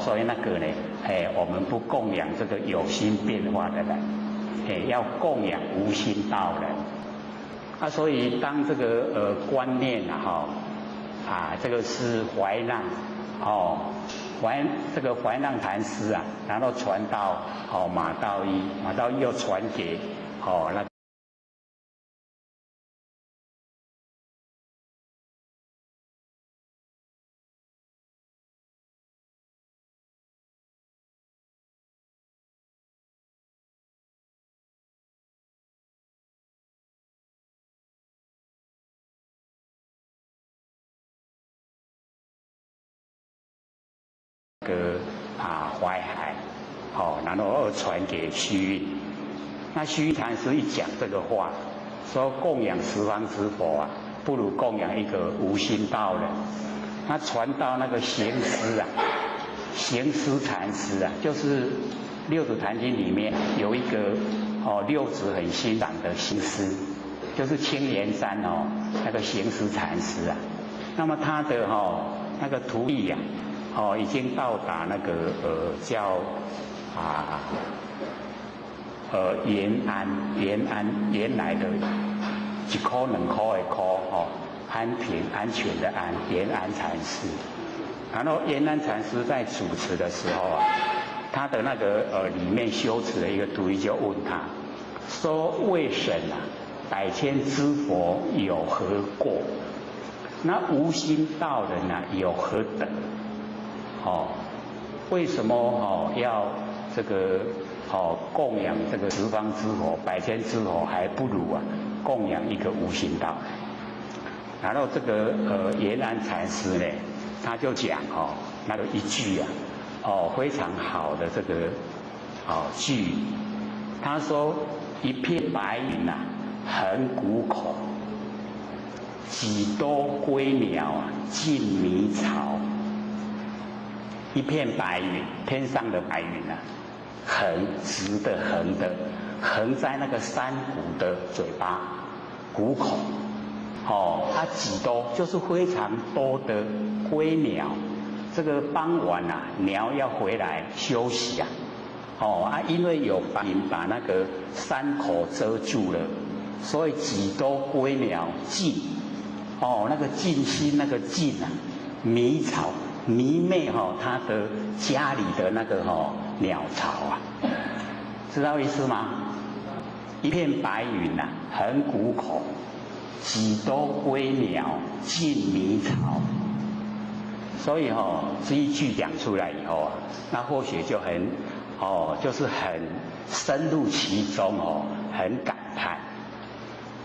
所以那个呢，我们不供养这个有心变化的人，要供养无心道人。所以当这个观念这个是怀让这个怀让禅师啊，然后传到马道一，马道一又传给那个淮海，然后传给虚云。那虚云禅师一讲这个话，说供养十方之佛啊，不如供养一个无心道人。那传到那个行思啊，行思禅师啊，就是六祖坛经里面有一个六祖很欣赏的行思，就是青岩山那个行思禅师啊。那么他的那个徒弟呀，已经到达那个叫原来的一颗两颗的颗安平安全的安，延安禅师。然后延安禅师在主持的时候啊，他的那个里面修持的一个徒弟就问他说：“为神啊，百千之佛有何过？那无心道人啊有何等？为什么要这个供养这个十方之佛、百千之佛，还不如供养一个无心道？”然后这个延安禅师呢，他就讲那个一句非常好的这个句语，他说：“一片白云啊，横谷口，几多归鸟啊，尽迷巢。”一片白云，天上的白云啊，横直的横的，横在那个山谷的嘴巴谷口。几多就是非常多的归鸟。这个傍晚啊，鸟要回来休息啊。因为有白云把那个山口遮住了，所以几多归鸟尽。那个尽心那个尽啊，迷巢。迷昧他的家里的那个鸟巢啊，知道意思吗？一片白云啊，横谷口，几多归鸟尽迷巢。所以这一句讲出来以后啊，那或许就很就是很深入其中很感叹。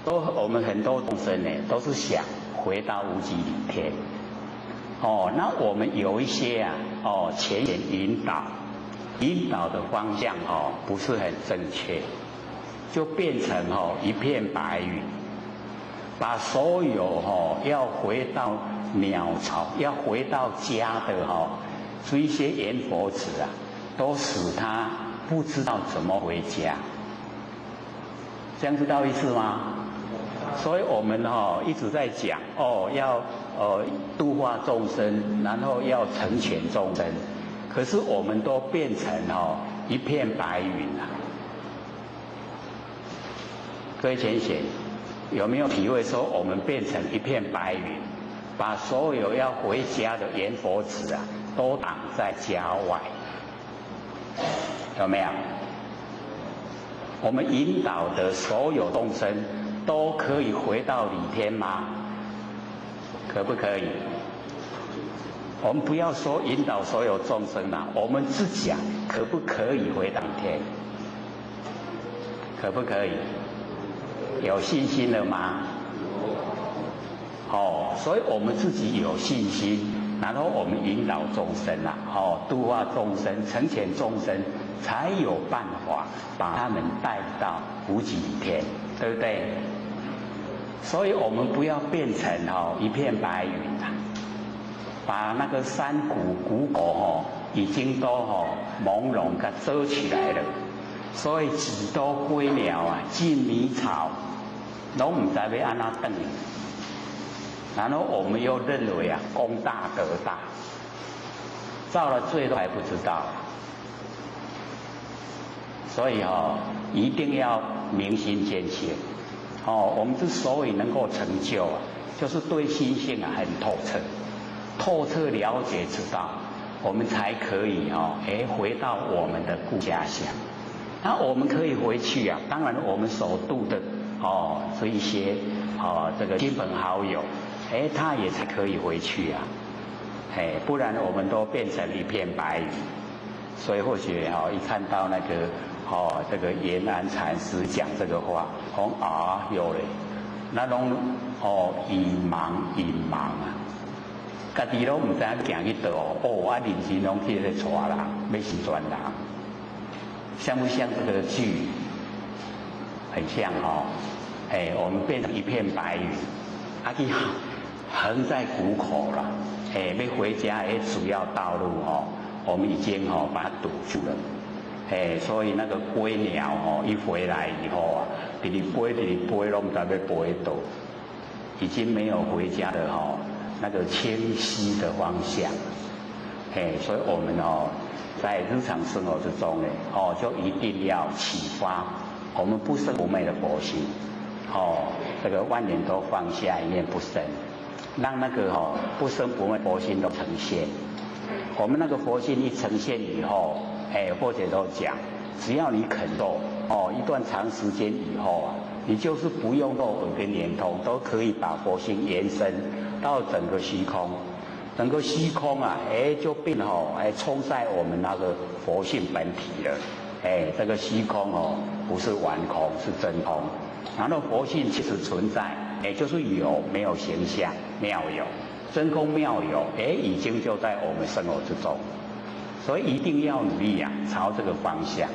我们很多众生呢，都是想回到无极里天。那我们有一些前言引导的方向不是很正确，就变成一片白云，把所有要回到鸟巢、要回到家的这一些圆佛子啊，都使他不知道怎么回家。这样知道意思吗？所以我们一直在讲要度化众生，然后要成全众生，可是我们都变成一片白云啊。各位浅显有没有体会说我们变成一片白云，把所有要回家的圆佛子啊都挡在家外？有没有？我们引导的所有众生都可以回到理天吗？可不可以？我们不要说引导所有众生啦，我们自己可不可以回到理天？可不可以？有信心了吗？所以我们自己有信心，然后我们引导众生度化众生、成全众生，才有办法把他们带到无极理天，对不对？所以我们不要变成一片白云把那个山谷谷口已经都朦胧给遮起来了，所以几多归鸟啊尽迷巢，都不知道要安怎等。然后我们又认为功大德大，造了罪都还不知道。所以一定要明心见性。我们之所以能够成就就是对心性很透彻，透彻了解知道，我们才可以回到我们的故家乡。那我们可以回去当然我们所度的这一些这个亲朋好友，他也才可以回去不然我们都变成一片白云。所以或许一看到那个这个延安禅师讲这个话，有嘞，那种隐茫家己拢唔知影行去倒人生拢去咧带人，要是转人，像不像这个剧？很像我们变成一片白云，去横在谷口了，要回家主要道路我们已经把它堵住了。所以那个归鸟一回来以后直直飞，拢唔知要飞倒，已经没有回家的那个清晰的方向。所以我们在日常生活之中就一定要启发我们不生不灭的佛性。这个万年都放下，一念不生，让那个不生不灭佛性都呈现。我们那个佛性一呈现以后，或者都讲，只要你肯受一段长时间以后你就是不用肉耳根连通，都可以把佛性延伸到整个虚空。整个虚空就变充在我们那个佛性本体了。这个虚空不是顽空，是真空。然后佛性其实存在，就是有，没有形象，妙有。真空妙有，已经就在我们生活之中。所以一定要努力朝这个方向。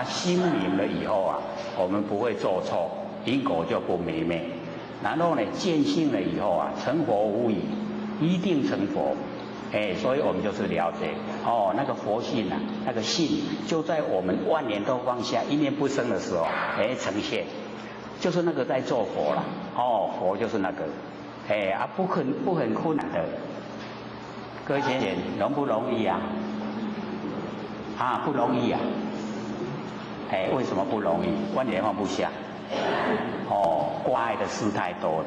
心明了以后我们不会做错，因果就不迷昧。然后呢，见性了以后成佛无疑，一定成佛。所以我们就是了解那个佛性那个性就在我们万年都放下，一念不生的时候呈现，就是那个在做佛了。佛就是那个。不很困难的。各位先生，容不容易不容易为什么不容易？万年放不下。挂碍的事太多了，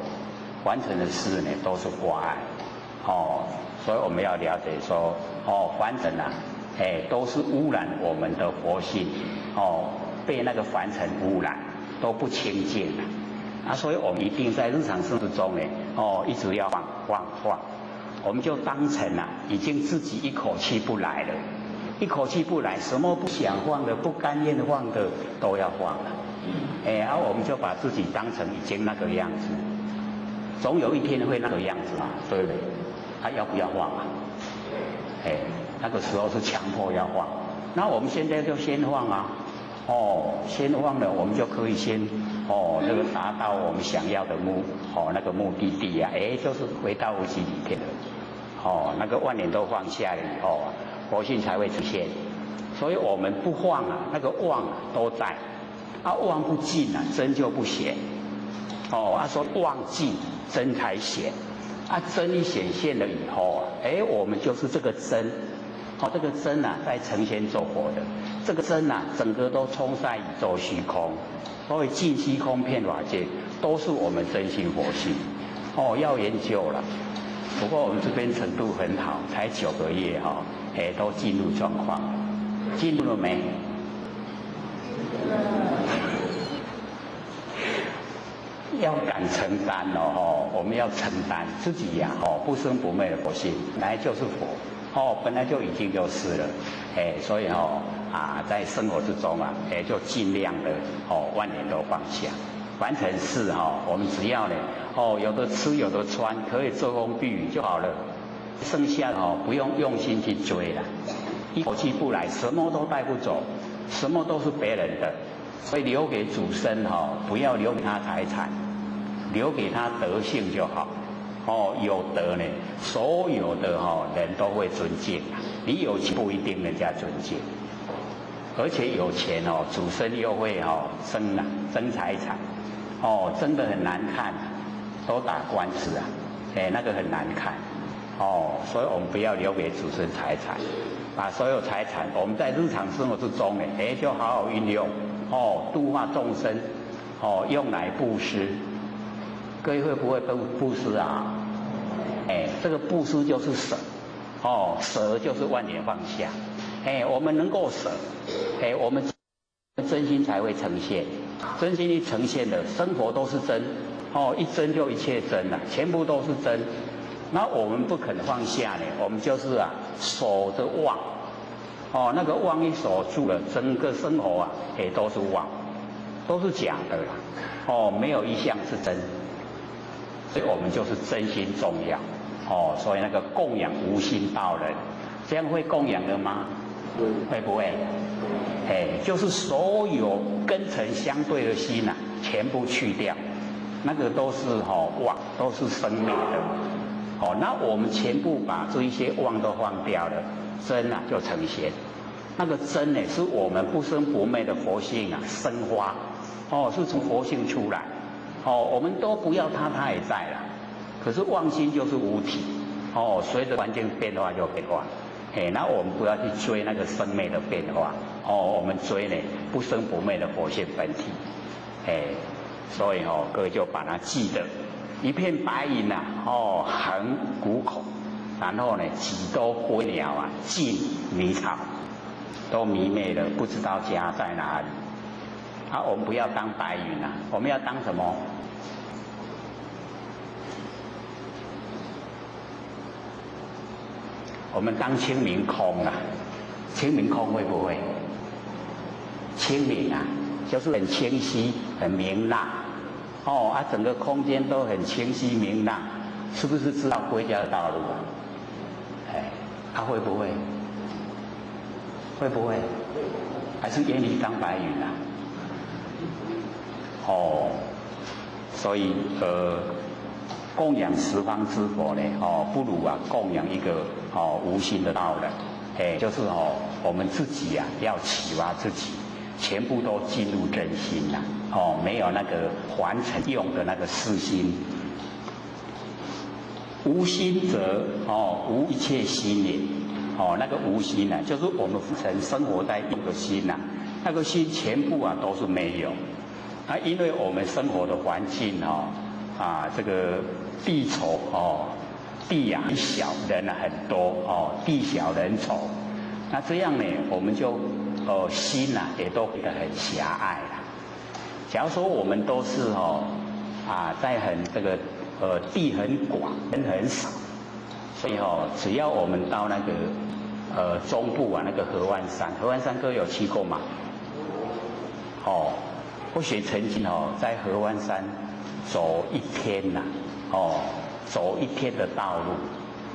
完成的事呢都是挂碍。所以我们要了解说，凡尘都是污染我们的佛性，被那个凡尘污染，都不清净所以我们一定在日常生活中呢，一直要放，我们就当成已经自己一口气不来了，一口气不来，什么不想放的、不甘愿放的都要放了。我们就把自己当成已经那个样子，总有一天会那个样子对不对？要不要放那个时候是强迫要放，那我们现在就先放先放了，我们就可以先这个达到我们想要的那个目的地就是回到无极里面了。那个万年都放下了以后佛性才会出现。所以我们不放那个妄都在妄不尽真就不显。说妄尽真才显。真一显现了以后我们就是这个真。这个真在呈现做佛的，这个真整个都充在宇宙虚空，所以尽虚空遍法界都是我们真心佛性。要研究了。不过我们这边程度很好，才9个月都进入状况。进入了没？要敢承担我们要承担自己不生不灭的佛性，本来就是佛。本来就已经就是了。所以在生活之中就尽量的万年都放下。凡尘事我们只要呢有的吃有的穿，可以遮风避雨就好了。剩下不用用心去追了。一口气不来，什么都带不走，什么都是别人的。所以留给主身不要留给他财产，留给他德性就好。有德呢，所有的人都会尊敬。你有钱不一定人家尊敬，而且有钱主身又会争财产，争得很难看，都打官司那个很难看。所以我们不要留给子孙财产，把所有财产我们在日常生活之中呢，就好好运用，度化众生，用来布施。各位会不会布施啊？这个布施就是舍，舍就是万年放下，我们能够舍，我们真心才会呈现，真心一呈现的生活都是真，一真就一切真了，全部都是真。那我们不肯放下呢，我们就是守着妄，那个妄一守住了，整个生活都是妄，都是假的啦，没有一项是真，所以我们就是真心重要，所以那个供养无心道人，这样会供养的吗？会不会？就是所有根尘相对的心全部去掉，那个都是妄，都是生灭的。那我们全部把这一些妄都放掉了，真就呈现。那个真呢，是我们不生不灭的佛性生花，是从佛性出来。我们都不要它，它也在了。可是妄心就是无体，随着环境变化就变化。那我们不要去追那个生灭的变化，我们追呢不生不灭的佛性本体。所以各位就把它记得。一片白云横谷口，然后呢几多归鸟尽迷巢，都迷昧了，不知道家在哪里。我们不要当白云我们要当什么？我们当清明空清明空会不会？清明就是很清晰、很明朗。整个空间都很清晰明朗，是不是知道归家的道路会不会？会不会？还是眼里当白云所以供养十方之佛呢，不如供养一个无心的道人，就是我们自己要启发自己，全部都进入真心没有那个凡尘用的那个私心。无心则无一切心也。那个无心就是我们凡尘生活在用的心那个心全部都是没有。因为我们生活的环境这个地稠地很小，人很多地小人稠，那这样呢，我们就心也都变得很狭隘了。假如说我们都是在很这个地很广，人很少，所以只要我们到那个中部那个合欢山，合欢山各位有去过吗？或许曾经在合欢山走一天走一天的道路，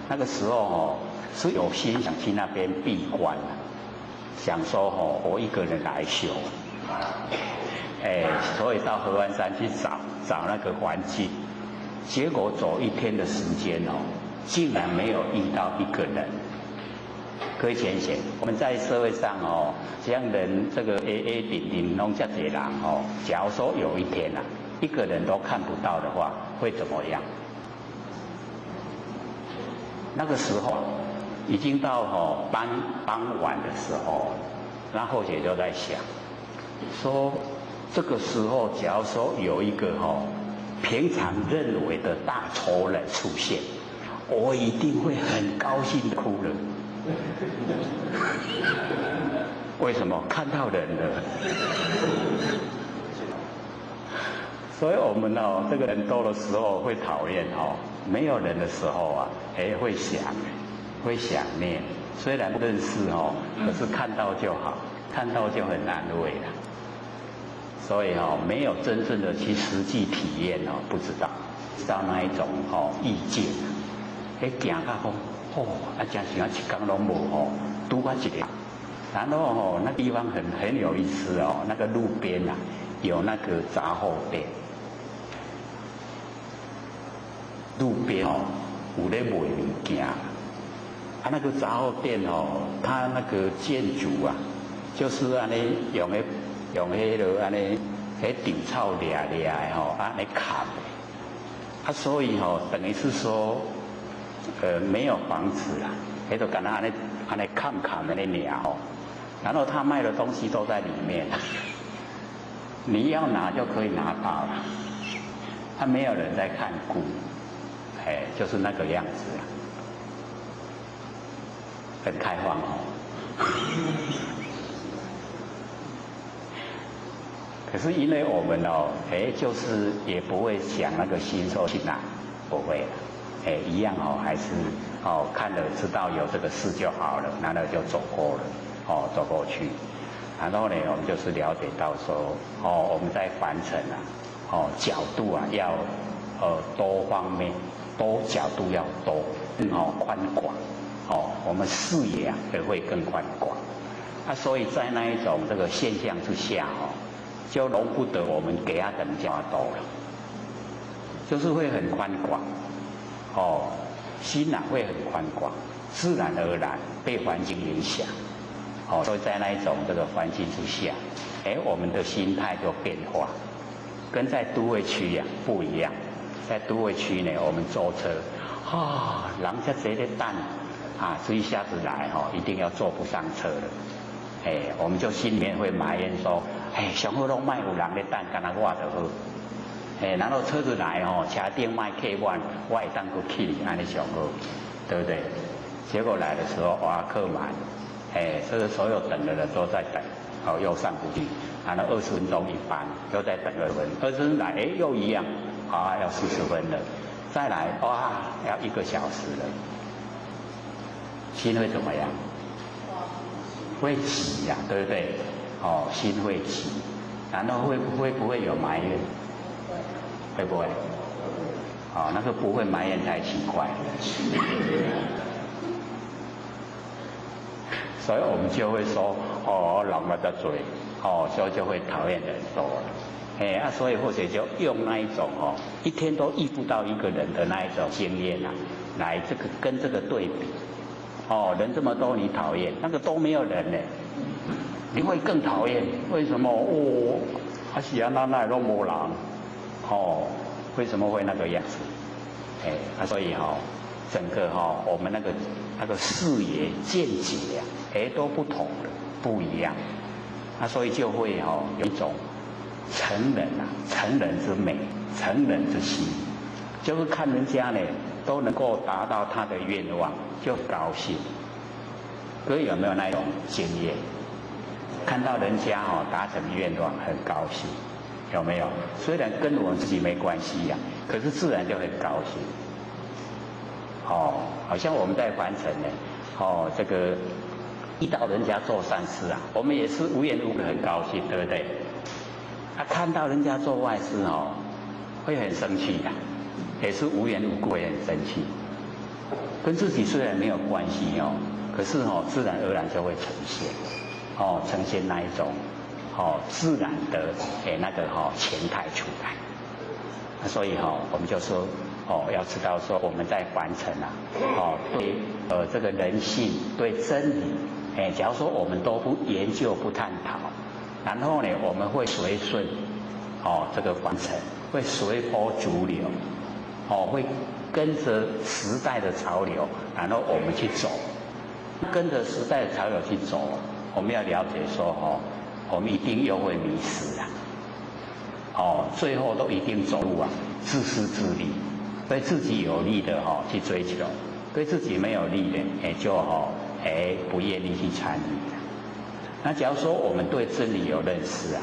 那个时候是有心想去那边闭关想说我一个人来修。所以到合欢山去找那个环境，结果走一天的时间竟然没有遇到一个人。各位浅显，我们在社会上这样人这个顶顶弄这些人假如说有一天一个人都看不到的话，会怎么样？那个时候已经到傍晚的时候，然后姐就在想说，这个时候假如说有一个平常认为的大仇人出现，我一定会很高兴的哭了。为什么？看到人了。所以我们这个人多的时候会讨厌没有人的时候会想念。虽然不认识可是看到就好，看到就很安慰了。所以没有真正的去实际体验不知道那一种意见行到真是一天拢无拄到一个，然后那地方很有意思那个路边有那个杂货店，路边有在卖物件那个杂货店它那个建筑就是安尼用迄个安尼迄稻草掠的安尼砍所以等于是说没有房子啦，那就跟他安尼看的那鸟哦，然后他卖的东西都在里面，你要拿就可以拿到了，他没有人在看顾，就是那个样子啦，很开放哦。可是因为我们哦，就是也不会想那个心说去哪，不会了，一样哦，还是哦看了知道有这个事就好了，然后就走过了，走过去，然后呢，我们就是了解到说，我们在凡尘啊，角度啊要多方面，多角度要多，宽广，我们视野啊也会更宽广，所以在那一种这个现象之下就容不得我们给他等加多了，就是会很宽广，心会很宽广，自然而然被环境影响，所以在那一种这个环境之下，我们的心态就变化，跟在都会区不一样。在都会区呢，我们坐车，人家这个等这一下子来一定要坐不上车了，我们就心里面会埋怨说。上好拢卖有人咧等，干那我就好。然后车子来车顶卖客满，我会当过去，安尼上好，对不对？结果来的时候客满，这个所有等的人都在等，又上不去，然后20分钟一班，又在等20分，20分来又一样，要40分了，再来要1个小时了，心会怎么样？会急呀，对不对？心会急，然后会不会有埋怨？会不会？那个不会埋怨太奇怪了。所以我们就会说，人物的嘴，所以就会讨厌人多了。所以或者就用那一种一天都遇不到一个人的那一种经验来跟这个对比。人这么多你讨厌，那个都没有人呢。你会更讨厌，为什么？是那都没人，为什么会那个样子？所以整个我们那个视野见解都不同了，不一样，所以就会有一种成人之美，成人之心，就是看人家呢都能够达到他的愿望，就高兴。各位有没有那种经验？看到人家达成愿望很高兴，有没有？虽然跟我们自己没关系可是自然就很高兴。好像我们在凡尘呢，这个遇到人家做善事我们也是无缘无故很高兴，对不对？看到人家做坏事会很生气也是无缘无故会很生气。跟自己虽然没有关系可是自然而然就会呈现。呈现那一种自然的那个前态出来，所以我们就说要知道说我们在凡尘对这个人性对真理假如说我们都不研究不探讨，然后呢我们会随顺这个凡尘，会随波逐流会跟着时代的潮流，然后我们去走，跟着时代的潮流去走。我们要了解说我们一定又会迷失最后都一定走入自私自利，对自己有利的去追求，对自己没有利的就不愿意去参与。那假如说我们对真理有认识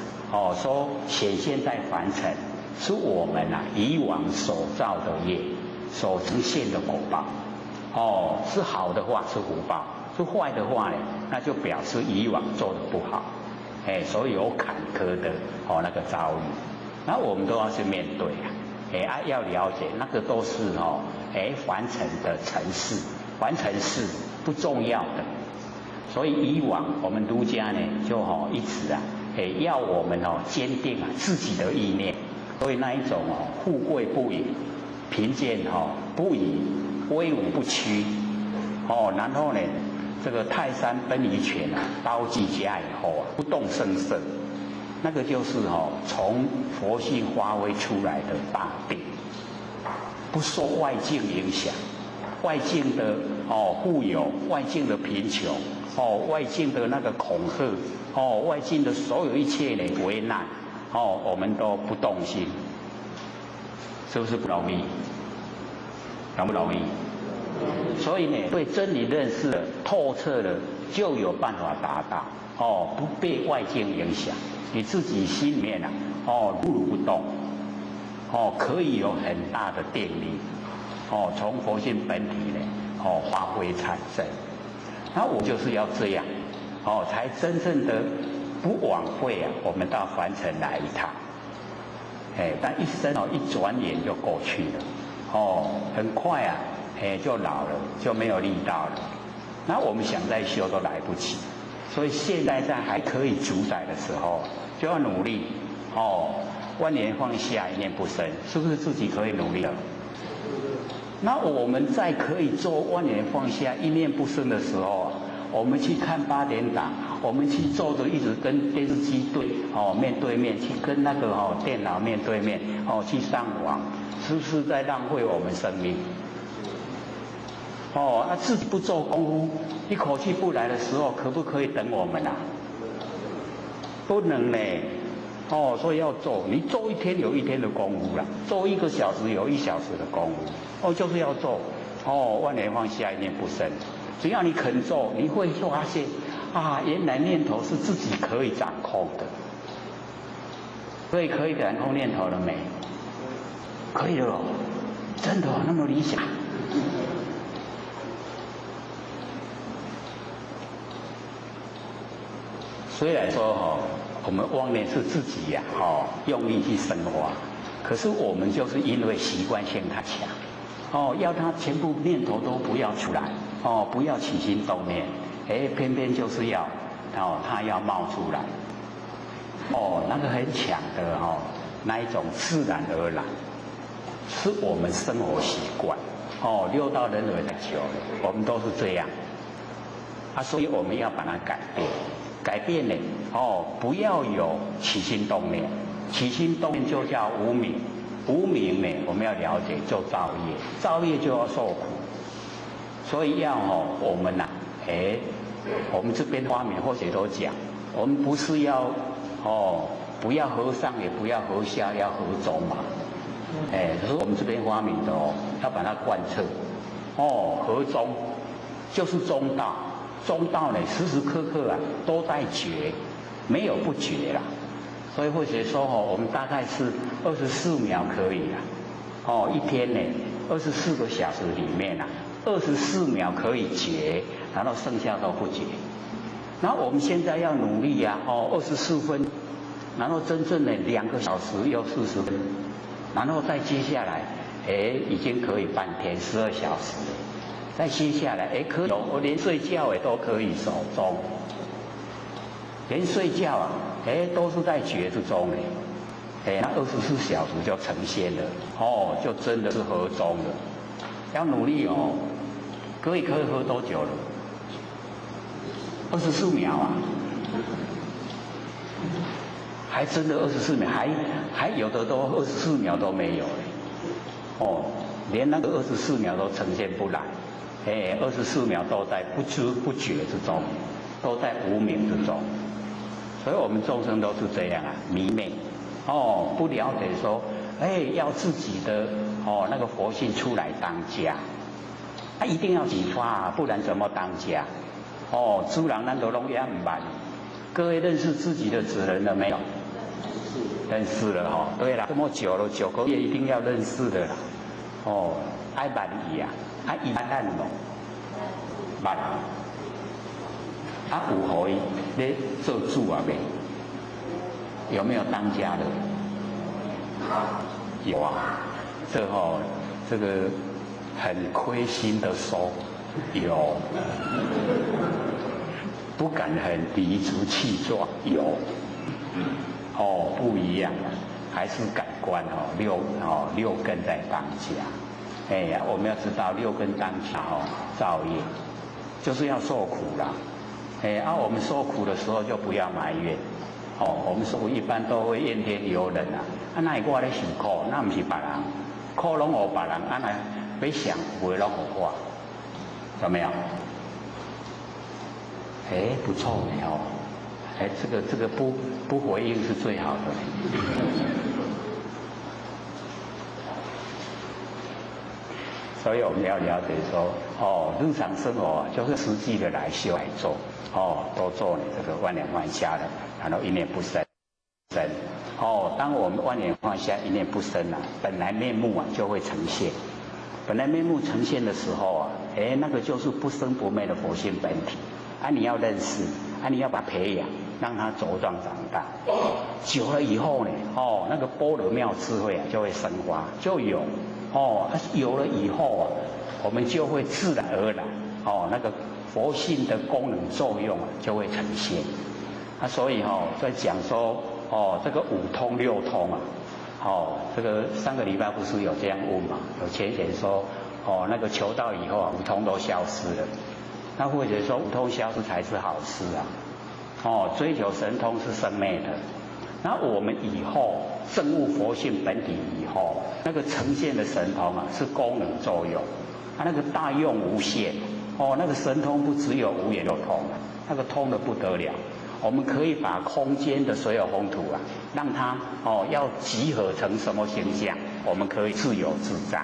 说显现在凡尘是我们以往所造的业所呈现的果报，是好的话是福报，是坏的话呢，那就表示以往做的不好，所以有坎坷的那个遭遇，那我们都要去面对要了解那个都是凡尘的尘事，凡尘事不重要的，所以以往我们儒家呢就一直要我们坚定自己的意念，所以那一种富贵不移，贫贱不移，威武不屈然后呢这个泰山崩于前刀继家以后不动声色，那个就是从佛性发挥出来的大定，不受外境影响，外境的富有，外境的贫穷，外境的那个恐吓，外境的所有一切的危难，我们都不动心，是不是不容易？容不容易？所以呢，对真理认识了透彻了，就有办法达到不被外境影响，你自己心里面如如不动，可以有很大的定力，从佛性本体呢发挥产生。那我就是要这样，才真正的不枉费我们到凡尘来一趟。但一生一转眼就过去了，很快就老了，就没有力道了。那我们想再修都来不及，所以现在在还可以主宰的时候，就要努力。万年放下，一念不生，是不是自己可以努力了？那我们在可以做万年放下，一念不生的时候，我们去看8点档，我们去坐着一直跟电视机面对面，去跟那个电脑面对面去上网，是不是在浪费我们生命？自己不做功夫，一口气不来的时候，可不可以等我们啊？不能呢。所以要做，你做一天有一天的功夫啦，做1个小时有1小时的功夫，就是要做，万年放下，一念不生。只要你肯做，你会发现原来念头是自己可以掌控的。所以可以掌控念头了没？可以了，真的那么理想。虽然说我们妄念是自己用力去生发，可是我们就是因为习惯性太强，要他全部念头都不要出来，不要起心动念，偏偏就是要，他要冒出来，那个很强的那一种自然而然，是我们生活习惯，六道轮回太久了，我们都是这样，所以我们要把它改变。改变呢，不要有起心动念，起心动念就叫无明，无明呢，我们要了解就造业，造业就要受苦，所以要我们我们这边发明或许都讲，我们不是要不要和尚，也不要和下，要和中嘛，可是我们这边发明的要把它贯彻，和中就是中道。中道呢，时时刻刻都在觉，没有不觉啦。所以或者说我们大概是24秒可以啦。一天呢，24个小时里面24秒可以觉，然后剩下都不觉。然后我们现在要努力24分，然后真正的2个小时又40分，然后再接下来，已经可以半天12小时了。再接下来，可以，我连睡觉都可以守中，连睡觉都是在觉之中那24小时就呈现了，就真的是合中了。要努力可以喝多久了？24秒还真的24秒，还有的都24秒都没有连那个24秒都呈现不来。24秒都在不知不觉之中，都在无明之中，所以我们众生都是这样迷昧，不了解说，要自己的那个佛性出来当家，一定要启发不然怎么当家？诸人咱都拢也唔捌，各位认识自己的职能了没有？认识了对了，这么久了9个月一定要认识的啦，爱捌伊伊捌咱无？捌有互伊咧做主未？有没有当家的？有这个很亏心的说有，不敢很理直气壮有，不一样，还是感官六根在当家。我们要知道6根当家造业，就是要受苦啦。我们受苦的时候就不要埋怨。我们说一般都会怨天尤人那是我咧受苦，那不是别人，苦拢予别人，那要想不会拢予我。有没有？哎，不错呢哦。哎，这个不回应是最好的。所以我们要了解说，哦，日常生活就是实际的来修来做，哦，多做你这个万念放下的，然后一念不生。哦，当我们万念放下，一念不生啊，本来面目啊就会呈现。本来面目呈现的时候啊，哎，那个就是不生不灭的佛性本体啊，你要认识啊，你要把它培养，让它茁壮长大。久了以后呢，哦，那个般若妙智慧啊就会生发，就有。哦，有了以后啊，我们就会自然而然，哦，那个佛性的功能作用啊就会呈现。啊，所以哦，在讲说，哦，这个五通六通啊，哦，这个上个礼拜不是有这样问嘛？有浅显说，哦，那个求道以后啊，五通都消失了。那或者说五通消失才是好事啊。哦，追求神通是生灭的。那我们以后证悟佛性本体以后，那个呈现的神通啊，是功能作用，它那个大用无限。哦，那个神通不只有无眼有通，那个通的不得了。我们可以把空间的所有宏图啊，让它哦要集合成什么形象，我们可以自由自在。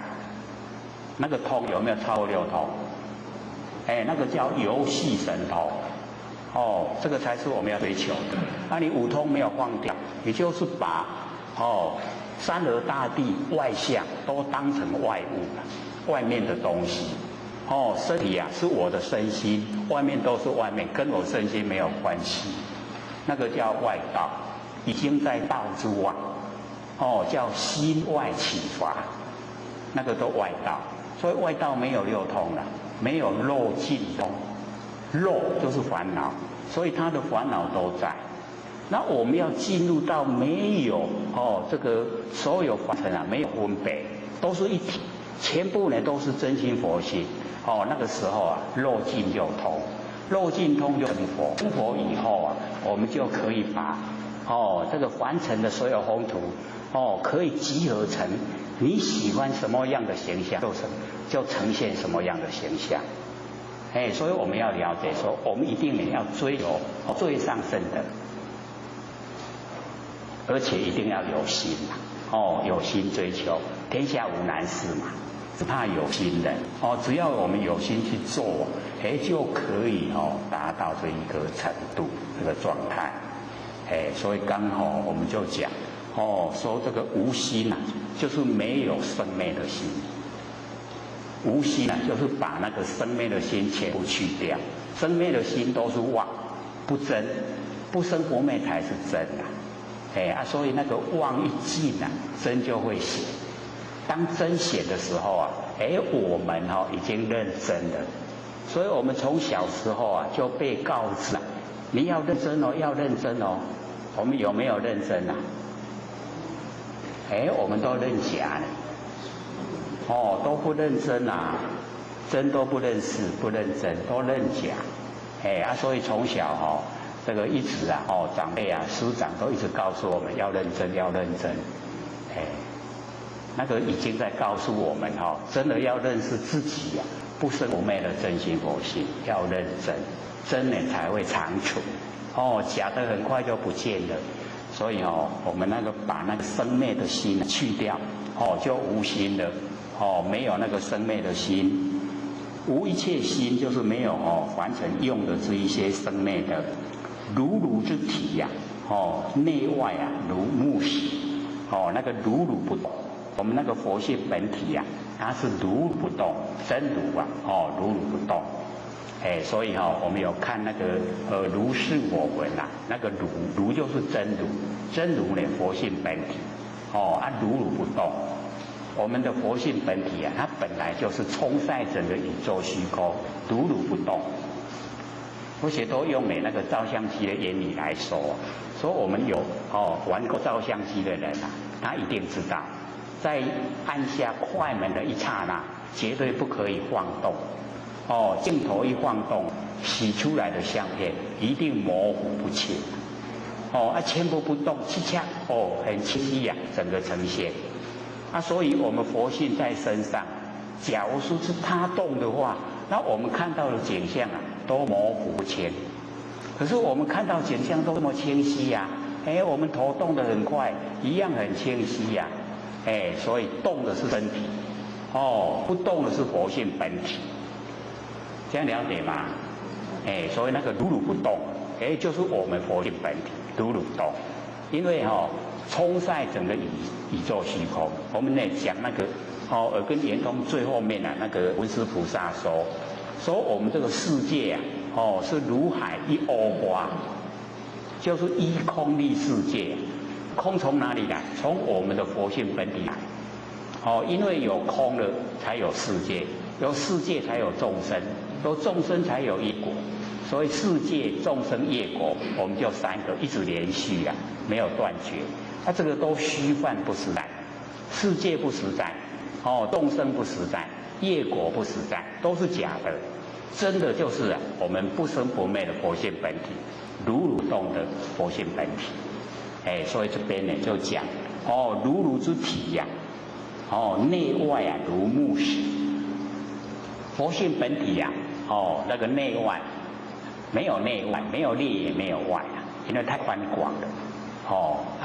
那个通有没有超过六通？哎，那个叫游戏神通。哦，这个才是我们要追求的。那你五通没有放掉，也就是把山河大地外相都当成外物了，外面的东西。哦，身体啊是我的身心，外面都是外面，跟我身心没有关系。那个叫外道，已经在道之外。哦，叫心外启发，那个都外道。所以外道没有六通了，没有漏尽通。漏就是烦恼，所以他的烦恼都在。那我们要进入到没有这个所有凡尘啊，没有分别，都是一体，全部呢都是真心佛性。哦，那个时候啊，漏尽就通，漏尽通就成佛。成佛以后啊，我们就可以把这个凡尘的所有宏图可以集合成你喜欢什么样的形象，就呈现什么样的形象。哎，所以我们要了解说，我们一定也要追求最上圣的，而且一定要有心有心追求，天下无难事嘛，只怕有心人只要我们有心去做，就可以达到这一个程度，这个状态。所以刚好我们就讲说这个无心啊，就是没有生灭的心。无心啊，就是把那个生灭的心全部去掉，生灭的心都是妄，不真，不生不灭才是真啊。所以那个妄一尽啊，真就会显。当真显的时候啊，我们已经认真了。所以我们从小时候啊就被告知，你要认真要认真哦。我们有没有认真啊？我们都认假呢。都不认真啊，真都不认识，不认真，都认假。所以从小这个一直啊，长辈啊、师长都一直告诉我们要认真，要认真。那个已经在告诉我们真的要认识自己啊，不生不灭的真心佛性，要认真，真的才会长存。假的很快就不见了。所以我们那个把那个生灭的心去掉，就无心了。没有那个生灭的心，无一切心，就是没有凡尘用的这一些生灭的如之体呀，内外啊如木石，那个如不动。我们那个佛性本体呀，它是如不动，真如啊，如不动。所以我们有看那个如是我闻啊，那个如就是真如，真如呢佛性本体，如不动。我们的佛性本体啊，它本来就是充塞整个宇宙虚空，如不动。而且都用那个照相机的原理来说，所以我们有玩过照相机的人啊，他一定知道，在按下快门的一刹那，绝对不可以晃动。镜头一晃动，洗出来的相片一定模糊不清。全部不动，气呛很清晰啊，整个呈现。所以我们佛性在身上，假如说是他动的话，那我们看到的景象啊，都模糊不清。可是我们看到景象都这么清晰呀、我们头动得很快，一样很清晰呀、所以动的是身体，不动的是佛性本体，这样了解吗？所以那个如如不动，就是我们佛性本体如如动，因为冲塞整个宇宙虚空。我们呢讲那个耳根圆通最后面啊，那个文殊菩萨说我们这个世界啊，是如海一欧花，就是一空力世界。空从哪里来？从我们的佛性本体来。因为有空了，才有世界，有世界才有众生，有众生才有业果。所以世界、众生、业果，我们就三个一直连续啊，没有断绝。它这个都虚幻不实在，世界不实在，众生不实在，业果不实在，都是假的。真的就是我们不生不灭的佛性本体，如如动的佛性本体。所以这边呢就讲，如如之体呀、内外啊如木石。佛性本体呀、那个内外没有内外，没有内也没有外啊，因为太宽广了。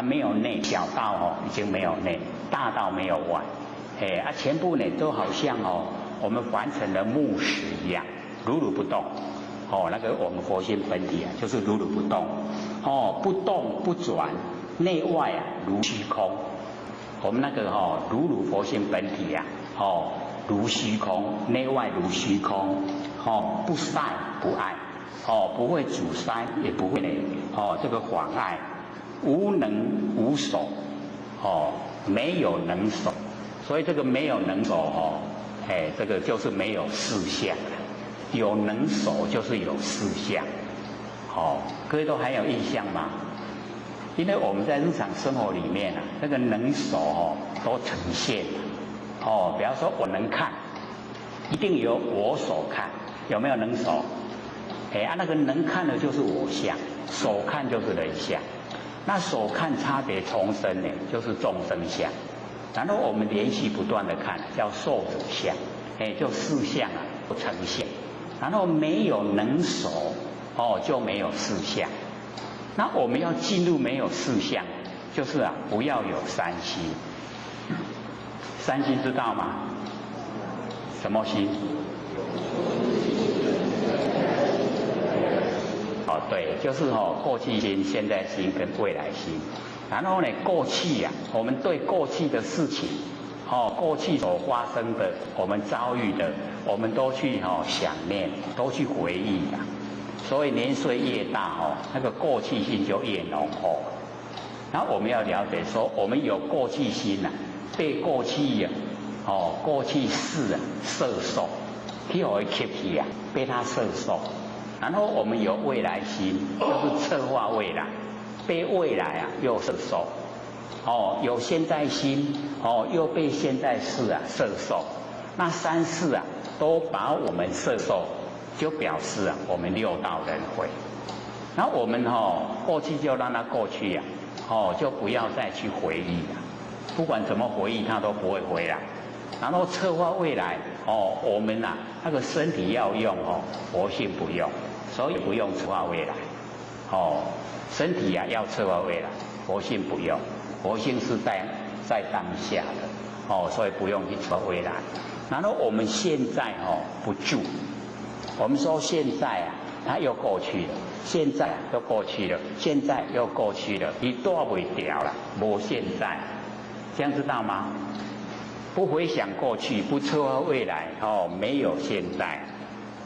没有内，小到已经没有内，大到没有外。全部呢都好像我们凡尘的木石一样，如如不动。那个我们佛性本体啊，就是如如不动。不动不转，内外啊如虚空。我们那个如如佛性本体啊，如虚空，内外如虚空。不塞不碍，不会阻塞，也不会这个妨碍。无能无守，没有能守。所以这个没有能守这个就是没有事相。有能守就是有事相。各位都还有印象吗？因为我们在日常生活里面啊，那个能守都呈现了。比方说我能看，一定有我所看，有没有能守？那个能看的就是我相，所看就是人相。那所看差别重生呢，就是众生相。然后我们连续不断的看，叫受者相，就事相啊不呈现。然后没有能守，就没有事相。那我们要进入没有事相，就是不要有三心。三心知道吗？什么心？对，就是过去心、现在心跟未来心。然后呢，过去我们对过去的事情，过去所发生的，我们遭遇的，我们都去想念，都去回忆所以年岁越大那个过去心就越浓厚。然后我们要了解说，我们有过去心被过去过去事摄受，去互伊吸去被它摄受。然后我们有未来心，就是策划未来，被未来又摄受。有现在心，又被现在事摄受。那三世都把我们摄受，就表示我们六道轮回。然后我们过去就让它过去就不要再去回忆不管怎么回忆它都不会回来。然后策划未来我们那个身体要用佛性不用，所以不用策划未来。身体要策划未来，佛性不用，佛性是在当下的所以不用去策划未来。然后我们现在不住，我们说现在它又过去了，现在又过去了，现在又过去了，你躲不掉了，没现在，这样知道吗？不回想过去，不策划未来没有现在，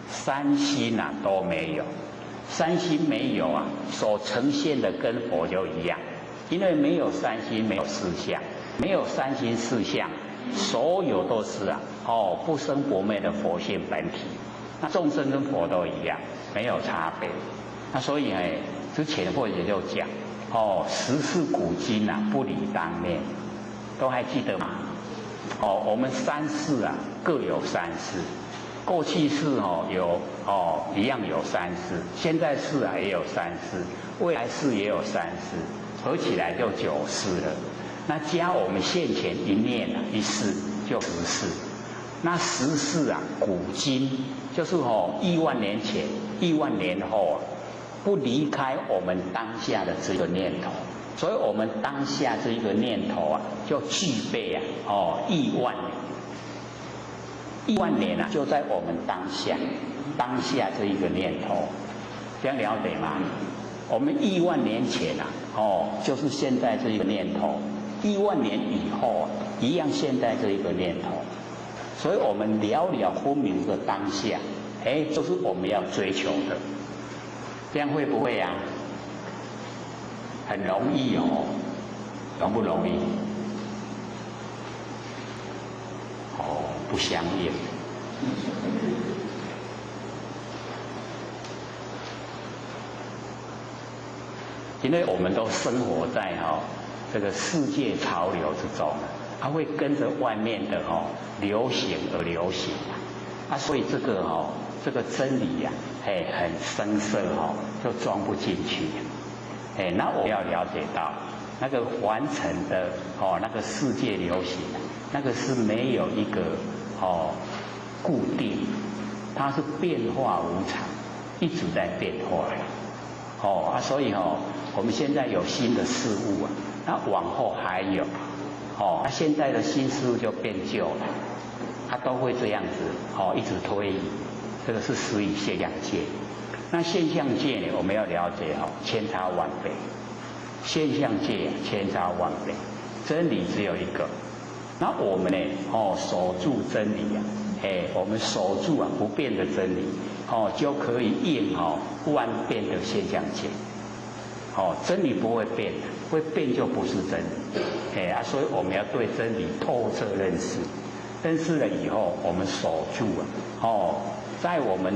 三心都没有。三心没有所呈现的跟佛就一样，因为没有三心，没有四相，没有三心四相，所有都是不生不灭的佛性本体。那众生跟佛都一样，没有差别。那所以之前或者就讲时事古今不离当面，都还记得吗？我们三世各有三世。过去世有一样有三世，现在世也有三世，未来世也有三世，合起来就9世了。那加我们现前一念一世就10世。那时事啊，古今就是亿万年前、亿万年后啊，不离开我们当下的这个念头。所以我们当下这一个念头啊，就具备啊，亿万年。亿万年啊，就在我们当下这一个念头，这样了解吗？我们亿万年前啊，就是现在这一个念头；亿万年以后啊，一样现在这一个念头。所以我们了了分明的当下，就是我们要追求的。这样会不会啊？很容易容不容易？不相应。因为我们都生活在这个世界潮流之中，它会跟着外面的流行而流行所以这个真理呀，很深色就装不进去。那我要了解到，那个完成的那个世界流行，那个是没有一个固定，它是变化无常，一直在变化。所以我们现在有新的事物那往后还有现在的新事物就变旧了，它都会这样子一直推移。这个是属于现象界。那现象界呢，我们要了解千差万别。现象界千差万别，真理只有一个。那我们呢，守住真理我们守住不变的真理，就可以应万变的现象界。真理不会变，会变就不是真理。所以我们要对真理透彻认识。认识了以后，我们守住在我们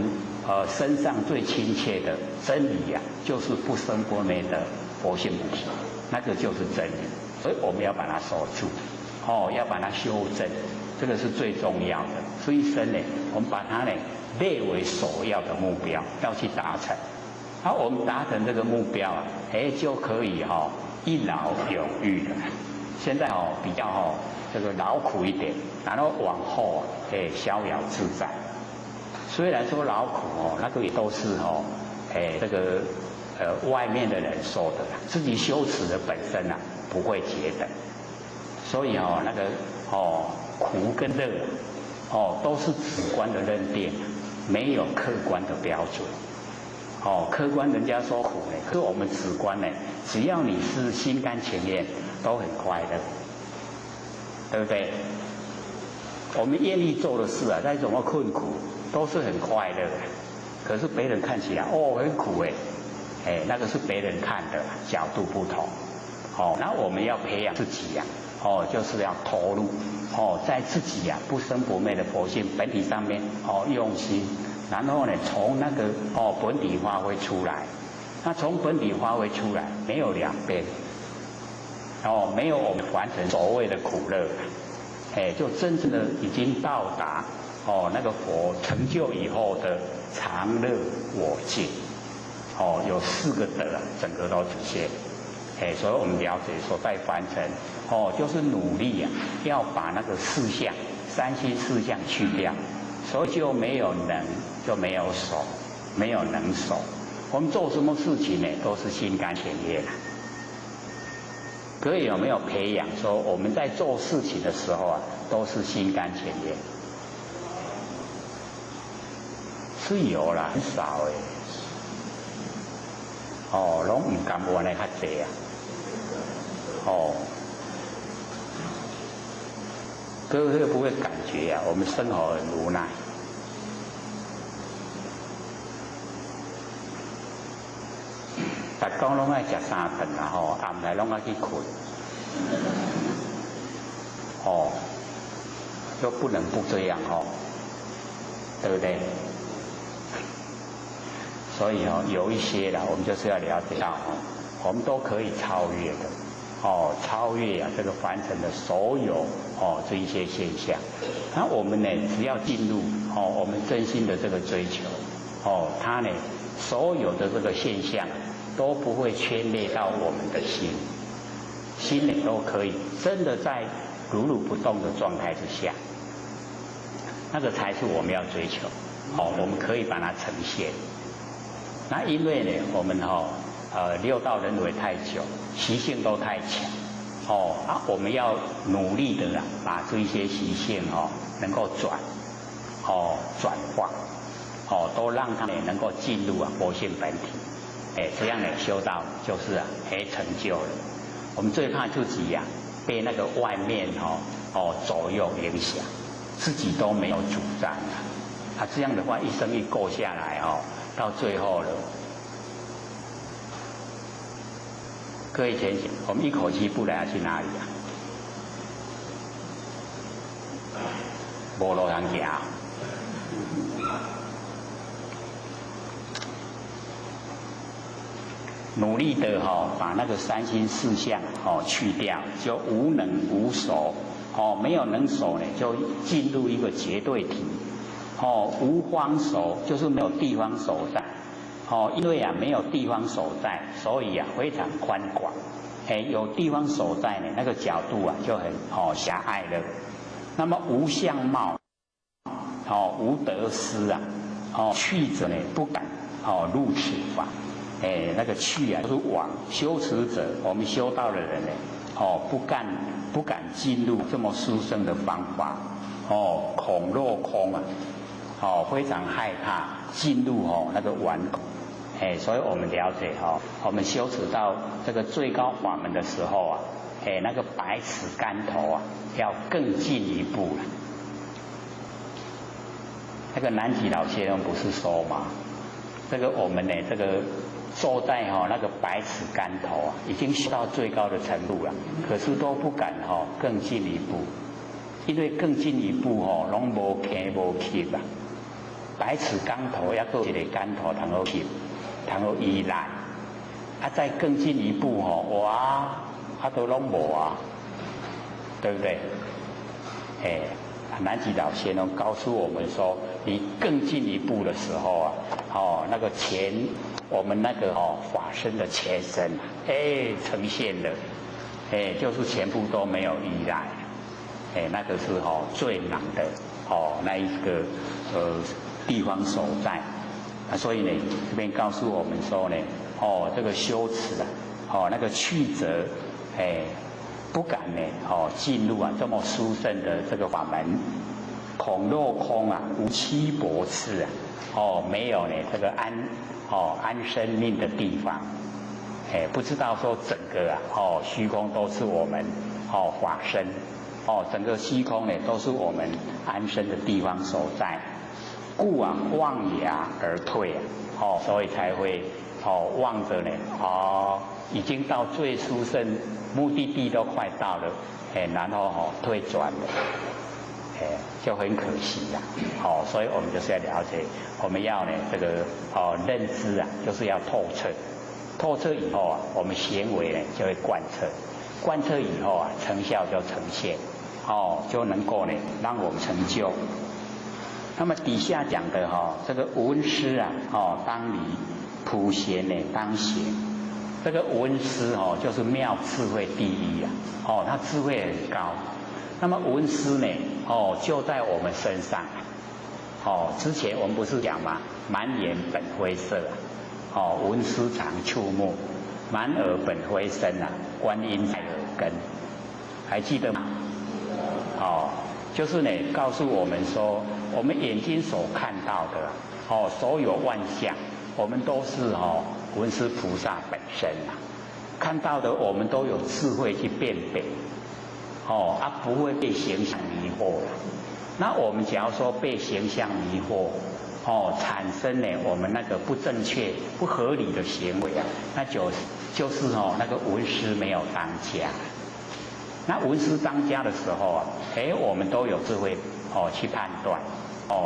身上最亲切的真理就是不生不灭的佛性母体，那个就是真理。所以我们要把它守住，要把它修正，这个是最重要的。这一生呢，我们把它呢列为首要的目标，要去达成。我们达成这个目标就可以一劳永逸了。现在比较这个劳苦一点，然后往后逍遥自在。虽然说劳苦那个也都是这个外面的人说的，自己修持的本身不会觉得。所以那个苦跟乐都是主观的认定，没有客观的标准。客观人家说苦呢，可是我们主观呢，只要你是心甘情愿，都很快乐，对不对？我们愿意做的事再怎么困苦，都是很快乐的。可是别人看起来很苦那个是别人看的角度不同。那我们要培养自己就是要投入在自己不生不灭的佛性本体上面用心。然后呢，从那个本体发挥出来，那从本体发挥出来，没有两边，没有我们完成所谓的苦乐，就真正的已经到达那个佛成就以后的常乐我净，有4个德整个都实现，所以我们了解所在凡尘就是努力要把那个4项3心4项去掉。所以就没有能，就没有守，没有能守。我们做什么事情呢，都是心甘情愿。各位有没有培养说我们在做事情的时候都是心甘情愿？是有啦，很少拢唔甘愿的较济各位会不会感觉我们生活很无奈？逐天拢爱食3顿暗来拢爱去困，就不能不这样对不对？所以有一些我们就是要了解到我们都可以超越的。超越这个凡尘的所有这一些现象，那我们呢，只要进入我们真心的这个追求，它呢所有的这个现象都不会牵累到我们的心，心里都可以真的在如如不动的状态之下，那个才是我们要追求。我们可以把它呈现。那因为呢，我们六道轮回太久，习性都太强，我们要努力的把这一些习性能够转化，都让它能够进入佛性本体，这样呢修道就是成就了。我们最怕自己被那个外面左右影响，自己都没有主张这样的话一生一过下来到最后了。各位前行，我们一口气不来要去哪里没路通行。努力的把那个三心四相去掉，就无能无所，没有能所呢，就进入一个绝对体，无方所就是没有地方所在。因为没有地方所在，所以非常宽广。有地方所在呢，那个角度就很狭隘了。那么无相貌，无得失去者呢不敢入此法。那个去就是往修持者，我们修道的人呢，不敢进入这么殊胜的方法。恐落空非常害怕进入那个顽孔。所以我们了解我们修持到这个最高法门的时候那个百尺竿头要更进一步了。那个南极老先生不是说吗？这个我们呢，这个坐在那个百尺竿头已经修到最高的程度了，可是都不敢更进一步，因为更进一步拢无行无去百尺竿头要做一个竿头通好去。通好依赖再更进一步哇都拢无对不对？南极老先生告诉我们说，你更进一步的时候那个我们那个法身的前身呈现了，就是全部都没有依赖，那个是最难的那一个地方所在。所以呢，这边告诉我们说呢，这个修持那个去者，不敢呢，进入这么殊胜的这个法门，恐落空无七驳次没有呢这个安生命的地方，不知道说整个虚空都是我们法身，整个虚空呢都是我们安身的地方所在。故望崖而退所以才会望着呢已经到最殊胜目的地都快到了，然后退转了，就很可惜所以我们就是要了解，我们要呢这个认知就是要透彻，透彻以后我们行为呢就会贯彻，贯彻以后成效就呈现就能够呢让我们成就。那么底下讲的这个闻思当离，普贤呢当行。这个闻思就是妙智慧第一他智慧很高。那么闻思呢就在我们身上之前我们不是讲吗？满眼本灰色闻思常触目，满耳本灰身观音在耳根，还记得吗？就是呢告诉我们说，我们眼睛所看到的所有万象，我们都是闻思菩萨本身看到的我们都有智慧去辨别不会被形象迷惑。那我们假如说被形象迷惑产生呢我们那个不正确不合理的行为那就是那个闻思没有当家。那闻思当家的时候我们都有智慧去判断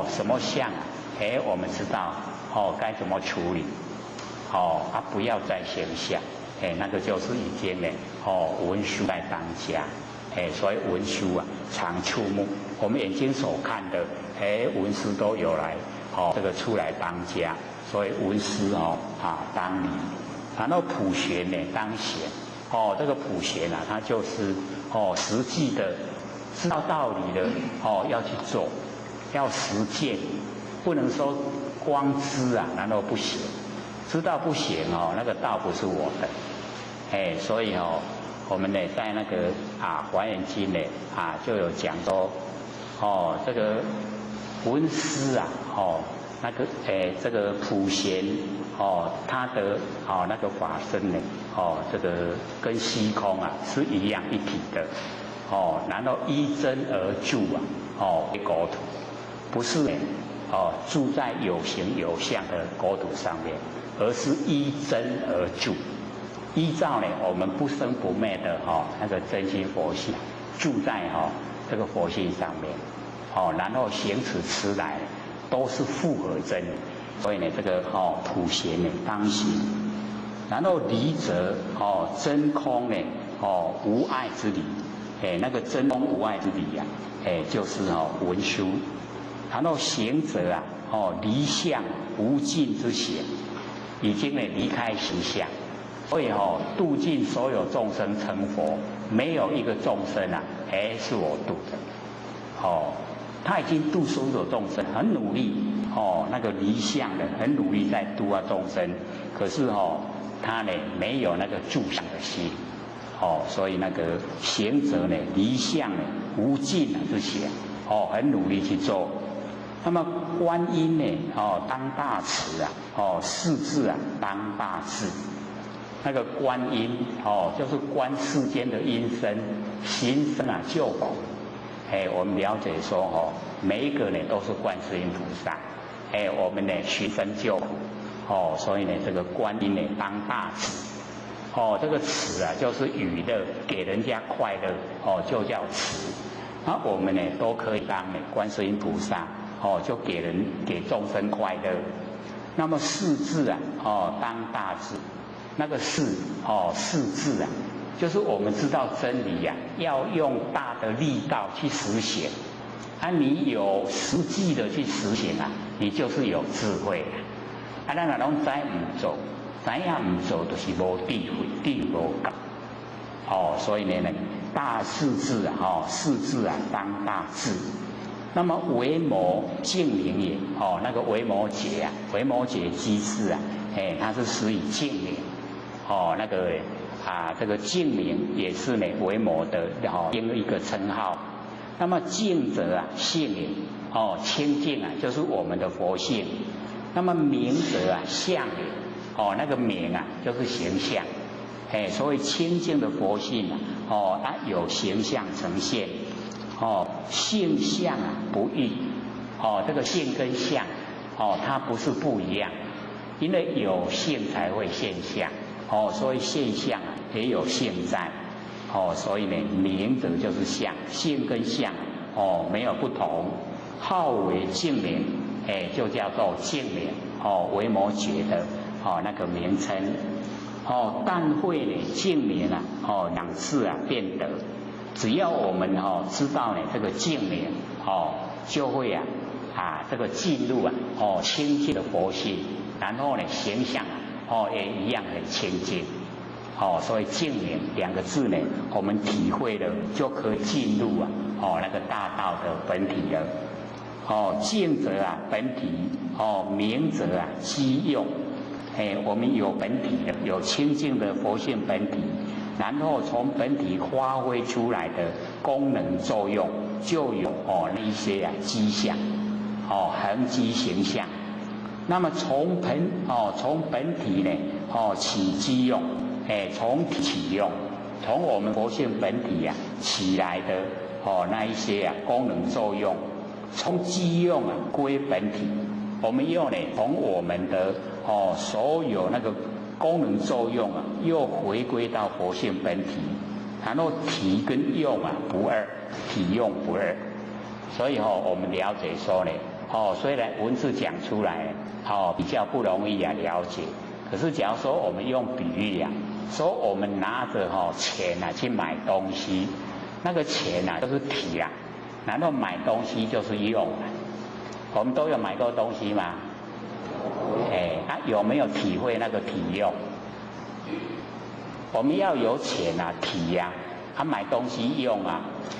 什么相我们知道该怎么处理不要再形象那个就是已经呢闻思在当家所以闻思常触目，我们眼睛所看的闻思都有来这个出来当家，所以闻思当离。然后普贤呢当行这个普贤它就是实际的知道道理的要去做要实践，不能说光知啊，然后不行，知道不行哦，那个道不是我的，所以哦，我们呢在那个华严经呢就有讲说，这个文思啊，那个这个普贤他的那个法身呢，这个跟虚空啊是一样一体的，然后依真而住啊，为国土，不是住在有形有相的国土上面，而是依真而住，依照呢我们不生不灭的那个真心佛性，住在这个佛性上面，然后行此持来都是复合真理。所以呢，这个普贤呢当行，然后离则真空呢无碍之理，那个真空无碍之理呀，就是文殊，然后行者啊离相无尽之行，已经呢离开实相，所以度尽所有众生成佛，没有一个众生啊是我度的，他已经度所有众生，很努力那个离相的，很努力在度众生，可是他呢没有那个住相的心，所以那个行者呢离相呢无尽之行，很努力去做。那么观音呢当大慈啊，世智啊当大智。那个观音就是观世间的音声，行深啊救苦。我们了解说每一个呢都是观世音菩萨，我们呢寻声救苦，所以呢这个观音呢当大慈，这个慈啊就是娱乐，给人家快乐，就叫慈。那我们呢都可以当呢观世音菩萨，就给众生快乐。那么世智啊，当大智，那个世智啊。就是我们知道真理呀，要用大的力道去实行，你有实际的去实行啊，你就是有智慧咱若拢知唔做，知影唔做就是无智慧，智无够。所以呢，大世智啊，世智啊当大智。那么维摩净明也，那个维摩诘啊，维摩诘居士啊，他是始以净明，那个。这个净明也是呢维摩的另一个称号。那么净者啊性也，清净啊就是我们的佛性。那么明者啊相也，那个明啊就是形象。所以清净的佛性啊，它有形象呈现。性相啊不异。这个性跟相，它不是不一样，因为有性才会现象。所以现象啊也有性在，所以呢明者就是相，性跟相没有不同，号为净明，就叫做净明，维摩诘的那个名称。但会呢净明啊，两次啊变得，只要我们知道呢这个净明，就会这个进入清净的佛性，然后呢形象也一样很清净，所以净明两个字呢，我们体会了就可以进入那个大道的本体了。净者啊本体，明者啊机用。我们有本体的，有清净的佛性本体，然后从本体发挥出来的功能作用，就有那一些迹象，痕迹形象。那么从本体呢，起机用，从体起用，从我们佛性本体起来的那一些功能作用，从机用归本体，我们又呢从我们的所有那个功能作用又回归到佛性本体，然后体跟用不二，体用不二。所以我们了解说呢，虽然文字讲出来比较不容易了解，可是假如说我们用比喻说我们拿着钱去买东西，那个钱就是体然后买东西就是用我们都有买过东西吗？有没有体会那个体用？我们要有钱体买东西用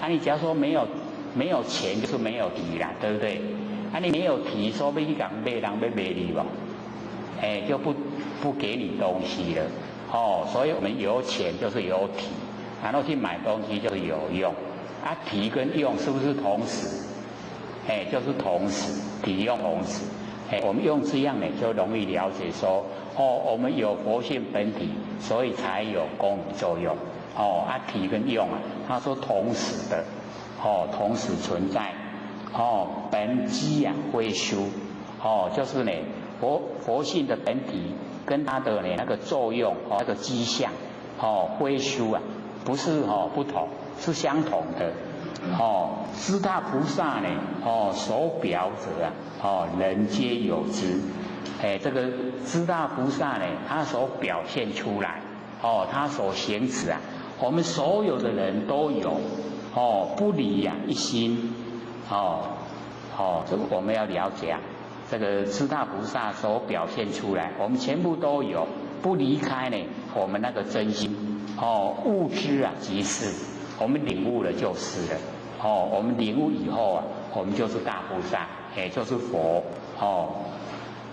你假如说没有没有钱就是没有提啦，对不对？啊，你没有提，说不定讲卖人要卖你吧，就不给你东西了。所以我们有钱就是有体，然后去买东西就是有用。啊，体跟用是不是同时？就是同时，体用同时。我们用这样呢，就容易了解说，我们有佛性本体，所以才有功与作用。体跟用啊，他说同时的，同时存在。本机啊，非殊。就是呢，佛性的本体跟它的呢那个作用，那个迹象，非殊啊，不是不同，是相同的。知大菩萨呢，所表者啊，人皆有之。这个知大菩萨呢，他所表现出来，他所行持啊，我们所有的人都有，不离呀一心。这个我们要了解啊，这个知大菩萨所表现出来，我们全部都有，不离开呢我们那个真心。悟知啊即是，我们领悟了就是了。我们领悟以后啊，我们就是大菩萨，就是佛。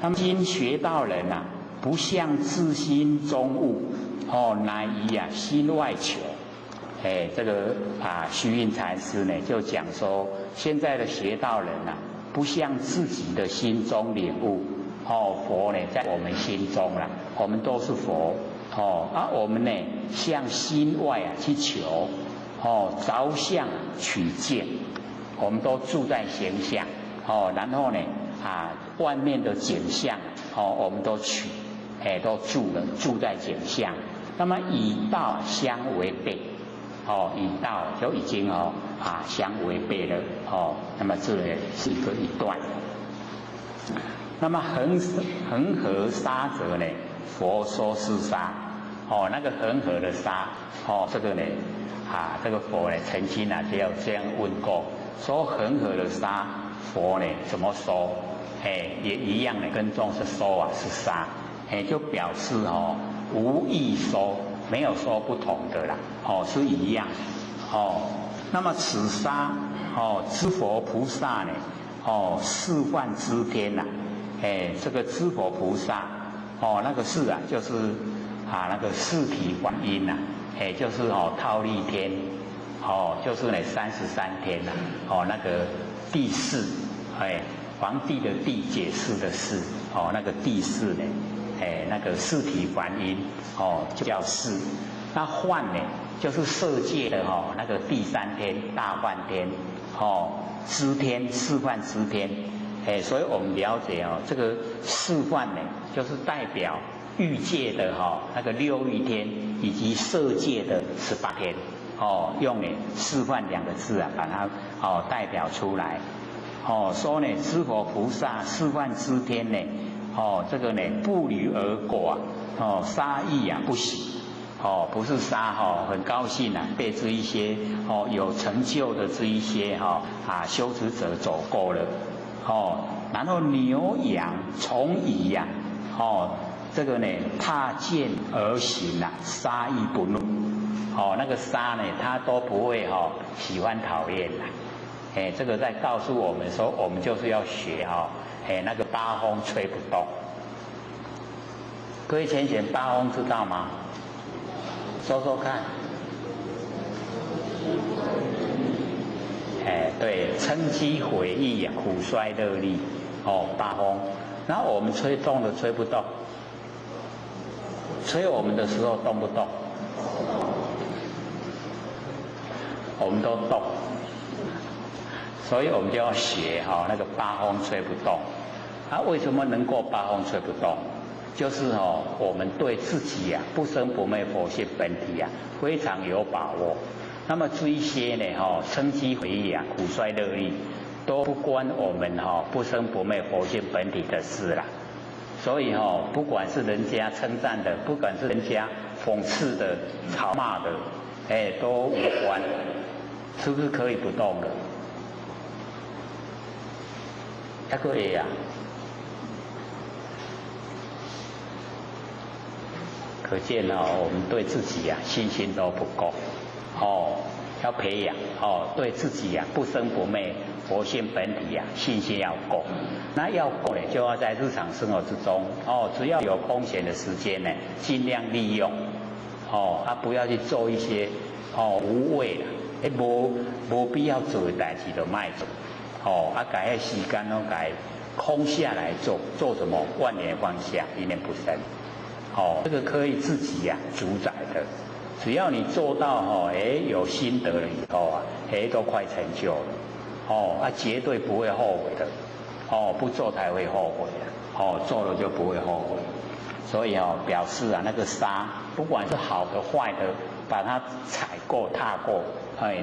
那么今学道人啊，不向自心中悟，乃以心外求。这个虚云禅师呢就讲说，现在的学道人啊，不向自己的心中领悟，佛呢在我们心中啦，我们都是佛，我们呢向心外去求，着相取见，我们都住在形象，然后呢外面的景象，我们都取，都住在景象，那么以道相违背。以道就已经相违背了，那么这也是一段。那么恒河沙者呢，佛说是沙，那个恒河的沙，这个呢，这个佛呢曾经就有这样问过，说恒河的沙，佛呢怎么说？也一样的跟众生说是沙，就表示无异说。没有说不同的啦，是一样，那么此沙，知佛菩萨呢，示幻知天呐，这个知佛菩萨，那个示啊，就是那个示体观音呐，就是忉利天，就是呢33天呐，那个第四，皇帝的帝解释的释，那个第四呢。那个示体观音，就叫示。那幻呢，就是色界的那个第3天大幻天，知天示幻知天，所以我们了解这个示幻呢，就是代表欲界的那个6欲天，以及色界的18天，用呢示幻2个字把它代表出来，说呢知佛菩萨示幻知天呢。这个呢不履而果杀意不喜，不是杀很高兴被这一些有成就的这一些修持者走过了，然后牛羊从乙这个呢踏剑而行杀意不怒，那个杀呢他都不会喜欢讨厌这个在告诉我们说，我们就是要学那个八风吹不动。各位浅显八风知道吗？说说看。对，嗔机毁意苦衰乐利，八风。然后我们吹动的吹不动，吹我们的时候动不动？我们都动。所以我们就要学那个八风吹不动。为什么能够八风吹不动？就是我们对自己不生不灭佛性本体非常有把握。那么这一些呢嗔机毁意苦衰乐利都不关我们不生不灭佛性本体的事啦。所以不管是人家称赞的，不管是人家讽刺的、嘲骂的，都无关。是不是可以不动的？还可以可见我们对自己信心都不够要培养哦，对自己呀、不生不灭佛性本体呀、信心要够。那要够呢，就要在日常生活之中哦，只要有空闲的时间呢，尽量利用哦，不要去做一些无谓的，无必要做的代志就卖做哦，把那时间给空下来做什么？万年放下，一念不生。哦，这个可以自己主宰的。只要你做到有心得了以后都快成就了绝对不会后悔的不做才会后悔做了就不会后悔。所以表示那个沙不管是好的坏的，把它踩过踏过，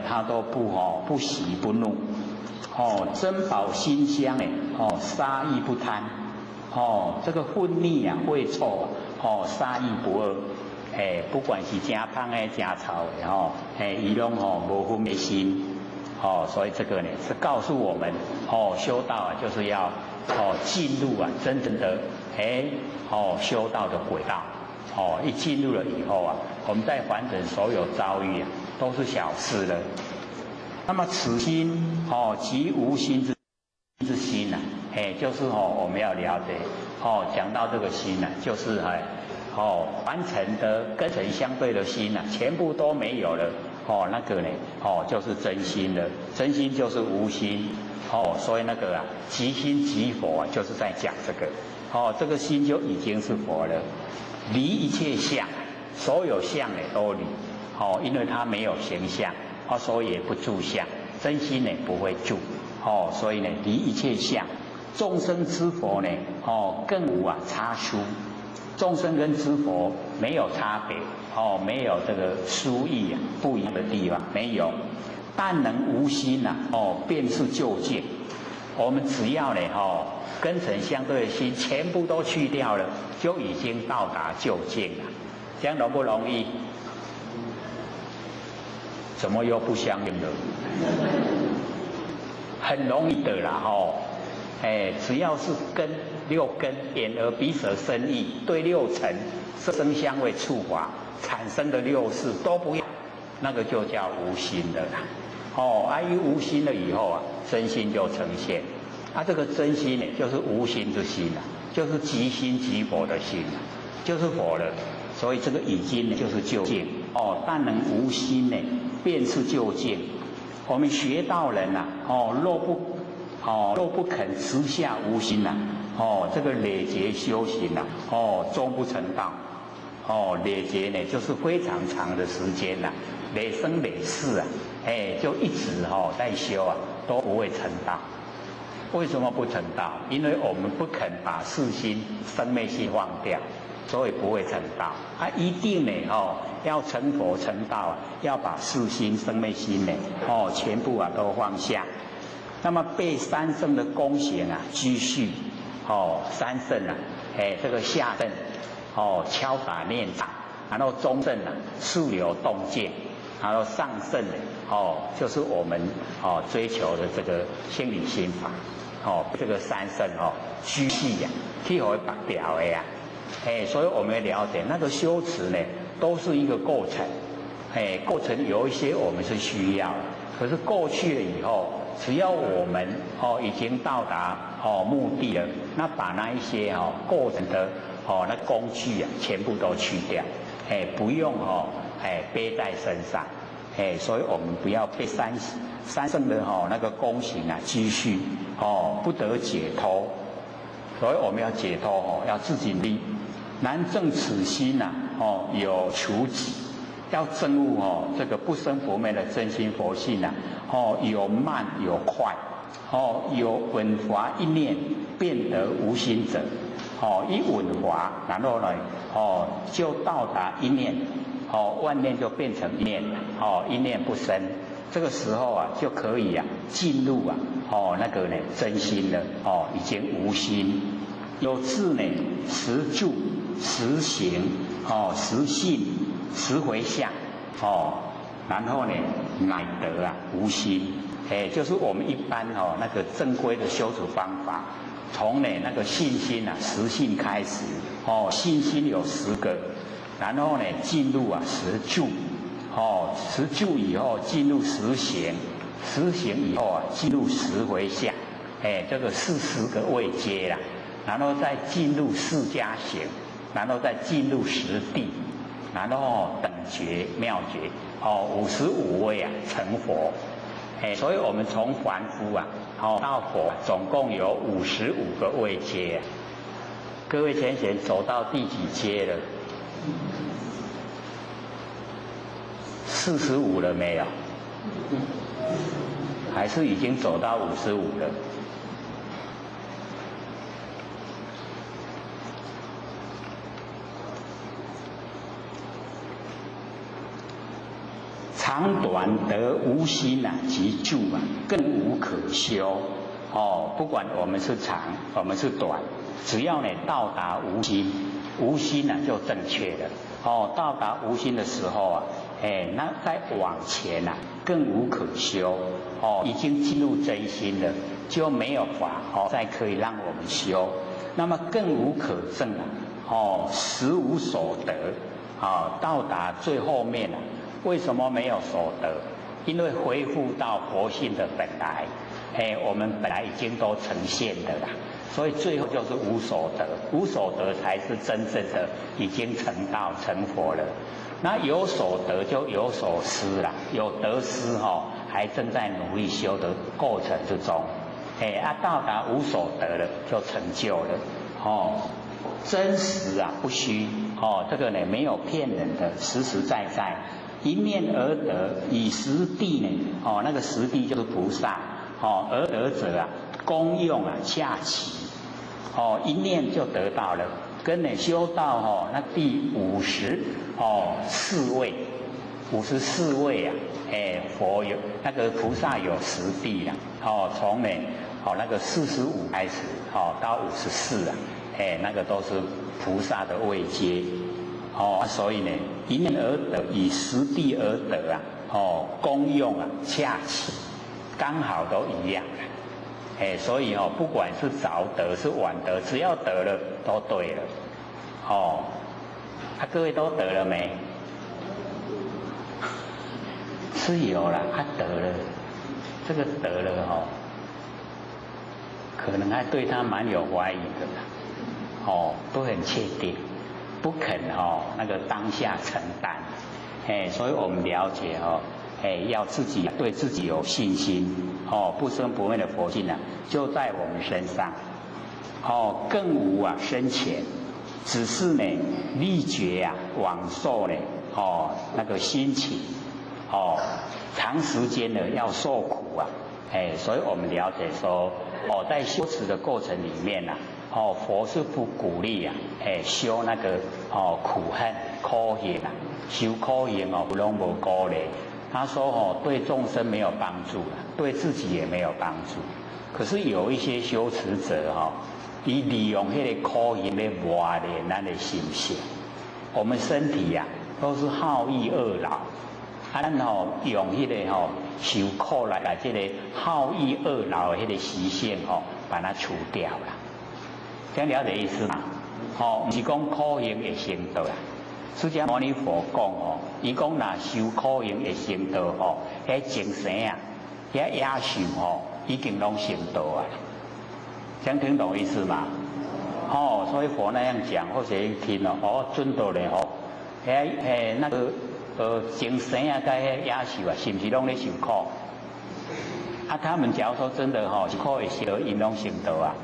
它都不喜不怒珍宝馨香沙亦不贪这个混腻秽臭沙亦不恶。不管是真香的、真臭的伊拢无分别心所以这个呢是告诉我们修道就是要进入真正的修道的轨道一进入了以后我们在凡尘所有遭遇都是小事了。那么此心即无心之心就是我们要了解讲到这个心就是凡尘的跟尘相对的心全部都没有了那个呢就是真心了。真心就是无心所以那个即心即佛就是在讲这个这个心就已经是佛了，离一切相，所有相呢都离因为它没有形象所以也不住相，真心呢不会住所以呢离一切相，众生之佛呢更无差殊。众生跟知佛没有差别没有这个殊异不一样的地方没有。但能无心便是究竟。我们只要呢跟尘相对的心全部都去掉了，就已经到达究竟了。这样容不容易？怎么又不相应了？很容易的啦只要是根六根眼耳鼻舌身意对六尘色声香味触法产生的六识都不要，那个就叫无心的啦一无心了以后真心就呈现这个真心呢就是无心之心就是即心即佛的心就是佛了。所以这个已经呢就是究竟但能无心呢便是究竟。我们学道人若不肯持下无心这个累劫修行终不成道累劫呢就是非常长的时间累生累世就一直在修都不会成道。为什么不成道？因为我们不肯把世心生灭心放掉，所以不会成道一定呢要成佛成道要把世心生灭心呢全部都放下。那么被三圣的功行继续三圣这个下圣敲打念场，然后中圣速流动静，然后上圣就是我们追求的这个心理心法这个三圣继续去互拔掉的所以我们要了解那个修持呢都是一个过程过程有一些我们是需要，可是过去了以后只要我们已经到达目的了，那把那一些过程的那工具全部都去掉不用背在身上所以我们不要被三圣的那个功行继续不得解脱。所以我们要解脱要自己立。难证此心有求己，要证悟这个不生不灭的真心佛性有慢有快有稳华一念变得无心者一稳华，然后呢就到达一念万念就变成一念一念不生。这个时候就可以进入那个呢真心了已经无心。有智呢实住实行实信实回向然后呢乃得无心就是我们一般那个正规的修持方法，从呢那个信心实信开始信心有10个，然后呢进入实住持住以后进入实行，实行以后啊进入十回向，这个40个位阶啦，然后再进入释迦行，然后再进入实地，然后等觉妙觉，55位啊成佛。所以我们从凡夫啊，到佛，总共有55个位阶。各位贤贤走到第几阶了？45了没有？还是已经走到55了？长短得无心啊，即住啊，更无可修。不管我们是长，我们是短，只要呢到达无心，无心啊就正确了。到达无心的时候啊，那再往前啊，更无可修。已经进入真心了，就没有法再可以让我们修。那么更无可证啊，实无所得。到达最后面啊。为什么没有所得？因为恢复到佛性的本来，我们本来已经都呈现的啦，所以最后就是无所得，无所得才是真正的已经成道成佛了。那有所得就有所失啦，有得失还正在努力修的过程之中，到达无所得了就成就了，真实啊不虚，这个呢没有骗人的，实实在在。一念而得，以实地呢？那个实地就是菩萨，而得者啊，功用啊恰齐，一念就得到了。跟你修到那第54位，54位啊，佛有那个菩萨有实地啦，从呢那个45开始，到54啊，那个都是菩萨的位阶。所以呢，一念而得，以实地而得啊，功用啊恰齐，刚好都一样啊。所以不管是早得是晚得，只要得了都对了。各位都得了没？是有了，得了，这个得了可能还对他蛮有怀疑的啦，不很确定。不肯那个当下承担，所以我们了解要自己对自己有信心，不生不灭的佛性啊，就在我们身上，更无啊深浅，只是呢力觉啊往受呢，那个心情，长时间呢要受苦啊，所以我们了解说，在修持的过程里面啊。佛是不鼓励啊，修那个苦恨苦行啊，修苦行不拢无鼓励。他说对众生没有帮助啊，对自己也没有帮助。可是有一些修持者以利用那个苦行来磨练咱的心性。我们身体啊都是好逸恶劳，咱用那个受苦来这个好逸恶劳的那个习性把它除掉了。听了解意思嘛？不是讲苦行会成道啦。释迦牟尼佛讲伊讲若修苦行会成道迄精神啊，遐野兽已经拢成道啊。这样听懂意思吗？所以佛那样讲，或者听准到咧那个精神啊，跟遐野兽啊，是不是拢咧受苦？他们假如说真的是苦会成，因拢成道啊。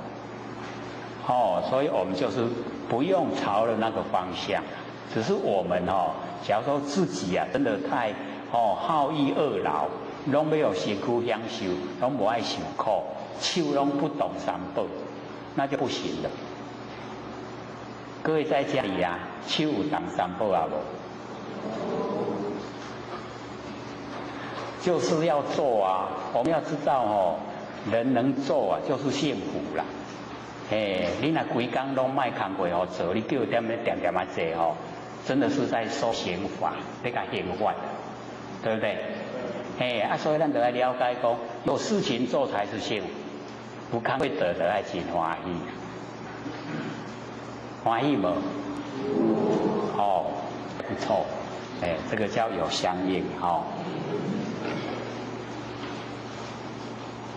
所以我们就是不用朝着那个方向，只是我们假如说自己啊真的太好逸恶劳，拢没有身躯享受，拢不爱受苦，手拢不懂三宝，那就不行了。各位在家里啊，手有懂三宝啊无？就是要做啊，我们要知道人能做啊，就是幸福啦。你若规工拢卖工过做，你叫点啊做真的是在受刑罚，在甲刑罚，对不对？所以咱就要了解讲，有事情做才是幸福，不看会得爱真欢喜，欢喜无？不错。这个叫有相应哦。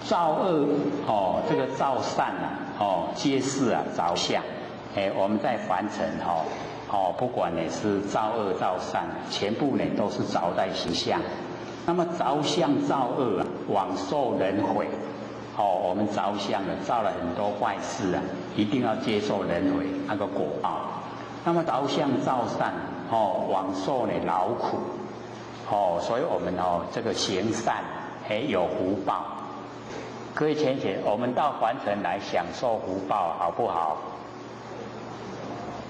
造恶哦，这个造善啊，哦，皆是啊着相。我们在凡尘不管呢是造恶造善，全部呢都是着在形象。那么着相造恶啊，枉受人毁。我们着相了，造了很多坏事啊，一定要接受人毁那个果报。那么着相造善，枉受呢劳苦。所以我们这个行善有福报。各位浅浅，我们到凡尘来享受福报，好不好？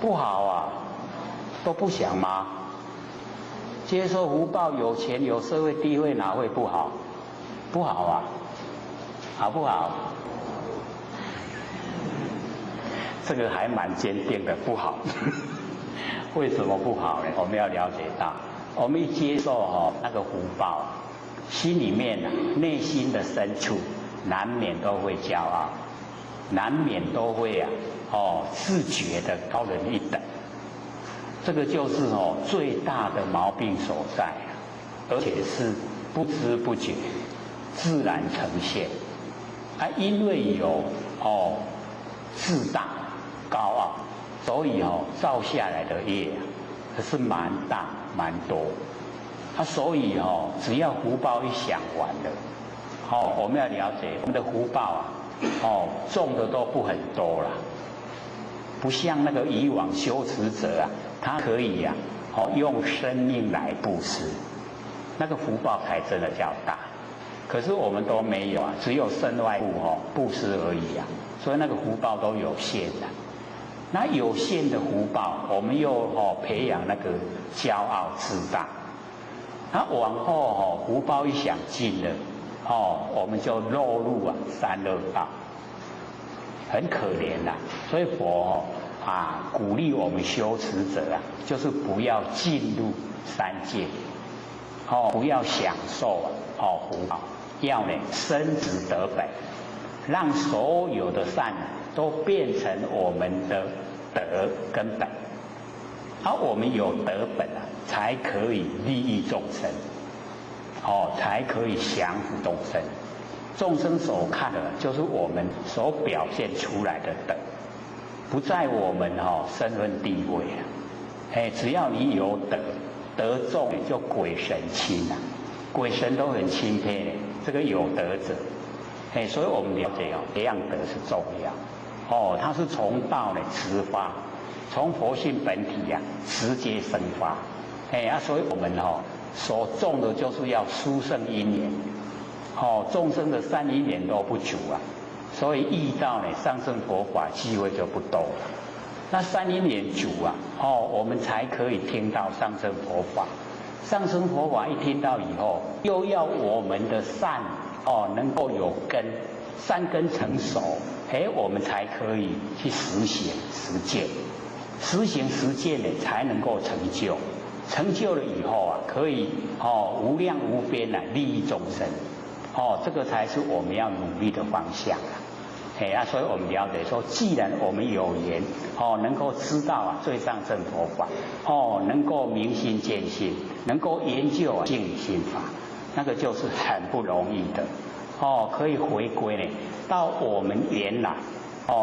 不好啊，都不想吗？接受福报，有钱有社会地位，哪会不好？不好啊，好不好？这个还蛮坚定的，不好。为什么不好呢？我们要了解到，我们一接受那个福报，心里面内心的深处，难免都会骄傲，难免都会自觉的高人一等。这个就是最大的毛病所在，而且是不知不觉自然呈现。因为有自大高傲，所以造下来的业是蛮大蛮多。所以只要福报一享完了，我们要了解我们的福报种的都不很多了，不像那个以往修持者他可以用生命来布施，那个福报才真的较大。可是我们都没有只有身外物布施而已所以那个福报都有限的。那有限的福报，我们又培养那个骄傲自大，那往后福报一享尽了，我们就落入三恶道，很可怜啦。所以佛鼓励我们修持者就是不要进入三界，不要享受福报，要呢深植德本，让所有的善都变成我们的德跟本。我们有德本才可以利益众生，才可以降伏众生。众生所看的就是我们所表现出来的德，不在我们身份地位只要你有德，德重就鬼神亲鬼神都很钦佩这个有德者。所以我们了解培养德是重要。它是从道直发，从佛性本体直接生发。所以我们所种的就是要殊胜因缘。众生的善因缘都不足所以遇到上乘佛法机会就不多了。那善因缘足我们才可以听到上乘佛法。上乘佛法一听到以后，又要我们的善能够有根，善根成熟，我们才可以去实行实践，实行实践才能够成就。成就了以后可以无量无边利益众生。这个才是我们要努力的方向所以我们了解说，既然我们有缘能够知道最上乘佛法能够明心见性，能够研究净理心法，那个就是很不容易的可以回归到我们原来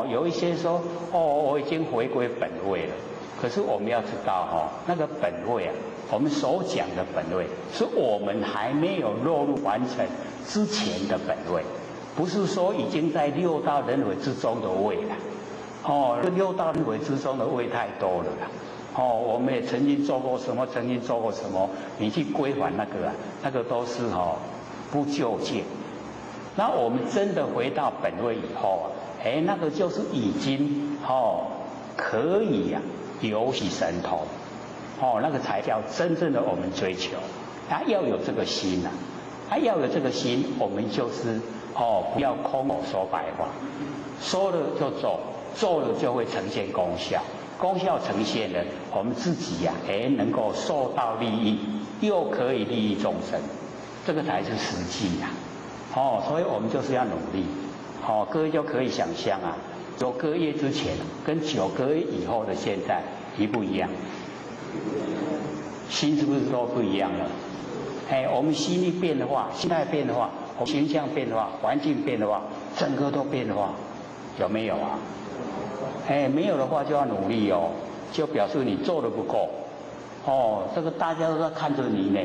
有一些说我已经回归本位了，可是我们要知道那个本位我们所讲的本位是我们还没有落入完成之前的本位，不是说已经在六道轮回之中的位了六道轮回之中的位太多了我们也曾经做过什么，曾经做过什么，你去归还那个都是不究竟。那我们真的回到本位以后那个就是已经可以游戏神通那个才叫真正的我们追求。要有这个心要有这个心，我们就是不要空口说白话，说了就做，做了就会呈现功效，功效呈现了，我们自己能够受到利益，又可以利益众生，这个才是实际所以我们就是要努力各位就可以想象9个月之前跟9个月以后的现在一不一样心是不是都不一样了？我们心一变的话，心态变的话，我们形象变的话，环境变的话，整个都变的话，有没有啊？没有的话就要努力哦，就表示你做的不够。这个大家都在看着你呢。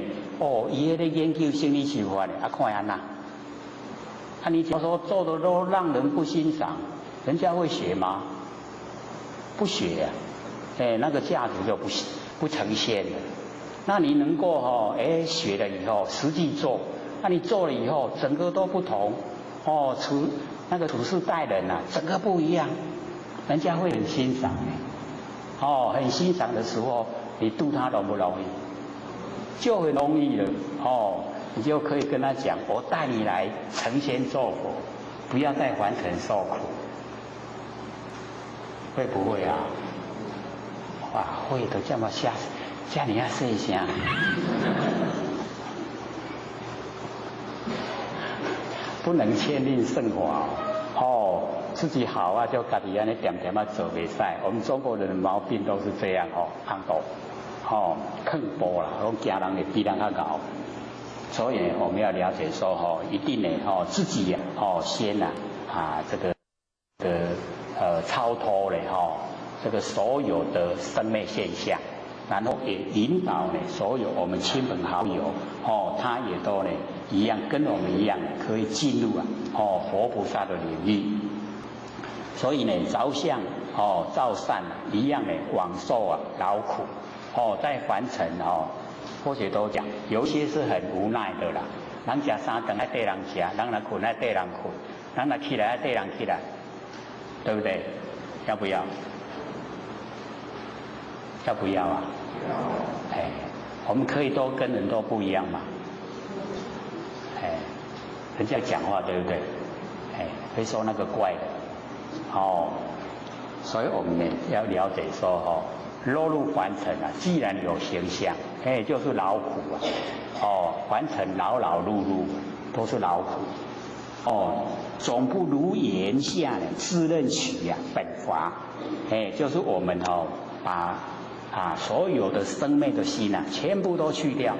伊在研究心理学法的，看安那？你假如说做的都让人不欣赏，人家会学吗？不学啊，那个价值就不呈现了。那你能够学了以后实际做，那你做了以后整个都不同，处事待人啊，整个不一样，人家会很欣赏很欣赏的时候，你度他容不容易？就很容易了你就可以跟他讲，我带你来成仙做佛，不要再凡尘受苦，会不会啊？哇，会的，这么吓你要试一下。不能谦令圣华自己好啊，就自己安尼点点啊做袂使。我们中国人的毛病都是这样胖斗坑波啦，惊人会比人较高。所以我们要了解说一定呢自己先这个超脱了这个所有的生灭现象，然后也引导呢所有我们亲朋好友他也都呢一样跟我们一样可以进入佛菩萨的领域。所以呢着相造善一样呢往受劳苦在凡尘或许都讲，有些是很无奈的啦。人吃三顿爱对人吃，人来困爱对人困，人来起来爱对人起来，对不对？要不要？要不要啊？我们可以都跟人都不一样嘛。人家讲话对不对？会说那个怪的，所以我们呢要了解说落入凡尘既然有形象，就是劳苦凡尘劳劳碌碌都是劳苦总不如言下呢自认取本法，就是我们把所有的生灭的心全部都去掉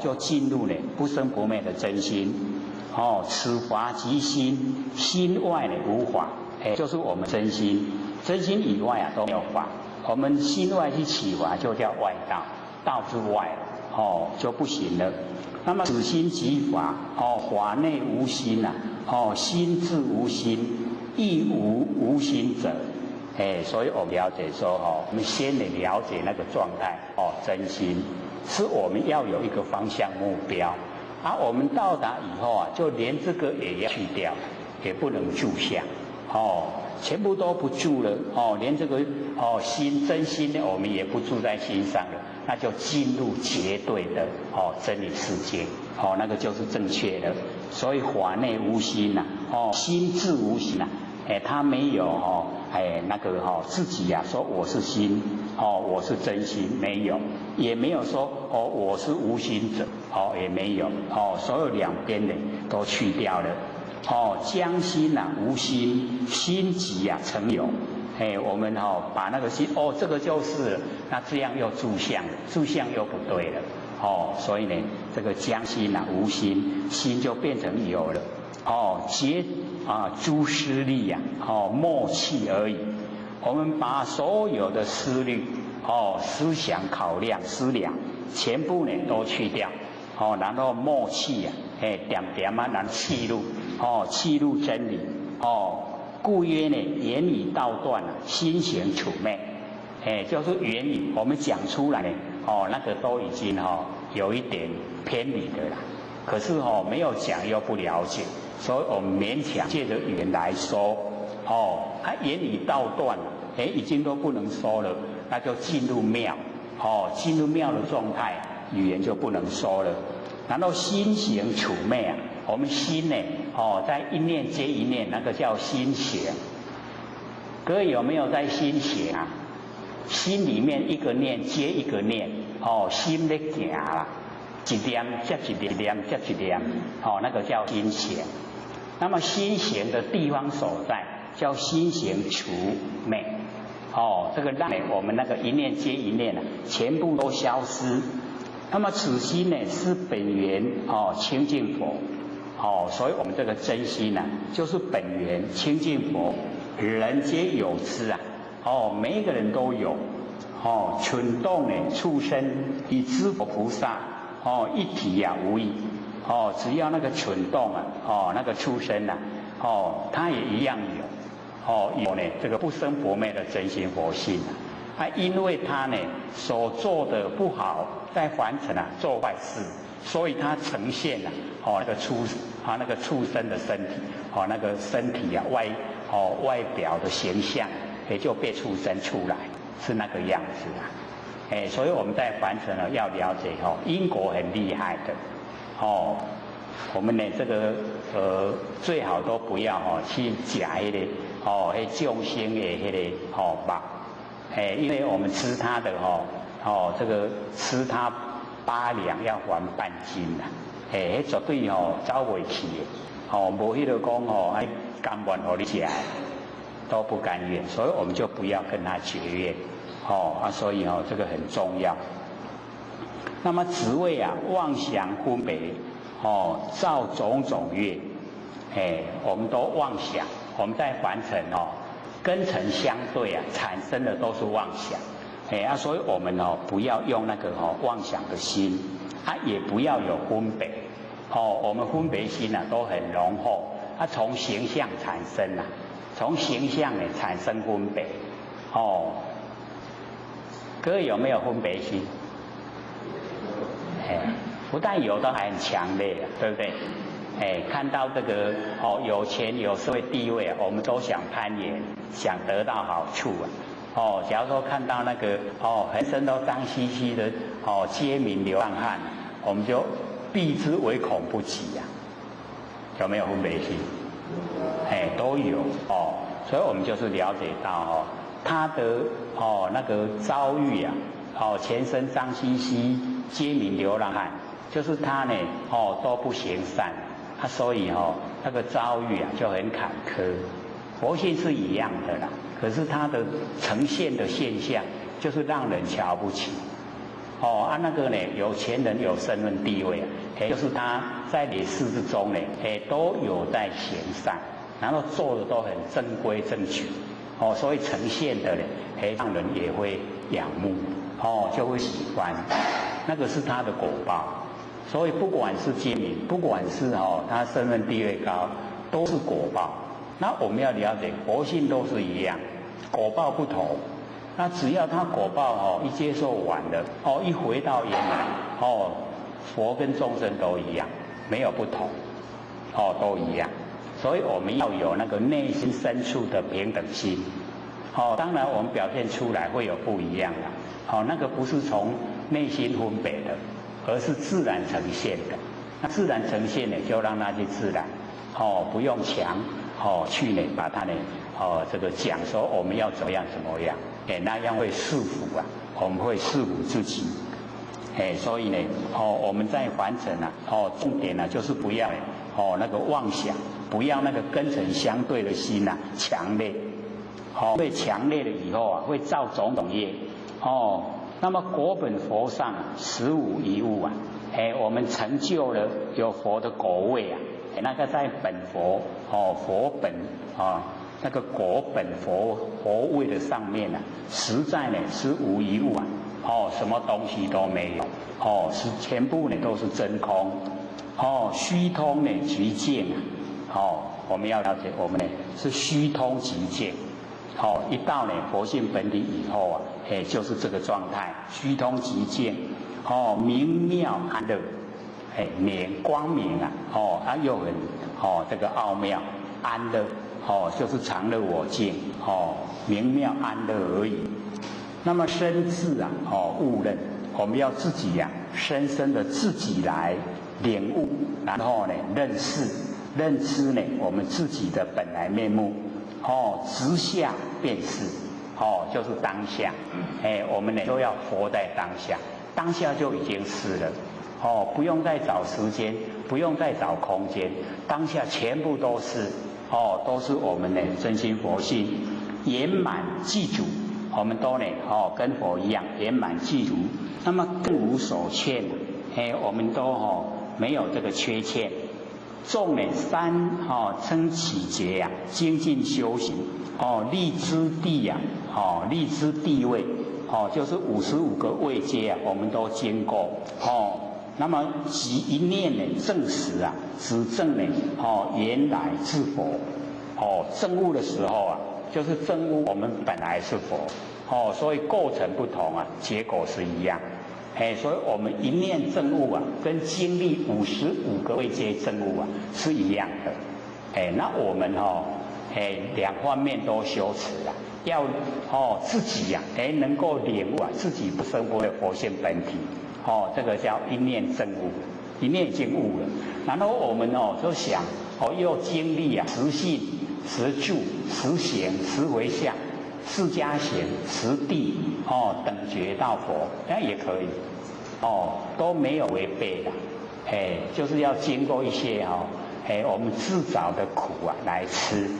就进入了不生不灭的真心此法即心，心外呢无法，就是我们真心，真心以外都没有法。我们心外去起法就叫外道，道之外就不行了。那么此心即法法内无心心自无心，亦无心者。所以我们了解说我们先得了解那个状态真心是我们要有一个方向目标我们到达以后就连这个也要去掉，也不能住相全部都不住了连这个心真心呢我们也不住在心上了，那就进入绝对的真理世界那个就是正确的。所以法内无心心自无心他没有那个自己说我是心我是真心，没有，也没有说我是无心者也没有所有两边的都去掉了将心无心，心即成有。我们把那个心这个就是了，那这样又住相了，住相又不对了所以呢这个将心无心，心就变成有了皆诸思虑默契而已。我们把所有的思虑思想考量思量全部呢都去掉然后默契点点然后契入真理故曰呢言语道断心行处昧就是言语我们讲出来呢那个都已经有一点偏离的啦，可是没有讲又不了解，所以我们勉强借着语言来说言语道断已经都不能说了，那就进入妙进入妙的状态，语言就不能说了。然后心行处昧我们心呢在一念接一念，那个叫心行。各位有没有在心行心里面一个念接一个念心在行啦，一念接一念接一念那个叫心行。那么心行的地方所在叫心行除昧这个让我们那个一念接一念全部都消失。那么此心呢是本源清净佛，所以我们这个真心就是本源清净佛，人皆有之每一个人都有，蠢动畜生与知佛菩萨一体无异，只要那个蠢动那个畜生他也一样有这个不生不灭的真心佛性因为他所做的不好，在凡尘做坏事，所以他呈现那个畜生的身体那个身体外表的形象也就被畜生出来，是那个样子所以我们在凡尘要了解因果很厉害的我们这个最好都不要去假那个众生的那个肉，因为我们吃它的这个吃它8两要还半斤绝对走不去的无迄个讲甘愿给你吃都不甘愿，所以我们就不要跟他结怨所以这个很重要。那么只为妄想分别造种种业我们都妄想，我们在凡尘根尘相对产生的都是妄想所以我们不要用那个妄想的心也不要有分别我们分别心都很浓厚从形象产生从形象产生分别各位有没有分别心？不但有的还很强烈对不对？看到这个有钱有社会地位我们都想攀岩，想得到好处假如说看到那个浑身都脏兮兮的街民流浪汉，我们就避之唯恐不及有没有分别心？都有所以我们就是了解到他的那个遭遇全身脏兮兮街民流浪汉，就是他都不行善所以那个遭遇就很坎坷。佛性是一样的啦，可是它的呈现的现象就是让人瞧不起那个有钱人有身份地位就是他在理事之中都有在行善，然后做的都很正规正矩所以呈现的让人也会仰慕就会喜欢，那个是他的果报。所以不管是街民，不管是他身份地位高，都是果报。那我们要了解佛性都是一样，果报不同。那只要他果报一接受完了一回到原来佛跟众生都一样，没有不同都一样。所以我们要有那个内心深处的平等心当然我们表现出来会有不一样那个不是从内心分别的，而是自然呈现的。那自然呈现就让它去自然不用强去把它这个讲说我们要怎么样那样会束缚我们会束缚自己所以我们在凡尘重点就是不要那个妄想，不要那个根尘相对的心强烈会强烈了以后会造种种业那么果本佛上实无一物我们成就了有佛的果位那个在本佛佛本那个果本佛位的上面实在是无一物什么东西都没有是全部都是真空虚通极静我们要了解我们是虚通极静一到佛性本体以后就是这个状态，虚通极静明妙安乐光明又很这个奥妙，安乐就是常乐我净明妙安乐而已。那么深自悟认，我们要自己深深的自己来领悟，然后认识我们自己的本来面目直下便是就是当下我们都要活在当下，当下就已经是了不用再找时间，不用再找空间，当下全部都是都是我们的真心佛性圆满具足我们都呢跟佛一样圆满具足，那么更无所欠，我们都没有这个缺欠。众呢三称起劫呀，精进修行立之地呀，立之地位就是55个位阶啊，我们都经过那么即一念呢证实啊，指证呢原来是佛证悟的时候啊，就是证悟我们本来是佛所以构成不同啊，结果是一样。所以我们一念证悟啊，跟经历55个位阶证悟啊是一样的。那我们两方面都修持啊，要自己呀能够领悟啊自己不生不灭佛性本体这个叫一念证悟，一念经悟了。然后我们就想又经历啊实性、实住、实行、实回向、释迦行、实地等觉到佛，那也可以都没有违背的。就是要经过一些我们自找的苦啊来吃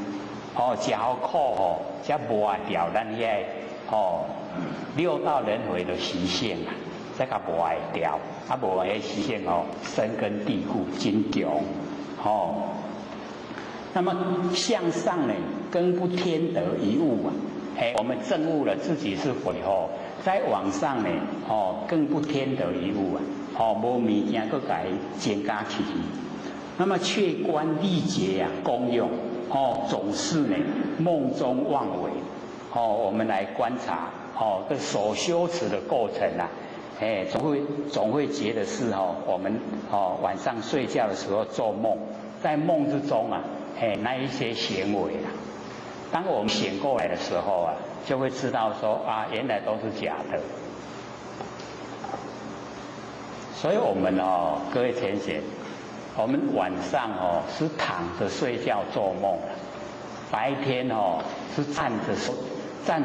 吃好苦才磨掉咱遐六道轮回的习性啊，才甲磨掉无迄习性深根蒂固真强那么向上呢，更不添得一物啊。我们证悟了自己是佛以后，再往上呢，更不添得一物啊。无物件搁改增加起去。那么却观历劫呀，功用总是呢梦中妄为我们来观察这所修持的过程啊，总会觉得是我们晚上睡觉的时候做梦，在梦之中啊。那一些行为啊，当我们醒过来的时候啊，就会知道说啊，原来都是假的。所以我们各位浅显，我们晚上是躺着睡觉做梦，白天是站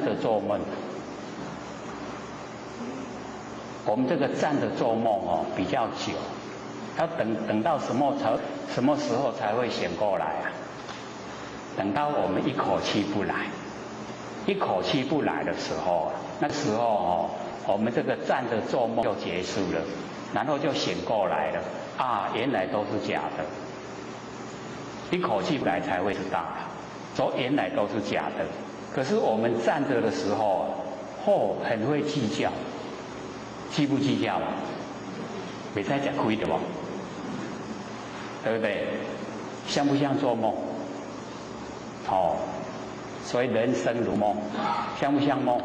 着做梦。我们这个站着做梦比较久，要等到什么时候才会醒过来啊？等到我们一口气不来的时候，那时候我们这个站着做梦就结束了，然后就醒过来了啊，原来都是假的。一口气不来才会知道说原来都是假的。可是我们站着的时候很会计较，计不计较啊？没在讲亏的不？对不对？像不像做梦？所以人生如梦，像不像梦？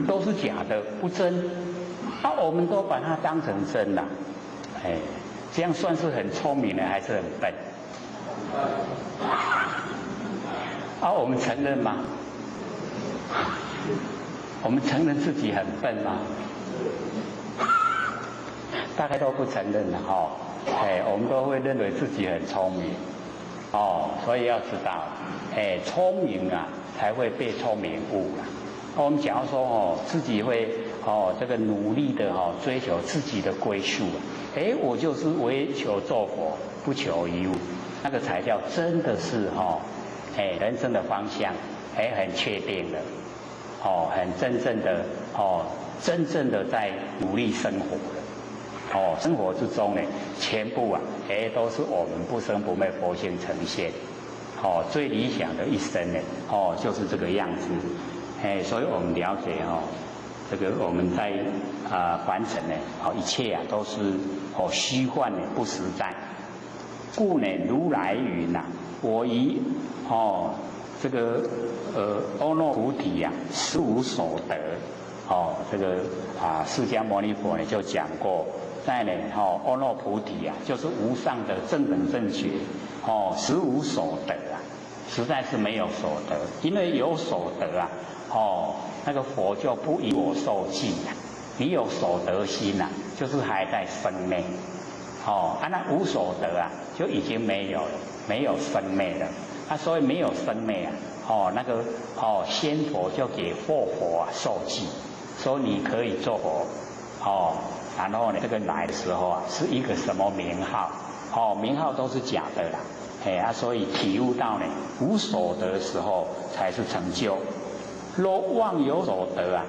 都是假的，不真。我们都把它当成真了，这样算是很聪明呢，还是很笨？我们承认吗？我们承认自己很笨吗？大概都不承认了我们都会认为自己很聪明所以要知道聪明啊才会被聪明误啊。我们假如说自己会这个努力的追求自己的归宿我就是唯求做佛，不求一物，那个才叫真的是人生的方向很确定的很真正的在努力生活的生活之中呢，全部啊都是我们不生不灭佛性呈现最理想的一生呢就是这个样子所以我们了解这个我们在凡尘呢一切啊都是虚幻的不实在，故呢如来云我以这个阿耨菩提实无所得这个释迦牟尼佛呢就讲过，在呢阿耨菩提就是无上的正等正觉实无所得实在是没有所得，因为有所得那个佛就不以我受记你有所得心就是还在生灭那无所得就已经没有了，没有生灭了所以没有生灭那个仙佛就给佛受记，说你可以做佛然后呢这个来的时候是一个什么名号名号都是假的啦所以体悟到呢无所得的时候才是成就若妄有所得啊，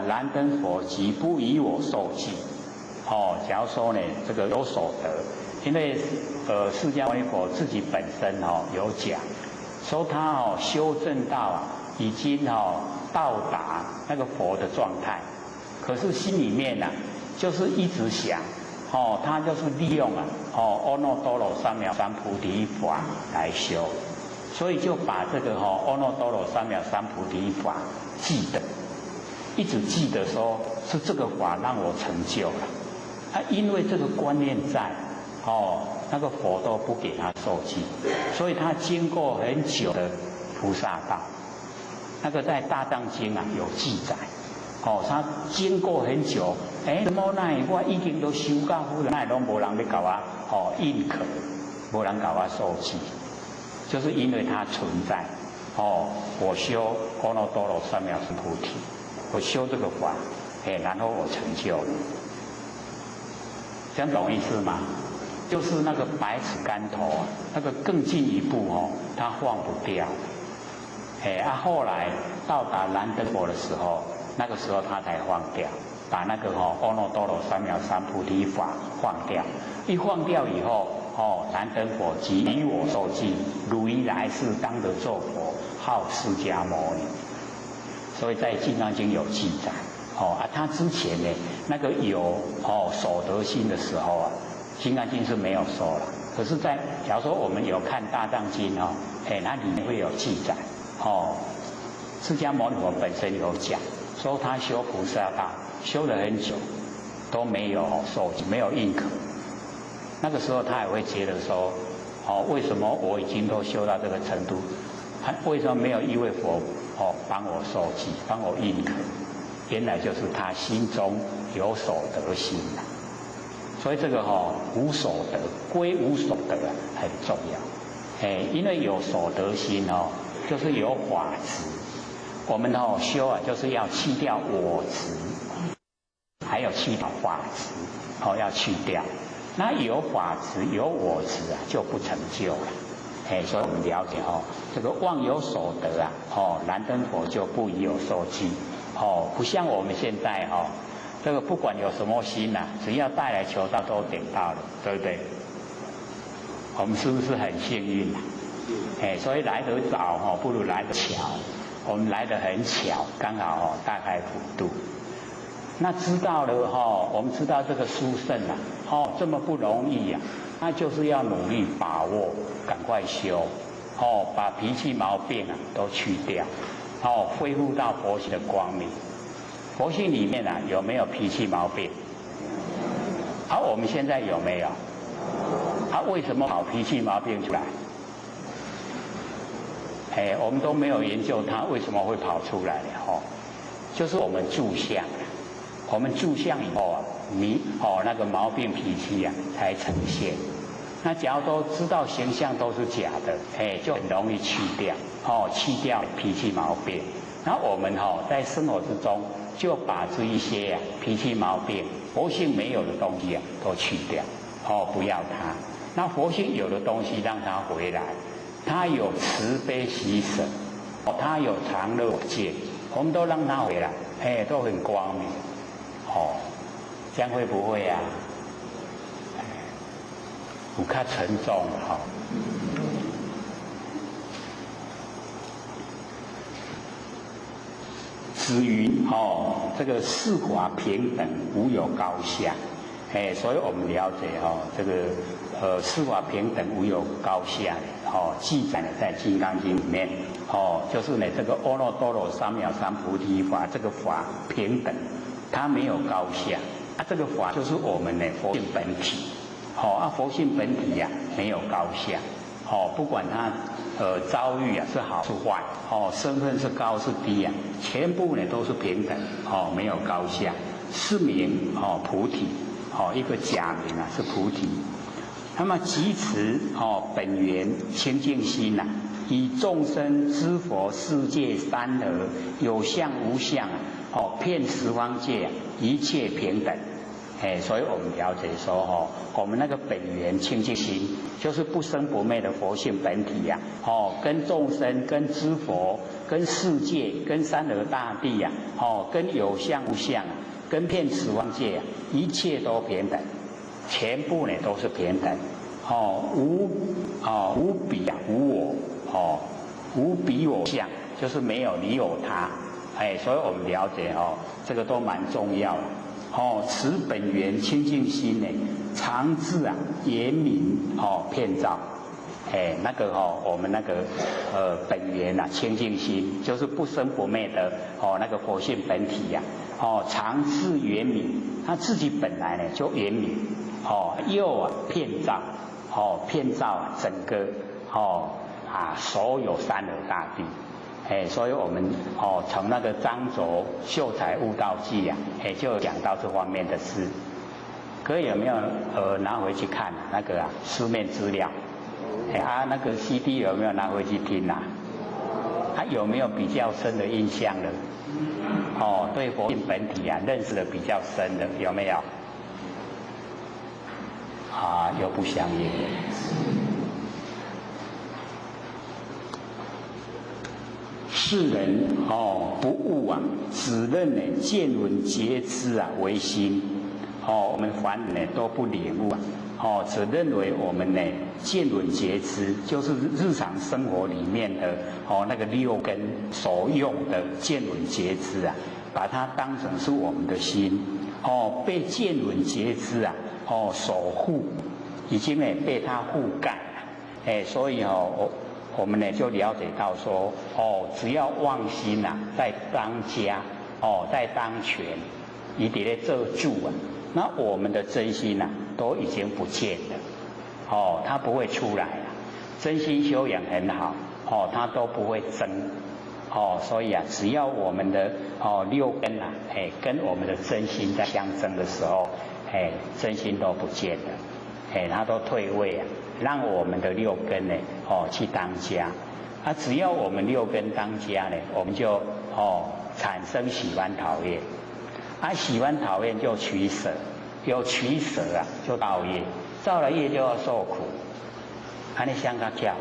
燃灯佛即不以我受记。假如说呢，这个有所得，因为释迦牟尼佛自己本身有讲，说他修正到啊，已经到达那个佛的状态，可是心里面呢、就是一直想，他就是利用啊，阿耨多罗三藐三菩提法来修，所以就把这个阿耨多罗三藐三菩提法记得，一直记得说是这个法让我成就了。因为这个观念在，那个佛都不给他受记，所以他经过很久的菩萨道，那个在大藏经啊有记载，他经过很久，什么那我已经都修到好了，那都没人要搞我，认可，没人搞我受记，就是因为它存在，我修阿耨多罗三藐三菩提，我修这个法，然后我成就了。这样懂意思吗？就是那个百尺竿头啊，那个更进一步他放不掉。后来到达燃灯佛的时候，那个时候他才放掉，把那个阿耨多罗三藐三菩提法放掉。一放掉以后，燃灯佛即以我受记，如一来世当得作佛，号释迦牟尼。所以在《金刚经》有记载。他之前呢，那个有所得心的时候啊，《金刚经》是没有说了。可是在，假如说我们有看《大藏经》那里面会有记载。释迦牟尼佛本身有讲，说他修菩萨道修了很久，都没有受记，没有认可。那个时候他也会觉得说，为什么我已经都修到这个程度，为什么没有一位佛帮我受记，帮我认可？原来就是他心中有所得心了，所以这个无所得归无所得很重要。因为有所得心就是有法执。我们修啊，就是要去掉我执，还有去掉法执，要去掉。那有法执有我执啊，就不成就了。所以我们了解这个妄有所得啊，燃灯佛就不以有受记。不像我们现在这个不管有什么心只要带来求道都点到了，对不对？我们是不是很幸运所以来得早不如来得巧。我们来得很巧，刚好大开普度。那知道了我们知道这个殊胜这么不容易那就是要努力把握，赶快修把脾气毛病都去掉。恢复到佛性的光明。佛性里面有没有脾气毛病？我们现在有没有？为什么跑脾气毛病出来？我们都没有研究它为什么会跑出来就是我们住相，我们住相以后那个毛病脾气才呈现。那假如都知道形象都是假的，就很容易去掉，去掉脾气毛病。那我们在生活之中就把这一些脾气毛病、佛性没有的东西都去掉，不要它。那佛性有的东西让它回来，它有慈悲喜舍，它有常乐见，我们都让它回来，都很光明，这样会不会有较沉重至于这个四法平等，无有高下。所以我们了解这个四法平等无有高下记载在《金刚经》里面就是呢这个阿耨多罗三藐三菩提法，这个法平等，它没有高下。这个法就是我们的佛性本体。佛性本体没有高下。不管它遭遇是好是坏，身份是高是低全部呢都是平等，没有高下。是名菩提，一个假名是菩提。那么即持本源清净心以众生知佛世界山河有相无相遍十方界一切平等。所以我们了解说我们那个本源清净心就是不生不灭的佛性本体跟众生、跟知佛、跟世界、跟山河大地呀，跟有相无相啊，跟遍十方界啊，一切都平等，全部呢都是平等，无比啊，无我，无比我相，就是没有你有他，所以我们了解这个都蛮重要的。此本源清净心呢，常自啊严明遍照。那个我们那个本源啊清净心，就是不生不灭的那个佛性本体呀，常自圆明，它自己本来呢就圆明，又遍照，遍照整个所有山河大地。所以我们从那个张轴秀才悟道记啊，就讲到这方面的事。各位有没有拿回去看那个书面资料？那个 CD 有没有拿回去听啊？有没有比较深的印象呢？对佛性本体啊认识的比较深的有没有？又不相应。世人不悟啊，只认呢见闻觉知啊为心，我们凡人呢都不领悟啊，只认为我们呢见闻觉知就是日常生活里面的那个六根所用的见闻觉知啊，把它当成是我们的心，被见闻觉知啊所护，已经呢被它覆盖了，所以我们呢就了解到说，只要妄心啊在当家，在当权，你得在这住啊，那我们的真心啊都已经不见了，它不会出来了。真心修养很好，它都不会增，所以啊，只要我们的六根啊，跟我们的真心在相争的时候，真心都不见了，它都退位啊。让我们的六根呢，去当家，只要我们六根当家呢，我们就产生喜欢讨厌，喜欢讨厌就取舍，有取舍啊，就造业，造了业就要受苦，你想他叫，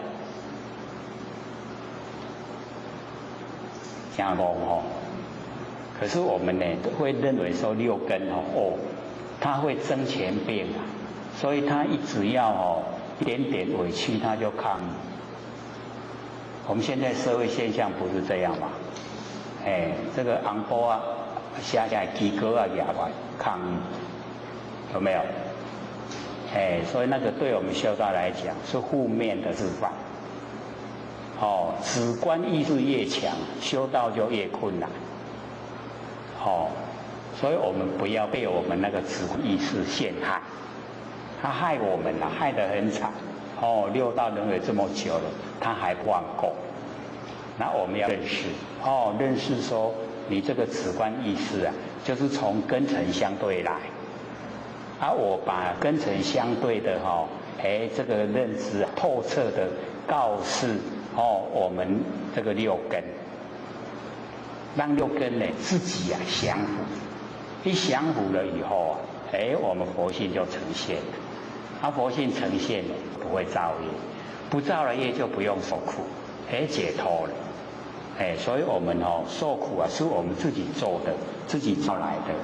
讲讲可是我们呢会认为说六根它会增前病啊，所以它只要一点点委屈他就抗议。我们现在社会现象不是这样吗？这个昂波啊，下鸡哥啊也来抗议，有没有？所以那个对我们修道来讲是负面的示范。主观意识越强，修道就越困难。所以我们不要被我们那个主观意识陷害。他害我们了，害得很惨。六道轮回这么久了，他还不忘够。那我们要认识，认识说你这个主观意识啊，就是从根尘相对来。我把根尘相对的这个认知透彻的告示我们这个六根，让六根呢自己降伏。一降伏了以后我们佛性就呈现了。佛性呈现了，不会造业，不造了业就不用受苦，解脱了。所以我们受苦是我们自己做的，自己造来的。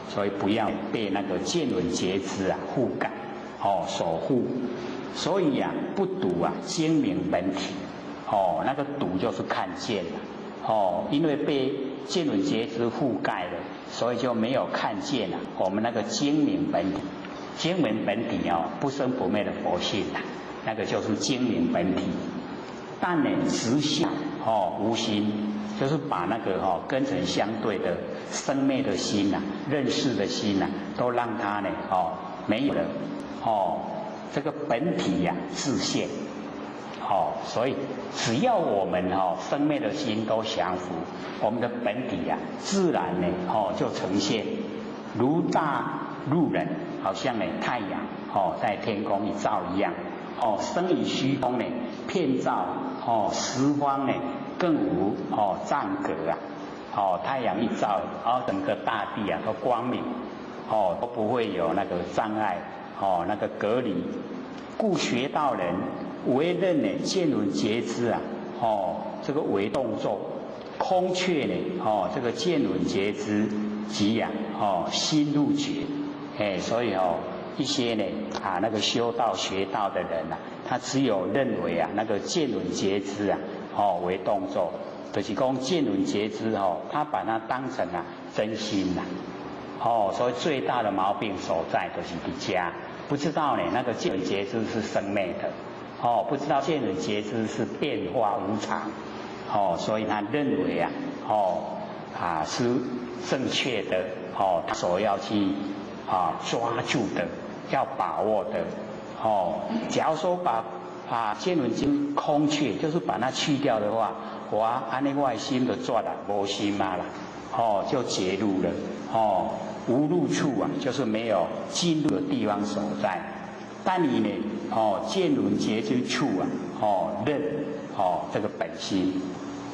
所以不要被那个见闻觉知覆盖，守护。所以不睹精明本体，那个睹就是看见了。因为被见闻觉知覆盖了，所以就没有看见我们那个精明本体。精明本体不生不灭的佛性那个就是精明本体。但呢，直相无心，就是把那个根尘相对的生灭的心认识的心都让它呢没有了这个本体自现。所以只要我们生灭的心都降服，我们的本体自然呢就呈现如大路人，好像呢太阳在天空一照一样，生于虚空呢遍照十方呢更无障隔太阳一照，整个大地都光明，都不会有那个障碍，那个隔离。故学道人唯认呢见闻觉知这个为动作，空却呢，这个见闻觉知即心入觉，所以一些呢那个修道学道的人他只有认为那个见闻觉知为动作，就是讲见闻觉知他把它当成真心所以最大的毛病所在就是在家不知道呢那个见闻觉知是生灭的，不知道见闻觉知是变化无常，所以他认为是正确的，他所要去抓住的，要把握的，假如说把见闻觉空去，就是把它去掉的话，按那外心的抓了，无心嘛啦，就截入了，无入处就是没有进入的地方所在。但你呢，见闻觉知处认，这个本心，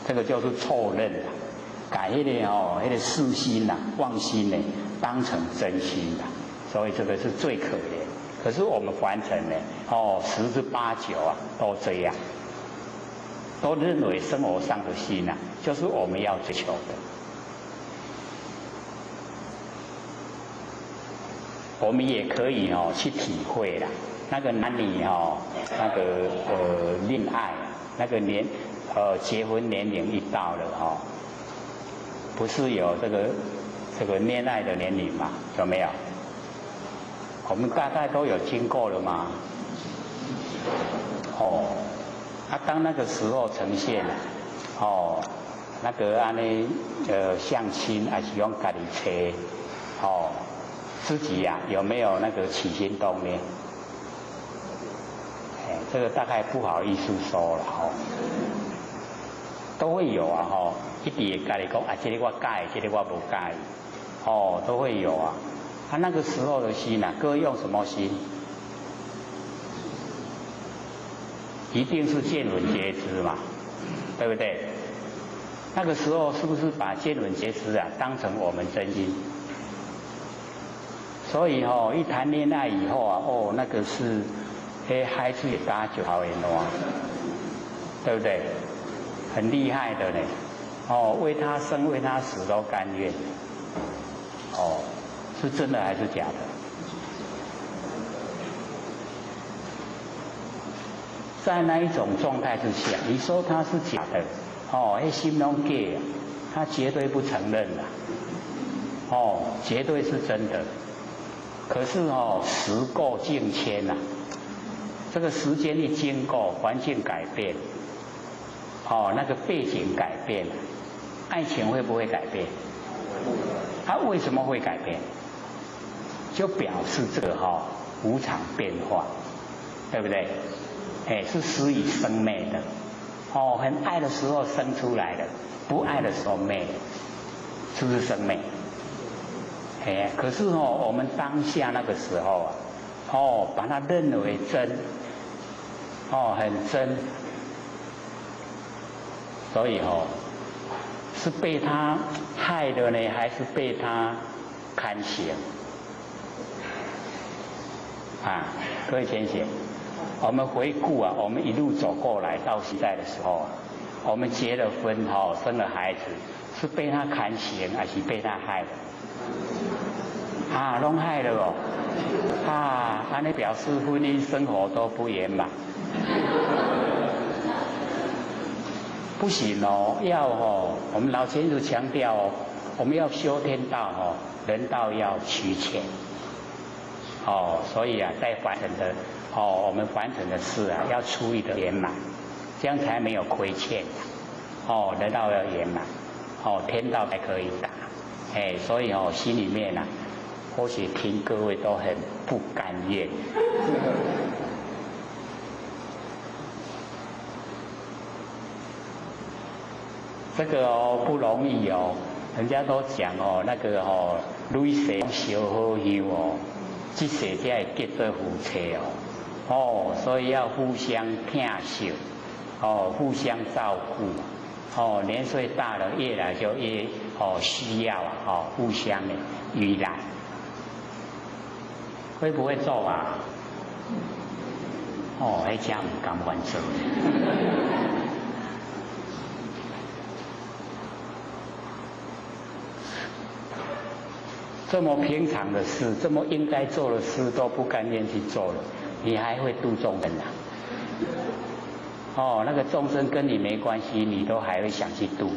这个就是错认改那个世心妄心呢，当成真心所以这个是最可怜。可是我们凡尘呢，10之8九都这样，都认为生活上的心就是我们要追求的。我们也可以去体会啦，那个男女那个恋爱那个结婚年龄一到了不是有这个恋爱的年龄嘛？有没有？我们大概都有经过了吗？当那个时候呈现那个相亲还是用家里车自己有没有那个起心动念？这个大概不好意思说了都会有一直家里讲这个我介意，这个我不介意，都会有那个时候的心各位用什么心？一定是见闻觉知嘛，对不对？那个时候是不是把见闻觉知当成我们真心？所以一谈恋爱以后那个是孩子也打就好缘对不对？很厉害的呢，为他生为他死都甘愿，是真的还是假的？在那一种状态之下，你说他是假的，心中 gay， 他绝对不承认绝对是真的。可是时过境迁这个时间一经过，环境改变，那个背景改变，爱情会不会改变？它为什么会改变？就表示这个无常变化，对不对？是施以生灭的，很爱的时候生出来的，不爱的时候灭，是不是生灭？可是我们当下那个时候把它认为真，很真，所以是被他害的呢，还是被他看行？各位先生，我们回顾我们一路走过来到现在的时候我们结了婚生了孩子，是被他看行还是被他害的？弄害了那表示婚姻生活都不圆满，不行要我们老先生强调我们要修天道人道要齐全所以在凡尘的我们凡尘的事要处理的圆满，这样才没有亏欠人道要圆满天道才可以打所以心里面或许听各位都很不甘愿。这个不容易人家都讲那个累世烧好香这世才会结做夫妻所以要互相疼惜互相照顾年岁大了越来就越需要互相的依赖。会不会做那家唔敢完成这么平常的事，这么应该做的事都不甘愿去做了，你还会度众生啊？哦，那个众生跟你没关系，你都还会想去度。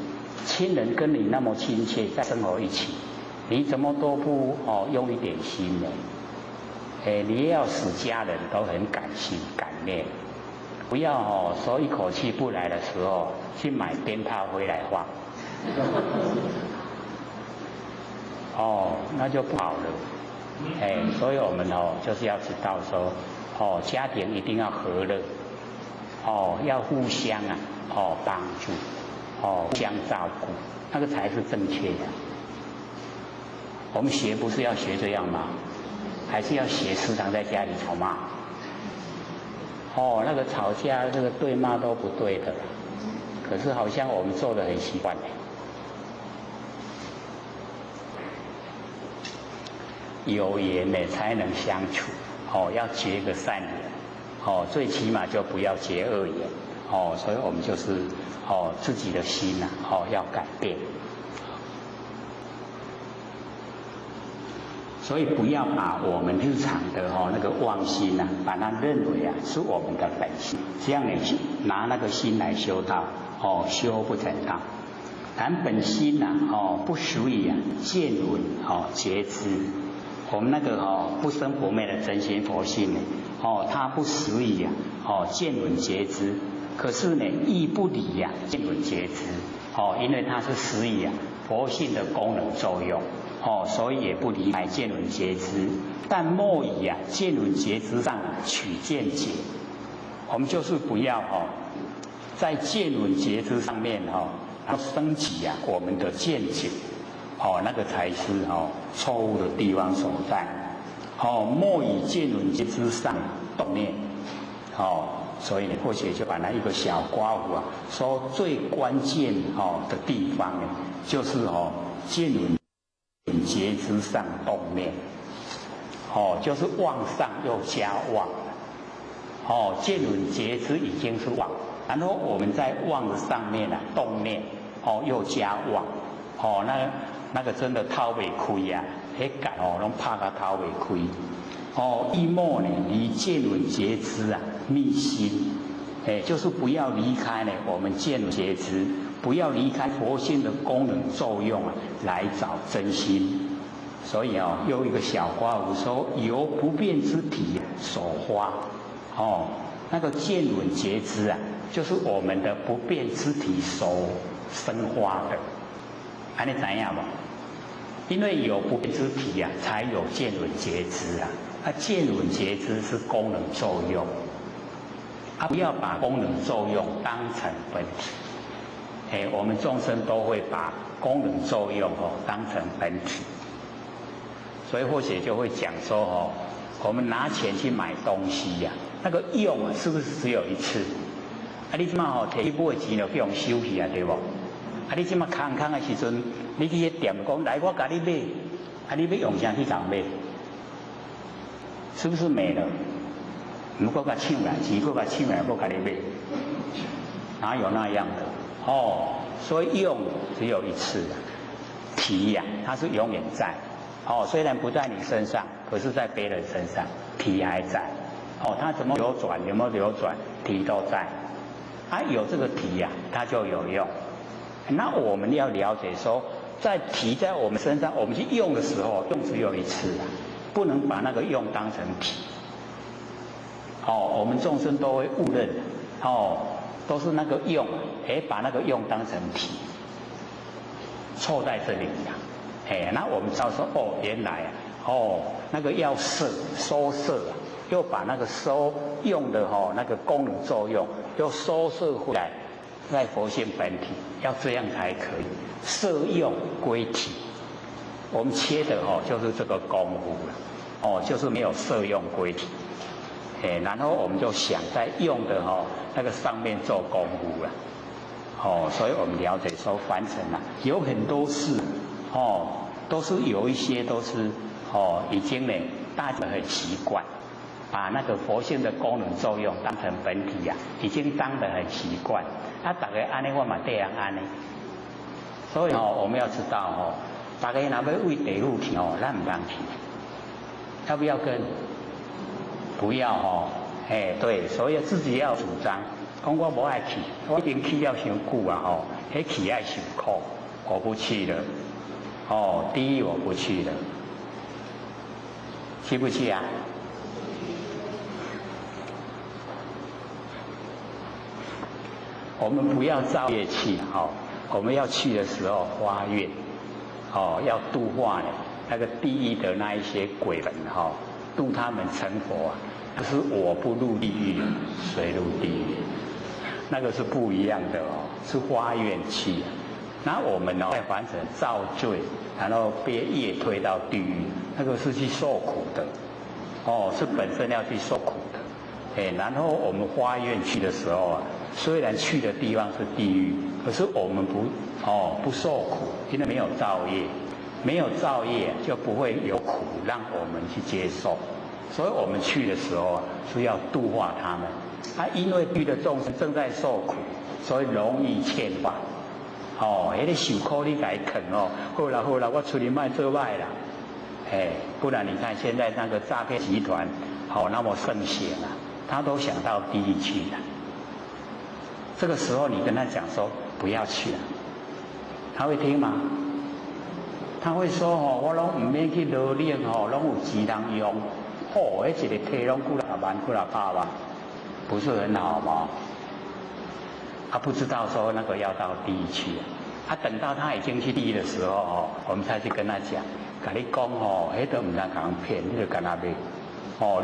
亲人跟你那么亲切，在生活一起，你怎么都不用一点心呢？你要使家人都很感心感念，不要说一口气不来的时候去买鞭炮回来放，那就不好了。所以我们就是要知道说，家庭一定要和乐，要互相帮助，互相照顾，那个才是正确的。我们学不是要学这样吗？还是要学时常在家里吵骂？那个吵架，这个对骂都不对的，可是好像我们做的很习惯。有缘呢才能相处，要结个善缘，最起码就不要结恶缘，所以我们就是自己的心要改变。所以不要把我们日常的那个妄心把它认为是我们的本性，这样你拿那个心来修道，修不成道。咱本心不属于见闻觉知，我们那个不生不灭的真心佛性呢，它不属于见闻觉知，可是呢亦不离见闻觉知，因为它是属于佛性的功能作用。所以也不离开见闻觉知，但莫以见闻觉知上取见解。我们就是不要在见闻觉知上面要升级我们的见解，那个才是错误的地方所在。莫以见闻觉知上动念。所以呢，或许就把那一个小刮胡说最关键的地方呢，就是见闻觉知上动念，就是妄上又加妄，见闻觉知已经是妄，然后我们在妄的上面动念，又加妄，那个真的掏不开那感拢怕他掏不开，一莫呢离见闻觉知密心，就是不要离开呢我们见闻觉知。不要离开佛性的功能作用来找真心。所以又一个小刮胡说，由不变之体所发，那个见闻觉知就是我们的不变之体所生发的。你知道吗？因为有不变之体才有见闻觉知见闻觉知是功能作用，不要把功能作用当成本体。我们众生都会把功能作用当成本体，所以或许就会讲说我们拿钱去买东西那个用是不是只有一次？你即马摕去买钱就用收去对不？你即马空的时阵，你去迄店讲来我甲你买，你要用啥去甲买？是不是没了？如果甲抢来，钱过甲抢来，我甲你买，哪有那样的？所以用只有一次体它是永远在。虽然不在你身上，可是在别人身上，体还在。它怎么流转，有没有流转，体都在。有这个体它就有用。那我们要了解说，在体在我们身上，我们去用的时候，用只有一次不能把那个用当成体。我们众生都会误认都是那个用，把那个用当成体，错在这里那我们知道说，原来那个要收摄又把那个收用的那个功能作用，又收摄回来，在佛性本体，要这样才可以摄用归体。我们切的就是这个功夫了，就是没有摄用归体。然后我们就想在用的那个上面做功夫了，所以我们了解说凡尘有很多事都是有一些都是已经呢大家很习惯，把那个佛性的功能作用当成本体已经当得很习惯，大家安尼我嘛这样安尼，所以我们要知道大家若要为地路去哦，咱唔当去，要不要跟？不要哦，对，所以自己要主张，讲我无爱去，我已经去了伤久啊吼，迄去爱受苦，我不去了，地狱我不去了，去不去啊？我们不要造业去我们要去的时候发愿，要度化那个地狱的那一些鬼人度他们成佛啊，不是我不入地狱，谁入地狱？那个是不一样的是发愿去。那我们在凡尘造罪，然后被业推到地狱，那个是去受苦的，是本身要去受苦的。然后我们发愿去的时候啊，虽然去的地方是地狱，可是我们不受苦，因为没有造业。没有造业就不会有苦让我们去接受，所以我们去的时候啊，是要度化他们。因为地狱的众生正在受苦，所以容易牵绊。那个受苦你给他啃好啦，我出去卖做卖啦。不然你看现在那个诈骗集团那么盛行啊，他都想到地狱去了。这个时候你跟他讲说不要去了，他会听吗？他会说我拢唔免去劳力拢有钱人用，那一个体拢几啊万、几啊百万，不是很好吗？他不知道说那个要到地狱去等到他已经去地狱的时候我们才去跟他讲，跟你讲那都唔能讲骗，你就跟他买，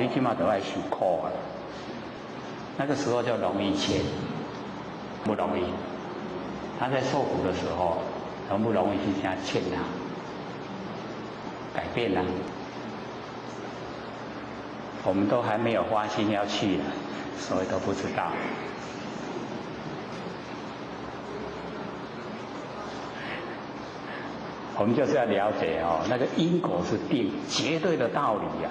你起码都要受苦啊。那个时候就容易钱，不容易。他在受苦的时候，容不容易去这样欠他？改变了，我们都还没有发心要去了，所以都不知道。我们就是要了解那个因果是定绝对的道理呀。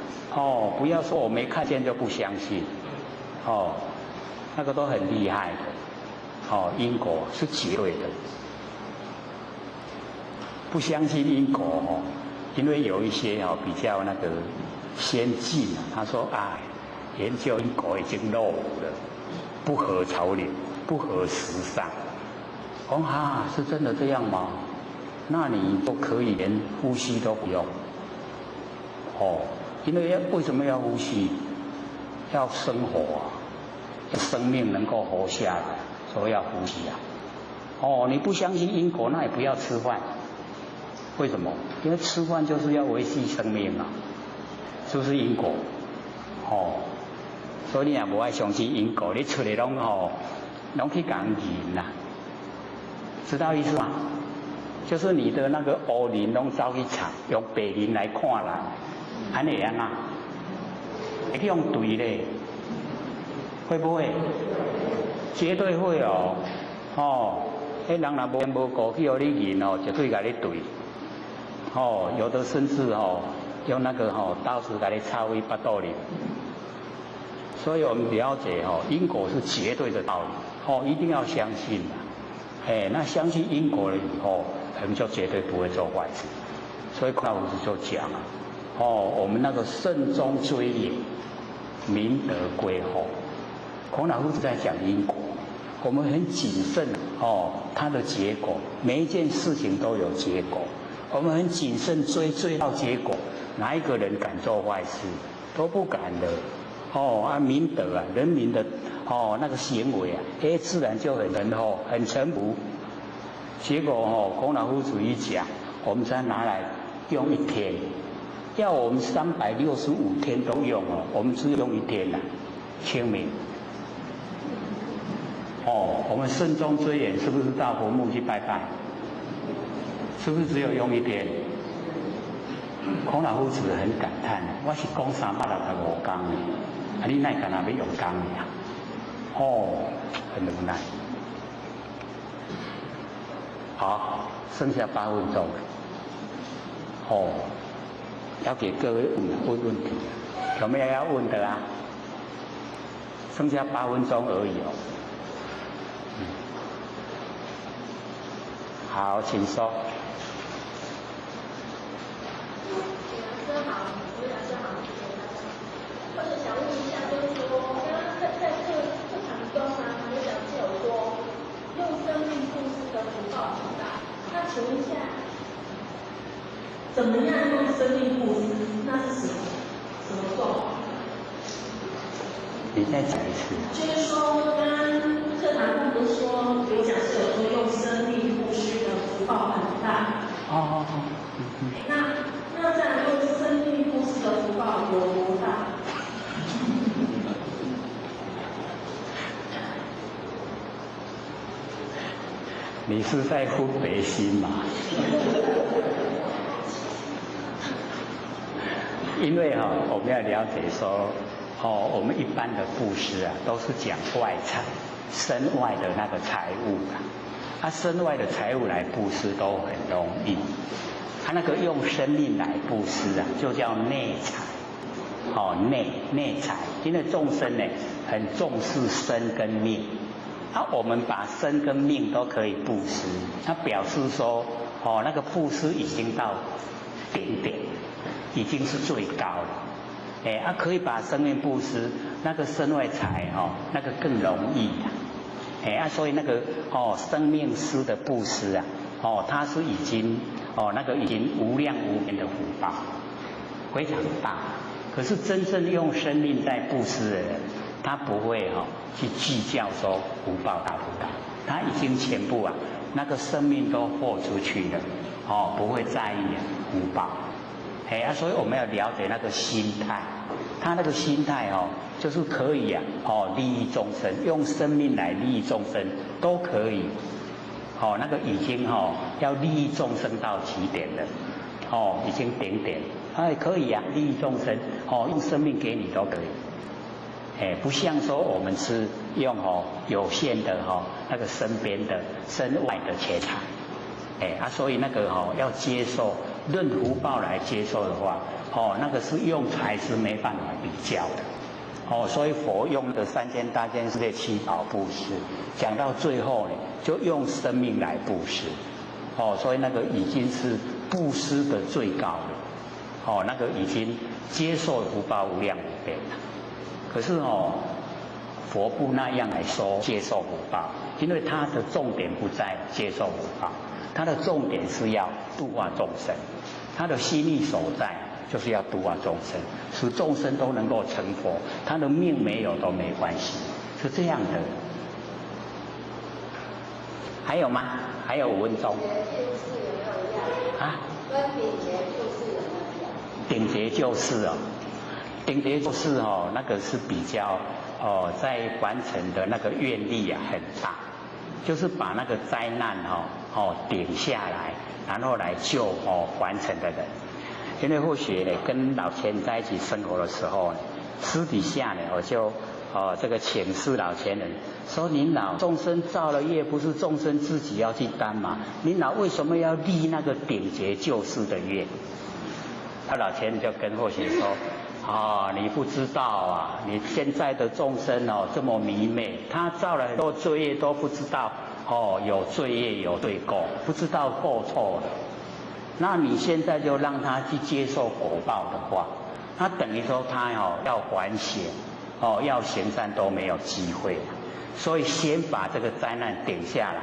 不要说我没看见就不相信，那个都很厉害的。因果是绝对的，不相信因果因为有一些比较那个先进他说研究因果已经落伍了，不合潮流，不合时尚。是真的这样吗？那你就可以连呼吸都不用。因为什么要呼吸？要生活生命能够活下来，所以要呼吸你不相信因果，那也不要吃饭。为什么？因为吃饭就是要维系生命是不是因果？所以你也不爱相信因果，你出来拢去讲人啦，知道意思吗？就是你的那个乌人拢走去插，用白人来看人，安尼啊？会去用对咧？会不会？绝对会那人若无过去互你认绝对甲你对。有的甚至用那个刀子给你插回巴肚里。所以我们了解因果是绝对的道理一定要相信那相信因果了以后，我们就绝对不会做坏事。所以孔老夫子就讲我们那个慎终追远，明德归厚。孔老夫子在讲因果，我们很谨慎它的结果，每一件事情都有结果。我们很谨慎追到结果，哪一个人敢做坏事？都不敢的。明德人民的那个行为自然就很仁厚、很诚朴。结果孔老夫子一讲，我们才拿来用一天，要我们365天都用我们只用一天清明。我们慎终追远，是不是到坟墓去拜拜？是不是只有用一天？孔老夫子很感叹我是讲365天呢，你哪敢要用天呢？很无奈。好，剩下8分钟。要给各位问问题，有没有要问的剩下8分钟而已好，请说。报很大。那请问一下，怎么样用生命布施？那是什么状况？你再讲一次。就是说，刚刚课堂不是说有讲师有说用生命布施的福报很大。哦。那这样用生命布施的福报有多大？你是在分别心吗？因为我们要了解说，我们一般的布施啊，都是讲外财，身外的那个财物啊，身外的财物来布施都很容易，那个用生命来布施啊，就叫内财，内财，因为众生呢很重视身跟命。我们把身跟命都可以布施，那表示说，那个布施已经到顶点，已经是最高了。可以把生命布施，那个身外财那个更容易所以那个生命施的布施啊，它是已经那个已经无量无边的福报，非常大。可是真正用生命在布施的人，他不会去计较说福报大不大，他已经全部那个生命都豁出去了，不会在意福报。所以我们要了解那个心态，他那个心态就是可以利益众生，用生命来利益众生都可以。那个已经要利益众生到极点了，已经顶点，可以利益众生，用生命给你都可以。不像说我们是用有限的那个身边的身外的钱财，所以那个要接受，论福报来接受的话，那个是用财是没办法比较的，所以佛用的三千大千世界七宝布施，讲到最后呢，就用生命来布施，所以那个已经是布施的最高了，那个已经接受福报无量无边了。可是佛不那样来说接受福报，因为他的重点不在接受福报，他的重点是要度化众生，他的心意所在就是要度化众生，使众生都能够成佛，他的命没有都没关系，是这样的。还有吗？还有5分钟。跟顶觉就是有没有？顶觉就是顶觉就是那个是比较在完成的那个愿力很大，就是把那个灾难顶下来，然后来救完成的人。因为或许呢，跟老前人在一起生活的时候呢，私底下呢，我就这个请示老前人说：“您老众生造了业，不是众生自己要去担吗？您老为什么要立那个顶觉救世的愿？”老前人就跟或许说：“你不知道你现在的众生这么迷昧，他造了很多罪业都不知道有罪业有罪过，不知道过错了。那你现在就让他去接受果报的话，那等于说他要还险要行善都没有机会了。所以先把这个灾难顶下来，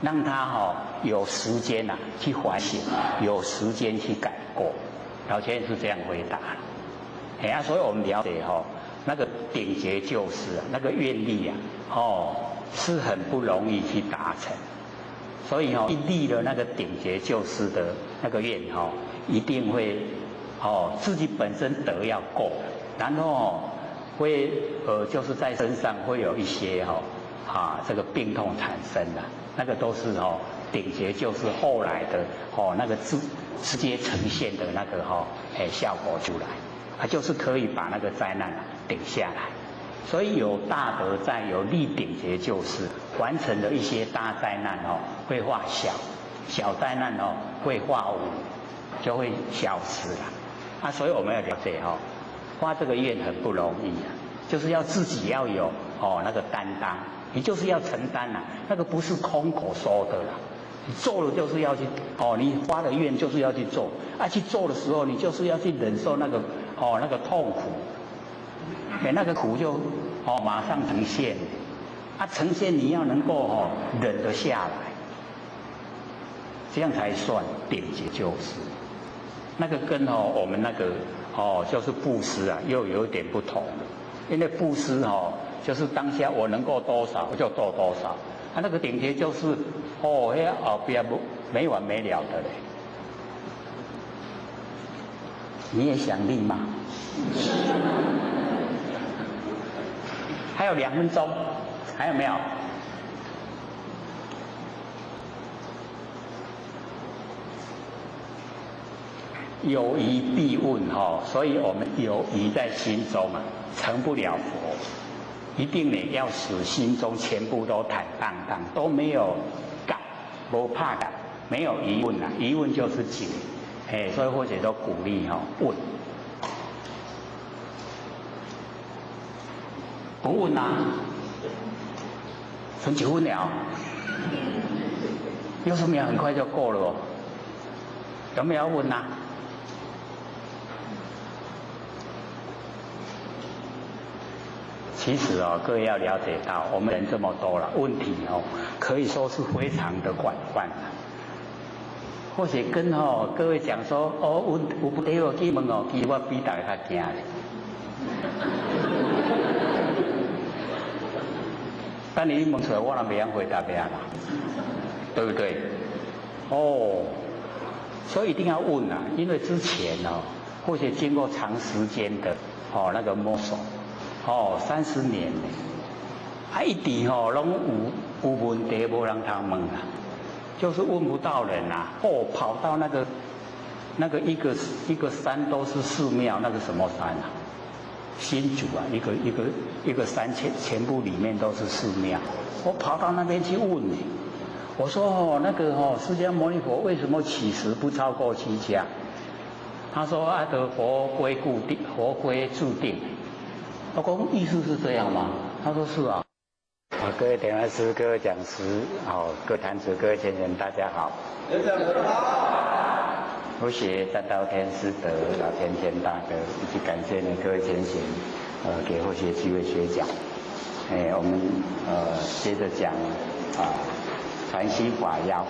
让他有时间去还险，有时间去改过。”老前人是这样回答。所以我们了解那个顶觉救世那个愿力是很不容易去达成，所以一立了那个顶觉救世的那个愿一定会自己本身德要够，然后会就是在身上会有一些这个病痛产生的，那个都是顶觉救世后来的那个直接呈现的那个效果出来。就是可以把那个灾难顶下来，所以有大德在，有立顶觉救世，完成了一些大灾难会化小，小灾难会化无，就会消失了。所以我们要了解发这个愿很不容易就是要自己要有那个担当，你就是要承担那个不是空口说的啦。你做了就是要去你发了愿就是要去做去做的时候你就是要去忍受那个那个痛苦，那个苦就马上呈现，呈现你要能够忍得下这样才算顶节救世。那个跟我们那个就是布施啊，又有一点不同了。因为布施就是当下我能够多少就做多少，那个顶节就是后边没完没了的嘞。你也想立吗？还有2分钟，还有没有？有疑必问所以我们有疑在心中啊，成不了佛。一定呢要使心中全部都坦荡荡，都没有感，不怕的，没有疑问啊，疑问就是解。所以或者都鼓励问，不问啊，剩几分了，60秒很快就过了哦。有没有要问啊？其实各位要了解到，我们人这么多了，问题可以说是非常的广泛了。或许跟各位讲说，有不对去问其实我比大家较惊咧。但你问出来，我也没样回答别人啦，对不对？所以一定要问啊，因为之前或许经过长时间的那个摸索，30年呢，一直拢有问题无人通问啊。就是问不到人啊！跑到那个一个山都是寺庙，那个什么山啊？新竹啊，一个山全部里面都是寺庙。我跑到那边去问呢，我说那个释迦牟尼佛为什么起时不超过7家？他说得佛归固定，佛归注定。我说意思是这样吗？他说是啊。各位点老师、各位讲师、各位坛子、各位前人，大家好。我写占道天师德老天天大德，以及感谢呢各位前贤，给后学机会学讲。我们接着讲传心法要。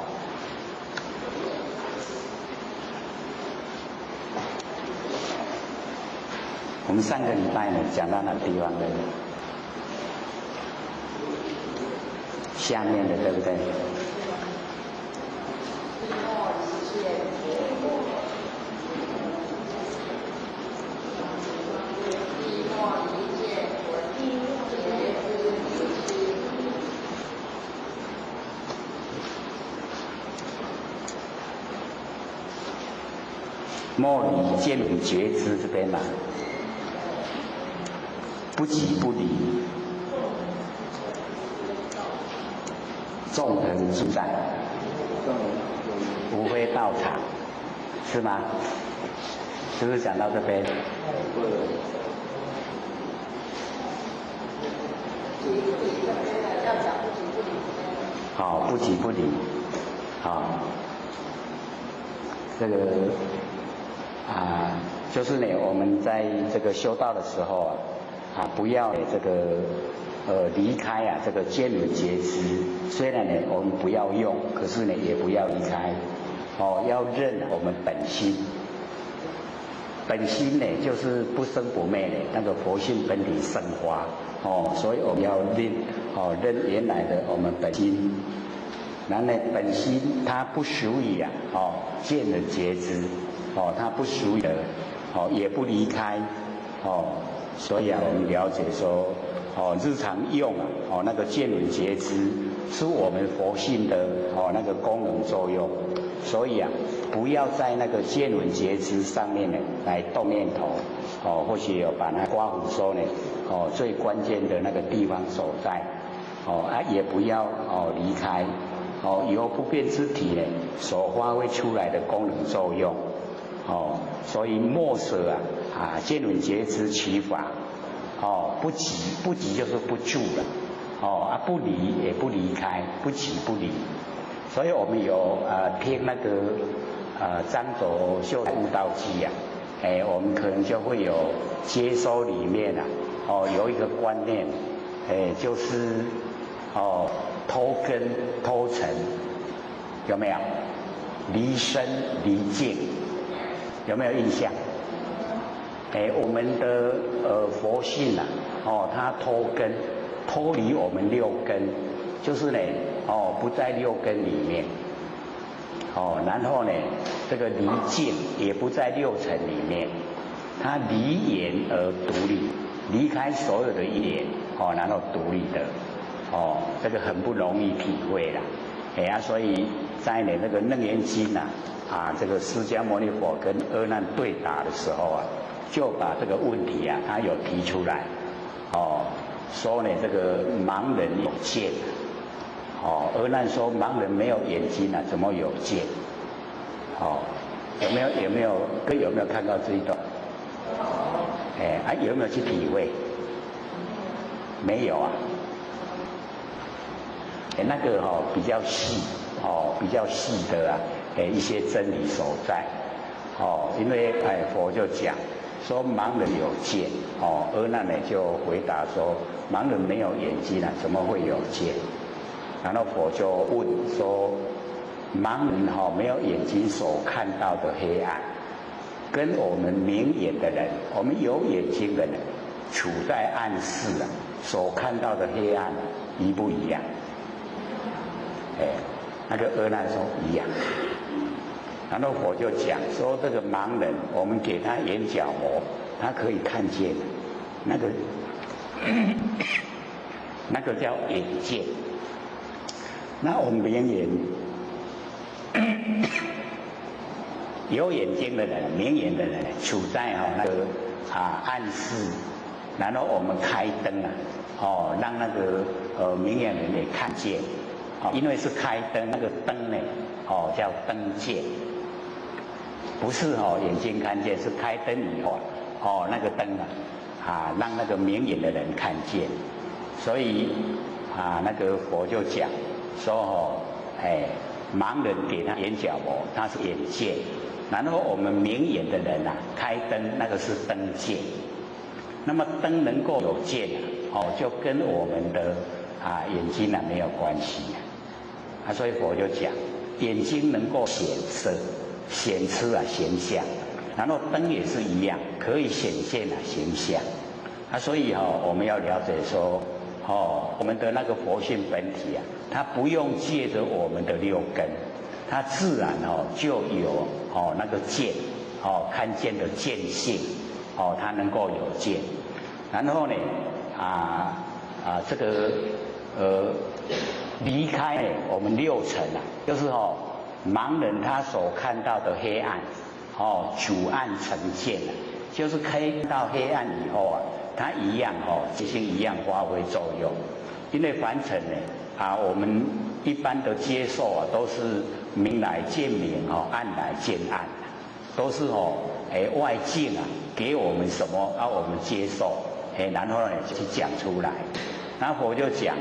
我们上个礼拜呢讲到哪个地方呢？下面的对不对？莫离见与觉知这边不急不离。纵横自在，无非道场，是吗？是不是讲到这边？不急不离，这个就是呢，我们在这个修道的时候不要这个离开这个见闻觉知，虽然呢我们不要用，可是呢也不要离开，要认我们本心。本心呢就是不生不灭的那个佛性本体生花，所以我们要认原来的我们本心。然后呢，本心它不属于见闻觉知，它不属于的，也不离开，所以我们了解说。日常用那个见闻觉知是我们佛性的那个功能作用，所以不要在那个见闻觉知上面呢来动念头，或许有把它刮胡说呢最关键的那个地方所在，也不要离开，以后不变之体呢所发挥出来的功能作用，所以莫舍见闻觉知取法。不急，不急就是不住了，不离也不离开，不急不离。所以我们有听那个张卓秀悟道记我们可能就会有接收里面有一个观念，就是偷根偷尘，有没有？离身离境，有没有印象？我们的佛性啊，它脱根，脱离我们六根，就是呢，不在六根里面，然后呢，这个离境也不在六尘里面，它离缘而独立，离开所有的因缘，然后独立的，这个很不容易体会啦，所以在那个《楞严经》这个释迦牟尼佛跟阿难对答的时候就把这个问题他有提出来，说呢这个盲人有见，阿难说盲人没有眼睛怎么有见？有没有看到这一段？有没有去体会？没有啊。那个比较细，比较细的一些真理所在，因为佛就讲说盲人有见，阿难呢就回答说盲人没有眼睛怎么会有见？然后佛就问说盲人没有眼睛所看到的黑暗，跟我们明眼的人，我们有眼睛的人处在暗室所看到的黑暗一不一样？那个阿难说一样。然后佛就讲说这个盲人，我们给他眼角膜，他可以看见那个叫眼见。那我们明眼有眼睛的人，明眼的人处在那个暗室，然后我们开灯让那个明眼人也看见，因为是开灯，那个灯呢叫灯见，不是眼睛看见，是开灯以后那个灯让那个明眼的人看见，所以那个佛就讲说盲人给他眼角膜，他是眼见，然后我们明眼的人开灯那个是灯见。那么灯能够有见就跟我们的眼睛没有关系所以佛就讲眼睛能够显色，显示形象，然后灯也是一样，可以显现形象所以我们要了解说我们的那个佛性本体它不用借着我们的六根，它自然就有那个见看见的见性它能够有见，然后呢这个离开我们六尘就是盲人他所看到的黑暗主暗成见就是看到黑暗以后它一样即性一样发挥作用，因为凡尘呢我们一般的接受都是明来见明暗来见暗，都是外境给我们什么我们接受然后呢就去讲出来。那佛就讲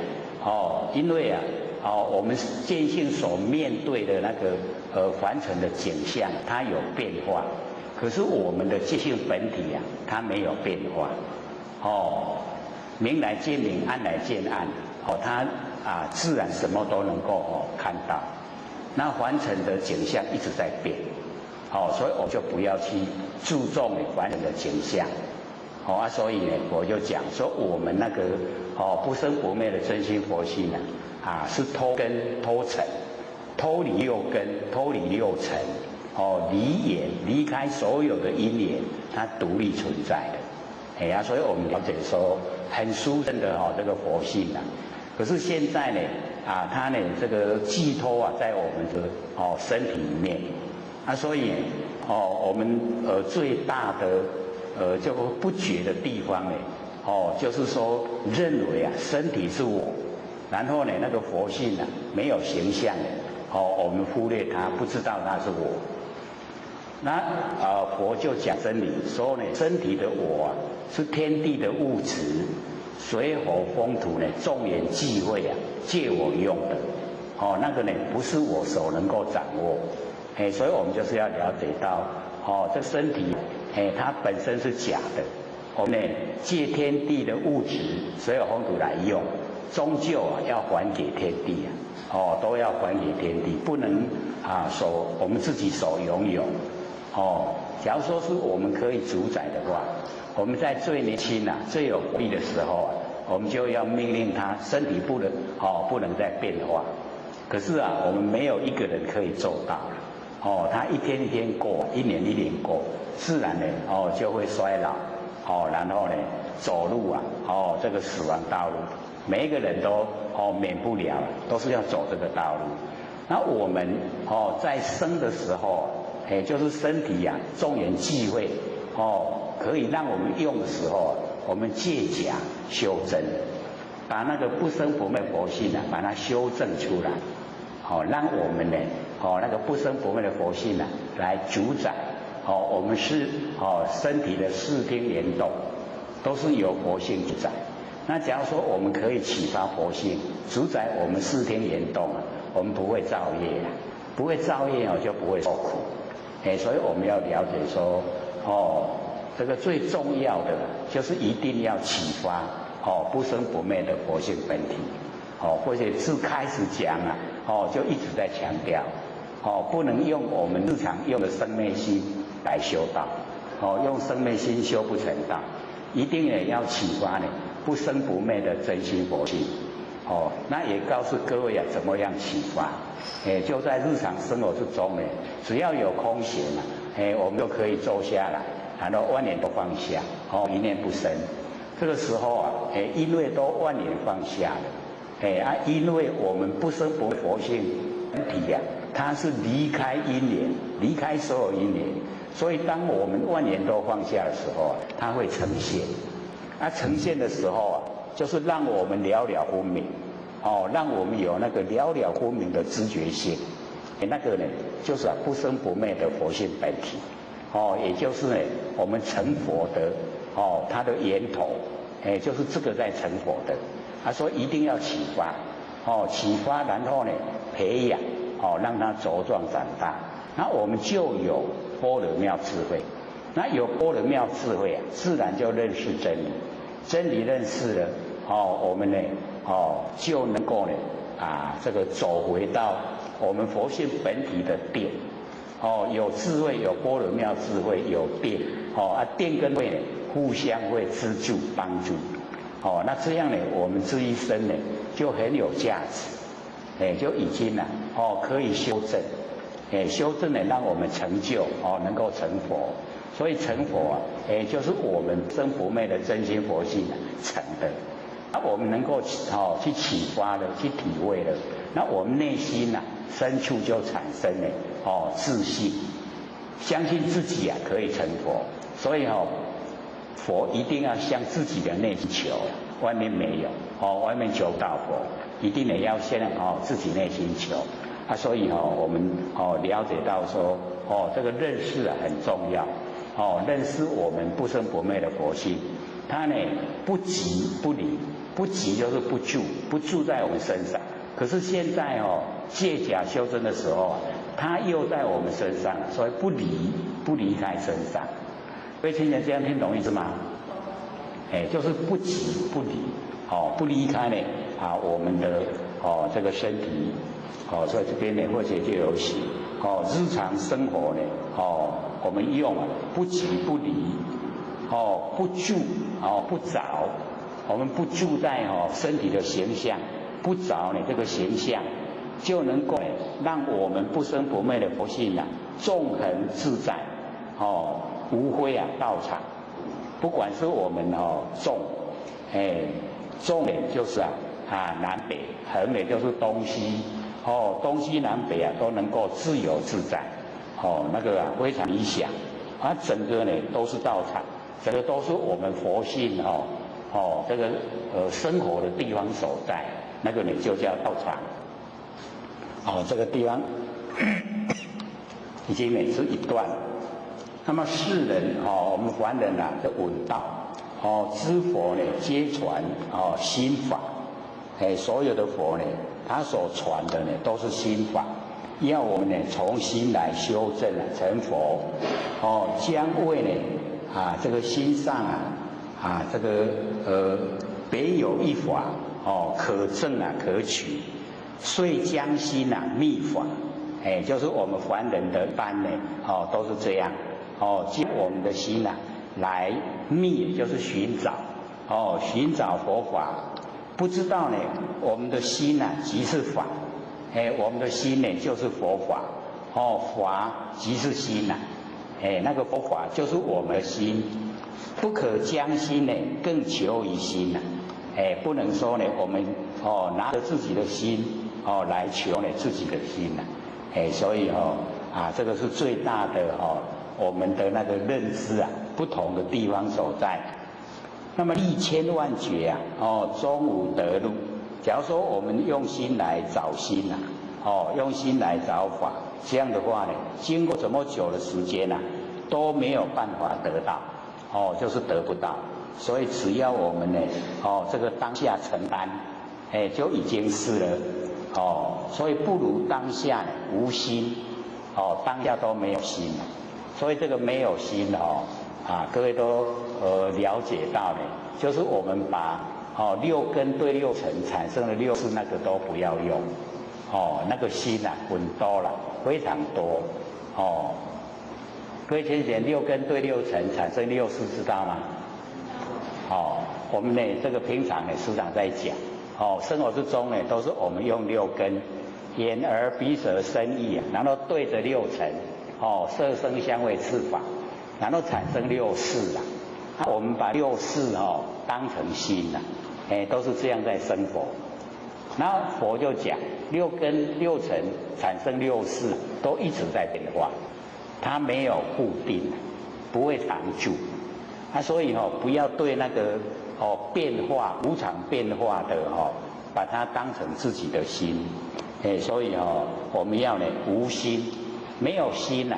因为我们见性所面对的那个凡尘的景象它有变化，可是我们的见性本体它没有变化明来见明暗来见暗它自然什么都能够看到，那凡尘的景象一直在变所以我就不要去注重凡人的景象所以呢我就讲说我们那个不生不灭的真心佛性是脱根脱尘，脱离六根，脱离六尘离缘，离开所有的因缘，它独立存在的所以我们了解说很殊胜的这个佛性可是现在呢它呢这个寄托在我们的身体里面所以我们最大的就不觉的地方呢就是说认为身体是我，然后呢那个佛性没有形象我们忽略它，不知道它是我。那佛就讲真理说呢身体的我是天地的物质，水火风土呢众缘际会借我用的那个呢不是我所能够掌握所以我们就是要了解到这身体它本身是假的，我们呢借天地的物质水火风土来用，终究要还给天地都要还给天地，不能我们自己所拥有。假如说是我们可以主宰的话，我们在最年轻最有活力的时候我们就要命令他身体不能再变化。可是我们没有一个人可以做到了。他一天一天过，一年一年过，自然呢就会衰老。然后呢走路这个死亡道路，每一个人都免不了，都是要走这个道路。那我们在生的时候，就是身体众缘际会可以让我们用的时候，我们借假修真，把那个不生不灭佛性把它修正出来，让我们呢那个不生不灭的佛性来主宰。我们是身体的四听联动，都是由佛性主宰。那假如说我们可以启发佛性，主宰我们四听联动我们不会造业不会造业就不会受苦。所以我们要了解说，这个最重要的就是一定要启发不生不灭的佛性本体。或者自开始讲就一直在强调，不能用我们日常用的生灭心来修道，用生灭心修不成道，一定呢要启发不生不灭的真心佛性。那也告诉各位怎么样启发。就在日常生活之中呢，只要有空闲我们就可以坐下来，然后万念都放下，一念不生。这个时候因为都万念放下了，因为我们不生不灭佛性本体它是离开因缘，离开所有因缘，所以当我们万念都放下的时候它会呈现。呈现的时候就是让我们了了分明，让我们有那个了了分明的知觉性。那个呢，就是不生不灭的佛性本体。也就是呢，我们成佛的它的源头，就是这个在成佛的。所以一定要启发，启发，然后呢培养，让它茁壮长大。那我们就有般若妙智慧。那有般若妙智慧自然就认识真理。真理认识了，我们呢，就能够呢，这个走回到我们佛性本体的定。有智慧，有般若妙智慧，有定。定跟慧呢，互相会资助帮助。那这样呢，我们这一生呢，就很有价值。就已经可以修正。修正呢，让我们成就，能够成佛。所以成佛就是我们生不灭的真心佛性成的。那我们能够去启发了，去体会了，那我们内心深处就产生了自信，相信自己可以成佛。所以佛一定要向自己的内心求，外面没有外面求到佛，一定也要先自己内心求。所以我们了解到说这个认识很重要。认识我们不生不灭的佛性，它呢不急不离，不急就是不住在我们身上。可是现在借假修真的时候它又在我们身上，所以不离开身上。各位亲人这样听懂意思吗？就是不急不离，不离开呢我们的这个身体。所以这边呢或者就有写日常生活呢我们用不急不离，不住不着，我们不住在身体的形象，不着这个形象，就能够让我们不生不灭的佛性纵横自在，无非道场。不管是我们纵呢就是南北，横呢就是东西，东西南北都能够自由自在。那个非常理想。整个呢都是道场，整个都是我们佛性这个生活的地方所在，那个呢就叫道场。这个地方已经每次一段。那么世人我们凡人的闻道，知佛呢皆传心法。所有的佛呢，他所传的呢都是心法。要我们呢从心来修正成佛，将为呢这个心上这个别有一法可证可取，遂将心啊密法，就是我们凡人的班呢，都是这样，将我们的心啊来密，就是寻找，寻找佛法。不知道呢，我们的心啊即是法，我们的心呢就是佛法，法即是心呐，那个佛法就是我们的心，不可将心呢更求于心呐，不能说呢我们拿着自己的心来求呢自己的心呐，所以这个是最大的我们的那个认知啊不同的地方所在。那么历千万劫啊，终无得路。假如说我们用心来找心呐，用心来找法，这样的话呢，经过这么久的时间呐，都没有办法得到，就是得不到。所以只要我们呢，这个当下承担，就已经是了，所以不如当下呢无心，当下都没有心，所以这个没有心各位都了解到呢，就是我们把六根对六尘产生的六识那个都不要用，那个心啊很多了，非常多，各位先贤，六根对六尘产生六识知道吗？我们呢这个平常呢时常在讲，生活之中呢都是我们用六根，眼耳鼻舌身意然后对着六尘，色声香味触法。然后产生六识啦，我们把六识当成心啦，都是这样在生活。然后佛就讲，六根六尘产生六识，都一直在变化，它没有固定，不会常住。所以不要对那个变化无常变化的把它当成自己的心。所以我们要呢无心，没有心呐。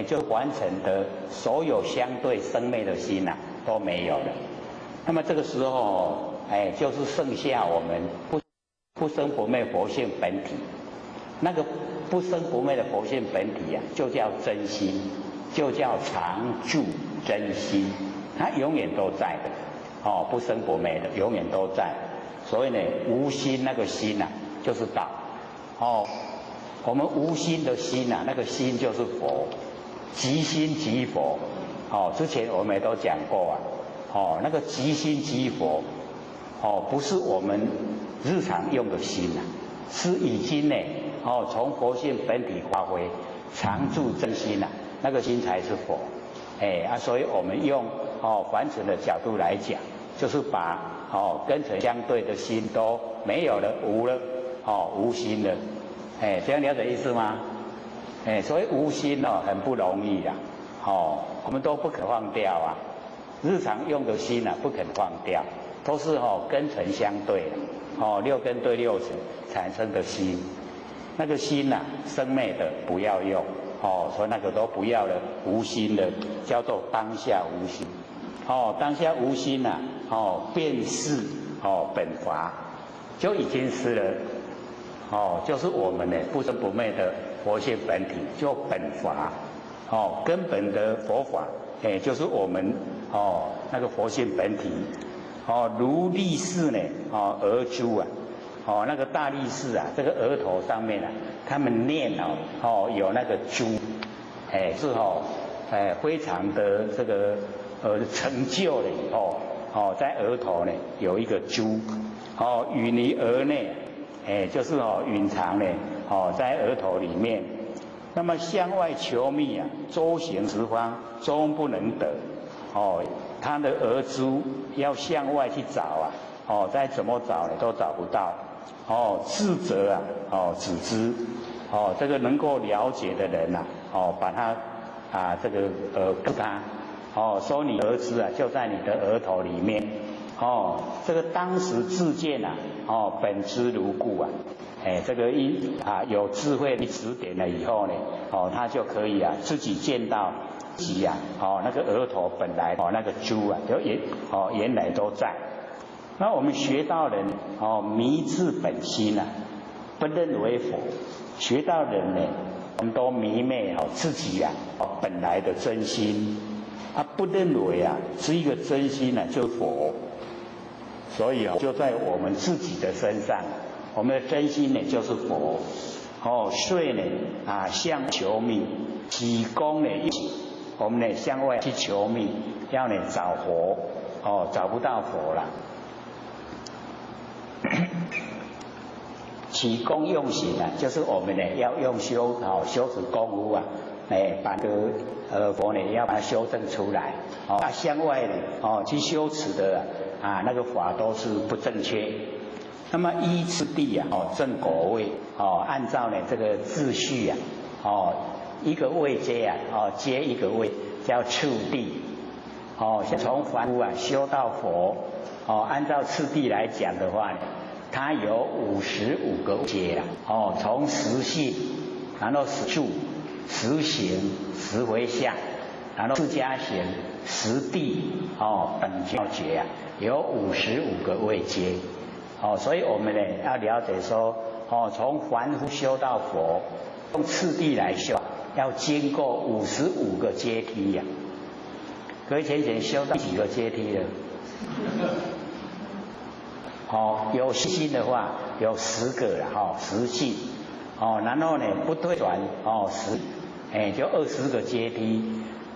就完成的所有相对生灭的心都没有了。那么这个时候就是剩下我们不生不灭佛性本体。那个不生不灭的佛性本体就叫真心，就叫常住真心，它永远都在的，不生不灭的，永远都在。所以呢，无心那个心就是道，我们无心的心那个心就是佛。即心即佛，之前我们也都讲过那个即心即佛，不是我们日常用的心是已经呢，从佛性本体发挥，常住真心那个心才是佛，所以我们用凡尘的角度来讲，就是把跟尘相对的心都没有了，无了，无心了，这样了解意思吗？所以无心很不容易我们都不肯放掉日常用的心不肯放掉，都是跟尘相对的，六根对六尘产生的心，那个心生灭的不要用，所以那个都不要了，无心的叫做当下无心，当下无心便是本法，就已经是了，就是我们呢不生不灭的佛性本体，就本法，根本的佛法，就是我们那个佛性本体，如力士呢，额珠那个大力士这个额头上面他们念有那个珠，是非常的这个成就了以后，在额头呢有一个珠，隐于额内，就是蕴藏呢。在额头里面，那么向外求觅周行十方终不能得，他的额珠要向外去找再怎么找呢都找不到，智者只知，这个能够了解的人把他这个告他，说你儿子就在你的额头里面，这个当时自见本知如故这个有智慧的指点了以后呢，他就可以自己见到自己那个额头本来那个珠就原来都在。那我们学到人迷自本心不认为佛，学到人呢，我们都迷昧自己本来的真心，不认为是一个真心就是佛，所以就在我们自己的身上我们的真心呢就是佛。睡呢向求命，起功呢我们呢向外去求命，要呢找佛，找不到佛了。起功用行啊，就是我们呢要用修持功夫啊，把佛呢要把它修正出来。向外呢去修持的那个法都是不正确。那么依次第正果位按照呢这个秩序一个位阶接一个位叫次第。从凡夫修到佛按照次第来讲的话呢，它有55个阶了。从实性，然后实住、实行、实回向，然后释迦行、实地本教觉有55个位阶。所以我们呢要了解说，从凡夫修到佛，用次第来修，要经过55个阶梯呀。各位浅显修到几个阶梯了？有信心的话有10个了实性。然后呢不退转就20个阶梯。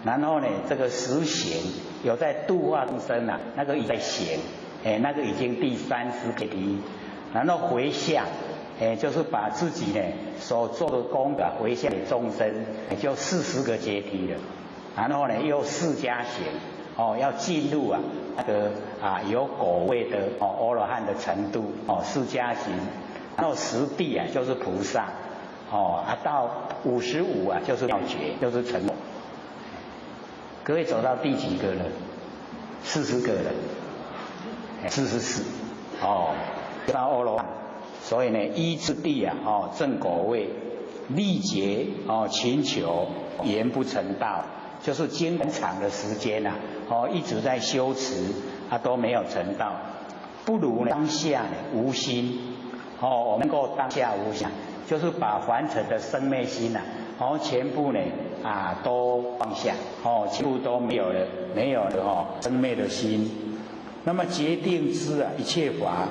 然后呢这个实行有在度化众生那个已在行。那个已经第30个阶梯。然后回向，就是把自己呢所做的功德回向给众生，就40个阶梯了。然后呢又释迦行，要进入那个有果位的阿罗汉的程度释迦行。然后实地就是菩萨，到55就是妙觉，就是成佛。各位走到第几个了？40个了。44到阿罗汉。所以呢依次第正果位力竭勤求言不成道，就是经很长的时间一直在修持都没有成道。不如当下无心我们能够当下无心，就是把凡尘的生灭心全部呢都放下全部都没有了生灭的心。那么决定知一切法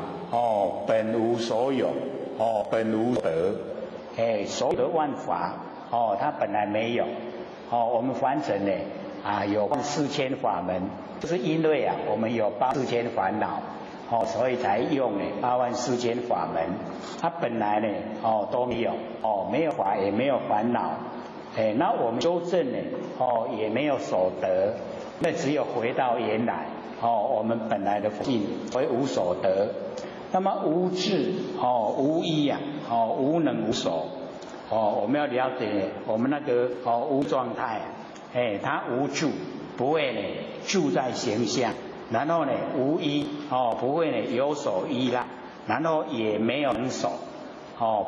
本无所有本无得所有的万法它本来没有我们凡尘呢有4000法门，就是因为我们有84000烦恼所以才用84000法门。它本来呢都没有没有法也没有烦恼那我们修正呢也没有所得，那只有回到原来我们本来的佛性为无所得。那么无智无依无能无所我们要了解我们那个无状态它无住，不会呢住在形象。然后呢无依不会呢有所依赖。然后也没有能手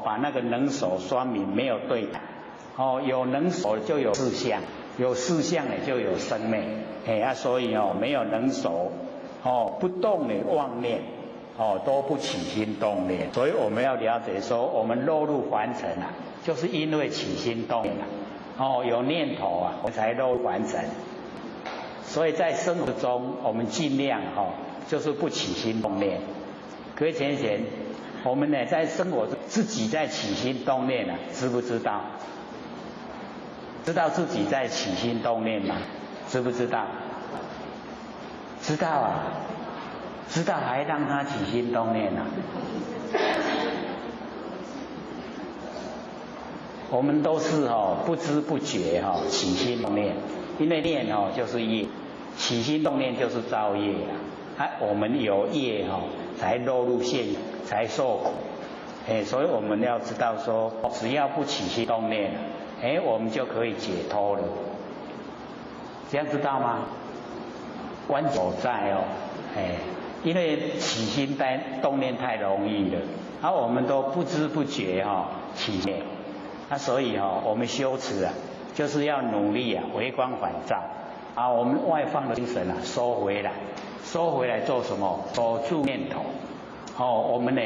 把那个能手说明没有对待有能手就有事相，有事相呢就有生灭所以没有能手不动呢妄念都不起心动念。所以我们要了解说我们落入凡尘就是因为起心动念有念头我们才落入凡尘。所以在生活中我们尽量就是不起心动念。各位浅显，我们呢在生活中自己在起心动念知不知道？知道自己在起心动念吗？知不知道？知道知道还让他起心动念我们都是不知不觉起心动念，因为念就是业，起心动念就是造业我们有业才落入现，才受苦所以我们要知道说只要不起心动念我们就可以解脱了。这样知道吗？关所在因为起心动念太容易了我们都不知不觉起念所以我们修持就是要努力回光返照我们外放的精神收回来做什么？守住念头我们呢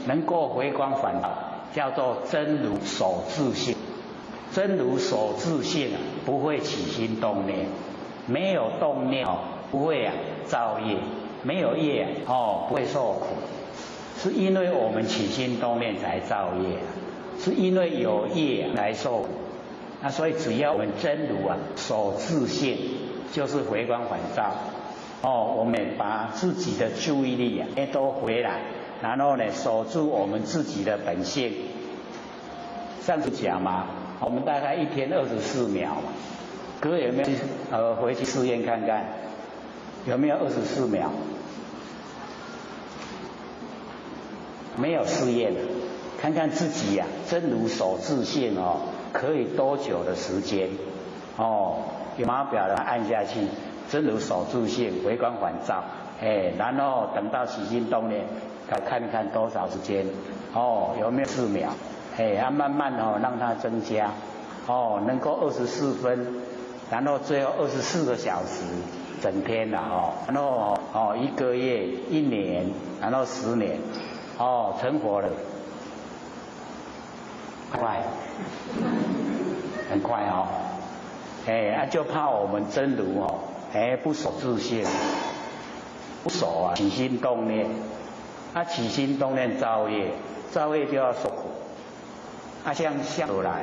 能够回光返照，叫做真如守自性。真如守自性不会起心动念，没有动念不会造业，没有业不会受苦。是因为我们起心动念才造业，是因为有业来受苦。那所以只要我们真如啊守自性，就是回光返照。我们把自己的注意力啊都回来，然后呢守住我们自己的本性。上次讲嘛，我们大概一天24秒嘛，各位有没有回去试验看看，有没有24秒？没有试验，看看自己呀、真如守自性可以多久的时间？有码表的按下去，真如守自性，回光返照，然后等到起心动念，看看多少时间？有没有4秒？慢慢让它增加，能够24分，然后最后24个小时，整天了然后1个月、1年，然后10年，成佛了，快，很快就怕我们真如不守自性，不守起心动念，起心动念造业，造业就要受苦。向下来，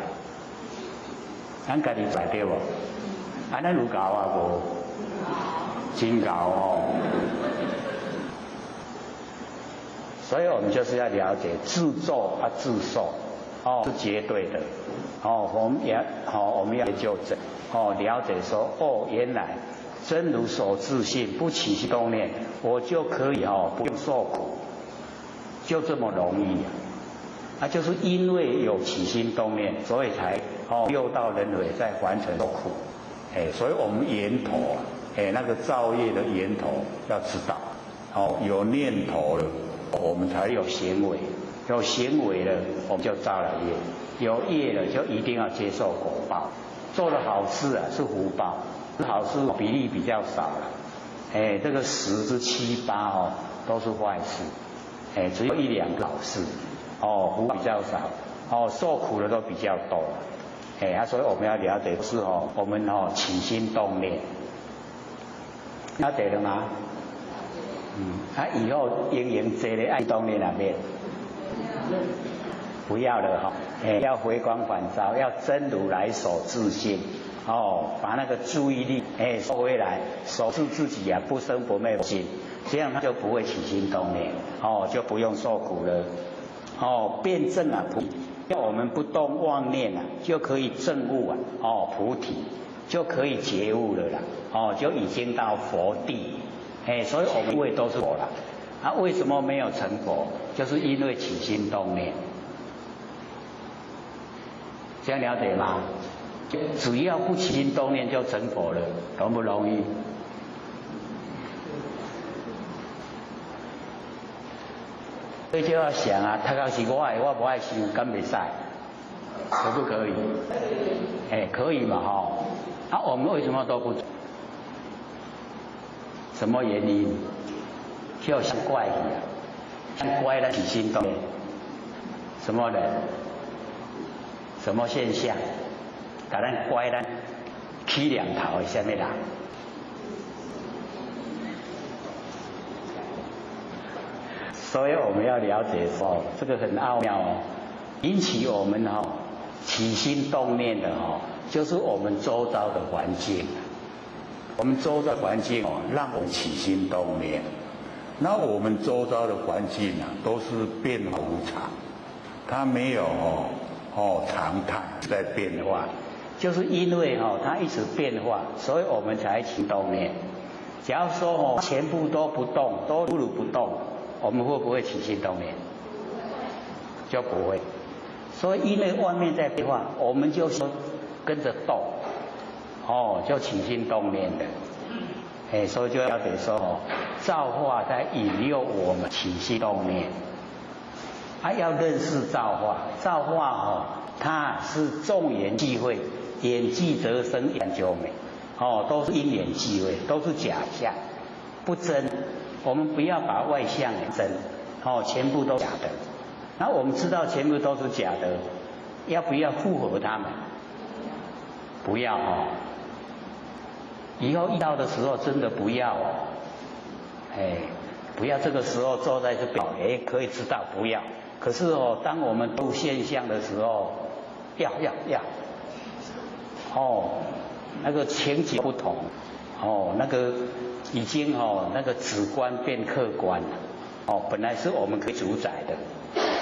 咱家己知对无？咱有教无？真教所以我们就是要了解自作自受，是绝对的。我们要纠正，了解说，原来真如守自性，不起心动念，我就可以不用受苦，就这么容易就是因为有起心动念，所以才六道轮回在凡尘受苦。所以我们源头那个造业的源头要知道，有念头了，我们才有行为，有行为了，我们就造了业，有业了就一定要接受果报。做的好事是福报，好事比例比较少了，这个10之7、8都是坏事，只有1、2个好事。福比较少，受苦的都比较多，所以我们要了解是我们起心动念，了解了吗？以后应用这个爱动念那边，不要了要回光返照，要真如来守自性，把那个注意力收回来，守住自己不生不灭的心，这样他就不会起心动念，就不用受苦了。辩证菩提，要我们不动妄念就可以证悟菩提，就可以觉悟了啦，就已经到佛地，所以我们位都是佛了。为什么没有成佛？就是因为起心动念，这样了解吗？只要不起心动念就成佛了，容不容易？所以就要想他要是我不爱修，敢袂使，可不可以？可以嘛我们为什么都不做？什么原因？就像怪异像怪的起心动念，什么人？什么现象？把咱怪咱起两头的什么人？所以我们要了解这个很奥妙引起我们起心动念的就是我们周遭的环境。我们周遭的环境让我们起心动念。那我们周遭的环境都是变化无常，它没有常态在变化，就是因为它一直变化，所以我们才起动念。假如说全部都不动，都如不动，我们会不会起心动念？就不会。所以因为外面在变化，我们就说跟着动，就起心动念的。所以就要得说造化在引诱我们起心动念。要认识造化，造化它是众缘际会，缘际则生缘久美，都是因缘际会，都是假象，不真。我们不要把外相真，全部都假的。那我们知道全部都是假的，要不要附和他们？不要以后遇到的时候真的不要不要这个时候坐在这边，哎，可以知道不要。可是哦，当我们度现象的时候，要，哦，那个情景不同，哦，那个已经哦，那个主观变客观了，哦，本来是我们可以主宰的，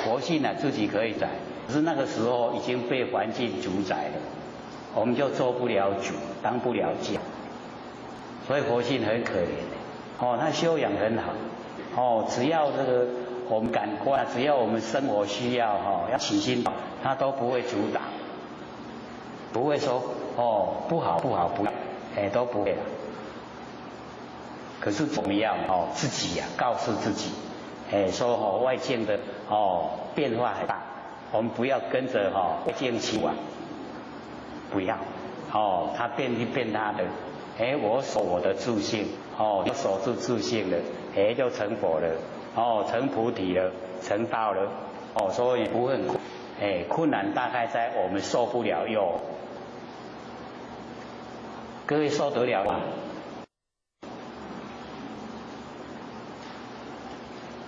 佛性呢自己可以宰，可是那个时候已经被环境主宰了，我们就做不了主，当不了家，所以佛性很可怜的，哦，他修养很好，哦，只要这个我们感官，只要我们生活需要哈，要起心，他都不会阻挡，不会说哦不好，哎都不会了。可是我们要哦自己呀，告诉自己，哎说哦外境的哦变化很大，我们不要跟着外境起啊，不要哦，他变就变他的，哎我守我的自性，哦要守住自性了，哎就成佛了，哦成菩提了，成道了，哦所以也不会很困，哎困难大概在我们受不了诱，各位受得了吗？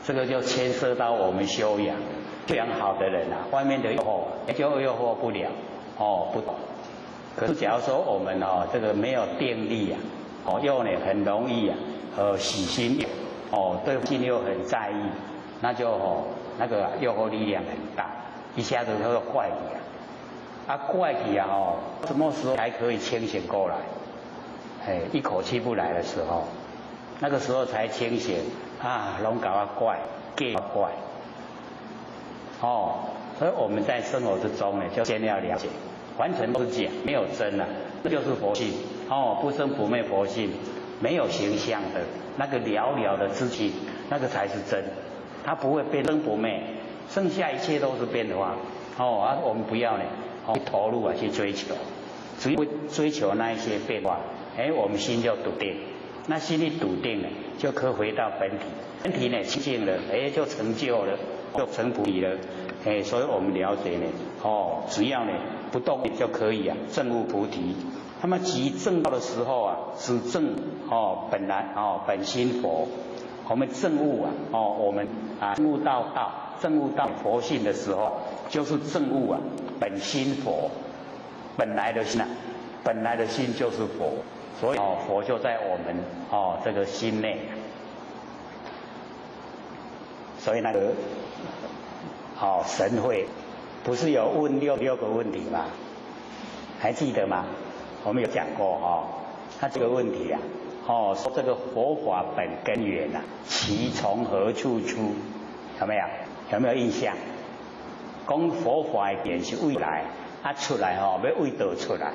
这个就牵涉到我们修养好的人啊，外面的诱惑就诱惑不了，哦不懂。可是假如说我们这个没有定力啊，又呢很容易啊，喜心对心又很在意，那就那个诱惑力量很大，一下子就怪你啊，怪你啊什么时候才可以清醒过来？哎，一口气不来的时候，那个时候才清醒啊，拢搞啊怪，给怪，所以我们在生活之中呢，就先要了解，完全都是假，没有真啊，这就是佛性不生不灭佛性，没有形象的那个寥寥的自己，那个才是真，它不会变生不灭，剩下一切都是变化我们不要呢去投入去追求，只有追求那一些变化，哎，我们心就笃定。那心里笃定了，就可以回到本体，本体呢清净了，哎，就成就了，就成菩提了，哎，所以我们了解呢，只要呢不动就可以证悟菩提。那么即证到的时候啊，只证本来本心佛，我们证悟我们证悟到道，证悟到佛性的时候，就是证悟本心佛，本来的心本来的心就是佛。所以佛就在我们这个心内，所以那个神会不是有问六个问题吗？还记得吗？我们有讲过他这个问题说这个佛法本根源其从何处出？有没有？有没有印象？讲佛法的源是未来，出来要为倒出来？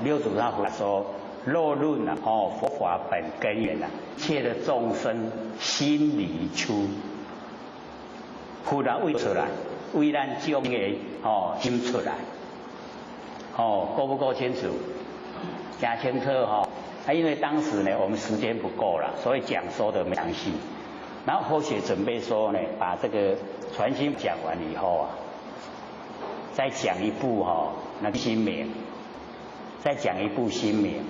六祖他回答说：若论佛法本根源一切的众生心里出，忽然为出来，为咱众的心出来，够不够清楚？讲清楚因为当时呢我们时间不够了，所以讲说的没详细。然后后学准备说呢，把这个传心讲完以后再讲一部那个心明。再讲一部心明，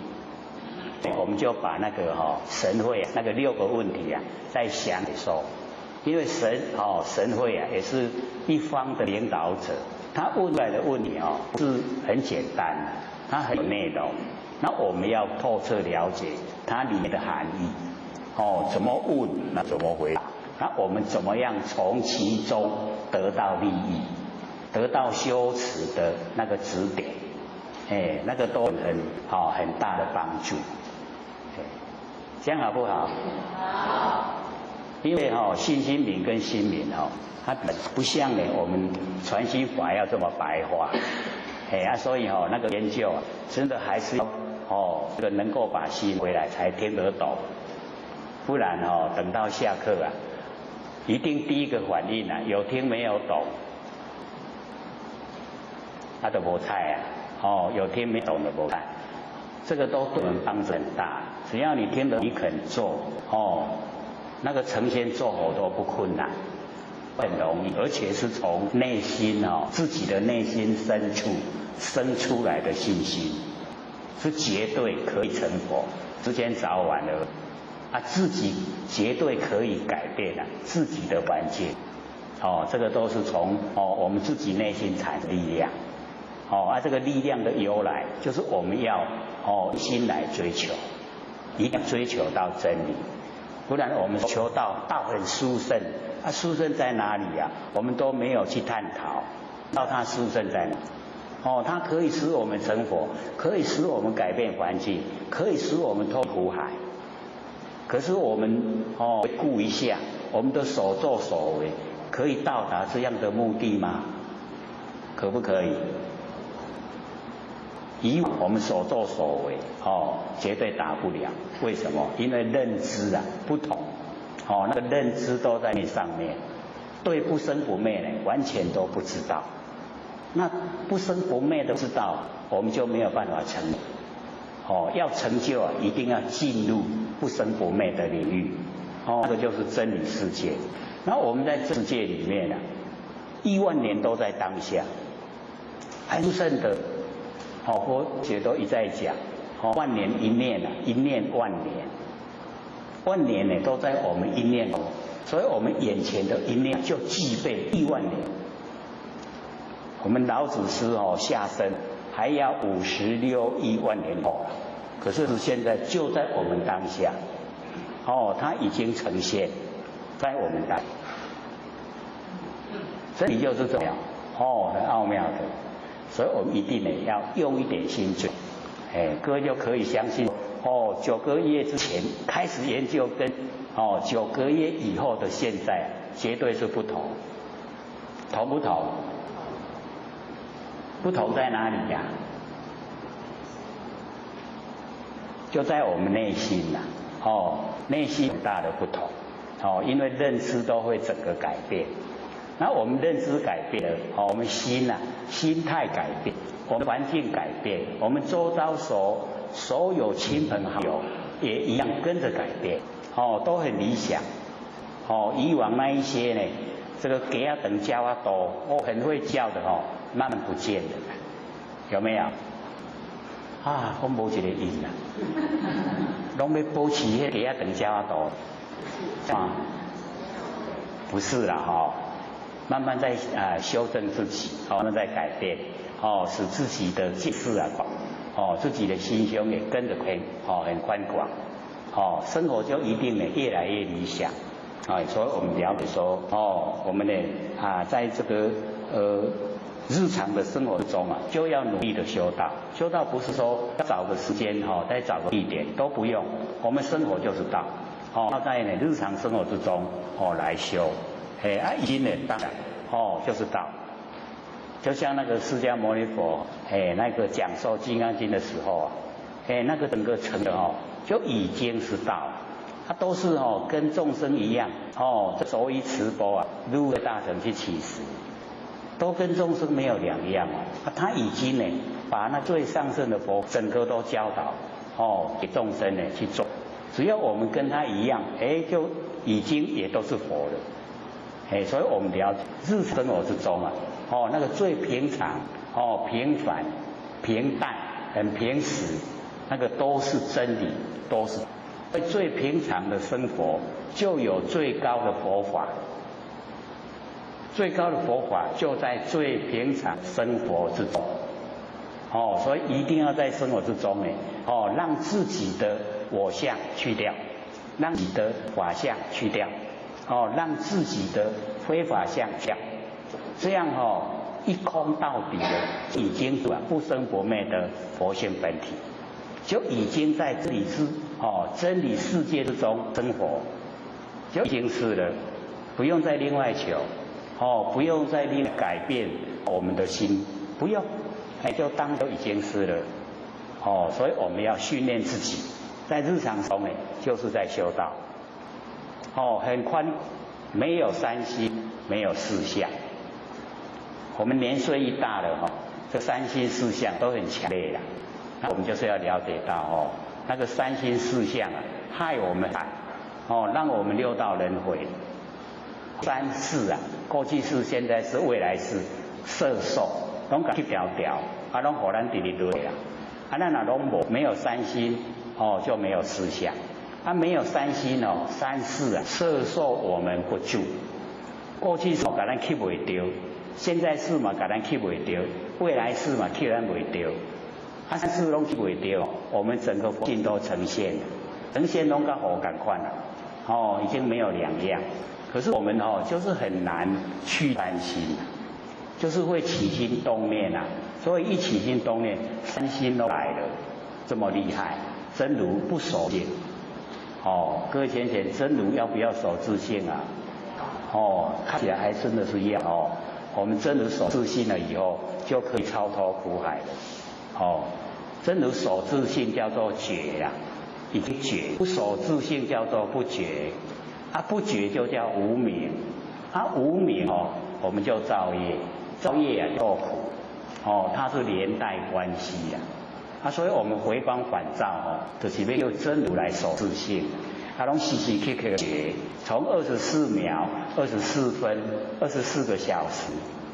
我们就把那个神会那个6个问题再详说，因为神会也是一方的领导者，他问出来的问题是很简单，它很有内容，那我们要透彻了解它里面的含义，怎么问，那怎么回答，那我们怎么样从其中得到利益，得到修持的那个指点。那个都很大的帮助，这样好不好？好。因为信心明跟心明它不像呢我们传心法要这么白话，所以那个研究真的还是这个能够把心回来才听得懂，不然等到下课一定第一个反应有听没有懂，那都没菜有听没懂的不看，这个都对我们帮助很大。只要你听得你肯做那个成仙做佛都不困难，很容易，而且是从内心自己的内心深处生出来的信心，是绝对可以成佛，时间早晚了自己绝对可以改变自己的环境。这个都是从我们自己内心产生力量。这个力量的由来，就是我们要心来追求，一定要追求到真理，不然我们求道很殊胜，殊胜在哪里呀？我们都没有去探讨，到它殊胜在哪？它可以使我们成佛，可以使我们改变环境，可以使我们脱苦海。可是我们顾一下，我们的所作所为可以到达这样的目的吗？可不可以？以我们所作所为，绝对达不了。为什么？因为认知不同，那个认知都在那上面，对不生不灭呢，完全都不知道。那不生不灭都知道，我们就没有办法成。要成就一定要进入不生不灭的领域。这个就是真理世界。那我们在世界里面亿万年都在当下，很甚的。佛学都一再讲，万年一念一念万年，万年呢都在我们一念中，所以我们眼前的一念就具备亿万年。我们老子师下生还要56亿万年后，可是现在就在我们当下，它已经呈现在我们当下，真理就是这样，很奥妙的。所以我们一定要用一点心追，各位就可以相信，9个月之前开始研究跟9个月以后的现在绝对是不同，同不同？不同在哪里呀？就在我们内心内心很大的不同，因为认知都会整个改变。那我们认知改变了，我们心态改变，我们环境改变，我们周遭所有亲朋好友也一样跟着改变，都很理想。以往那一些呢，这个鸡等叫多，很会叫的慢慢不见了，有没有？我没一个印拢要保持迄鸡等叫多，不是啦慢慢在修正自己，慢慢在改变，使自己的见识自己的心胸也跟着很宽广，生活就一定越来越理想，所以我们了解说，我们呢在这个日常的生活中就要努力的修道。修道不是说要找个时间再找个地点都不用，我们生活就是道，要在日常生活之中来修。已经呢，当然就是道，就像那个释迦牟尼佛那个讲授《金刚经》的时候那个整个成的就已经是道了，它都是跟众生一样手以持钵如来大乘去起时，都跟众生没有两样他已经呢把那最上乘的佛整个都教导给众生呢去做，只要我们跟他一样就已经也都是佛了。所以我们了解日常生活之中那个最平常平凡平淡很平实，那个都是真理，都是最平常的生活就有最高的佛法，最高的佛法就在最平常生活之中所以一定要在生活之中让自己的我相去掉，让自己的法相去掉让自己的非法相掉，这样一空到底的，已经是不生不灭的佛性本体，就已经在这里是真理世界之中生活，就已经是了，不用再另外求不用再另改变我们的心，不用就当都已经是了所以我们要训练自己，在日常中就是在修道很宽，没有三心，没有四相。我们年岁一大了这三心四相都很强烈了。那我们就是要了解到那个三心四相害我们让我们六道轮回。三世过去世、现在世、未来世，色受拢去调调，拢互咱直直落啦。咱若拢没有三心就没有四相。啊，没有三心哦，三世啊，摄受我们不住。过去是给咱吸袂到，现在世嘛，给咱吸袂到，未来世嘛，吸咱袂到。啊，三世拢吸袂到，我们整个佛性都呈现了，呈现拢跟佛同款了，哦，已经没有两样。可是我们哦，就是很难去三心，就是会起心动念啊，所以一起心动念，三心都来了，这么厉害。真如不守性，哦，各位浅浅，真如要不要守自性啊？哦，看起来还真的是要哦。我们真如守自性了以后，就可以超脱苦海了。哦，真如守自性叫做觉呀，已经觉；不守自性叫做不觉。啊，不觉就叫无明。啊，无明哦，我们就造业，造业啊受苦。哦，它是连带关系呀。啊，所以我们回光返照哦，就是要用真如来守自性。它拢时时刻刻觉，从24秒、24分、24个小时，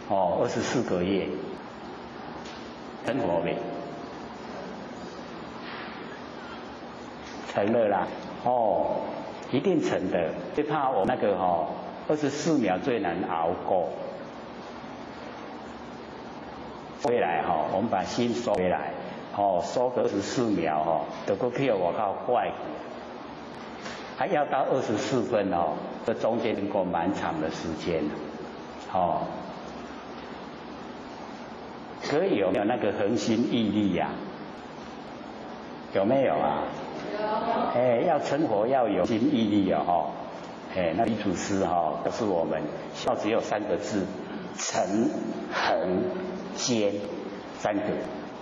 哦，24个月，成佛没？成了啦，哦，一定成的。最怕我那个哦，24秒最难熬过。回来哈，我们把心收回来，哦，收个24秒哦，都够去我靠怪。还要到24分哦，这中间经过蛮长的时间，哦。可以有没有那个恒心毅力呀？有没有啊？有。哎，要成佛要有心毅力哦。哎，那李祖师哈告诉我们，孝只有3个字：诚、恒、坚，3个。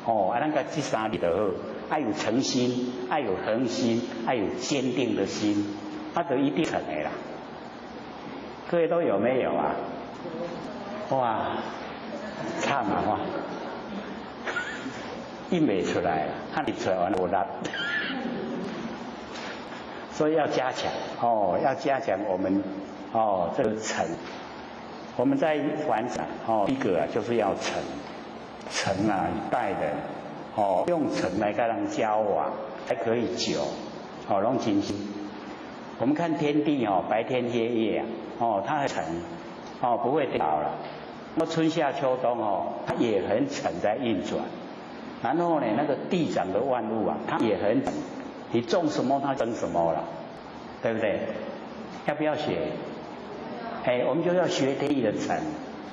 哦，啊，那个这3个就好。爱有诚心，爱有恒心，爱有坚定的心，它就一定成的啦。各位都有没有啊？哇，差嘛哇，一没出来，看你出来完我拉。所以要加强哦，要加强我们哦这个诚。我们在反想哦，第一个啊就是要诚，诚啊待人。哦，用诚来跟人交往才可以久，哦，拢真心。我们看天地哦，白天黑夜啊，哦，它很沉，哦，不会倒了。那么春夏秋冬哦，它也很沉在运转。然后呢，那个地长的万物啊，它也很沉，你种什么它生什么了，对不对？要不要学？哎，我们就要学天地的沉，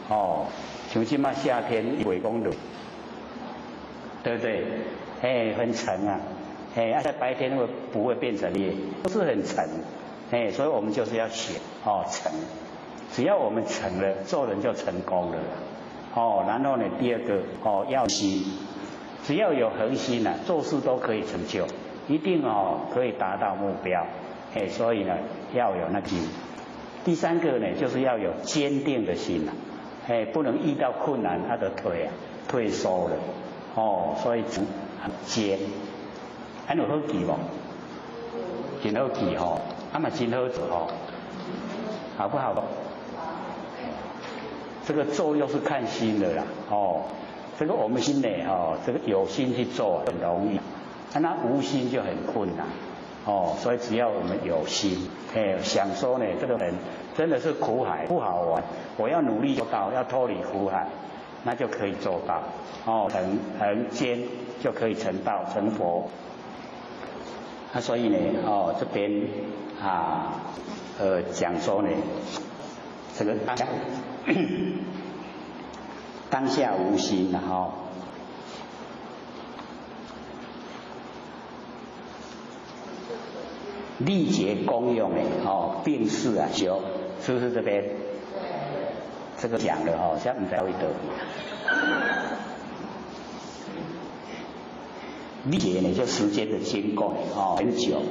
哦，像现在夏天5公度。对不对？哎，很沉啊，哎，在白天不会变成夜，都是很沉，哎，所以我们就是要学哦，沉。只要我们沉了，做人就成功了，哦。然后呢，第二个哦，要心，只要有恒心啊，做事都可以成就，一定哦可以达到目标，哎，所以呢要有那个心。第3个呢，就是要有坚定的心啊，哎，不能遇到困难他的退缩了。哦，所以很坚，还有好记无？真好记吼，啊嘛真好做吼，好不好？这个做又是看心的啦，哦，这个我们心呢，哦，这个有心去做很容易，那无心就很困难，哦，所以只要我们有心，哎，想说呢，这个人真的是苦海不好玩，我要努力做到，要脱离苦海。那就可以做到，哦，恒坚就可以成道成佛。那所以呢，哦，这边啊，讲说呢，这个当下无心然后力竭功用呢，哦，病逝啊，是不是这边？这个讲了哦，现在不知道会得。力竭呢，就时间的经过哦，很久。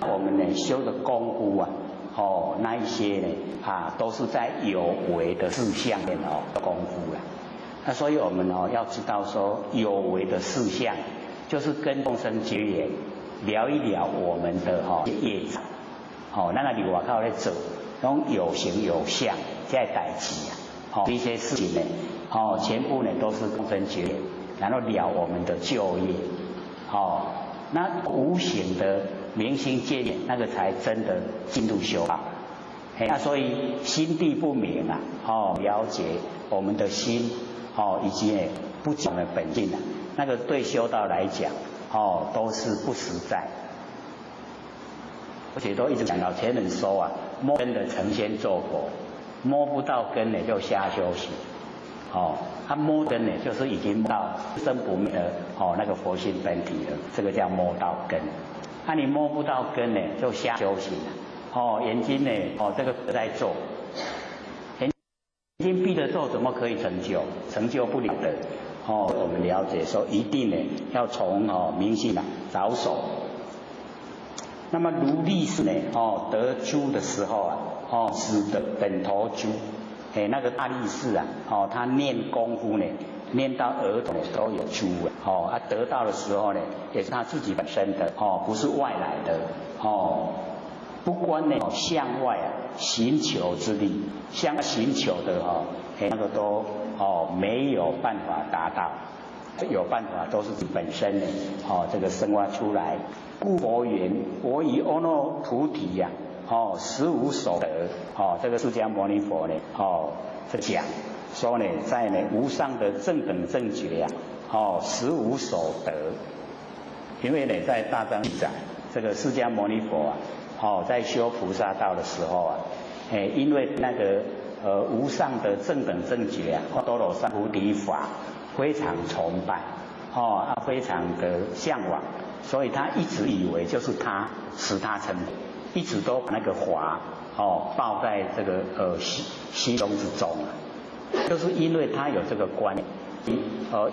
我们呢修的功夫啊，哦，那一些呢啊，都是在有为的事项面哦的功夫了。那所以我们哦要知道说，有为的事项就是跟众生结缘，聊一聊我们的业障。哦，那个你外口在做，拢有形有相在代志啊。哦，这些事情呢，哦，全部呢都是众生结缘，然后了我们的旧业。哦，那无形的明心见性，那个才真的进入修道。那所以心地不明啊，了解我们的心，以及不讲的本性啊，那个对修道来讲，都是不实在。而且都一直讲老前人说啊，摸根的成仙做佛，摸不到根呢就瞎修行。他摸根呢，就是已经到生不灭的那个佛性本体了，这个叫摸到根。你摸不到根呢，就瞎修行了。眼睛呢，这个在做，眼睛闭着做，怎么可以成就？成就不了的。我们了解说，一定呢要从明心着手。那么如力士呢，得珠的时候啊，是的等头珠。那个大力士啊，他练功夫呢，练到额头都有珠啊，得到的时候呢，也是他自己本身的不是外来的不关呢向外寻求之力，向寻求的那个都没有办法达到，有办法都是自己本身呢这个生发出来。故佛言：我以阿耨菩提呀。15手得，这个释迦牟尼佛呢，这讲说呢，在呢无上的正等正觉呀，15手得。因为呢，在大藏记载，这个释迦牟尼佛在修菩萨道的时候因为那个无上的正等正觉多罗三菩提法非常崇拜，非常的向往，所以他一直以为就是他使他成佛。一直都把那个法抱在这个心中之中就是因为他有这个观念，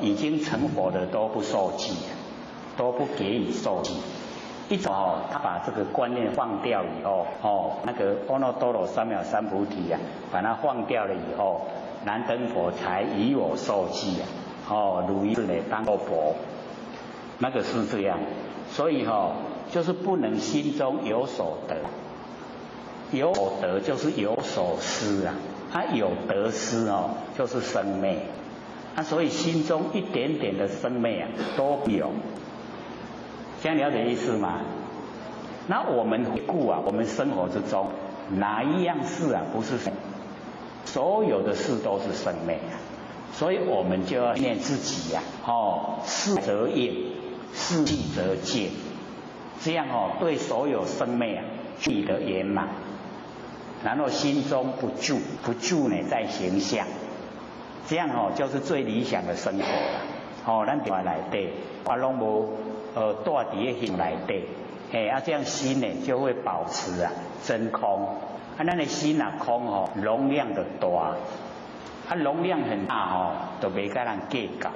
已经成佛的都不受记，都不给予受记。一种他把这个观念放掉以后，那个阿耨多罗三藐三菩提把它放掉了以后，燃灯佛才以我受记如意是呢当过佛，那个是这样，所以就是不能心中有所得，有所得就是有所失有得失就是生灭所以心中一点点的生灭都有，这样了解意思吗？那我们回顾我们生活之中哪一样事不是生？所有的事都是生灭所以我们就要念自己事则应，事既则见。这样对所有生灭具得圆满，然后心中不住呢在形象，这样就是最理想的生活咱在内底拢无住伫个心内底这样心呢就会保持真空咱的心空容量就大容量很大就袂甲人计较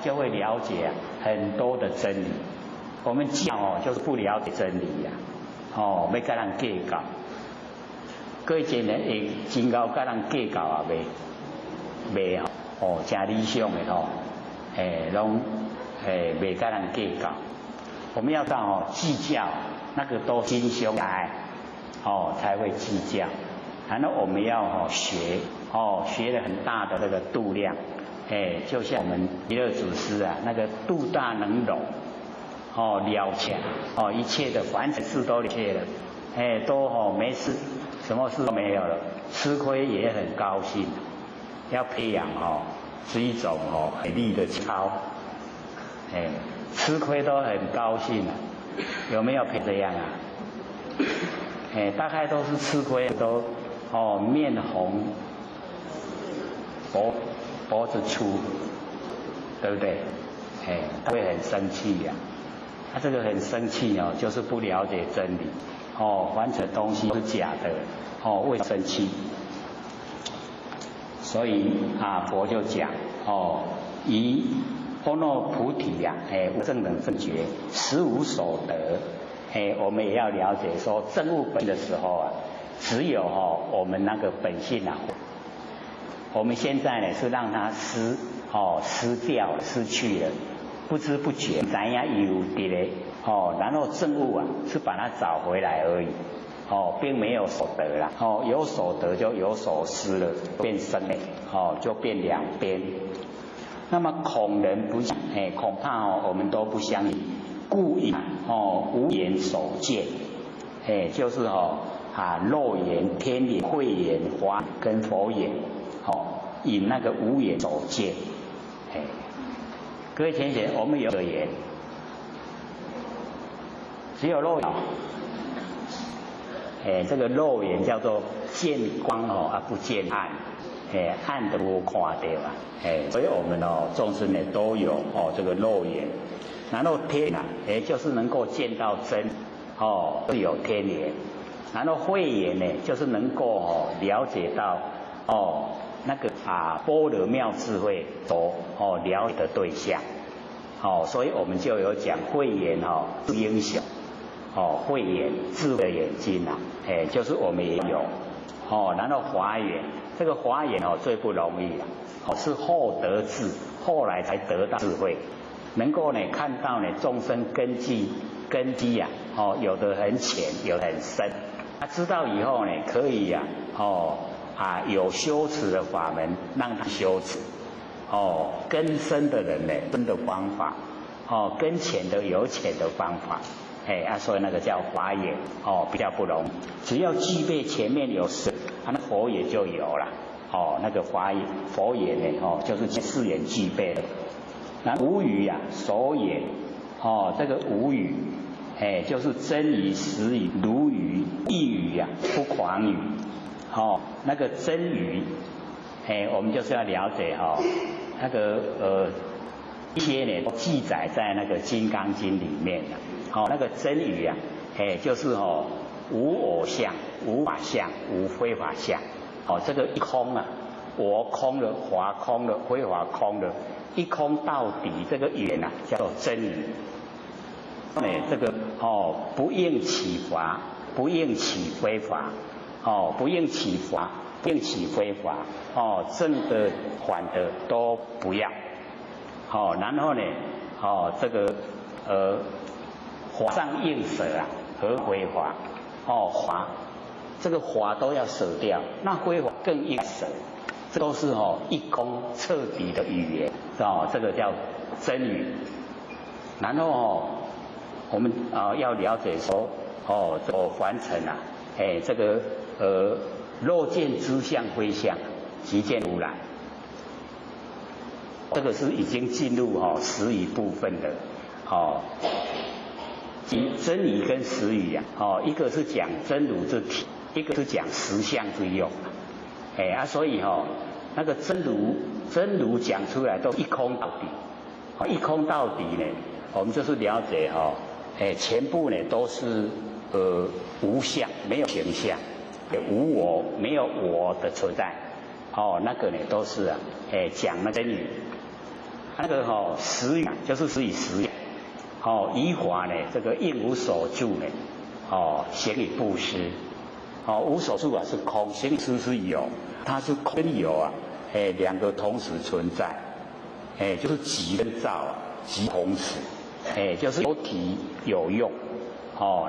就会了解很多的真理。我们讲就是不了解真理要跟人计较，过一阵呢会真够跟人计较袂真理想的拢袂跟人计较。我们要到计较，那个都心胸来才会计较。然后我们要学了很大的那个度量，就像我们弥勒祖师那个度大能容。了解一切的凡事都了解了都没事，什么事都没有了，吃亏也很高兴。要培养是一种美丽的操吃亏都很高兴有没有这样大概都是吃亏都面红脖子粗，对不对他会很生气他这个很生气就是不了解真理凡尘东西是假的为什么生气？所以佛就讲以阿耨菩提正等正觉15手得我们也要了解说证悟本的时候只有我们那个本性我们现在呢是让它失掉了，失去了，不知不觉咱也有的然后证悟是把它找回来而已并没有所得啦有所得就有所失了，变生了就变两边。那么恐人不恐怕我们都不相信，故以无言手见，就是肉眼、天眼、慧眼、华跟佛眼，以那个五眼手见，各位浅显，我们有个眼，只有肉眼，这个肉眼叫做见光不见暗，暗的无看到啊，所以我们众生呢都有这个肉眼，然后天就是能够见到真，是有天眼，然后慧眼呢就是能够了解到那个般若妙智慧所了解的对象，所以我们就有讲慧眼是英雄，慧眼智慧的眼睛就是我们也有，然后华眼，这个华眼最不容易是后得智，后来才得到智慧，能够呢看到呢众生根基有的很浅，有的很深，他知道以后呢可以有修持的法门让他修持，根深的人呢深的方法，根浅的有浅的方法，所以那个叫华眼，比较不容易，只要具备前面有事，那佛眼就有了，那个佛眼呢就是四眼具备的。那无语手眼，这个无语，就是真语、实语、如语、意语不诳语，那个真语，我们就是要了解那个一些呢都记载在那个《金刚经》里面的，那个真语就是无我相、无法相、无非法相，这个一空我空了，法空了，非法空了，一空到底，这个语叫做真语。这个不应起法，不应起非法，不应起法，不应起非法，正的反的都不要，然后呢，这个法上应舍和非法，法这个法都要舍掉，那非法更应舍。这都是一空彻底的语言，这个叫真语。然后我们要了解说，这个凡尘这个若见之相非相，即见如来。这个是已经进入实语部分的，真语跟实语一个是讲真如之体，一个是讲实相之用。所以那个真如讲出来都一空到底，一空到底呢，我们就是了解全部呢都是无相，没有形象，无我，没有我的存在，那个呢都是讲那真语，那个实语就是实语实语，依法呢这个应无所住呢，行以布施。无所住是空，行施是有，它是空跟有两个同时存在，就是即跟造即同时，就是有体有用，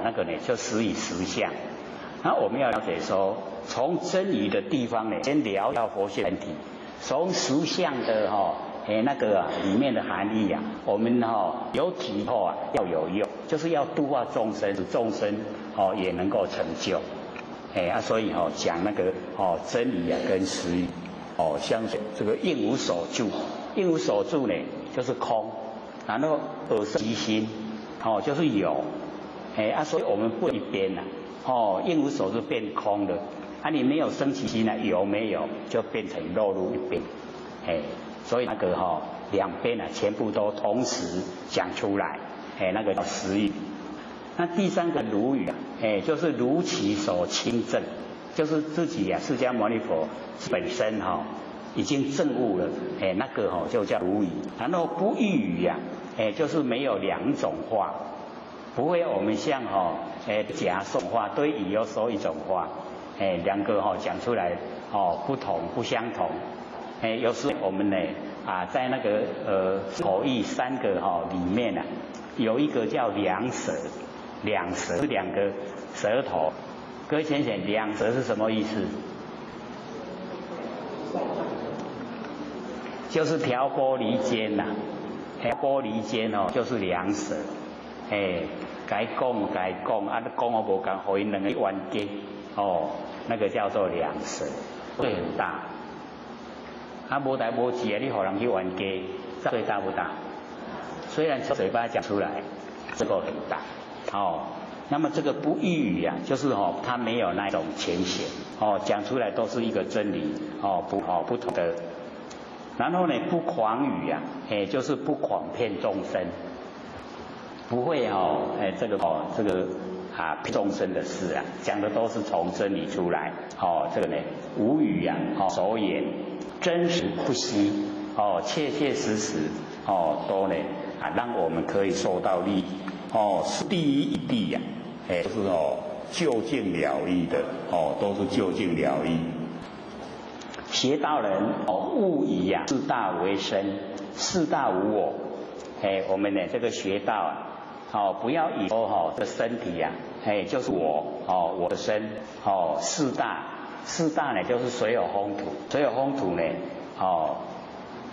那个呢就实以实相。那我们要了解说，从真理的地方呢，先聊到佛性本体，从实相的那个里面的含义我们有体后要有用，就是要度化众生，使众生也能够成就。所以讲那个真理跟实语，像这个应无所住，应无所住呢就是空，然后耳色即心，就是有，所以我们不一边应无所住变空了，你没有生起心来，有没有就变成落入一边，所以那个两边全部都同时讲出来，那个叫实语。那第三个如语就是如其所亲证，就是自己释迦牟尼佛本身已经证悟了，那个就叫如语。然后不异语就是没有两种话，不会我们像假送话，对语有说一种话，两个讲出来不同不相同，有时我们呢在那个口译三个里面有一个叫两舌。两舌是两个舌头，各位浅显，两舌是什么意思？就是调拨离间调拨离间就是两舌，该讲，啊，讲我无讲，互因两个冤家，那个叫做两舌，罪很大。啊，无代无志啊，你互人去冤家，罪大不大？虽然嘴巴讲出来，这个很大，那么这个不异语啊，就是它没有那种浅显，讲出来都是一个真理，不同的。然后呢，不诳语啊，就是不诳骗众生，不会这个骗众生的事啊，讲的都是从真理出来，这个呢无语啊，守言真实不虚，切切实实，都呢让我们可以受到利益，是第一义呀，都是就近了义的，都是就近了义。学道人勿以四大为身，四大无我。我们呢这个学道啊，不要以说这身体啊，就是我，我的身，四大呢就是水有风土，水有风土呢，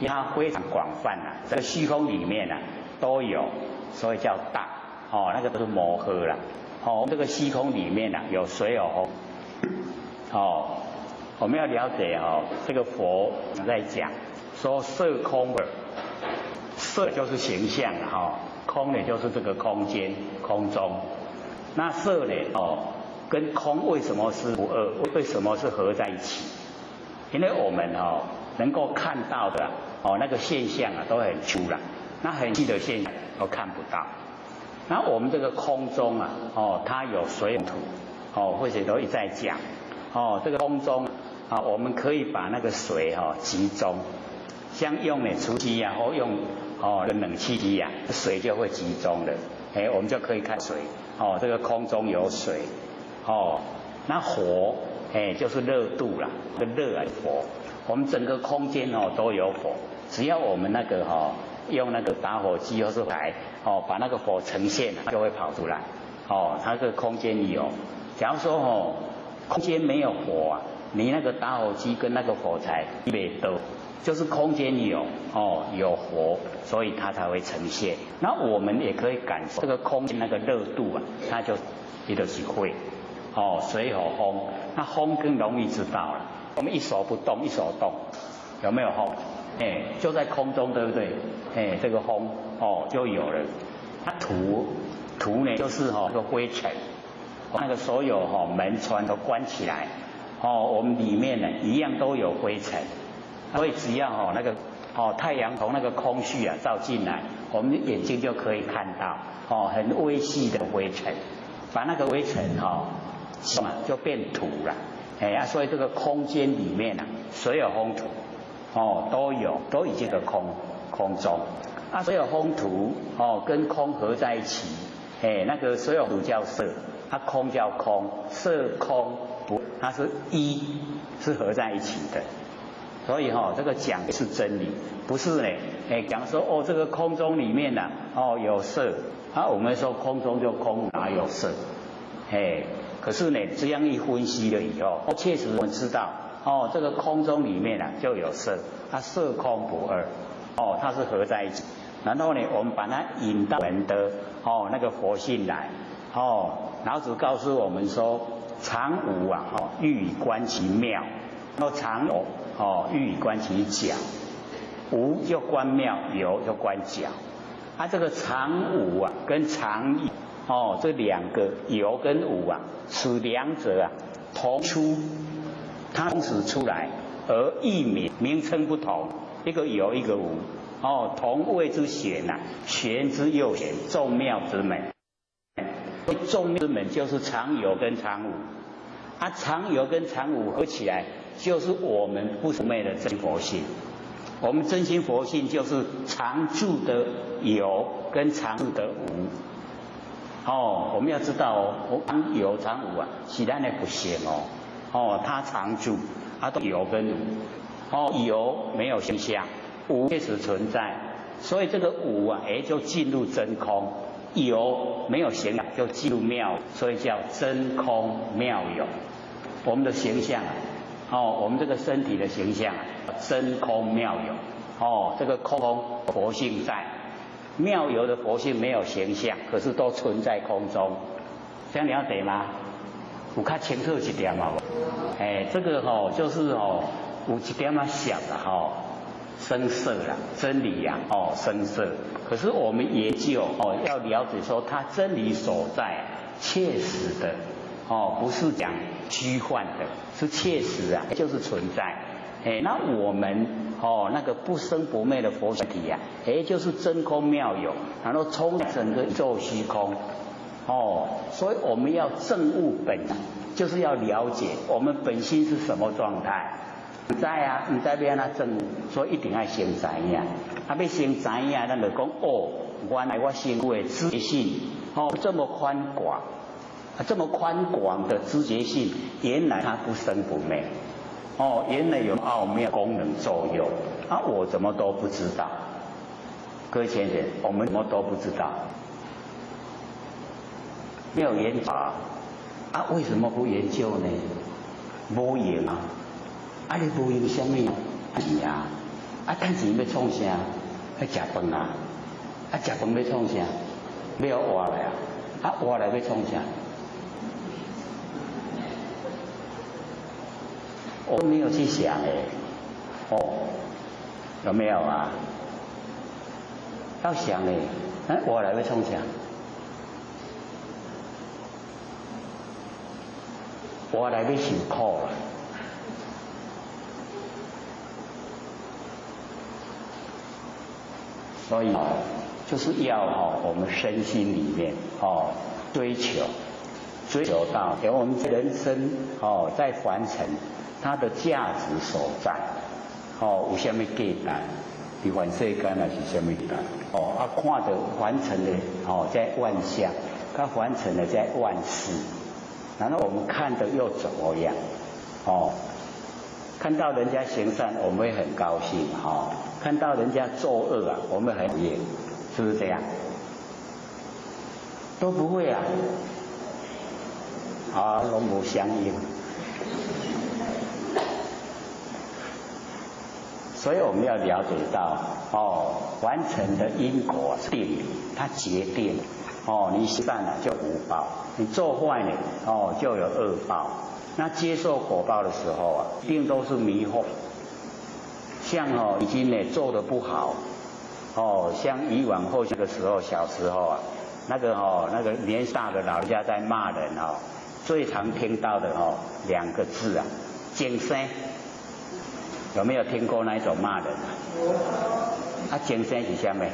它非常广泛啊，这个虚空里面啊都有，所以叫大，那个都是摩诃啦，这个虚空里面啊有水有风，我们要了解这个佛在讲说色空的，色就是形象空呢就是这个空间空中，那色呢跟空为什么是不二？为什么是合在一起？因为我们能够看到的那个现象啊都很粗了，那很细的现象都看不到。那我们这个空中啊它有水土或者都一再讲这个空中我们可以把那个水集中，像用除湿啊或用冷气机啊，水就会集中了，我们就可以看水这个空中有水那火就是热度啦，这个热火，我们整个空间都有火，只要我们那个用那个打火机或是台把那个火呈现，它就会跑出来它这个空间有。假如说空间没有火啊，你那个打火机跟那个火柴没得，就是空间有火，所以它才会呈现。那我们也可以感受这个空间那个热度啊，它就是会水和风，那风更容易知道了。我们一手不动一手动，有没有风？就在空中，对不对？这个风就有了。那土呢就是这个灰尘，那个所有门窗都关起来。我们里面呢一样都有灰尘，所以只要那个太阳从那个空隙啊照进来，我们的眼睛就可以看到很微细的灰尘，把那个灰尘就变土了，所以这个空间里面啊，水有风土都已经的空中，水有风土跟空合在一起，那个水有土叫色，空叫空，色空不，它是一，是合在一起的。所以这个讲的是真理，不是呢讲说这个空中里面呢有色，我们说空中就空，哪有色？可是呢这样一分析了以后，确实我们知道这个空中里面就有色，它色空不二，它是合在一起。然后呢我们把它引到我们的那个佛性来，老子告诉我们说，常无欲以观其妙，然后常有欲以观其假，无就观妙，有就观假。这个常无跟常有这两个有跟无此两者同出，它同时出来而异名称不同，一个有一个无，同谓之玄玄之又玄，众妙之门。众妙之门就是常有跟常无，常有跟常无合起来，就是我们不生灭的真佛性。我们真心佛性就是常住的有跟常住的无。我们要知道常有常无是咱的不行它常住，都有跟无。有没有形象，无确实存在，所以这个无就进入真空。有没有形象就进入妙，所以叫真空妙有。我们的形象我们这个身体的形象真空妙有这个空佛性在妙有的佛性没有形象，可是都存在空中，这样了解吗？有较清楚一点嘛？这个就是有一点想了生色啦，真理呀生色。可是我们研究要了解说它真理所在切实的不是讲虚幻的，是切实啊，就是存在。那我们那个不生不灭的佛体啊，就是真空妙有，然后充整个宇宙虚空。所以我们要证悟本，就是要了解我们本心是什么状态。不知啊，不知要安怎证悟，所以一定要先知影。要先知影，咱就讲原来我心有的知觉性这么宽广，这么宽广的知觉性，原来它不生不灭。原来有奥妙功能作用，我怎么都不知道。各位先生，我们怎么都不知道？没有研究为什么不研究呢？没用你无用什么钱赚钱要创啥？要吃饭吃饭要创啥？要活来活来要创啥？我没有去想有没有啊？要想活来要创啥？活来要受苦啦。所以就是要我们身心里面追求到我们人生在凡尘它的价值所在有什么价值？伫凡世间也是什么价值？看着凡尘的在万象，看凡尘的在万事，然后我们看的又怎么样？看到人家行善，我们会很高兴看到人家作恶我们很讨厌，是不是这样？都不会拢无相应。所以我们要了解到完成的因果定理，它决定你行善就无报，你做坏呢就有恶报。那接受果报的时候一定都是迷惑。像已经做得不好像以往后那个时候小时候那个年大的老人家在骂人最常听到的两个字精生。有没有听过那一种骂人精生是什么？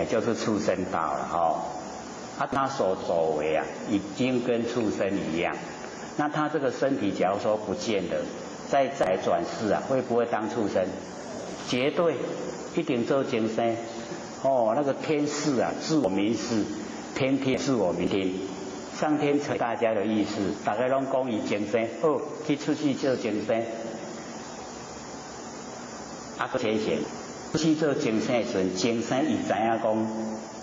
就是畜生道了他所作为已经跟畜生一样。那他这个身体假如说不见了，再转世会不会当畜生？绝对一定做精生那个天视自我明示，天天自我明听。上天成大家的意思，大家拢讲伊精生去出去做精生天贤出去做精生的时阵，精生伊知影讲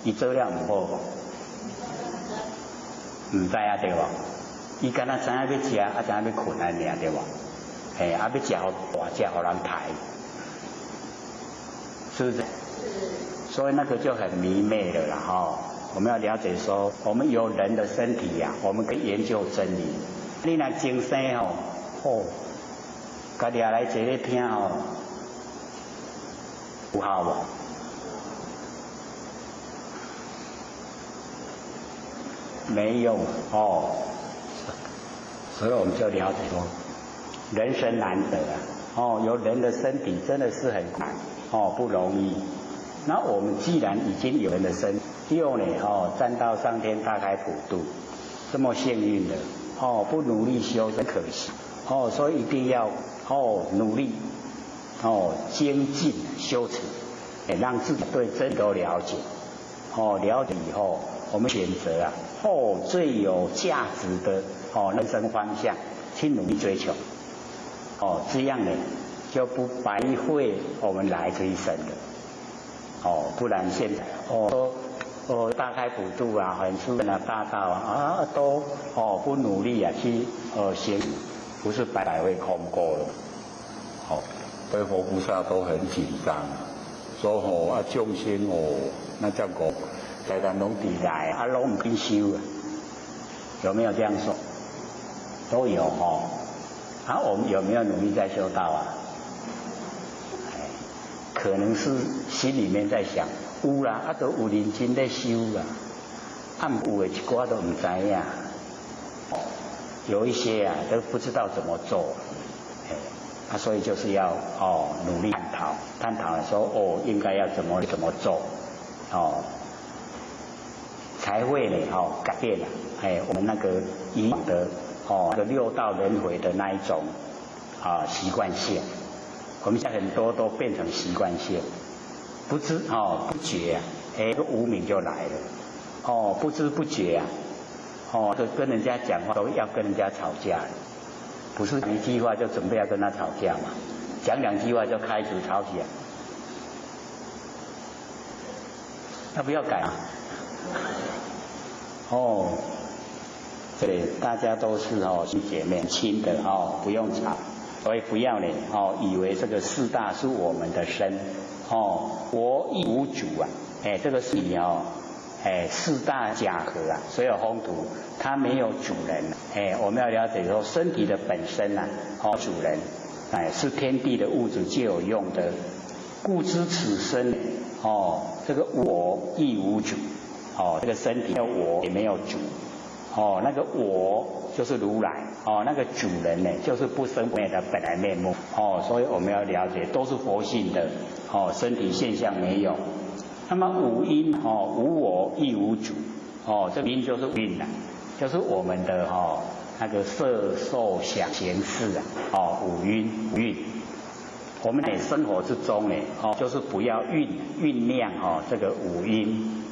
伊做了唔好唔知对无？伊敢若知影要食，知影要困安尔对无？要食好大食好人抬，是不是？所以那个就很迷昧了啦我们要了解说，我们有人的身体我们可以研究真理。你若精生家己来坐咧听有效无？没用所以我们就了解说，人生难得有人的身体真的是很难不容易。那我们既然已经有人的身体又站到上天大开普度，这么幸运的不努力修真可惜所以一定要努力精进修持，让自己对真理都了解了解以后，我们选择最有价值的人生方向去努力追求这样呢就不白费我们来这一生了不然现在大开普度很殊胜大道都不努力去行，不是白费空过了所以佛菩萨都很紧张，说吼啊众生哦，那叫我在咱拢地来啊，拢唔肯修啊，有没有这样说？都有哦。啊，我们有没有努力在修道啊？可能是心里面在想，有啦，啊都有认真在修啦，啊有的一寡都唔知呀。有一些啊都不知道怎么做，所以就是要努力探讨说应该要怎么做，才会呢改变了我们那个以往的那个六道轮回的那一种习惯性，我们现在很多都变成习惯性，不知不觉这个无明就来了，不知不觉就跟人家讲话都要跟人家吵架了，不是一句话就准备要跟他吵架嘛，讲2句话就开始吵起来，要不要改啊？对，大家都是兄姐妹亲的不用吵，所以不要呢以为这个四大是我们的身我亦无主啊，这个是你四大假合啊，所有风土它没有主人我们要了解说身体的本身啊主人是天地的物质皆有用的，故知此身这个我亦无主这个身体的我也没有主那个我就是如来那个主人呢就是不生不灭的本来面目所以我们要了解都是佛性的身体现象没有。那么五阴无我亦无主这个阴就是蕴啊，就是我们的那个色受想行识啊五蕴。我们在生活之中呢就是不要酝酿这个五阴，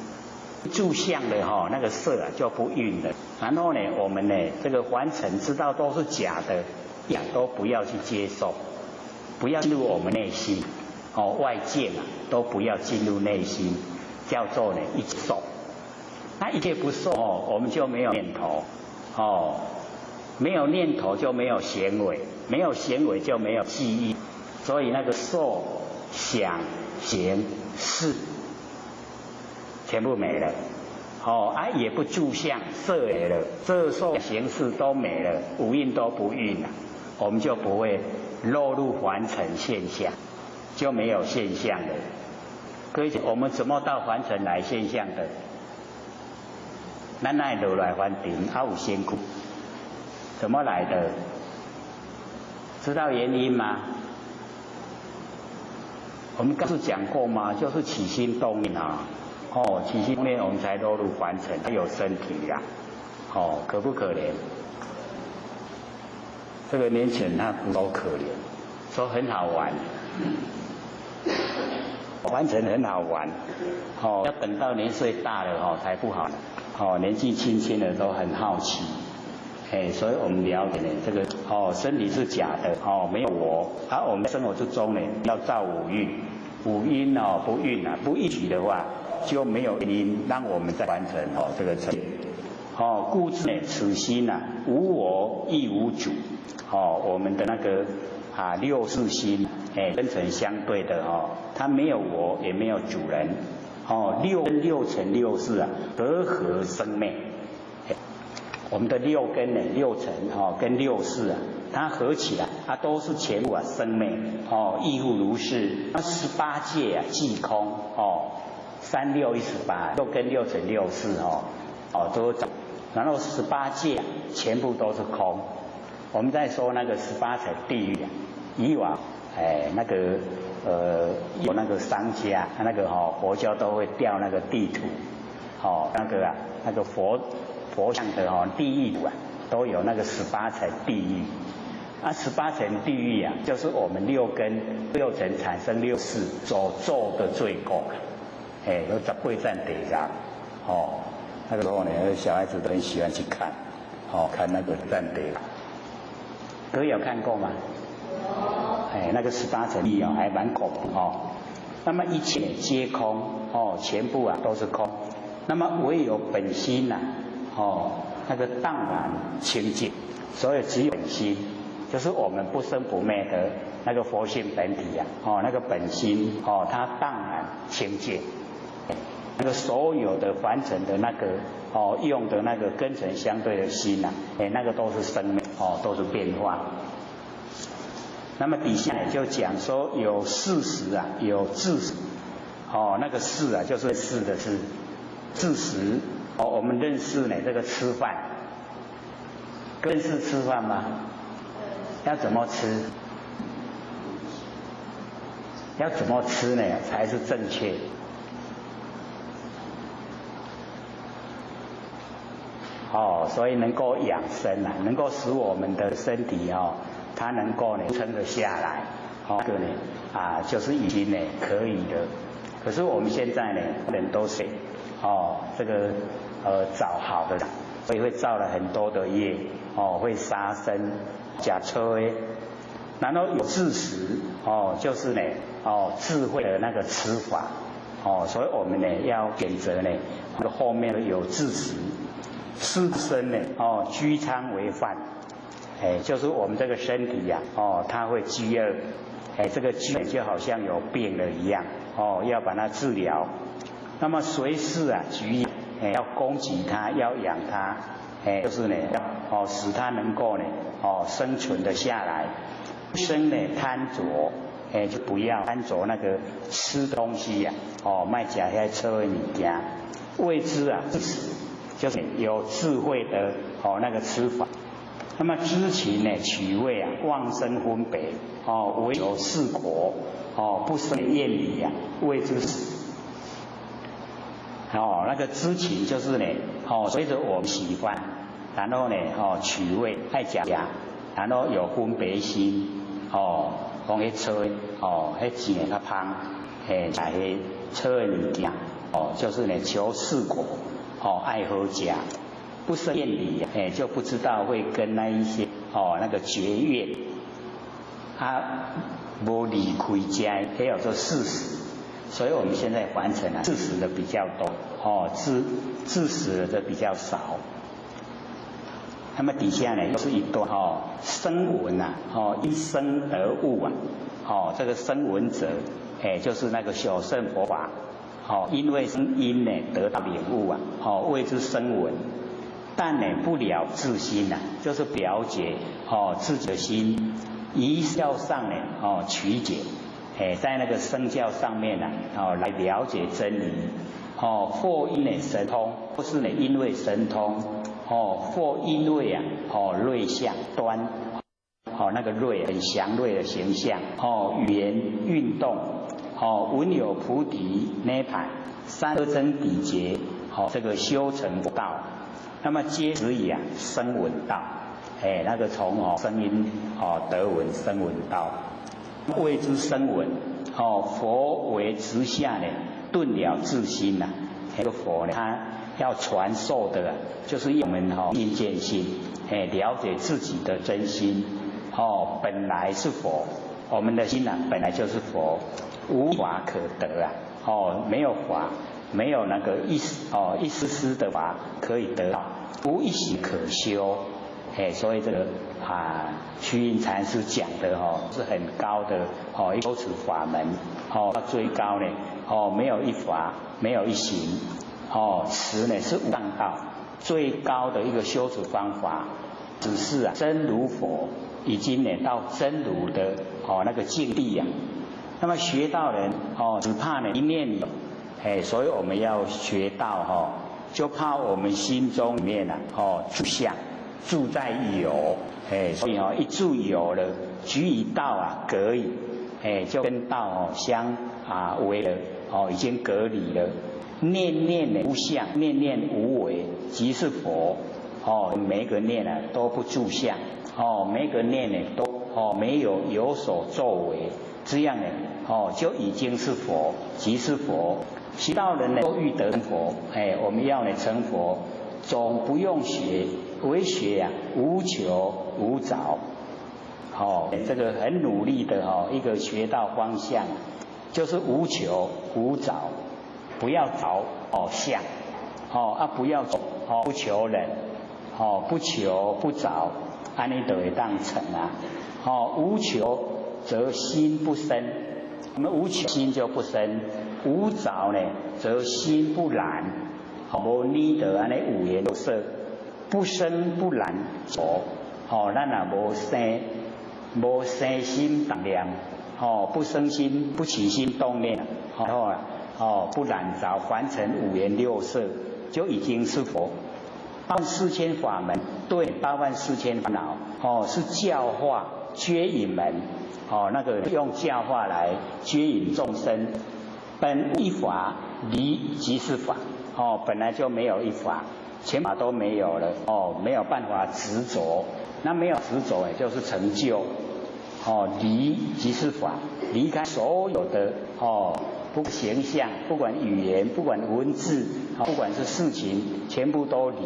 住相的那个色就不蕴了。然后呢我们呢这个凡尘知道都是假的，都不要去接受，不要进入我们内心外界都不要进入内心，叫做呢一切受。那一切不受我们就没有念头没有念头就没有行为，没有行为就没有记忆，所以那个受想行识全部没了也不住相，色没了，色受行识都没了，五蕴都不蕴了，我们就不会落入凡尘现象，就没有现象了。各位，我们怎么到凡尘来现象的？咱哪落来凡尘有辛苦，怎么来的？知道原因吗？我们刚才讲过吗？就是起心动念起心动念我们才落入凡尘，才有身体呀可不可怜？这个年轻人他多可怜，说很好玩，凡尘很好玩要等到年岁大了才不好年纪轻轻的都很好奇所以我们了解呢这个身体是假的没有我我们生活之中呢要造五蕴，五阴不蕴不一体的话就没有原因让我们在完成这个成故知呢此心无我亦无主我们的那个六识心跟尘相对的它没有我也没有主人六根六尘六识和合生灭我们的六根呢六尘跟六识它合起来它都是全部生灭亦复如是。那18界即空3、6、18六根六尘六识都然后18界全部都是空。我们在说那个18层地狱以往那个有那个商家那个佛教都会调那个地图那个佛像的地狱都有那个18层地狱18层地狱就是我们六根六尘产生六识所做的罪过有18站地上那个时候呢小孩子都很喜欢去看看那个站地。各位有看过吗？那个18层地狱还蛮恐怖那么一切皆空全部都是空。那么唯有本心那个荡然清净，所以只有本心，就是我们不生不灭的那个佛性本体呀，那个本心它荡然清净，那个所有的凡尘的那个用的那个根尘相对的心呐，那个都是生命都是变化。那么底下呢就讲说有事实啊，有自实，那个事啊就是事的事，自实我们认识呢这个吃饭，认识吃饭吗？要怎么吃？要怎么吃呢才是正确？所以能够养生啊，能够使我们的身体它能够呢撑得下来，这个呢就是已经呢可以的。可是我们现在呢人都是这个找好的，所以会造了很多的业会杀生、假车，然后有智识就是呢智慧的那个吃法所以我们呢要选择呢那个后面的有智识。自身呢居仓为饭，就是我们这个身体呀它会饥饿，这个饥饿就好像有病了一样要把它治疗。那么随时啊举要供给它，要养它，就是呢要使它能够呢生存的下来。不生呢贪着，就不要贪着那个吃东西呀卖假遐车的物件，谓之啊自食。就是有智慧的那个吃法。那么知情呢取味啊，妄生分别唯有是果不生厌离啊，谓之死。那个知情就是呢随着我们喜欢，然后呢取味爱假，然后有分别心讲迄车迄钱较芳来迄车的物件就是呢求是果。爱好家，不生厌离就不知道会跟那一些那个结怨，无离开家，也有说事实。所以我们现在凡尘事实的比较多自实的比较少。那么底下呢又是一段声闻啊因生而悟啊这个声闻者就是那个小乘佛法。因为生因呢得到领悟啊，谓之声闻，但呢不了自心呐，就是不了解自己的心，依教上呢取解，在那个声教上面呢来了解真理，或因呢神通，或是呢因为神通，或因为瑞相端，那个瑞很祥瑞的形象，语言运动。闻有菩提涅槃三阿僧底劫这个修成道，那么皆指以声闻道，那个从声音得闻声闻道，谓之声闻。佛为直下呢顿了自心呐，这个佛呢他要传授的就是我们因见心，了解自己的真心，本来是佛，我们的心本来就是佛。无法可得啊！没有法，没有那个一丝丝的法可以得到，无一行可修。所以这个虚云禅师讲的是很高的一个修持法门到最高呢没有一法，没有一行持呢是无上道，最高的一个修持方法，只是真如佛已经呢到真如的那个境地呀。那么学道人只怕呢一念所以我们要学道就怕我们心中里面住相，住在有，所以一住有了，局以道隔矣，就跟道相违了，已经隔离了。念念无相，念念无为，即是佛。每一个念都不住相，每一个念都没有所作为。这样呢就已经是佛，即是佛。学道人呢都欲得佛，我们要呢成佛，总不用学，为学无求无着。这个很努力的一个学道方向，就是无求无着，不要着相，不要不求人，不求不着，安尼就会当成无求则心不生。我们无求心就不生，无着呢，则心不染。无泥得安尼五颜六色，不生不染着。咱也无生心动念，不生心不起心动念，不染着凡尘五颜六色，就已经是佛。八万四千法门，对八万四千烦恼，是教化接引门，那个用教化来接引众生。本无一法，离即是法，本来就没有一法，全法都没有了，没有办法执着，那没有执着也就是成就，离即是法，离开所有的不管形象，不管语言，不管文字，不管是事情，全部都离，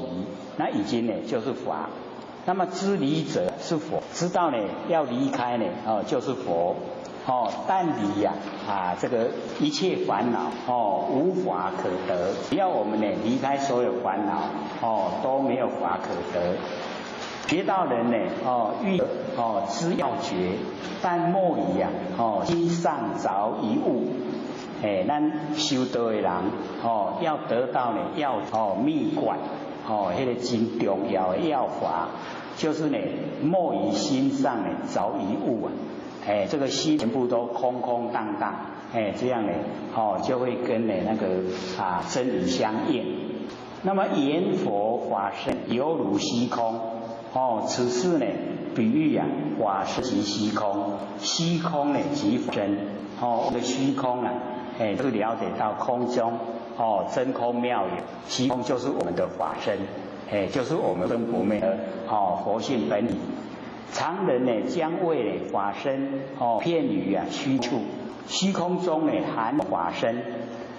那已经呢就是法。那么知离者是佛，知道呢要离开呢，就是佛。但离呀，这个一切烦恼，无法可得。只要我们呢离开所有烦恼，都没有法可得。学道人呢，欲知要诀，但莫以心上着一物。咱修道的人，要得到呢，要秘诀，那个真重要的要法，就是呢，莫以心上呢着一物啊。这个心全部都空空荡荡，这样呢，就会跟呢那个真理相应。那么言佛法身犹如虚空，此事呢，比喻法身即虚空，虚空呢即法身，这个虚空啊，就是了解到空中，真空妙有，虚空就是我们的法身，就是我们跟佛妹的佛性本体。常人呢，将为法身片语虚处，虚空中呢含法身，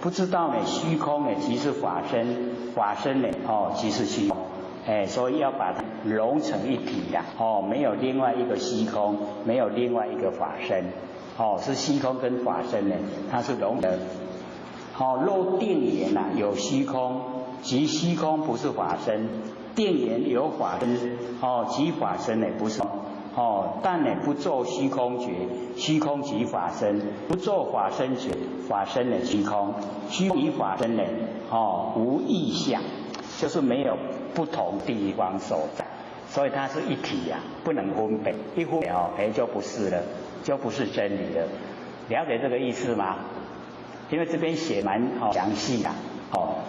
不知道呢虚空呢即是法身，法身呢即是虚空，所以要把它融成一体呀，没有另外一个虚空，没有另外一个法身，是虚空跟法身呢，它是融合。若定言有虚空，即虚空不是法身。定言有法身，即法身呢不是，但呢不做虚空觉，虚空即法身；不做法身觉，法身呢虚空，虚空与法身呢，无异相，就是没有不同地方所在，所以它是一体呀，不能分别，一分别就不是了，就不是真理了。了解这个意思吗？因为这边写蛮详细的，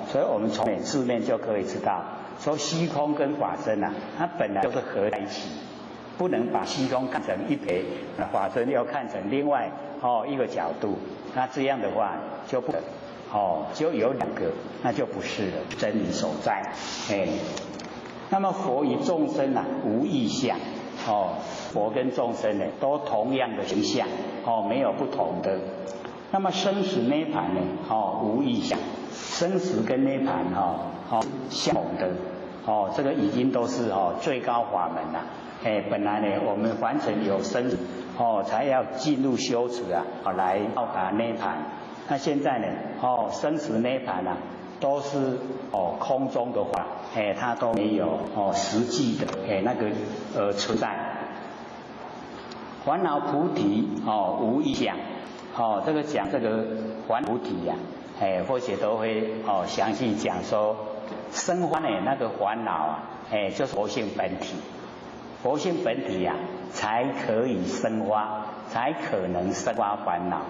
所以我们从字面就可以知道。说虚空跟法身它本来就是合在一起，不能把虚空看成一撇，法身要看成另外一个角度，那这样的话就不就有两个，那就不是了，真理所在。那么佛与众生无异相，佛跟众生呢都同样的形象，没有不同的。那么生死涅槃呢，无异相，生死跟涅槃相同的，这个已经都是最高法门了。本来呢，我们凡尘有生死，才要进入修持来到达涅槃。那现在呢，生死涅槃都是空中的话，它都没有实际的那个存在。烦恼菩提无异相，这个讲这个烦恼菩提或许都会详细讲说。生发的那个烦恼就是佛性本体，佛性本体才可以生发，才可能生发烦恼。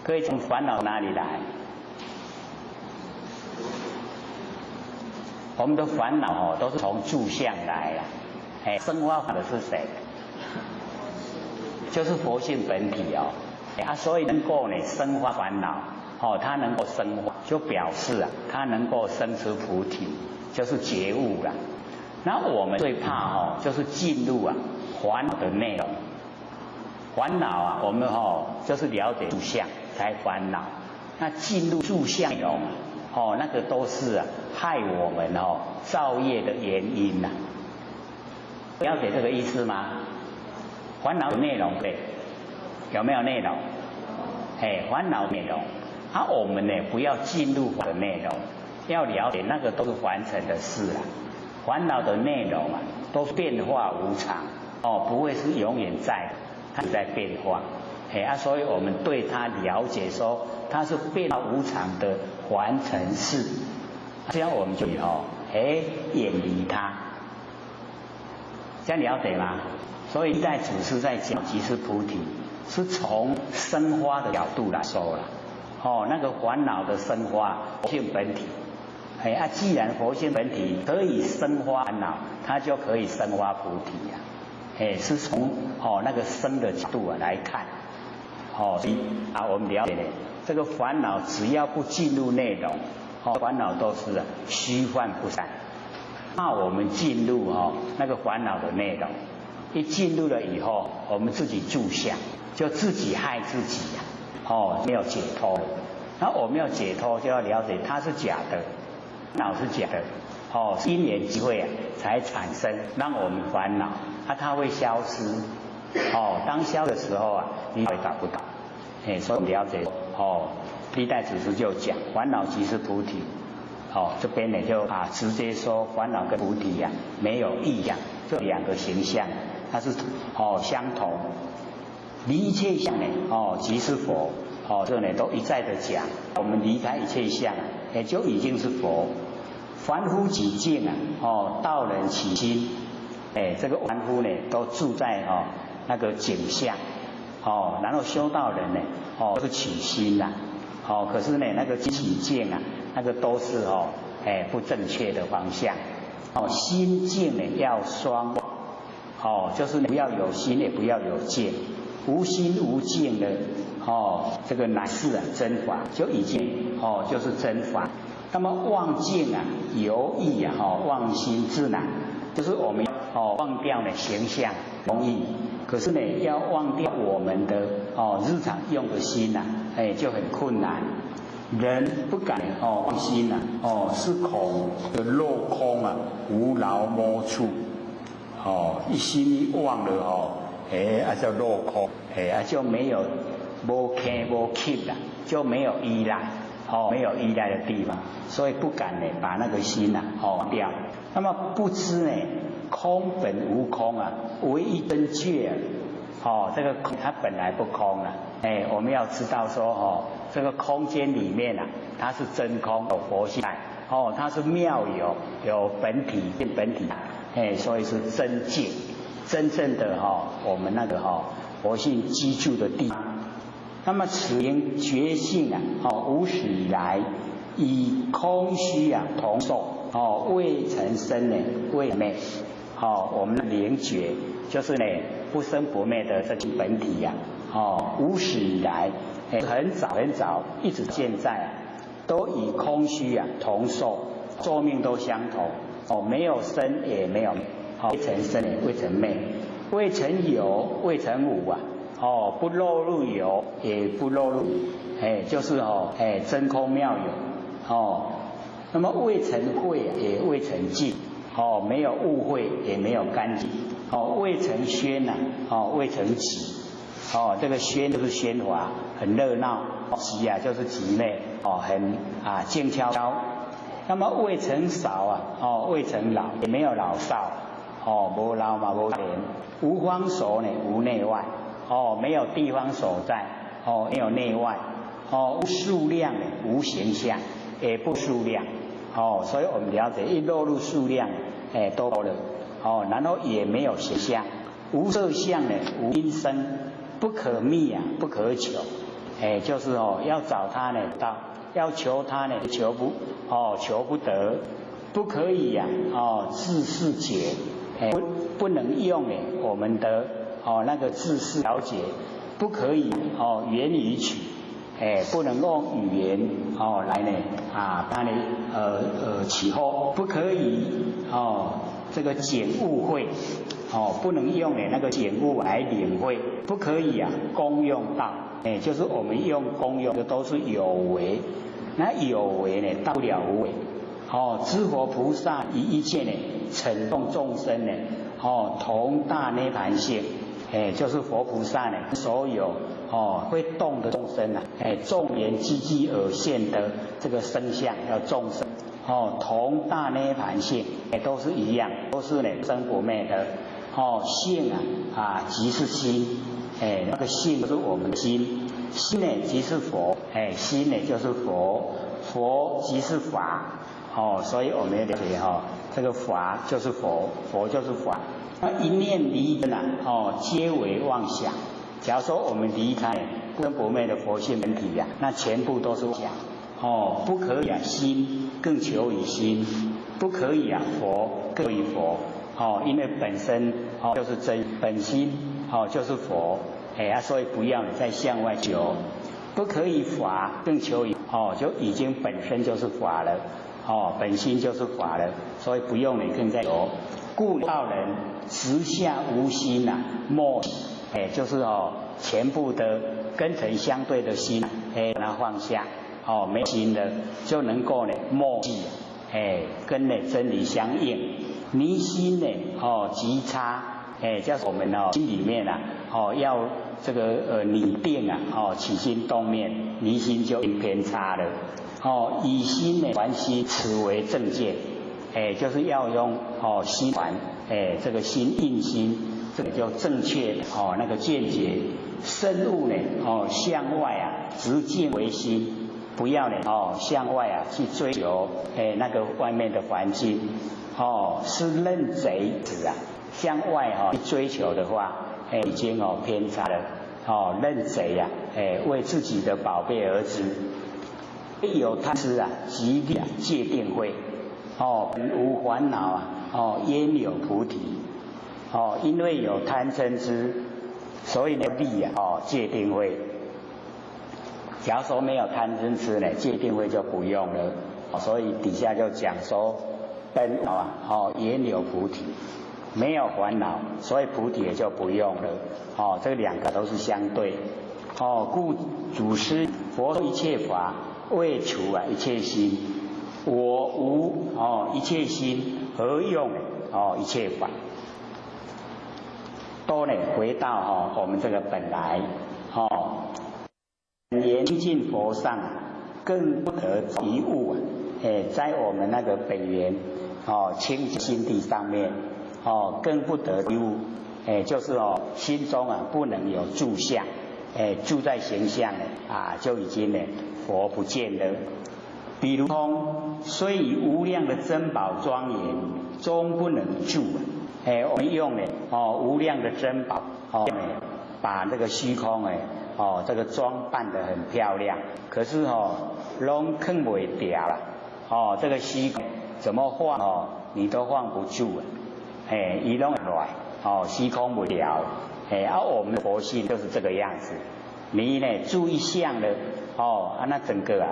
各位从烦恼哪里来？我们的烦恼都是从住相来生发的是谁？就是佛性本体所以能够呢生发烦恼。它能够生化，就表示它能够生出菩提，就是觉悟了。那我们最怕就是进入烦恼的内容。烦恼我们就是了解住相才烦恼。那进入住相内容那个都是害我们造业的原因了解这个意思吗？烦恼的内容对，有没有内容？烦恼内容。我们呢不要进入的内容，要了解那个都是凡尘的事烦恼的内容都变化无常不会是永远在的。它在变化，所以我们对它了解说它是变化无常的凡尘事，这样我们就远离它，这样了解吗？所以在祖师在讲即是菩提，是从生花的角度来说了，那个烦恼的生花佛性本体，既然佛性本体可以生花烦恼，它就可以生花菩提呀，是从那个生的角度来看，所以我们了解呢，这个烦恼只要不进入内容，烦恼都是虚幻不散。那我们进入那个烦恼的内容，一进入了以后，我们自己住相，就自己害自己呀，没有解脱。那我们要解脱，就要了解它是假的，恼是假的，因缘机会才产生，让我们烦恼，它会消失，当消的时候你会达不到，所以我们了解，历代祖师就讲，烦恼即是菩提。这边呢就直接说烦恼跟菩提没有异样，这两个形象它是相同。离一切相呢即是佛，这呢都一再的讲，我们离开一切相也就已经是佛。凡夫己境道人起心，这个凡夫呢都住在那个景象，然后修道人呢都是起心啦，可是呢那个起境那个都是不正确的方向，心境呢要双，就是不要有心也不要有境，无心无境的这个乃是真法，就已经就是真法。那么忘境由易忘心自难，就是我们忘掉了形象容易，可是呢要忘掉我们的日常用的心就很困难。人不敢忘心是恐的落空无劳摸处，一心一忘了叫落空，就没有无牵无起啦，就没有依赖，没有依赖的地方，所以不敢呢把那个心忘掉。那么不知呢空本无空唯一真觉这个空它本来不空我们要知道说这个空间里面它是真空，有佛性它是妙有本体变本体所以是真境，真正的我们那个佛性居住的地方。那么此名觉性无始以来以空虚同受，未曾生呢未灭，我们的灵觉就是呢不生不灭的这种本体无始以来很早很早一直现在都以空虚同受，寿命都相同，没有生也没有灭，未曾生也未曾灭，未曾有未曾无不落入有也不落入就是真空妙有那么未曾秽也未曾净没有误会也没有干净未曾喧未曾挤这个喧就是喧哗很热闹，挤就是挤内很静悄悄。那么未曾少未曾老也没有老少无老嘛无年，无方所呢无内外没有地方所在没有内外无数量无形象也不数量所以我们了解一落入数量都了然后也没有形象，无色相无因声，不可觅不可求就是要找它呢到，要求它呢求不得，不可以自是解不能用我们的那个自是了解，不可以言语取不能用语言来呢把你起后，不可以这个简悟会不能用那个简悟来领会，不可以功用道就是我们用功用的都是有为，那有为呢到不了无为知佛菩萨以一切呢乘动众生呢同大涅盘性就是佛菩萨呢所有会动的众生众缘积积而现的这个身相叫众生同大涅盘性都是一样，都是呢生不灭的性即是心那个性就是我们的心，心呢即是佛，心呢就是佛，佛即是法，所以我们要了解这个法就是佛，佛就是法。那一念离根皆为妄想。假如说我们离开不生不灭的佛性本体那全部都是妄想。不可以心更求于心，不可以佛更求于佛。因为本身就是真，本心就是佛，所以不要再向外求。不可以法更求于就已经本身就是法了，本心就是法了，所以不用你更再求。故道人直下无心莫就是全部的根尘相对的心把它放下，没有心的就能够默契跟真理相应。离心极差，就是我们心里面要这个拟定起心动念，离心就偏差了。以心还心，此为正见。就是要用心还，这个心印心，这个叫正确那个见解。深悟向外直径为心，不要向外去追求那个外面的环境。是认贼子向外去追求的话，已经偏差了。认贼为自己的宝贝儿子，有贪痴极力戒定慧。本无烦恼焉有菩提？因为有贪嗔痴，所以立戒定慧。假如说没有贪嗔痴戒定慧就不用了。所以底下就讲说，本焉有菩提，没有烦恼，所以菩提也就不用了。这两个都是相对。故祖师佛说一切法，为除一切心。我无一切心，何用一切法？都回到我们这个本来。本源尽佛上，更不得一物在我们那个本源清净心地上面更不得一物。就是心中不能有住相，住在形象就已经佛不见了。比如空，虽以无量的珍宝庄严，终不能住。我们用无量的珍宝把这个虚空这个装扮得很漂亮，可是拢坑不掉了。这个虚空怎么放你都放不住一弄来虚空不了。我们的佛性就是这个样子。你住一相了那整个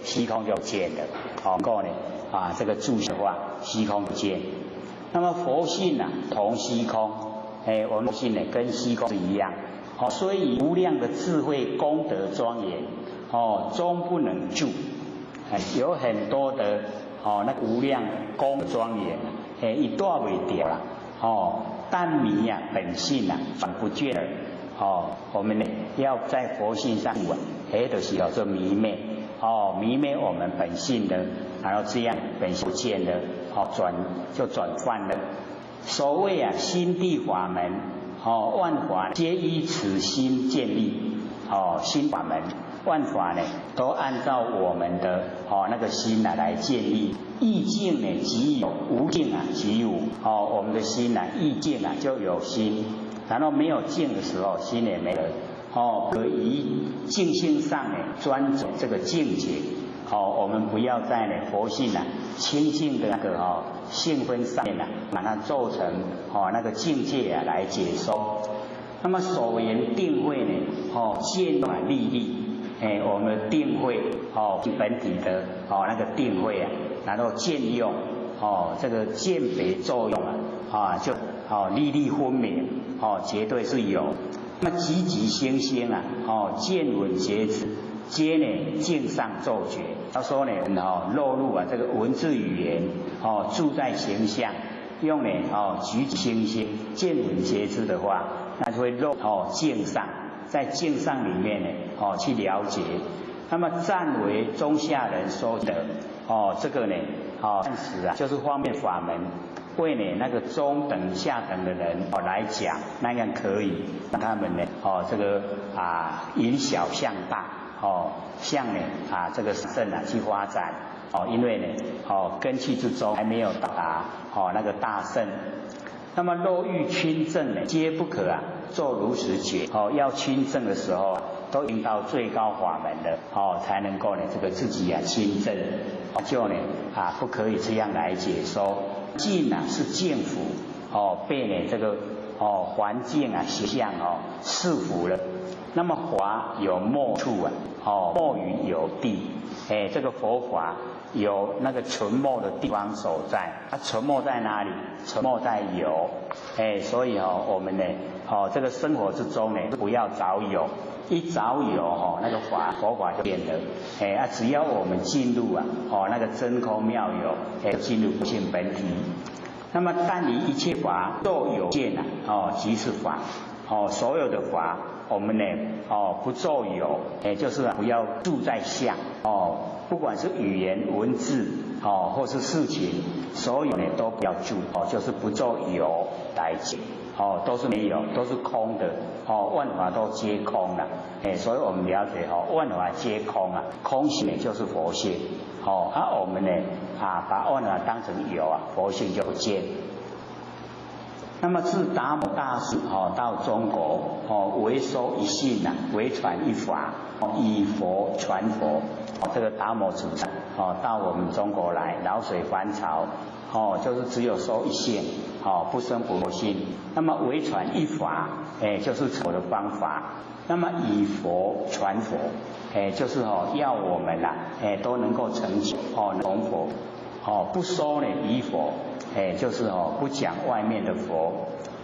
虚空就见了。够这个住的话，虚空不见。那么佛性同虚空，我们性跟虚空是一样。所以无量的智慧功德庄严，终不能住。有很多的那无量功德庄严，一段未掉了。但迷本性转不见了。我们要在佛性上就是叫做迷昧。迷昧我们本性的，然后这样本性不见了，转换了。所谓心地法门，万法皆依此心建立。心法门万法都按照我们的那个心来建立。意境即有，无境即有。我们的心意境就有心，然后没有境的时候，心也没了。可以境性上专走这个境界。我们不要在佛性清净的那个性分上面把它做成那个境界来解说。那么所言定慧见利益。我们的定慧本体的那个定慧然后见用这个鉴别作用就粒粒分明绝对是有。那么积极心性见闻觉知皆境上奏觉。他说落入这个文字语言住在形象，用积极心性见闻觉知的话，那就会落境上，在境上里面去了解。那么暂为中下人说的这个暂时就是方便法门。为呢那个中等下等的人来讲，那样可以让他们呢这个因小向大向呢这个肾去发展因为呢根气之中还没有到达那个大肾。那么若欲亲正呢，皆不可做如实解要亲正的时候都已经到最高法门了才能够呢这个自己亲正就呢不可以这样来解说。境是境府被呢这个环境形象束缚了。那么法有没处没于有地这个佛法有那个存没的地方所在，它存没在哪里？存没在有所以我们呢这个生活之中呢不要找有，一找有那个佛法就变得只要我们进入那个真空妙有进入不性本体。那么但离一切法若有见即是法所有的法我们呢不做有就是不要住在相不管是语言文字或是事情，所有呢都不要住就是不做有来解都是没有，都是空的万法都皆空了所以我们了解万法皆空空性呢就是佛性我们呢把万法当成有佛性就不见。那么自达摩大师到中国为收一信为传一法以佛传佛这个达摩祖师到我们中国来老水翻潮就是只有收一信不生不信。那么为传一法就是佛的方法。那么以佛传佛就是要我们都能够成就成佛不说呢以佛就是不讲外面的佛。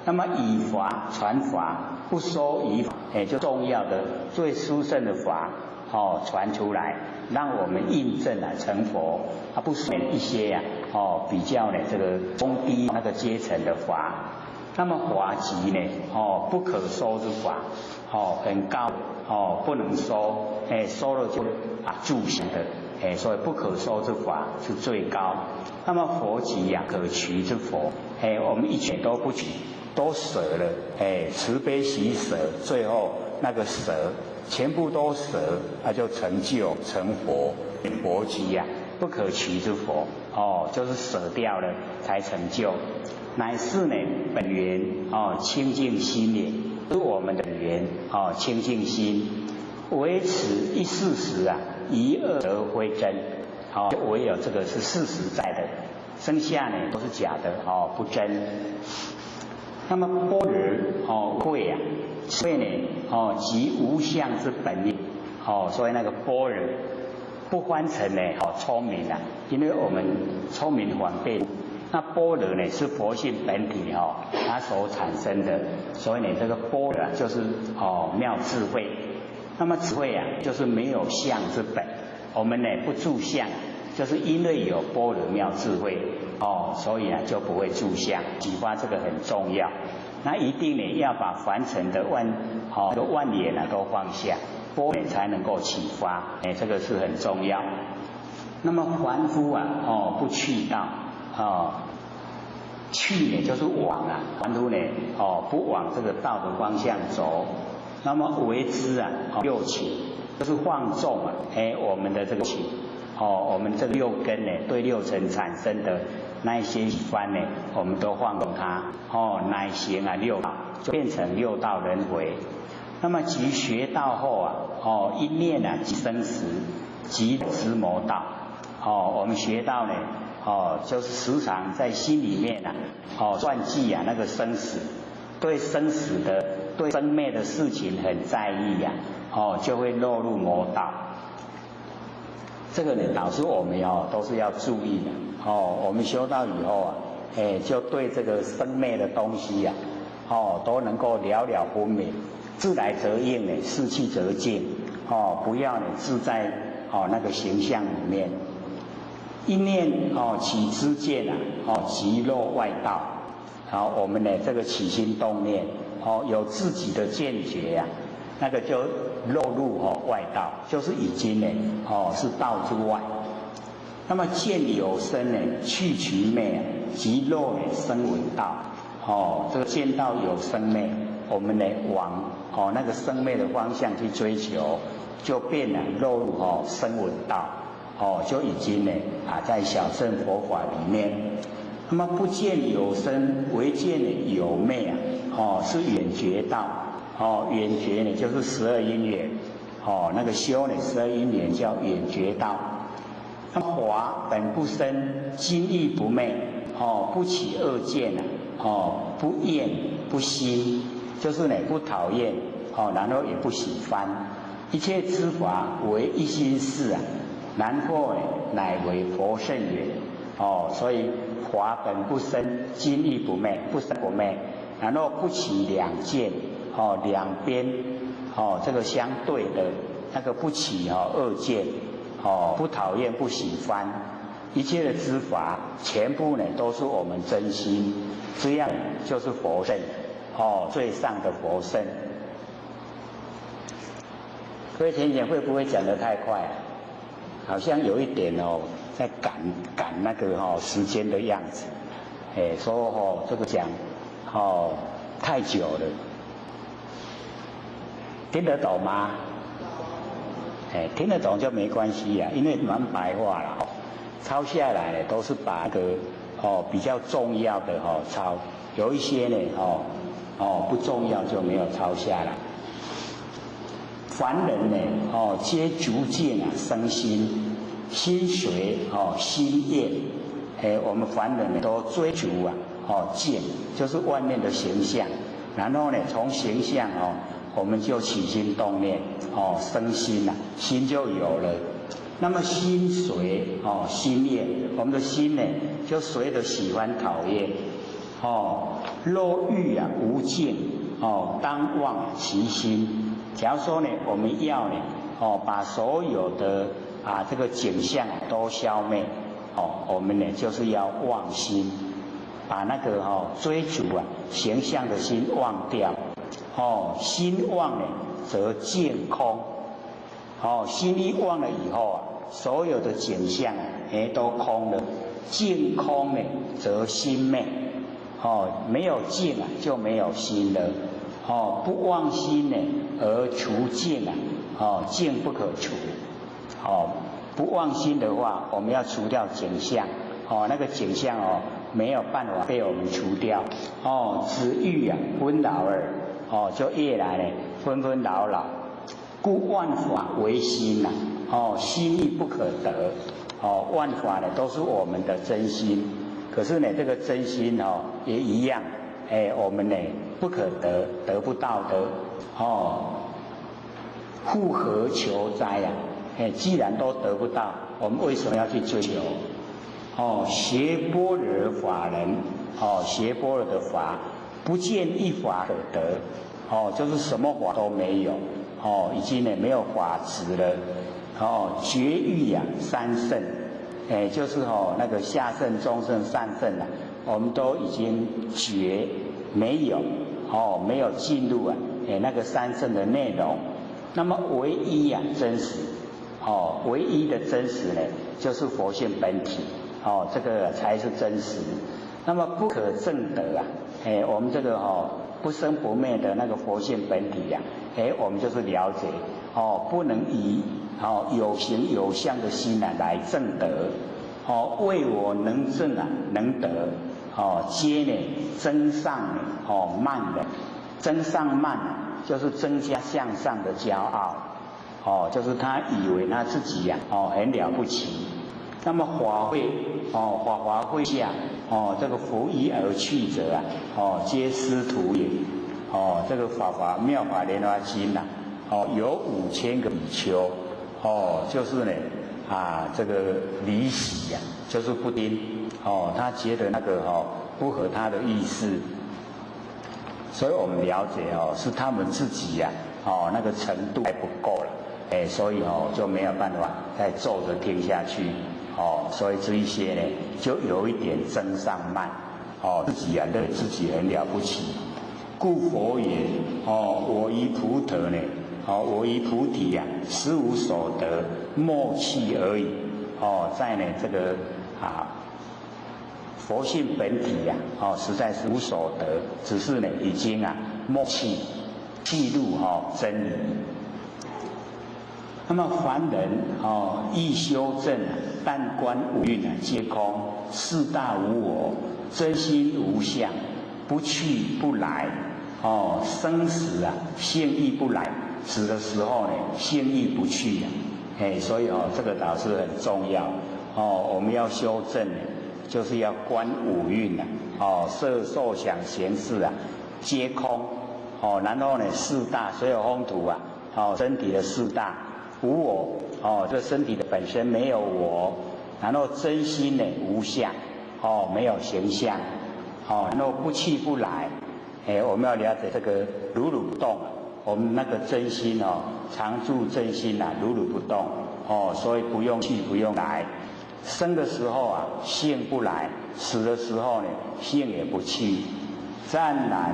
那么以法传法，不说以法就重要的最殊胜的法传出来，让我们印证成佛不说一些比较呢这个中低那个阶层的法。那么法级呢不可说之法很高不能说说了就住行的所以不可说之法是最高。那么佛级可取之佛我们一切都不取，都舍了慈悲喜舍，最后那个舍全部都舍就成就成佛。佛级不可取之佛就是舍掉了才成就。乃是呢本源清净心也，是我们的本源清净心。唯此一事实一恶而非真唯有这个是事实在的，剩下呢都是假的不真。那么般若慧慧呢即无相之本也所以那个般若不翻成呢聪明因为我们聪明反被那般若呢是佛性本体它所产生的，所以呢这个般若就是妙智慧。那么智慧就是没有相之本，我们呢不住相，就是因为有般若妙智慧所以就不会住相。启发这个很重要，那一定呢要把凡尘的万缘都放下，般若才能够启发这个是很重要。那么凡夫不去道去呢就是往凡夫呢不往这个道的方向走。那么为之六情就是放纵我们的这个情我们这个六根呢对六尘产生的那一些喜欢呢我们都放纵它乃行六道，就变成六道轮回。那么即学道后一念即生死，即直魔道我们学到呢就是时常在心里面算计那个生死，对生死的对生灭的事情很在意就会落入魔道。这个呢导致我们都是要注意的我们修道以后就对这个生灭的东西都能够了了分明，自来则应呢，事去则静不要呢自在那个形象里面。一念起知见即落外道我们呢这个起心动念有自己的见觉那个就落入外道，就是已经呢是道之外。那么见有生呢，去其昧即肉呢生闻道。这个见到有生昧，我们呢往那个生昧的方向去追求，就变了落入生闻道。就已经呢在小乘佛法里面。那么不见有生，唯见有昧是远觉道。远觉呢就是12因缘。那个修呢12因缘叫远觉道。那么法本不生，今亦不昧。不起恶见不厌不欣，就是呢不讨厌然后也不喜欢。一切之法为一心事然后乃为佛圣缘。所以法本不生，今亦不昧，不生不昧，然后不起两见两边这个相对的那个不起恶见不讨厌不喜欢。一切的知法全部呢都是我们真心，这样就是佛圣最上的佛圣。各位田姐会不会讲得太快好像有一点在赶那个时间的样子。说这个讲太久了，听得懂吗？听得懂就没关系因为蛮白话了抄下来呢都是把那个比较重要的抄，有一些呢不重要就没有抄下来。凡人呢皆逐渐生心，心随心厌。我们凡人呢都追逐见，就是外面的形象，然后呢从形象我们就起心动念生心心就有了。那么心随心厌，我们的心呢就随着喜欢讨厌。若欲无尽当忘其心。假如说呢我们要呢把所有的这个景象都消灭我们呢就是要忘心，把那个追逐形象的心忘掉。心忘呢则见空。心一忘了以后所有的景象都空了。见空呢则心昧。没有见就没有心了。不忘心呢而除见见不可除。不忘心的话，我们要除掉景象那个景象没有办法被我们除掉。子欲昏老耳就越来呢纷纷扰扰。故万法唯心心亦不可得。万法呢都是我们的真心，可是呢这个真心也一样我们呢不可得，得不到的复何求哉既然都得不到，我们为什么要去追求？学般若法人学般若的法，不见一法可得就是什么法都没有已经呢没有法执了。绝欲三圣就是那个下圣中圣上圣我们都已经绝没有没有进入那个三圣的内容。那么唯一真实唯一的真实呢就是佛性本体这个才是真实。那么不可证得我们这个不生不灭的那个佛性本体我们就是了解不能以有形有相的心来证得为我能证能得皆呢增上慢的。增上慢就是增加向上的骄傲就是他以为他自己很了不起。那么法会法华会下这个拂衣而去者皆师徒也。这个法华妙法莲华经有5000个比丘就是呢这个离喜就是不听他觉得那个不合他的意思。所以我们了解是他们自己那个程度还不够了所以就没有办法再坐着听下去所以这一些呢就有一点增上慢自己认为自己很了不起。故佛言我于菩提呢我于菩提实无所得，莫弃而已在呢这个佛性本体呀，实在是无所得，只是呢已经默契记录真理。那么凡人欲修正但观五蕴皆空，四大无我，真心无相，不去不来，生死性亦不来，死的时候呢性亦不去所以这个倒是很重要我们要修正就是要观五蕴色受想行识皆空然后呢四大所有风土身体的四大无我这身体的本身没有我，然后真心呢无相没有形象然后不去不来我们要了解这个如如不动我们那个真心常住真心如如不动所以不用去不用来，生的时候性不来，死的时候呢性也不去，湛然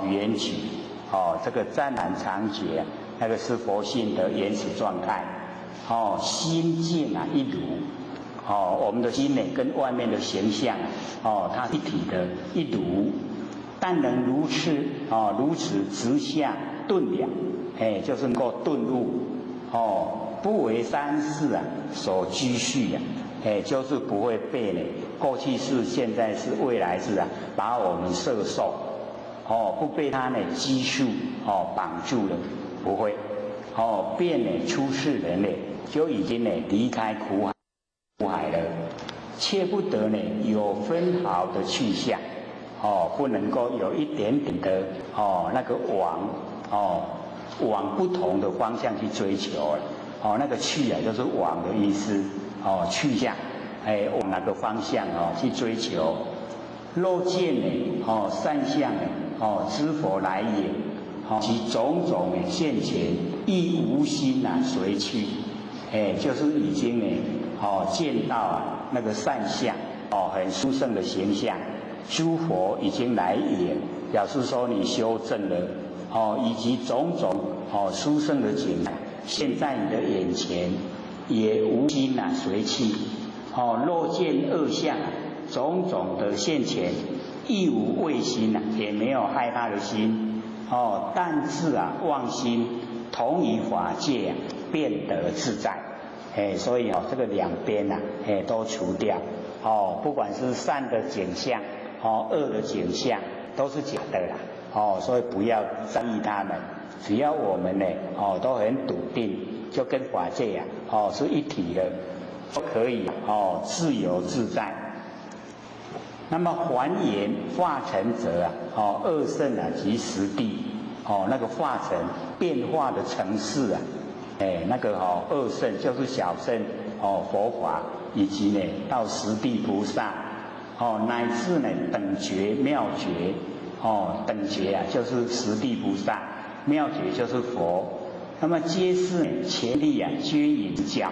缘起这个湛然常觉那个是佛性的原始状态心境一如我们的心呢跟外面的形象它一体的一如，但能如此直下顿了就是能够顿悟不为三世所拘束就是不会被过去式现在式未来式把我们摄受不被它拘束绑住了，不会便出世人就已经离开苦海了，切不得有分毫的去向不能够有一点点的那个往不同的方向去追求那个去就是往的意思去向往哪个方向去追求。若见善相知佛来也其种种现前亦无心随去就是已经见到那个善相很殊胜的形象，诸佛已经来也，表示说你修正了以及种种殊胜的景象现在你的眼前，也无心随去若见恶相种种的现前亦无畏心也没有害他的心但是妄心同于法界变得自在所以这个两边都除掉不管是善的景象恶的景象都是假的啦所以不要在意他们，只要我们都很笃定，就跟法界是一体的，都可以自由自在。那么还原化成者二圣即实地那个化成变化的层次那个二圣就是小圣佛法，以及到十地菩萨乃至等觉妙觉等觉就是十地菩萨，妙觉就是佛。那么皆是前力接引教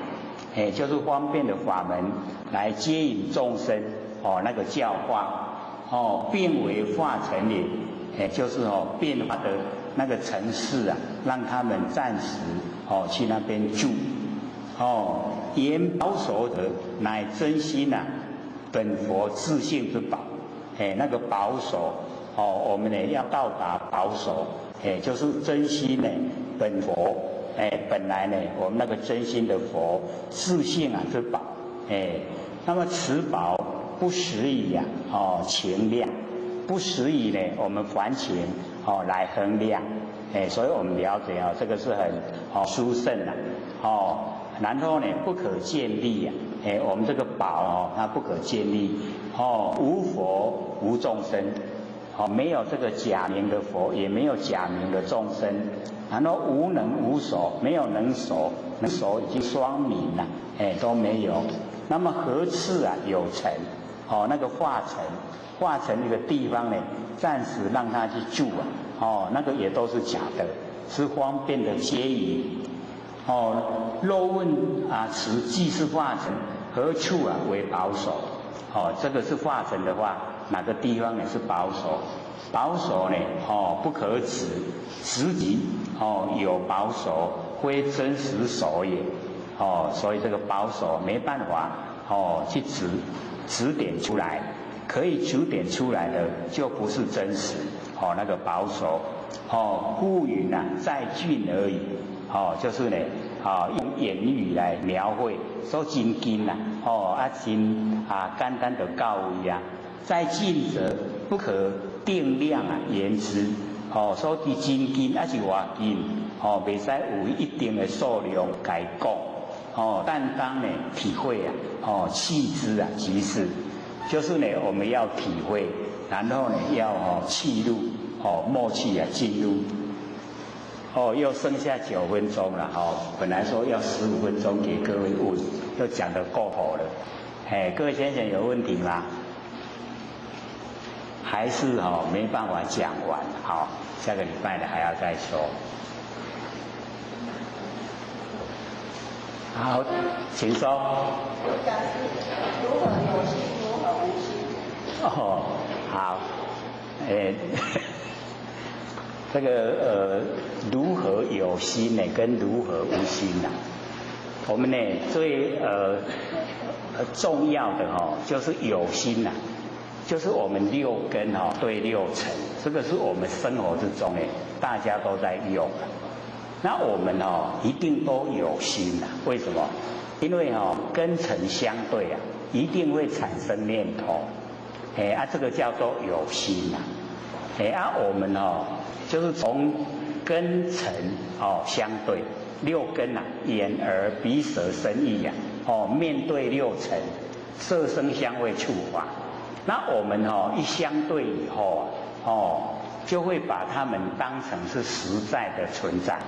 就是方便的法门来接引众生那个教化变为化成也就是变化的那个层次让他们暂时去那边住言保守者乃真心本佛自性之宝那个保守我们要到达保守就是真心本佛本来我们那个真心的佛自性之宝那么此宝不实以情量，不实以我们凡情来衡量所以我们了解这个是很殊胜然后不可见立我们这个宝它不可见立无佛无众生没有这个假名的佛，也没有假名的众生，然后无能无所，没有能所，能所已经双名了都没有。那么何次有成那个化成那个地方暂时让他去住那个也都是假的，是方便的接引若问此既是化成，何处为保守这个是化成的话，哪个地方是保守？保守不可指，实即有保守，非真实守也所以这个保守没办法去指点出来，可以指点出来的就不是真实那个保守故云在近而已就是呢用言语来描绘，说真近真简单的告慰在近者不可定量言之所以真近还是偌近袂使有一定的数量来讲但当呢体会弃之即是，就是呢我们要体会，然后呢要契入默契进入。又剩下9分钟了本来说要15分钟给各位问，又讲得够好了。各位先生有问题吗？还是没办法讲完下个礼拜的还要再说。好，请说。讲是如何有心，如何无心。好，这个如何有心呢？跟如何无心我们呢最重要的就是有心就是我们6根对6尘，这个是我们生活之中大家都在用那我们一定都有心为什么？因为根尘相对一定会产生念头这个叫做有心我们就是从根尘相对6根眼耳鼻舌身意面对6尘色声香味触法，那我们一相对以后就会把它们当成是实在的存在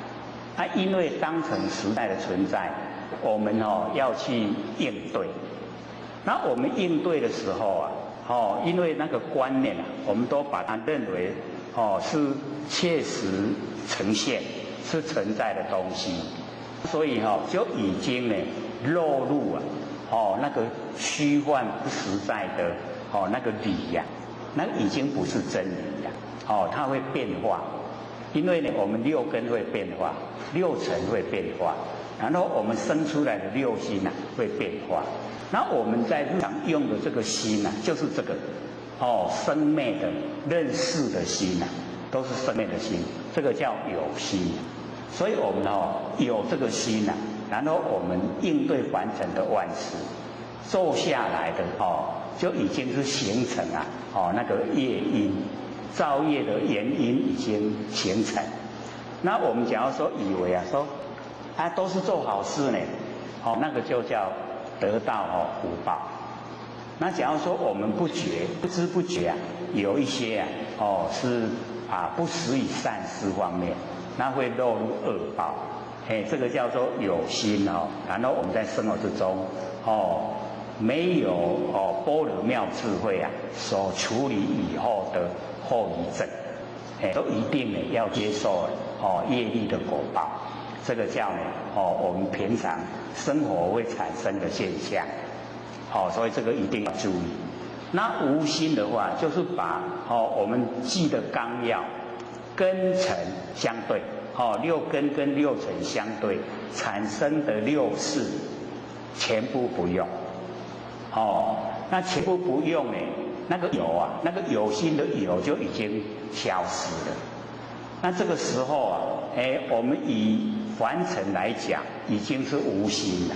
因为当成实在的存在，我们要去应对。那我们应对的时候因为那个观念我们都把它认为是切实呈现，是存在的东西，所以就已经落入那个虚幻不实在的那个理那已经不是真理它会变化。因为我们6根会变化，6尘会变化，然后我们生出来的6心会变化。那我们在日常用的这个心就是这个生灭的认识的心都是生灭的心，这个叫有心。所以我们有这个心然后我们应对凡尘的万事，做下来的就已经是形成那个业因。造业的原因已经形成，那我们假如说以为说都是做好事呢，那个就叫得到福报。那假如说我们不知不觉有一些是不实以善事方面，那会落入恶报。这个叫做有心然后我们在生活之中没有般若妙智慧所处理以后的后遗症，都一定要接受业力的果报，这个叫我们平常生活会产生的现象，所以这个一定要注意。那无心的话，就是把我们记的纲要根尘相对，6根跟6尘相对产生的6事全部不用，那全部不用那个有那个有心的有就已经消失了。那这个时候我们以凡尘来讲，已经是无心了。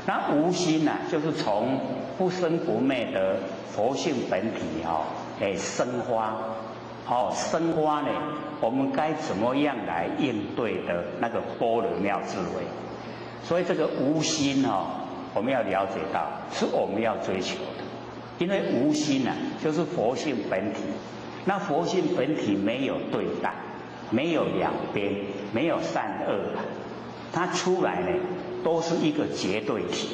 那无心就是从不生不灭的佛性本体生花。生花呢，我们该怎么样来应对的那个般若妙智慧？所以这个无心我们要了解到，是我们要追求的。因为无心就是佛性本体，那佛性本体没有对待，没有两边，没有善恶它出来都是一个绝对体。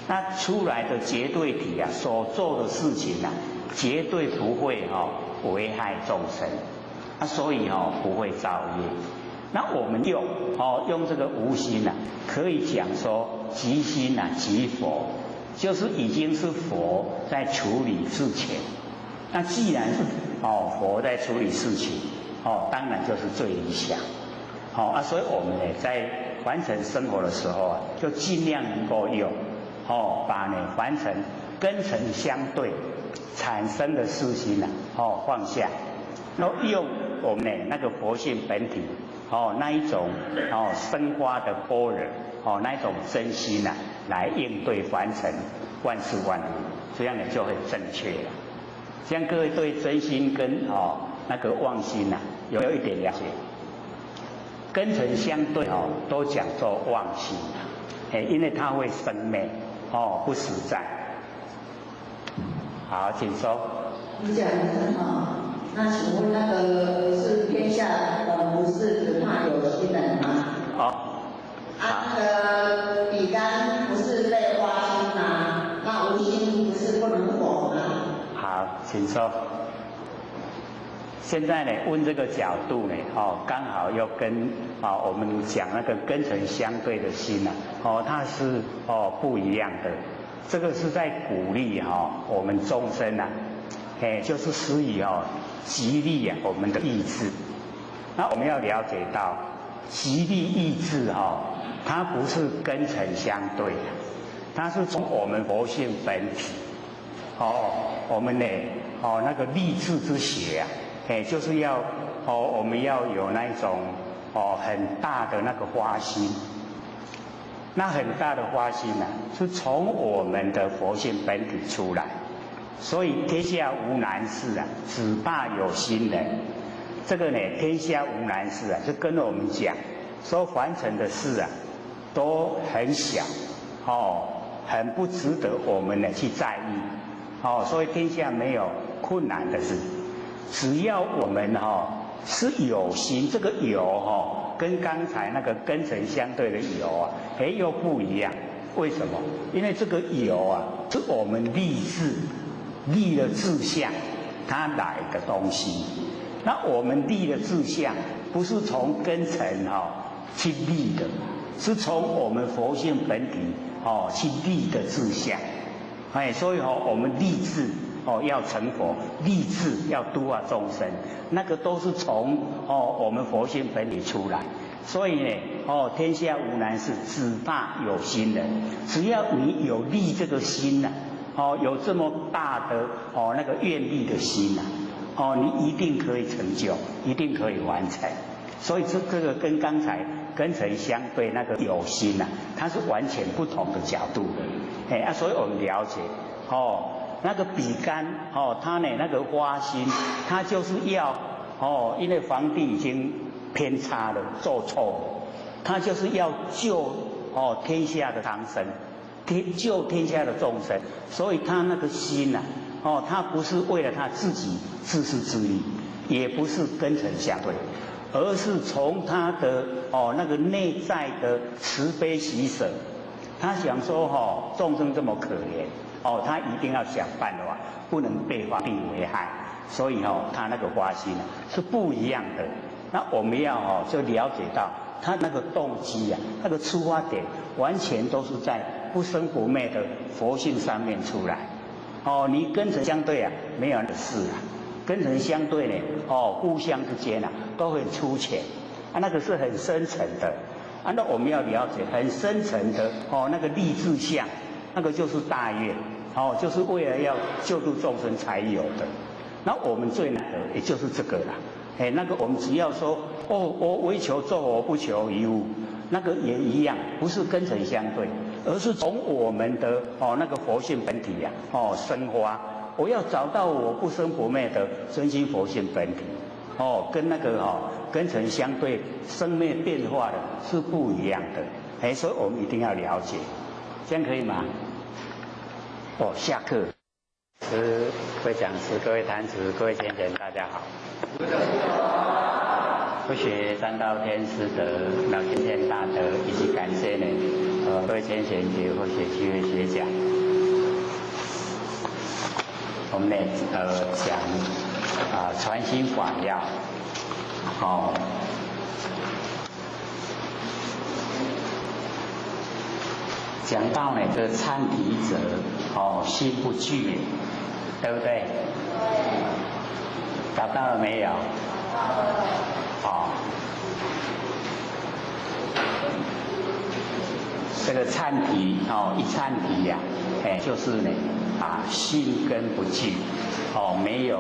那出来的绝对体所做的事情绝对不会危害众生，所以不会造业。那我们用这个无心可以讲说即心即佛，就是已经是佛在处理事情。那既然是佛在处理事情当然就是最理想。所以我们在凡尘生活的时候啊，就尽量能够用把凡尘跟尘相对产生的事心呐放下，然后用我们那个佛性本体那一种生发的般若那一种真心呐，来应对凡尘万事万物，这样呢就很正确了。这样各位对真心跟那个妄心呐有一点了解。跟尘相对都讲做妄心，因为它会生灭不实在。好，请说。你讲那请问那个是天下不是只怕有心人吗？那个比干不是被花心吗？那无心不是不能活吗？好，请说。现在呢，问这个角度呢，刚好又跟我们讲那个跟尘相对的心它是不一样的。这个是在鼓励我们众生就是施以极力我们的意志。那我们要了解到，极力意志它不是跟尘相对的，它是从我们佛性本体我们呢那个立志之学就是要我们要有那一种很大的那个花心。那很大的花心是从我们的佛性本体出来。所以天下无难事只怕有心人。这个呢，天下无难事就跟我们讲说凡尘的事都很小很不值得我们呢去在意所以天下没有困难的事。只要我们是有心，这个有跟刚才那个跟尘相对的有又不一样。为什么？因为这个有是我们立志立了志向它来的东西。那我们立的志向不是从跟尘去立的，是从我们佛性本体去立的志向。所以我们立志要成佛，立志要度化众生，那个都是从我们佛性本体出来。所以呢天下无难事只怕有心人。只要你有立这个心有这么大的那个愿力的心你一定可以成就，一定可以完成。所以这个跟刚才跟尘相对那个有心它是完全不同的角度的。所以我们了解那个比干他呢那个花心，他就是要因为皇帝已经偏差了，做错了，他就是要救天下的苍生，救天下的众生。所以他那个心他不是为了他自己自私自利，也不是跟尘相对，而是从他的那个内在的慈悲喜舍。他想说众生这么可怜他一定要想办法不能被皇帝危害。所以他那个花心是不一样的。那我们要就了解到他那个动机那个出发点完全都是在不生不灭的佛性上面出来。你跟尘相对没有的事跟尘相对呢互相之间都很粗浅那个是很深层的那我们要了解很深层的那个立志向，那个就是大愿就是为了要救度众生才有的。那我们最难的也就是这个啦。那个我们只要说我唯求作佛不求于物，那个也一样，不是跟尘相对，而是从我们的那个佛性本体生发。我要找到我不生不灭的真心佛性本体跟那个跟尘相对生灭变化的是不一样的。所以我们一定要了解，这样可以吗？下课。各位讲师、各位坛子、各位先贤，大家好。不学三道天师德，老先贤大德，以及感谢呢各位先贤及或学机会学讲。我们呢讲传心法要讲到呢这参体者心不惧，对不对？找到了没有？这个忏提哦，一忏提呀，就是呢心根不具哦，没有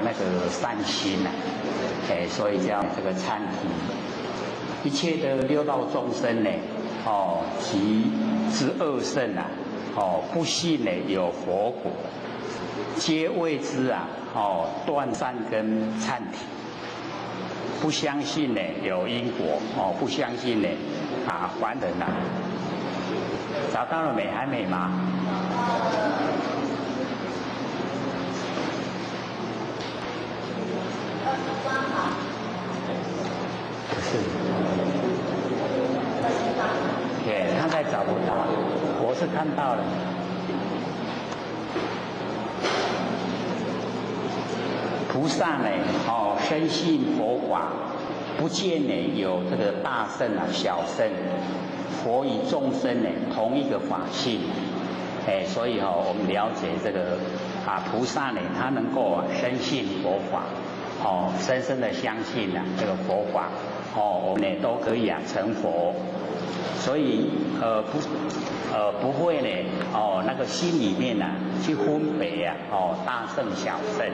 那个善心呐，所以叫这个忏提。一切的六道众生呢，哦，其之恶圣啊，哦，不信呢有佛果，皆谓之哦，断善根忏提。不相信呢有因果哦，不相信呢凡人找到了没？还没吗？不是，他在找不到，我是看到了。菩萨呢，哦，深信佛法，不见呢有这个大圣小圣，佛与众生呢同一个法性，所以我们了解这个菩萨呢，他能够深信佛法，深深的相信这个佛法，我们呢都可以成佛，所以不会呢那个心里面去分别大圣小圣。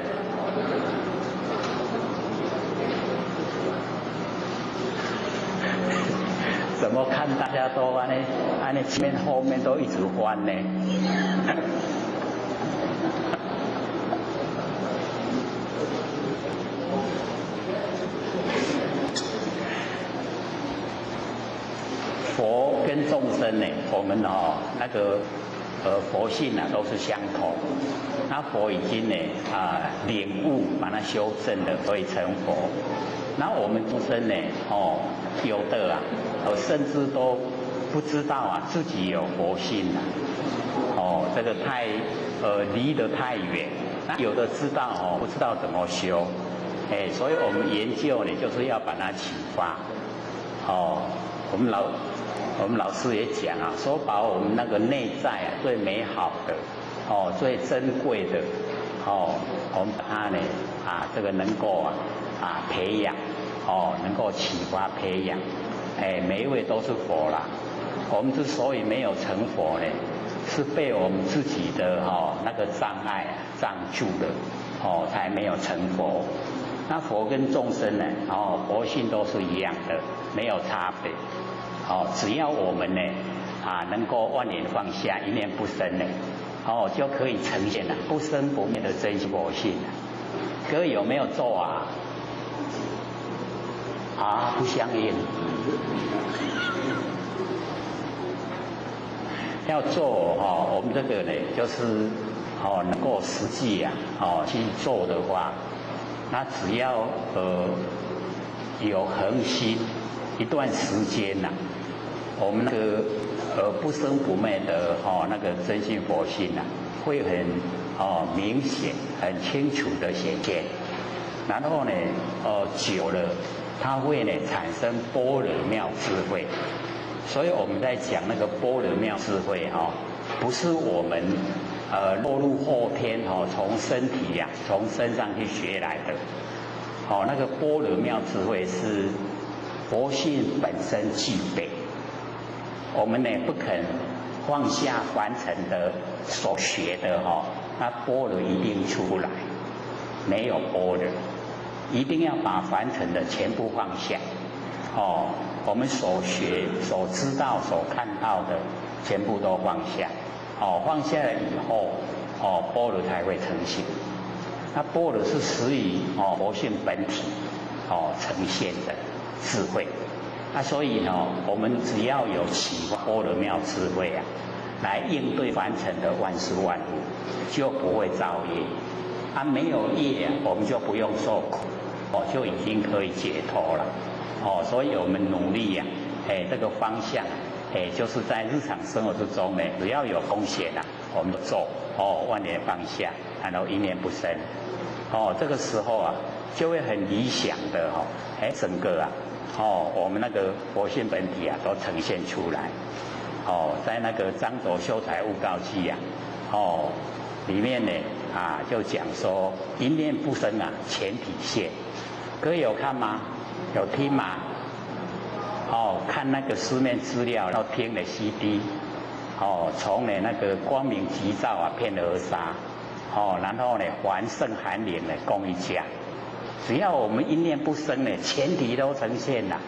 怎么看大家都按前面后面都一直翻呢？佛跟众生呢，我们那个佛性都是相同。那佛已经呢领悟，把它修正了，所以成佛。那我们众生呢，有的甚至都不知道自己有佛性这个太离得太远。那有的知道不知道怎么修，所以我们研究呢，就是要把它启发。我们老师也讲说把我们那个内在最美好的最珍贵的我们把它呢这个能够培养能够启发培养，每一位都是佛啦。我们之所以没有成佛呢，是被我们自己的那个障碍障住了才没有成佛。那佛跟众生呢佛性都是一样的，没有差别。只要我们呢能够万念放下，一念不生呢就可以呈现不生不灭的真佛性。各位有没有做不相应。要做我们这个呢，就是能够实际去做的话，那只要有恒心一段时间我们那个不生不灭的那个真性佛性会很明显、很清楚的显现。然后呢久了，它会呢产生般若妙智慧。所以我们在讲那个般若妙智慧不是我们落入后天从身体从身上去学来的。那个般若妙智慧是佛性本身具备。我们呢不肯放下凡尘的所学的那般若一定出不来，没有般若。一定要把凡尘的全部放下我们所学、所知道、所看到的全部都放下放下了以后般若才会成型。那般若是始于佛性本体呈现的智慧。所以我们只要有启发般若妙智慧来应对凡尘的万事万物，就不会造业。没有业我们就不用受苦，就已经可以解脱了。所以我们努力这个方向就是在日常生活之中呢，只要有空闲我们就做万念放下，然后一念不生这个时候就会很理想的整个我们那个佛性本体都呈现出来在那个张卓修财悟告记里面呢就讲说一念不生全体现。各位有看吗？有听吗？看那个书面资料，然后听了 CD， 从那个光明急躁啊，遍而杀，然后呢，还圣含灵呢，供一家。只要我们一念不生呢，前提都呈现了，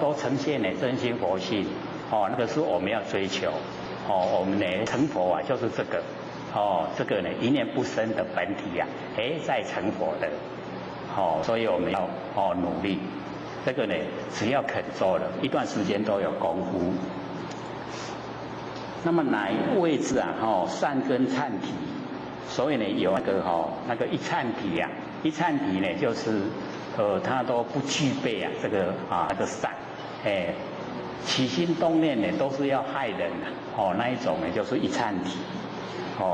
都呈现了真心佛性，那个是我们要追求，我们呢成佛啊，就是这个，这个呢一念不生的本体啊，在成佛的，所以我们要努力。这个呢，只要肯做了，一段时间都有功夫。那么哪一个位置啊？善根忏体，所以呢有那个一忏体啊，一忏体呢就是它都不具备啊这个那个善，起心动念呢都是要害人的，那一种呢就是一忏体，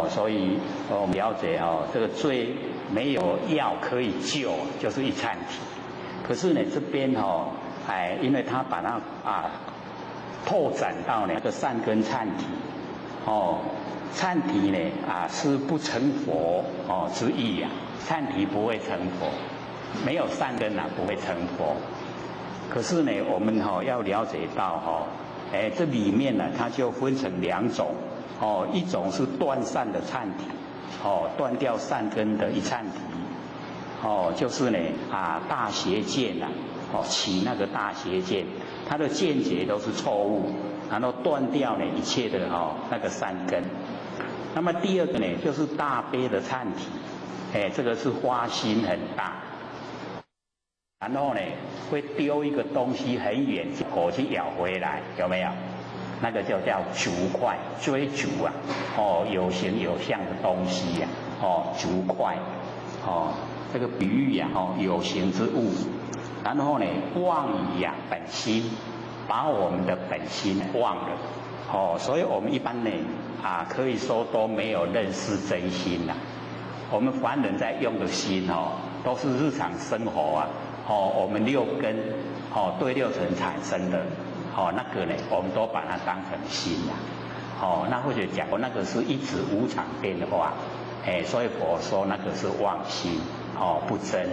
所以我们了解这个最没有药可以救，就是一忏体。可是呢，这边因为他把它拓展到那个善根忏体，忏体呢是不成佛之意啊，忏体不会成佛，没有善根不会成佛。可是呢，我们要了解到这里面呢，它就分成两种，一种是断善的忏体，断掉善根的一忏体。就是呢大邪见起那个大邪见，他的见解都是错误，然后断掉呢一切的那个善根。那么第二个呢，就是大悲的忏体，这个是花心很大，然后呢会丢一个东西很远，狗去咬回来，有没有？那个就叫逐块，追逐啊，有形有相的东西呀，逐块，这个比喻呀，有形之物，然后呢，忘以本心，把我们的本心忘了，所以我们一般呢，可以说都没有认识真心啦。我们凡人在用的心都是日常生活啊，我们六根对六尘产生的，那个呢，我们都把它当成心啦。那或者讲那个是一直无常变化，所以佛说那个是妄心。不真，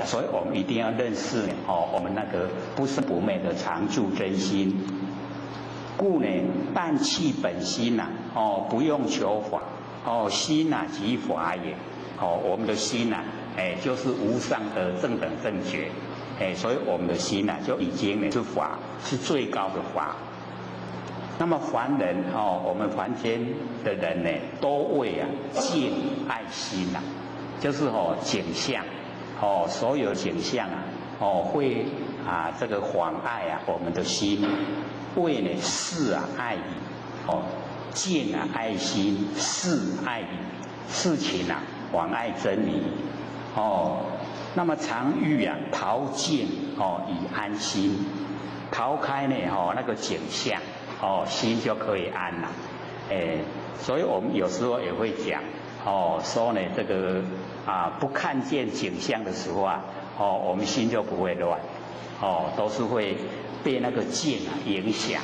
所以我们一定要认识我们那个不生不灭的常住真心。故呢，但弃本心呐，不用求法，心呐即法也，我们的心呐，就是无上的正等正觉，所以我们的心呐就已经呢是法，是最高的法。那么凡人我们凡间的人呢，都为见爱心呐。就是景象，所有景象会这个妨碍我们的心，为呢事爱理，见爱心，事爱理，事情妨碍真理，那么常欲逃见以安心，逃开呢那个景象，心就可以安了，所以我们有时候也会讲。说呢，这个不看见景象的时候我们心就不会乱，都是会被那个见影响。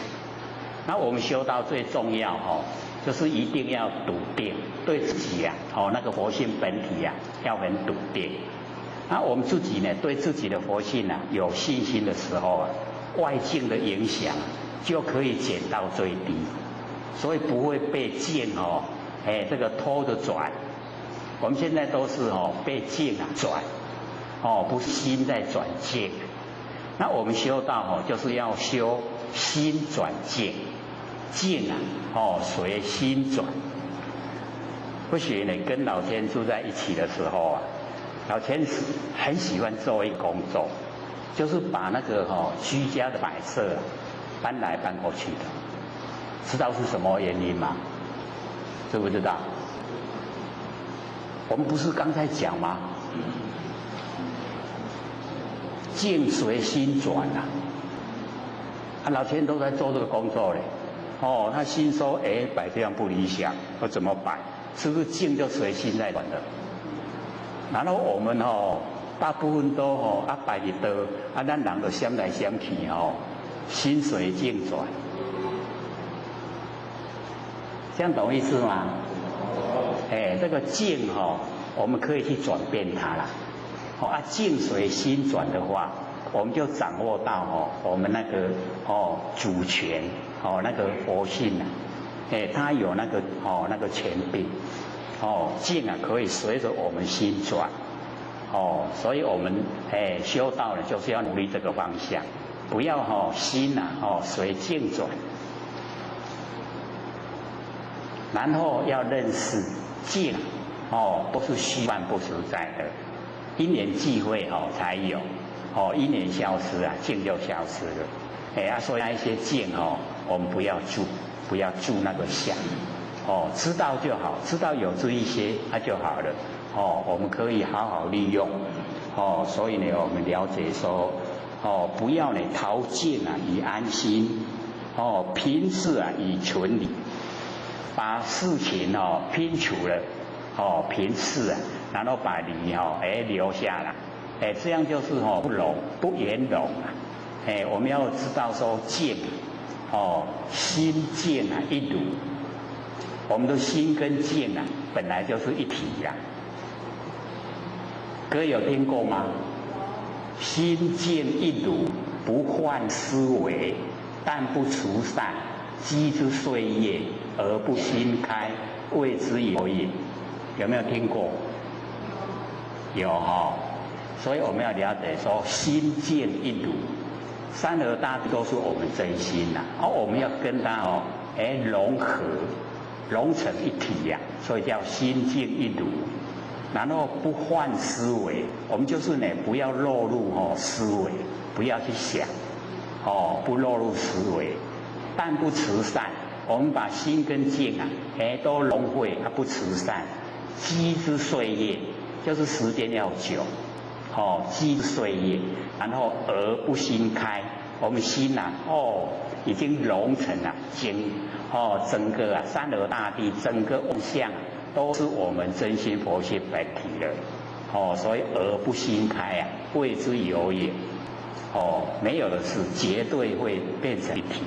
那我们修道最重要就是一定要笃定，对自己那个佛性本体要很笃定。那我们自己呢，对自己的佛性有信心的时候外境的影响就可以减到最低，所以不会被见这个偷着转，我们现在都是被境转，不是心在转境。那我们修道就是要修心转境，境随心转。或许呢，跟老天住在一起的时候老天很喜欢做一个工作，就是把那个居家的摆设搬来搬过去的。知道是什么原因吗？知不知道？我们不是刚才讲吗？境随心转老天都在做这个工作嘞。他心说，摆这样不理想，我怎么摆？是不是境就随心在转的？然后我们大部分都摆的多，咱人就想来想去心随境转。这样懂意思吗？这个境我们可以去转变它啦。境随心转的话，我们就掌握到我们那个主权那个佛性啊，它有那个权柄境啊，可以随着我们心转所以我们修道了就是要努力这个方向，不要心啊随境转，然后要认识境都是虚幻不实在的，因缘际会才有因缘消失啊，境就消失了所以那一些境我们不要住那个相知道就好，知道有这一些那就好了我们可以好好利用所以呢我们了解说不要呢逃境啊以安心拼事啊以存理，把事情拼除了平事啊，然后把理留下来这样就是不拢不圆融啊我们要知道说境心境啊一如，我们的心跟境啊本来就是一体呀各位有听过吗？心境一如，不患思维，但不除散，积之岁月而不心开，谓之有也。有没有听过？有所以我们要了解说心境一如，山河大地都是我们真心呐我们要跟它融合融成一体呀所以叫心境一如，然后不患思维，我们就是呢不要落入思维，不要去想不落入思维，但不持散，我们把心跟境啊都融会不持散，积之岁月就是时间要久积之岁月，然后而不心开，我们心啊已经融成了整个山河大地整个妄象都是我们真心佛性本体了所以而不心开啊，谓之有也没有的是绝对会变成一体，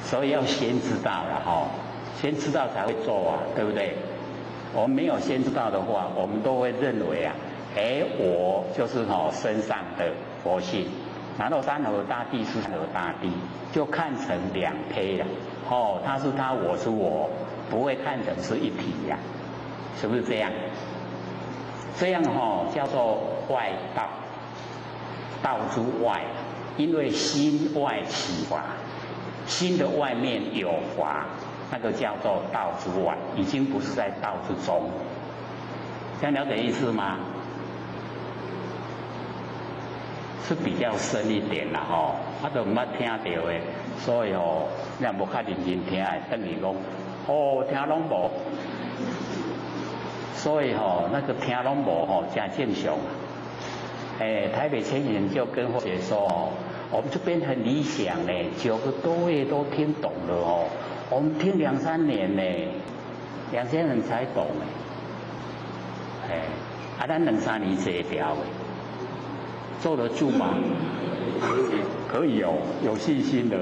所以要先知道了先知道才会做啊，对不对？我们没有先知道的话，我们都会认为我就是身上的佛性，然后山河大地是山河大地，就看成两胚了他是他，我是我，不会看成是一体呀是不是这样？这样叫做外道，道之外，因为心外起法，心的外面有法，那个叫做道之外，已经不是在道之中。这样了解意思吗？是比较深一点啦都唔捌听到的，所以你也无较认真听的，等于讲听拢无，所以那个听拢无真正常台北青年就跟或者说我们这边很理想呢，9个多月都听懂了我们听2、3年呢，2、3年才懂咱2、3年这条做得住吗？可以有信心的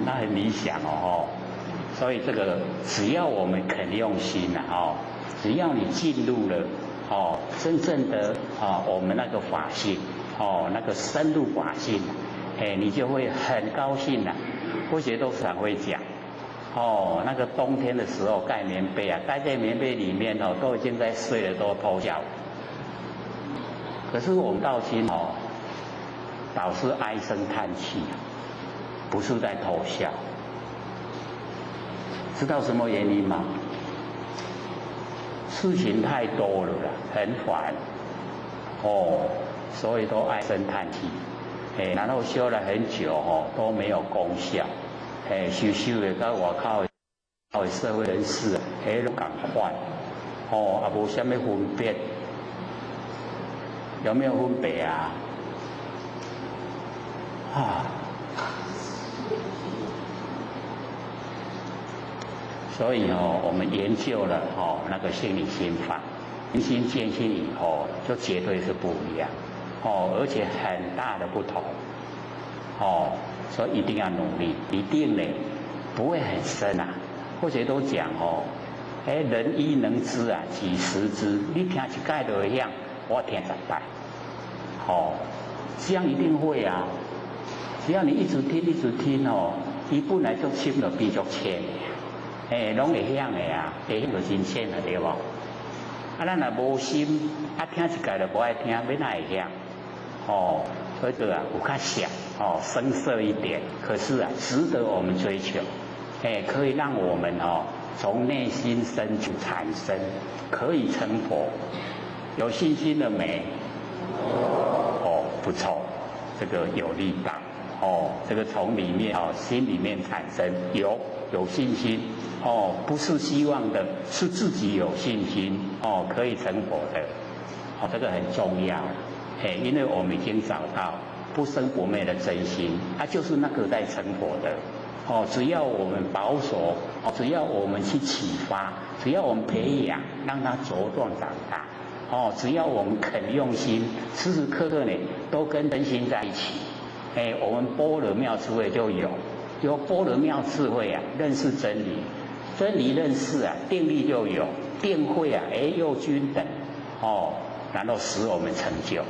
那很理想所以这个只要我们肯用心只要你进入了真正的我们那个法性那个深入法性你就会很高兴或者都常会讲那个冬天的时候盖棉被盖在棉被里面都已经在睡了，都偷笑。可是我们到今老是唉声叹气不是在偷笑。知道什么原因吗？事情太多了很烦所以都唉声叹气然后修了很久都没有功效修的到外口的社会人士都同款也无什么分别，有没有分别啊？所以我们研究了那个心理心法，明心见性以后，就绝对是不一样而且很大的不同所以一定要努力，一定呢不会很深或者都讲人意能知几时知，你听一概就会晓我听10摆，哦，这样一定会啊。只要你一直听哦，伊本来就深就变足浅的，拢会响的啊，会响就真浅了对无？啊，咱若无心，啊听一届就无爱听，要哪会响？哦，所以有较小哦，深色一点，可是值得我们追求，可以让我们从内心深处产生，可以成佛，有信心了没？哦，不错，这个有力道。这个从里面心里面产生有信心不是希望的，是自己有信心可以成佛的这个很重要因为我们已经找到不生不灭的真心，它就是那个在成佛的只要我们保守只要我们去启发，只要我们培养，让它茁壮长大只要我们肯用心，时时刻刻呢都跟真心在一起。我们般若妙智慧就有般若妙智慧认识真理，真理认识定力就有，定慧又均等然后使我们成就，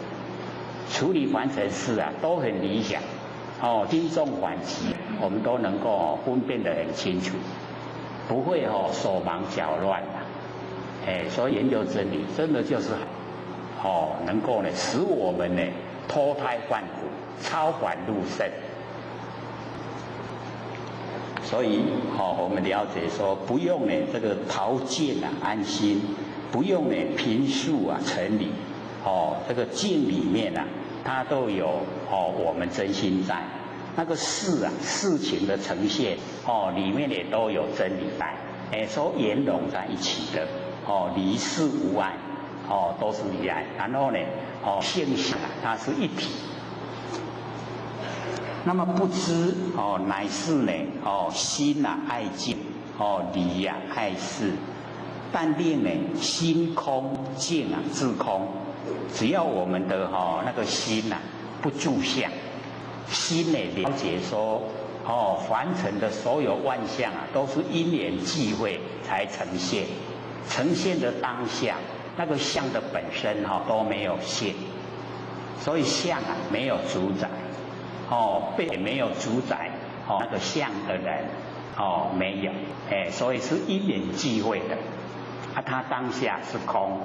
处理凡尘事都很理想轻重缓急我们都能够分辨得很清楚，不会手忙脚乱所以研究真理真的就是能够呢使我们呢脱胎换骨，超凡入圣。所以我们了解说，不用呢这个陶建安心，不用呢平素成理这个境里面它都有我们真心在，那个事情的呈现里面也都有真理在所沿融在一起的离事无碍都是一爱，然后呢性性它是一体。那么不知乃是呢心爱境理爱事，但令呢心空境自空。只要我们的那个心不住相，心呢了解说凡尘的所有万象都是因缘际会才呈现，呈现的当下那个相的本身都没有现，所以相没有主宰被没有主宰那个相的人没有所以是因缘际会的它当下是空。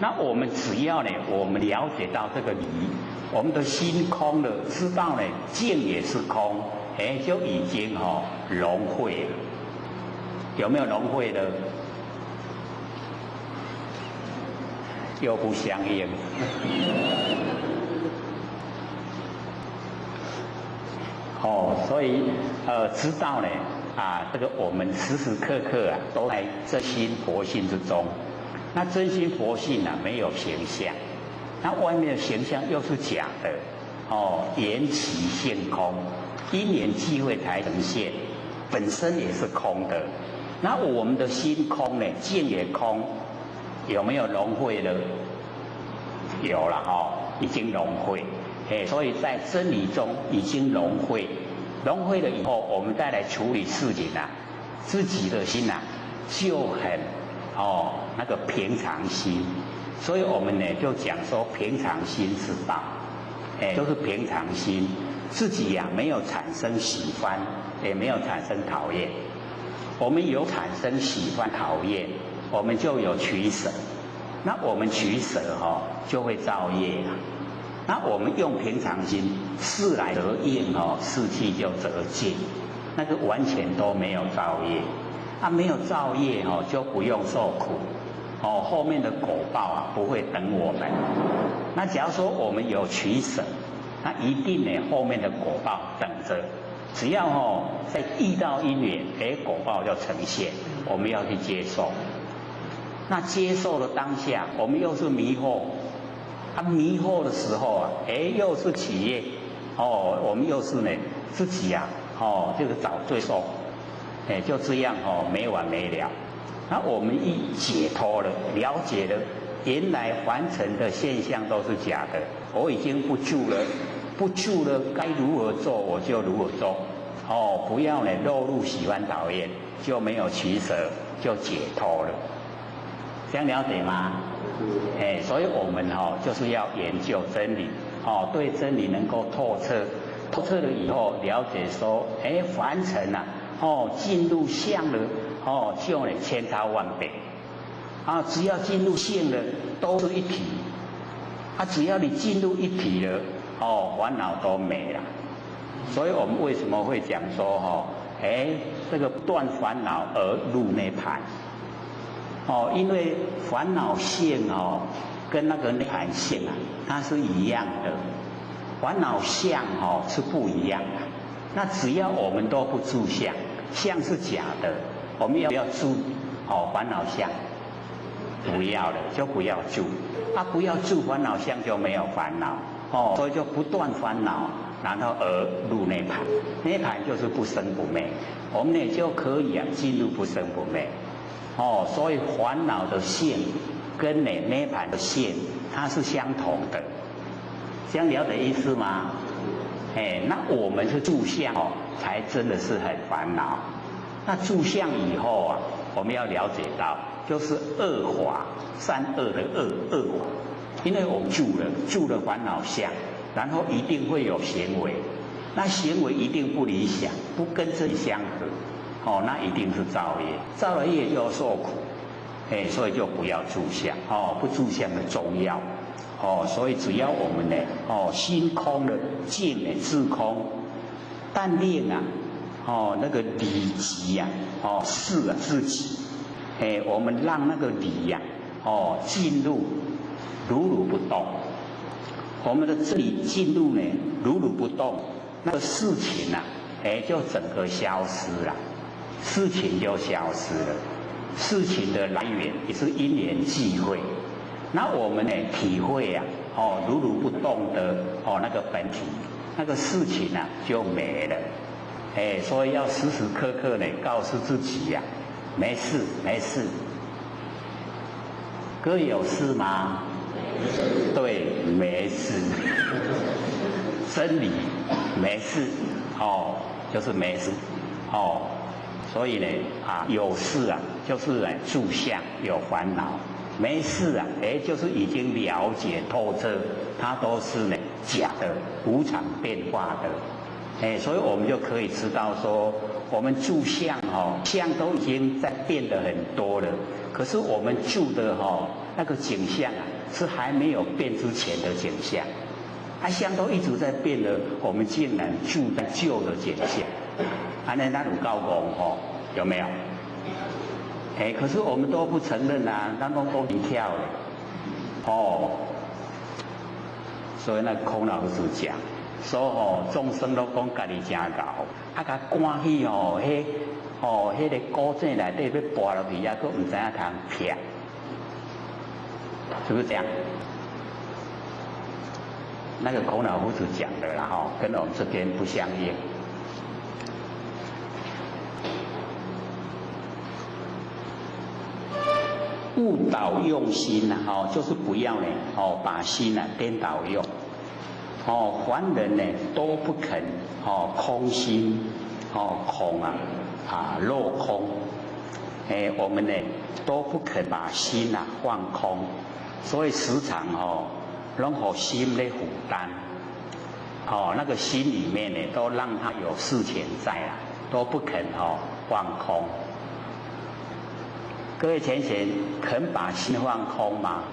那我们只要呢我们了解到这个理，我们的心空了，知道呢境也是空就已经融会了。有没有融会的？又不相应所以知道呢这个我们时时刻刻都在真心佛性之中。那真心佛性没有形象，那外面的形象又是假的缘起性空，因缘际会才呈现，本身也是空的。那我们的心空呢，境也空，有没有融会呢？有了已经融会所以在真理中已经融会。融会了以后，我们再来处理事情自己的心就很那个平常心。所以我们呢就讲说平常心是道就是平常心，自己没有产生喜欢，也没有产生讨厌。我们有产生喜欢讨厌，我们就有取舍，那我们取舍就会造业那我们用平常心，事来则应事去就则尽，那个完全都没有造业没有造业就不用受苦后面的果报不会等我们。那假如说我们有取舍，那一定呢后面的果报等着，只要在遇到因缘果报就呈现，我们要去接受。那接受的当下，我们又是迷惑迷惑的时候又是起业我们又是呢自己这个找罪受就这样没完没了。那我们一解脱了，了解了原来凡尘的现象都是假的，我已经不住了，该如何做我就如何做不要呢落入喜欢讨厌，就没有取舍，就解脱了。这样了解吗？所以我们就是要研究真理，对真理能够透彻，透彻了以后了解说，凡尘啊，进入相了，就呢千差万别，只要进入性了，都是一体，只要你进入一体了，烦恼都没了。所以我们为什么会讲说，这个不断烦恼而入涅槃？因为烦恼性跟那个涅槃性啊，它是一样的，烦恼相是不一样的。那只要我们都不住相，相是假的，我们要不要住烦恼相？不要了，就不要住。不要住烦恼相就没有烦恼，所以就不断烦恼，然后而入涅槃。涅槃就是不生不灭，我们呢就可以进入不生不灭。所以烦恼的性跟涅槃的性它是相同的，这样了解意思吗？那我们是住相才真的是很烦恼。那住相以后我们要了解到，就是恶法，善恶的恶法，因为我们住了烦恼相，然后一定会有行为，那行为一定不理想，不跟真理相合。那一定是造业，造了业就要受苦，所以就不要住相，不住相的重要，所以只要我们呢，心空了，静呢自空，但令那个理即是自己，我们让那个理进入如不动，我们的这里进入呢如不动，那个事情就整个消失了。事情就消失了，事情的来源也是因缘际会。那我们呢体会如不动的那个本体，那个事情就没了。所以要时时刻刻呢告诉自己没事没事。各位有事吗？对，没事。真理没事就是没事所以呢有事就是住相有烦恼，没事就是已经了解透彻，它都是呢假的，无常变化的。所以我们就可以知道说，我们住相相都已经在变得很多了，可是我们住的那个景象是还没有变之前的景象，相都一直在变的，我们竟然住在旧的景象。那有够戆有没有？可是我们都不承认咱都离跳了所以那孔老师讲说众生都讲家己真牛，甲赶去迄个古井内底要跋落去佫唔知影通撇，是不是这样？那个孔老夫子讲的啦跟我们这边不相应。误导用心就是不要呢把心颠倒用。凡人呢都不肯空心空落空。我们呢都不肯把心放空，所以时常拢让心咧负担。那个心里面呢都让它有事情在都不肯放空。各位贤贤，肯把心放空吗？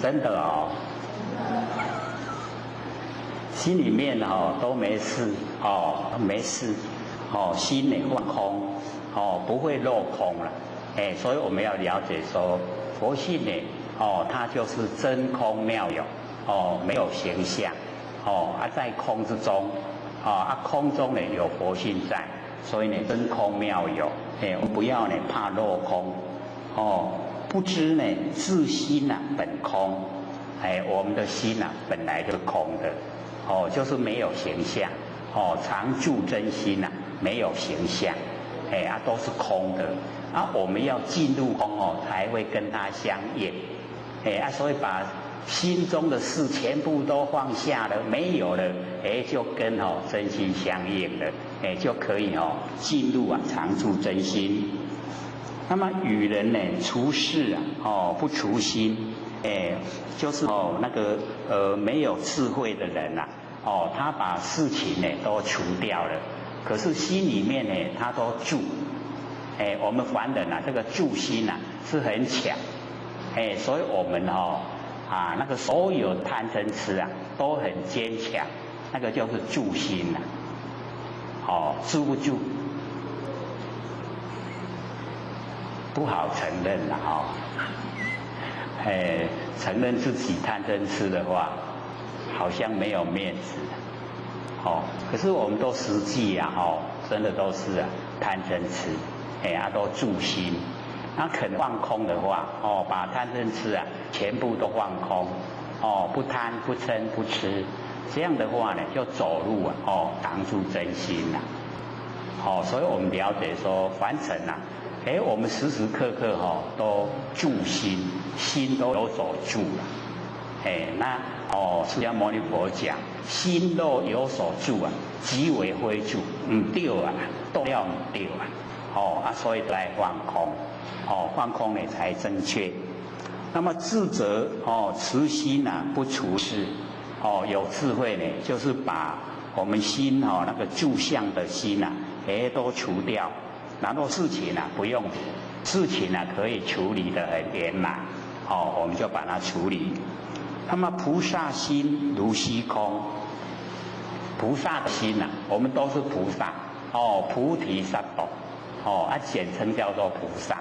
真的心里面都没事没事心也放空不会落空了。所以我们要了解说，佛性呢它就是真空妙有没有形象在空之中空中呢有佛性在，所以呢真空妙有。我们不要呢怕落空不知呢自心本空。我们的心本来就是空的就是没有形象常住真心没有形象都是空的我们要进入空才会跟它相应所以把心中的事全部都放下了，没有了就跟真心相应了就可以进入常住真心。那么与人呢处事啊，不除心，就是那个没有智慧的人呐，他把事情呢都除掉了，可是心里面呢他都住，我们凡人这个住心是很强，所以我们那个所有贪嗔痴都很坚强，那个就是住心住不住？不好承认了承认自己贪嗔痴的话，好像没有面子可是我们都实际真的都是贪嗔痴，都住心。那肯放空的话，把贪嗔痴全部都放空，不贪不嗔不痴，这样的话呢，就走路常住真心所以我们了解说，凡尘我们时时刻刻都住心，心都有所住了。那释迦牟尼佛讲，心若有所住即为非住，唔对都要唔对所以来放空，放空呢才正确。那么智者慈心不除事，有智慧呢，就是把我们心那个住相的心都除掉。然后事情不用，事情可以处理得很圆满，我们就把它处理。那么菩萨心如虚空，菩萨的心我们都是菩萨，菩提萨埵，简称叫做菩萨。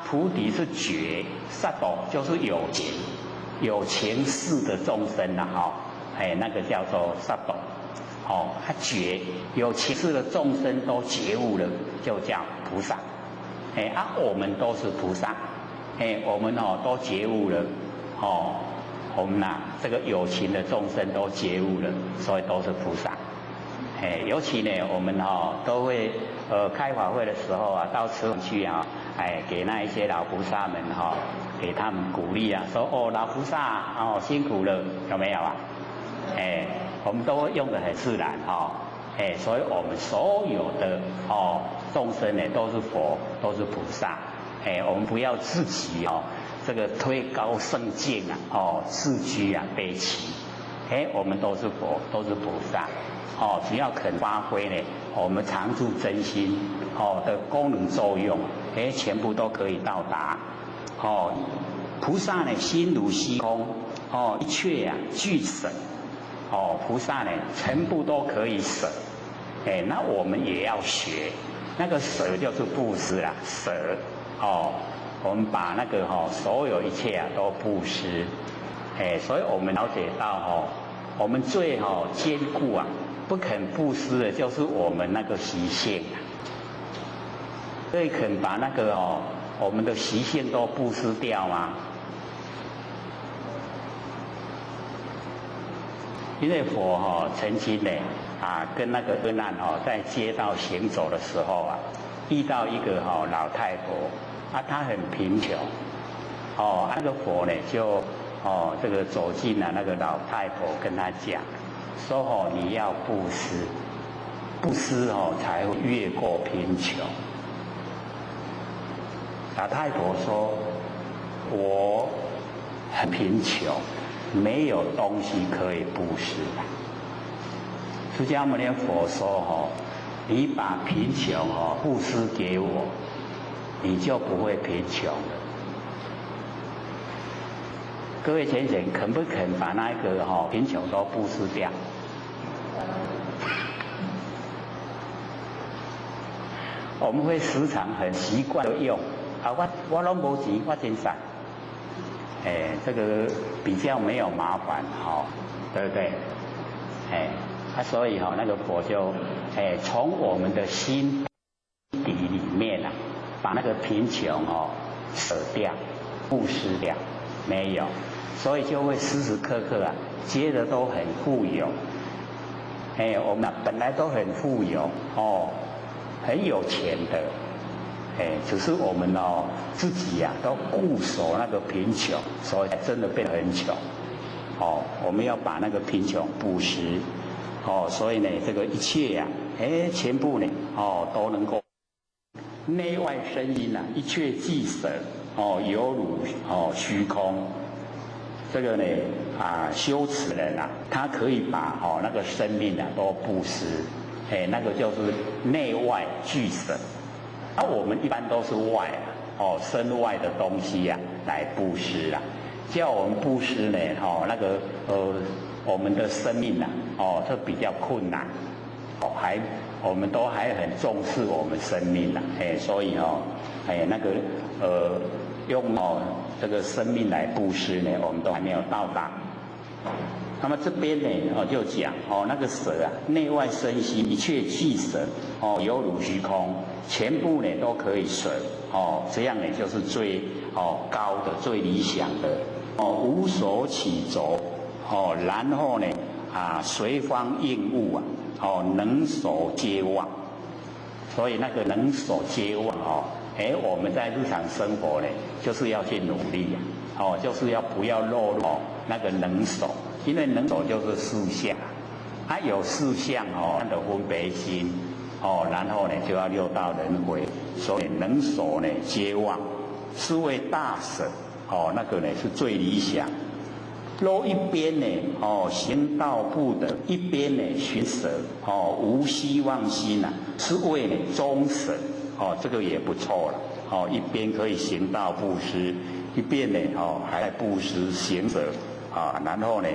菩提是觉，萨埵就是有情，有情事的众生那个叫做萨埵。他觉有情事的众生都觉悟了，就叫菩萨。我们都是菩萨，我们都觉悟了，我们这个有情的众生都觉悟了，所以都是菩萨。尤其呢，我们都会开法会的时候到慈航去给那一些老菩萨们给他们鼓励说老菩萨辛苦了，有没有我们都用得很自然所以我们所有的众生呢都是佛，都是菩萨，我们不要自己这个推高圣境自居卑棋，我们都是佛，都是菩萨，只要肯发挥呢，我们常住真心的功能作用，全部都可以到达。菩萨呢心如虚空，一切俱舍。菩萨呢全部都可以舍，那我们也要学，那个舍就是布施啦，舍我们把那个所有一切都布施，所以我们了解到我们最坚固不肯布施的就是我们那个习性最肯把那个我们的习性都布施掉吗？因为佛曾经呢跟那个阿难在街道行走的时候遇到一个老太婆她很贫穷那个佛呢就这个走进了那个老太婆，跟她讲说你要布施，布施才会越过贫穷。老太婆说我很贫穷，没有东西可以布施释迦牟尼佛说你把贫穷布施给我，你就不会贫穷了。各位先生，肯不肯把那个贫穷都布施掉？我们会时常很习惯的用我都没钱，我真善。这个比较没有麻烦对不对？所以那个佛就从我们的心底里面把那个贫穷舍掉，布施掉，没有，所以就会时时刻刻接着都很富有。我们本来都很富有很有钱的。只是我们自己都固守那个贫穷，所以真的变得很穷。我们要把那个贫穷布施，所以呢，这个一切全部呢都能够内外生音啊，一切俱舍，哦，犹如虚空。这个呢修持人啊，他可以把那个生命啊都布施，那个就是内外俱舍。我们一般都是外身外的东西啊来布施啊。叫我们布施呢，那个我们的生命啊，这比较困难，我们都还很重视我们生命啊，所以那个用这个生命来布施呢，我们都还没有到达。那么这边呢，就讲那个舍啊，内外身心一切俱舍，犹如虚空，全部呢都可以舍，这样呢就是最高的、最理想的，无所起着，然后呢随方应物啊，能所皆忘。所以那个能所皆忘我们在日常生活呢，就是要去努力就是要不要落入那个能所，因为能所就是四相，有四相的分别心然后呢就要六道轮回，所以能所呢皆忘，是为大舍那个呢是最理想。若一边呢行道不得，一边呢寻舍无希望心是为呢终舍这个也不错了一边可以行道布施，一边呢还在布施行舍然后呢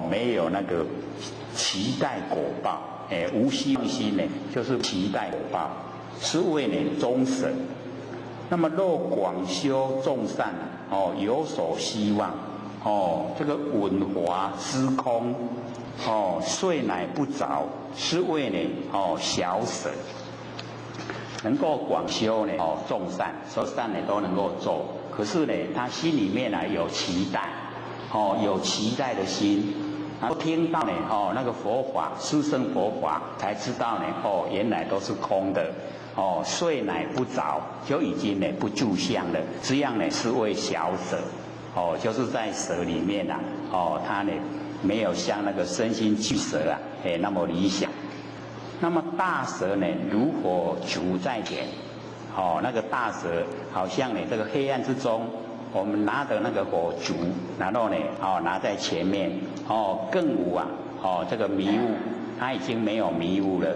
没有那个期待果报无希望心呢就是期待果报，是为呢终舍。那么若广修众善有所希望这个稳华之空遂乃不着，是为呢小舍。能够广修呢众善，所有善呢都能够做，可是呢他心里面有期待有期待的心，然后听到呢那个佛法殊胜佛法，才知道呢原来都是空的遂乃不着，就已经呢不住相了，这样呢是为小舍就是在舍里面他呢没有像那个身心俱舍那么理想。那么大舍呢，如火烛在点，那个大舍好像呢这个黑暗之中，我们拿的那个火烛，然后呢拿在前面更无这个迷雾，它已经没有迷雾了。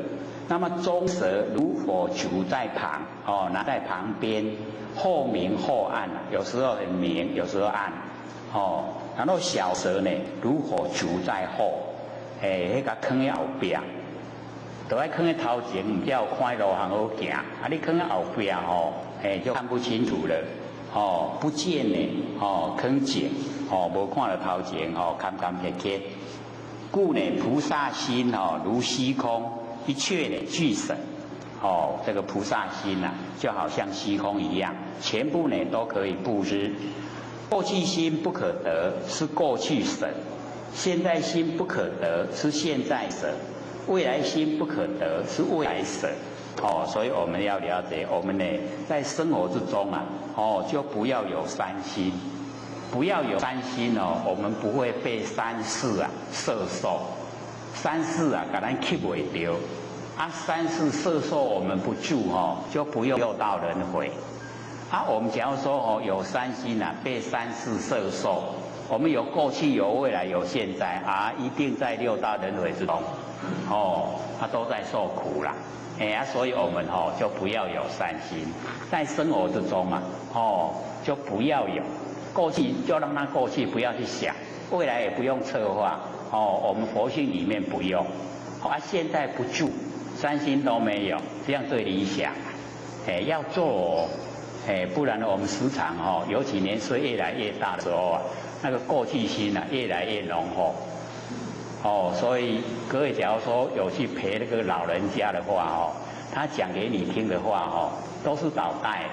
那么中舍如火烛在旁拿在旁边，后明后暗有时候很明，有时候暗然后小舍呢如火烛在后，那个坑在后边。都爱放在头前，唔叫看路行好行。你放在后边就看不清楚了不见呢坑井无看到头前看黑黑。故呢菩萨心如虚空，一切呢俱舍这个菩萨心就好像虚空一样，全部呢都可以布施。过去心不可得，是过去舍；现在心不可得，是现在舍。未来心不可得，是未来舍所以我们要了解，我们呢在生活之中就不要有三心，不要有三心我们不会被三世摄受，三世给咱吸不掉三世摄受我们不住就不用六道轮回我们假如说有三心被三世摄受，我们有过去有未来有现在一定在六道轮回之中他都在受苦啦所以我们就不要有三心，在生活之中就不要有过去，就让它过去，不要去想，未来也不用策划我们佛性里面不用现在不住，三心都没有，这样最理想要做不然我们时常尤其年岁越来越大的时候那个过去心越来越浓厚所以各位假如说有去陪那个老人家的话他讲给你听的话都是倒带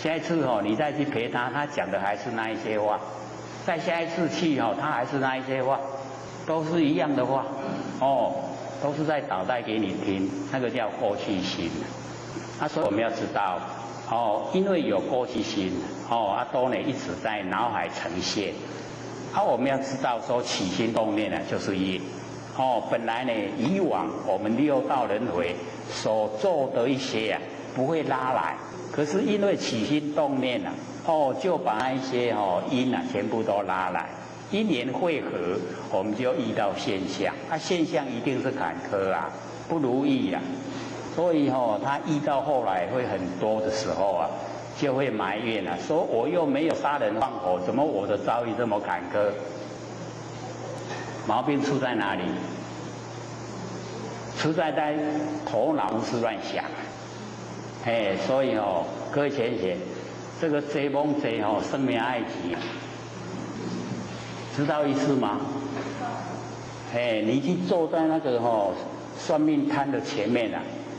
下一次你再去陪他，他讲的还是那一些话，再下一次去他还是那一些话，都是一样的话都是在倒带给你听，那个叫过去心所以我们要知道因为有过去心都呢一直在脑海呈现我们要知道说起心动念就是业本来呢，以往我们六道轮回所做的一些不会拉来，可是因为起心动念就把那一些因全部都拉来，因缘汇合，我们就遇到现象，现象一定是坎坷不如意所以他遇到后来会很多的时候就会埋怨说我又没有杀人放火，怎么我的遭遇这么坎坷？毛病出在哪里？出在头脑胡思乱想。所以各位浅显，这个贼梦贼生命爱情，知道意思吗？你去坐在那个算命摊的前面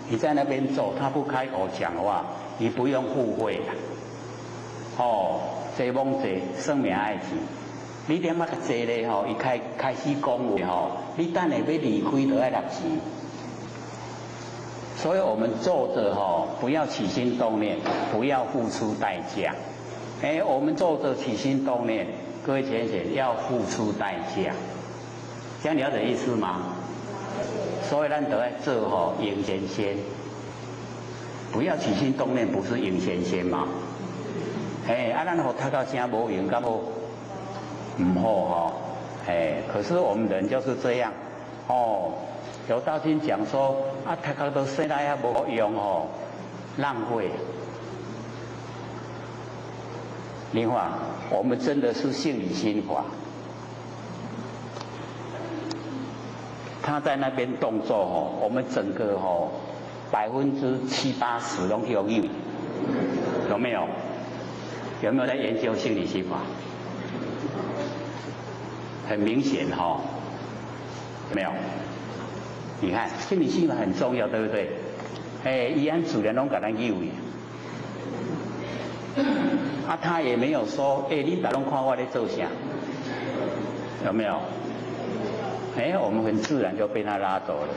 你在那边走，他不开口讲话，你不用互惠贼梦贼生命爱情。你点仔坐咧伊开始讲话你等下要离开就要拿钱。所以我们坐着不要起心动念，不要付出代价。我们坐着起心动念，各位浅显要付出代价，这样了解意思吗？所以咱都要做赢先先，不要起心动念，不是赢先先吗？咱读到声无用，敢无？唔好可是我们人就是这样有道经讲说读到都生来无用浪费。另外，我们真的是性理心法，他在那边动作我们整个70%、80%都有用，有没有？有没有在研究性理心法？很明显有没有？你看心理心法很重要，对不对？依然主人拢给咱救他也没有说你大拢看我在做啥，有没有？我们很自然就被他拉走了。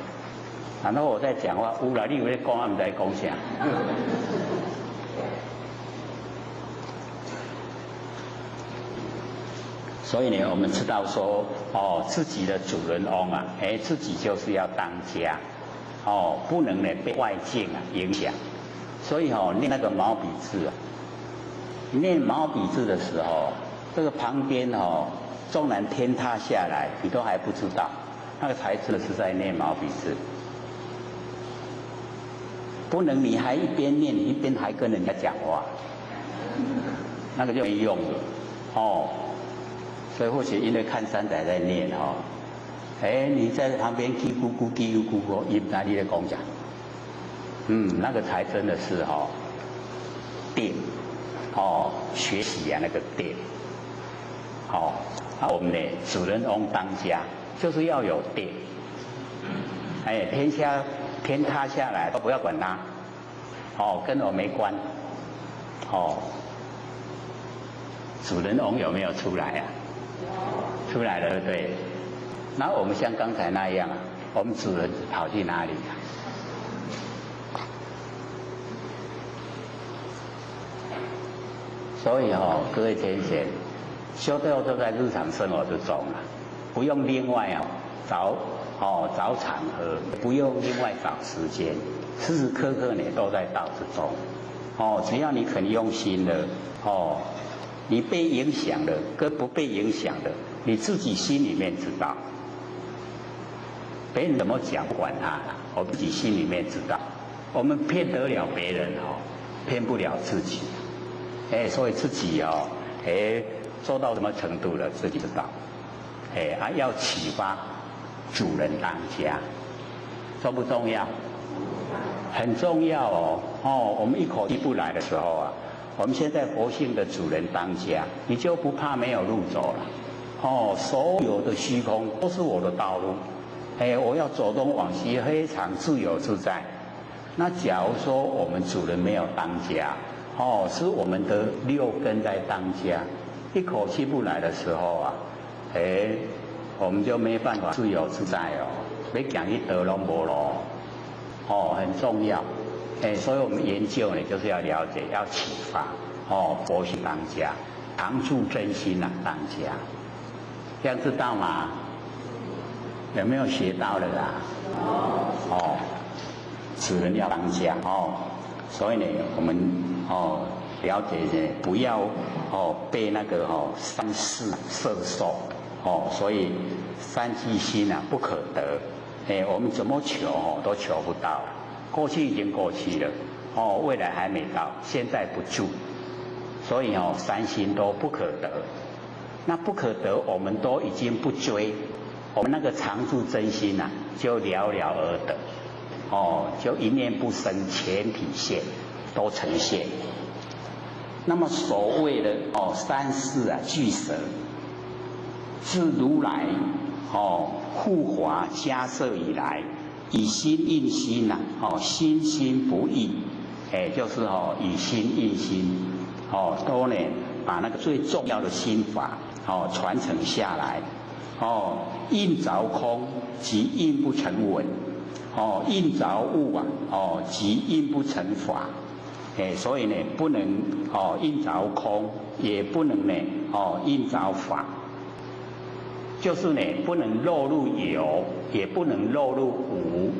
然后我在讲话，有啦，你有在讲，我唔知讲啥。所以呢，我们知道说自己的主人翁自己就是要当家不能呢被外境影响。所以念那个毛笔字念毛笔字的时候，这个旁边纵然天塌下来，你都还不知道，那个才真的是在念毛笔字。不能你还一边念一边还跟人家讲话，那个就没用了所以或许因为看三仔在念你在旁边叽咕咕叽咕咕，伊哪里在讲讲？那个才真的是定学习那个定我们呢主人翁当家就是要有定。天塌下来都不要管它跟我没关主人翁有没有出来出来了，对不对？然后我们像刚才那样我们主人跑去哪里所以各位浅显，修道都在日常生活之中不用另外找场合，不用另外找时间，时时刻刻呢都在道之中只要你肯用心的你被影响的跟不被影响的，你自己心里面知道。别人怎么讲不管他我自己心里面知道。我们骗得了别人骗不了自己。所以自己做到什么程度了自己知道。要启发主人当家，重不重要？很重要我们一口气不来的时候我们现在佛性的主人当家，你就不怕没有路走了所有的虚空都是我的道路我要走东往西非常自由自在。那假如说我们主人没有当家是我们的六根在当家，一口气不来的时候我们就没办法自由自在要讲一得拢无咯很重要所以我们研究呢就是要了解，要启发佛性当家，常住真心当家，这样知道吗？有没有学到了啦？哦，此人要当下哦，所以呢，我们了解呢，不要被那个三世摄受所以三际心啊不可得，我们怎么求都求不到，过去已经过去了未来还没到，现在不住，所以三心都不可得。那不可得，我们都已经不追，我们那个常住真心啊，就了了而得，就一念不生，全体现都呈现。那么所谓的三世啊俱舍，自如来护华迦摄以来，以心印心呐，心心不异，就是以心印心，都呢把那个最重要的心法传承下来，印着空即印不成文，印着物啊，即印不成法，所以呢不能印着空，也不能呢印着法，就是呢不能落入有，也不能落入无，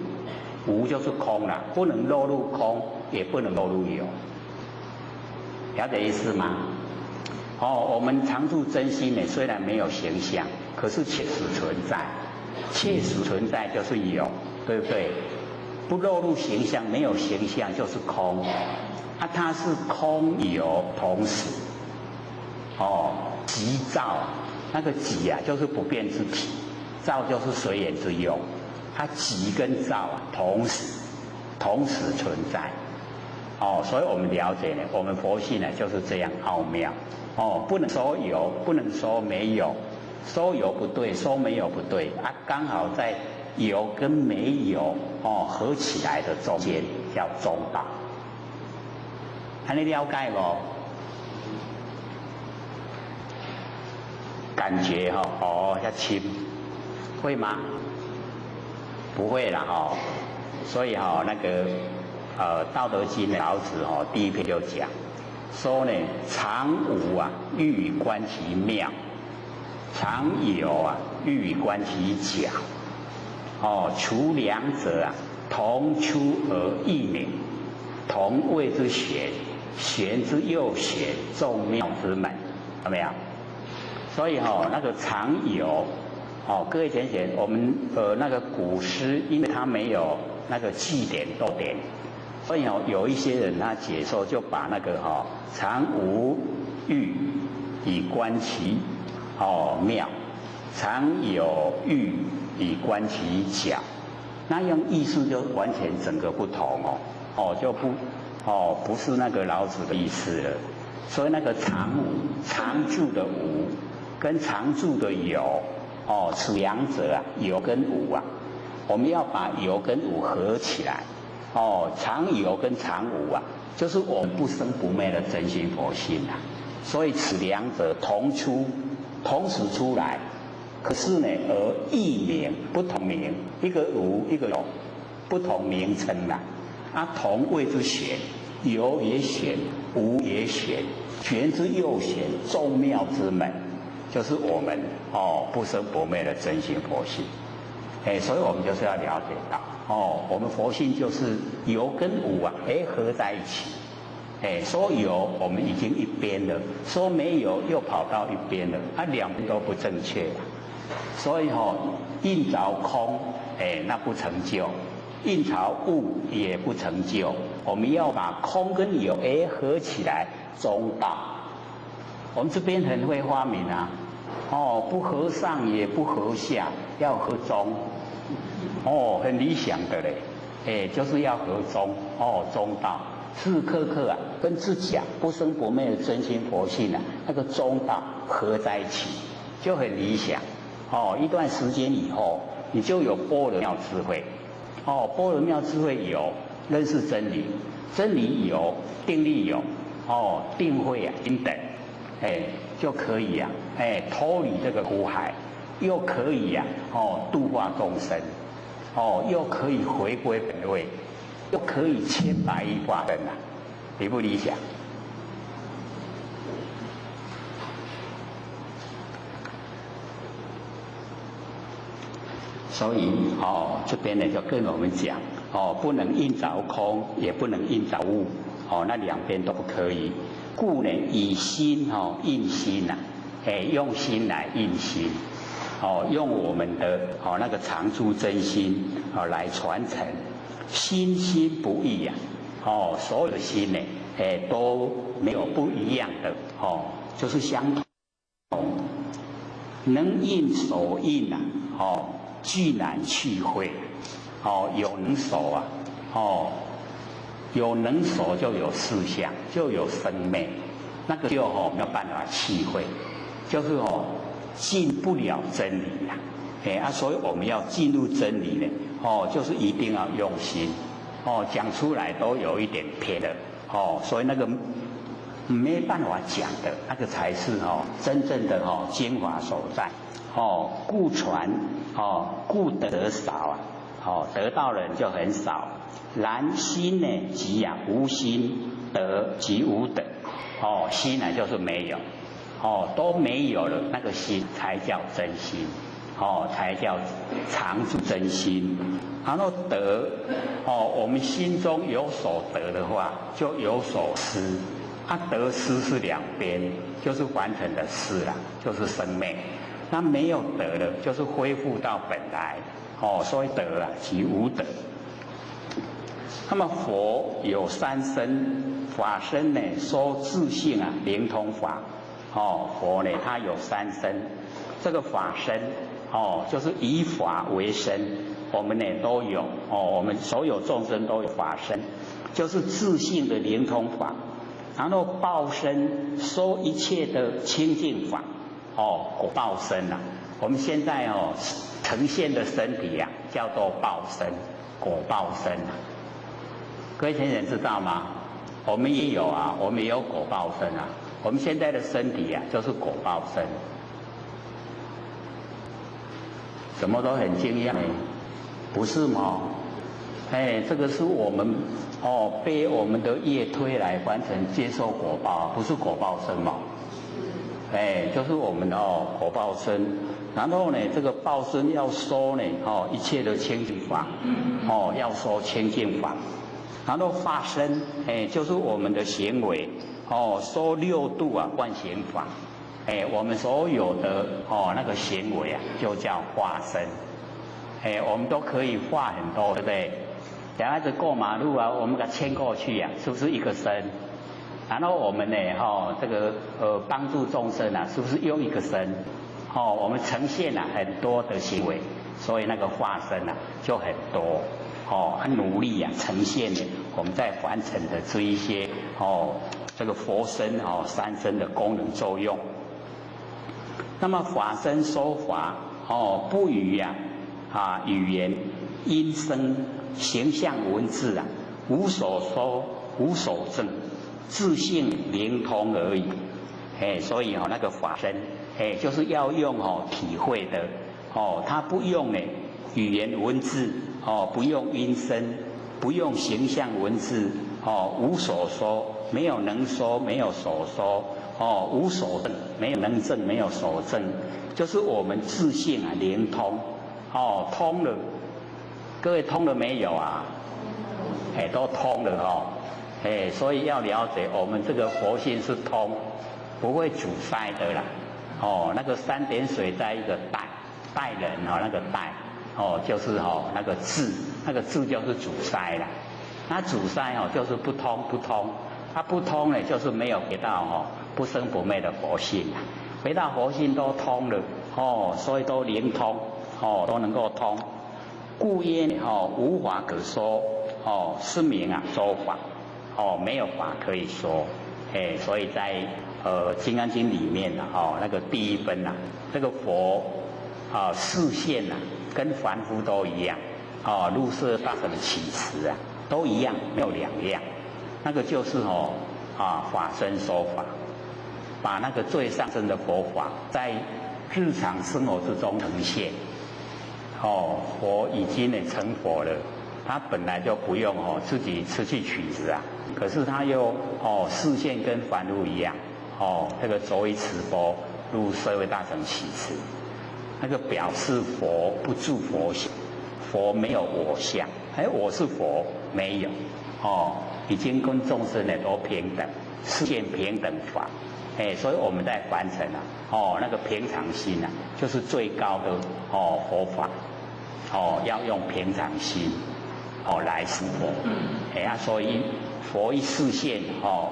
无就是空啦，不能落入空，也不能落入有，了解意思吗？我们常住真心呢，虽然没有形象，可是切实存在，切实存在就是有，对不对？不落入形象，没有形象就是空，它是空有同时，即照，那个即啊就是不变之体，照就是随缘之用，它即跟照啊同时存在，所以我们了解呢，我们佛性呢就是这样奥妙。不能说有，不能说没有，说有不对，说没有不对刚好在有跟没有合起来的中间叫中道。你了解不？感觉要轻，会吗？不会啦所以那个道德经的老子第一篇就讲。说呢，常无啊，欲以观其妙；常有啊，欲以观其假。除两者啊，同出而异名，同谓之玄，玄之又玄，众妙之门，有没有？所以那个常有各位同学，我们那个古诗，因为它没有那个句点逗点。所以有一些人他解说就把那个常无欲以观其妙，常有欲以观其假，那样意思就完全整个不同就不是那个老子的意思了。所以那个常住的无跟常住的有此两者啊，有跟无啊，我们要把有跟无合起来。常有跟常无啊，就是我们不生不灭的真心佛性啊。所以此两者同时出来，可是呢而异名不同名，一个无一个有，不同名称啦。同谓之玄，有也玄，无也玄，玄之又玄，众妙之门，就是我们不生不灭的真心佛性。所以我们就是要了解到。我们佛性就是有跟无啊，合在一起。说有我们已经一边了，说没有又跑到一边了，两边都不正确所以印着空，那不成就；印着物也不成就。我们要把空跟有合起来，中道。我们这边很会发明啊，不合上也不合下，要合中。很理想的嘞，就是要合中，中道，时时刻刻啊，跟自己啊不生不灭的真心佛性啊，那个中道合在一起，就很理想。一段时间以后，你就有般若妙智慧。般若妙智慧有认识真理，真理有定力有，定慧啊平等，就可以啊，脱离这个苦海，又可以啊，度化众生。又可以回归本位，又可以千百亿化身理不理想？所以这边呢就跟我们讲不能应着空，也不能应着物那两边都不可以。故呢以心应心呐，用心来应心，用我们的那个常住真心来传承，心心不异呀，所有的心呢都没有不一样的就是相同，能应所应呐，俱难去会，有能所啊，有能所就有事相，就有生灭，那个就没有办法去会，就是进不了真理呀，所以我们要进入真理呢，就是一定要用心，讲出来都有一点偏的，所以那个没办法讲的，那个才是真正的精华所在，故传故得少啊，得到人就很少。然心呢即无心，得即无得，心呢就是没有，都没有了，那个心才叫真心，才叫常住真心。然后得，我们心中有所得的话，就有所失，得失是两边，就是完全的失了，就是生灭。那没有得了，就是恢复到本来，所以得即无得。那么佛有三身，法身呢说自性灵通法，佛呢他有三身，这个法身就是以法为身，我们呢都有我们所有众生都有法身，就是自性的灵通法。然后报身说一切的清净法，果报身我们现在呈现的身体叫做报身，果报身各位先生知道吗？我们也有我们也有果报身我们现在的身体就是果报身。什么都很惊讶不是吗？这个是我们被我们的业推来完成接受果报，不是果报身吗？就是我们果报身。然后呢，这个报身要说呢一切的清净法，要说清净法。然后法身，就是我们的行为，说六度万行法，我们所有的那个行为就叫化身，我们都可以化很多，对不对？小孩子过马路我们给他牵过去是不是一个身？然后我们呢，这个帮助众生是不是用一个身？我们呈现很多的行为，所以那个化身就很多。努力呈现我们在完成的这一些这个佛身三身的功能作用。那么法身说法不语语言音声形象文字无所说无所证，自性灵通而已。所以那个法身就是要用体会的它不用语言文字不用音声，不用形象文字无所说，没有能说，没有所说无所证，没有能证，没有所证，就是我们自性灵通通了。各位通了没有都通了所以要了解我们这个佛性是通，不会阻塞的啦。那个三点水在一个带人那个带就是那个智，那个智就是阻塞啦。那阻塞就是不通，它不通呢，就是没有回到不生不灭的佛性回到佛性都通了所以都灵通都能够通。故曰无法可说是名说法没有法可以说所以在金刚经里面那个第一分这个佛视线跟凡夫都一样入世大乘起持都一样，没有两样。那个就是法身说法，把那个最上乘的佛法在日常生活之中呈现佛已经成佛了，他本来就不用自己吃去取食可是他又视线跟凡夫一样这个着于持钵入社会大乘起持。那个表示佛不住佛性，佛没有我相，我是佛没有，已经跟众生呢都平等，世间平等法，所以我们在凡尘那个平常心就是最高的佛法，要用平常心来成佛，所以佛一示现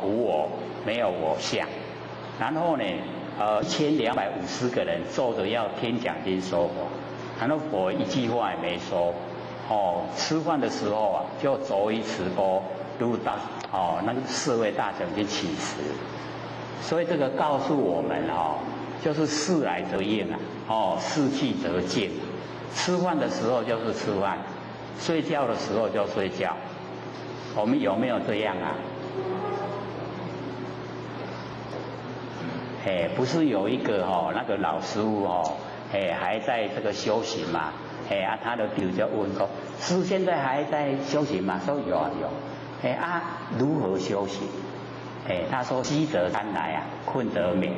无我，没有我相，然后呢1250个人坐着要听讲经说法，然后佛一句话也没说，吃饭的时候就着衣持钵入到那个四位大乘去乞食，所以这个告诉我们就是事来则应事去则静，吃饭的时候就是吃饭，睡觉的时候就睡觉，我们有没有这样啊？不是有一个那个老师傅还在这个修行嘛？他的弟子就问说：“师父现在还在修行吗？”说有。如何修行？他说：“饥则餐来困则眠。”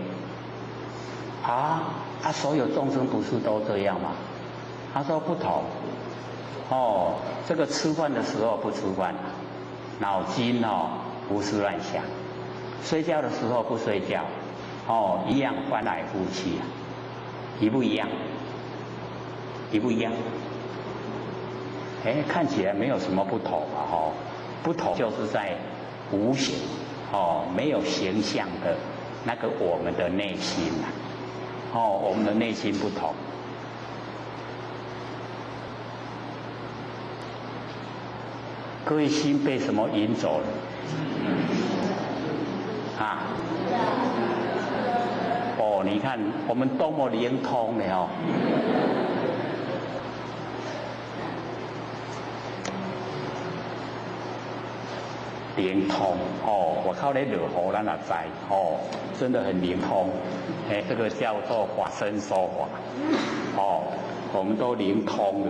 所有众生不是都这样吗？他说不同。这个吃饭的时候不吃饭，脑筋胡思乱想；睡觉的时候不睡觉。一样翻来覆去一不一样？一不一样？看起来没有什么不同不同就是在无形没有形象的那个我们的内心我们的内心不同。各位心被什么引走了？你看我们多么灵通的灵通我靠那落雨咱也知真的很灵通，这个叫做法身说法我们都灵通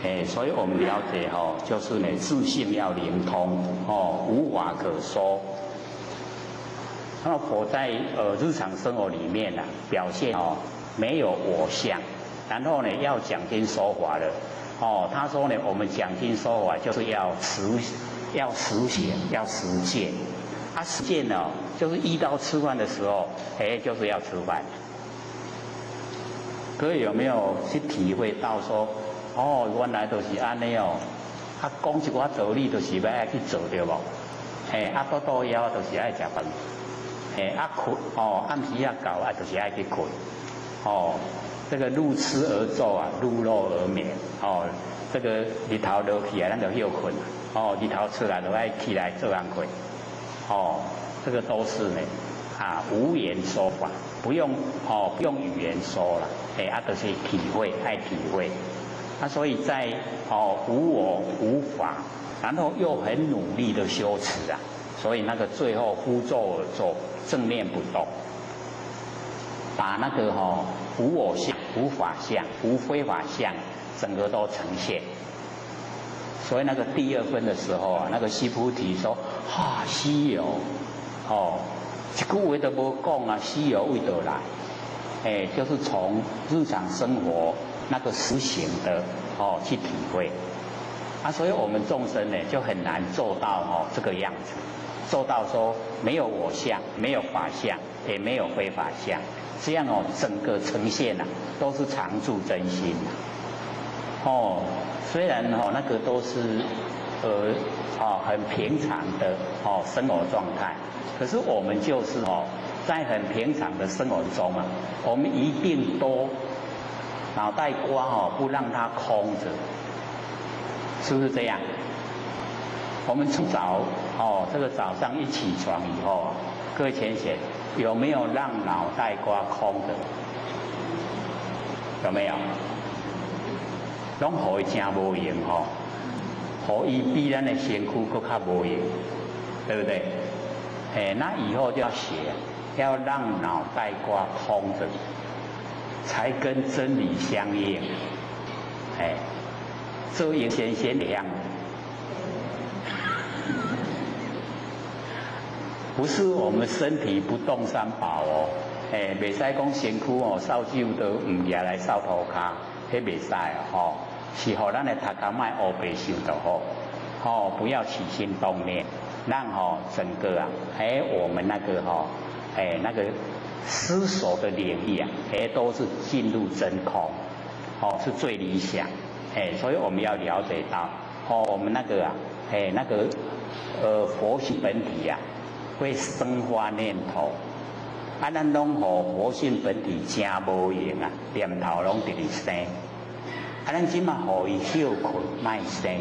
了，所以我们了解就是呢自性要灵通无法可说。那佛在日常生活里面表现没有我相，然后呢要讲经说法的他说呢我们讲经说法就是要实行要实践，实践就是一到吃饭的时候就是要吃饭。各位有没有去体会到说原来都是这样讲一寡道理就是要爱去做对不？倒枵就是爱吃饭。困暗时到就是爱去困这个入痴而坐入肉而眠这个日头落去咱就休困日头出来就爱起来做安困这个都是呢无言说法，不用语言说了就是体会爱体会所以在无我无法，然后又很努力的修持所以那个最后忽坐而坐，正念不动，把那个无我相、无法相、无非法相，整个都呈现。所以那个第二分的时候那个须菩提说：“西游一句话都无讲西游为何来？就是从日常生活那个实行的去体会所以我们众生呢就很难做到这个样子。”做到说没有我相，没有法相，也没有非法相，这样整个呈现都是常住真心虽然那个都是很平常的生活状态，可是我们就是在很平常的生活中我们一定都脑袋瓜不让它空着，是不是这样？我们从早这个早上一起床以后各位浅显有没有让脑袋瓜空的？有没有？拢互伊真无用互伊比咱的身躯更较无用，对不对？那以后就要学，要让脑袋瓜空着，才跟真理相应。这应先的样子。不是我们身体不动三宝袂使讲身躯哦扫帚都唔拿来扫涂骹，迄袂使哦，是互咱的头壳卖乌白想就好，哦，不要起心动念，让整个啊，我们那个那个思索的领域啊，都是进入真空，是最理想，所以我们要了解到，我们那个啊，那个佛性本体啊，会生发念头。咱拢互佛性本体真无用啊，念头拢直直生。咱即马互伊休困卖生，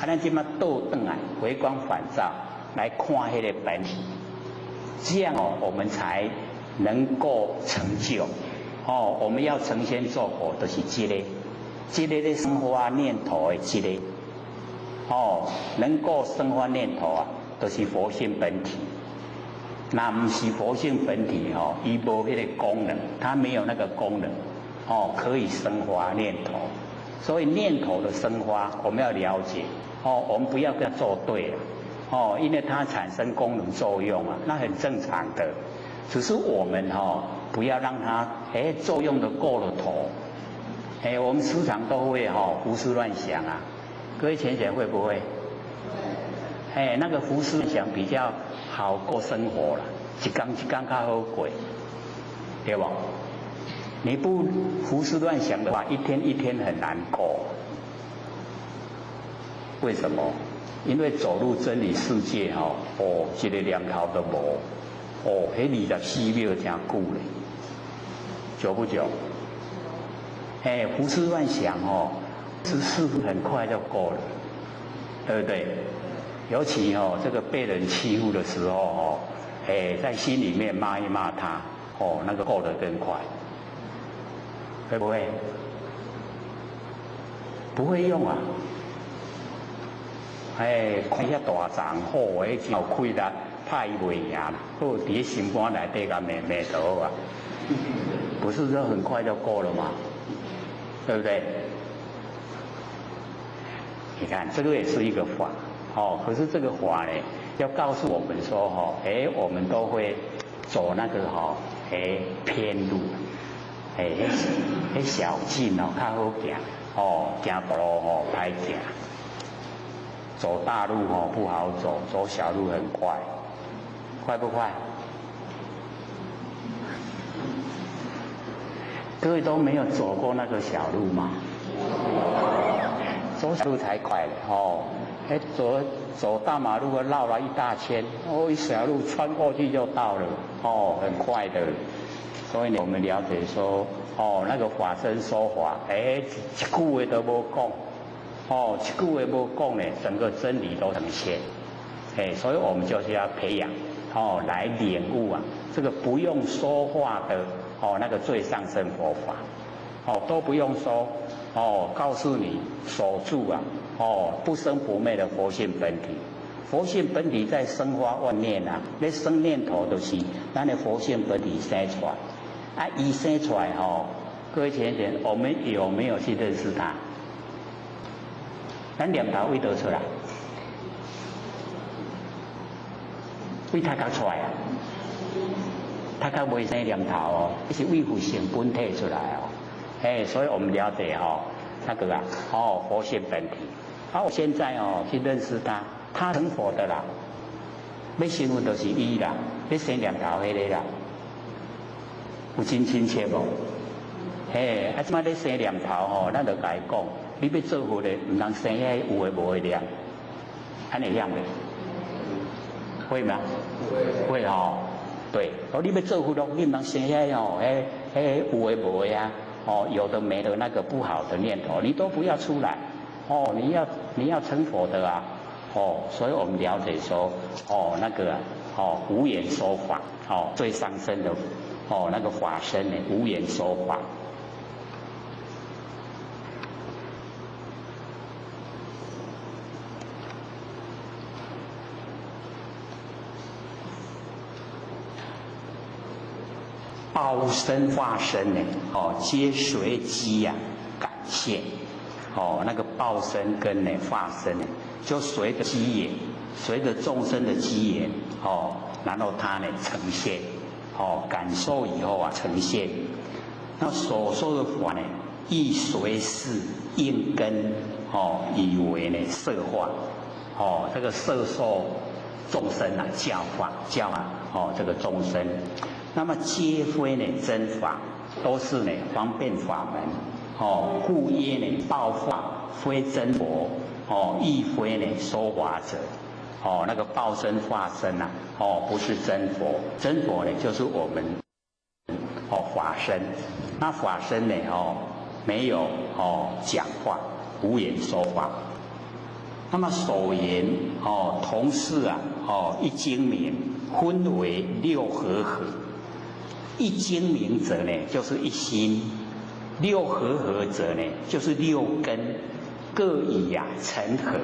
咱即马倒转来回光返照来看迄个本体，这样我们才能够成就。我们要成仙做佛，就是这个咧生发念头的这个，能够生发念头啊，就是佛性本体。那不是佛性本体伊无迄个功能，它没有那个功能可以生发念头。所以念头的生发我们要了解我们不要跟它作对因为它产生功能作用啊，那很正常的。只是我们不要让它作用的过了头。我们时常都会胡思乱想啊，各位浅显会不会？那个胡思乱想比较好过生活了，一天一天较好过，对不？你不胡思乱想的话，一天一天很难过。为什么？因为走入真理世界一个念头都无，迄24秒真久嘞，久不久？胡思乱想是很快就过了，对不对？尤其这个被人欺负的时候在心里面骂一骂他那个过得更快，会不会？不会用啊！看遐大仗好，真有气力，怕伊袂赢啦，好伫咧心肝内底甲骂就好啊，不是说很快就过了吗？对不对？你看这个也是一个法。可是这个法呢，要告诉我们说我们都会走那个偏路，小径较好行，行大路歹行，走大路不好走，走小路很快，快不快？各位都没有走过那个小路吗？走小路才快嘞走大马路绕了一大圈，一小路穿过去就到了，很快的。所以我们了解说，那个法身说法，一句话都无讲，一句话无讲呢，整个真理都呈现。所以我们就是要培养，来领悟啊，这个不用说话的，那个最上乘佛法，都不用说。告诉你守住啊，不生不灭的佛性本体。佛性本体在生发万念啊，那生念头都是咱的佛性本体生出来。一生出来各位浅显，我们有没有去认识它？咱念头为得出来？为他搞出来啊？他搞未生念头是为佛性本体出来所以我们了解那个啊佛性本体。我现在去认识他成佛的啦，要成佛就是伊啦，要生念头迄个啦，有真亲切无？即摆咧生念头咱就甲伊讲，你要做佛的，唔通生遐有诶无诶念，安尼样的，会吗？会对，你要做佛咯，你唔通生遐有诶无诶啊。有的没的那个不好的念头，你都不要出来。你要成佛的啊。所以我们了解说，那个无言说法，最上身的那个法身呢，无言说法。报身化身呢，皆随机感现，那个报身跟呢化身呢，就随着机缘，随着众生的机缘，然后它呢呈现，感受以后啊呈现。那所说的法呢，亦随事应根以为呢摄化，这个摄受众生啊，教这个众生，那么皆非呢真法，都是呢方便法门，故曰呢报法非真佛，亦非呢说法者，那个报身化身啊，不是真佛，真佛呢就是我们法身，那法身呢没有讲话，无言说法。那么所言同是啊一精明，分为六和合。一精明者呢，就是一心；六和合者呢，就是六根，各以成合。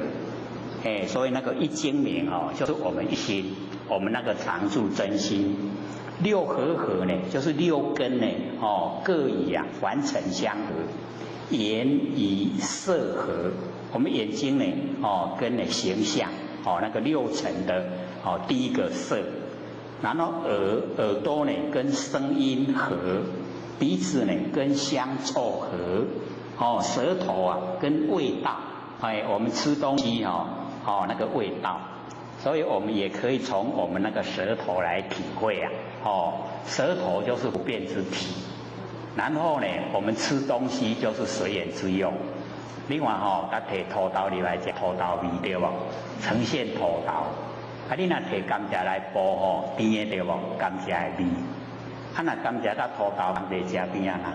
所以那个一精明就是我们一心，我们那个常住真心。六和合呢，就是六根呢各以凡尘相合，眼以色合。我们眼睛呢跟呢形象那个六尘的第一个色，然后耳朵呢跟声音合，鼻子呢跟香臭合，舌头啊跟味道，我们吃东西那个味道，所以我们也可以从我们那个舌头来体会啊，舌头就是不变之体，然后呢我们吃东西就是随缘之用。另外甲摕土豆入来食土豆味对无？呈现土豆。啊，你若摕甘蔗来煲甜的对无？甘蔗的味。啊，若甘蔗甲土豆袂食边啊啦？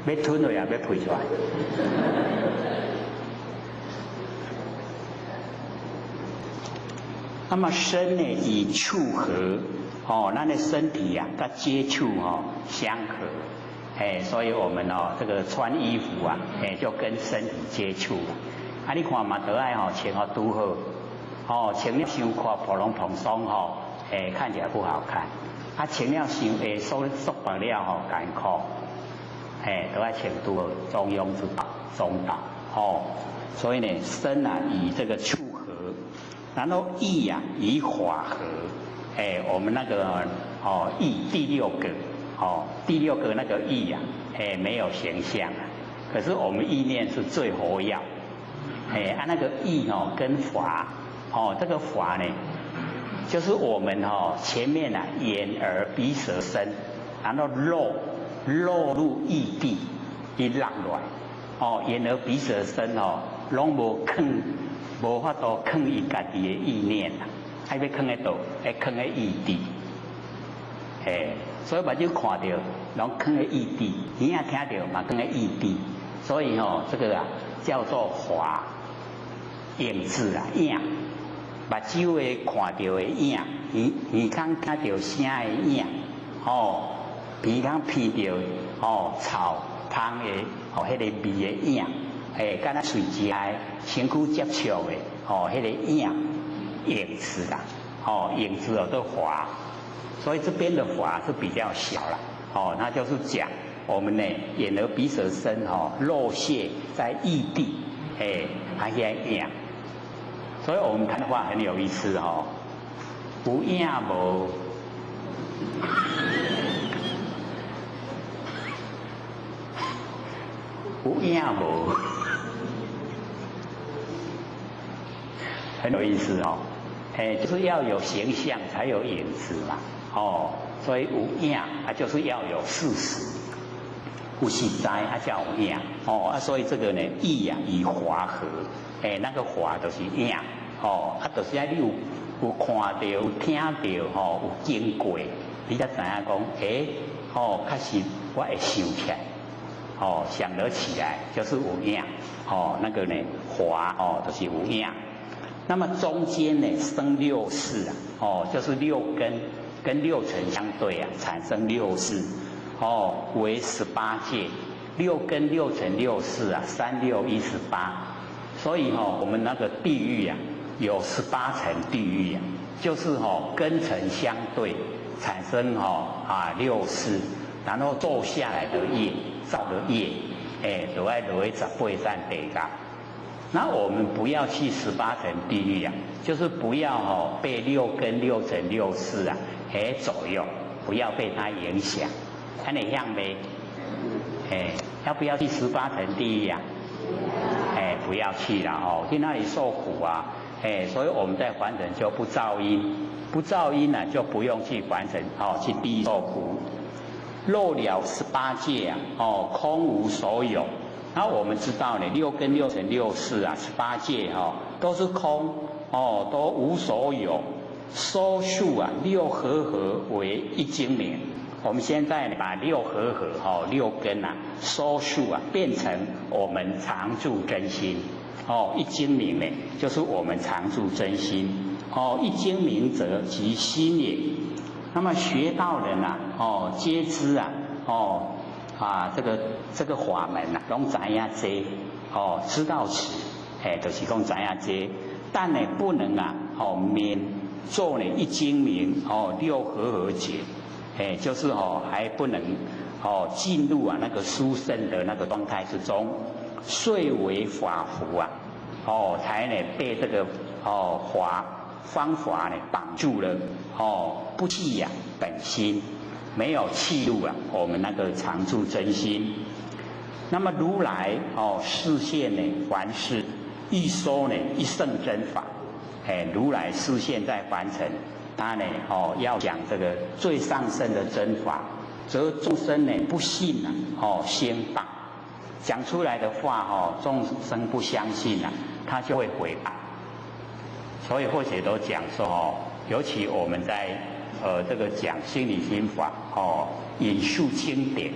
要吞落也要配出来。那么身呢，以触合，咱的身体啊，甲接触相合。所以我们这个穿衣服啊，就跟身体接触了。啊，你看嘛，得爱穿拄好，穿了伤垮破龙蓬松看起来不好看。啊，穿了伤缩白了艰苦，得爱穿拄好，中庸之道，中道。所以呢，身啊以这个触合，然后意啊以法合。我们那个意第六个。第六个那个意啊，没有形象啊，可是我们意念是最活跃，那个意跟法，这个法呢，就是我们前面啊眼耳鼻舌身，然后落入意地一落来，眼耳鼻舌身拢无法度放伊家己的意念啊，爱要放在倒，要放在意地，所以目睭看到，拢放在意地；耳仔听到嘛，放在意地。所以这个叫做法影字啊，影。目睭的看到的影，耳孔听到声的影，鼻孔闻到草芳的迄个味的影，敢若喙舌身躯接触的迄个影字啦，影字都法。所以这边的法是比较小了，那就是讲我们呢眼耳鼻舌身落谢在意地，还些影。所以我们谈的话很有意思有影无，有影无，很有意思就是要有形象才有影子嘛。所以有影就是要有事实，有实在才有影所以这个呢意以法合，那个法就是影就是你有看到、有听到有经过，你才知影讲确实我会想起来想得起来就是有影那个呢法就是有影。那么中间呢生六识就是六根。跟六尘相对啊，产生六识，为18界，六根、六尘、六识啊，3、6、18，所以我们那个地狱啊，有18层地狱啊，就是根尘相对，产生六识，然后做下来的业，造的业，就要落18站地狱。那我们不要去18层地狱啊，就是不要被6根、6尘、6识啊左右，不要被它影响。看你样没？要不要去18层地狱啊？不要去了去那里受苦啊。所以我们在凡尘就不造因，不造因呢就不用去凡尘去地狱受苦。漏了18界啊，空无所有。那我们知道呢，6根、6尘、6识啊，18界都是空都无所有。收束啊，6合合为一精明。我们现在呢，把6合合6根啊，收束啊，变成我们常住真心一精明呢，就是我们常住真心一精明者即心也。那么学道人啊，皆知啊，这个法门啊，拢知影多知道此，就是讲知影多，但呢不能啊，免做呢一精明6合合解，就是还不能进入啊那个殊胜的那个状态之中，遂为法服啊，才呢被这个方法呢绑住了，不弃呀本心，没有弃入啊我们那个常住真心。那么如来示现呢凡事欲说呢一圣真法，如来示现在凡尘，他呢要讲这个最上圣的真法，则众生呢不信啊，先谤，讲出来的话众生不相信啊，他就会毁谤。所以或许都讲说尤其我们在这个讲心理心法引述经典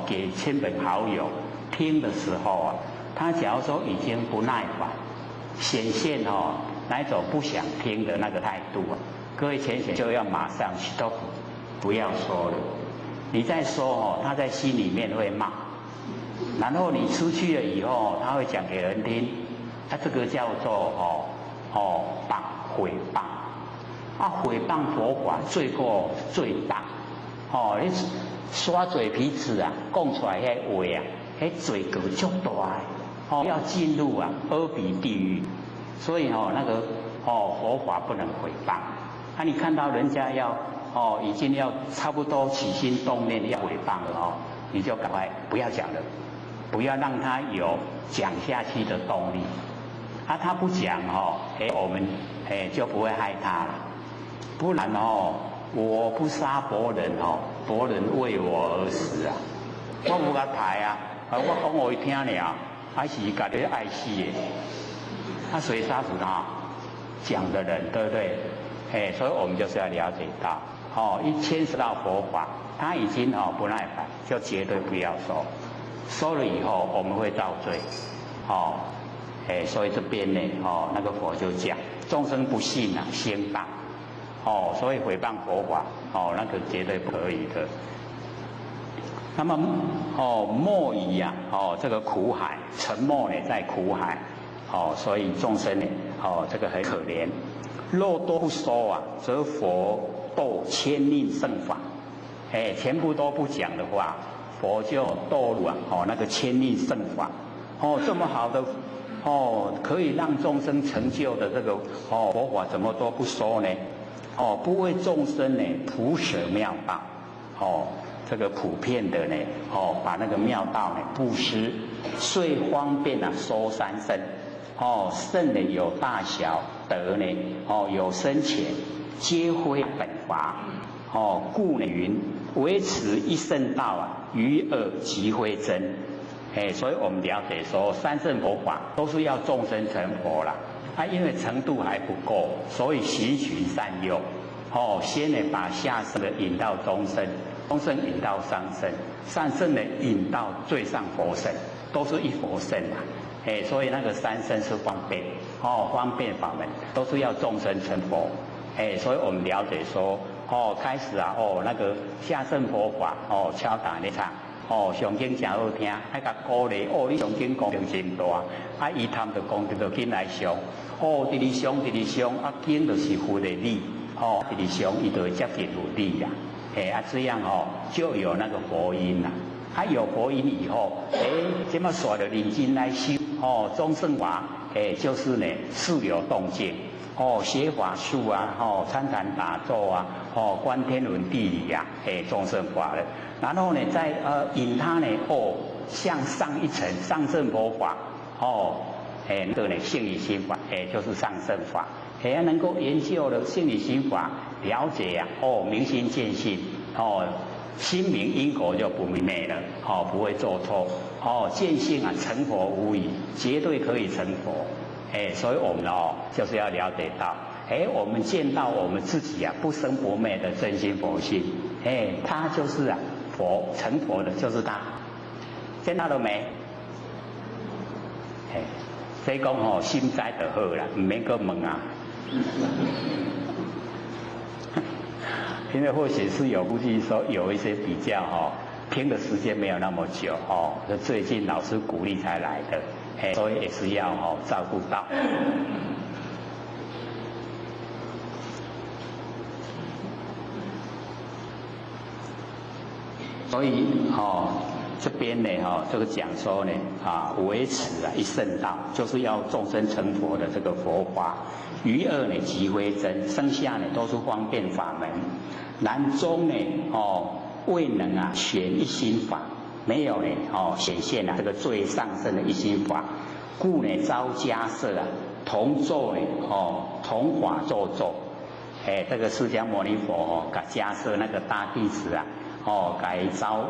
给亲朋好友听的时候啊，他假如说已经不耐烦，显现那一种不想听的那个态度啊，各位浅显就要马上 stop， 不要说了。你再说他在心里面会骂，然后你出去了以后，他会讲给人听，这个叫做毁谤毁谤佛法罪过最大你刷嘴皮子啊，讲出来那话啊，那罪过足大要进入啊阿鼻地狱。所以那个佛法不能毁谤。你看到人家要已经要差不多起心动念要毁谤了你就赶快不要讲了，不要让他有讲下去的动力。他不讲我们就不会害他了。不然我不杀伯仁伯仁为我而死啊！我无甲抬啊，我讲我听了，还是家己爱死的。谁杀死他？讲的人，对不对？所以我们就是要了解到一牵涉到佛法，他已经不耐烦，就绝对不要说，说了以后我们会造罪所以这边呢那个佛就讲众生不信啊，先谤所以毁谤佛法那个绝对不可以的。那么莫以啊这个苦海沉没呢在苦海所以众生呢这个很可怜。若都不说啊，则佛度千令圣法全部都不讲的话，佛就堕入那个千令圣法这么好的可以让众生成就的这个佛法怎么都不说呢？不为众生呢普舍妙道这个普遍的呢把那个妙道呢布施，遂方便说三圣圣呢有大小，德呢有深浅，皆非本法故呢云维持一圣道啊，于耳即非真。所以我们了解说三圣佛法都是要众生成佛啦因为程度还不够，所以循循善诱先呢把下圣的引到中圣，中圣引到上圣，上圣呢引到最上佛圣，都是一佛圣所以那个三圣是方便方便法门，都是要众生成佛所以我们了解说开始啊那个下圣佛法敲打那场上经真好听，还甲鼓励你上经功德真大伊他们就讲就紧来上直哩上经就是佛的理直哩上伊就会接近有理啦这样就有那个佛音啦有佛音以后这么说就认真来修中圣法就是呢事有动静学法术啊参禅打坐啊观天文地理啊中圣法了。然后呢再引他呢向上一层上圣佛法那个呢性理心法就是上圣法能够研究了性理心法，了解明心见性心明因果就不迷昧了不会做错见性啊成佛无疑，绝对可以成佛所以我们就是要了解到我们见到我们自己不生不灭的真心佛性他就是佛，成佛的就是他，见到了没？所以讲心知就好啦，唔免搁问啊。因为或许是有估计说有一些比较听的时间没有那么久最近老师鼓励才来的所以也是要照顾到。所以这边呢这个讲说呢维持一圣道，就是要众生成佛的这个佛法。余二呢即非真，剩下呢都是方便法门。南中呢未能选一心法，没有呢显现这个最上圣的一心法，故呢遭迦摄同咒呢同法咒咒。这个释迦牟尼佛给迦摄那个大弟子给招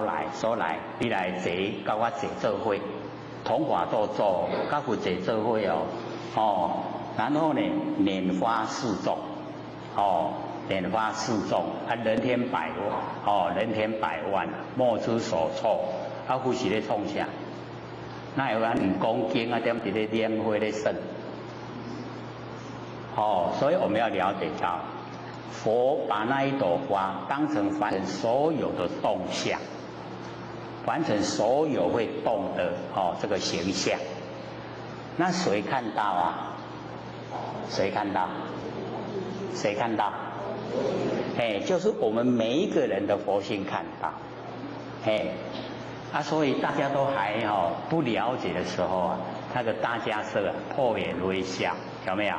来说来，你来坐跟我坐做伙，同法咒咒，跟佛坐做伙然后呢拈花示众拈花示众人天百万人天百万莫之所措佛是咧创啥？那有人唔讲经点伫咧拈花咧耍所以我们要了解到，佛把那一朵花当成凡尘所有的动向，凡尘所有会动的这个形象。那谁看到谁看到？谁看到？就是我们每一个人的佛性看到。所以大家都还不了解的时候那个大迦摄破颜微笑，有没有？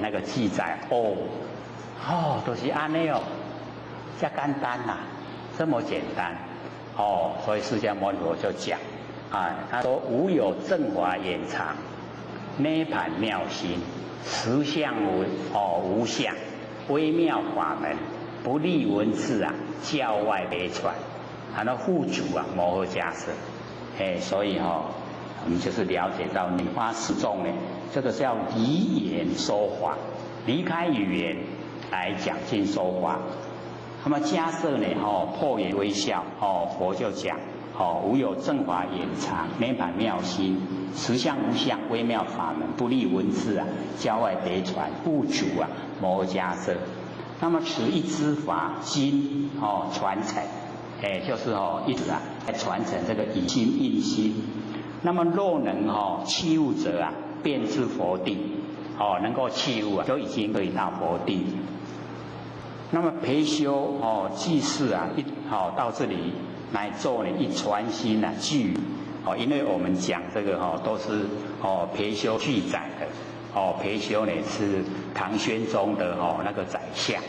那个记载都是安尼这简单这么简单所以释迦牟尼佛就讲他说无有正法掩藏，涅盘妙心，实相无相，微妙法门，不立文字教外别传，那护主摩诃迦摄所以我们就是了解到拈花示众呢，这个是要离言说法，离开语言来讲经说法。那么迦摄呢破颜微笑佛就讲无有正法掩藏，涅盘妙心，实相无相，微妙法门，不立文字教外别传，护主摩诃迦摄。那么此一支法经传承就是一直在传承这个以心印心。那么若能契悟者便知佛定能够契悟就已经可以到佛定。那么培修记事到这里来做呢一传心句因为我们讲这个都是培修记载的培修呢是唐玄宗的那个宰相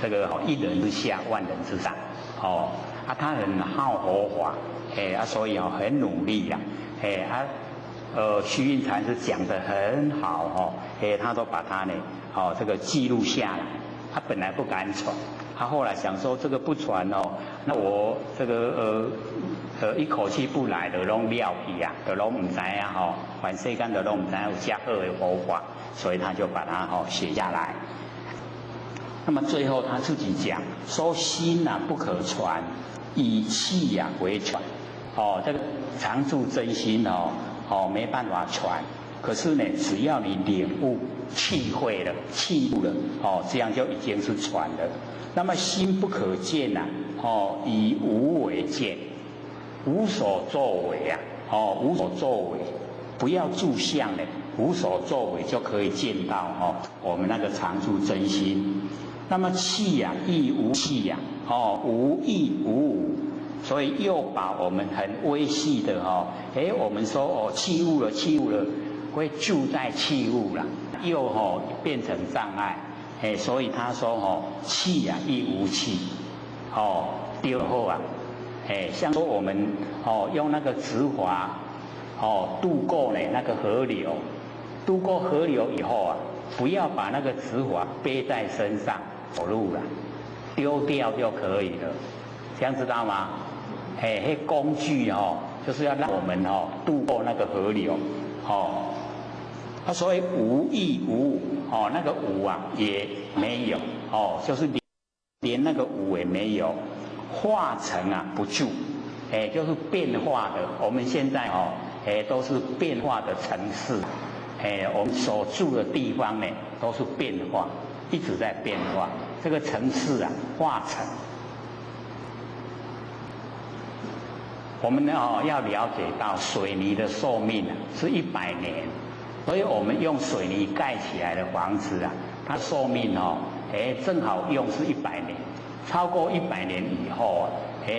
这个一人之下万人之上他很好佛法所以很努力虚云禅师讲得很好他都把它呢这个记录下来。他本来不敢传，他后来想说这个不传那我这个一口气不来的拢料皮就拢唔知凡世间的拢唔知有这好的佛法，所以他就把它写下来。那么最后他自己讲说心不可传，以气为传这个常住真心没办法传，可是呢只要你领悟契会了契悟了这样就已经是传了。那么心不可见以无为见，无所作为无所作为，不要住相呢，无所作为就可以见到我们那个常住真心。那么气亦无气无意无无，所以又把我们很微细的我们说器物了，会住在器物了，又变成障碍，所以他说气啊亦无气，丢后啊，像说我们用那个直滑渡过那个河流，渡过河流以后啊，不要把那个直滑背在身上走路了，丢掉就可以了，这样知道吗？工具就是要让我们渡过那个河流所以无义无物那个无啊也没有就是连那个无也没有，化成啊不住，就是变化的。我们现在都是变化的城市，我们所住的地方呢都是变化，一直在变化。这个城市啊化成。我们呢要了解到水泥的寿命是100年，所以我们用水泥盖起来的房子啊，它寿命正好用是100年，超过100年以后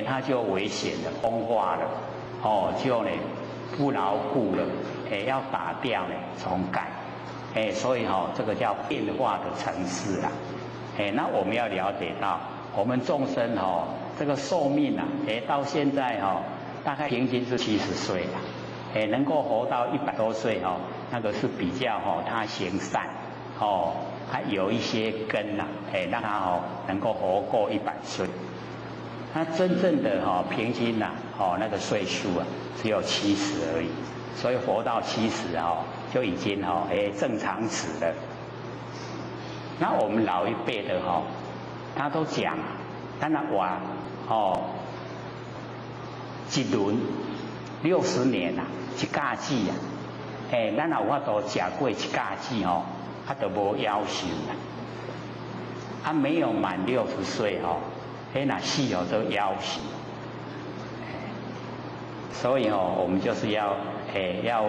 它就危险了，风化了，就呢不牢固了，要打掉呢重盖，所以这个叫变化的城市啊，那我们要了解到我们众生这个寿命啊，到现在大概平均是70岁了，能够活到100多岁那个是比较他行善他有一些根让他能够活过100岁。他真正的平均那个岁数啊只有70而已，所以活到70就已经正常值了。那我们老一辈的他都讲，当然话一轮60年一架子咱也有法度吃过一架子就无夭寿啦。没有满60岁那死都夭寿。所以我们就是要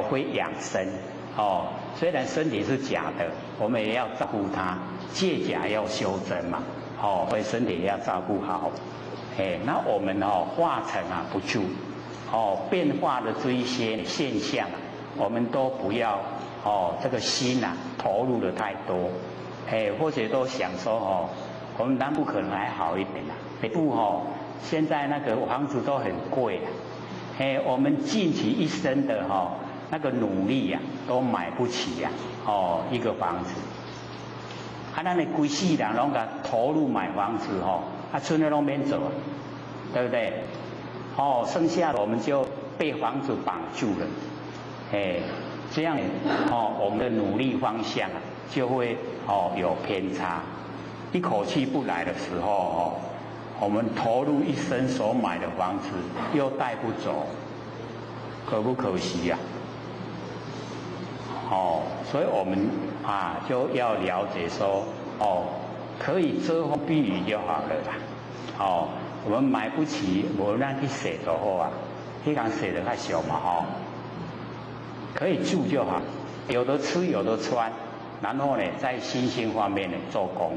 会养生虽然身体是假的，我们也要照顾它，借假要修真嘛所以身体也要照顾好。那我们化成不住变化的这一些现象我们都不要这个心投入的太多，或者都想说我们南部可能还好一点北部现在那个房子都很贵我们尽其一生的那个努力都买不起一个房子。咱的规世人拢甲投入买房子剩的拢免做对不对？剩下的我们就被房子绑住了，这样我们的努力方向就会有偏差。一口气不来的时候我们投入一生所买的房子又带不走，可不可惜呀？所以我们就要了解说可以遮风避雨就好了啦。我们买不起，无咱去赊就好迄间赊得较俗嘛可以住就好，有的吃有的穿，然后呢在心性方面呢做功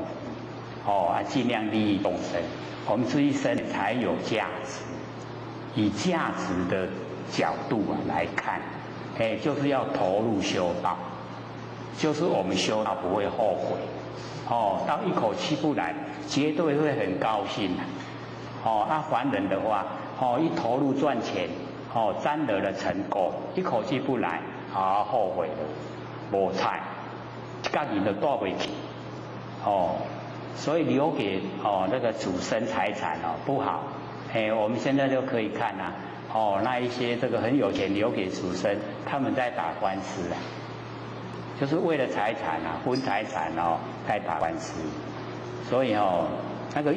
夫尽量利益众生，我们这一生才有价值。以价值的角度来看就是要投入修道，就是我们修道不会后悔到一口气不来绝对会很高兴凡人的话一投入赚钱沾得了成功，一口气不来后悔了，无菜一家人都带不起所以留给那个祖孙财产不好。我们现在就可以看那一些这个很有钱留给祖孙，他们在打官司就是为了财产分财产在打官司。所以那个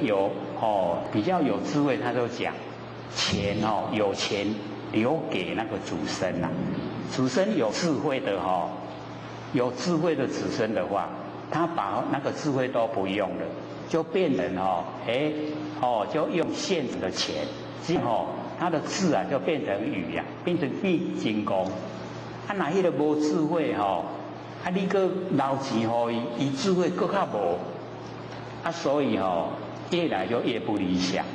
比较有智慧，他就讲钱有钱留给那个祖孙祖孙有智慧的有智慧的子孙的话，他把那个智慧都不用了，就变成就用现成的钱，他的智就变成语变成地精功。那迄个无智慧你搁留钱伊智慧搁较无所以越来就越不理想，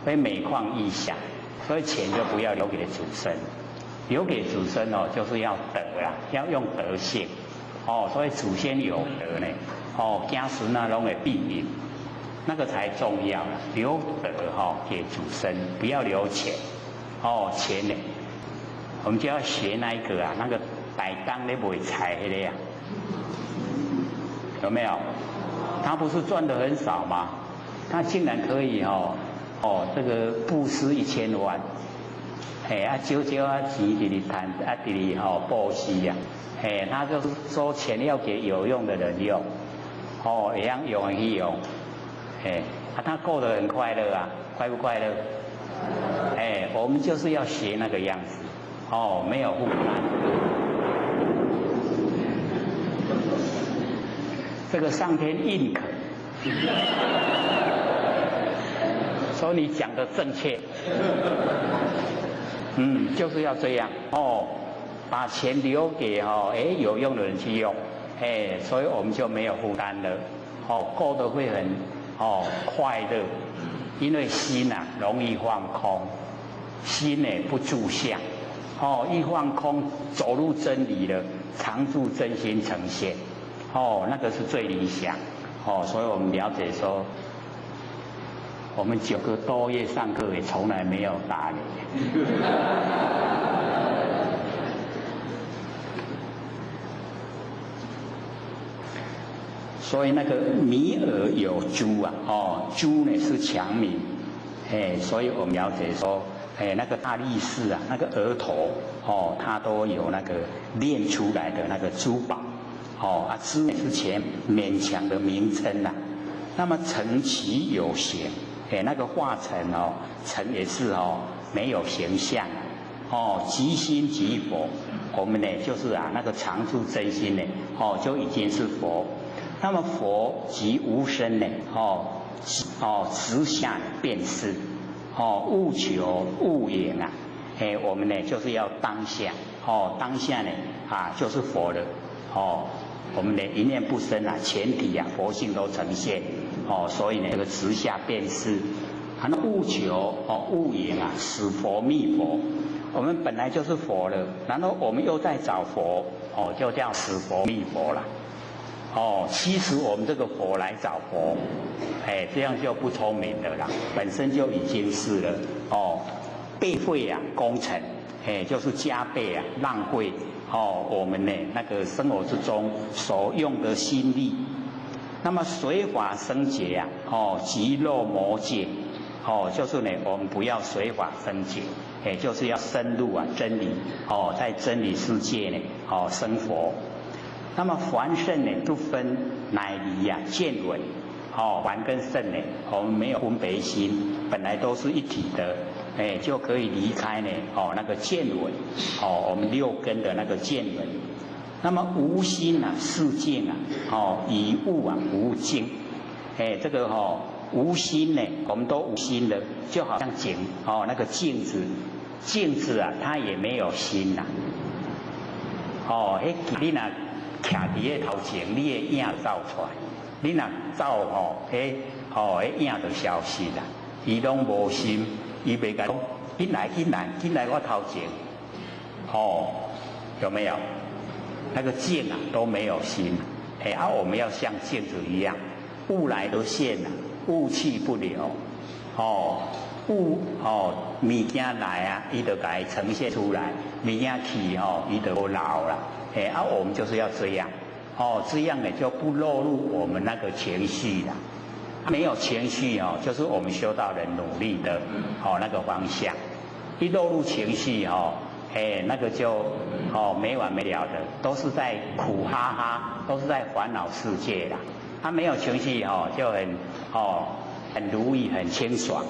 会每况愈下。所以钱就不要留给祖孙，留给祖孙哦，就是要德啦，要用德性，哦，所以祖先有德呢，哦，家孙啊拢会庇荫，那个才重要啦，留德哈给祖孙，不要留钱，哦，钱呢，我们就要学那一个啊，那个摆档咧卖菜那个呀，有没有？他不是赚的很少吗？他竟然可以这个布施1000万，少少啊钱伫哩赚，伫哩布施呀，他就是说钱要给有用的人用，一样用去用，他过得很快乐啊，快不快乐？我们就是要学那个样子，没有负担。这个上天认可。说你讲的正确，就是要这样把钱留给有用的人去用，所以我们就没有负担了，过得会很快乐，因为心啊容易放空，心呢不住相，一放空走入真理了，常住真心呈现，那个是最理想，所以我们了解说。我们9个多月上课也从来没有打你，所以那个弥尔有诸啊，诸呢是强名，所以我们了解说，那个大力士啊，那个额头他都有那个练出来的那个珠宝，珠是前勉强的名称呐，那么成其有形。那个化成成也是没有形象，即心即佛。我们呢就是那个常住真心呢，就已经是佛。那么佛即无生呢，直下便是，务求务言啊，我们呢就是要当下，当下呢就是佛了，我们的一念不生啊，前提啊佛性都呈现。所以呢，这个直下便是，那务求务言啊，使佛觅佛。我们本来就是佛了，然后我们又在找佛，就叫使佛觅佛了。其实我们这个佛来找佛，这样就不聪明的啦，本身就已经是了。倍费啊工程，就是加倍啊浪费我们呢那个生活之中所用的心力。那么随法生劫啊，即肉魔界，就是呢，我们不要随法生劫，就是要深入啊真理，在真理世界呢，生活。那么凡圣呢，不分乃离啊见闻，凡跟圣呢，我们没有分别心，本来都是一体的，就可以离开呢，那个见闻，我们6根的那个见闻。那么无心啊，是境啊，以物啊无境，这个无心呢，我们都无心的，就好像镜那个镜子，镜子啊，它也没有心呐，你若徛伫个头前，你的影照出来，你若照影就消失啦，伊拢无心，伊袂甲讲，进来我头前，有没有？那个镜啊都没有心，我们要像镜子一样，物来都现啊，物去不留，物物件来啊，伊就该呈现出来，物件去伊就不老了，我们就是要这样，这样呢就不落入我们那个情绪了，没有情绪就是我们修道人努力的那个方向，一落入情绪那个就没完没了的，都是在苦哈哈，都是在烦恼世界啦。他没有情绪就很如意，很清爽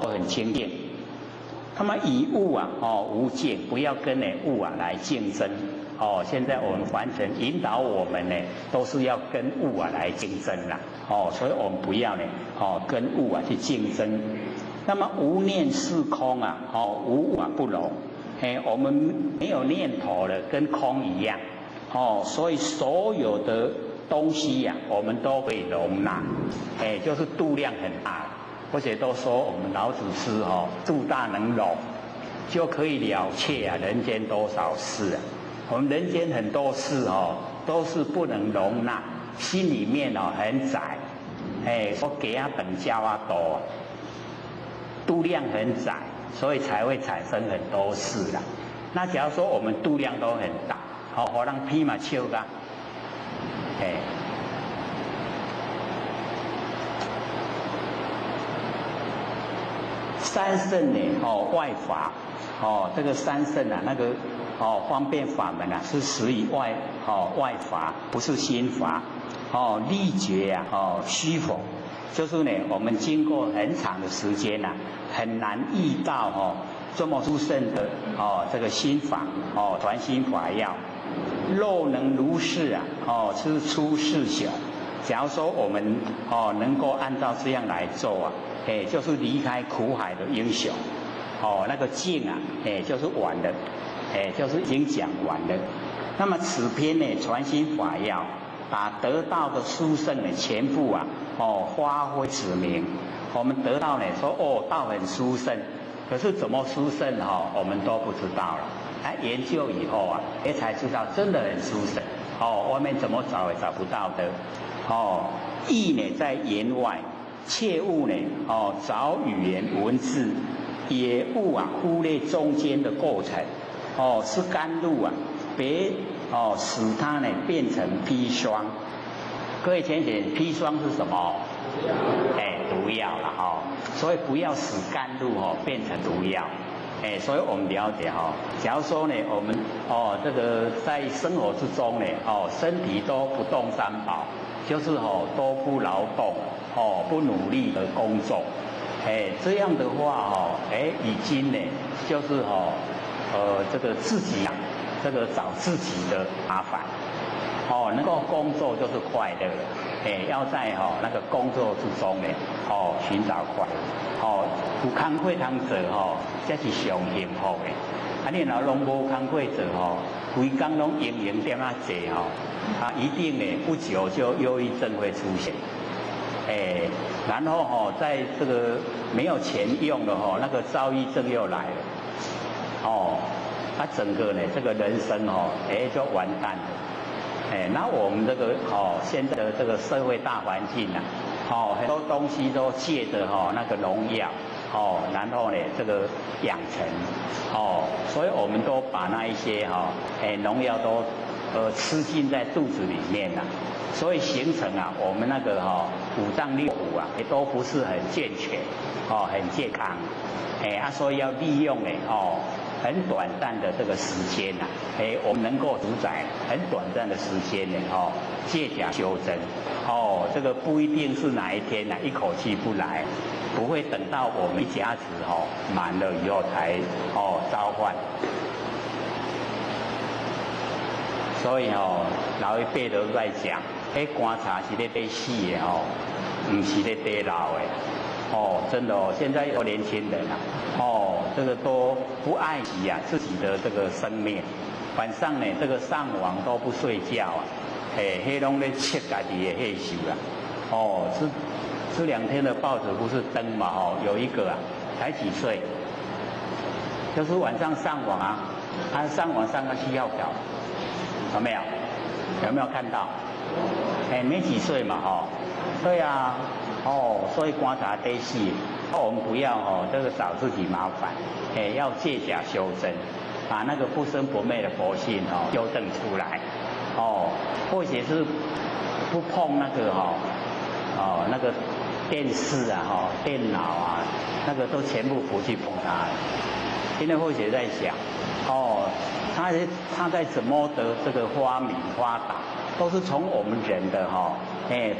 都很清净。那么以物啊无境，不要跟物啊来竞争现在我们凡尘引导我们呢，都是要跟物啊来竞争啦所以我们不要呢跟物啊去竞争。那么无念是空啊无物啊不容。我们没有念头了，跟空一样，所以所有的东西呀，我们都可以容纳，就是度量很大，或者都说我们老祖师肚大能容，就可以了却人间多少事啊。我们人间很多事都是不能容纳，心里面很窄，说给等教多，度量很窄，所以才会产生很多事啦。那假如说我们度量都很大，我让披马笑噶，三圣呢，外法，这个三圣啊，那个方便法门啊，是属于外法，不是心法。力觉啊，虚否，就是呢，我们经过很长的时间呐，很难遇到这么殊胜的这个心法传心法要。若能如是是出世小。假如说我们能够按照这样来做啊，就是离开苦海的英雄，那个境啊，就是完了，就是已经讲完了。那么此篇呢，传心法要把得到的殊胜呢，全部啊，发挥指明。我们得到呢，说道很殊胜，可是怎么殊胜我们都不知道了。研究以后啊，才知道真的很殊胜。外面怎么找也找不到的。意呢在言外，切勿呢找语言文字，也勿忽略中间的过程。是甘露啊，别使它呢变成砒霜。各位浅显，砒霜是什么？毒药了所以不要使甘露变成毒药。所以我们了解假如说呢，我们这个在生活之中呢，身体都不动三宝，就是都不劳动，不努力的工作，这样的话已经呢，就是这个自己这个找自己的麻烦。能够工作就是快乐了，要在那个工作之中呢，寻找快乐。有工课通做这是上幸福的。你若拢无工课做规工拢营点坐一定呢不久就忧郁症会出现。然后在这个没有钱用的那个躁郁症又来了。整个呢这个人生就完蛋了。那我们这个现在的这个社会大环境啊，很多东西都借着那个农药然后呢这个养成所以我们都把那一些农药都吃进在肚子里面了，所以形成我们那个五脏六腑也都不是很健全很健康所以要利用很短暂的这个时间我们能够主宰很短暂的时间呢借假修真这个不一定是哪一天一口气不来，不会等到我们一家子满了以后才召唤。所以老一辈都在讲，观察是咧得死的不是咧得老的。真的现在有年轻人这个都不爱惜自己的这个生命，晚上呢这个上网都不睡觉黑拢咧切家己的黑手这两天的报纸不是登嘛有一个才几岁，就是晚上上网他上网上个7号表，有没有？有没有看到？没几岁嘛对啊。所以观察得死，我们不要这个找自己麻烦，要借假修真，把那个不生不灭的佛性修正出来，或者是不碰那个那个电视电脑那个都全部不去碰它。因为或者在想，他在怎么的这个发明发达，都是从我们人的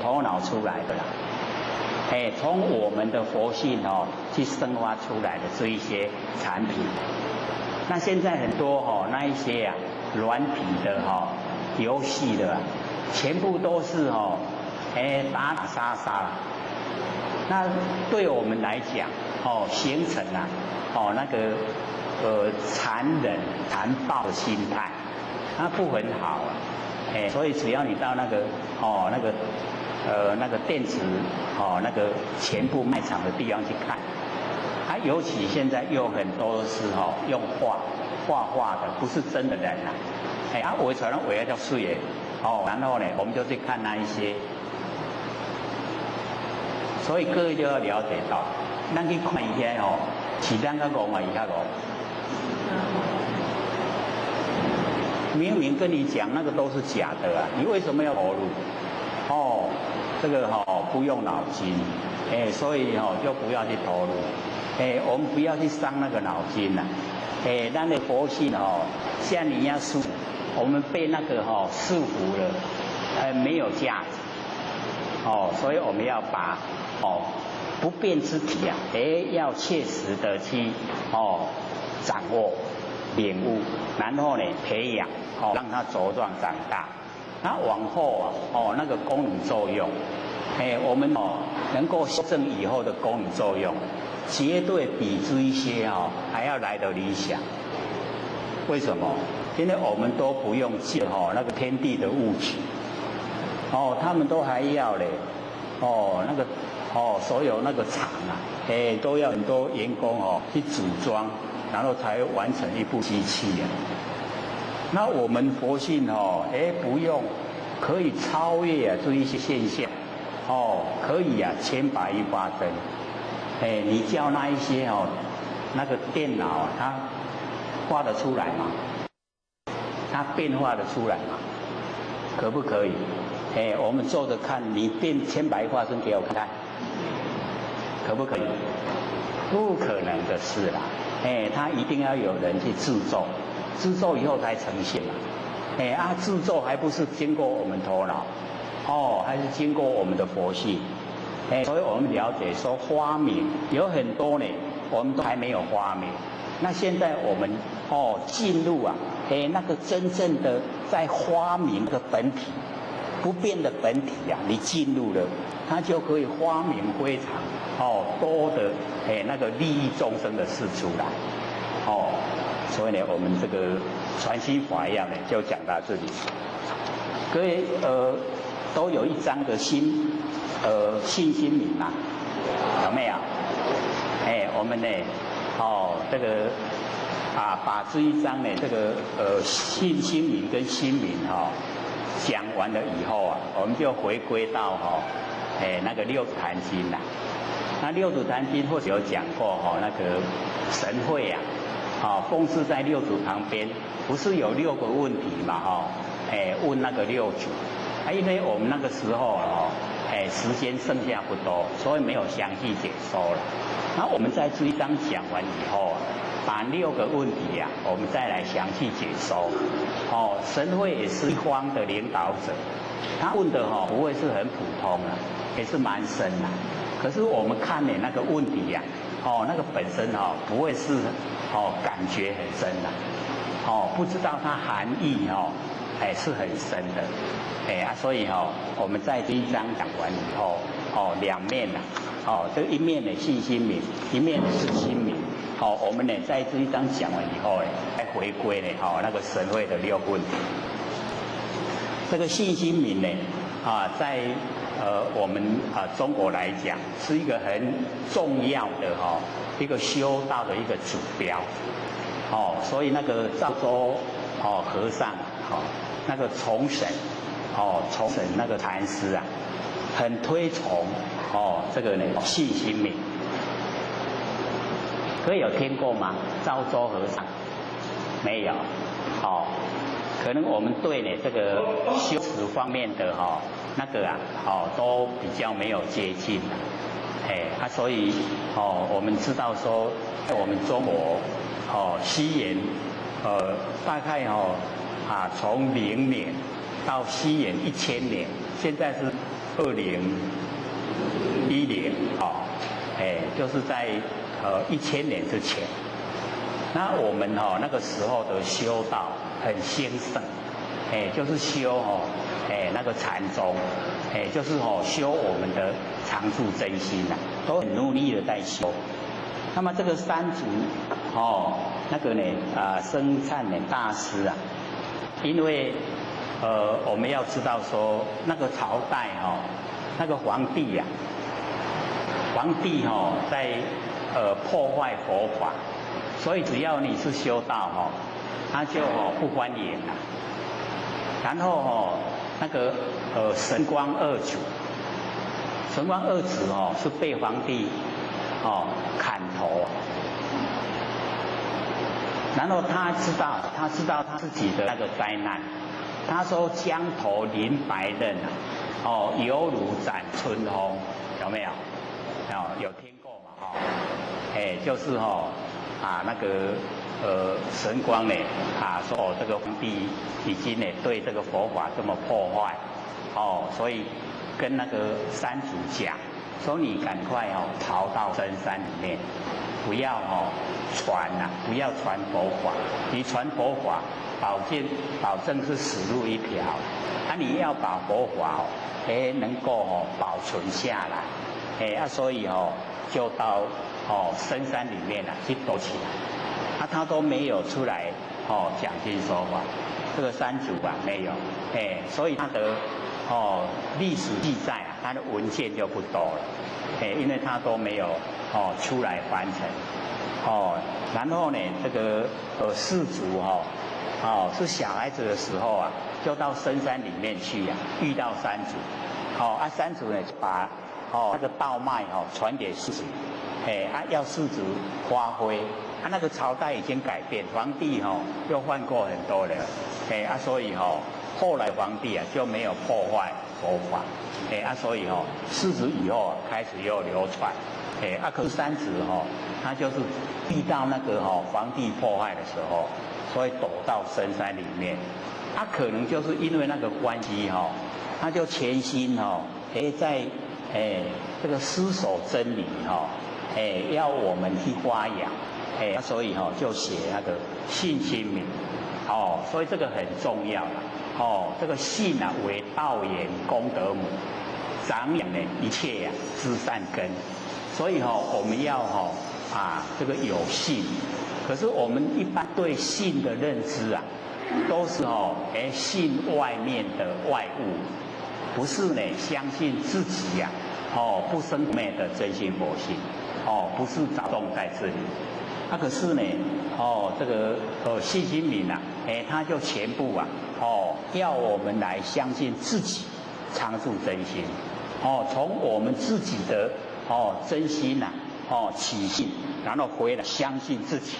头脑出来的啦。从我们的佛性去生发出来的这一些产品。那现在很多那一些软体的游戏的全部都是打打杀杀。那对我们来讲形成那个残忍残暴的心态，那不很好所以只要你到那个那个电池那个全部卖场的地方去看，尤其现在有很多是用画的，不是真的人啊，围出来围了叫水的然后呢，我们就去看那一些，所以各位就要了解到，咱去看一下是咱个讲嘛，伊较讲。明明跟你讲那个都是假的啊，你为什么要投入？这个不用脑筋，所以就不要去投入，我们不要去伤那个脑筋呐，咱的佛性像你一样束，我们被那个束缚了，没有价值，所以我们要把不变之体啊，要切实的去掌握、领悟，然后呢培养，让它茁壮长大。那往后那个功能作用，我们能够修正以后的功能作用，绝对比这一些还要来得理想。为什么？因为我们都不用借那个天地的物质，他们都还要嘞，那个所有那个厂啊，都要很多员工去组装，然后才完成一部机器啊。那我们佛性不用，可以超越这一些现象，可以千百亿发生。你叫那一些那个电脑它画得出来吗？它变化得出来吗？可不可以？我们做着看，你变千百亿发生给我看看，可不可以？不可能的事啦。它一定要有人去制作。制作以后才呈现嘛，制作还不是经过我们头脑，还是经过我们的佛性，所以我们了解说发明有很多呢，我们都还没有发明。那现在我们进入那个真正的在发明的本体，不变的本体你进入了，它就可以发明非常多的那个利益众生的事出来，所以呢，我们这个传心法要呢，就讲到这里。各位都有一张的信心铭啊，有没有？我们呢，这个把这一章呢，这个信心铭跟心铭讲完了以后我们就回归到那个六祖坛经啦。那六祖坛经或许有讲过那个神会奉祀在六祖旁边，不是有6个问题嘛？问那个六祖，因为我们那个时候时间剩下不多，所以没有详细解说了。那我们在这一章讲完以后把6个问题我们再来详细解说。神会也是一方的领导者，他问的不会是很普通也是蛮深的。可是我们看那个问题那个本身不会是感觉很深的，不知道它含义是很深的，所以我们在这一章讲完以后两面这一面的信心铭，一面的是心铭，我们呢在这一章讲完以后再回归呢那个神会的6个问题。这个信心铭呢在我们中国来讲是一个很重要的一个修道的一个指标，所以那个赵州和尚那个重审那个禅师很推崇这个呢信心铭。各位有听过吗？赵州和尚没有？可能我们对呢这个修持方面的那个都比较没有接近所以我们知道说，在我们中国西元大概从0年到西元1000年，现在是2010就是在1000年之前。那我们那个时候的修道很兴盛，就是修那个禅宗，就是修我们的常住真心都很努力的在修。那么这个三祖那个呢僧璨呢大师因为我们要知道说那个朝代那个皇帝呀、皇帝在破坏佛法，所以只要你是修道他就不欢迎了。然后那个神光二祖，神光二子是被皇帝砍头，然后他知道他自己的那个灾难，他说江头临白刃犹如斩春风，有没有？有听过嘛？就是那个神光呢说这个皇帝已经呢对这个佛法这么破坏所以跟那个山主讲说你赶快逃到深山里面，不要传不要传佛法，你传佛法保证是死路一条，你要把佛法能够保存下来，所以就到深山里面去躲起来，他都没有出来讲经说法，这个山主没有，所以他的历史记载他的文件就不多了，因为他都没有出来完成，然后呢这个士族是小孩子的时候就到深山里面去遇到山主，山主呢就把那个道脉传给士族，要士族发挥，那个朝代已经改变，皇帝又换过很多人，所以后来皇帝就没有破坏佛法，所以士族以后开始又流传，可是山主他就是遇到那个皇帝破坏的时候，所以躲到深山里面，可能就是因为那个关系他就潜心在这个思守真理要我们去发扬，所以就写那个信心铭，所以这个很重要这个信为道源功德母，长养一切知善根，所以我们要这个有信，可是我们一般对信的认知都是信外面的外物，不是呢相信自己不生灭的真心佛性，不是着重在这里。可是呢这个信心铭他就全部要我们来相信自己常住真心，从我们自己的真心起信，然后回来相信自己，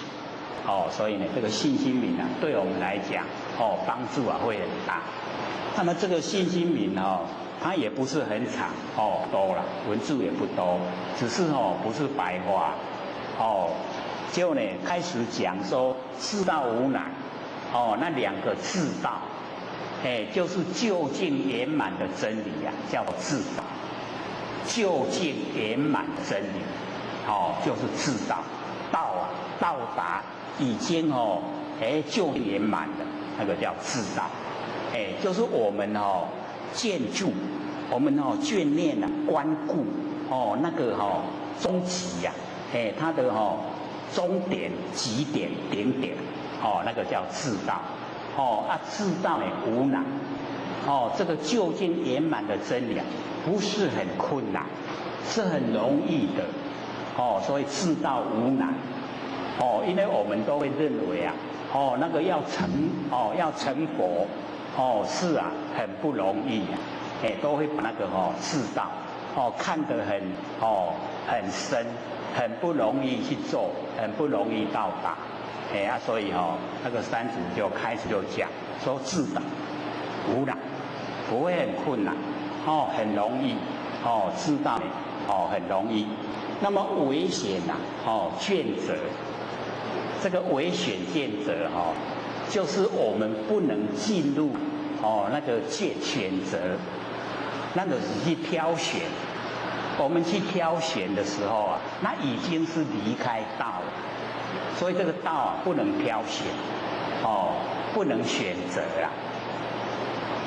所以呢这个信心铭对我们来讲帮助会很大。那么这个信心铭它也不是很长多了，文字也不多，只是不是白话就呢开始讲说自道无难那两个自道就是究竟圆满的真理叫自道，究竟圆满的真理就是自道，到达已经就圆满的那个叫自道，就是我们建筑，我们眷恋关顾那个终极它的终点极点顶点那个叫自道自道无难这个究竟圆满的真理不是很困难，是很容易的所以自道无难因为我们都会认为那个要成佛是很不容易都会把那个自道看得很深，很不容易去做，很不容易到达所以那个山主就开始就讲说自道无难，不会很困难很容易知道很容易。那么危险卷择，这个危险卷择就是我们不能进入那个选择，那个是去挑选。我们去挑选的时候那已经是离开道了，所以这个道不能挑选不能选择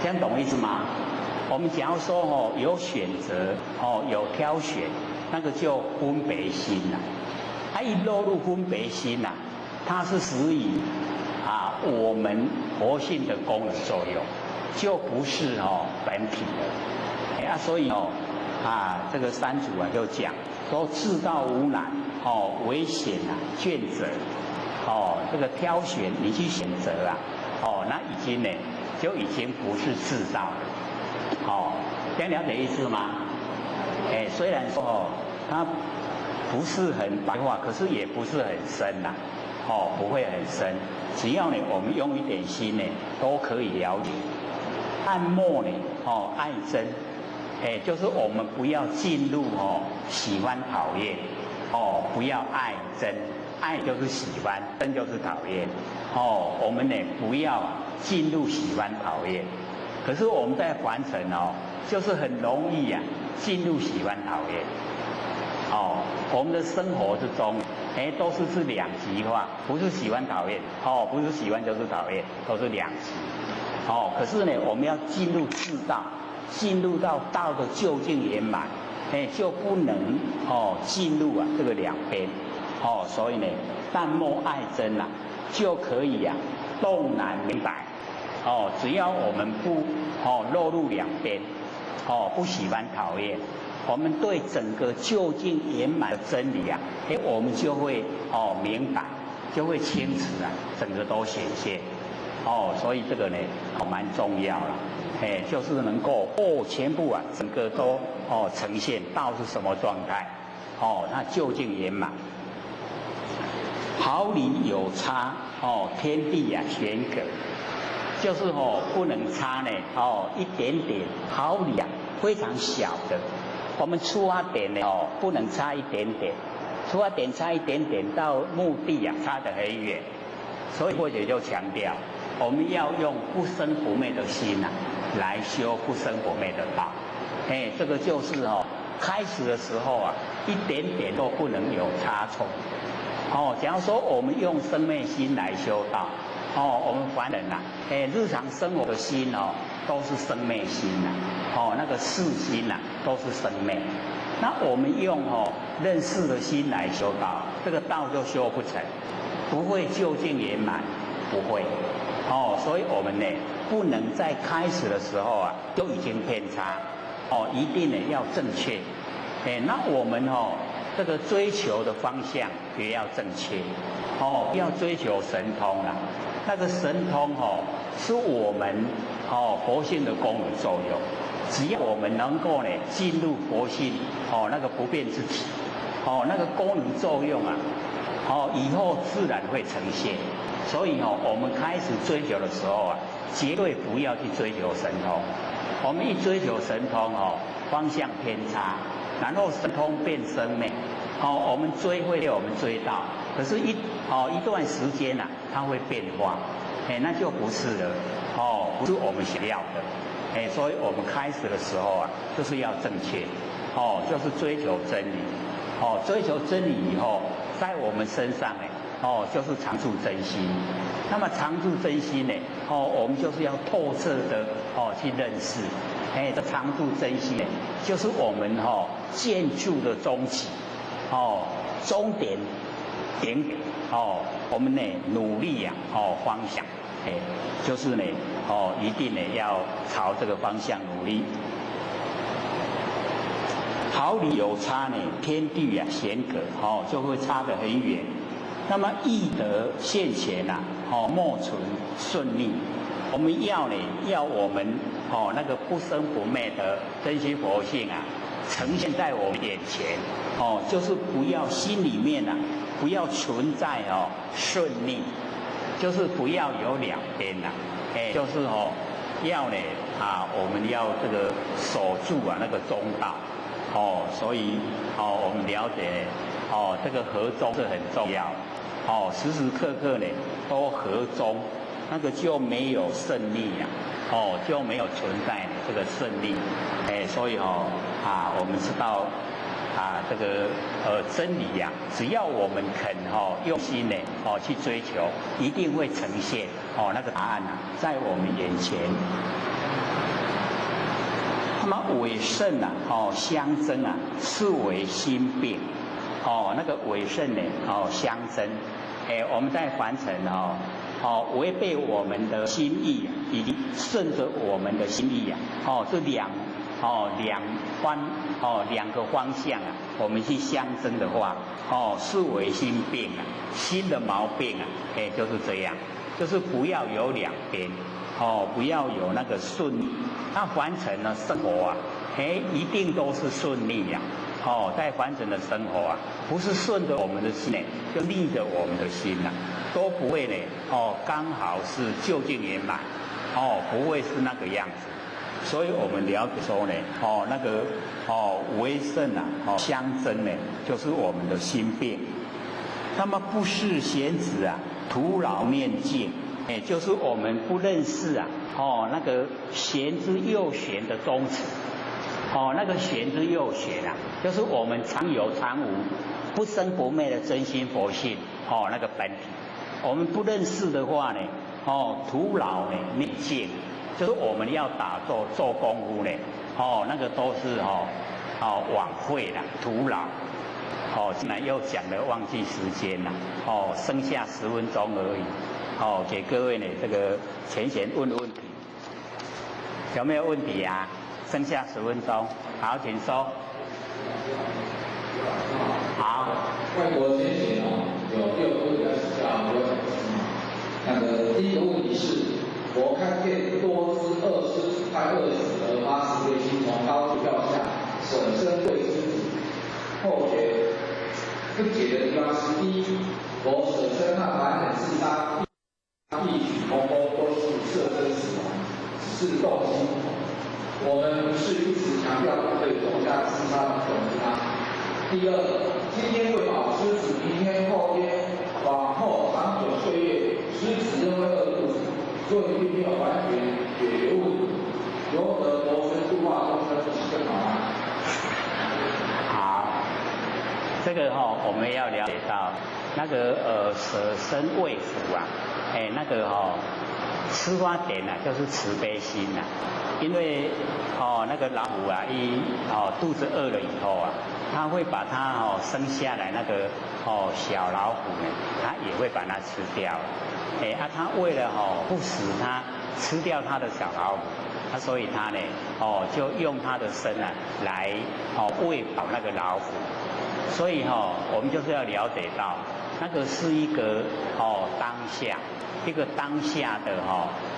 这样懂意思吗？我们假如说有选择有挑选，那个就分别心它一落入分别心它是属于我们佛性的功能作用，就不是本体了所以这个三祖就讲说世道无难，唯险倦者，这个挑选你去选择那已经呢就已经不是世道了，这样了解意思吗？虽然说它不是很白话，可是也不是很深不会很深，只要呢我们用一点心呢都可以了解。爱莫呢爱憎，就是我们不要进入喜欢讨厌，不要爱憎，爱就是喜欢，憎就是讨厌，我们呢不要进入喜欢讨厌。可是我们在凡尘就是很容易进入喜欢讨厌，我们的生活之中都是两极化，不是喜欢讨厌，不是喜欢就是讨厌，都是两极。可是呢，我们要进入至道，进入到道的究竟圆满，就不能进入这个两边，所以呢，淡漠爱憎就可以洞南明白，只要我们不落入两边，不喜欢讨厌，我们对整个究竟圆满的真理我们就会明白，就会清楚整个都显现。所以这个呢蛮重要了，就是能够全部整个都呈现道是什么状态，那究竟圆满。毫厘有差，天地玄隔，就是不能差呢一点点毫厘非常小的，我们出发点呢不能差一点点，出发点差一点点到目的差得很远，所以或者就强调我们要用不生不灭的心来修不生不灭的道，这个就是开始的时候一点点都不能有差错。假如说我们用生灭心来修道，我们凡人日常生活的心都是生灭心那个事心都是生灭。那我们用认识的心来修道，这个道就修不成，不会究竟圆满，不会。所以我们呢不能在开始的时候就已经偏差，一定呢要正确。那我们这个追求的方向也要正确，不要追求神通啦。那个神通是我们佛性的功能作用，只要我们能够呢进入佛性那个不变之体，那个功能作用以后自然会呈现。所以我们开始追求的时候绝对不要去追求神通。我们一追求神通方向偏差，然后神通变生灭，我们追会被我们追到，可是一段时间它会变化，那就不是了，不是我们想要的，所以我们开始的时候就是要正确，就是追求真理，追求真理以后，在我们身上就是常住真心。那么常住真心呢，我们就是要透彻的去认识，这常住真心呢，就是我们建筑的终极，终点点我们呢努力方向，就是呢一定呢要朝这个方向努力。毫厘有差呢，天地玄隔，就会差得很远。那么易得现前莫存顺利。我们要我们那个不生不灭的真心佛性呈现在我们眼前，就是不要心里面不要存在顺利，就是不要有两边就是要呢我们要这个守住那个中道，所以我们了解这个和中是很重要，时时刻刻呢都和中，那个就没有胜利就没有存在这个胜利，所以我们知道这个真理只要我们肯用心呢去追求，一定会呈现那个答案在我们眼前。那么伪圣相争是为心病，那个伪圣呢相争，我们在凡尘违背我们的心意以及顺着我们的心意这两个方向啊，我们去相争的话，是为心病啊，心的毛病啊，就是这样，就是不要有两边，不要有那个顺利。那凡尘呢，生活啊，一定都是顺利呀。在凡尘的生活啊，不是顺着我们的心呢，就逆着我们的心呐，都不会呢，刚好是究竟圆满，不会是那个样子。所以我们了解说呢，那个为圣啊，相争呢，就是我们的心病。那么不识贤子啊，徒劳念经，就是我们不认识啊，那个玄之又玄的宗旨。那个玄之又玄啊，就是我们常有常无、不生不灭的真心佛性，那个本体。我们不认识的话呢，徒劳呢念经，就是我们要打坐做功夫呢，那个都是枉费了，徒劳。现在又讲了忘记时间了，剩下10分钟而已。给各位呢这个前贤问问题，有没有问题啊？剩下10分钟，好，请说。好。外国先贤有6个问题要请教，我想那个第一个问题是，我看见多知恶师快饿死而发慈悲心，从高处掉下，舍身为师子。后学不解的地方是：第一，我舍身和凡人自杀、异曲同工，都是舍身死亡，只是动机。我们不是一直强调不可以种下自杀的种子吗？第二，今天喂饱狮子，明天后天，往后长久岁月，狮子仍会饿肚子，所以并没有完全解决问题。由得佛身度化众生，不是更好吗？好，这个我们要了解到那个舍身为福啊，那个出发点呢，就是慈悲心呐。因为那个老虎啊，肚子饿了以后啊，它会把它生下来那个小老虎呢，它也会把它吃掉了。它为了不使它吃掉它的小老虎，所以它呢就用它的身啊来喂饱那个老虎。所以我们就是要了解到，那个是一个当下。一个当下的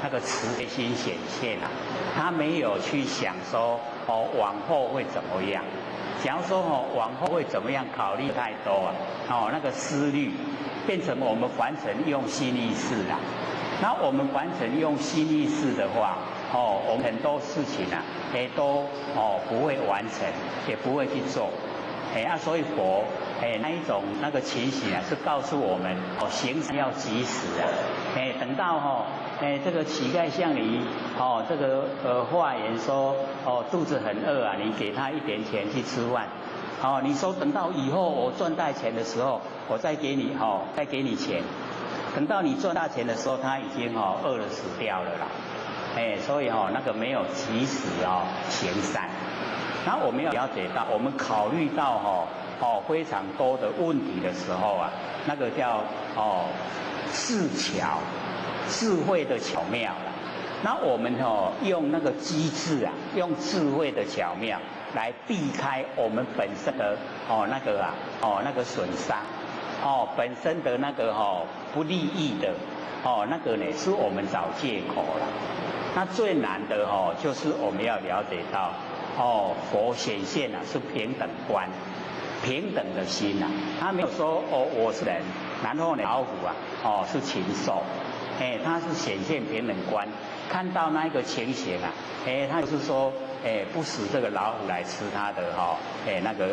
那个慈悲心显现啊，他没有去想说往后会怎么样。假如说往后会怎么样，考虑太多啊，那个思虑变成我们凡尘用心意识啊。那我们凡尘用心意识的话，我们很多事情啊，都不会完成，也不会去做。所以佛那一种那个情形啊，是告诉我们行善要及时啊。等到这个乞丐向你这个化言说肚子很饿啊，你给他一点钱去吃饭。你说等到以后我赚大钱的时候，我再给你再给你钱。等到你赚大钱的时候，他已经饿了死掉了啦。所以那个没有及时行善。那我们要了解到，我们考虑到非常多的问题的时候啊，那个叫智巧，智慧的巧妙了。那我们用那个机智啊，用智慧的巧妙来避开我们本身的那个损伤，本身的那个不利益的那个呢，是我们找借口了。那最难的就是我们要了解到。佛显现啊是平等观，平等的心啊，他没有说我是人，然后呢老虎啊是禽兽，他是显现平等观，看到那一个情形啊，他就是说不使这个老虎来吃他的那个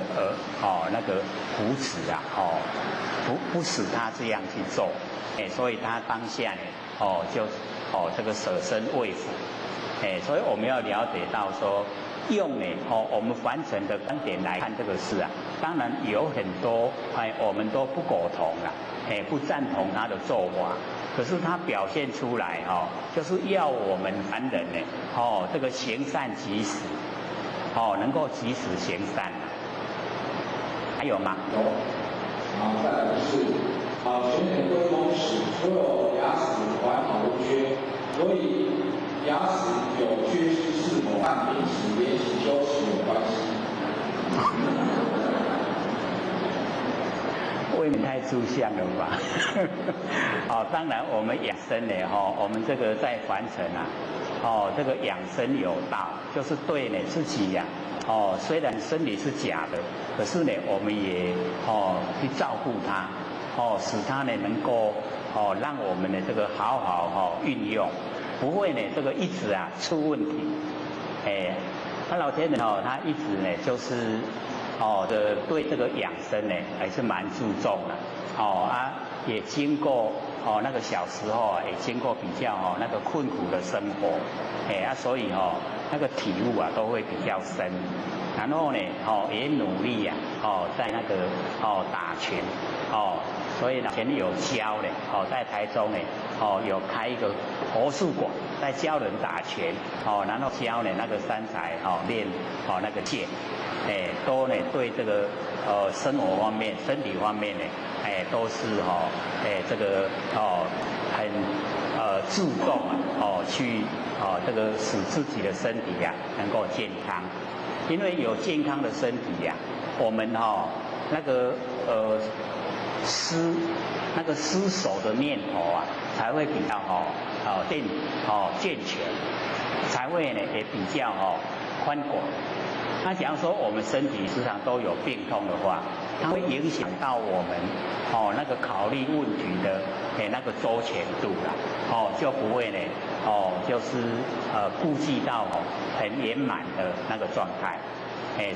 虎子啊，不使他这样去做，所以他当下呢就这个舍身为福，所以我们要了解到说。用呢我们凡尘的观点来看这个事啊，当然有很多我们都不苟同啦，不赞同他的做法。可是他表现出来就是要我们凡人呢这个行善及时，能够及时行善。还有吗？有。再来是全脸归宗时，所有牙齿完好无缺，所以牙齿有缺失是否和平时练习修持有关系？未免太抽象了吧？当然我们养生呢，我们这个在凡尘啊，这个养生有道，就是对呢自己呀，虽然身体是假的，可是呢，我们也去照顾它，使它呢能够让我们的这个好好运用，不会呢这个一直啊出问题。老天人他一直呢就是对这个养生呢还是蛮注重的，也经过那个小时候也经过比较那个困苦的生活，所以那个体悟啊都会比较深，然后呢也努力呀在那个打拳所以呢前有教呢在台中呢有开一个国术馆，在教人打拳然后教呢那个三才练那个剑，都呢对这个生活方面、身体方面呢，都是这个很注重去这个使自己的身体呀能够健康，因为有健康的身体呀，我们那个失手的念头啊才会比较健全，才会呢也比较宽广。那假如说我们身体时常都有病痛的话，它会影响到我们那个考虑问题的那个周全度啦，就不会呢就是顾及到很圆满的那个状态，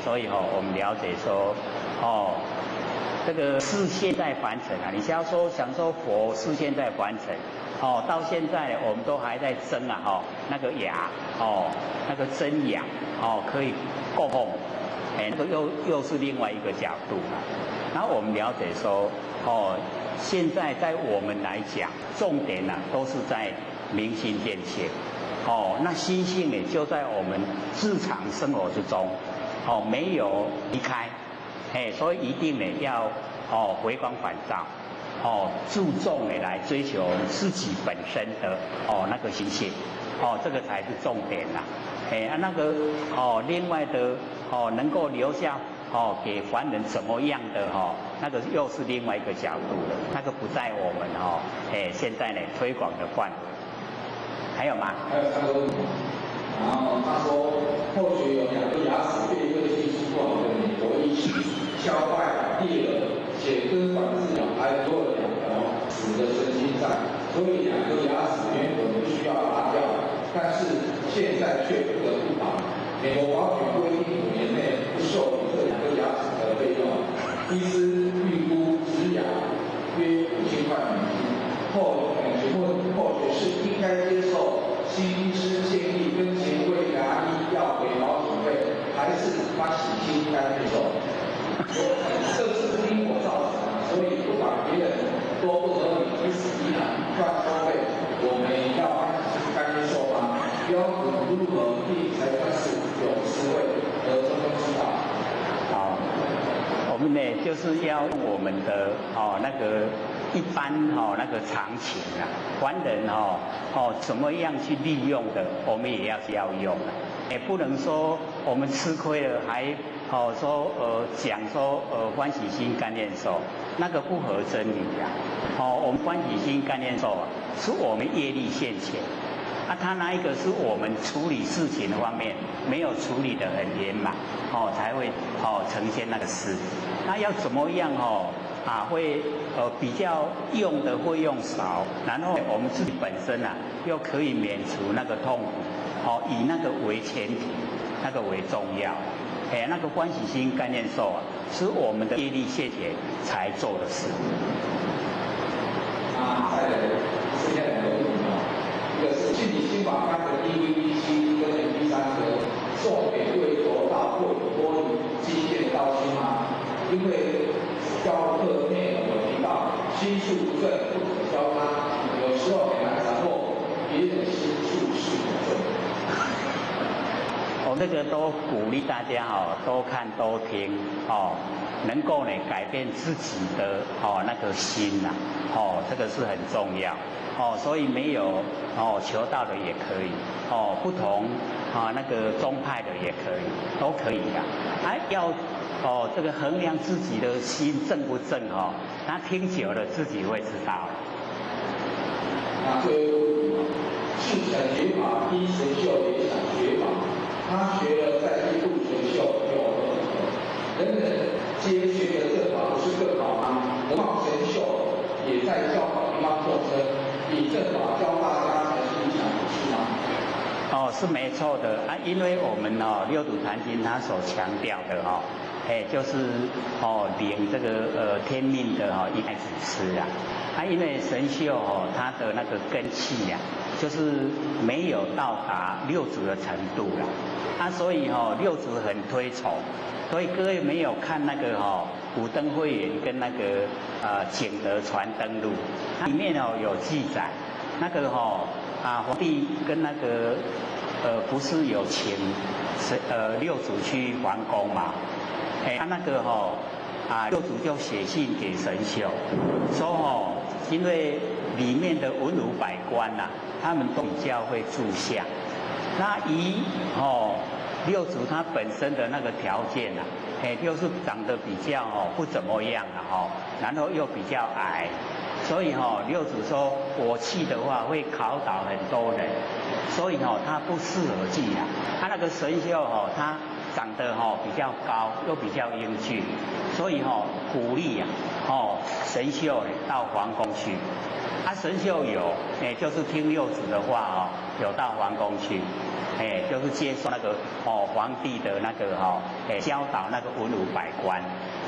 所以我们了解说这个是现在凡尘啊，你想说佛是现在凡尘，到现在我们都还在争啊，那个牙，那个真牙，可以供奉，那个又是另外一个角度了。然后我们了解说，现在在我们来讲，重点呢都是在明心见性，那心性呢就在我们日常生活之中，没有离开。所以一定呢要回光返照，注重呢来追求自己本身的那个心性，这个才是重点啦。那个另外的能够留下给凡人怎么样的那个又是另外一个角度了，那个不在我们现在呢推广的范围。还有吗？还有3个问题。然后他说，或许有2个牙齿被胃技术不好的美国医师敲坏裂了且根管治疗，还多了2条死的神经在，所以2个牙齿原本不需要拔掉，但是现在却不得不拔。美国保险规定5年内不受理这2个牙齿的费用，医师预估植牙约5000块美金。请问或许是应该接受新医师建议跟前位牙医要给保险费，还是他洗心肝接受？这是因果造成的，所以不管别人多不合理，医师依然乱收费，我们要按洗心肝接受吗？标准如何定才算是有智慧和中庸之道？好，我们呢就是要用我们的那个一般那个常情啊，凡人怎么样去利用的，我们也要用的，也不能说我们吃亏了还讲说欢喜心甘愿受，那个不合真理呀。我们欢喜心甘愿受啊，是我们业力现前。他那一个是我们处理事情的方面没有处理得很圆满，才会呈现那个事。那要怎么样会比较用的会用少，然后我们自己本身又可以免除那个痛苦，以那个为前提，那个为重要。那个欢喜心甘愿受是我们的业力现前才做的事。再来剩下2个问题一个是信理心法纲的 DVD7跟 MP3盒送给对头到或有多余机械刀心吗？因为教课内容有提到心术不正不可教他，有时候很难掌握别人心术是不正。我们这个都鼓励大家多看多听能够呢改变自己的那个心这个是很重要所以没有求道的也可以不同那个宗派的也可以，都可以的。要这个衡量自己的心正不正那听久了自己会知道。那最后是想学法，依神秀也想学法，他学了再去度神秀人人皆学的正法，不是更好吗？何况神秀也在教导一方众生，以正法教大家才是理想，不是吗？是没错的因为我们六祖坛经它所强调的就是领这个天命的一开始吃因为神秀它的那个根器就是没有到达六祖的程度所以六祖很推崇，所以各位没有看那个古灯会员跟那个景德传灯录，它里面有记载，那个皇帝跟那个不是有请六祖去皇宫嘛？他那个六祖就写信给神秀，说因为里面的文武百官他们都比较会住相，那以六祖他本身的那个条件又是长得比较不怎么样然后又比较矮，所以六祖说我去的话会考倒很多人，所以他不适合去他那个神秀他长得比较高又比较英俊，所以鼓励神秀到皇宫去。神秀有就是听六祖的话有到皇宫去，就是接受那个皇帝的那个教导那个文武百官。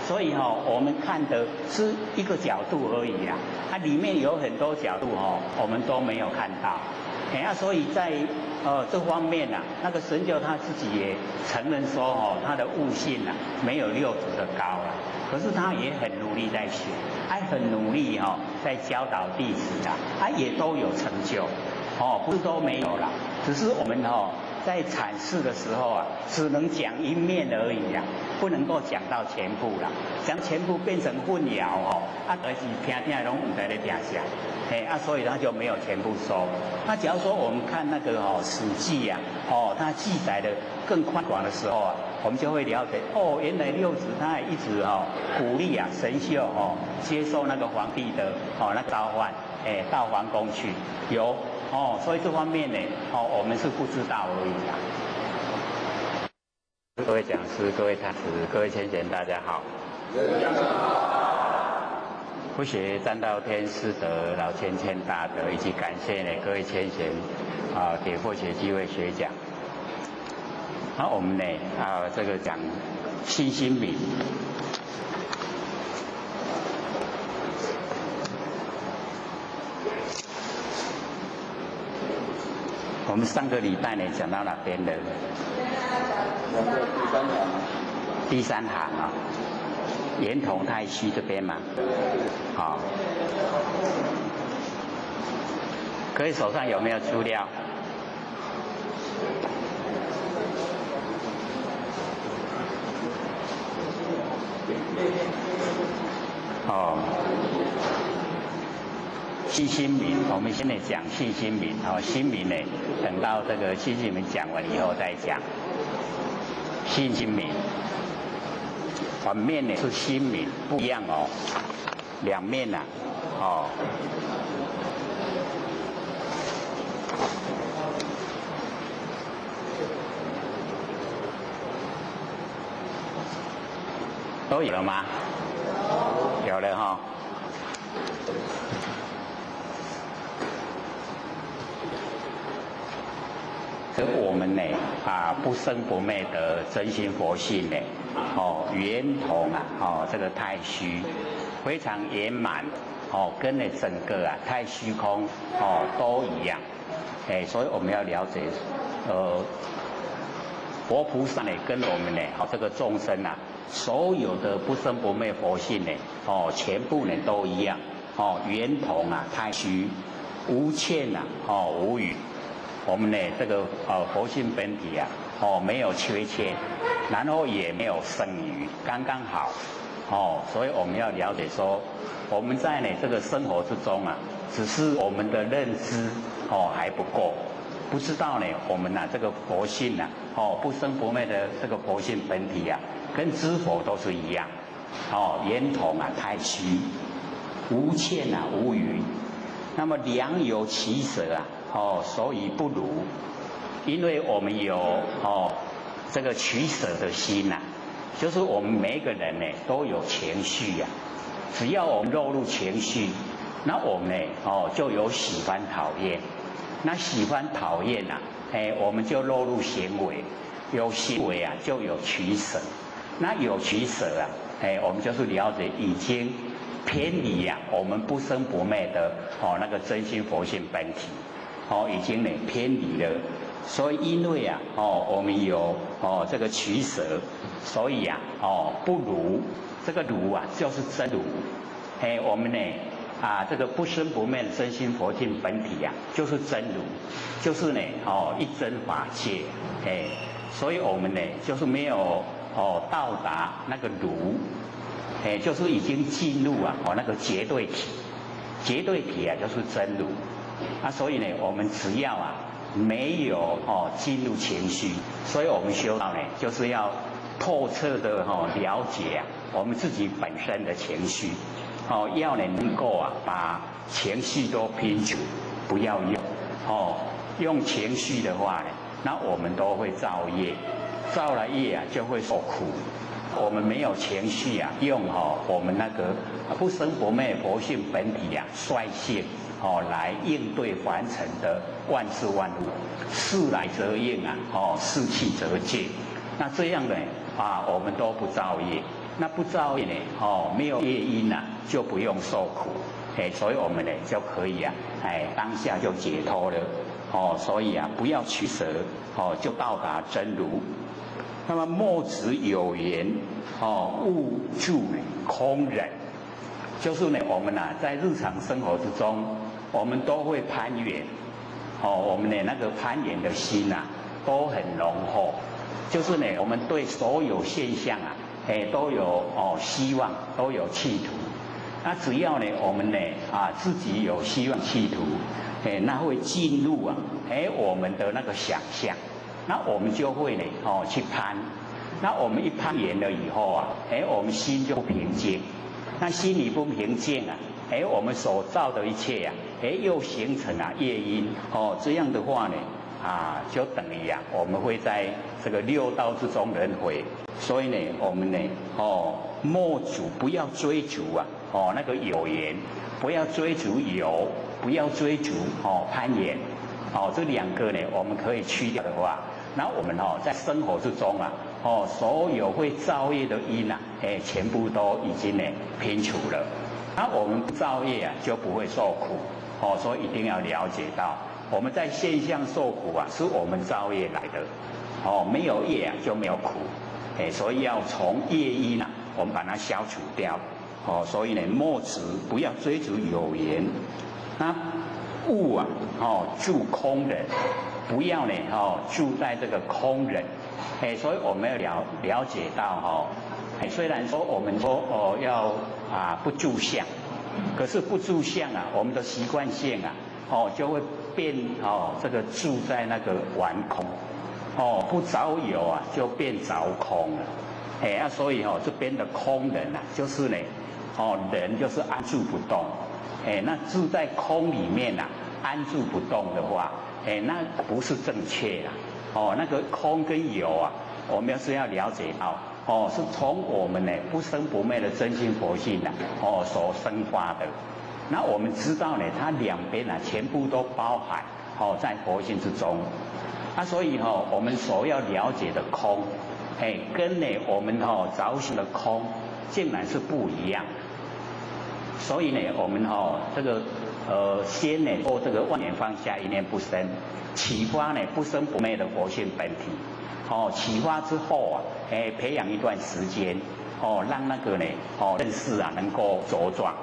所以我们看的是一个角度而已它里面有很多角度我们都没有看到。所以在这方面那个神秀他自己也承认说他的悟性没有六祖的高可是他也很努力在学，很努力在教导弟子也都有成就不是都没有啦，只是我们在阐释的时候只能讲一面而已不能够讲到全部讲全部变成混淆而是听听拢唔知咧听啥所以他就没有全部说。那假如说我们看那个史记它记载的更宽广的时候我们就会了解原来六祖他也一直鼓励神秀接受那个皇帝的那个召唤到皇宫去有所以这方面呢我们是不知道而已各位讲师、各位太子、各位先贤，大家好。不学占道天师德，老千千大德，以及感谢各位先贤给佛学机会学讲。我们呢这个讲信心明。我们上个礼拜呢讲到哪边的？第三行圆筒太虚这边嘛。各位手上有没有资料？信心明，我们现在讲信心明心明呢，等到这个信心明讲完以后再讲。信心明，反面呢是心明，不一样两面都有了吗？有了而我们呢不生不灭的真心佛性呢圆通这个太虚非常圆满跟呢整个太虚空都一样所以我们要了解佛菩萨呢跟我们呢这个众生所有的不生不灭佛性呢全部呢都一样圆通太虚无欠无语。我们呢这个佛性本体没有缺欠，然后也没有剩余，刚刚好。所以我们要了解说，我们在这个生活之中啊，只是我们的认知还不够，不知道我们这个佛性不生不灭的这个佛性本体啊，跟知佛都是一样，圆通太虚，无欠无余。那么良有其舍所以不如，因为我们有这个取舍的心就是我们每一个人都有情绪只要我们落入情绪，那我们就有喜欢讨厌，那喜欢讨厌我们就落入行为，有行为就有取舍，那有取舍我们就是了解已经偏离我们不生不灭的那个真心佛性本体已经偏离了。所以因为我们有这个取舍，所以不如，这个如就是真如。我们这个不生不灭的真心佛性本体就是真如，就是一真法界。所以我们就是没有到达那个如，就是已经进入那个绝对体，绝对体就是真如。所以我们只要没有进入情绪，所以我们修道就是要透彻的了解我们自己本身的情绪，要能够把情绪都摒除，不要用情绪的话那我们都会造业，造了业就会受苦。我们没有情绪用我们那个不生不灭佛性本体率性来应对凡尘的万事万物，事来则应事去则见。那这样我们都不造业，那不造业没有业因就不用受苦。所以我们就可以当下就解脱了。所以不要取舍，就到达真如。那么莫执有缘，勿住空忍，就是我们在日常生活之中，我们都会攀缘，我们那个攀缘的心都很浓厚，就是我们对所有现象都有希望，都有企图。那只要我们自己有希望企图，那会进入我们的那个想象，那我们就会去攀。那我们一攀缘了以后我们心就不平静。那心里不平静我们所造的一切又形成业因。这样的话就等于我们会在这个六道之中轮回。所以我们莫主，不要追逐那个有缘，不要追逐有，不要追逐攀缘。这两个我们可以去掉的话，那我们在生活之中所有会造业的因全部都已经摒除了。那我们不造业就不会受苦。所以一定要了解到，我们在现象受苦是我们造业来的。没有业就没有苦。所以要从业因我们把它消除掉。所以莫执，不要追逐有缘。那勿住空忍，不要住在这个空忍。所以我们要了解到虽然说我们说要不住相，可是不住相我们的习惯性就会变这个住在那个玩空。不着有就变着空了。所以这边的空人就是人就是安住不动。那住在空里面安住不动的话，那不是正确啦。那个空跟有我们是要了解到，是从我们不生不灭的真心佛性所生发的。那我们知道它两边全部都包含在佛性之中。所以我们所要了解的空，跟我们着想的空竟然是不一样。所以我们这个先做这个万念放下，一念不生，启发不生不灭的佛性本体。启发之后培养一段时间，让那个认识能够茁壮。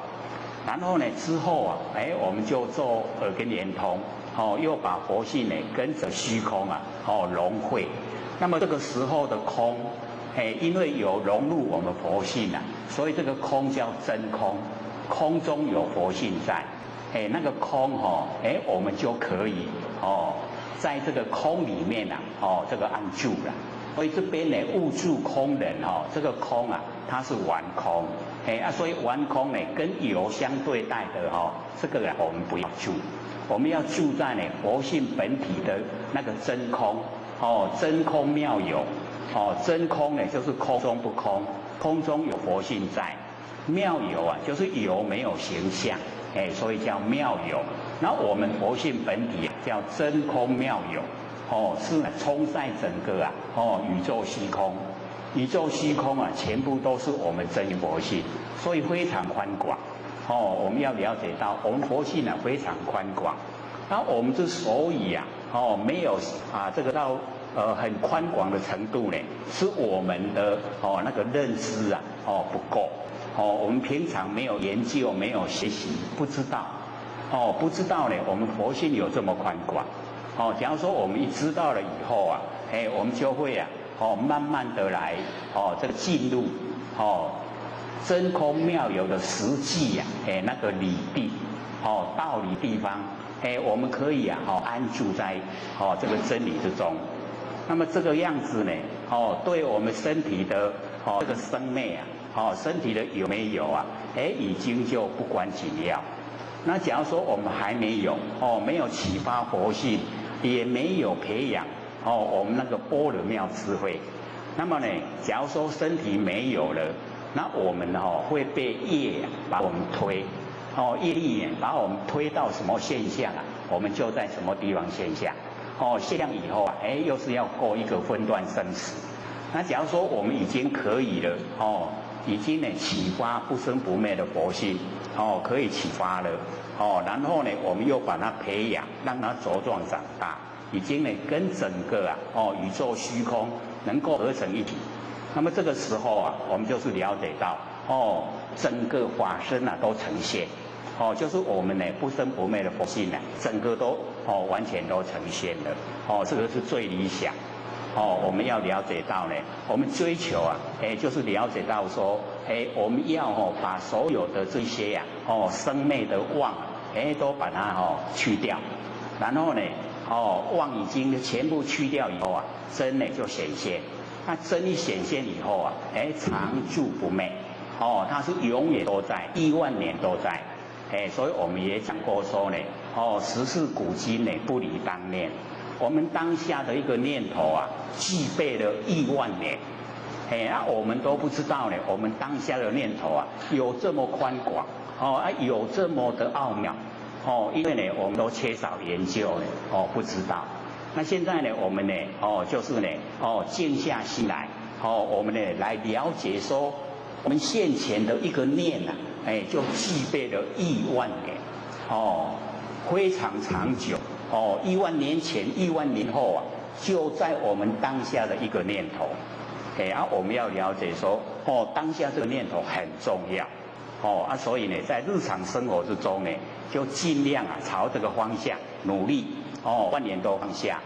然后之后我们就做耳根圆通。又把佛性跟着虚空融会。那么这个时候的空，因为有融入我们佛性啊，所以这个空叫真空，空中有佛性在，那个空我们就可以在这个空里面这个安住了。所以这边呢，悟住空人这个空啊，它是完空，所以完空呢跟有相对待的这个我们不要住，我们要住在呢佛性本体的那个真空，真空妙有，真空呢就是空中不空，空中有佛性在，妙有啊就是有没有形象，所以叫妙有。然后我们佛性本体叫真空妙有。是充塞整个宇宙虚空，宇宙虚空啊，全部都是我们真佛性，所以非常宽广。我们要了解到，我们佛性非常宽广。那我们之所以没有这个到很宽广的程度呢，是我们的那个认知不够。我们平常没有研究，没有学习，不知道。不知道呢，我们佛性有这么宽广。假如说我们一知道了以后啊，我们就会慢慢的来这个进入真空妙有的实际那个理地道理地方，我们可以安住在这个真理之中。那么这个样子呢，对我们身体的这个生灭身体的有没有已经就不关紧要。那假如说我们还没有没有启发佛性，也没有培养我们那个般若妙智慧，那么呢，假如说身体没有了，那我们会被业把我们推，业力把我们推到什么现象我们就在什么地方现象，现象以后又是要过一个分段生死。那假如说我们已经可以了已经呢启发不生不灭的佛性可以启发了然后呢我们又把它培养，让它茁壮长大，已经呢跟整个宇宙虚空能够合成一体。那么这个时候我们就是了解到整个法身都呈现，就是我们呢不生不灭的佛性整个都完全都呈现了，这个是最理想。我们要了解到呢，我们追求就是了解到说，我们要把所有的这些生灭的妄都把它去掉，然后呢妄已经全部去掉以后真呢就显现。那真一显现以后常住不灭，它是永远都在，亿万年都在。所以我们也讲过说呢，时事古今呢不离当念。我们当下的一个念头具备了亿万年，我们都不知道呢，我们当下的念头有这么宽广，有这么的奥妙，因为呢我们都缺少研究呢，不知道。那现在呢我们呢就是呢静下心来，我们呢来了解说，我们现前的一个念就具备了亿万年，非常长久。亿万年前、亿万年后就在我们当下的一个念头。我们要了解说，当下这个念头很重要。所以呢，在日常生活之中呢，就尽量朝这个方向努力。万年都放下，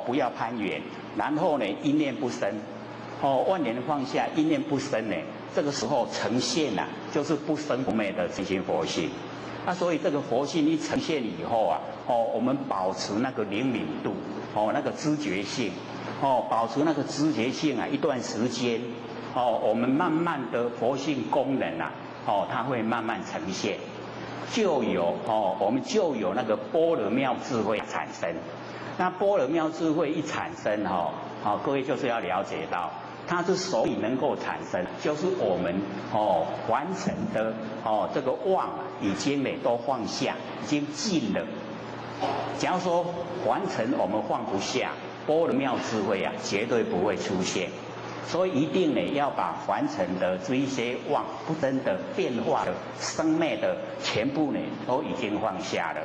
不要攀缘。然后呢，一念不生。万年放下，一念不生呢，这个时候呈现就是不生不灭的真心佛性。所以这个佛性一呈现以后我们保持那个灵敏度，那个知觉性，保持那个知觉性一段时间，我们慢慢的佛性功能它会慢慢呈现，我们就有那个般若妙智慧产生。那般若妙智慧一产生各位就是要了解到，它之所以能够产生，就是我们完成的这个妄已经呢都放下，已经尽了。假如说完成我们放不下，般若妙智慧绝对不会出现。所以一定呢要把完成的这一些妄不真的变化的生灭的全部呢都已经放下了。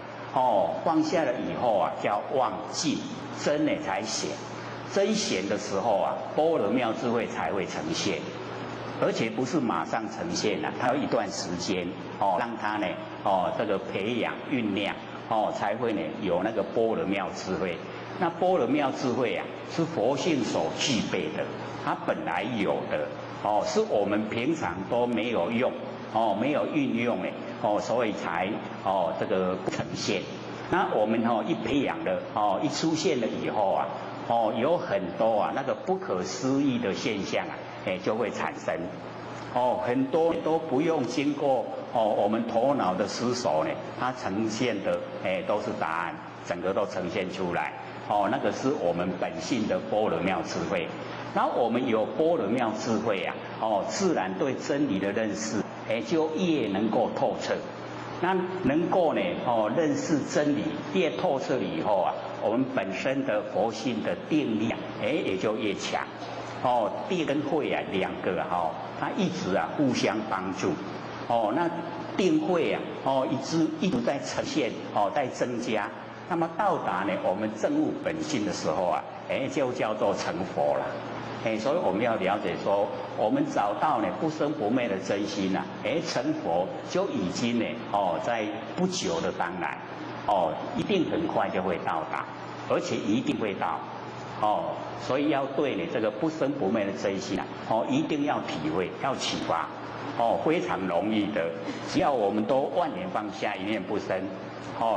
放下了以后叫妄尽，真呢才显。真显的时候般若妙智慧才会呈现，而且不是马上呈现它有一段时间让它呢这个培养酝酿才会呢有那个般若妙智慧。那般若妙智慧啊，是佛性所具备的，它本来有的，是我们平常都没有用，没有运用所以才这个不呈现。那我们一培养了，一出现了以后啊，有很多啊那个不可思议的现象啊，就会产生。很多都不用经过我们头脑的思索呢，它呈现的都是答案，整个都呈现出来。那个是我们本性的般若妙智慧。然后我们有般若妙智慧啊，自然对真理的认识，就越能够透彻。那能够呢，认识真理越透彻了以后啊，我们本身的佛性的定力啊，也就越强。定跟慧啊两个它一直啊互相帮助。那定慧啊，一直在呈现，在增加。那么到达呢我们证悟本性的时候啊，就叫做成佛了。所以我们要了解说，我们找到呢不生不灭的真心啊，成佛就已经呢在不久的当然，一定很快就会到达，而且一定会到。所以要对你这个不生不灭的真心啊，一定要体会，要启发，非常容易的。只要我们都万年放下，一念不生，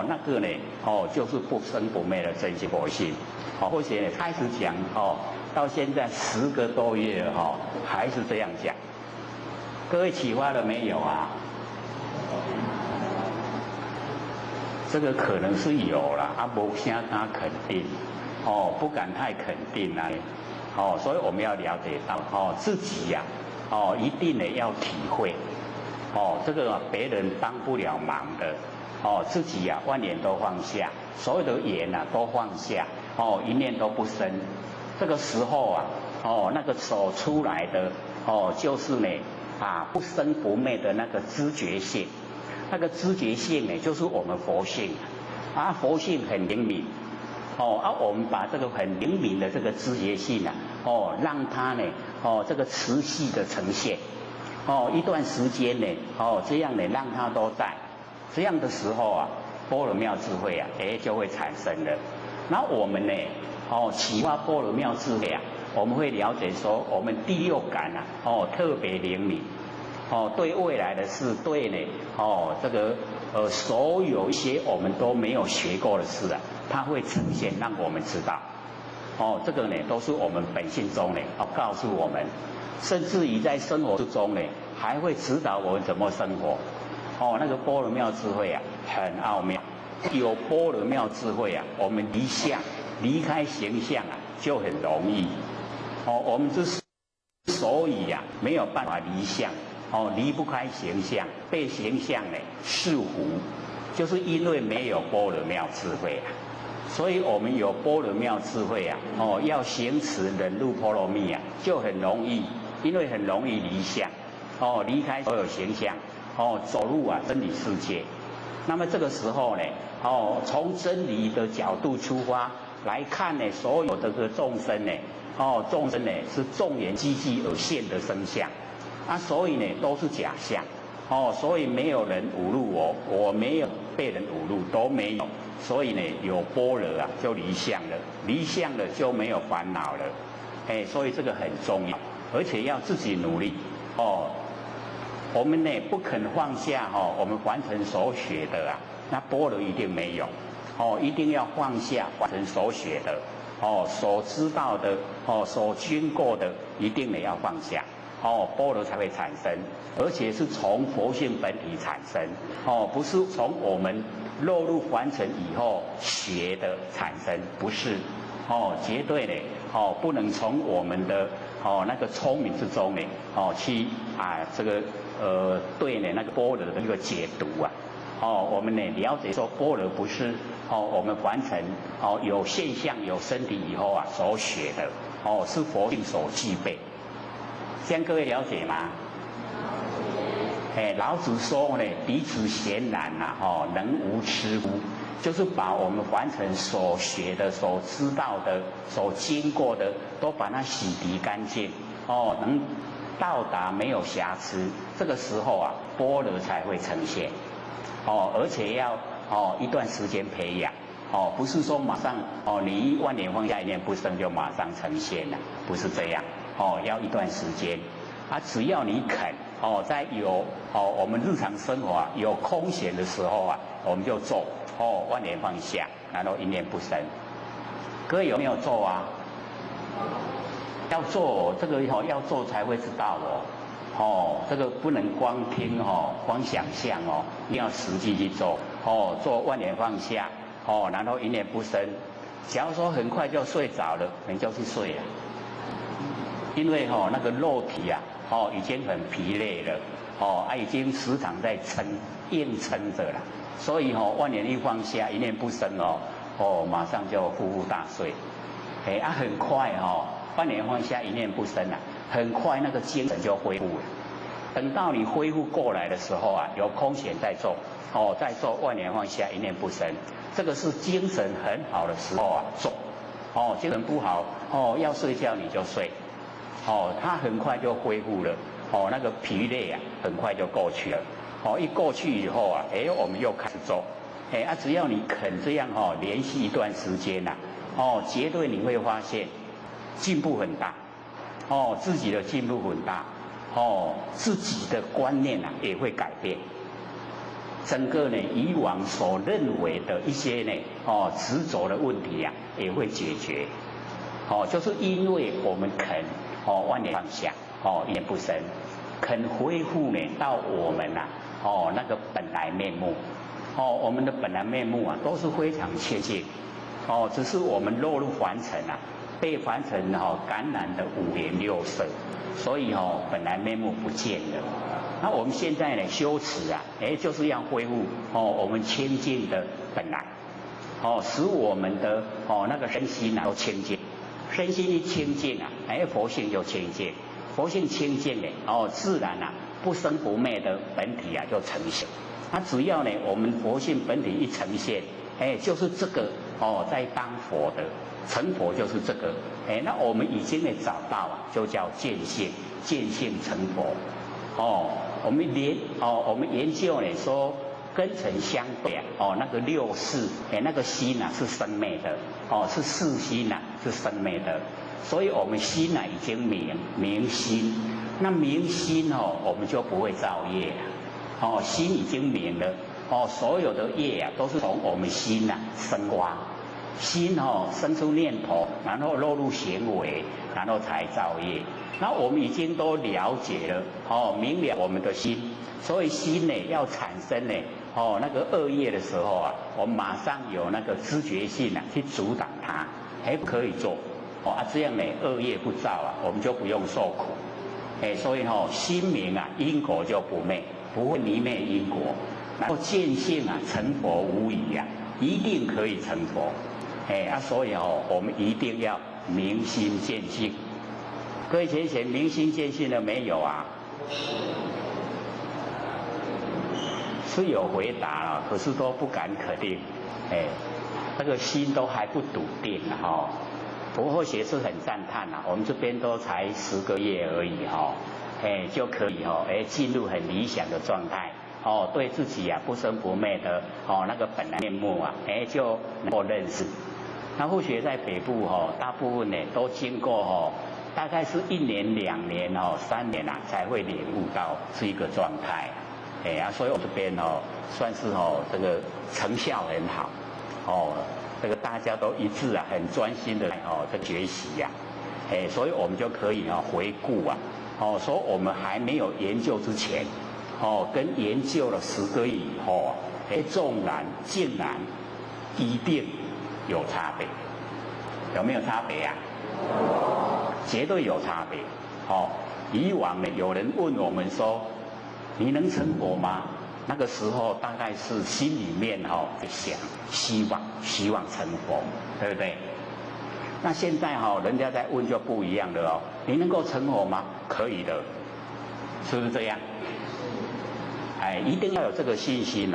那个呢，就是不生不灭的真心佛性。或许呢开始讲，到现在10个多月了，还是这样讲。各位启发了没有啊？这个可能是有了，没啥敢肯定。不敢太肯定啊。所以我们要了解到，自己呀，一定呢要体会。这个别人帮不了忙的。自己呀，万念都放下，所有的缘啊都放下，一念都不生。这个时候啊，那个走出来的，就是呢，不生不灭的那个知觉性。那个知觉性呢，就是我们佛性。佛性很灵敏。我们把这个很灵敏的这个知觉性啊，让它呢，这个持续的呈现，一段时间呢，这样呢，让它都在，这样的时候啊，般若妙智慧啊，就会产生了。那我们呢，启发般若妙智慧啊，我们会了解说，我们第六感啊，特别灵敏，对未来的事，对呢，这个所有一些我们都没有学过的事啊。它会呈现，让我们知道，这个呢都是我们本性中呢，告诉我们，甚至于在生活之中呢，还会指导我们怎么生活。那个般若妙智慧啊，很奥妙。有般若妙智慧啊，我们离开形象啊，就很容易。我们之所以啊，没有办法离相，离不开形象，被形象呢束缚，就是因为没有般若妙智慧啊。所以我们有般若妙智慧啊，要行持忍辱波罗蜜啊，就很容易，因为很容易离相，离开所有形象，走入啊真理世界。那么这个时候呢，从真理的角度出发来看呢，所有的这个众生呢，众生呢是众缘积聚而现的生相，所以呢都是假象，所以没有人侮辱我，我没有被人侮辱，都没有。所以呢，有般若啊，就离相了，离相了就没有烦恼了，所以这个很重要，而且要自己努力。我们呢不肯放下我们完成所学的啊，那般若一定没有。一定要放下完成所学的，所知道的，所经过的，一定呢要放下。般若才会产生，而且是从佛性本体产生，不是从我们落入凡尘以后学的产生，不是，绝对呢，不能从我们的那个聪明之中呢，去这个对呢那个般若的那个解读啊，我们呢了解说般若不是我们凡尘有现象有身体以后啊所学的，是佛性所具备。这样各位了解吗？老子说呢，彼此贤然呐，能无痴乎？就是把我们凡尘所学的、所知道的、所经过的，都把它洗涤干净，能到达没有瑕疵。这个时候啊，般若才会呈现，而且要一段时间培养，哦，不是说马上哦，你一万年放下一念不生就马上成仙了，不是这样，哦，要一段时间，啊，只要你肯，哦，在有我们日常生活有空闲的时候我们就做，万年放下，然后一念不生。各位有没有做啊？要做这个要做才会知道这个不能光听光想象一定要实际去做做万年放下然后一念不生。假如说很快就睡着了，你就去睡了，因为那个肉体已经很疲累了已经时常在硬撑着了，所以万年一放下，一念不生马上就呼呼大睡，很快万年放下，一念不生很快那个精神就恢复了。等到你恢复过来的时候有空闲再做再做万年放下，一念不生，这个是精神很好的时候做精神不好要睡觉你就睡它很快就恢复了那个疲累很快就过去了一过去以后我们又开始做只要你肯这样连续一段时间绝对你会发现进步很大自己的进步很大自己的观念也会改变，整个以往所认为的一些执着的问题也会解决就是因为我们肯万年放下一念不生，肯恢复到我们那个本来面目我们的本来面目都是非常切切只是我们落入凡尘被凡尘感染的五颜六色，所以本来面目不见了。那我们现在修持就是要恢复我们清净的本来使我们的那个身心都清净，身心一清净佛性就清净，佛性清净自然不生不灭的本体就呈现。那只要我们佛性本体一呈现就是这个在当佛的成佛就是这个那我们已经找到就叫见性，见性成佛我们研究说根尘相对那个六识那个心是生灭的是四心是生灭的，所以我们心已经明心，那明心我们就不会造业心已经明了所有的业都是从我们心生发，心生出念头，然后落入行为，然后才造业。那我们已经都了解了明了我们的心，所以心要产生那个恶业的时候我们马上有那个知觉性去阻挡它，不可以做这样恶业不造我们就不用受苦所以心明因果就不灭，不会迷灭因果，然后见性成佛无疑一定可以成佛所以我们一定要明心见性。各位先生，明心见性了没有是有回答了，可是都不敢肯定那个心都还不笃定不过学是很赞叹我们这边都才10个月而已就可以进入很理想的状态对自己不生不灭的那个本来面目就能够认识。那护学在北部大部分都经过大概是1年、2年3年才会领悟到这一个状态所以我这边算是这个成效很好这个大家都一致很专心的在学习所以我们就可以回顾说我们还没有研究之前跟研究了10个月以后纵然竟然一定有差别，有没有差别绝对有差别以往有人问我们说你能成佛吗？那个时候大概是心里面想希望成佛，对不对？那现在人家在问就不一样了你能够成佛吗？可以的，是不是这样？一定要有这个信心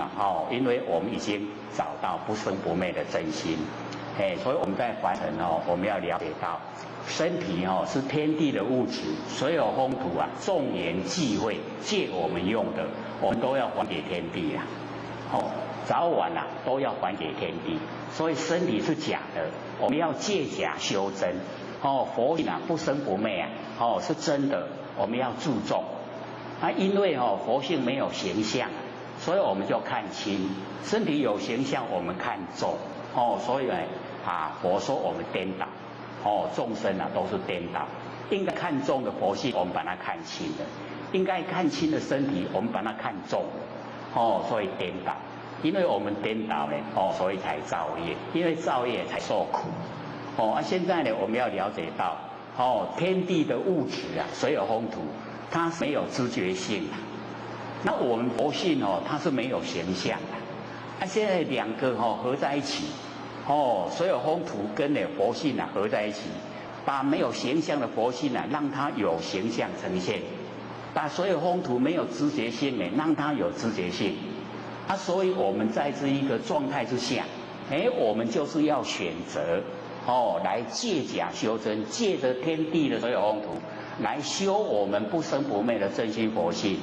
因为我们已经找到不生不灭的真心所以我们在凡尘我们要了解到身体是天地的物质，所有风土众缘际会借我们用的，我们都要还给天地早晚啊都要还给天地。所以身体是假的，我们要借假修真。佛性啊不生不灭啊，是真的，我们要注重。因为佛性没有形象，所以我们就看轻；身体有形象，我们看重。所以呢佛说我们颠倒。众生啊都是颠倒，应该看重的佛性，我们把它看轻了；应该看轻的身体，我们把它看重了。所以颠倒，因为我们颠倒呢，所以才造业，因为造业才受苦。现在呢，我们要了解到，天地的物质啊，水有风土，它是没有知觉性的。那我们佛性它是没有形象的。现在两个合在一起。所有风土跟佛性啊合在一起，把没有形象的佛性啊，让它有形象呈现；把所有风土没有知觉性让它有知觉性。所以我们在这一个状态之下，我们就是要选择来借假修真，借着天地的所有风土来修我们不生不灭的真心佛性，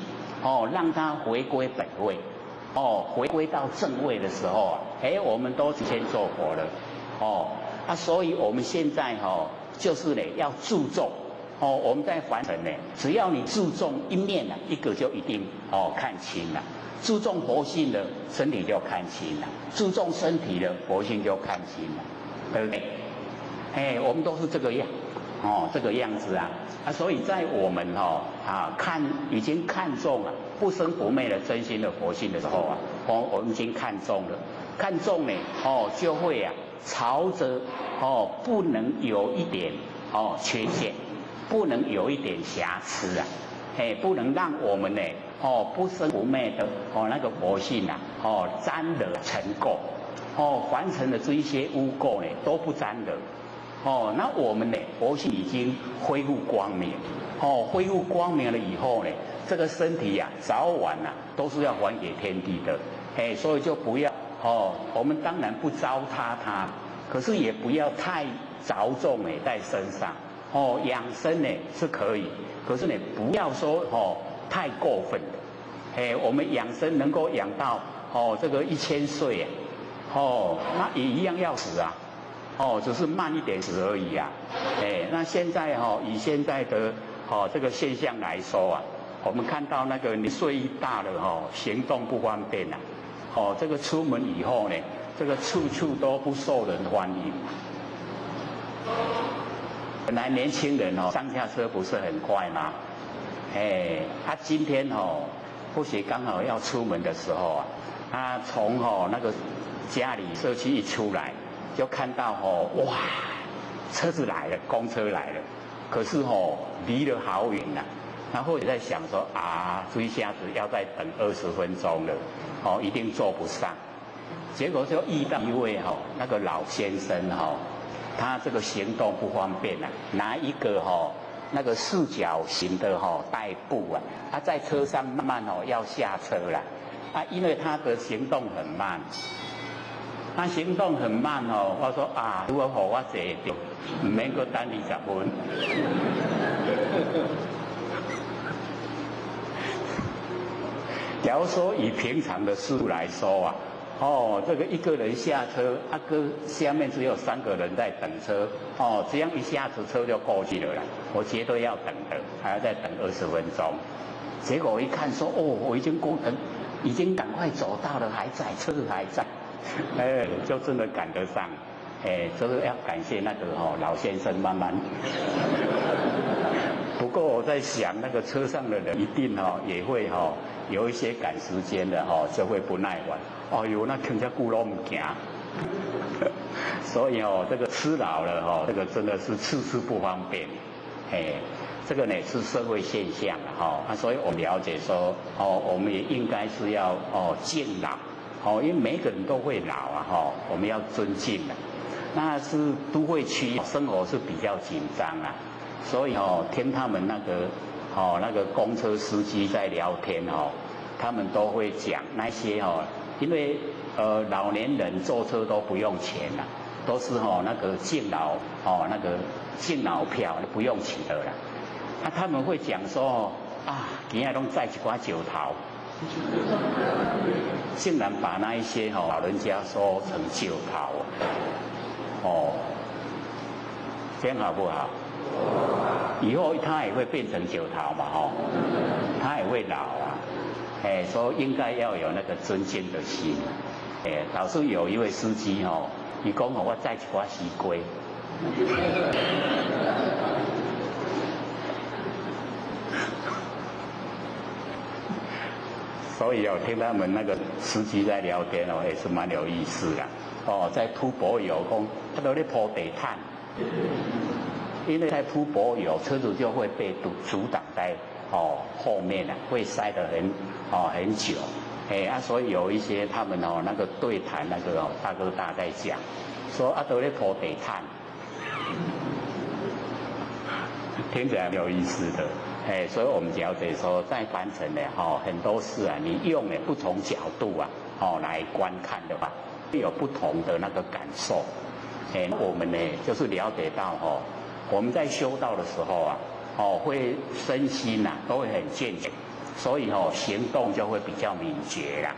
让它回归本位。回归到正位的时候啊，我们都先做佛了，所以我们现在就是要注重，我们在凡尘只要你注重一面一个就一定看清了，注重佛性的身体就看清了，注重身体的佛性就看清了，对不对？我们都是这个样，这个样子啊。所以在我们已经看中了不生不灭的真心的佛性的时候啊，我们已经看中了，看中呢就会朝着不能有一点缺陷，不能有一点瑕疵啊，不能让我们呢不生不灭的那个佛性啊沾惹尘垢，凡尘的这一些污垢呢都不沾惹。那我们呢佛性已经恢复光明，恢复光明了以后呢，这个身体早晚都是要还给天地的，所以就不要我们当然不糟蹋它，可是也不要太着重在身上，养生呢是可以，可是呢不要说太过分的，我们养生能够养到这个1000岁那也一样要死啊。只是慢一点死而已啊。那现在以现在的这个现象来说啊，我们看到那个你岁一大了行动不方便啊。这个出门以后呢，这个处处都不受人欢迎。本来年轻人上下车不是很快吗？他今天或许刚好要出门的时候啊，他从那个家里社区一出来。就看到哇，车子来了，公车来了，可是离得好远呐。然后也在想说这一下子要再等20分钟了，一定坐不上。结果就遇到一位那个老先生他这个行动不方便拿一个那个4角形的代步他在车上慢慢要下车了因为他的行动很慢。他行动很慢我说如果我坐着，唔免搁等20分。假如说以平常的速度来说这个一个人下车，下面只有3个人在等车，这样一下子车就过去了啦。我绝对要等的，还要再等20分钟。结果我一看说，我已经赶快走到了，还在，车子还在。就真的赶得上，就是要感谢那个老先生慢慢。不过我在想，那个车上的人一定也会有一些赶时间的就会不耐烦。那更加顾拢唔行。所以这个吃老了这个真的是次次不方便。这个呢是社会现象所以我们了解说我们也应该是要敬老。因为每个人都会老我们要尊敬那是都会区生活是比较紧张所以听他们那个公车司机在聊天他们都会讲那些因为老年人坐车都不用钱都是那个敬老那个敬老票不用钱的啦。他们会讲说今天都载一寡石头竟然把那一些老人家说成旧桃这样好不好？以后他也会变成旧桃嘛他也会老啊，所以应该要有那个尊敬的心。老师有一位司机伊讲我载一寡西瓜。所以听他们那个司机在聊天也是蛮有意思的在铺柏油，他都在铺地毯，因为在铺柏油，车子就会被阻挡在后面会塞得很久，所以有一些他们那个对谈那个大哥大在讲，说都在铺地毯，听起来蛮有意思的。所以我们了解说，在凡尘呢，很多事啊，你用不同角度来观看的话，会有不同的那个感受。我们呢，就是了解到我们在修道的时候会身心都会很健全，所以行动就会比较敏捷啦。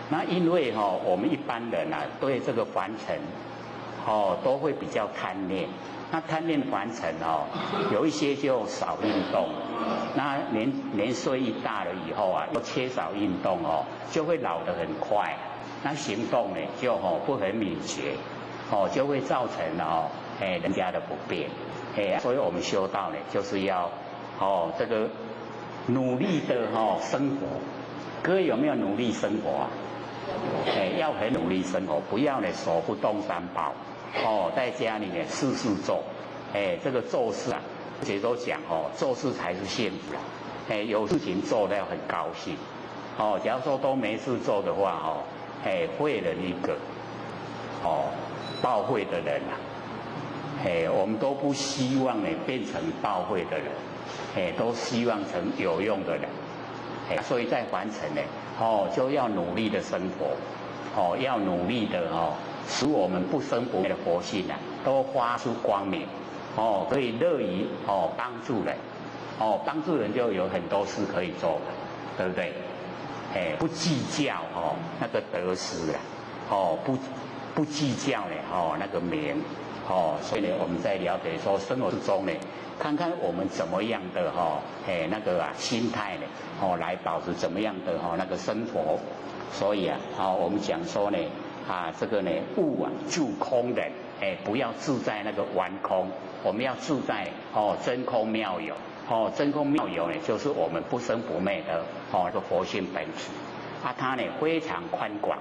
那因为我们一般人对这个凡尘都会比较贪恋。那贪恋凡尘有一些就少运动，那年岁一大了以后又缺少运动就会老得很快，那行动呢就不很敏捷，就会造成人家的不便，所以我们修道呢就是要这个努力的生活。各位有没有努力生活啊？要很努力生活，不要呢手不动三宝。在家里面事事做，这个做事姐都讲做事才是幸福有事情做要很高兴假如说都没事做的话会人一个报会的人我们都不希望呢变成报会的人都希望成有用的人所以在凡尘呢就要努力的生活要努力的使我们不生不灭的佛性都发出光明可以乐于帮助人帮助人就有很多事可以做，对不对？不计较那个得失不计较呢那个名所以呢我们在了解说生活之中呢，看看我们怎么样的那个心态呢来保持怎么样的那个生活。所以我们讲说呢这个呢物住空人不要住在那个玩空，我们要住在真空妙有真空妙有呢就是我们不生不灭的这个佛性本质它呢非常宽广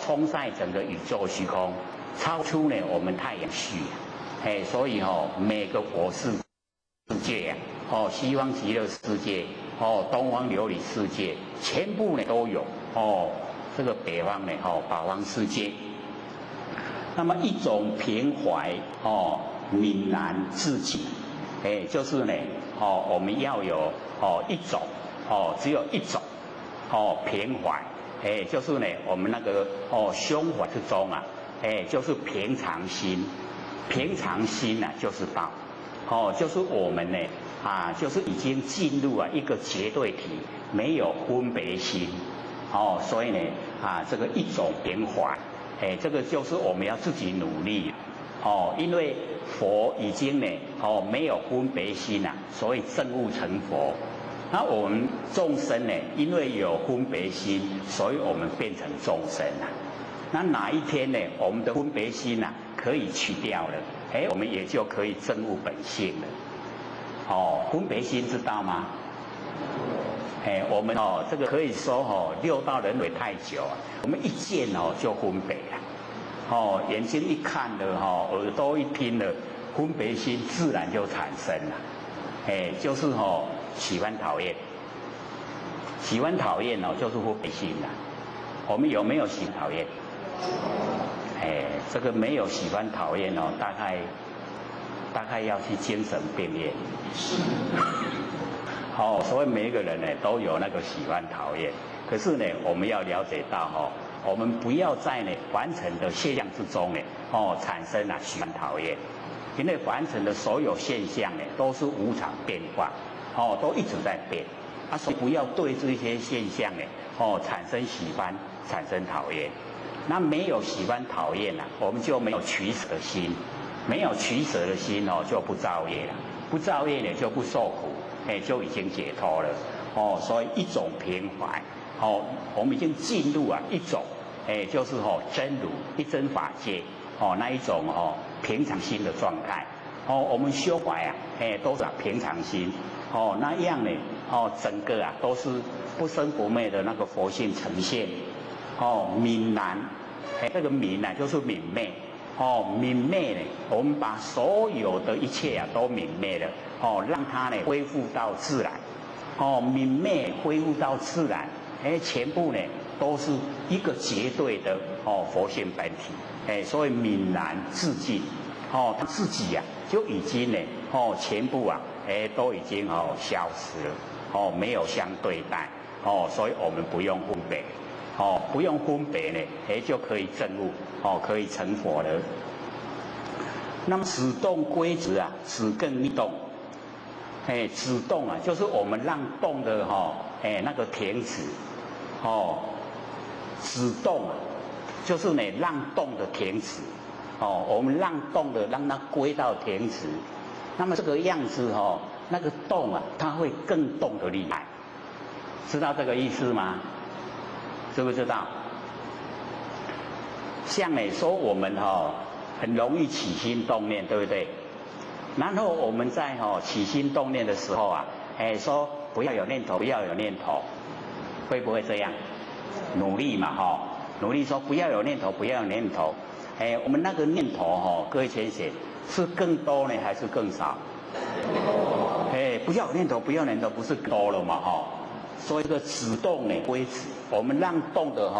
充塞整个宇宙虚空，超出呢我们太阳系所以每个佛世界西方极乐世界东方琉璃世界全部呢都有这个北方呢八方世界。那么一种平怀泯然自己就是呢我们要有一种只有一种平怀就是呢我们那个胸怀之中就是平常心，平常心就是道就是我们呢就是已经进入一个绝对体，没有分别心所以呢这个一种平怀这个就是我们要自己努力因为佛已经呢没有分别心所以证悟成佛。那我们众生呢因为有分别心，所以我们变成众生那哪一天呢我们的分别心可以去掉了我们也就可以证悟本性了分别心知道吗？我们这个可以说六道轮回太久我们一见就分别了眼睛一看了耳朵一听了，分别心自然就产生了就是喜欢讨厌，喜欢讨厌就是分别心了。我们有没有喜欢讨厌？这个没有喜欢讨厌大概要去精神病院所以每一个人呢都有那个喜欢讨厌，可是呢我们要了解到我们不要在呢凡尘的现象之中呢产生喜欢讨厌，因为凡尘的所有现象呢都是无常变化都一直在变所以不要对这些现象呢，产生喜欢，产生讨厌。那没有喜欢讨厌了，我们就没有取舍的心，没有取舍的心就不造业了，不造业呢就不受苦，就已经解脱了。所以一种平怀，我们已经进入一种，就是真如一真法界，那一种平常心的状态。我们修怀都是平常心，那样呢，整个都是不生不灭的那个佛性呈现。泯然，这个泯呢就是泯灭，泯灭呢，我们把所有的一切都泯灭了，让它呢恢复到自然，泯灭恢复到自然，全部呢都是一个绝对的佛性本体，所以泯然自尽，他自己就已经呢全部都已经消失了，没有相对待，所以我们不用分别。不用分别呢，就可以证悟，可以成佛了。那么此动归止此更密动，止动就是我们让动的那个停止，止动就是呢让动的停止，我们让动的让它归到停止，那么这个样子那个动它会更动得厉害，知道这个意思吗？知不知道？像说我们很容易起心动念，对不对？然后我们在起心动念的时候说不要有念头，不要有念头，会不会这样？努力嘛努力说不要有念头，不要有念头。我们那个念头各位先生是更多呢还是更少？不要有念头，不要念头，不是多了嘛所以这个止动呢归止，我们让动的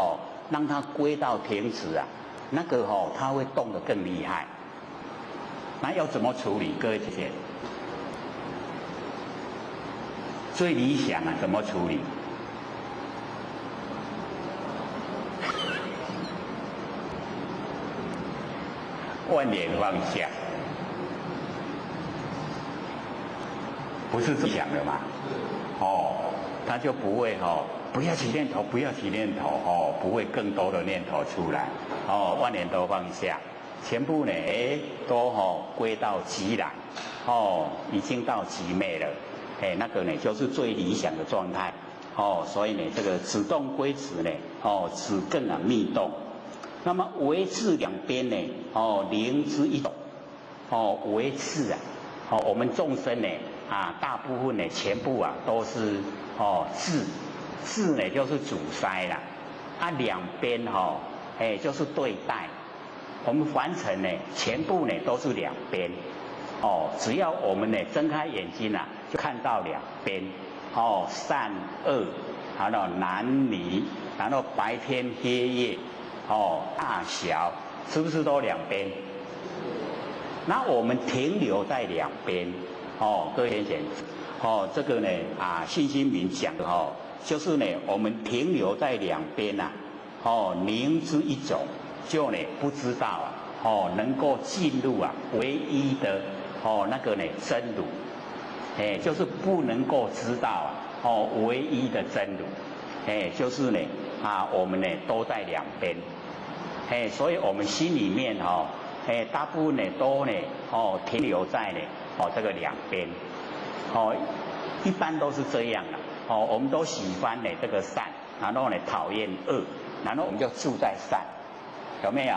让它归到停止那个它会动得更厉害。那要怎么处理？各位姐姐，最理想怎么处理？万念放下，不是这么想的吗？他就不会不要起念头，不要起念头不会更多的念头出来万念都放下，全部呢都归到寂然已经到寂灭了那个呢就是最理想的状态所以呢这个止动归止呢止更密动，那么维持两边呢灵之一动维持我们众生呢大部分呢全部都是智呢就是阻塞啦两边就是对待，我们凡尘呢全部呢都是两边只要我们呢睁开眼睛就看到两边善恶，然后男女，然后白天黑夜大小，是不是都两边？那我们停留在两边各位先生这个呢信心明讲的就是呢我们停留在两边灵之一种，就呢不知道能够进入唯一的那个呢真如就是不能够知道唯一的真如就是呢我们呢都在两边所以我们心里面大部分呢都呢停留在呢这个两边一般都是这样的我们都喜欢呢这个善，然后呢讨厌恶，然后我们就住在善，有没有？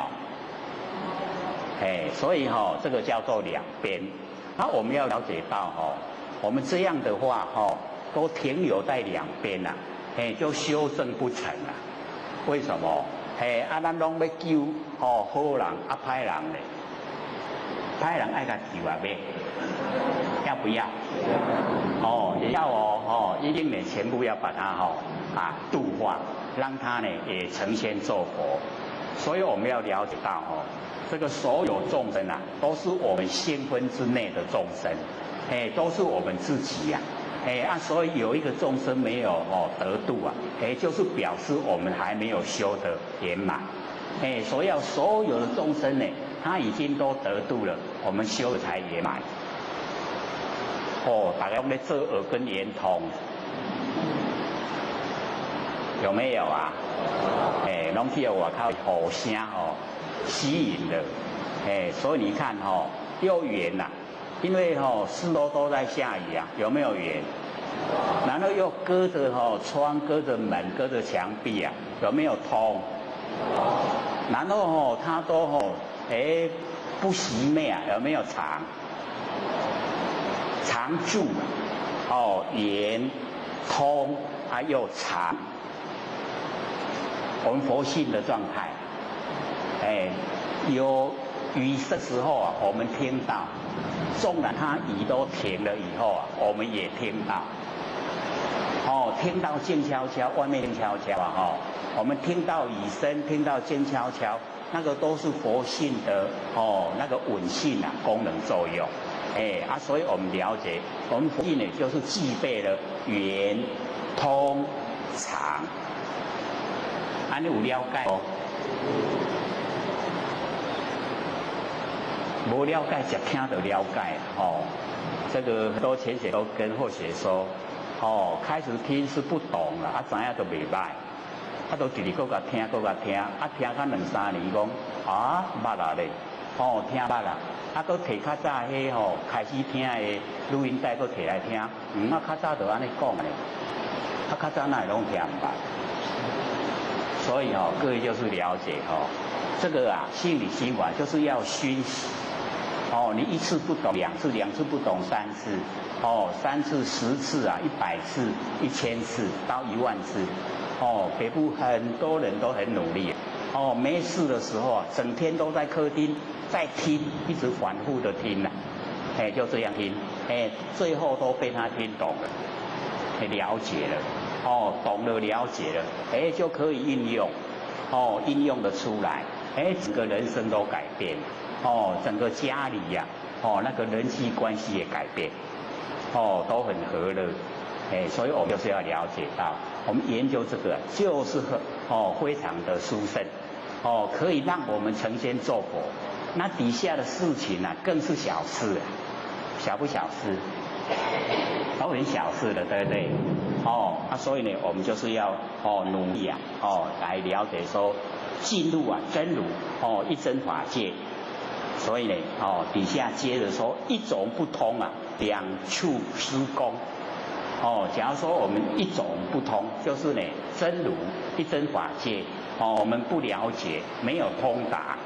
所以这个叫做两边。那我们要了解到我们这样的话都停留在两边就修正不成了。为什么？咱拢要救好人歹人咧，歹人爱甲救咩？要不要？也要一定呢全部要把它度化，让它呢也成仙做佛。所以我们要了解到这个所有众生都是我们心分之内的众生，都是我们自己所以有一个众生没有得度就是表示我们还没有修得圆满所以所有的众生呢他已经都得度了，我们修的才圆满大家在做耳根圆通有没有啊？拢去外口雨声吸引的，所以你看又圆啦，因为四周都在下雨啊，有没有圆？然后又隔着窗、隔着门、隔着墙壁啊，有没有通？然后它都不熄灭啊，有没有常住圆通还有常。我们佛性的状态，有雨的时候啊，我们听到；纵然它雨都停了以后啊，我们也听到。听到静悄悄，外面静悄悄啊，我们听到雨声，听到静悄悄，那个都是佛性的那个稳性啊功能作用。所以我们了解，我们佛性呢就是具备了圆、通、常。你有了解哦？无了解，只听就了解这个很多前学都跟后学说，开始听是不懂啦，知影都袂歹，都直直搁甲听，搁甲听，听到2、3年讲捌啦咧，听捌啦，搁摕较早迄开始听的录音带搁摕来听，较早就安尼讲咧，较早哪会拢听唔捌？所以各位就是了解这个心理心法就是要熏习你1次不懂2次，2次不懂3次，3次10次啊，100次、1000次到10000次北部很多人都很努力没事的时候整天都在客厅在听，一直反复的听就这样听最后都被他听懂了，了解了。懂了了解了，就可以应用，应用的出来，整个人生都改变，整个家里呀，那个人际关系也改变，都很和乐，所以我们就是要了解到，我们研究这个就是非常的殊胜，可以让我们成仙做佛，那底下的事情呢，更是小事，小不小事？都很小事的，对不对？所以呢，我们就是要努力来了解说进入真如一真法界。所以呢底下接着说一种不通两处施工。假如说我们一种不通，就是呢真如一真法界我们不了解，没有通达。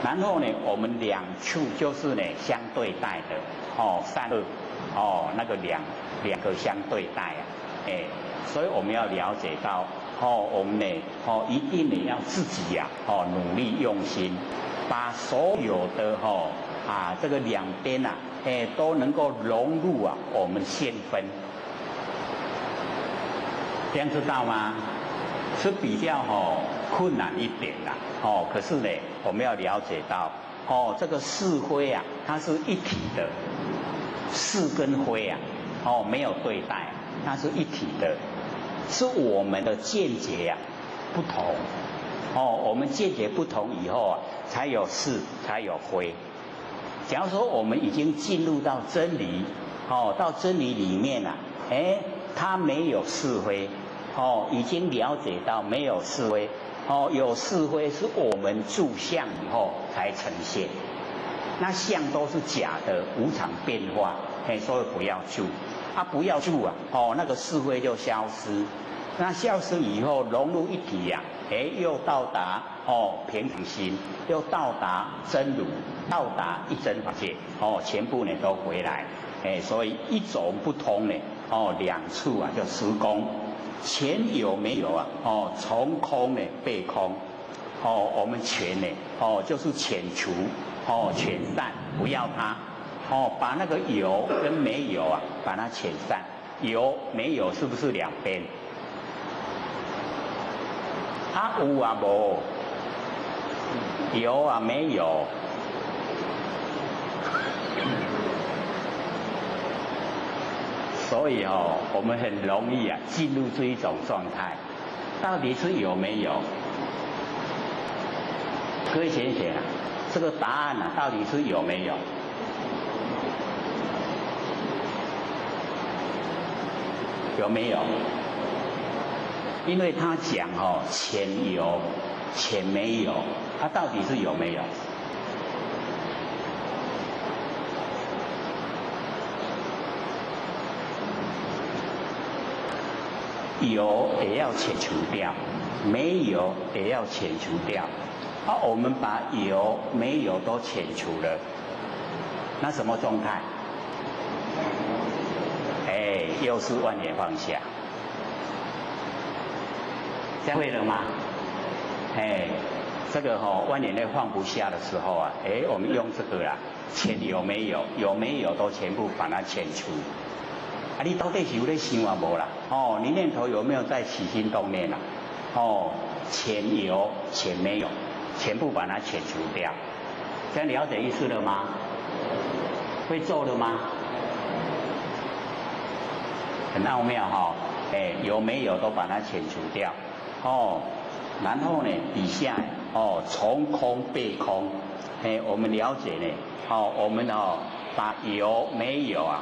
然后呢，我们两处就是呢相对待的善恶那个两个相对待所以我们要了解到我们呢一定呢要自己努力用心，把所有的这个两边都能够融入我们现分，这样知道吗？是比较困难一点啦可是呢我们要了解到这个是非它是一体的，是跟非没有对待，它是一体的，是我们的见解不同我们见解不同以后才有是才有非。假如说我们已经进入到真理到真理里面它没有是非已经了解到没有是非有是非是我们住相以后才呈现，那相都是假的，无常变化所以不要住不要住那个是非就消失，那消失以后融入一体又到达平常心，又到达真如，到达一真法界全部呢都回来所以一种不通呢两处就施工。前有没有从空呢被空我们全呢就是遣除遣散，不要它把那个有跟没有把它遣散。有没有是不是两边？有无？有没有？所以我们很容易进入这一种状态，到底是有没有？各位想想这个答案到底是有没有？有没有？因为他讲钱有，钱没有，它到底是有没有？有也要遣除掉，没有也要遣除掉。我们把有、没有都遣除了，那什么状态？又是万年放下，这样会了吗？这个万年内放不下的时候啊，我们用这个啦，钱有没有？有没有都全部把它遣除。你到底是有在想啊无啦？你念头有没有在起心动念啊？钱有，钱没有，全部把它遣除掉。这样了解意思了吗？会做了吗？很奥妙有没有都把它遣除掉。然后呢，底下从空背空，我们了解呢，我们把有没有啊，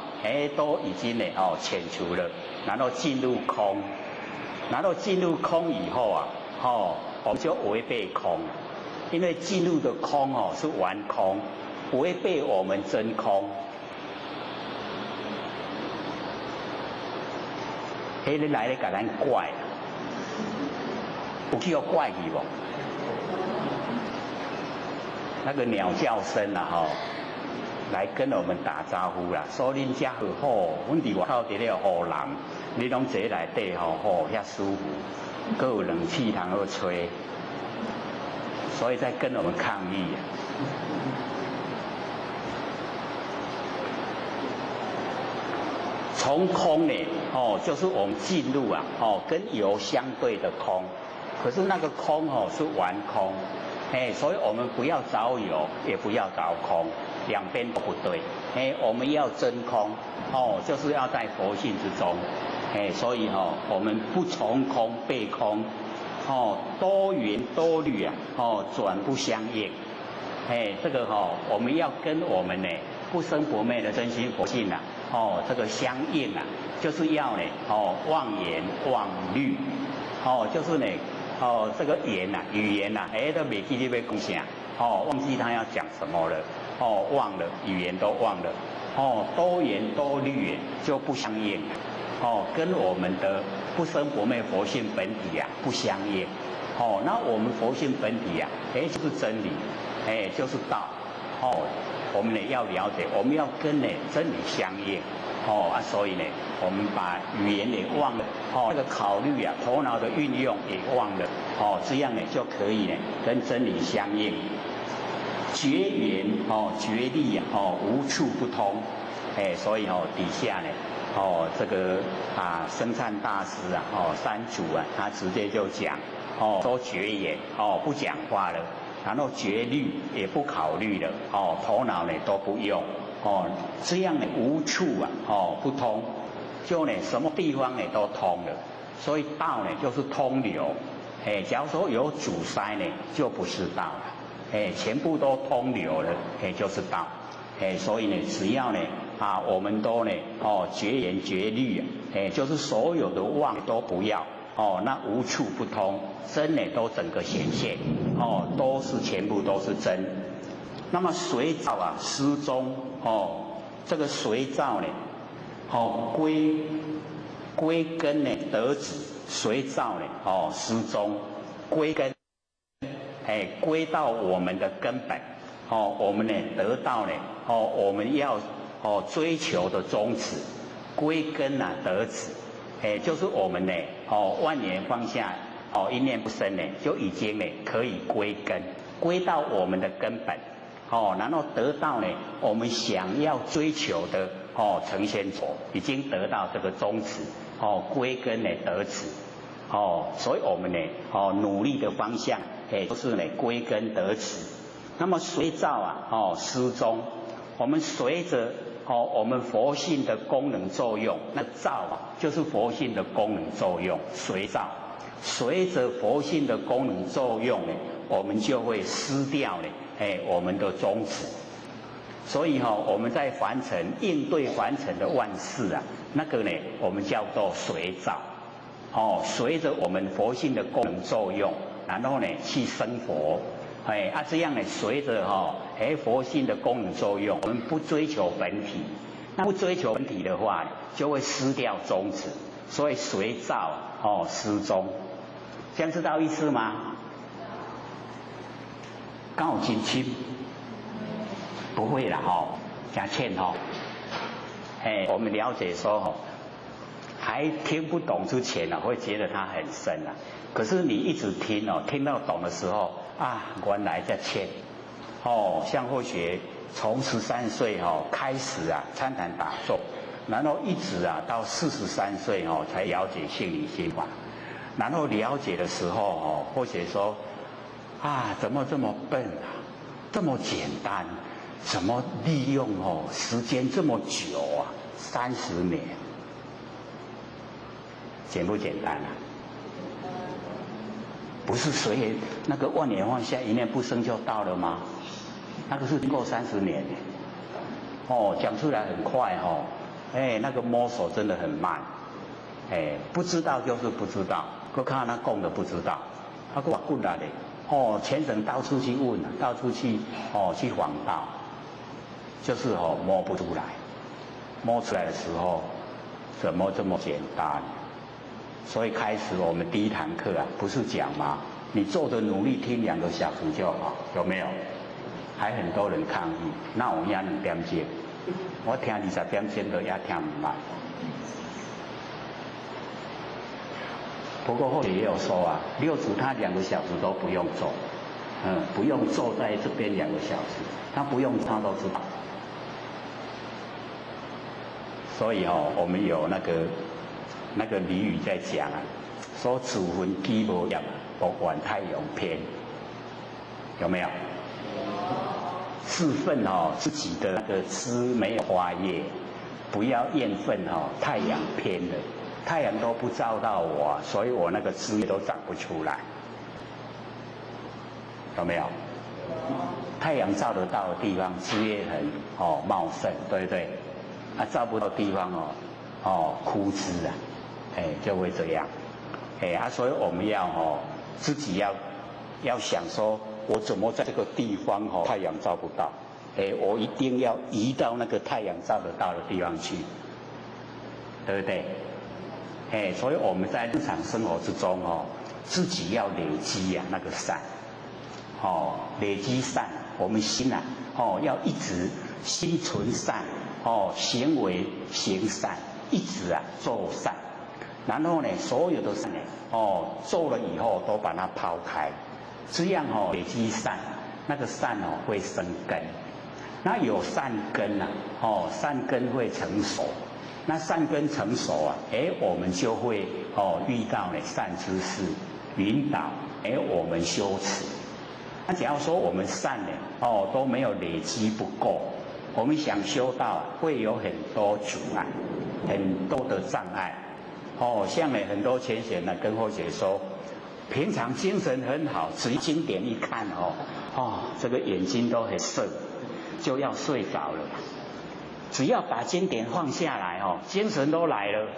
都已经呢遣除了，然后进入空，然后进入空以后啊，我们就违背空，因为进入的空是完空，违背我们真空。你来咧，甲咱怪，有去要怪去无？那个鸟叫声啊，来跟我们打招呼啦，说恁遮好，阮伫外口伫咧雨淋，你拢坐内底遐舒服，阁有冷气通好吹，所以在跟我们抗议啊。从空呢，就是我们进入啊，跟有相对的空，可是那个空是完空，所以我们不要找有，也不要找空，两边都不对，我们要真空，就是要在佛性之中，所以我们不从空背空，多圆多虑啊，转不相应，这个我们要跟我们呢不生不灭的真心佛性啊。这个相应啊，就是要呢，忘言忘虑，就是呢，这个言啊，语言啊，都袂记得要讲啥，忘记他要讲什么了，忘了，语言都忘了，多言多虑就不相应，跟我们的不生不灭佛性本体啊不相应，那我们佛性本体啊，就是真理，就是道，我们呢要了解，我们要跟呢真理相应，所以呢，我们把语言也忘了，这个考虑啊，头脑的运用也忘了，这样呢就可以呢跟真理相应。绝缘绝力啊，无处不通，所以底下呢，这个生灿大师啊，三祖啊，他直接就讲，都绝言，不讲话了。然后绝虑也不考虑了，头脑呢都不用，这样呢无处啊，不通，就呢什么地方呢都通了，所以道呢就是通流，假如说有阻塞呢，就不是道了，全部都通流了，就是道，所以呢只要呢我们都呢绝言绝虑，就是所有的妄都不要。那无处不通，真呢都整个显现，都是全部都是真。那么随照啊失踪，这个随照呢，归根呢得止，随照呢失踪，归根，归到我们的根本，我们呢得到呢，我们要追求的宗旨，归根啊得止。就是我们呢，万年放下，一念不生呢，就已经呢可以归根，归到我们的根本，然后得到呢我们想要追求的成仙佛，已经得到这个宗旨，归根呢得止，所以我们呢，努力的方向，都是呢归根得止。那么随照啊，失踪，我们随着。我们佛性的功能作用，那照啊，就是佛性的功能作用，随照，随着佛性的功能作用呢，我们就会失掉呢，我们的宗旨。所以我们在凡尘应对凡尘的万事啊，那个呢，我们叫做随照，哦，随着我们佛性的功能作用，然后呢去生活，这样呢随着佛性的功能作用，我们不追求本体，那不追求本体的话，就会失掉宗旨，所以随造失宗，这样知道意思吗？刚好亲亲，不会啦讲欠我们了解说还听不懂之前会觉得它很深可是你一直听听到懂的时候原来在欠像或许从13岁开始参禅打坐，然后一直到43岁才了解性理心法，然后了解的时候或许说怎么这么笨这么简单，怎么利用时间这么久30年，简不简单不是随缘那个万年放下一念不生就到了吗？那个是经过30年讲出来很快那个摸索真的很慢，不知道就是不知道，我看他供的不知道，他给我滚来的全省到处去问，到处去去访道，就是摸不出来，摸出来的时候怎么这么简单？所以开始我们第一堂课不是讲吗？你做的努力听2个小时就好，有没有？还很多人抗议，那我也2点钟，我听20点钟都也听不慢。不过后面也有说六祖他2个小时都不用坐，不用坐在这边2个小时，他不用他都知道。所以我们有那个俚语在讲说自焚机无业，不管太阳篇，有没有？自愤自己的那个枝没有花叶，不要厌愤太阳偏了，太阳都不照到我，所以我那个枝叶都长不出来，有没有？太阳照得到的地方，枝叶很茂盛，对不对？照不到地方枯枝就会这样，所以我们要自己要想说，我怎么在这个地方太阳照不到，我一定要移到那个太阳照得到的地方去，对不对？所以我们在日常生活之中自己要累积那个善，累积善，我们心要一直心存善，行为行善，一直做善，然后呢，所有的善做了以后都把它抛开，这样累积善，那个善会生根，那有善根善根会成熟，那善根成熟我们就会遇到善知识引导我们修持。那假如说我们善都没有累积不够，我们想修道会有很多阻碍，很多的障碍像很多前贤跟后学说，平常精神很好，只要经典一看这个眼睛都很涩，就要睡着了。只要把经典放下来精神都来了。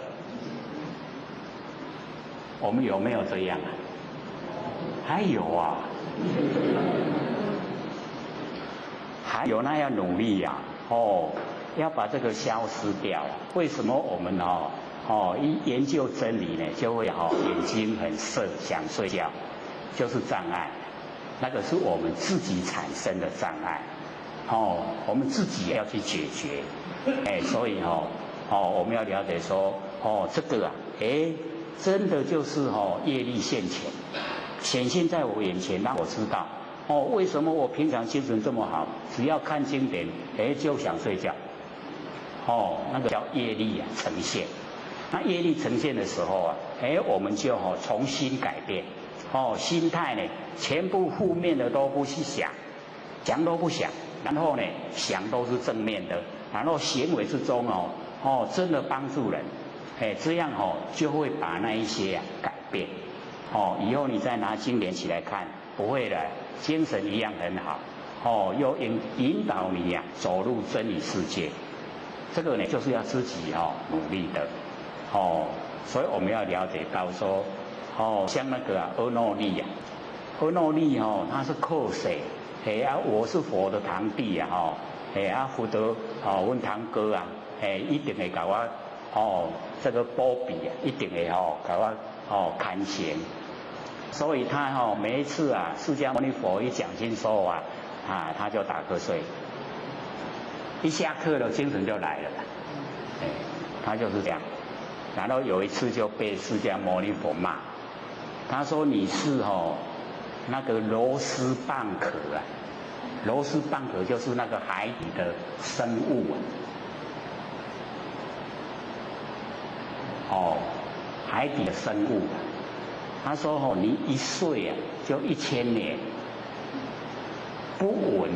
我们有没有这样还有还有那要努力要把这个消失掉。为什么我们一研究真理呢，就会眼睛很涩，想睡觉，就是障碍。那个是我们自己产生的障碍我们自己要去解决所以我们要了解说这个真的就是业力现前，显现在我眼前，让我知道为什么我平常精神这么好，只要看经典就想睡觉那个叫业力呈现。那业力呈现的时候我们就重新改变心态呢，全部负面的都不去想，想都不想，然后呢想都是正面的，然后行为之中真的帮助人这样就会把那一些改变以后你再拿经典起来看，不会的，精神一样很好又引导你走入真理世界。这个呢就是要自己努力的所以我们要了解到说，像那个阿耨利啊，阿耨利他是靠谁？我是佛的堂弟啊，福德阮堂哥啊，一定会给我这个保庇啊，一定会给我看行。所以他每一次啊，释迦牟尼佛一讲经说他就打瞌睡，一下课了精神就来了，他就是这样。然后有一次就被释迦牟尼佛骂，他说你是那个螺丝蚌壳啊，螺丝蚌壳就是那个海底的生物啊，海底的生物啊。他说你一岁啊就1000年不闻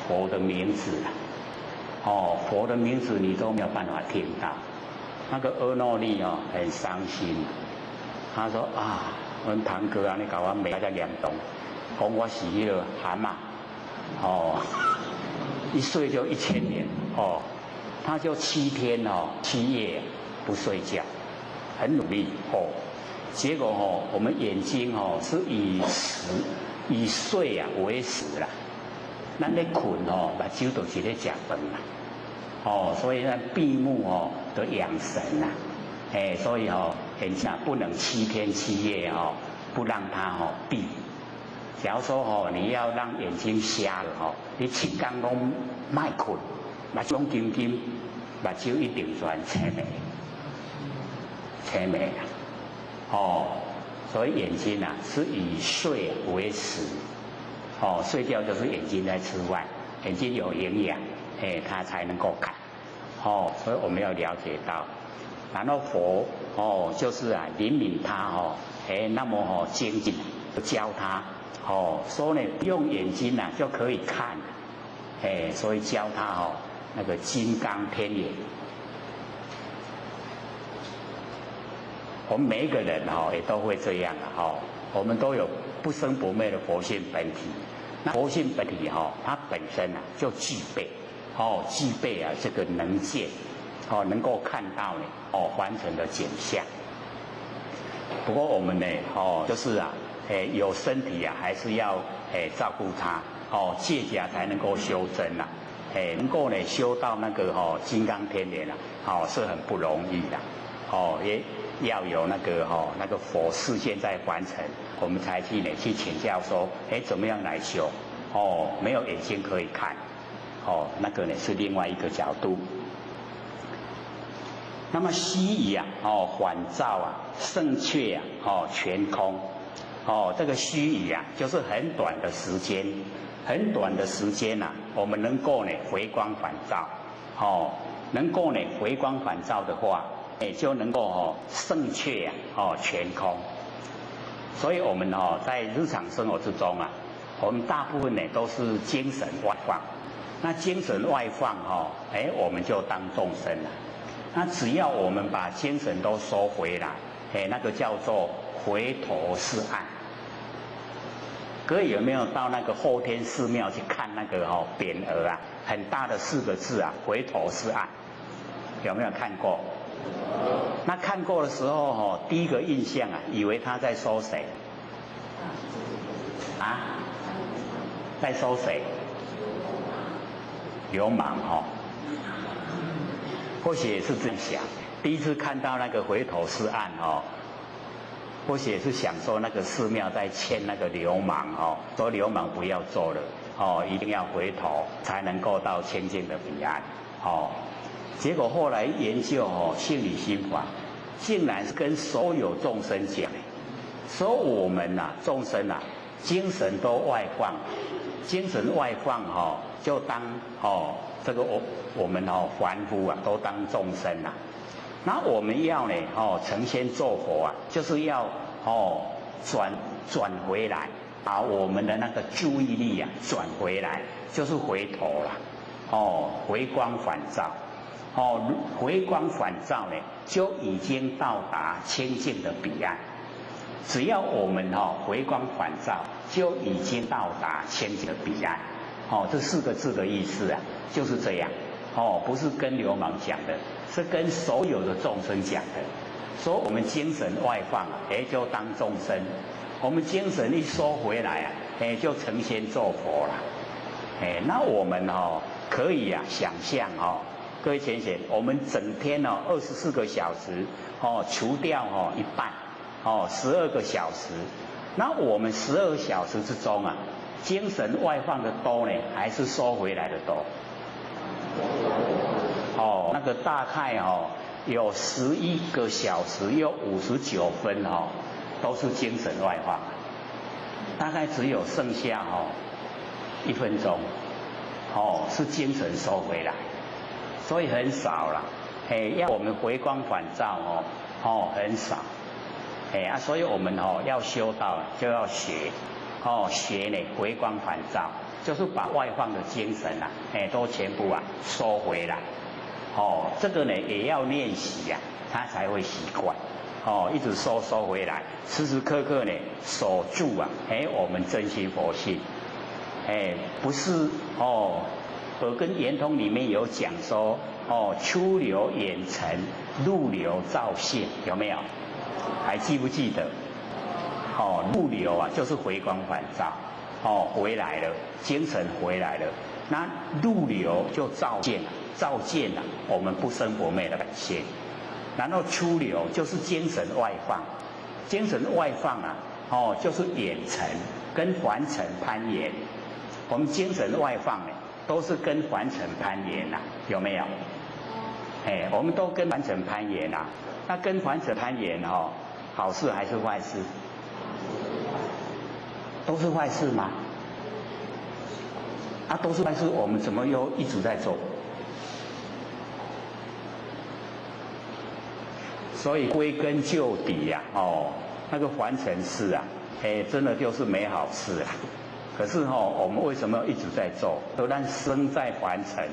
佛的名字啊，佛的名字你都没有办法听到。那个阿耨利很伤心，他说阮堂哥你搞我骂得严重，讲我是那个蛤蟆，一睡就1000年他就7天7夜不睡觉，很努力结果我们眼睛是以睡为食啦，咱咧困目睭就是咧食饭啦，所以呢闭目的养神啦，所以眼睛不能7天7夜不让它闭。假如说你要让眼睛瞎了你7天拢卖困，目睭金金，目睭一定全青霉所以眼睛是以睡为食，睡觉就是眼睛在吃饭，眼睛有营养，它才能够看，所以我们要了解到，然后佛就是怜悯他那么精进，教他说呢用眼睛就可以看，所以教他那个金刚天眼。我们每一个人也都会这样我们都有不生不灭的佛性本体。那佛性本体它本身就具备这个能见能够看到呢完整的景象。不过我们呢就是有身体还是要照顾它戒甲才能够修真能够呢修到那个金刚天眼是很不容易的也要有那个佛事现在完成，我们才去请教说，怎么样来修？没有眼睛可以看，那个呢是另外一个角度。那么须臾缓照胜却全空，这个须臾就是很短的时间，很短的时间我们能够呢回光返照，能够呢回光返照的话。就能够胜却全空。所以我们在日常生活之中我们大部分呢都是精神外放。那精神外放我们就当众生了。那只要我们把精神都收回来，那个叫做回头是岸。各位有没有到那个后天寺庙去看那个匾额很大的4个字回头是岸，有没有看过？那看过的时候第一个印象以为他在说谁？在说谁？流氓或许也是这样想。第一次看到那个回头是岸或许也是想说那个寺庙在欠那个流氓说流氓不要做了一定要回头才能够到清净的彼岸结果后来研究性理心法，竟然是跟所有众生讲，说我们众生精神都外放，精神外放就当这个我们凡夫都当众生那我们要呢成仙做佛就是要转回来，把我们的那个注意力转回来，就是回头了回光返照。回光返照呢，就已经到达清净的彼岸。只要我们回光返照，就已经到达清净的彼岸。这4个字的意思就是这样。不是跟流氓讲的，是跟所有的众生讲的。说我们精神外放，就当众生；我们精神一收回来啊，就成仙做佛了。那我们可以想象各位浅显，我们整天24个小时除掉一半12个小时，那我们12个小时之中啊，精神外放的多呢，还是收回来的多？那个大概有11个小时又59分都是精神外放，大概只有剩下1分钟是精神收回来，所以很少了。要我们回光返照很少。所以我们要修道就要学学呢回光返照，就是把外放的精神都全部收回来。这个呢也要练习他才会习惯。一直收回来，时时刻刻呢守住我们真心佛性。不是耳根圆通里面有讲说出流眼尘，入流照现，有没有？还记不记得？入流就是回光返照，回来了，精神回来了。那入流就照见我们不生不灭的本性。然后出流就是精神外放，精神外放就是眼尘跟凡尘攀岩。我们精神外放呢，都是跟凡尘攀岩有没有？我们都跟凡尘攀岩那跟凡尘攀岩好事还是坏事？都是坏事吗？都是坏事，我们怎么又一直在做？所以归根究底那个凡尘事真的就是没好事可是我们为什么一直在做？都让生在凡尘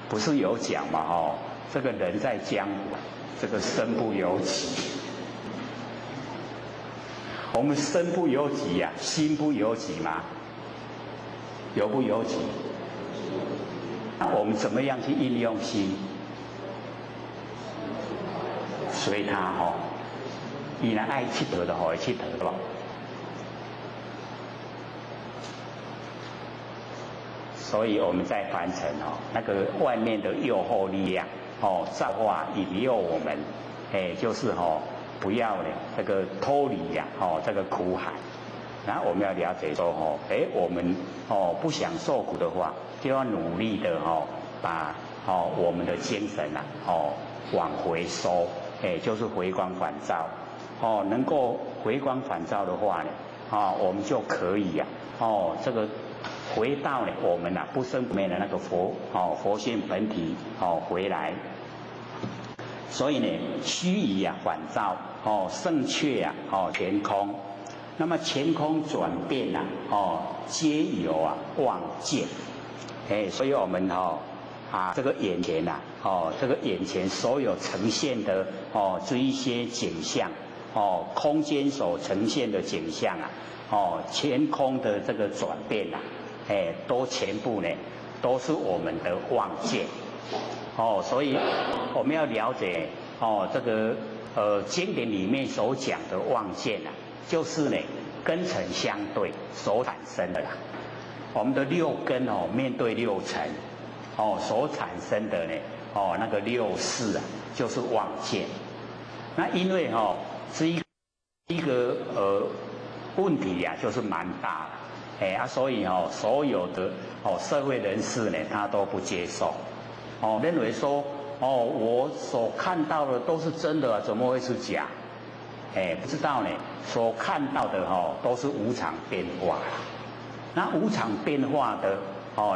不是有讲嘛这个人在江湖，这个身不由己。我们身不由己心不由己吗？由不由己？那我们怎么样去运用心？随他伊若爱佚佗就互伊佚佗咯。所以我们在凡尘那个外面的诱惑力量造化引诱我们，就是不要呢这个脱离这个苦海。然后我们要了解说我们不想受苦的话，就要努力的把我们的精神往回收。就是回光返照，能够回光返照的话呢，我们就可以这个回到呢我们不生不灭的那个佛性本体回来。所以呢，须臾返照胜却乾空。那么乾空转变皆有望见。所以我们这个眼前这个眼前所有呈现的这一些景象空间所呈现的景象乾空的这个转变都全部呢都是我们的望见。所以我们要了解这个经典里面所讲的望见就是呢根尘相对所产生的我们的6根面对6尘所产生的呢那个6识就是望见。那因为是一个问题就是蛮大的所以所有的社会人士呢他都不接受认为说我所看到的都是真的怎么会是假？不知道呢所看到的都是无常变化那无常变化的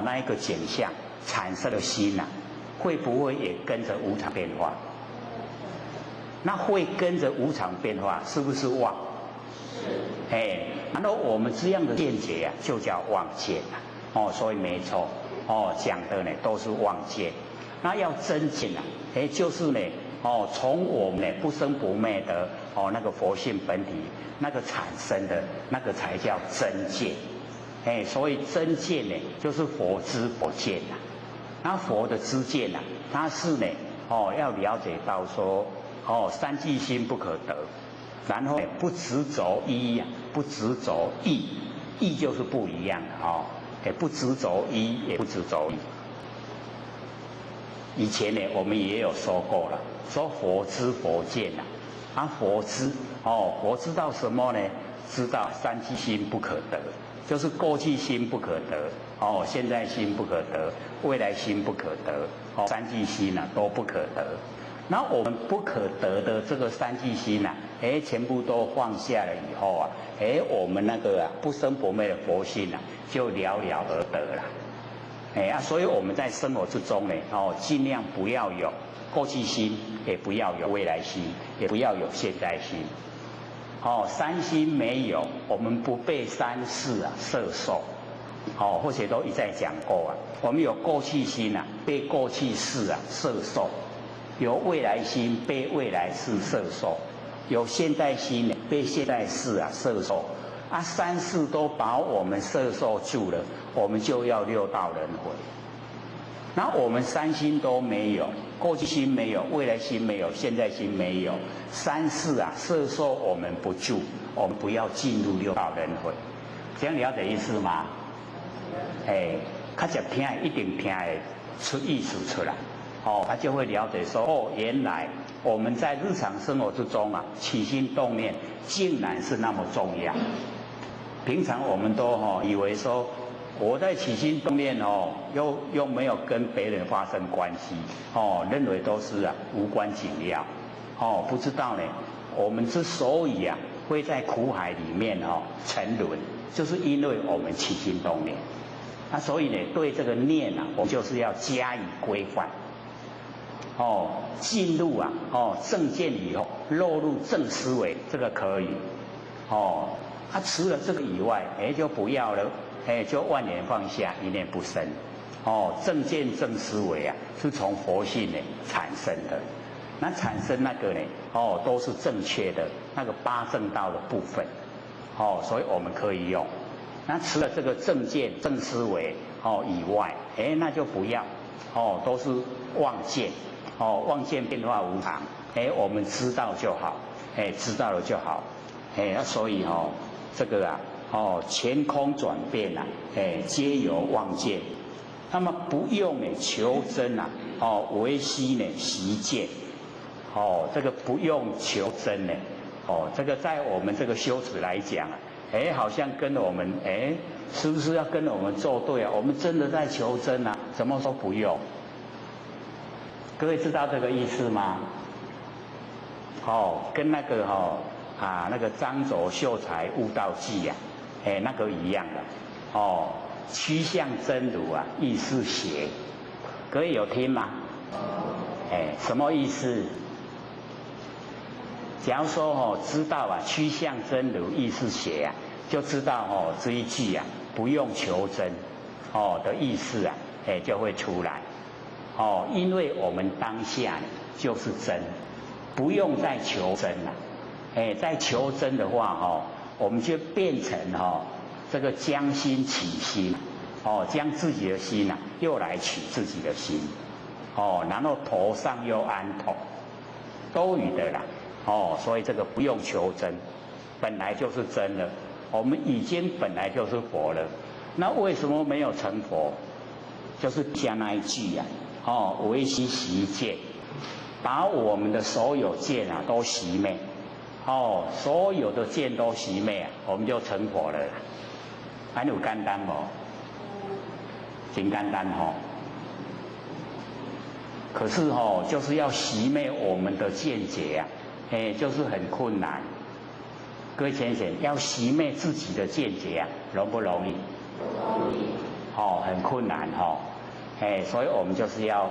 那一个景象产生的心会不会也跟着无常变化？那会跟着无常变化，是不是妄？然后我们这样的见解就叫妄见所以没错讲的呢都是妄见。那要真见就是呢从我们呢不生不灭的那个佛性本体那个产生的那个才叫真见。所以真见呢就是佛知佛见那佛的知见它是呢要了解到说，三际心不可得，然后不执着一呀，不执着异，异就是不一样的不执着一，也不执着异。以前呢，我们也有说过了，说佛知佛见佛知佛知道什么呢？知道三际心不可得，就是过去心不可得，现在心不可得，未来心不可得，三际心都不可得。那我们不可得的这个三际心全部都放下了以后我们那个不生不灭的佛性就了了而得了。所以我们在生活之中呢，尽量不要有过去心，也不要有未来心，也不要有现在心。三心没有，我们不被三世摄受。或者都一再讲过我们有过去心被过去世摄受，有未来心被未来世摄受，有现在心被现在世摄受。三世都把我们摄受住了，我们就要六道轮回。那我们三心都没有，过去心没有，未来心没有，现在心没有，三世摄受我们不住，我们不要进入六道轮回。这样了解意思吗？较接听一定听得出意思出来，他就会了解说，原来我们在日常生活之中起心动念竟然是那么重要。平常我们都以为说，我在起心动念又没有跟别人发生关系认为都是无关紧要不知道呢，我们之所以会在苦海里面沉沦，就是因为我们起心动念。所以呢，对这个念我们就是要加以规范进入正见以后，落入正思维，这个可以除了这个以外就不要了，就万念放下，一念不生正见正思维是从佛性呢产生的。那产生那个呢都是正确的那个八正道的部分所以我们可以用。那除了这个正见正思维以外那就不要都是妄见妄见变化无常我们知道就好知道了就好所以这个前空转变皆由妄见。那么不用求真唯悉习见这个不用求真这个在我们这个修持来讲好像跟我们是不是要跟我们作对我们真的在求真怎么说不用？各位知道这个意思吗？跟那个那个张轴秀才悟道记那个一样的趋向真如亦是邪。各位有听吗？什么意思？假如说知道趋向真如亦是邪就知道这一句不用求真的意思就会出来因为我们当下就是真，不用再求真了再求真的话我们就变成这个将心起心将自己的心又来取自己的心然后头上又安头，多余的啦所以这个不用求真，本来就是真的，我们已经本来就是佛了。那为什么没有成佛？就是讲那一句唯悉习见，把我们的所有见都熄灭所有的见都熄灭我们就成佛了。还有简单不？挺简单可是就是要熄灭我们的见解就是很困难。各位先生，要熄灭自己的见解容不容易？容易。很困难所以我们就是要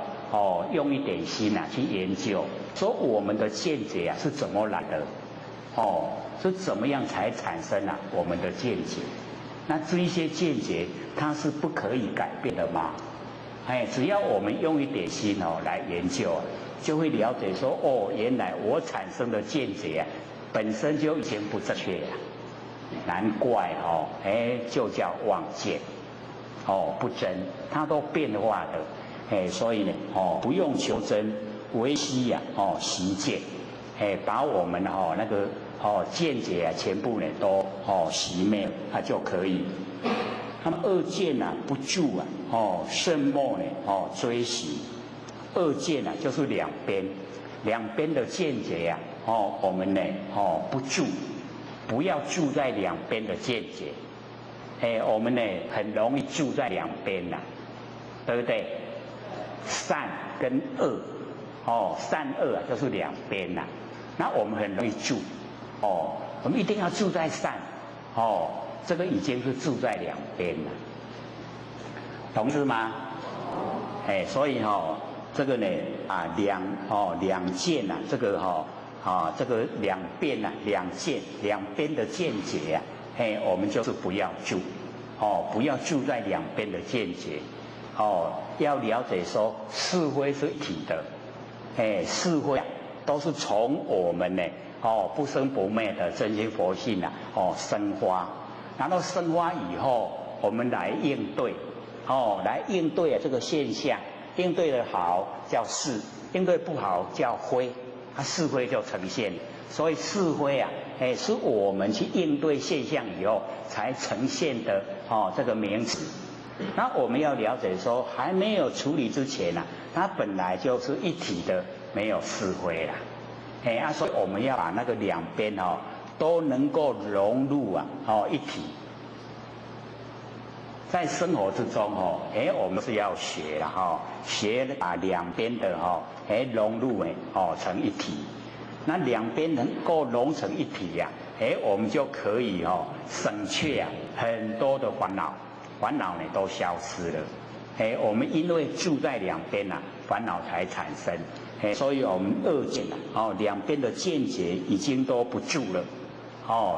用一点心去研究，说我们的见解是怎么来的是怎么样才产生我们的见解？那这一些见解它是不可以改变的吗？只要我们用一点心来研究就会了解说原来我产生的见解本身就已经不正确难怪就叫妄见不真，它都变化的所以呢不用求真，维系呀习见，把我们那个见解啊全部呢都熄灭了，它就可以。那么二见啊不住啊，圣末呢追习。二见啊就是两边的见解呀，我们呢不住，不要住在两边的见解。我们呢很容易住在两边呐，对不对？善跟恶，善恶啊就是两边呐。那我们很容易住，我们一定要住在善，这个已经是住在两边了，同意吗？所以这个呢两见呐，这个这个两边呐，两边的见解啊，我们就是不要住，不要住在两边的见解，要了解说是非是一体的，是非啊都是从我们呢不生不灭的真心佛性啊生发，然后生发以后，我们来应对，来应对这个现象。应对的好叫是，应对不好叫非，它是非就呈现。所以是非啊，是我们去应对现象以后才呈现的这个名词。那我们要了解说，还没有处理之前啊，它本来就是一体的，没有是非啦。所以我们要把那个两边都能够融入一体。在生活之中我们是要学啦学把两边的融入成一体。那两边能够融成一体呀，我们就可以省却很多的烦恼呢都消失了。我们因为住在两边烦恼才产生。所以我们二见两边的见解已经都不住了，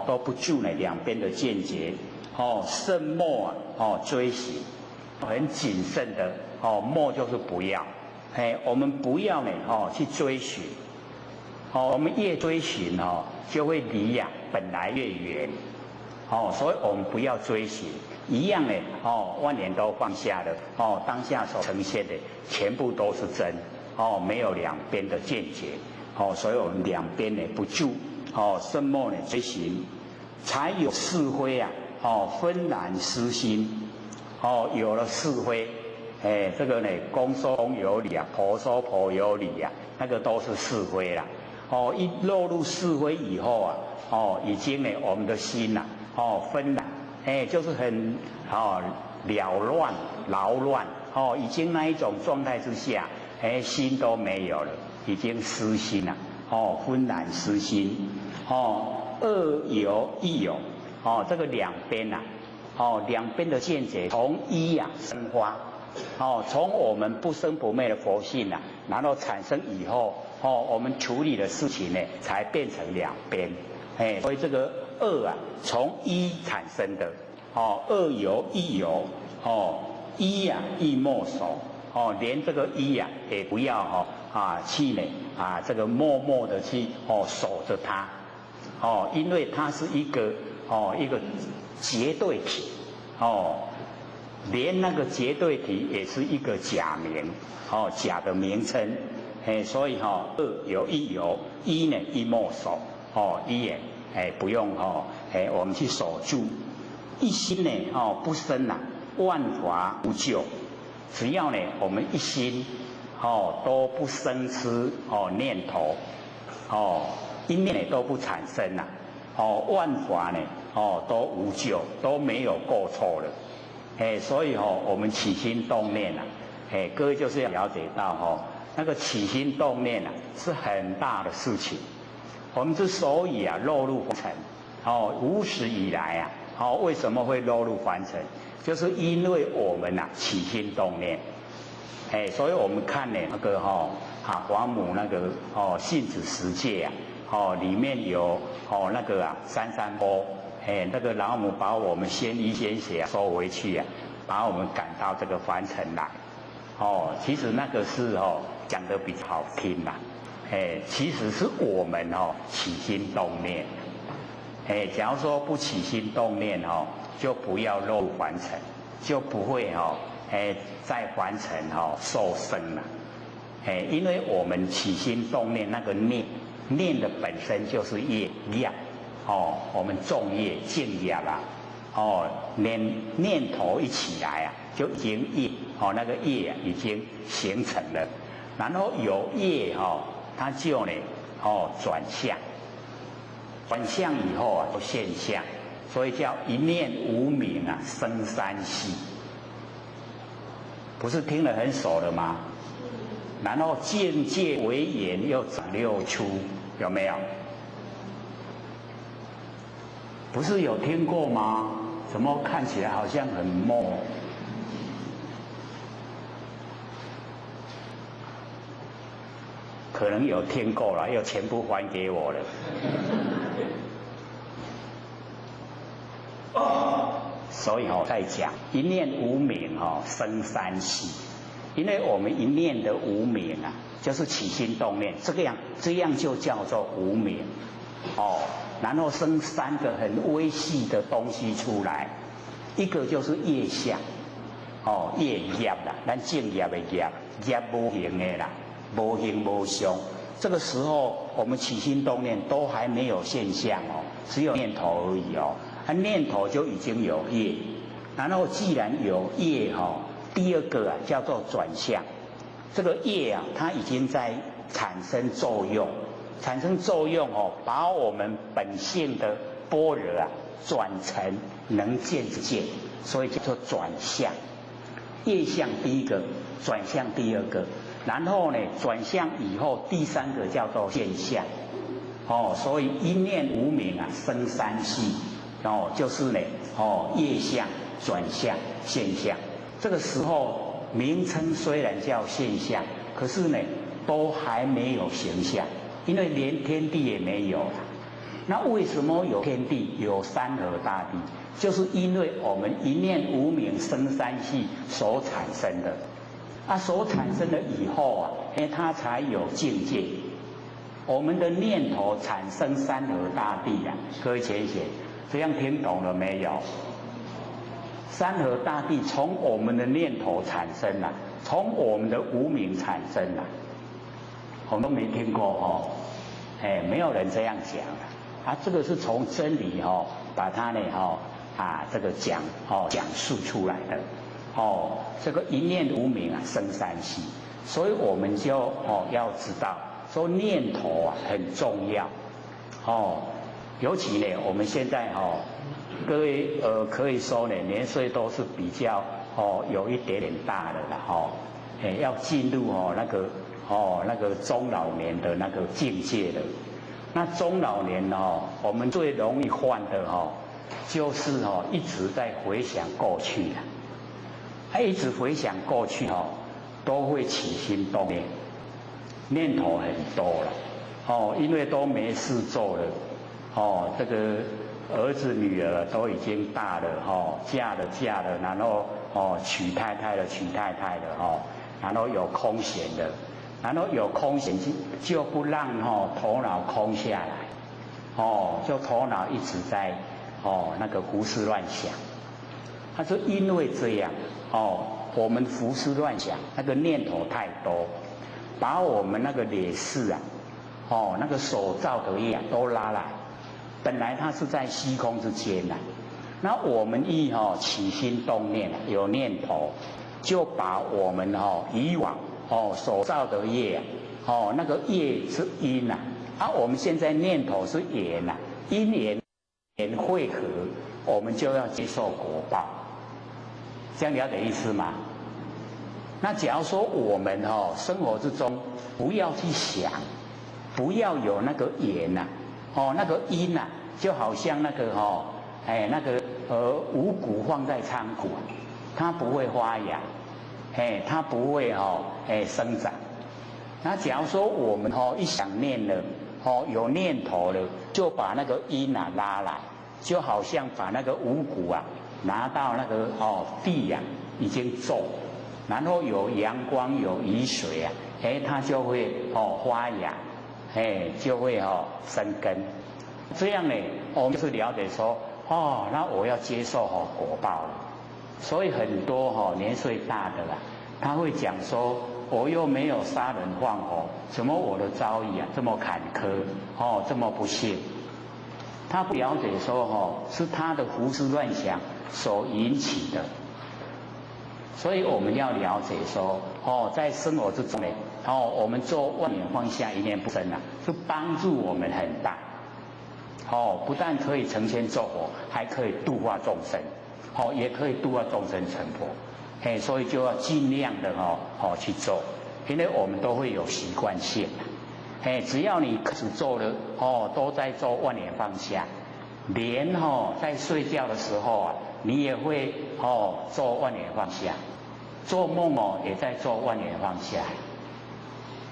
都不住呢两边的见解。慎莫追习，很谨慎的莫就是不要，我们不要呢去追寻，我们越追寻就会离本来越远，所以我们不要追寻，一样呢万年都放下了，当下所呈现的全部都是真，没有两边的见解，所以我们两边呢不住，慎莫呢追寻，才有是非纷然失心，有了是非，这个呢，公说公有理啊，婆说婆有理啊，那个都是是非啦。一落入是非以后已经呢，我们的心呐，纷然，就是很扰乱、劳乱，已经那一种状态之下，心都没有了，已经失心了，纷然失心，二有一有。这个两边两边的见解从一生发，从我们不生不灭的佛性然后产生以后，我们处理的事情呢，才变成两边，所以这个二从一产生的，二有一有，一亦莫守，连这个一也不要去呢这个默默的去守着它，因为它是一个绝对体，连那个绝对体也是一个假名，假的名称，所以二有一有，一呢亦莫守，一也不用我们去守住，一心呢不生万法无救，只要呢我们一心都不生吃念头，一念呢都不产生万法呢都无救，都没有过错了，所以我们起心动念各位就是要了解到那个起心动念是很大的事情。我们之所以落入凡尘，无始以来为什么会落入凡尘，就是因为我们起心动念，所以我们看呢那个华母那个信子十戒里面有那个三波，那个老母把我们先医先血收回去把我们赶到这个凡尘来，其实那个是讲得比较好听啦，其实是我们起心动念，假如说不起心动念就不要落入凡尘，就不会在凡尘受生了，因为我们起心动念那个念的本身就是业，我们种业净业啦，念头一起来啊，就已经业，那个业啊已经形成了，然后有业它就呢转向以后啊就现象，所以叫一念无明啊生三系，不是听得很熟了吗？然后境界为言又长六出，有没有？不是有听过吗？怎么看起来好像很懵？可能有听过了，又全部还给我了。所以再讲一念无明生三系，因为我们一念的无明啊，就是起心动念，这样就叫做无明然后生三个很微细的东西出来，一个就是业相业业啦，咱正业的业无形的啦，无形无相。这个时候我们起心动念都还没有现象只有念头而已念头就已经有业，然后既然有业第二个叫做转向，这个业它已经在产生作用，把我们本性的般若转成能见之见，所以叫做转向。业相第一个，转向第二个，然后呢转向以后第三个叫做现象所以一念无明生三系就是呢业相、转向、现象。这个时候名称虽然叫现象，可是呢都还没有形象，因为连天地也没有了。那为什么有天地，有山河大地？就是因为我们一念无明生三系所产生的所产生了以后它才有境界。我们的念头产生山河大地各位浅显，这样听懂了没有？山河大地从我们的念头产生从我们的无明产生我们都没听过没有人这样讲这个是从真理把它呢这个讲述出来的这个一念无明生三系，所以我们就要知道说念头很重要尤其呢我们现在各位可以说呢年岁都是比较有一点点大的了要进入那个中老年的那个境界了。那中老年我们最容易犯的就是一直在回想过去一直回想过去都会起心动念，念头很多了因为都没事做了这个儿子女儿都已经大了嫁了，然后娶太太了然后有空闲的，然后有空闲就不让头脑空下来就头脑一直在那个胡思乱想。他说因为这样我们胡思乱想，那个念头太多，把我们那个劣势那个所造的业都拉来。本来它是在虚空之间那我们一起心动念有念头，就把我们以往所造的业那个业是因我们现在念头是缘因缘汇合，我们就要接受果报。这样了解意思吗？那假如说我们生活之中不要去想，不要有那个缘那个因就好像那个那个五谷放在仓库它不会发芽它不会生长。那假如说我们一想念了有念头了，就把那个因拉来，就好像把那个五谷拿到那个地已经种，然后有阳光有雨水它就会发芽就会生根。这样呢我们就是了解说那我要接受果报了。所以很多年岁大的他会讲说我又没有杀人放火，怎么我的遭遇啊这么坎坷，这么不幸？他不了解说，是他的胡思乱想所引起的。所以我们要了解说，在生活之中呢，我们做万念放下，一念不生啊，是帮助我们很大。不但可以成仙作佛，还可以度化众生，也可以度化众生成佛。所以就要尽量的去做，因为我们都会有习惯性。只要你开始做了，都在做万念放下，连在睡觉的时候啊，你也会做万念放下，做梦也在做万念放下，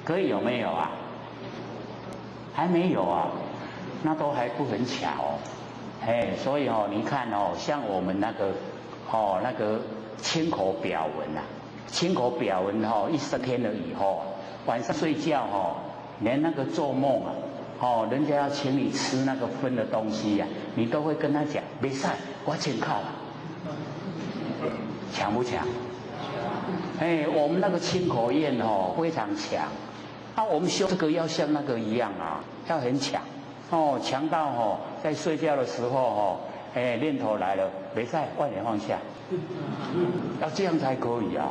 可以有没有啊？还没有啊，那都还不很巧所以你看像我们那个清口表文啊，清口表文一升天了以后，晚上睡觉连那个做梦啊，人家要请你吃那个分的东西呀，你都会跟他讲，没事，我请客。强不强？我们那个清口宴非常强。我们修这个要像那个一样啊，要很强强到在睡觉的时候念头来了，没事，万念放下，要这样才可以啊。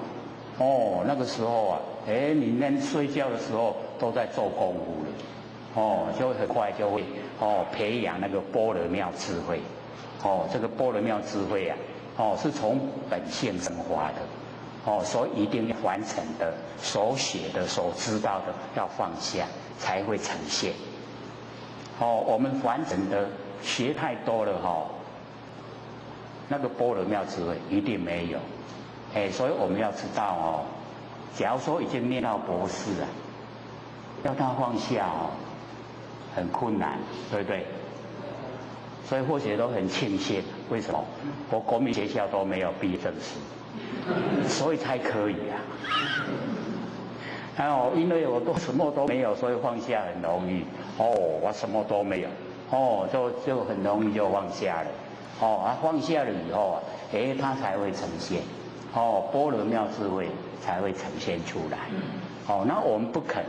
那个时候啊，你连睡觉的时候都在做功夫了，就很快就会培养那个般若妙智慧。这个般若妙智慧啊，是从本性生发的，所以一定要完成的、所学的、所知道的要放下，才会呈现。我们完整的学太多了那个般若妙智慧一定没有。所以我们要知道假如说已经念到博士啊，要他放下很困难，对不对？所以或许都很庆幸，为什么？我国民学校都没有毕业证书，所以才可以啊。因为我都什么都没有，所以放下很容易。我什么都没有，就很容易就放下了。放下了以后啊，它才会呈现。般若妙智慧才会呈现出来。那我们不肯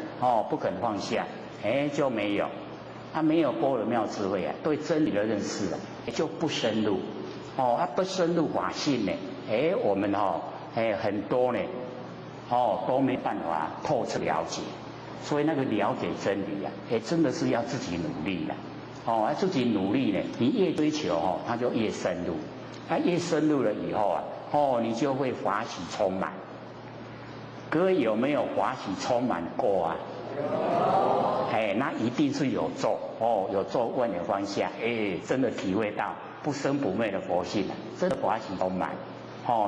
放下，就没有。没有般若妙智慧啊，对真理的认识啊，就不深入。不深入法性呢，我们很多呢，都没办法透彻了解。所以那个了解真理啊，真的是要自己努力的。自己努力呢，你越追求它就越深入。越深入了以后啊，你就会法喜充满。各位有没有法喜充满过啊？那一定是有做有做万念放下，真的体会到不生不灭的佛性，真的法喜充满。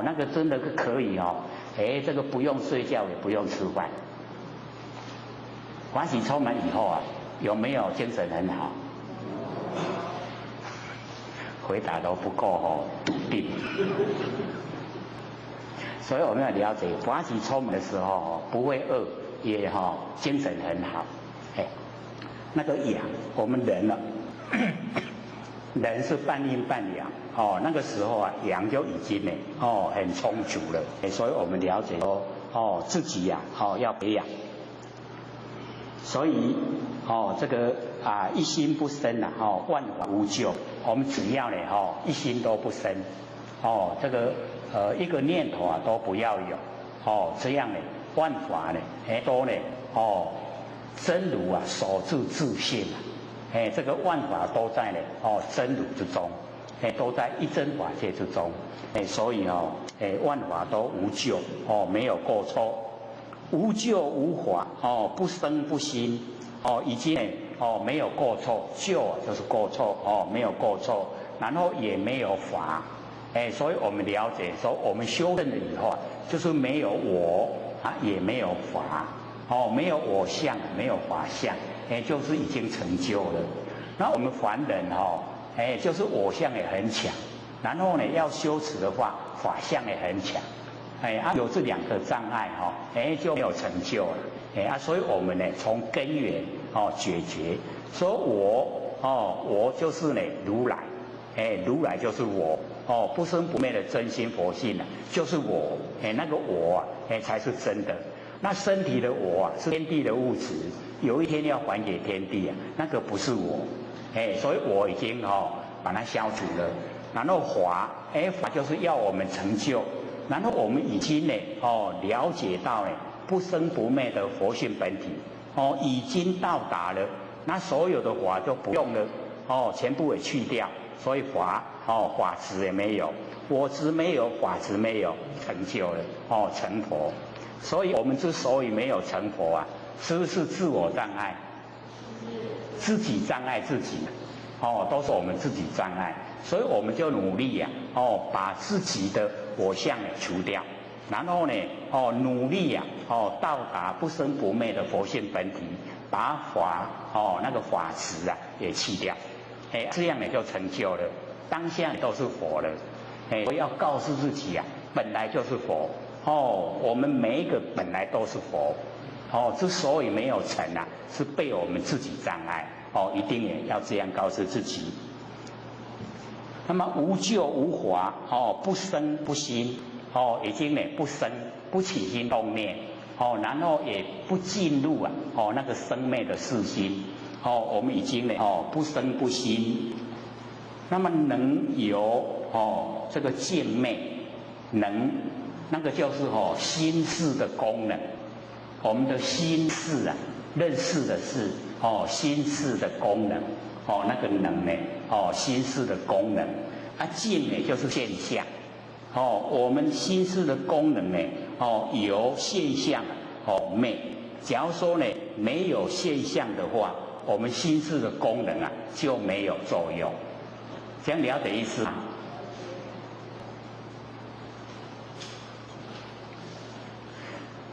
那个真的可以这个不用睡觉也不用吃饭，法喜充满以后啊，有没有精神很好？回答都不够笃定。所以我们要了解，法喜充满的时候不会饿，也精神很好。那个阳，我们人了，人是半阴半阳那个时候啊，阳就已经呢很充足了。所以我们了解说自己呀要培养。所以这个一心不生万法无救。我们只要呢一心都不生这个一个念头都不要有这样呢万法呢都呢真如守住自性这个万法都在呢真如之中都在一真法界之中所以万法都无救没有过错，无救无法不生不息已经没有过错，救就是过错没有过错，然后也没有法所以我们了解说，我们修正了以后就是没有我也没有法没有我相，没有法相就是已经成就了。那我们凡人就是我相也很强，然后呢要修持的话，法相也很强有这两个障碍就没有成就了所以我们呢从根源解决，说我就是呢如来如来就是我不生不灭的真心佛性就是我那个我才是真的。那身体的我啊，是天地的物质，有一天要还给天地啊，那个不是我，所以我已经把它消除了。然后法，法就是要我们成就，然后我们已经呢，了解到呢不生不灭的佛性本体，已经到达了，那所有的法就不用了，全部也去掉，所以法，法执也没有，我执没有，法执没有，成就了，成佛。所以我们之所以没有成佛啊，是不是自我障碍？自己障碍自己，都是我们自己障碍。所以我们就努力呀，把自己的我相除掉，然后呢，努力呀，到达不生不灭的佛性本体，把法，那个法执啊也去掉，这样呢就成就了，当下都是佛了，我要告诉自己啊，本来就是佛，我们每一个本来都是佛，之所以没有成啊，是被我们自己障碍，一定也要这样告诉自己。那么无救无华，不生不兴，已经呢不生不起心动念，然后也不进入啊，那个生灭的世心，我们已经呢不生不兴，那么能有这个见灭，能那个就是心识的功能，我们的心识啊，认识的是心识的功能。那个能呢？心识的功能，境呢就是现象。我们心识的功能呢？由现象灭。假如说呢没有现象的话，我们心识的功能啊就没有作用。这样了解意思吗？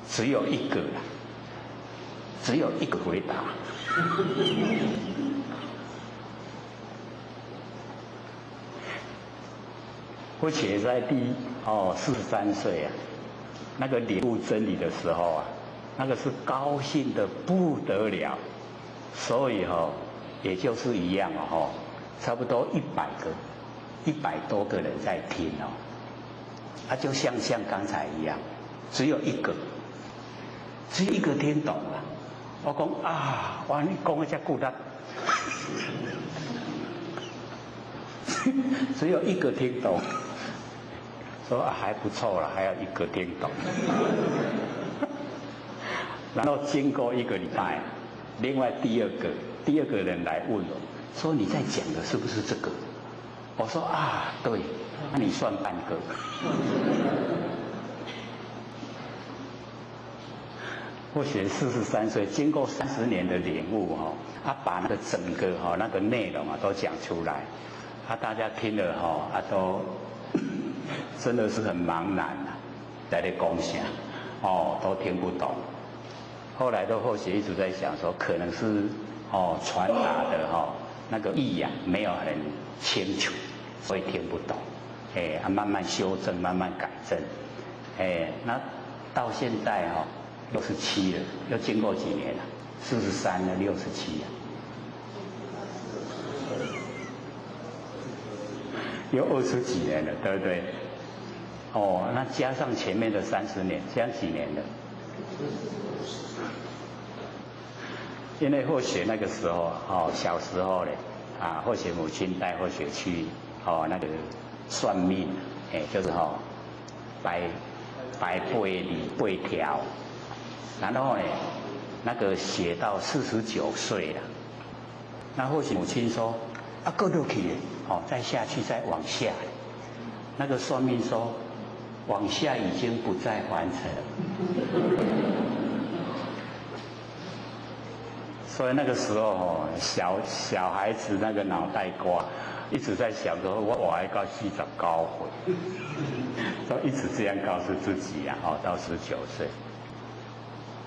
只有一个啦，只有一个回答。我且在43岁啊，那个领悟真理的时候啊，那个是高兴的不得了，所以也就是一样差不多100多个人在听就像刚才一样，只有一个听懂了。我讲啊，哇，你讲得这久了，只有一个听懂。说还不错了，还有一个听懂。然后经过1个礼拜，另外第二个人来问我，说你在讲的是不是这个？我说啊，对，那你算半个。或许43岁，经过30年的领悟把那个整个那个内容都讲出来，大家听了都。真的是很茫然在那讲啥，都听不懂。后来都或许一直在想说，可能是传达的那个意没有很清楚，所以听不懂。慢慢修正，慢慢改正。那到现在67了，又经过几年了？43了，67了。有20几年了，对不对？那加上前面的30年，这样几年了？因为或许那个时候，小时候嘞，或许母亲带或许去，那个算命，就是摆背理背条，然后呢，那个写到49岁了，那或许母亲说，过得去，再下去再往下，那个算命说。往下已经不再还成，所以那个时候小孩子那个脑袋瓜一直在想说，我还到49岁，都一直这样告诉自己到19岁，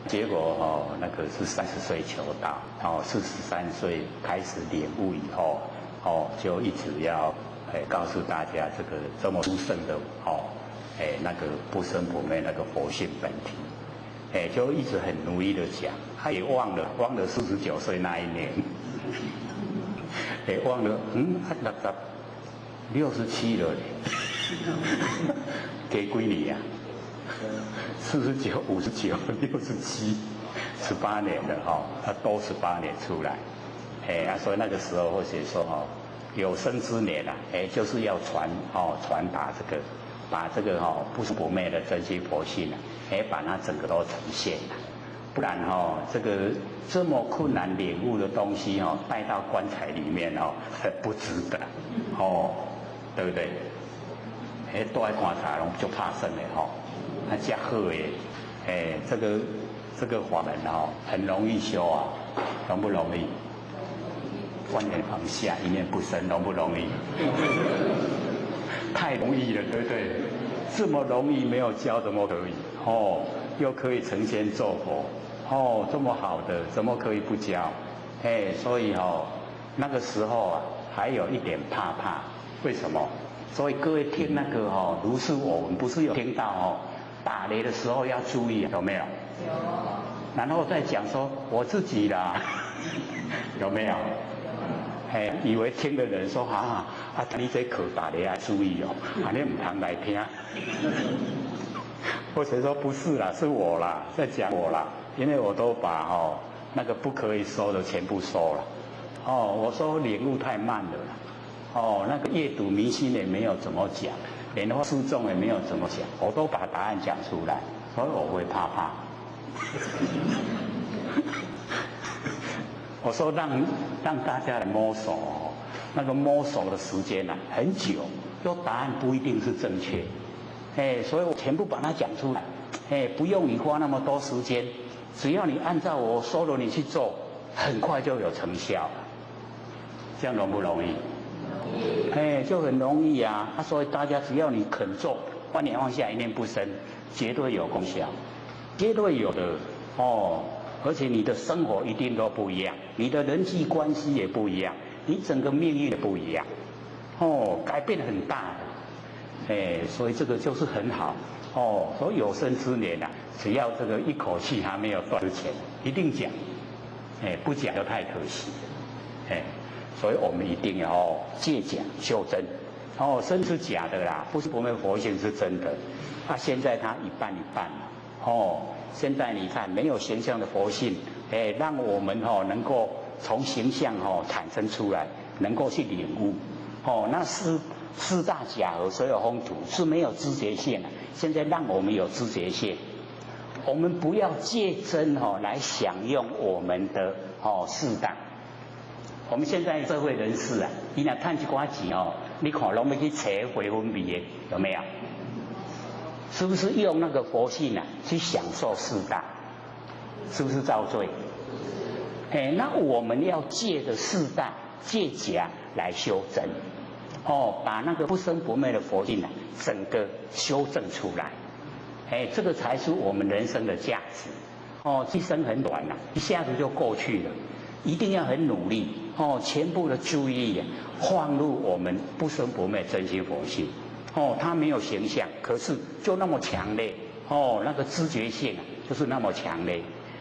结果那个是30岁求道，43岁开始领悟以后就一直要告诉大家这么殊胜的那个不生不灭那个佛性本体，就一直很努力的讲，他也忘了49岁那一年，忘了67了嘞，给几年啊49、59、67、18年了哈，他都18年出来，所以那个时候或者说有生之年啊，就是要传达这个，把这个不生不灭的真心佛性啊，把它整个都呈现了，不然这个这么困难领悟的东西带到棺材里面不值得对不对？都爱观察，拢就怕生的这好的，这个法门很容易修啊，容不容易？万年放下，一念不生，容不容易？太容易了，对不对？这么容易，没有教怎么可以？又可以成仙做佛，这么好的，怎么可以不教？所以那个时候啊，还有一点怕，为什么？所以各位听那个如是我闻，不是有听到打雷的时候要注意，有没有？有。然后再讲说我自己啦，有没有？以为听的人说你这课打雷要注意你唔通来听。或者说不是啦，是我啦，在讲我啦，因为我都把那个不可以收的全部收了。我说领悟太慢了啦。那个阅读明心也没有怎么讲，莲花书中也没有怎么讲，我都把答案讲出来，所以我会怕。我说让大家来摸索那个摸索的时间很久，有答案不一定是正确，所以我全部把它讲出来，不用你花那么多时间，只要你按照我说的你去做，很快就有成效了。这样容不容易？就很容易啊！所以大家只要你肯做，万年放下，一念不生，绝对有功效，绝对有的而且你的生活一定都不一样，你的人际关系也不一样，你整个命运也不一样，改变很大的，所以这个就是很好所以有生之年只要这个一口气还没有断之前，一定讲，不讲就太可惜，所以我们一定要借讲修真，真是假的啦，不是我们佛性是真的，现在它一半一半现在你看没有形象的佛性，让我们能够从形象产生出来，能够去领悟，那四大假合所有风土是没有知觉性的，现在让我们有知觉性，我们不要借真来享用我们的四大。我们现在社会人士你若赚一寡钱你看拢要去找回分别的，有没有？是不是用那个佛性去享受四大？是不是造罪？那我们要借的四大，借假来修真，把那个不生不灭的佛性整个修正出来，这个才是我们人生的价值。一生很短一下子就过去了，一定要很努力全部的注意力放入我们不生不灭真心佛性。它没有形象，可是就那么强烈那个知觉性就是那么强烈。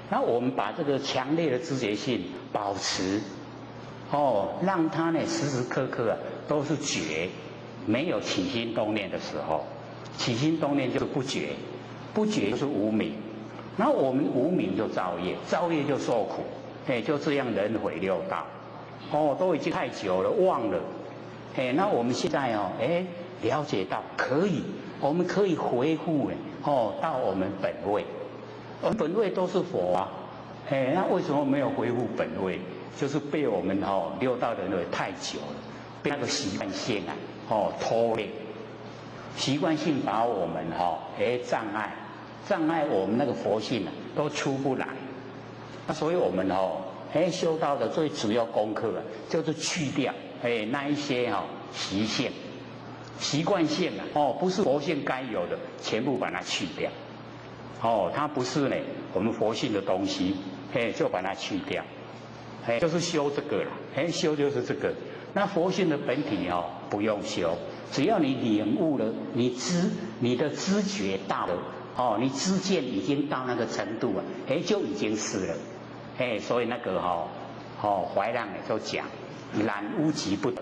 然后我们把这个强烈的知觉性保持，让它时时刻刻都是觉，没有起心动念的时候。起心动念就是不觉，不觉就是无明。然后我们无明就造业，造业就受苦，就这样轮回六道，都已经太久了，忘了。那我们现在了解到我们可以回复到我们本位，我们本位都是佛那为什么没有回复本位？就是被我们六道轮回太久了，被那个习惯性拖累，习惯性把我们障碍我们那个佛性都出不来。那所以我们修道的最主要功课就是去掉那一些习性。习惯性不是佛性该有的，全部把它去掉。它不是我们佛性的东西，就把它去掉。就是修这个了，修就是这个。那佛性的本体不用修，只要你领悟了，你的知觉到了，你知见已经到那个程度了，就已经是了。所以那个怀让就讲，染污即不得。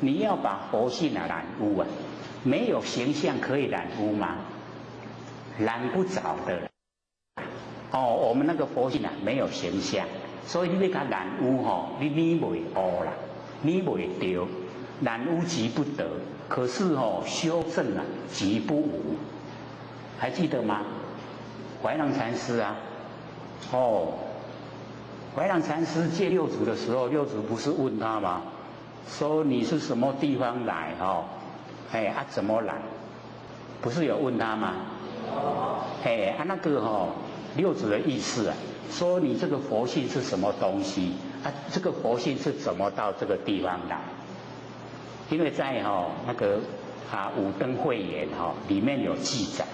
你要把佛性染污没有形象可以染污吗？染不着的。哦，我们那个佛性啊，没有形象，所以你要它染污吼，你染袂污啦，染袂掉，染污即不得。可是哦，修正啊，即不无。还记得吗？怀让禅师啊，哦，怀让禅师见六祖的时候，六祖不是问他吗？说你是什么地方来？哦，哎啊，怎么来？不是有问他吗？哎啊，那个哦，六祖的意思啊，说你这个佛性是什么东西啊？这个佛性是怎么到这个地方来？因为在那个五灯会演里面有记载，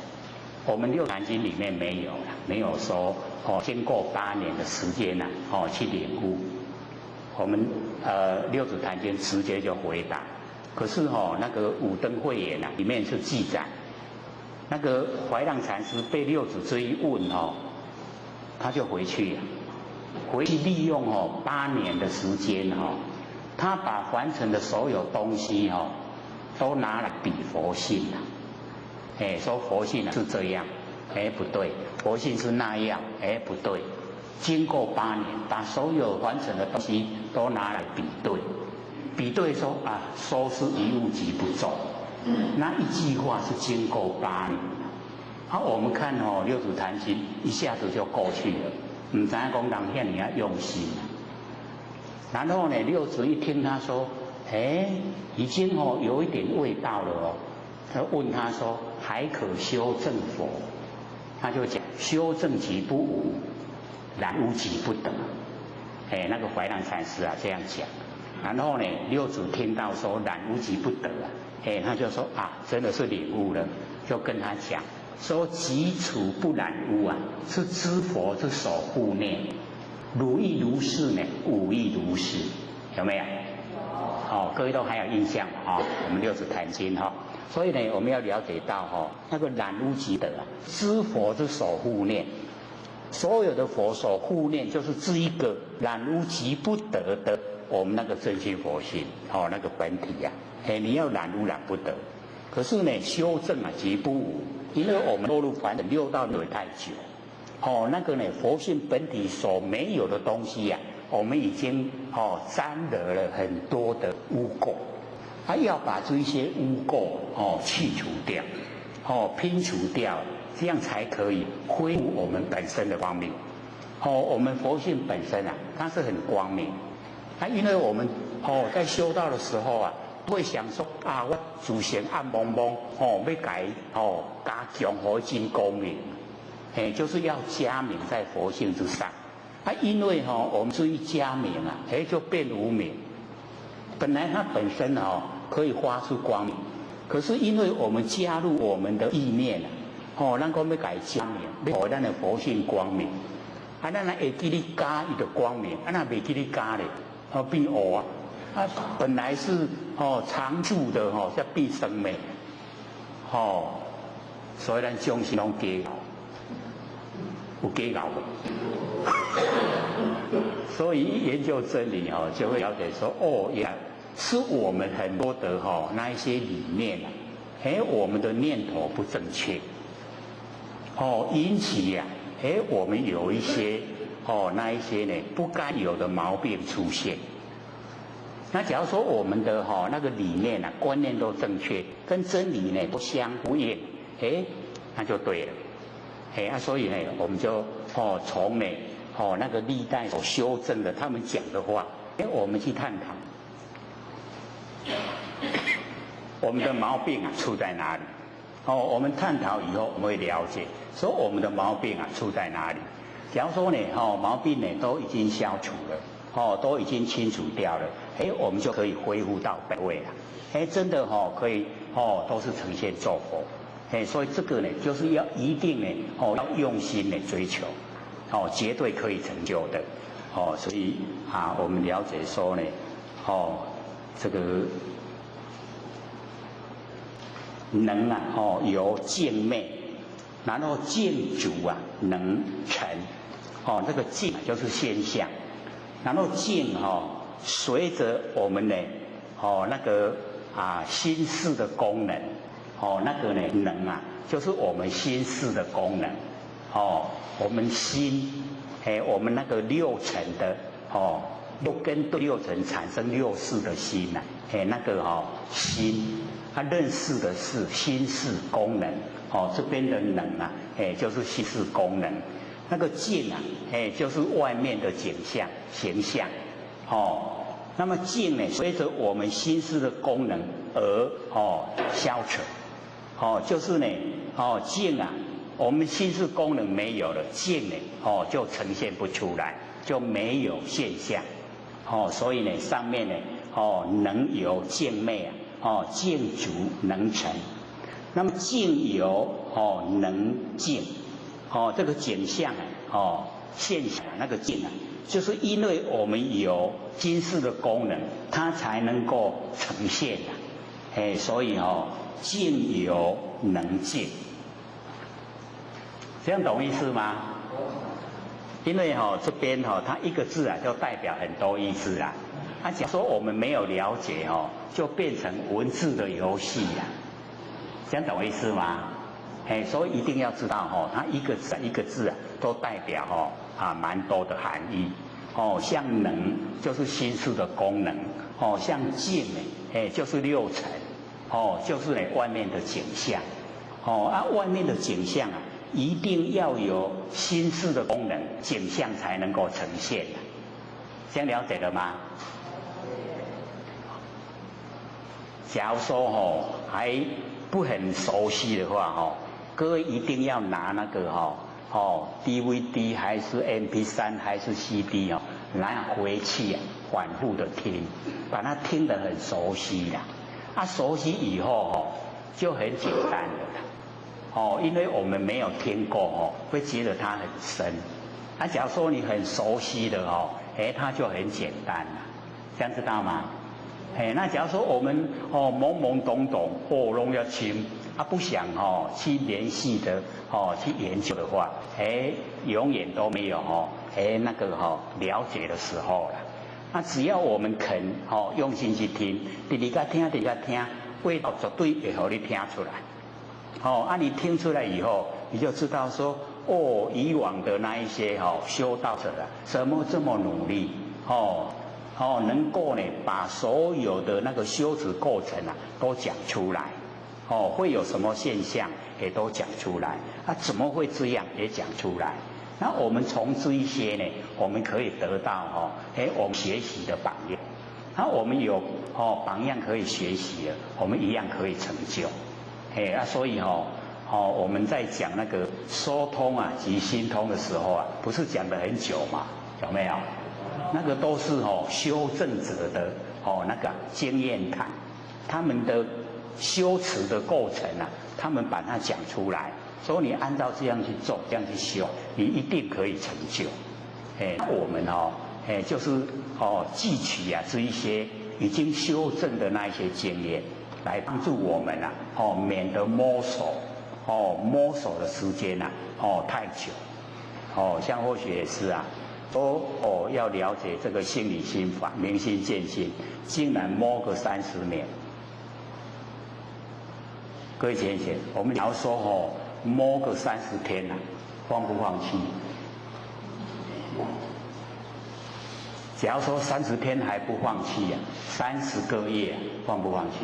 我们六坛经里面没有了，没有说经过8年的时间去领悟。我们六祖坛经直接就回答，可是那个五灯会演里面是记载，那个怀让禅师被六祖这一问他就回去了，回去利用8年的时间他把凡尘的所有东西都拿来比佛性了，说佛性是这样，不对，佛性是那样，不对。经过8年，把所有凡尘的东西都拿来比对，比对说啊，收拾一物即不中。那一句话是经过8年。我们看六祖坛经一下子就过去了，唔知讲人遐尼啊用心。然后呢，六祖一听他说，已经有一点味道了他问他说，还可修正佛？他就讲，修正即不无，染污即不得。那个怀让禅师这样讲。然后呢，六祖听到说染污即不得他就说真的是领悟了，就跟他讲说，即处不染污是知佛之守护念。如亦如是呢，无亦如是，有没有？各位都还有印象我们六祖坛经所以呢，我们要了解到那个染污即得知佛之守护念，所有的佛守护念就是这一个染污即不得的我们那个真心佛性那个本体你要染污染不得，可是呢，修正即不无，因为我们落入凡尘6道轮回太久。那个呢，佛性本体所没有的东西我们已经沾惹了很多的污垢，要把这些污垢去除掉，拼除掉，这样才可以恢复我们本身的光明。我们佛性本身它是很光明，因为我们在修道的时候会想说我自身暗蒙蒙要改加强佛性光明。就是要加明在佛性之上因为我们这一加明就变无明。本来它本身可以发出光明，可是因为我们加入我们的意念咱讲要改加明，要咱的佛性光明咱会记你加伊的光明那袂记你加咧变黑本来是常住的叫变生灭所以咱众生拢加有假搞的，所以一研究真理就会了解说是我们很多的那一些理念我们的念头不正确引起我们有一些那一些呢不该有的毛病出现。那假如说我们的那个理念观念都正确，跟真理呢不相呼应那就对了。所以呢，我们就从呢那个历代所修正的他们讲的话，我们去探讨我们的毛病出在哪里。我们探讨以后，我们会了解说我们的毛病出在哪里。假如说呢毛病呢都已经消除了都已经清除掉了我们就可以恢复到本位了真的可以都是呈现作佛。所以这个呢，就是要一定呢，要用心的追求，绝对可以成就的，所以我们了解说呢，这个能由见昧，然后见主能成，这个见就是现象，然后见随着我们呢，那个心事的功能。那个呢能就是我们心识的功能，我们心，我们那个六尘的，六根对六尘产生六识的心呐，那个心，它认识的是心识功能，这边的能啊，就是心识功能，那个境啊，就是外面的景象形象，那么境呢，随着我们心识的功能而消除，就是呢，境啊，我们心识功能没有了，境呢，就呈现不出来，就没有现象，所以呢，上面呢，能有境昧啊，境足能成，那么境有能境，这个景象啊，现象那个境啊。就是因为我们有心识的功能，它才能够呈现的，所以境有能境，这样懂意思吗？因为这边它一个字啊，就代表很多意思啊。假如说我们没有了解就变成文字的游戏呀，这样懂意思吗？所以一定要知道它一个字一个字啊，都代表蛮多的含义。像能就是心识的功能，像境呢，就是六尘，就是呢外面的景象，外面的景象啊，一定要有心识的功能，景象才能够呈现的。这样了解了吗？假如说还不很熟悉的话各位一定要拿那个DVD 还是 MP3 还是 CD 拿回去反复的听，把它听得很熟悉啦。熟悉以后就很简单了因为我们没有听过会觉得它很深。假如说你很熟悉的它就很简单了，这样知道吗？那假如说我们懵懵懂懂弄要清不想去联系的去研究的话，永远都没有那个了解的时候了。那只要我们肯用心去听，你个听，味道绝对会让你听出来。你听出来以后，你就知道说以往的那一些修道者怎么这么努力能够呢把所有的那个修持过程都讲出来。会有什么现象也都讲出来，怎么会这样也讲出来。那我们从这一些呢，我们可以得到我们学习的榜样。那我们有榜样可以学习了，我们一样可以成就。所以我们在讲那个说通及心通的时候不是讲得很久嘛，有没有？那个都是修正者的那个经验谈，他们的修持的过程他们把它讲出来，所以你按照这样去做，这样去修，你一定可以成就。我们就是汲取这一些已经修正的那一些经验，来帮助我们免得摸索的时间太久。像或许也是都要了解这个心理心法，明心见性，竟然摸个30年。各位浅显，我们要说摸个30天放不放弃？假如说30天还不放弃30个月放不放弃？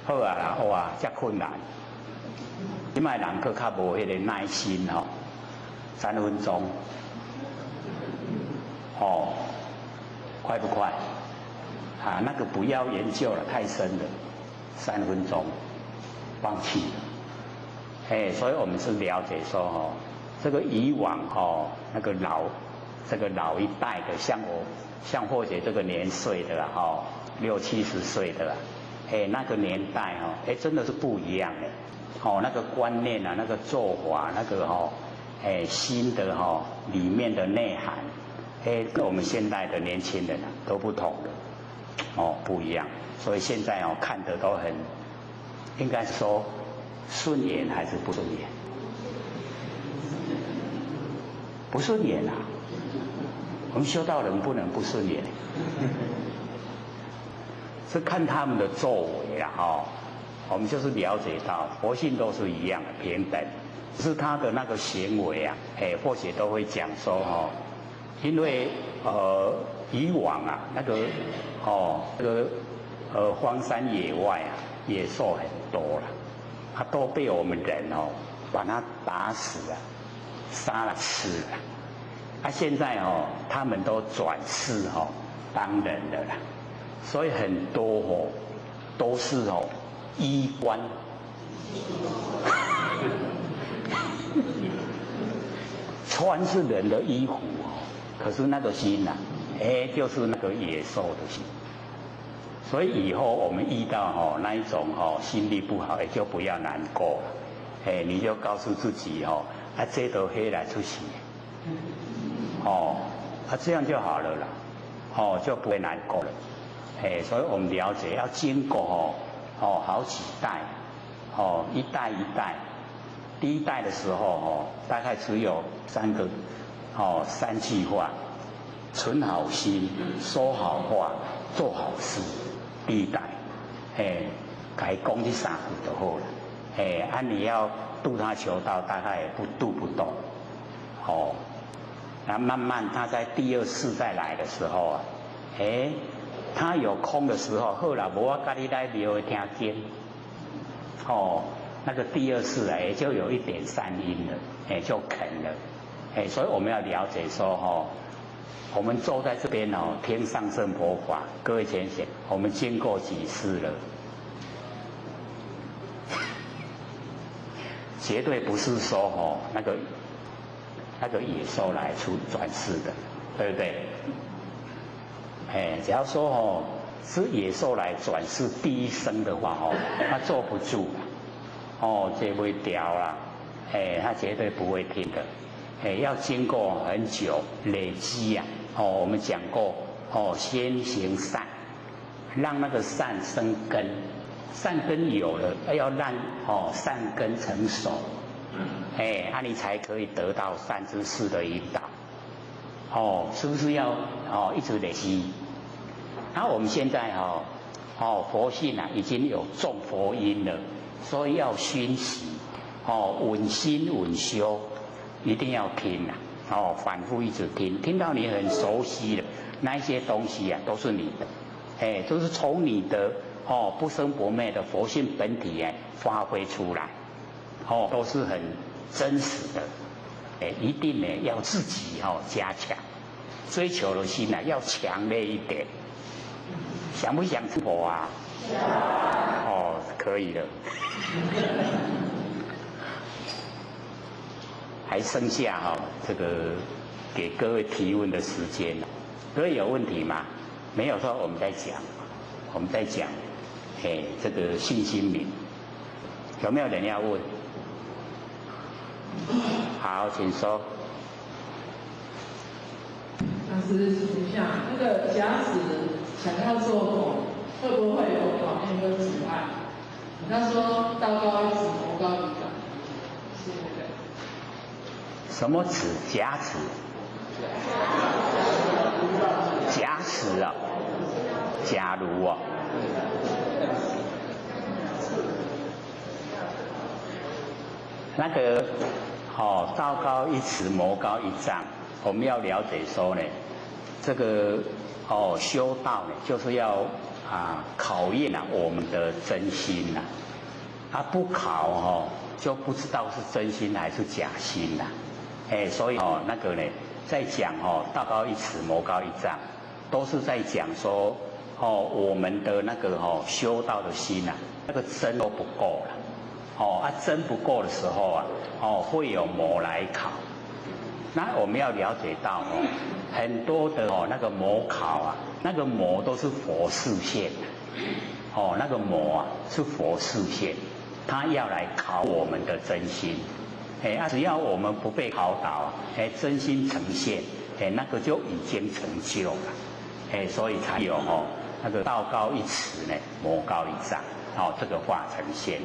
好啦，哇，这困难。现在人佫较无迄个耐心3分钟，快不快？那个不要研究了，太深了。3分钟，放弃了。所以我们是了解说这个以往那个老一代的，像或者这个年岁的60、70岁的那个年代真的是不一样的。那个观念那个做法，那个新的里面的内涵，跟我们现在的年轻人都不同的不一样。所以现在看得都很，应该说顺眼还是不顺眼？不顺眼我们修道人不能不顺眼，是看他们的作为我们就是了解到佛性都是一样的平等，只是他的那个行为啊，或许都会讲说因为以往啊那个荒山野外啊野兽很多了，它都被我们人把它打死了，杀了吃了，现在他们都转世当人了啦，所以很多都是衣冠，穿是人的衣服可是那个心呐，就是那个野兽的心。所以以后我们遇到那一种心力不好，就不要难过了，你就告诉自己这都黑来出息，这样就好了啦，就不会难过了，所以我们了解要经过好几代，一代一代，第一代的时候大概只有3句话：存好心，说好话，做好事。第一代，该讲这3句就好了，你要度他求道，大概也度不动，那慢慢他在第2世再来的时候啊，他有空的时候，好啦，我跟你来庙听经，那个第2世也就有一点善因了，就肯了，所以我们要了解说我们坐在这边听上圣佛法，各位浅显，我们经过几世了，绝对不是说那个野兽来转世的，对不对？只要说是野兽来转世第1生的话他坐不住了，这会掉啦，他绝对不会听的，要经过很久累积啊，我们讲过先行善，让那个善生根，善根有了，要让善根成熟，你才可以得到善知识的引导，是不是要一直累积？然后我们现在佛性啊已经有种佛因了，所以要熏习，稳心稳修，一定要听反复一直听，听到你很熟悉了，那一些东西啊都是你的，都是从你的不生不灭的佛性本体发挥出来，都是很真实的，一定呢要自己加强，追求的心要强烈一点。想不想成佛啊？可以的。还剩下这个给各位提问的时间，各位有问题吗？没有说我们在讲，这个信心灵，有没有人要问？好，请说。老师，请一下，那个假使想要做梦，会不会有考验跟阻碍？你刚说道高一尺，魔高一丈，是那个。什么尺？假尺？假使啊？假如啊？那个道高一尺，魔高一丈。我们要了解说呢，这个修道呢，就是要考验我们的真心不考就不知道是真心还是假心所以那个呢，在讲道高一尺，魔高一丈，都是在讲说我们的那个修道的心那个真都不够了真不够的时候会有魔来考。那我们要了解到很多的那个魔考那个魔都是佛示现那个魔是佛示现，他要来考我们的真心，只要我们不被考倒真心呈现，那个就已经成就了，所以才有那个道高一尺呢，魔高一丈，这个话呈现。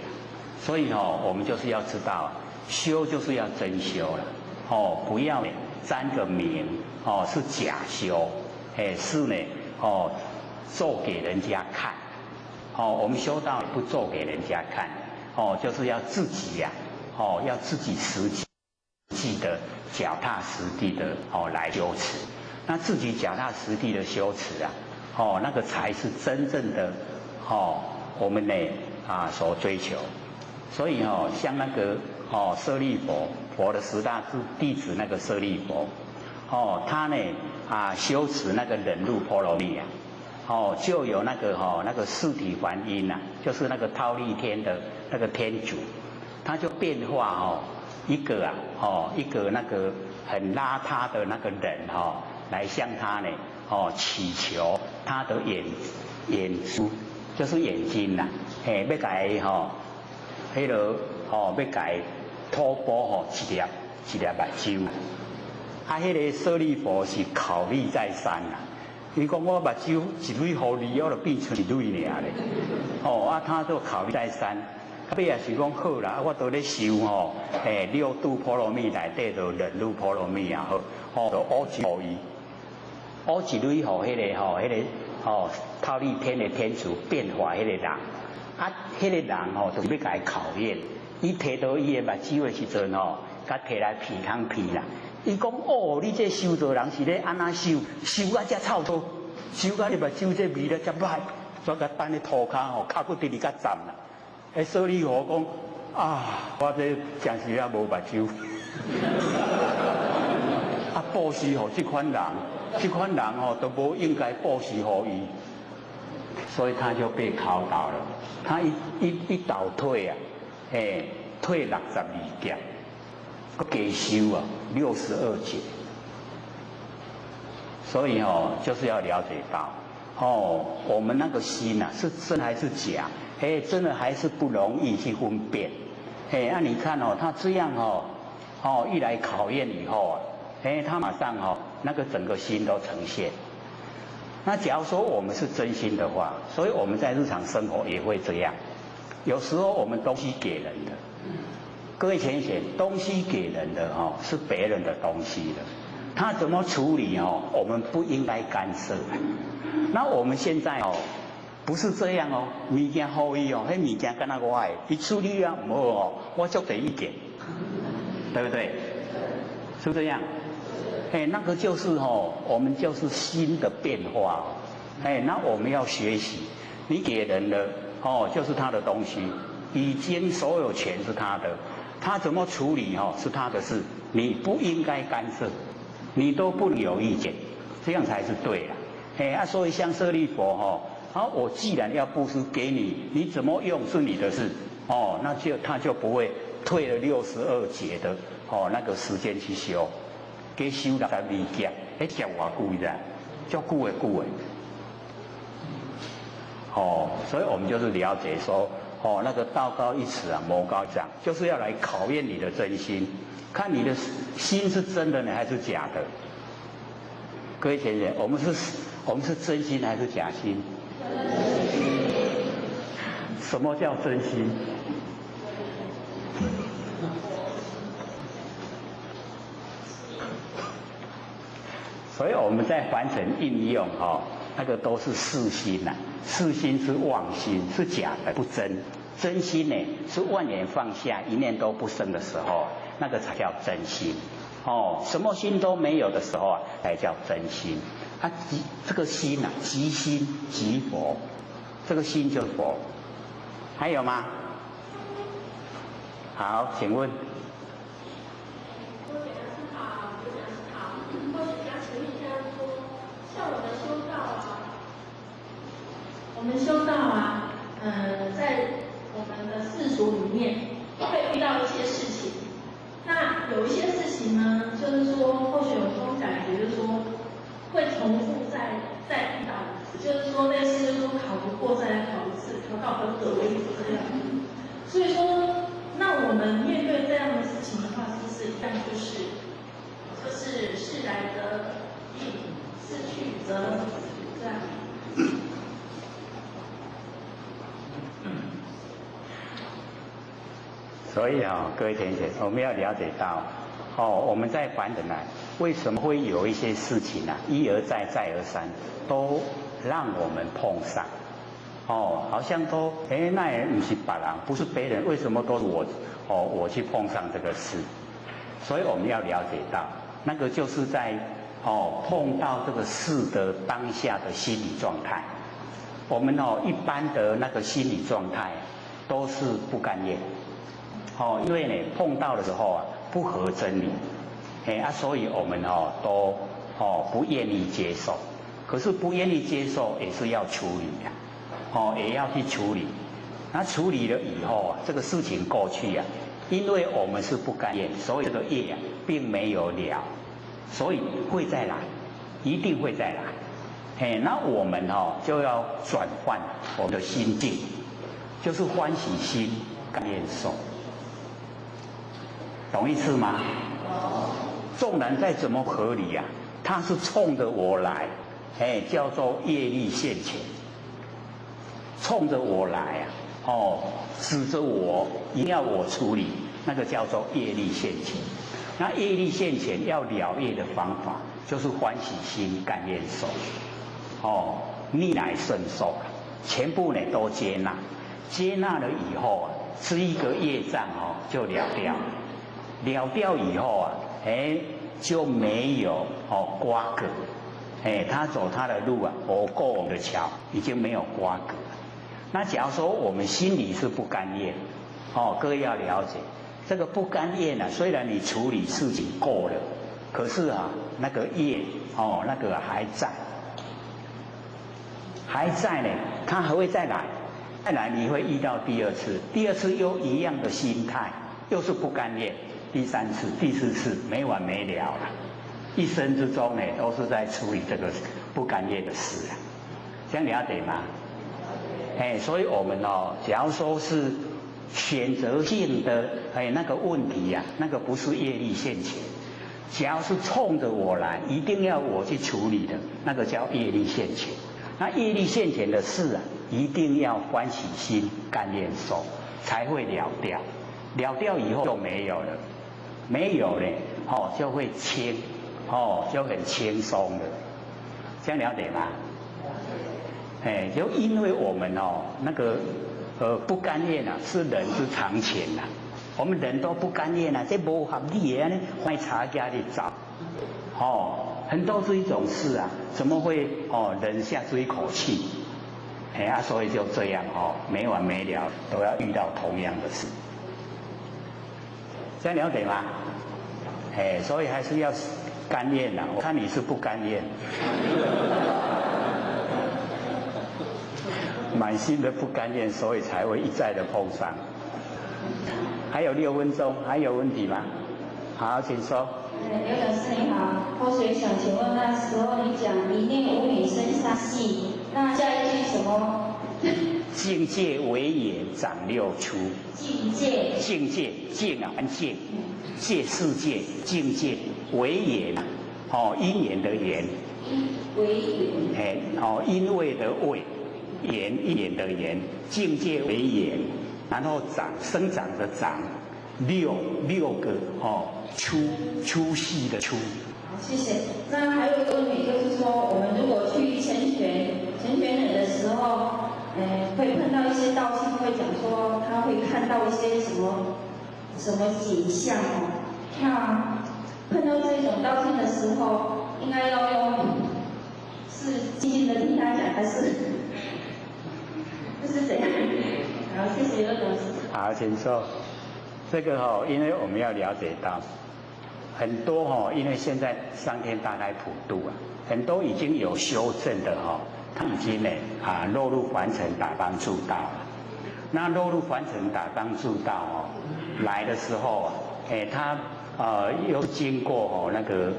所以我们就是要知道，修就是要真修了。不要沾个名是假修，是呢做给人家看，我们修道不做给人家看，就是要自己呀，要自己实际的脚踏实地的来修持。那自己脚踏实地的修持啊，那个才是真正的我们呢所追求。所以像那个舍利佛的10大弟子那个舍利佛，他呢修持那个忍辱波罗蜜啊，就有那个四体还因啊，就是那个忉利天的那个天主，他就变化一个那个很邋遢的那个人来向他呢祈求他的眼珠，就是眼睛呐，要给迄个要给吐蕃一粒目睭，迄个舍利佛是考虑再三啦。伊讲我目睭一蕊互你，我就变出一蕊尔咧。他就考虑再三，尾也是讲好啦，我都咧修6度波罗蜜内底就忍辱波罗蜜也好，就乌一互伊，乌一蕊互迄个忉利天的天主变化迄个人，迄个人就要甲伊考验。伊摕到伊的目睭的时阵甲摕来鼻孔鼻啦。伊讲你这修道人是咧安那修啊遮臭土，修甲你目睭这味咧遮歹，所以甲等咧涂骹脚骨直直甲站啦。舍利佛讲我这暂时也无目睭。布施互这款人都无应该布施互伊，所以他就被考倒了。他一倒退啊，退62劫，佮加修62劫。所以就是要了解到我们那个心是真还是假？真的还是不容易去分辨。你看他这样一来考验以后他马上那个整个心都呈现。那假如说我们是真心的话，所以我们在日常生活也会这样。有时候我们东西给人的，各位浅显，东西给人的是别人的东西的，他怎么处理我们不应该干涉。那我们现在不是这样物件好伊迄物件敢若我的，伊处理啊唔好我足第意见，对不对？是不是这样？那个就是我们就是心的变化那我们要学习，你给人的就是他的东西，已经所有权是他的，他怎么处理是他的事，你不应该干涉，你都不能有意见，这样才是对的。所以像舍利佛我既然要布施给你，你怎么用是你的事那他就不会退了62劫的那个时间去修。加修62劫，接偌久啦，足久的。所以我们就是了解说，那个道高一尺魔高一丈，就是要来考验你的真心，看你的心是真的呢还是假的。各位先生，我们是真心还是假心？什么叫真心？所以我们在凡尘应用那个都是世心世心是妄心，是假的，不真。真心呢是万念放下，一念都不生的时候，那个才叫真心。什么心都没有的时候才叫真心。这个心即心即佛，这个心就是佛。还有吗？好，请问。我们修道在我们的世俗里面会遇到一些事情，那有一些事情呢，就是说或许有种感觉，就是说会重复再遇到一次，就是说类似就是说考不过再来考一次，考到合格为止这样。所以说，那我们面对这样的事情的话，是不是一样就是事来则易，事去则这样？所以各位同学，我们要了解到，我们在凡人为什么会有一些事情一而再再而三都让我们碰上？好像都那也不是别人，不是别人，为什么都是我去碰上这个事？所以我们要了解到，那个就是在碰到这个事的当下的心理状态。我们一般的那个心理状态都是不甘愿，因为呢碰到的时候不合真理，所以我们都不愿意接受。可是不愿意接受也是要处理的，也要去处理。那处理了以后这个事情过去因为我们是不甘愿，所以这个业并没有了，所以会再来，一定会再来。那我们就要转换我们的心境，就是欢喜心甘愿受，懂意思吗？纵然再怎么合理它是冲着我来，叫做业力现前，冲着我来指着我，一定要我处理，那个叫做业力现前。那业力现前要了业的方法，就是欢喜心甘愿受，逆来顺受，全部呢都接纳，接纳了以后是一个业障就了掉，了掉以后就没有瓜葛，他走他的路我过我的桥，已经没有瓜葛。那假如说我们心里是不甘愿，各位要了解，这个不甘愿虽然你处理事情过了，可是那个业那个还在呢，它还会再来，再来你会遇到第二次，第二次又一样的心态，又是不甘愿，第三次、第四次没完没了了，一生之中呢都是在处理这个不甘愿的事这样了解吗？所以我们假如说是选择性的那个问题那个不是业力现前。假如是冲着我来，一定要我去处理的，那个叫业力现前。那业力现前的事一定要欢喜心甘愿受，才会了掉。了掉以后就没有了，没有了就会轻，就很轻松的，这样了解吗？就因为我们那个不甘愿是人之常情我们人都不甘愿这不合理的坏茶家里找很多这一种事怎么会忍下这一口气所以就这样没完没了都要遇到同样的事，这样了解吗？所以还是要甘愿我看你是不甘愿满心的不甘愿，所以才会一再的碰上。还有6分钟，还有问题吗？好，请说。刘老师你好，或许想请问，那时候你讲一念无理生杀气，那下一句什么？境界为眼长六出。境界。境界，境境，界世界，境界为眼因缘的缘。为缘。因为的为。缘一缘的缘，境界为缘，然后生长的长，六个粗细的粗。好，谢谢。那还有一个问题就是说，我们如果去成全人的时候，会碰到一些道性，会讲说他会看到一些什么景象那碰到这种道性的时候，应该要用是静静的听他讲，还是？是怎样？好，谢谢刘董事。好，请说。这个因为我们要了解到，很多因为现在上天大开普度很多已经有修正的他已经落入凡尘打帮助道了。那落入凡尘打帮助道来的时候他又经过那个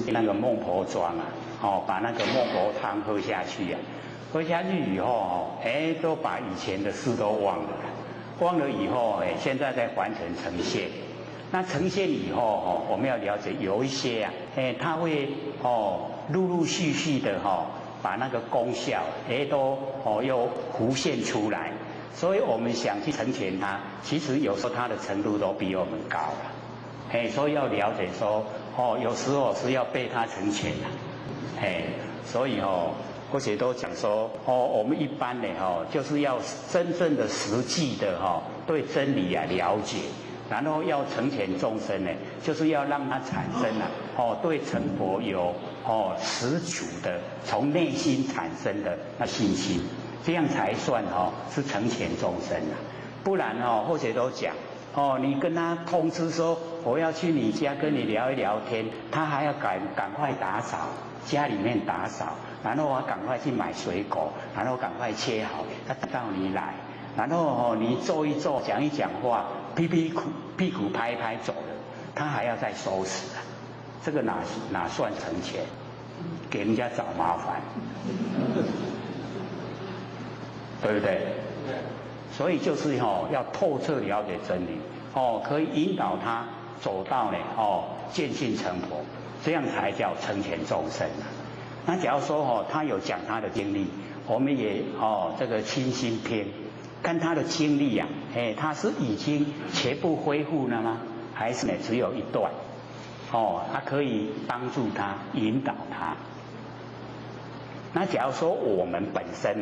那个孟婆庄把那个孟婆汤喝下去喝下去以后都把以前的事都忘了，忘了以后现在在凡尘呈现。那呈现以后我们要了解有一些它会陆陆续续的把那个功效都又浮现出来，所以我们想去成全它，其实有时候它的程度都比我们高了所以要了解说有时候是要被它成全所以或许都讲说，我们一般呢，就是要真正的实际的对真理了解，然后要成全众生呢，就是要让他产生对成佛有十足的从内心产生的那信心，这样才算是成全众生啊。不然或许都讲你跟他通知说我要去你家跟你聊一聊天，他还要赶快打扫家里面打扫，然后赶快去买水果，然后赶快切好，他等到你来，然后你坐一坐讲一讲话，屁股拍一拍走了，他还要再收拾啊，这个哪算成全？给人家找麻烦，对不对？所以就是要透彻了解真理，可以引导他走到呢见性成佛，这样才叫成全众生啊。那假如说他有讲他的经历，我们也这个倾心听，看他的经历啊，他是已经全部恢复了吗？还是呢只有一段？他可以帮助他引导他。那假如说我们本身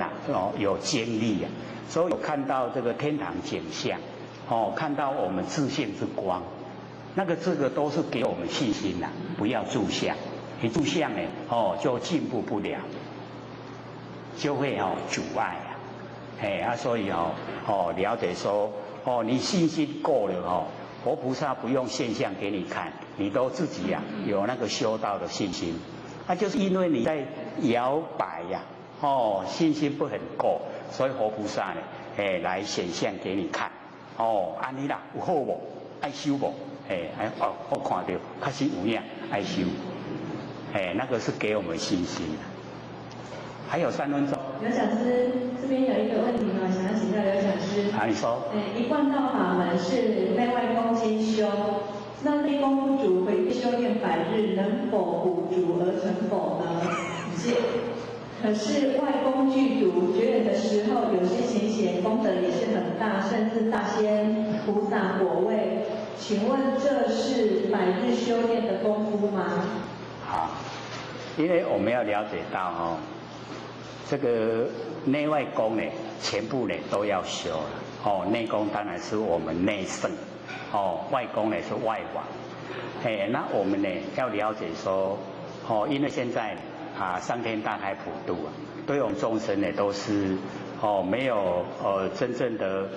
有经历啊，所以有看到这个天堂景象，看到我们自性之光，这个都是给我们信心呐，不要住相，一住相呢就进步不了，就会阻碍啊，所以了解说你信心够了佛菩萨不用现象给你看，你都自己有那个修道的信心。那就是因为你在摇摆信心不很够，所以佛菩萨呢，来显现给你看。安尼啦，有好无？爱修无？我看到确实有影，爱修。那个是给我们信心的。还有3分钟。刘讲师这边有一个问题想要请教刘讲师。你说。一贯道法门是内外功兼修。那内功不足，回修炼100日，能否补足而成佛呢？可是外功具足，绝缘的时候，有些贤贤功德也是很大，甚至大仙菩萨果位。请问这是100日修炼的功夫吗？好，因为我们要了解到这个内外功呢，全部呢都要修了。内功当然是我们内圣。外功呢是外往，那我们呢要了解说，因为现在上天大开普度对我们众生呢都是没有真正的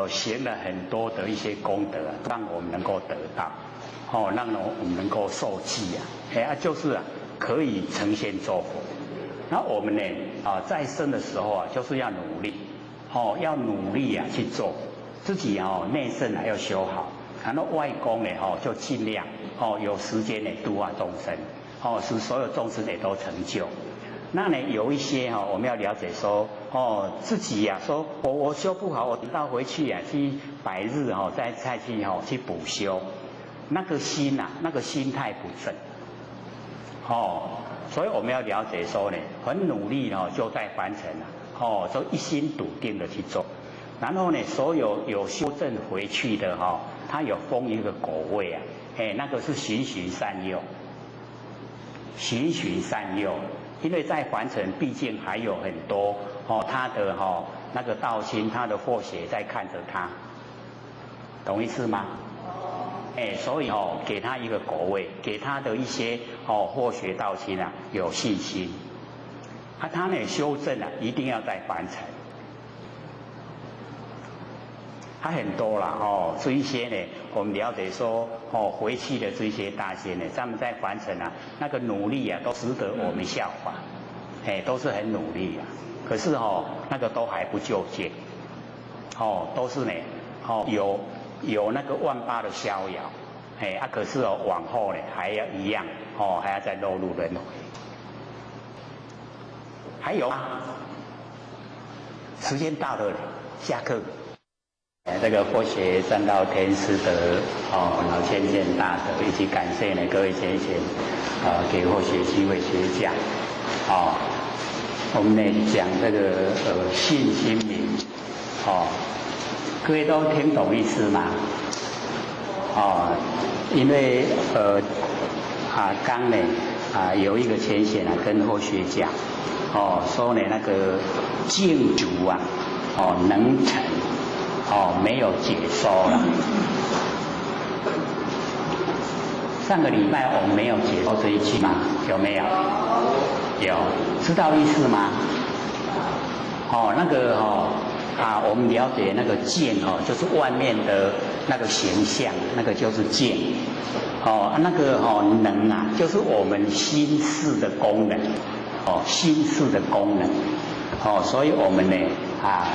行了很多的一些功德让我们能够得到，让我们能够受记就是可以呈现做佛。那我们呢在生的时候就是要努力，要努力去做。自己内圣要修好，然后外功呢就尽量有时间呢度化众生，使所有众生也都成就。那呢有一些我们要了解说自己说我修不好，我等到回去去100日再去补修，那个心那个心态不正所以我们要了解说呢，很努力就在凡尘就一心笃定的去做。然后呢，所有有修正回去的他有封一个果位那个是循循善诱，循循善诱。因为在凡尘毕竟还有很多他的那个道心，他的祸邪在看着他，懂意思吗？所以给他一个果位，给他的一些祸邪道心有信心。他呢修正一定要在凡尘。他很多啦这一些呢，我们了解说回去的这些大仙呢，他们在凡尘那个努力都值得我们效法，都是很努力可是那个都还不就见，都是呢有那个18000的逍遥，可是往后呢还要一样还要再落入轮回。还有时间到了，下课。这个佛学占道天师的老千见大德，以及感谢呢各位贤贤给佛学机会学讲我们呢讲这个信心明各位都听懂意思吗？因为刚呢有一个浅显跟后学讲，说呢那个净足能成，没有解说了。上个礼拜我们没有解说这一句吗？有没有？有，知道意思吗？那个我们了解那个见就是外面的那个形象，那个就是见。那个能就是我们心事的功能，心事的功能。所以我们呢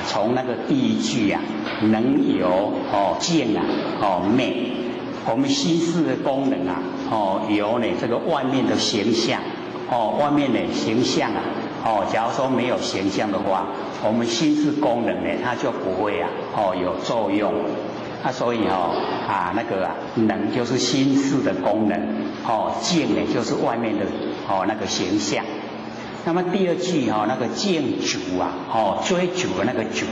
从那个第一句能由见昧。我们心事的功能由呢这个外面的形象，外面的形象假如说没有形象的话，我们心事功能呢它就不会有作用。所以那个能就是心事的功能，见呢就是外面的那个形象。那么第二句那个见足追逐的那个足，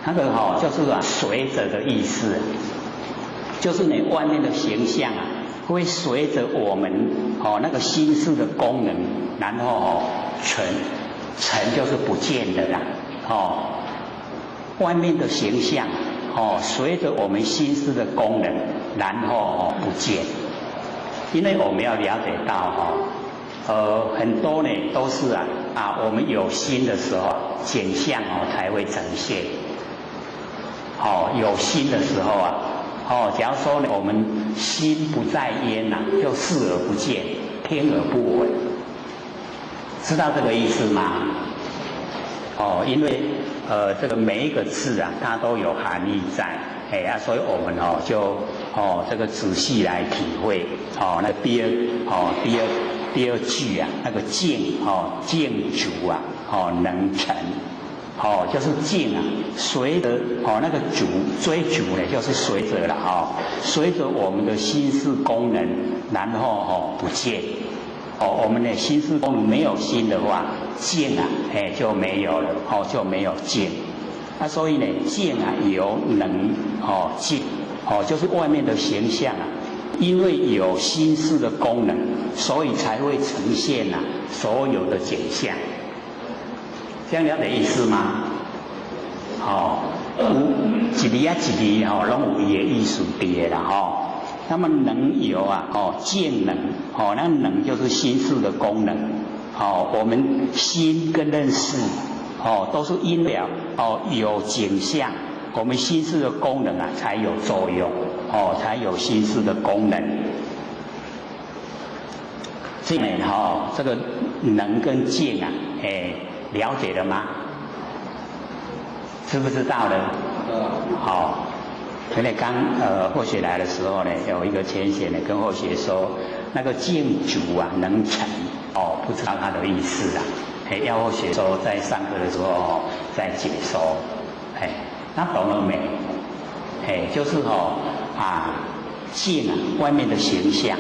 那个就是随着的意思。就是你外面的形象会随着我们那个心事的功能，然后成就是不见的啦。外面的形象随着我们心事的功能，然后不见。因为我们要了解到很多呢都是我们有心的时候显象才会呈现。有心的时候假如说呢，我们心不在焉就视而不见，听而不闻，知道这个意思吗？因为这个每一个字它都有含义在，所以我们就这个仔细来体会那第二句那个见足能成。就是见随着那个足追逐呢，就是随着了随着我们的心事功能，然后不见。我们的心事功能没有心的话，见就没有了就没有见。所以呢，见由能见就是外面的形象因为有心事的功能，所以才会呈现所有的景象。这样了解意思吗？一字一字拢有伊的意思在啦那么能由见能那能就是心事的功能我们心跟认识都是因了有景象，我们心事的功能才有作用才有心事的功能。这呢这个能跟见了解了吗？知不知道呢？因为刚后学来的时候呢，有一个浅显的跟后学说，那个见足能成不知道他的意思要后学说在上课的时候再解说，那懂了没？就是见外面的形象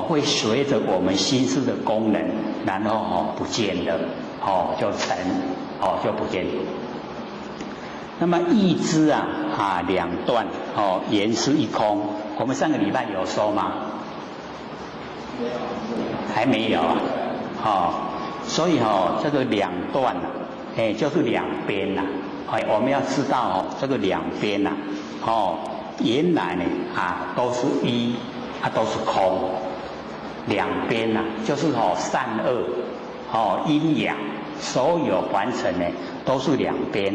会随着我们心事的功能，然后不见了就成就不见了。那么意之两断言是一空，我们上个礼拜有说吗？还没有所以这个两断就是两边我们要知道这个两边原来呢都是一都是空，两边就是善恶阴阳，所有凡尘呢都是两边。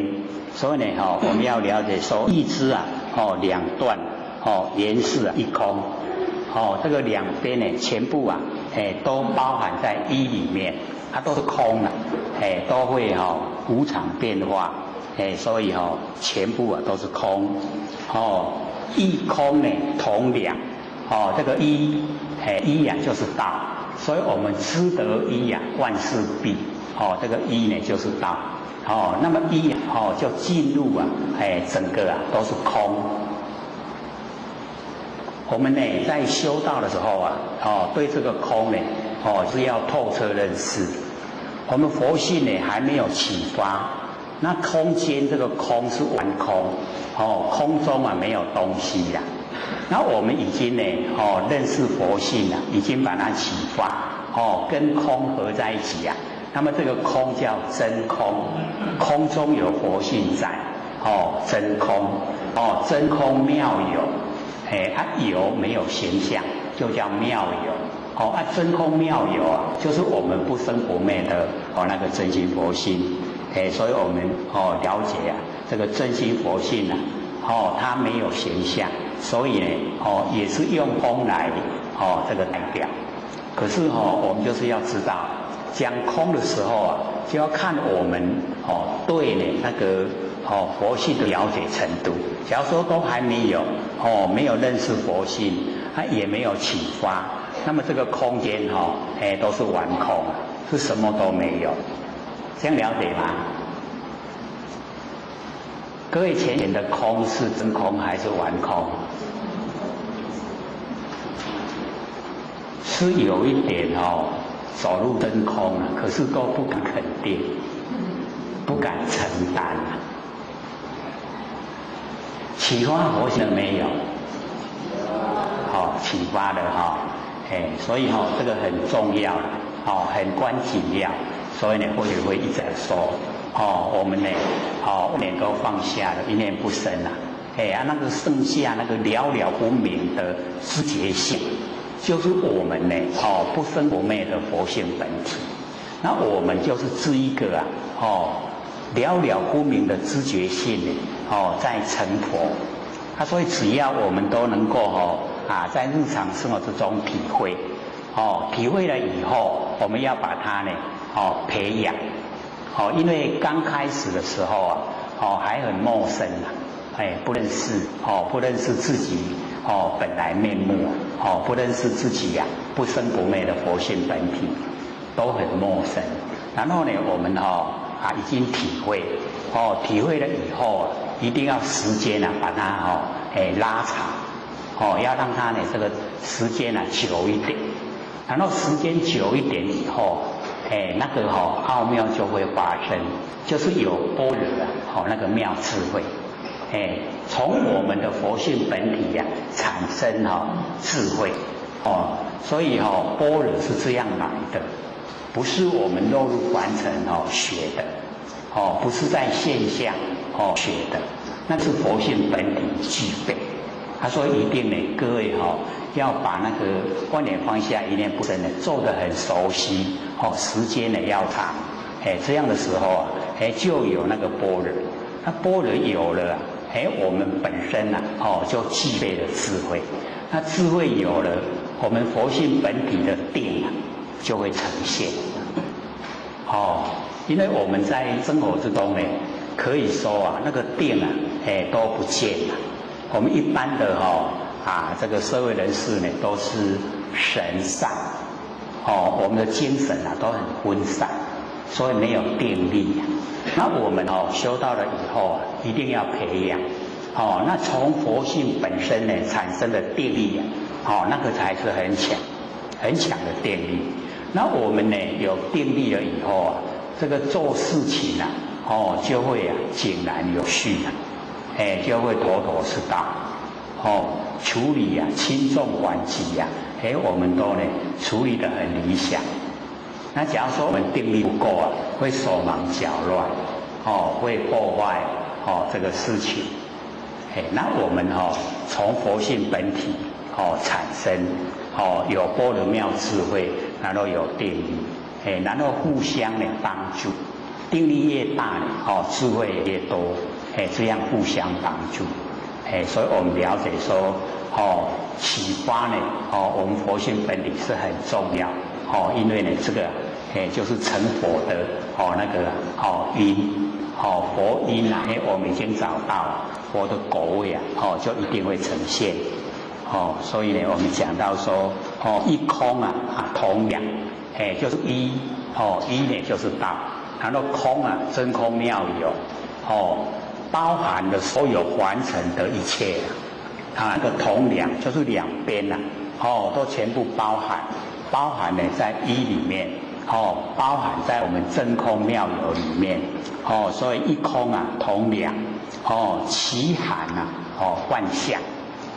所以呢我们要了解说意之两断言是一空这个两边呢全部都包含在一里面，它都是空都会无常变化所以全部都是空一空呢同两这个一就是道，所以我们知得一万事毕这个一呢就是道那么一就进入整个都是空。我们呢在修道的时候对这个空呢是要透彻认识。我们佛性呢还没有启发，那空间这个空是完空空中没有东西那我们已经呢，认识佛性了，已经把它启发，跟空合在一起啊。那么这个空叫真空，空中有佛性在，真空，真空妙有，有没有形象，就叫妙有，真空妙有啊，就是我们不生不灭的那个真心佛性，所以我们了解啊，这个真心佛性啊。它没有形象，所以呢，也是用空来，这个代表。可是我们就是要知道，讲空的时候啊，就要看我们对呢那个佛性的了解程度。假如说都还没有没有认识佛性，也没有启发，那么这个空间都是完空，是什么都没有。这样了解吗？各位前言的空是真空还是完空？是有一点走入真空了，可是都不敢肯定，不敢承担了。启发佛性没有？启发的所以这个很重要了，很关紧要，所以呢，或许会一直在说。我们呢，念都放下了，一念不生了。那个剩下那个了了不明的知觉性，就是我们呢，不生不灭的佛性本体。那我们就是这一个啊，了了不明的知觉性呢，在成佛。所以只要我们都能够在日常生活之中体会，体会了以后，我们要把它呢，培养。因为刚开始的时候啊，还很陌生啊，不认识，不认识自己，本来面目，不认识自己呀，不生不灭的佛性本体，都很陌生。然后呢，我们已经体会，体会了以后啊，一定要时间把它拉长，要让它呢这个时间久一点。然后时间久一点以后，那个奥妙就会发生，就是有般若那个妙智慧，从我们的佛性本体产生智慧，所以般若是这样来的，不是我们落入凡尘学的，不是在现象学的，那是佛性本体具备。他说一定呢，各位要把那个观念放下，一念不生呢，做得很熟悉，时间呢要长，这样的时候就有那个般若。那般若有了，我们本身就具备了智慧。那智慧有了，我们佛性本体的定就会呈现。因为我们在生活之中呢，可以说那个定都不见了。我们一般的这个社会人士呢，都是神散，我们的精神都很分散，所以没有定力。那我们修到了以后一定要培养，那从佛性本身呢产生的定力那个才是很强很强的定力。那我们呢有定力了以后这个做事情就会井然有序就会头头是道，处理轻重缓急我们都呢处理得很理想。那假如说我们定力不够会手忙脚乱，会破坏这个事情。那我们从佛性本体产生有般若妙智慧，然后有定力，然后互相的帮助，定力越大智慧越多。这样互相帮助，所以我们了解说，启发呢，我们佛性本体是很重要，因为呢，这个，就是成佛的，那个，因，佛因我们已经找到佛的果位就一定会呈现，所以呢，我们讲到说，一空同两，就是一，一呢就是道，然后空真空妙有，包含了所有凡尘的一切那个同两就是两边都全部包含了在一里面，包含在我们真空妙有里面，所以一空同两，其含幻象，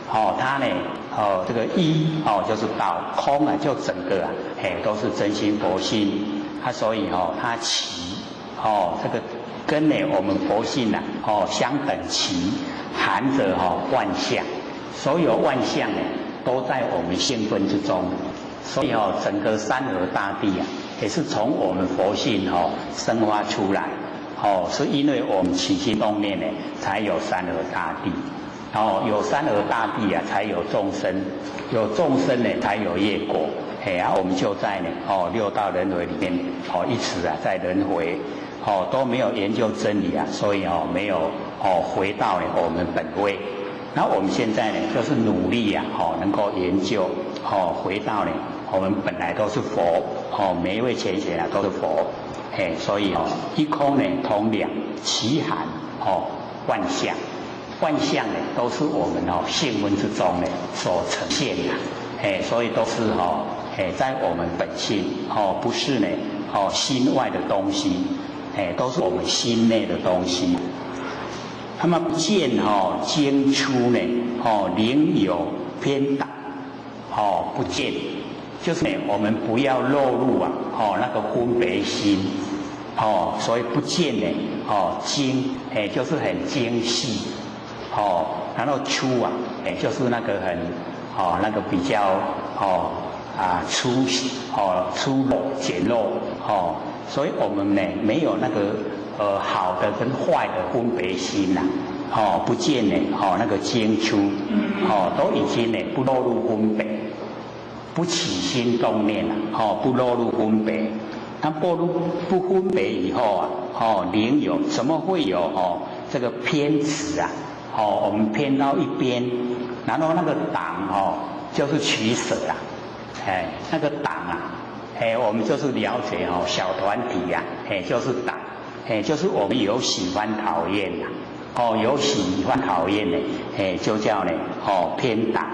它呢，这个一就是道，空啊就整个啊，都是真心佛性，所以它齐，这个跟呢我们佛性啊，相等齐，含着万象，所有万象呢都在我们性分之中，所以整个山河大地啊，也是从我们佛性生发出来，是因为我们起心动念呢，才有山河大地。有山河大地啊，才有众生，有众生呢，才有业果。我们就在呢，六道轮回里面，一直啊在轮回，都没有研究真理啊，所以没有回到呢我们本位。那我们现在呢，就是努力啊，能够研究，回到呢我们本来都是佛，每一位贤贤啊都是佛，所以一空呢通两，其含万象。万象呢，都是我们性分之中呢所呈现的，所以都是在我们本性，不是呢心外的东西，都是我们心内的东西。那么不见经出呢，灵有偏导，不见，就是呢我们不要落入啊，那个分别心，所以不见呢，精，就是很精细。然后粗啊，就是那个很那个比较粗陋简陋所以我们呢没有那个好的跟坏的分别心呐，不见呢那个精粗都已经呢不落入分别，不起心动念了不落入分别，那不分别以后啊灵有怎么会有这个偏执啊？我们偏到一边，然后那个党就是取舍啊，那个党啊，我们就是了解小团体啊，就是党，就是我们有喜欢讨厌呐，有喜欢讨厌呢，就叫呢偏党，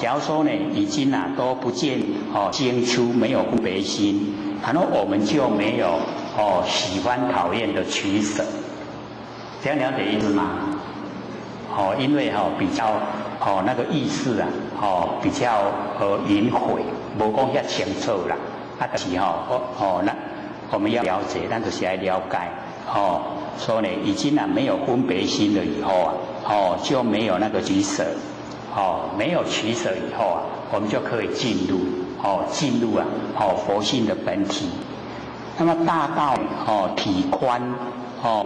假如说呢已经都不见精出没有分别心，然后我们就没有喜欢讨厌的取舍，这样了解意思吗？因为比较那个意思啊，比较隐晦，无讲遐清楚啦。就是那我们要了解，但就是要了解，所以呢，已经没有分别心了以后啊，就没有那个取舍，没有取舍以后啊，我们就可以进入佛性的本体。那么大道体宽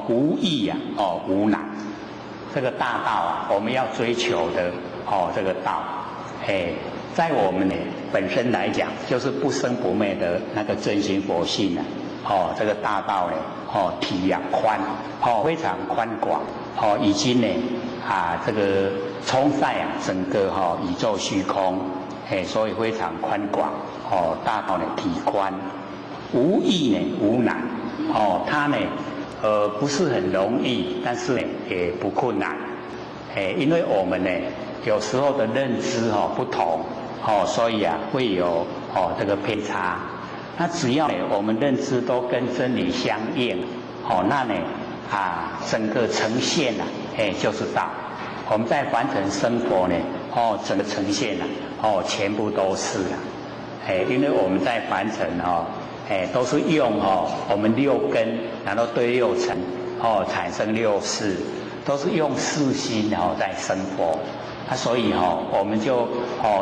无益啊，无难。这个大道啊，我们要追求的这个道，在我们呢本身来讲，就是不生不灭的那个真心佛性啊，这个大道呢，体呀宽，非常宽广，已经呢这个充塞整个宇宙虚空，所以非常宽广，大道呢体宽，无益呢无难，它呢。不是很容易，但是呢也不困难，因为我们呢有时候的认知不同，所以会有这个偏差。那只要呢我们认知都跟真理相应，那呢整个呈现就是道。我们在凡尘生活呢，整个呈现全部都是因为我们在凡尘都是用我们六根，然后对六尘产生六识，都是用四心在生活，所以我们就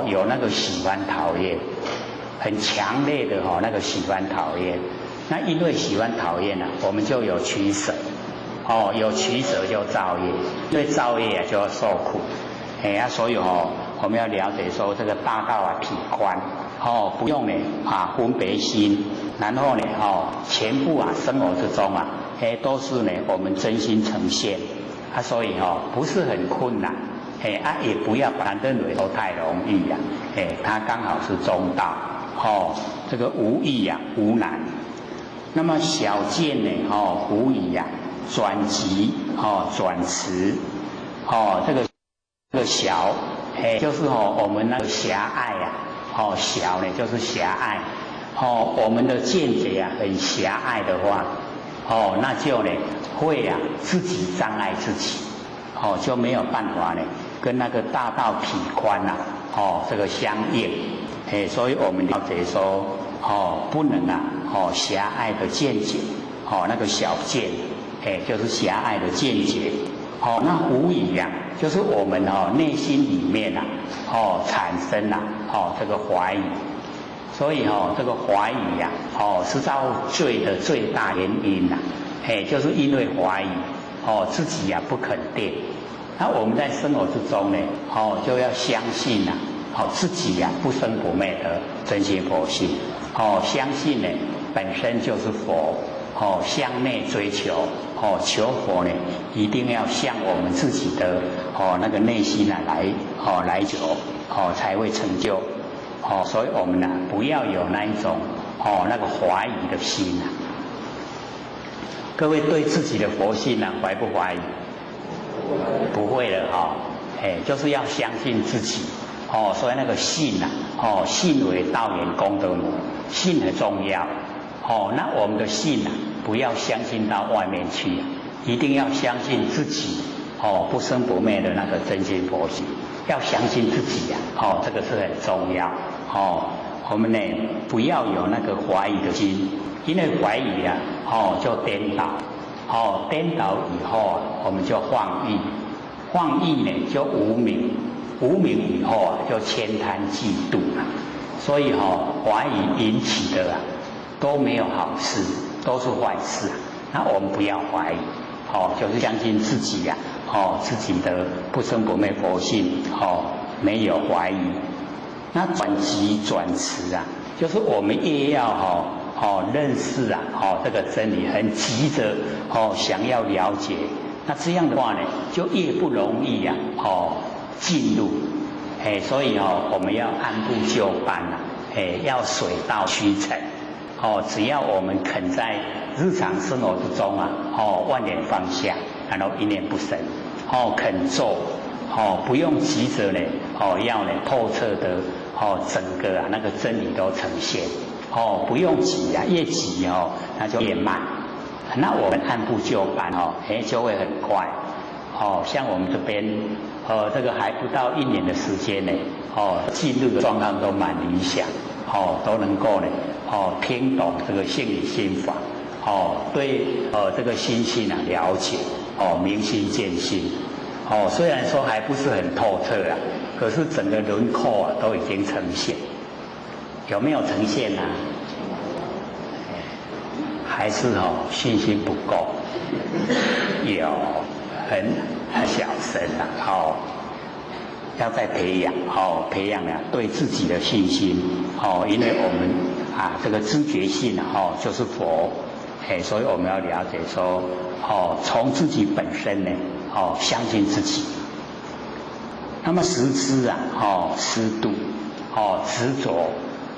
有那个喜欢讨厌，很强烈的那个喜欢讨厌。那因为喜欢讨厌我们就有取舍，有取舍就造业，因为造业就要受苦，所以我们要了解说这个大道体宽。不用呢分别心，然后呢全部生活之中都是呢我们真心呈现，所以不是很困难，也不要把它认为都太容易它刚好是中道，这个无益无难。那么小见呢无以转急转迟，这个小就是我们那个狭隘小呢就是狭隘，我们的见解很狭隘的话，那就呢会自己障碍自己，就没有办法呢跟那个大道体宽啊，这个相应，所以我们了解说，不能啊，狭隘的见解，那个小见，就是狭隘的见解，那无疑呀，就是我们内心里面啊，产生啊，这个怀疑，所以这个怀疑呀，是造罪的最大原因呐，就是因为怀疑，自己呀不肯定。那我们在生活之中呢，就要相信呐，自己呀不生不灭的真心佛性，相信呢本身就是佛，向内追求，求佛呢一定要向我们自己的那个内心啊来求，才会成就，所以我们呢不要有那一种那个怀疑的心啊。各位对自己的佛性呢怀不怀疑？不会了就是要相信自己，所以那个信啊，信为道源功德母，信很重要，那我们的信啊，不要相信到外面去，一定要相信自己，不生不灭的那个真心佛性，要相信自己呀，这个是很重要，我们呢不要有那个怀疑的心，因为怀疑啊，就颠倒。颠倒以后啊，我们就放逸，放逸呢就无明，无明以后啊就悭贪嫉妒了，所以怀疑引起的啊都没有好事，都是坏事啊。那我们不要怀疑，就是相信自己呀，自己的不生不灭佛性，没有怀疑。那转急转迟啊，就是我们也要认识啊，这个真理很急着想要了解，那这样的话呢，就越不容易啊，进入，所以我们要按部就班啊，要水到渠成，只要我们肯在日常生活之中啊，万念放下，然后一念不生，肯做，不用急着呢，要呢透彻的，整个啊那个真理都呈现。不用急啊，越急那就越慢。那我们按部就班就会很快。像我们这边这个还不到1年的时间呢，进入的状况都蛮理想，都能够呢听懂这个性理心法，对这个心性啊了解，明心见性。虽然说还不是很透彻啊，可是整个轮廓啊都已经呈现。有没有呈现呢？还是信心不够，有很小声啊，要再培养培养啊对自己的信心因为我们这个知觉性就是佛，所以我们要了解说从自己本身呢相信自己，那么实知啊失度执着。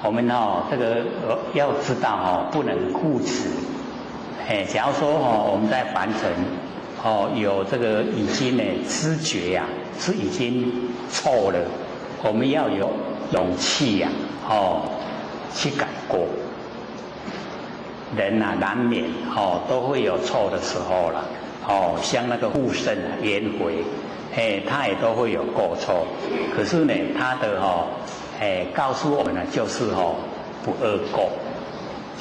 我们这个要知道不能固执，假如说我们在凡尘有这个已经呢知觉呀是已经错了，我们要有勇气呀去改过。人啊难免都会有错的时候了，像那个护身颜回，他也都会有过错，可是呢他的告诉我们呢，就是不恶过，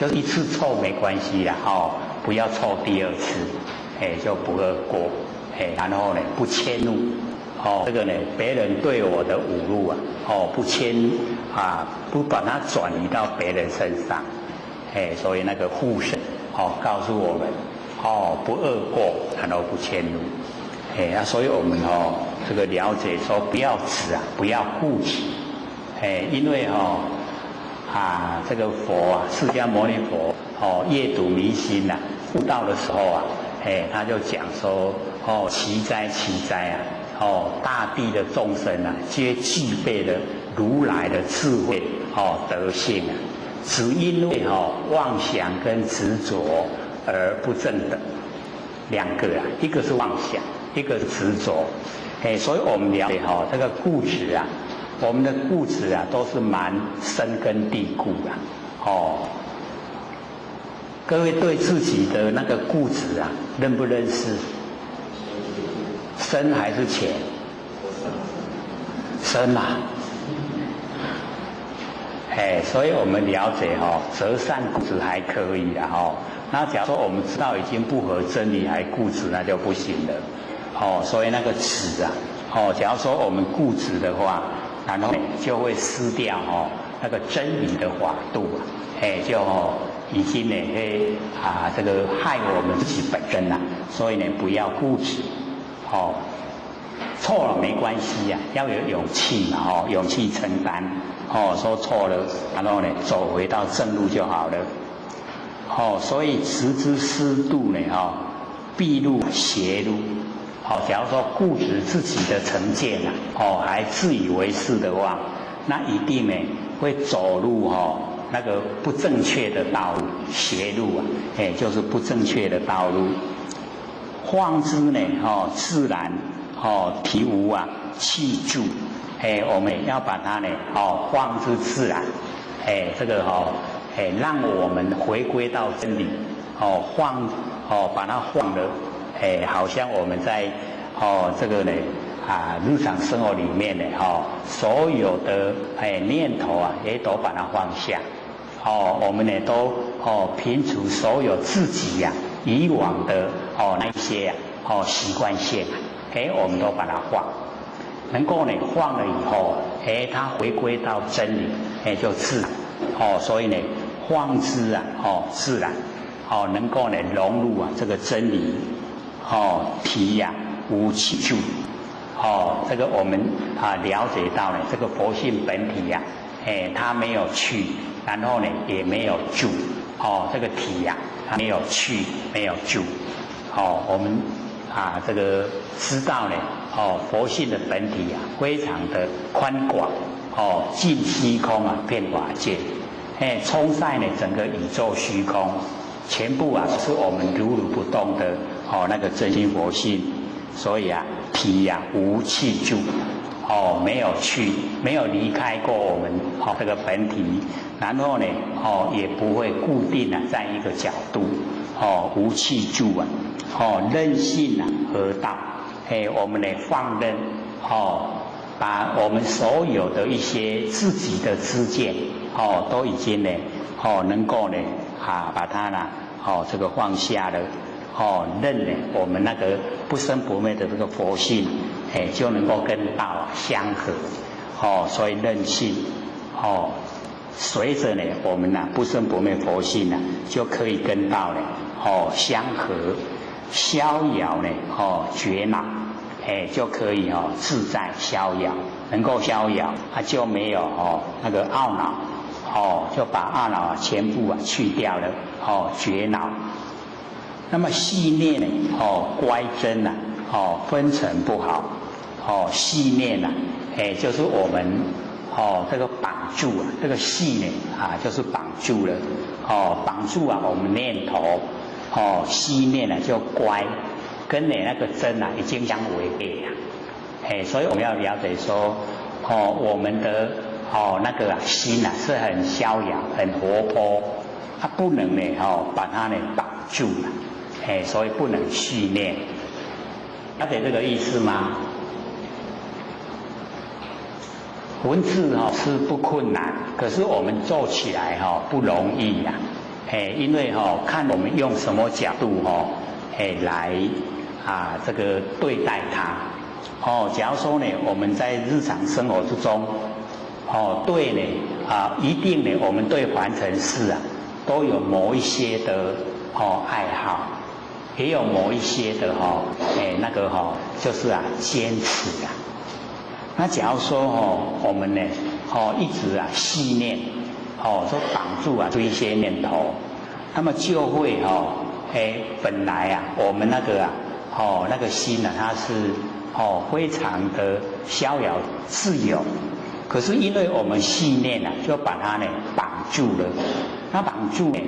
就是一次错没关系啦，不要错第2次，就不恶过，然后呢不迁怒，这个呢别人对我的侮辱啊，不不把它转移到别人身上，所以那个护身告诉我们，不恶过，然后不迁怒，所以我们这个了解说不要执啊，不要固执。因为这个佛啊，释迦牟尼佛阅读迷心呐，悟道的时候啊，他就讲说奇哉奇哉啊，大地的众生啊，皆具备了如来的智慧德性啊，只因为妄想跟执着而不正等，2个啊，一个是妄想，一个是执着，所以我们了解这个固执啊。我们的固执啊，都是蛮深根蒂固的各位对自己的那个固执啊，认不认识？深还是浅？深啊。所以我们了解择善固执还可以啦那假如说我们知道已经不合真理还固执，那就不行了所以那个执啊假如说我们固执的话，然后就会失掉那个真理的法度就已经呢会这个害我们自己本身啦。所以呢不要固执错了没关系呀要有勇气嘛勇气承担说错了，然后呢走回到正路就好了所以执之失度呢必入邪路假如说固执自己的成见还自以为是的话，那一定呢会走入那个不正确的道路，邪路就是不正确的道路。放之呢自然体无气住我们要把它呢放之自然这个让我们回归到真理把它放了好像我们在这个呢日常生活里面呢所有的念头也都把它放下我们呢都摒除所有自己以往的那一些习惯性我们都把它放，能够呢放了以后它回归到真理就自然所以呢放之自然能够呢融入这个真理体无起住这个我们了解到呢这个佛性本体它没有去，然后呢也没有住这个体它没有去没有住我们这个知道呢佛性的本体非常的宽广尽虚空遍法界充塞呢整个宇宙虚空，全部是我们如如不动的那个真心佛性。所以体无去住没有去，没有离开过我们这个本体，然后呢也不会固定在一个角度无去住任性而道我们呢放任把我们所有的一些自己的知见都已经呢能够呢把它呢这个放下了任呢我们那个不生不灭的这个佛性就能够跟道相合所以任性随着呢我们不生不灭佛性就可以跟道呢相合，逍遥呢绝恼就可以自在逍遥，能够逍遥就没有那个懊恼就把懊恼全部去掉了绝恼。那么细念乖真分成不好细念就是我们这个绑住这个细呢就是绑住了绑住我们念头细念就乖，跟你那个真已经相违背所以我们要了解说我们的那个心是很逍遥很活泼，它不能呢把它呢绑住了所以不能续念，了解这个意思吗？文字是不困难，可是我们做起来不容易因为看我们用什么角度来这个对待它假如说呢我们在日常生活之中对呢一定呢我们对凡尘事都有某一些的爱好，也有某一些的那个就是坚持那假如说我们呢一直细念说绑住这一些念头，那么就会本来我们那个那个心它是非常的逍遥自由，可是因为我们细念就把它呢绑住了，那绑住呢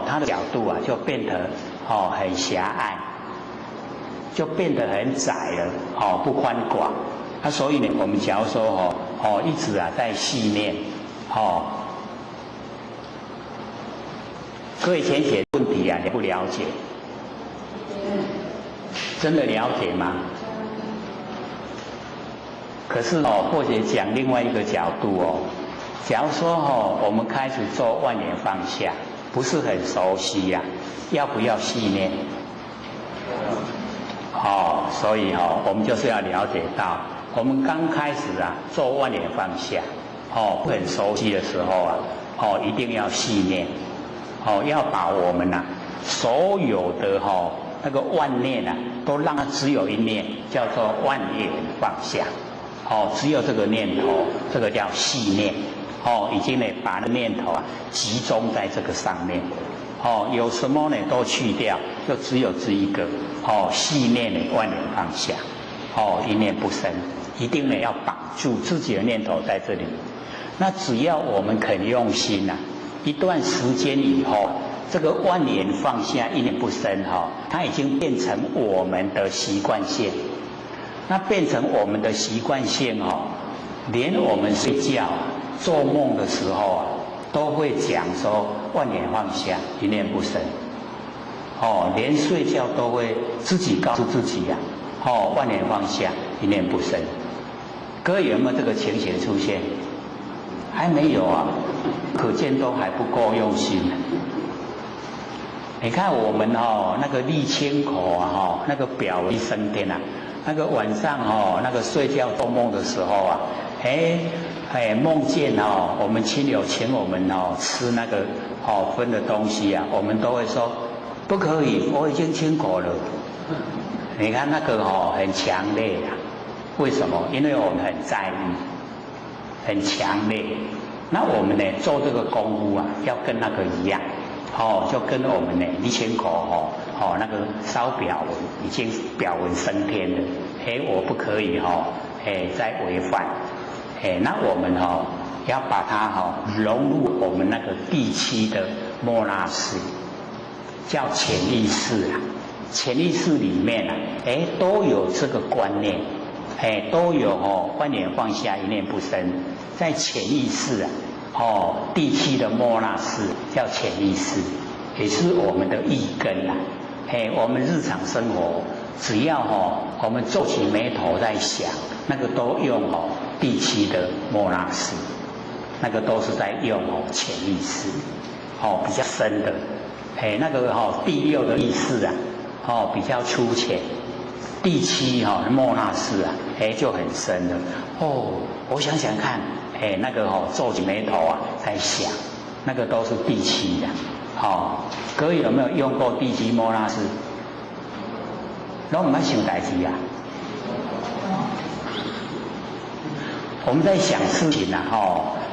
它的角度就变得很狭隘，就变得很窄了不宽广所以呢我们假如说一直在细念各位前写问题你不了解，真的了解吗？可是或者讲另外一个角度假如说我们开始做万年放下，不是很熟悉呀，要不要细念？所以我们就是要了解到，我们刚开始做万年放下，不很熟悉的时候一定要细念，要把我们所有的那个万念都让它只有一念，叫做万念放下。只有这个念头，这个叫细念。已经呢把那念头集中在这个上面。有什么呢都去掉，就只有这一个。细念呢万念放下。一念不生，一定呢要绑住自己的念头在这里。那只要我们肯用心一段时间以后，这个万念放下，一念不生它已经变成我们的习惯性。那变成我们的习惯性连我们睡觉做梦的时候都会讲说万念放下，一念不生。连睡觉都会自己告诉自己万念放下，一念不生。各位有没有这个情形出现？还没有可见都还不够用心。你看我们那个立清口那个表一升天那个晚上那个睡觉做梦的时候梦见我们亲友请我们吃那个分的东西我们都会说不可以，我已经清口了。你看那个很强烈为什么？因为我们很在意，很强烈。那我们呢做这个功夫要跟那个一样，就跟我们呢立清口那个烧表文已经表文升天了，我不可以再违反。那我们要把它融入我们那个第七的末那识，叫潜意识潜意识里面都有这个观念，都有万念放下，一念不生，在潜意识第七的末那识叫潜意识，也是我们的意根我们日常生活只要我们皱起眉头在想，那个都用第七的末那识，那个都是在用潜意识比较深的。那个第六的意识比较粗浅，第七末那识就很深了。我想想看，那个皱起眉头在想，那个都是第七的。各位有没有用过第七末那识？都唔爱想代志我们在想事情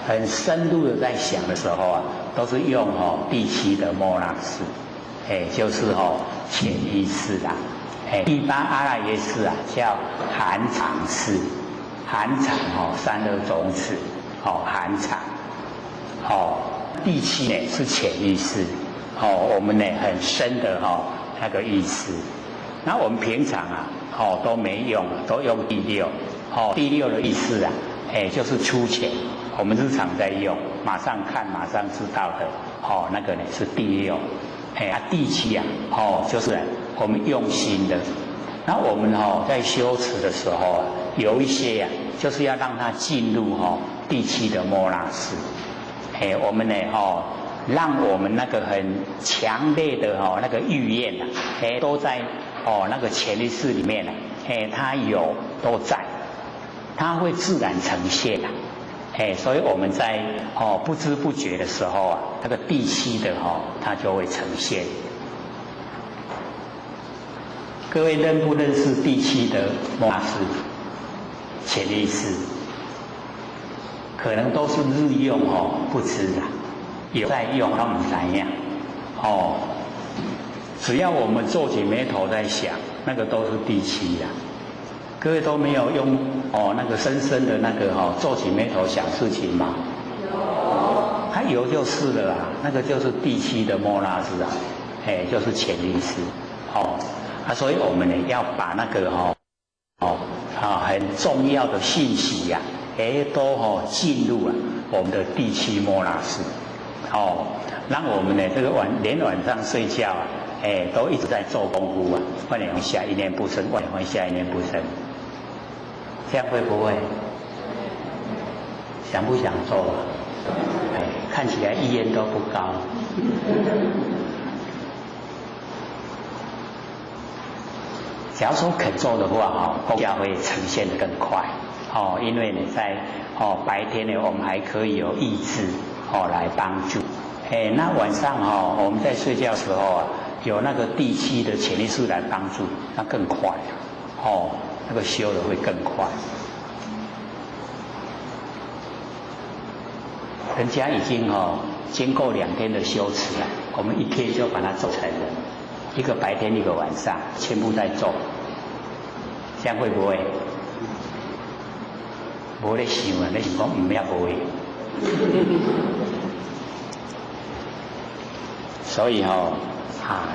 很深入的在想的时候都是用第七的末那识，就是潜意识一般阿赖耶识叫含藏识，含藏三二种子含藏第七呢是潜意识我们呢很深的那个意识。那我们平常都没用，都用第六第六的意识就是粗浅，我们日常在用，马上看马上知道的那个呢是第六。第七就是我们用心的。那我们在修持的时候有一些就是要让它进入第七的末那识。我们呢让我们那个很强烈的那个欲愿都在那个潜意识里面它有都在，它会自然呈现所以我们在不知不觉的时候那个第七的它就会呈现。各位认不认识第七的末那识潜意识？可能都是日用不知有在用他们怎样只要我们皱起眉头在想，那个都是第七各位都没有用那个深深的那个皱起眉头想事情吗？它有就是了那个就是第七的末那识就是潜意识所以我们呢要把那个很重要的信息都进入我们的第七末那识让我们呢这个连晚上睡觉都一直在做功夫万念放下，一念不生，万念放下，一念不生，这样会不会？想不想做啊？看起来意愿都不高。假如说肯做的话，功效会呈现得更快。因为呢，在白天呢，我们还可以有意志来帮助。那晚上我们在睡觉的时候啊，有那个第七的潜意识来帮助，那更快。那个修的会更快。人家已经经过2天的修持了，我们1天就把它做成了，一个白天一个晚上，全部在做，这样会不会？不在想啊，你想讲唔要不会。所以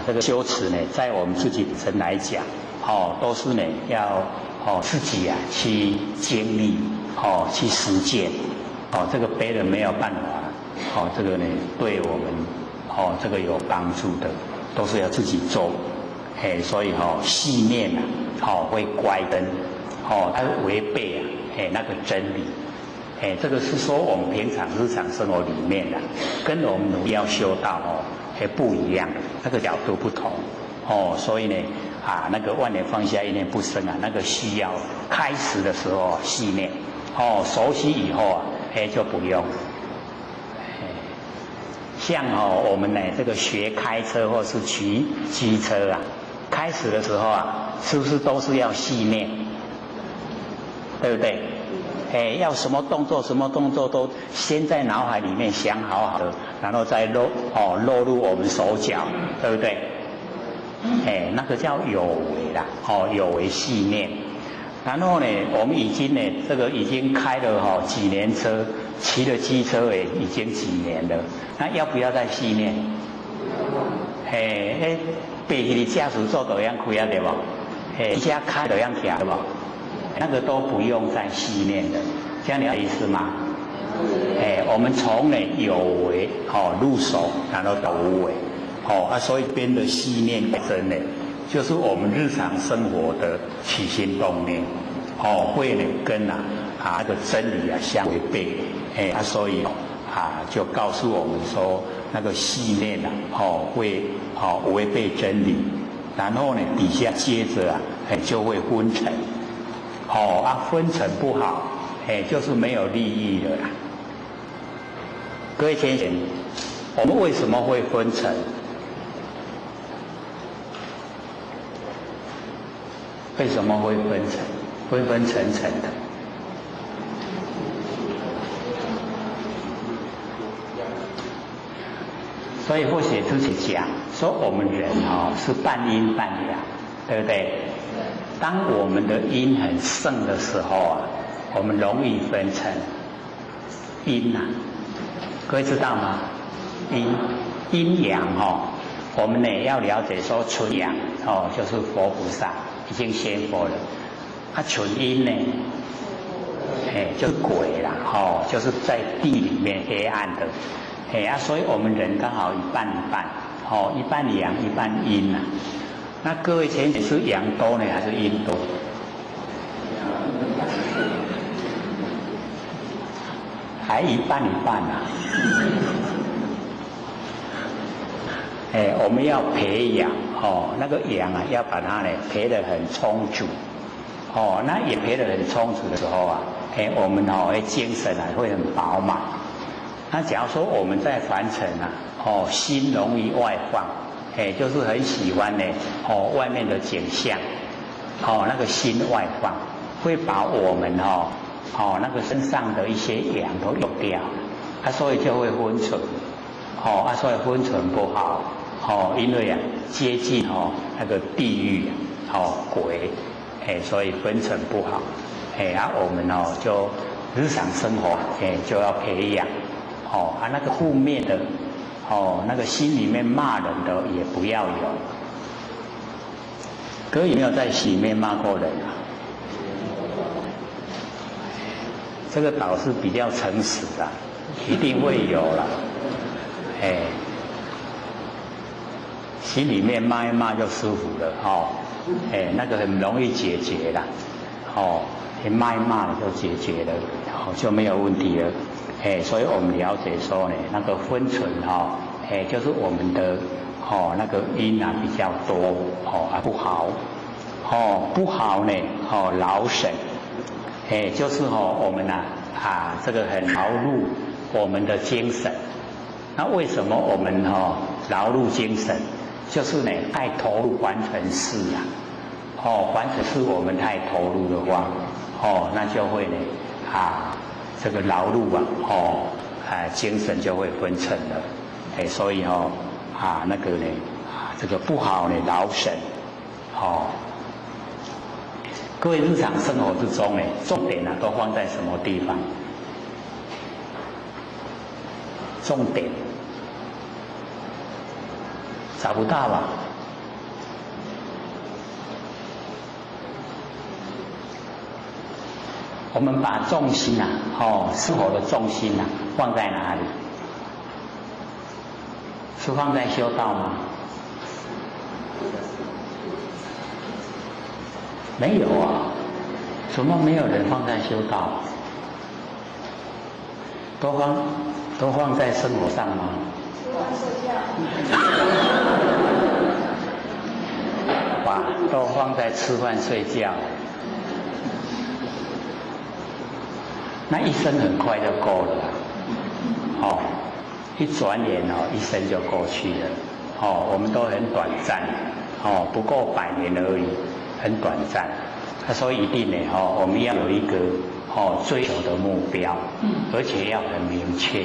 这个修持呢，在我们自己本身来讲，都是呢要自己去经历，去实践。这个别人没有办法，这个呢对我们这个有帮助的，都是要自己做。所以细念会乖灯，它违背那个真理。这个是说我们平常日常生活里面跟我们努力要修道不一样，那个角度不同。所以呢那个万年放下一念不生那个需要开始的时候细念，熟悉以后就不用。像我们呢这个学开车或是骑机车开始的时候是不是都是要细念，对不对？要什么动作什么动作都先在脑海里面想好的，然后再落入我们手脚，对不对？那个叫有为啦，有为细念。然后呢，我们已经呢，这个已经开了几年车，骑了机车也已经几年了，那要不要再细念？背起你驾驶座都样开对不？车开都样行对不？那个都不用再细念的，这样你有意思吗？我们从呢有为入手，然后到无为，所以边的细念真呢，就是我们日常生活的起心动念，会呢跟那个真理相违背，所以就告诉我们说，那个细念会违背真理，然后呢底下接着就会昏沉。昏沉不好，就是没有利益的啦。各位先生，我们为什么会昏沉？为什么会昏沉？昏昏沉沉的。所以或许之前讲说，我们人是半阴半阳，对不对？当我们的阴很盛的时候我们容易分成阴各位知道吗？阴阳我们呢要了解说纯阳就是佛菩萨已经仙佛了，纯阴呢就是鬼啦就是在地里面黑暗的所以我们人刚好一半一半一半阳一半阴那各位前是阳多呢还是阴多？还一半一半我们要培养那个阳要把它呢培得很充足那也培得很充足的时候我们精神会很饱满。那假如说我们在凡尘心容易外放，就是很喜欢呢外面的景象，那个心外放，会把我们那个身上的一些阳都用掉，所以就会昏沉，所以昏沉不好，因为接近那个地狱鬼，所以昏沉不好，我们就日常生活就要培养，那个负面的。那个心里面骂人的也不要有。各位有没有在心里面骂过人这个倒是比较诚实的，一定会有啦。心里面骂一骂就舒服了那个很容易解决啦骂一骂就解决了就没有问题了。所以我们了解说呢，那个昏沉就是我们的那个阴啊比较多不好不好呢劳神就是我们这个很劳碌我们的精神。那为什么我们劳碌精神？就是呢太投入完成事完成事我们太投入的话那就会呢这个劳碌精神就会昏沉了所以那个呢这个不好呢劳神各位日常生活之中呢重点都放在什么地方？重点找不到吧？我们把重心生活的重心放在哪里？是放在修道吗？没有怎么没有人放在修道？都放在生活上吗？都放在吃饭睡觉。那一生很快就够了一转眼一生就过去了我们都很短暂不过100年而已，很短暂所以一定呢我们要有一个追求的目标而且要很明确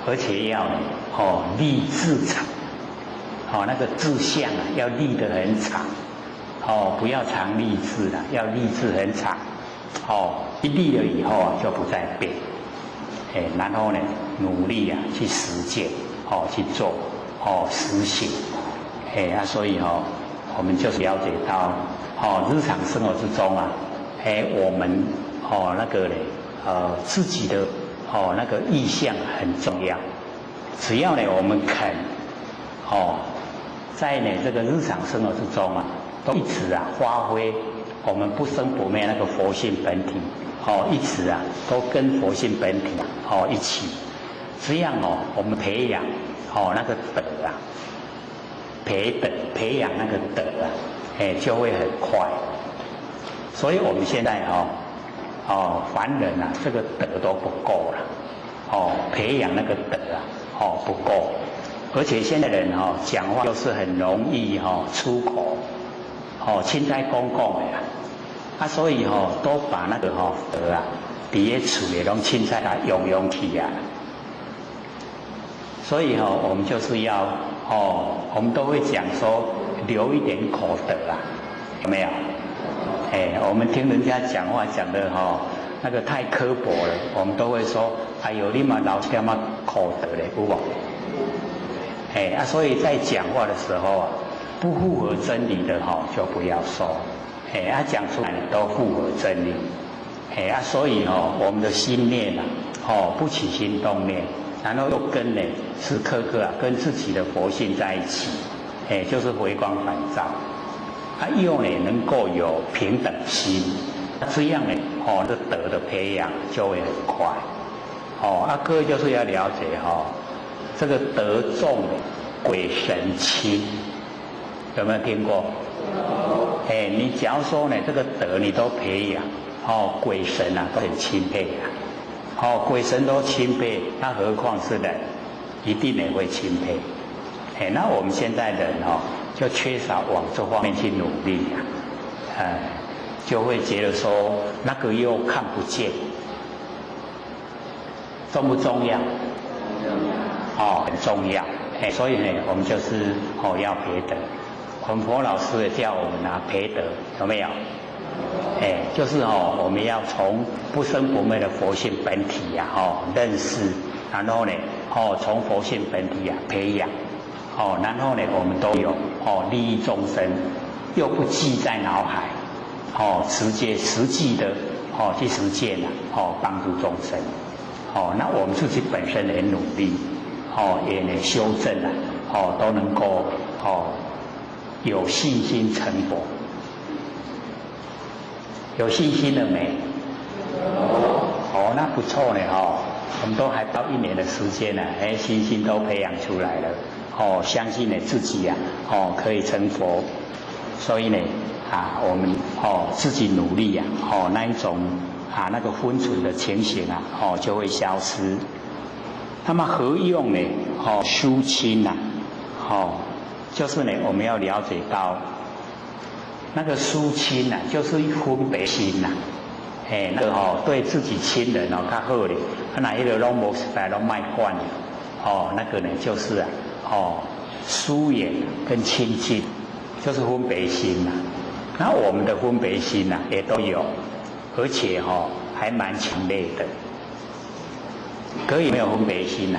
而且要立志长那个志向要立得很长不要常立志要立志很长一立了以后就不再变然后呢努力去实践去做实行所以我们就是了解到日常生活之中我们那个自己的那个意向很重要。只要呢我们肯在呢这个日常生活之中都一直发挥我们不生不灭那个佛性本体一直都跟佛性本体一起，这样我们培养那个德培养那个德就会很快。所以我们现在凡人这个德都不够了培养那个德不够，而且现在人讲话都是很容易出口凊彩讲的所以都把那个德伫咧厝里拢凊彩用起所以我们就是要我们都会讲说留一点口德有没有？我们听人家讲话讲的那个太刻薄了，我们都会说哎呦你嘛老点口德咧有无？所以在讲话的时候不符合真理的就不要说讲出来都符合真理所以我们的心念不起心动念，然后又跟呢时刻刻跟自己的佛性在一起就是回光返照又呢能够有平等心，这样呢这德的培养就会很快各位就是要了解这个德重鬼神轻，有没有听过？你假如说呢这个德你都培养鬼神都很钦佩鬼神都钦佩，那何况是人，一定也会钦佩那我们现在人就缺少往这方面去努力就会觉得说那个又看不见，重不重要？很重要所以呢我们就是要培德。我们佛老师也叫我们培德，有没有？就是我们要从不生不灭的佛性本体认识，然后呢从佛性本体培养然后呢我们都有利益众生，又不记在脑海实际的去实践帮助众生那我们自己本身也努力也能修正都能够有信心成佛。有信心了没？那不错呢哦，我们都还不到1年的时间呢，心性都培养出来了哦，相信呢自己呀哦可以成佛，所以呢我们自己努力呀那一种那个昏沉的情形就会消失。那么何用呢疏亲就是呢我们要了解到那个疏亲就是分别心那个对自己亲人较好咧，那一个拢无实在拢卖惯那个呢就是疏远跟亲近，就是分别心那我们的分别心也都有，而且还蛮强烈的。可以没有分别心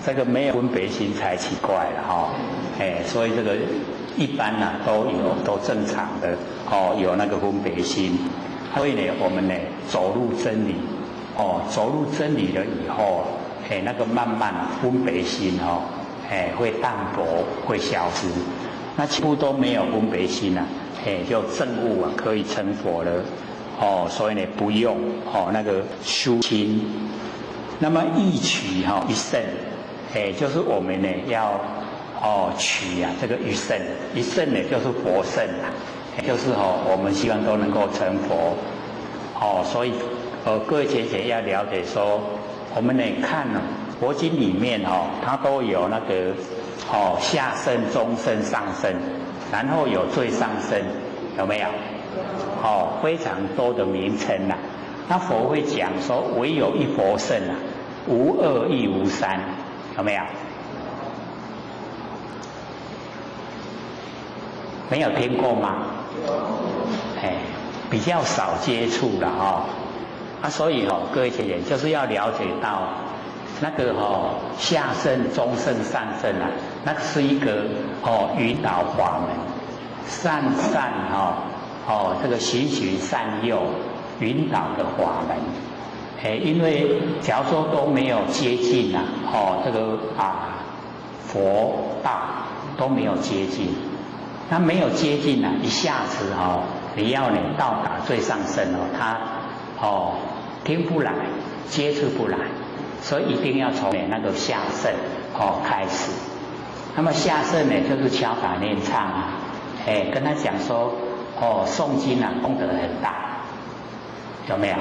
这个没有分别心才奇怪了所以这个一般都正常的有那个分别心，所以呢我们呢走入真理走入真理了以后那个慢慢分别心会淡薄会消失，那几乎都没有分别心就证悟可以成佛了所以呢不用那个疏亲。那么意取一圣就是我们呢要取这个一圣，一圣呢就是佛圣就是我们希望都能够成佛所以各位学姐要了解说，我们呢看佛经里面它都有那个下圣、中圣、上圣，然后有最上圣，有没有？非常多的名称那佛会讲说唯有一佛圣无二亦无三，有没有？没有听过吗？比较少接触的所以各位学姐就是要了解到那个下圣、中圣、上圣那是一个引导法门，善这个循循善诱引导的法门因为假如说都没有接近这个佛道都没有接近，那没有接近一下子你要呢到达最上圣他听不来，接触不来，所以一定要从那个下圣开始。那么下圣呢就是敲打念唱跟他讲说诵经功德很大，有没有？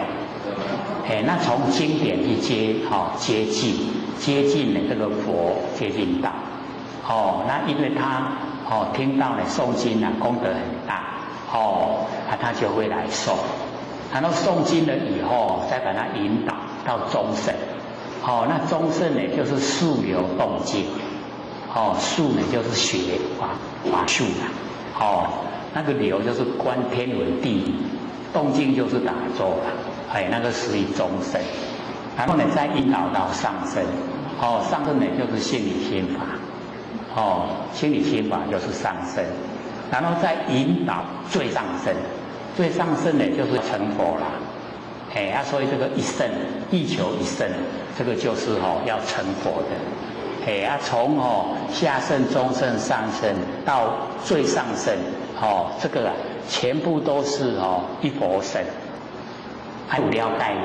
那从经典去接近这个佛，接近道那因为他听到呢诵经功德很大他就会来诵，然后诵经了以后再把他引导到中圣那中圣呢就是速流动静速呢就是学法术那个流就是观天文地理，动静就是打坐那个属于中圣，然后呢再引导到上圣上圣呢就是心理心法心理心法就是上圣，然后再引导最上圣，最上圣呢就是成佛啦所以这个一圣欲求一圣，这个就是要成佛的从下圣、中圣、上圣到最上圣这个全部都是一佛圣，还有了解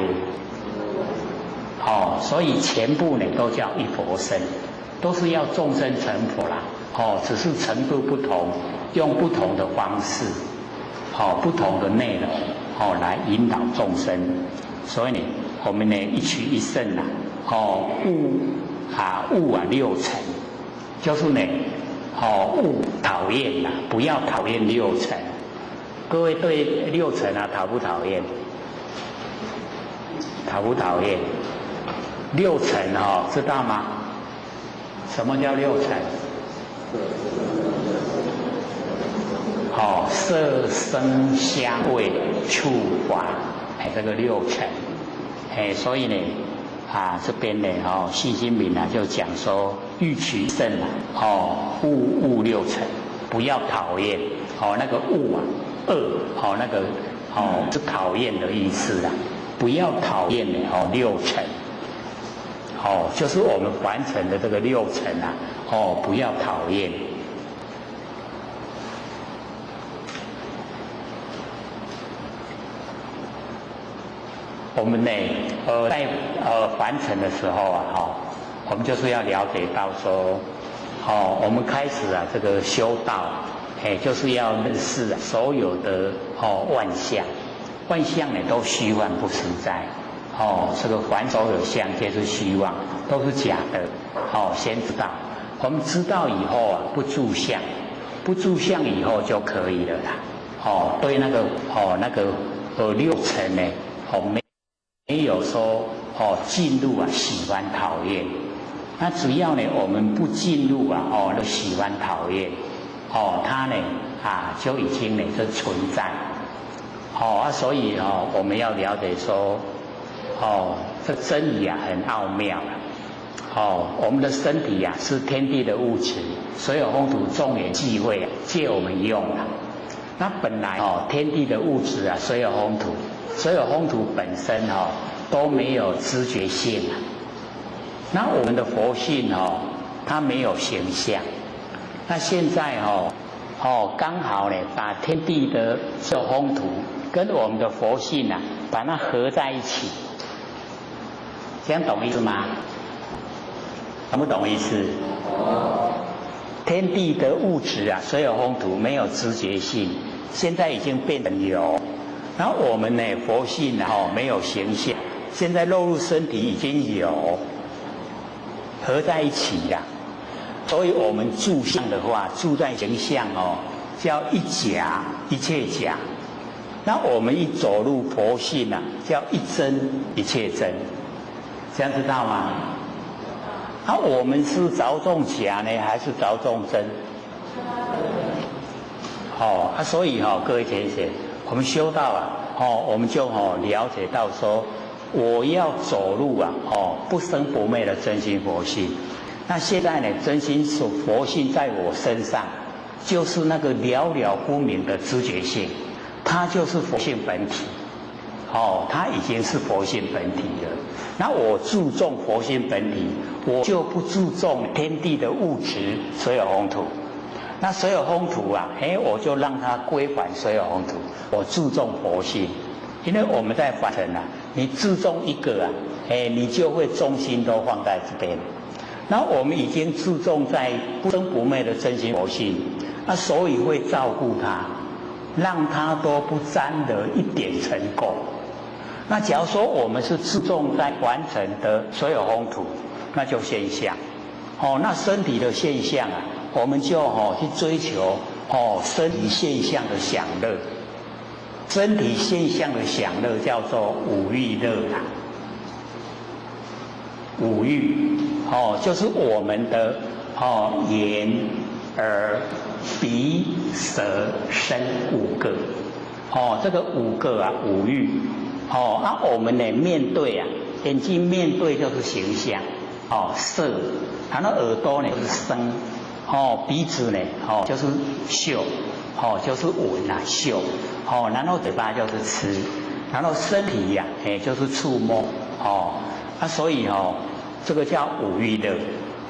所以全部呢都叫一佛圣，都是要众生成佛啦只是程度不同，用不同的方式不同的内容来引导众生。所以呢我们呢一取一圣悟六尘，就是呢悟讨厌不要讨厌六尘。各位对六尘讨不讨厌？讨不讨厌？六尘知道吗？什么叫六尘？色声香味触法这个六尘所以呢这边呢细心明就讲说欲取圣悟六尘，不要讨厌那个悟恶那个是讨厌的意思不要讨厌六尘就是我们凡尘的这个六尘不要讨厌。我们呢，在凡尘的时候啊，我们就是要了解到说，我们开始啊这个修道，就是要认识所有的万象，万象呢都虚幻不实在，这个凡所有相皆是虚妄，都是假的，先知道，我们知道以后啊，不住相，不住相以后就可以了啦，对那个六尘呢，没有说进入啊喜欢讨厌，那只要呢我们不进入啊那喜欢讨厌，它呢就已经呢是存在，所以我们要了解说，这真理啊很奥妙了，我们的身体啊是天地的物质，所有风土众缘际会借我们用了。那本来天地的物质啊，所有风土，所有风土本身都没有知觉性啊。那我们的佛性它没有形象。那现在刚好呢，把天地的所有风土跟我们的佛性啊，把它合在一起，这样懂意思吗？懂不懂意思？天地的物质啊，所有风土没有知觉性，现在已经变成有。然后我们呢，佛性没有形象，现在落入身体已经有，合在一起呀。所以我们住相的话，住在形象叫一假一切假。那我们一走入佛性啊，叫一真一切真，这样知道吗？我们是着重假呢，还是着重真？所以各位同学，我们修道啊，我们就了解到说，我要走入啊，不生不灭的真心佛性。那现在呢，真心佛性在我身上，就是那个了了不明的知觉性，它就是佛性本体。它已经是佛性本体了。那我注重佛性本体，我就不注重天地的物质所有风土。那所有风土啊，我就让它归还所有风土。我注重佛性，因为我们在凡尘啊，你注重一个啊，你就会重心都放在这边。那我们已经注重在不生不灭的真心佛性，所以会照顾它，让它都不沾惹一点尘垢。那假如说我们是注重在完成的所有风土，那就现象。那身体的现象啊，我们就去追求身体现象的享乐。身体现象的享乐叫做五欲乐啦。五欲就是我们的眼、耳、鼻、舌、身五个。这个五个啊，五欲。我们呢面对啊，眼睛面对就是形象，色，然后耳朵呢就是声，鼻子呢就是嗅，就是闻啊嗅，然后嘴巴就是吃，然后身体呀就是触摸，所以这个叫五欲乐。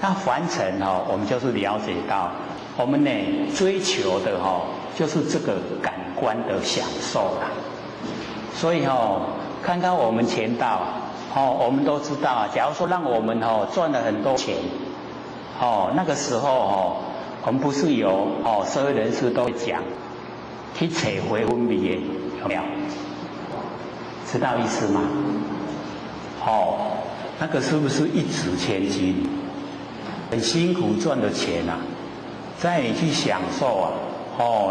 那凡尘我们就是了解到，我们呢追求的就是这个感官的享受啦。所以看看我们前道我们都知道啊，假如说让我们赚了很多钱，那个时候我们不是有社会人士都会讲去找回分别，有没有？知道意思吗？那个是不是一掷千金？很辛苦赚的钱啊，在你去享受啊，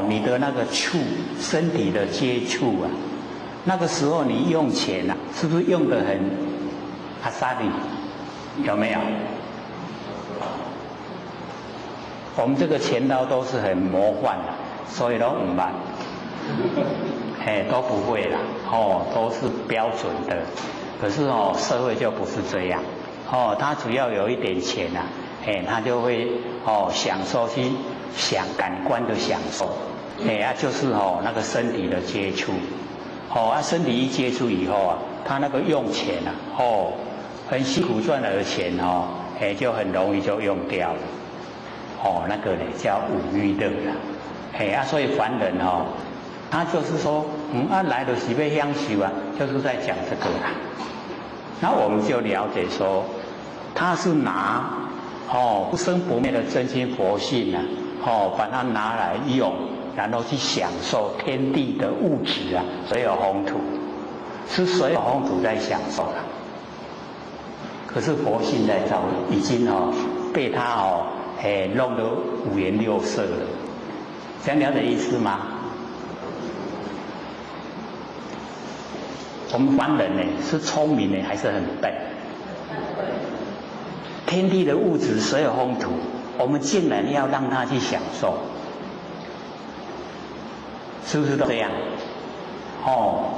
你的那个触身体的接触啊。那个时候你用钱啊，是不是用得很阿萨里？有没有？我们这个钱刀都是很魔幻的，所以都唔慢，都不会啦，都是标准的。可是社会就不是这样，他只要有一点钱啊，他就会享受去感官的享受，就是那个身体的接触。身体一接触以后啊，他那个用钱啊，很辛苦赚来的钱就很容易就用掉了。那个呢叫五欲乐啦。所以凡人他就是说，来的是要享受啊，就是在讲这个啦。那我们就了解说，他是拿不生不灭的真心佛性啊，把它拿来用，然后去享受天地的物质啊，所有宏图，是所有宏图在享受了。可是佛性在造，已经被他弄得五颜六色了，这样了解意思吗？我们凡人呢，是聪明呢，还是很笨？天地的物质所有宏图，我们竟然要让他去享受，是不是都这样？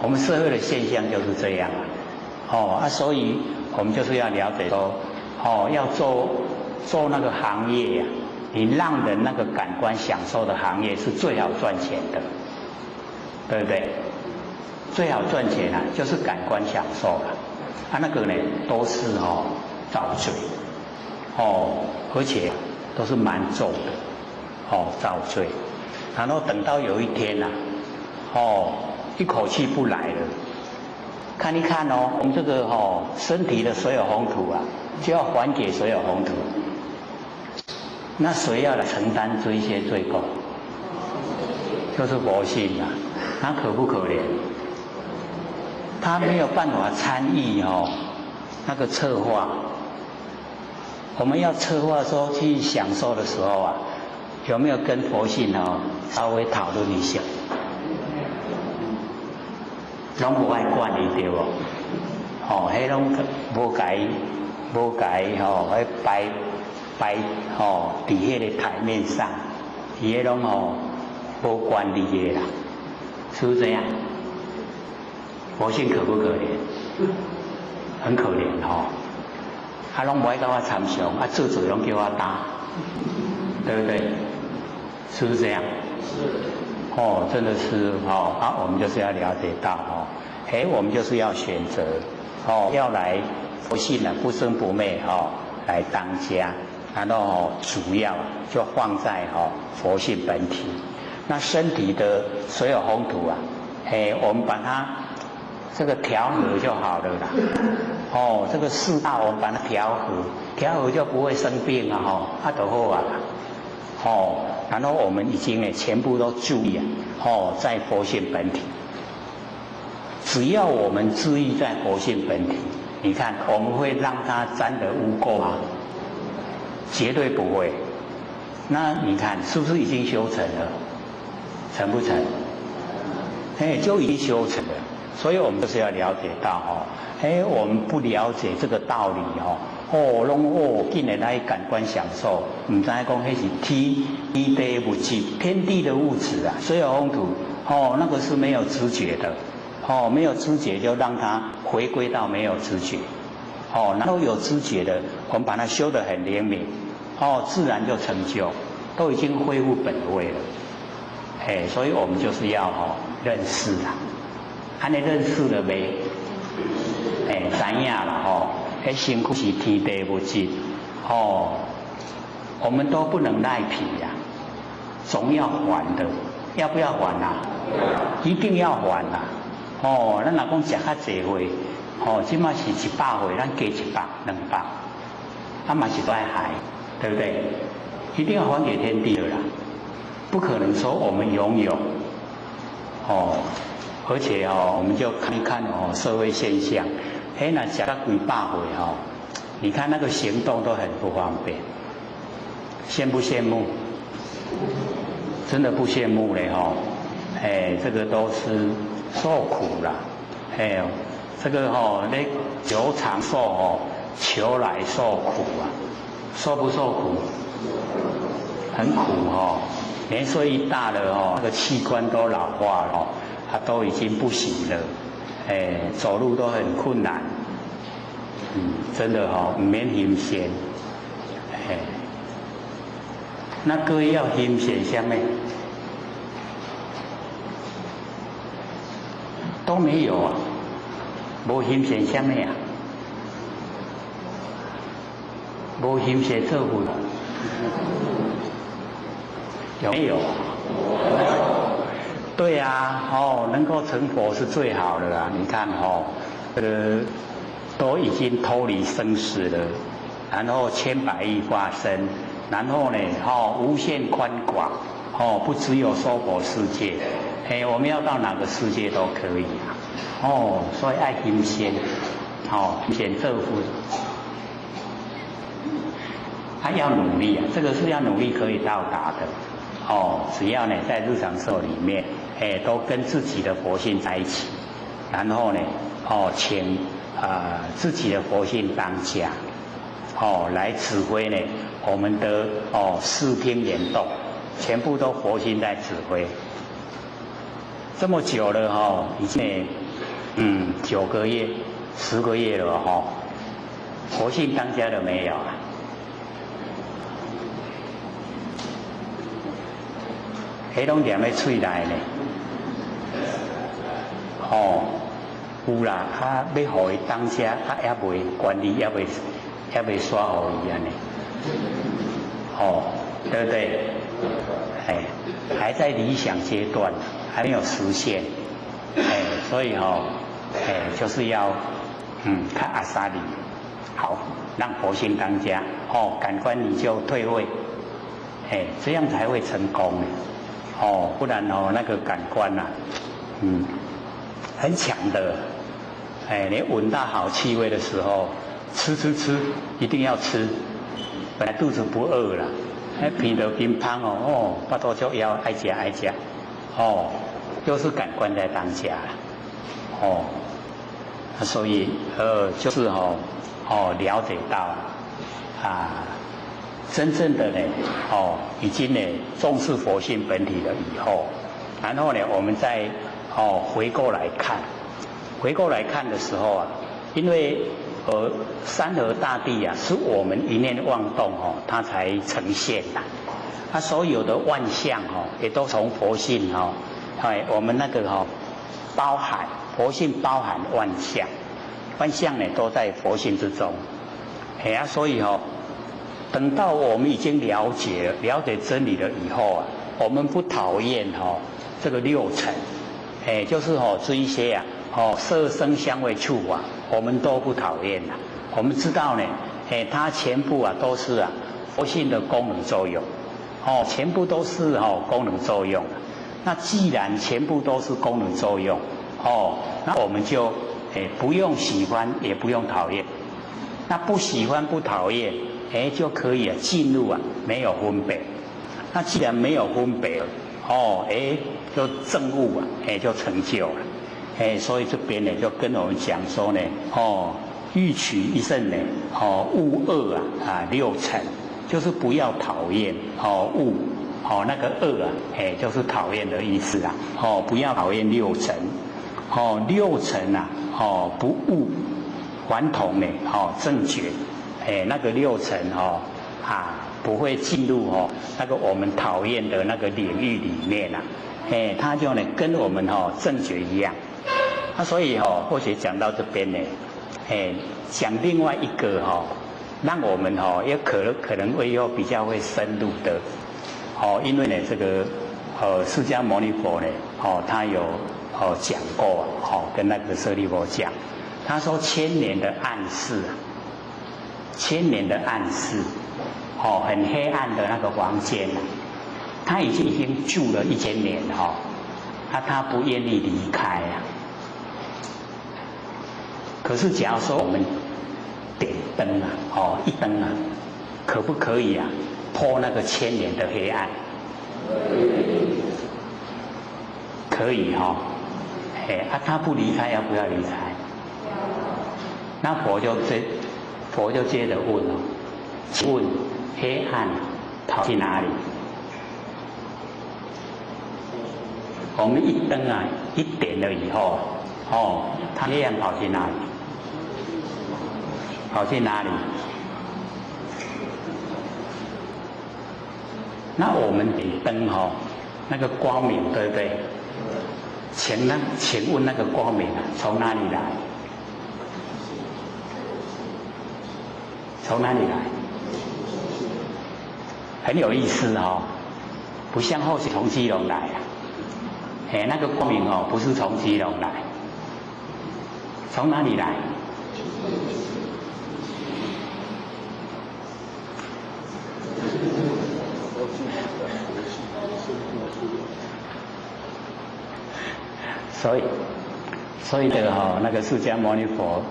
我们社会的现象就是这样所以我们就是要了解说，要做那个行业你让人那个感官享受的行业是最好赚钱的，对不对？最好赚钱就是感官享受了，那个呢都是造罪，而且都是蛮重的，造罪。然后等到有一天一口气不来了，看一看我们这个身体的所有宏图就要还给所有宏图，那谁要来承担这一些罪过？就是佛性他可不可怜？他没有办法参与那个策划。我们要策划说去享受的时候有没有跟佛性稍微讨论一下？拢无爱管伊对无？迄拢无改摆伫迄个台面上，伊迄拢无管理的啦，是不是这样？佛性可不可怜？很可怜拢不爱跟我参详，做拢叫我打，对不对？是不是这样？是。真的是我们就是要了解到我们就是要选择要来佛性不生不灭来当家，然后主要就放在佛性本体。那身体的所有宏图我们把它这个调和就好了啦。这个四大我们把它调和就不会生病就好然后我们已经全部都注意在佛性本体。只要我们注意在佛性本体，你看我们会让它沾得污垢吗？绝对不会。那你看是不是已经修成了？成不成？就已经修成了。所以我们就是要了解到我们不了解这个道理竟然来感官享受，唔知讲那是天地物质，天地的物质所有宏图那个是没有知觉的没有知觉就让它回归到没有知觉然后有知觉的，我们把它修得很灵敏自然就成就，都已经恢复本位了所以我们就是要认识安尼认识了没？知影啦身躯是天地物质我们都不能赖皮总要还的，要不要还一定要还咱若讲食较济岁即马是100岁，咱加100、200嘛是都要还，对不对？一定要还给天地的啦，不可能说我们拥有而且我们就看一看社会现象那吃到几百岁你看那个行动都很不方便，羡不羡慕？真的不羡慕嘞这个都是受苦啦这个那求长寿求来受苦受不受苦？很苦年岁一大了那个器官都老化了它都已经不行了走路都很困难真的不免欣羡那各位要欣羡什么？都没有没欣羡什么没欣羡这份有没有？对啊，能够成佛是最好的啦。你看都已经脱离生死了，然后千百亿化身，然后呢，无限宽广，不只有娑婆世界，我们要到哪个世界都可以啊。所以爱金仙，显这副。他要努力啊，这个是要努力可以到达的。只要呢在日常生活里面，都跟自己的佛性在一起，然后呢，请自己的佛性当家，来指挥呢我们的视听联动，全部都佛性在指挥。这么久了已经9个月、10个月了佛性当家了没有啊？迄拢踮咧喙内呢，有啦，要互伊当家，也未管理，也未刷互伊安尼，对不对？还在理想阶段，还没有实现，所以就是要看阿萨里，好，让佛性当家，感官你就退位，这样才会成功呢。不然那个感官呐，很强的，你闻到好气味的时候，吃，一定要吃，本来肚子不饿了，鼻头冰胖巴肚就要爱吃，又是感官在当家了，所以就是了解到真正的呢，已经呢重视佛性本体了以后，然后呢，我们再回过来看的时候啊，因为山河大地啊，是我们一念妄动它才呈现的，它所有的万象也都从佛性我们那个包含佛性包含万象，万象呢都在佛性之中，所以等到我们已经了解真理了以后啊，我们不讨厌这个6尘，就是这一些色声香味触法，我们都不讨厌啦。我们知道呢，它全部都是佛性的功能作用，全部都是功能作用。那既然全部都是功能作用，那我们就不用喜欢，也不用讨厌。那不喜欢不讨厌。就可以进入没有分别。那既然没有分别，就证悟就成就了。所以这边呢就跟我们讲说呢，欲取一圣呢，恶恶6尘，就是不要讨厌恶，那个恶就是讨厌的意思不要讨厌6尘，6尘不恶，还同呢正觉。那个6尘不会进入那个我们讨厌的那个领域里面它就呢跟我们正觉一样。那所以或许讲到这边呢，讲另外一个让我们也可能会又比较会深入的因为呢这个释迦牟尼佛呢他有讲过跟那个舍利弗讲，他说1000年的暗示1000年的暗示，很黑暗的那个房间，他已经住了1000年他不愿意离开可是假如说我们点灯一灯可不可以破那个1000年的黑暗？可以他不离开要不要离开？那佛就接着问请问黑暗跑去哪里？我们一灯一点了以后它黑暗跑去哪里？跑去哪里？那我们点灯那个光明对不对？请问那个光明从哪里来？从哪里来？很有意思不像后续从基隆来那个光明哦，不是从基隆来，从哪里来？所以这个那个释迦牟尼佛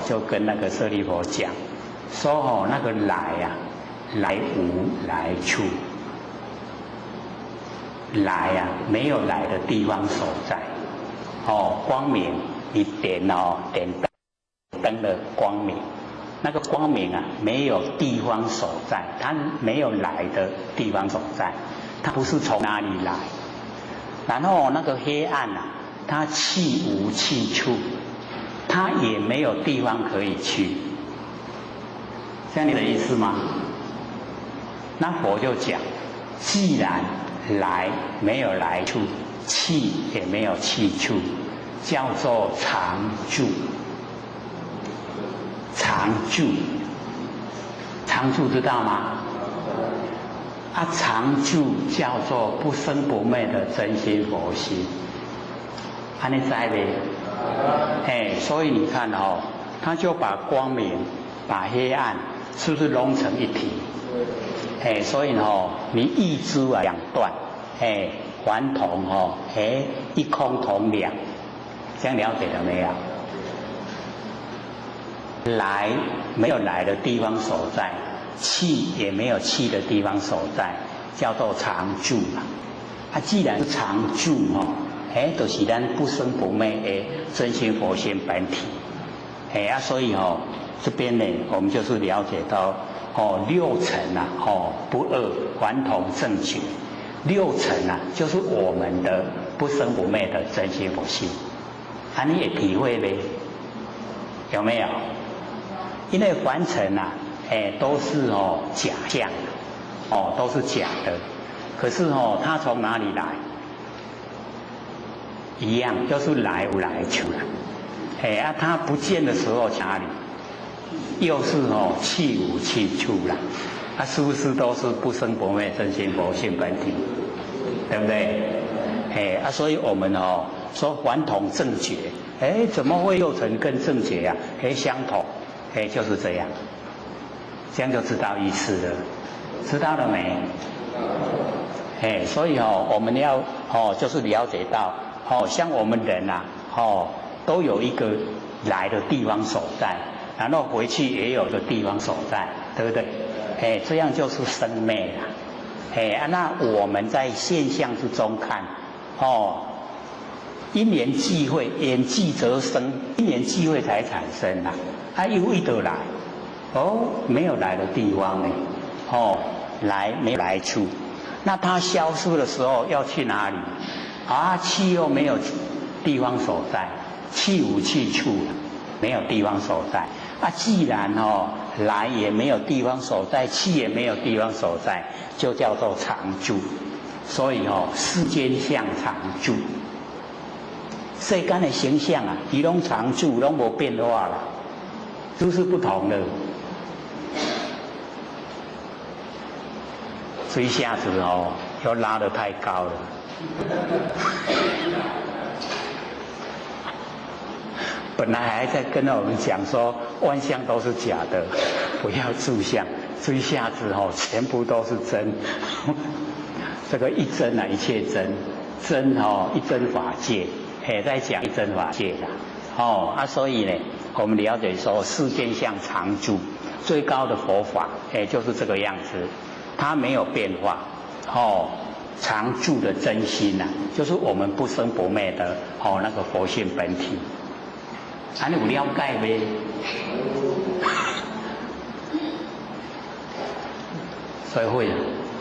就跟那个舍利弗讲，说那个来呀，来无来处，来呀没有来的地方所在，光明你点灯的光明，那个光明啊没有地方所在，它没有来的地方所在，它不是从哪里来，然后那个黑暗啊。它去无去处，它也没有地方可以去，这样你的意思吗？那佛就讲，既然来没有来处，去也没有去处，叫做常住。常住，常住知道吗？常住叫做不生不灭的真心佛心。安尼知呗，所以你看他就把光明、把黑暗，是不是融成一体？所以你一支啊两断，还同一空同两，这样了解了没有？来没有来的地方所在，去也没有去的地方所在，叫做常住嘛。既然是常住就是咱不生不灭的真心佛性本体，所以这边呢，我们就是了解到六尘啊，不二还同正觉，六尘啊，就是我们的不生不灭的真心佛性，你也体会呗，有没有？因为凡尘啊，都是假象，都是假的，可是它从哪里来？一样，就是来无来处了，它不见的时候哪里？又是去无去处了，是不是都是不生不灭真心佛性本体？对不对？所以我们说还同正觉，怎么会六尘跟正觉啊？相同，就是这样，这样就知道意思了，知道了没？所以我们要就是了解到。像我们人啊，都有一个来的地方所在，然后回去也有的地方所在，对不对？这样就是生灭了。那我们在现象之中看，因缘际会，缘际则生，因缘际会才产生啊。又一得来，没有来的地方呢，来没有来处，那它消失的时候要去哪里？去又没有地方所在，去无去处了，没有地方所在。既然来也没有地方所在，去也没有地方所在，就叫做常住。所以世间相常住，世间的形象啊，它拢常住，拢无变化了，都是不同的。这一下子又拉得太高了。本来还在跟我们讲说万象都是假的，不要住相，这一下子全部都是真。这个一真啊，一切真，真一真法界，在讲一真法界啦。所以呢，我们了解说世间相常住，最高的佛法，就是这个样子，它没有变化，常住的真心呐，就是我们不生不灭的那个佛性本体。你有了解呗？所以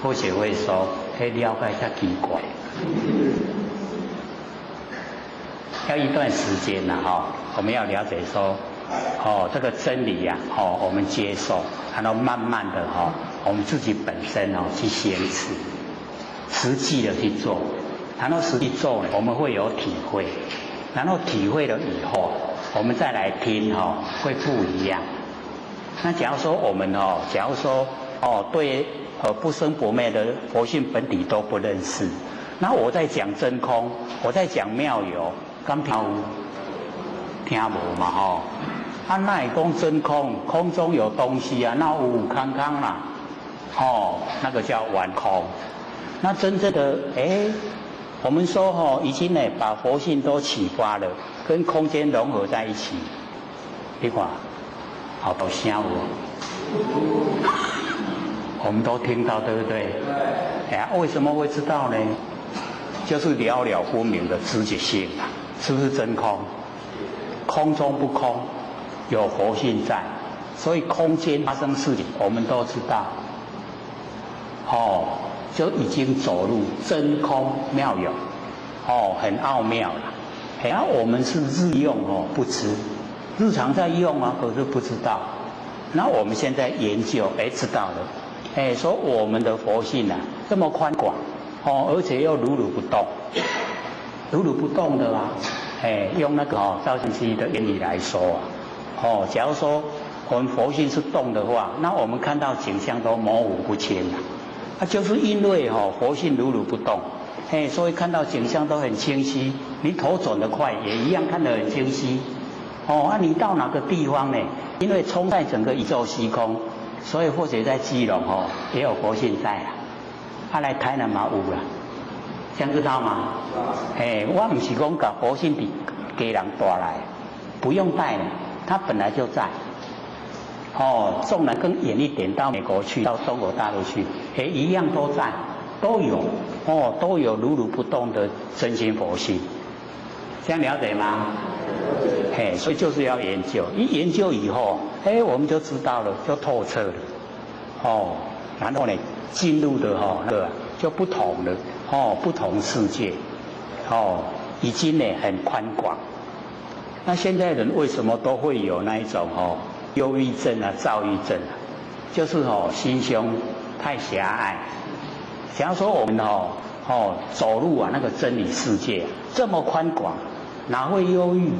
或许会说，了解较奇怪，要一段时间呐我们要了解说，这个真理呀，我们接受，然后慢慢的我们自己本身去显示。实际的去做，然后实际做呢，我们会有体会，然后体会了以后，我们再来听会不一样。那假如说我们对不生不灭的佛性本体都不认识，那我在讲真空，我在讲妙有，刚听无嘛吼？啊，那会讲真空，空中有东西啊，那有康康啦，那个叫玩空。那真正的我们说已经呢把佛性都启发了，跟空间融合在一起。你看，好多声我们都听到，对不对？为什么会知道呢？就是了了分明的知觉性啊，是不是真空？空中不空，有佛性在，所以空间发生事情，我们都知道。就已经走入真空妙有，很奥妙了。我们是日用不知，日常在用啊，可是不知道。那我们现在研究，知道了。说我们的佛性啊，这么宽广，而且又如如不动，如如不动的啊。用那个照相机的原理来说啊，假如说我们佛性是动的话，那我们看到景象都模糊不清了。就是因为佛性如如不动，所以看到景象都很清晰。你头转得快，也一样看得很清晰。你到哪个地方呢？因为冲在整个宇宙虚空，所以或者在基隆也有佛性在啦。来台南嘛有啦，这样知道吗？我不是讲把佛性给人带来，不用带了，它本来就在。纵然更远一点，到美国去，到中国大陆去，一样都在，都有，都有如如不动的真心佛性，这样了解吗？所以就是要研究，一研究以后，我们就知道了，就透彻了，然后呢，进入的那个就不同了，不同世界，已经呢很宽广。那现在人为什么都会有那一种忧郁症啊、躁郁症啊，就是心胸太狭隘。假如说我们走入那个真理世界这么宽广，哪会忧郁，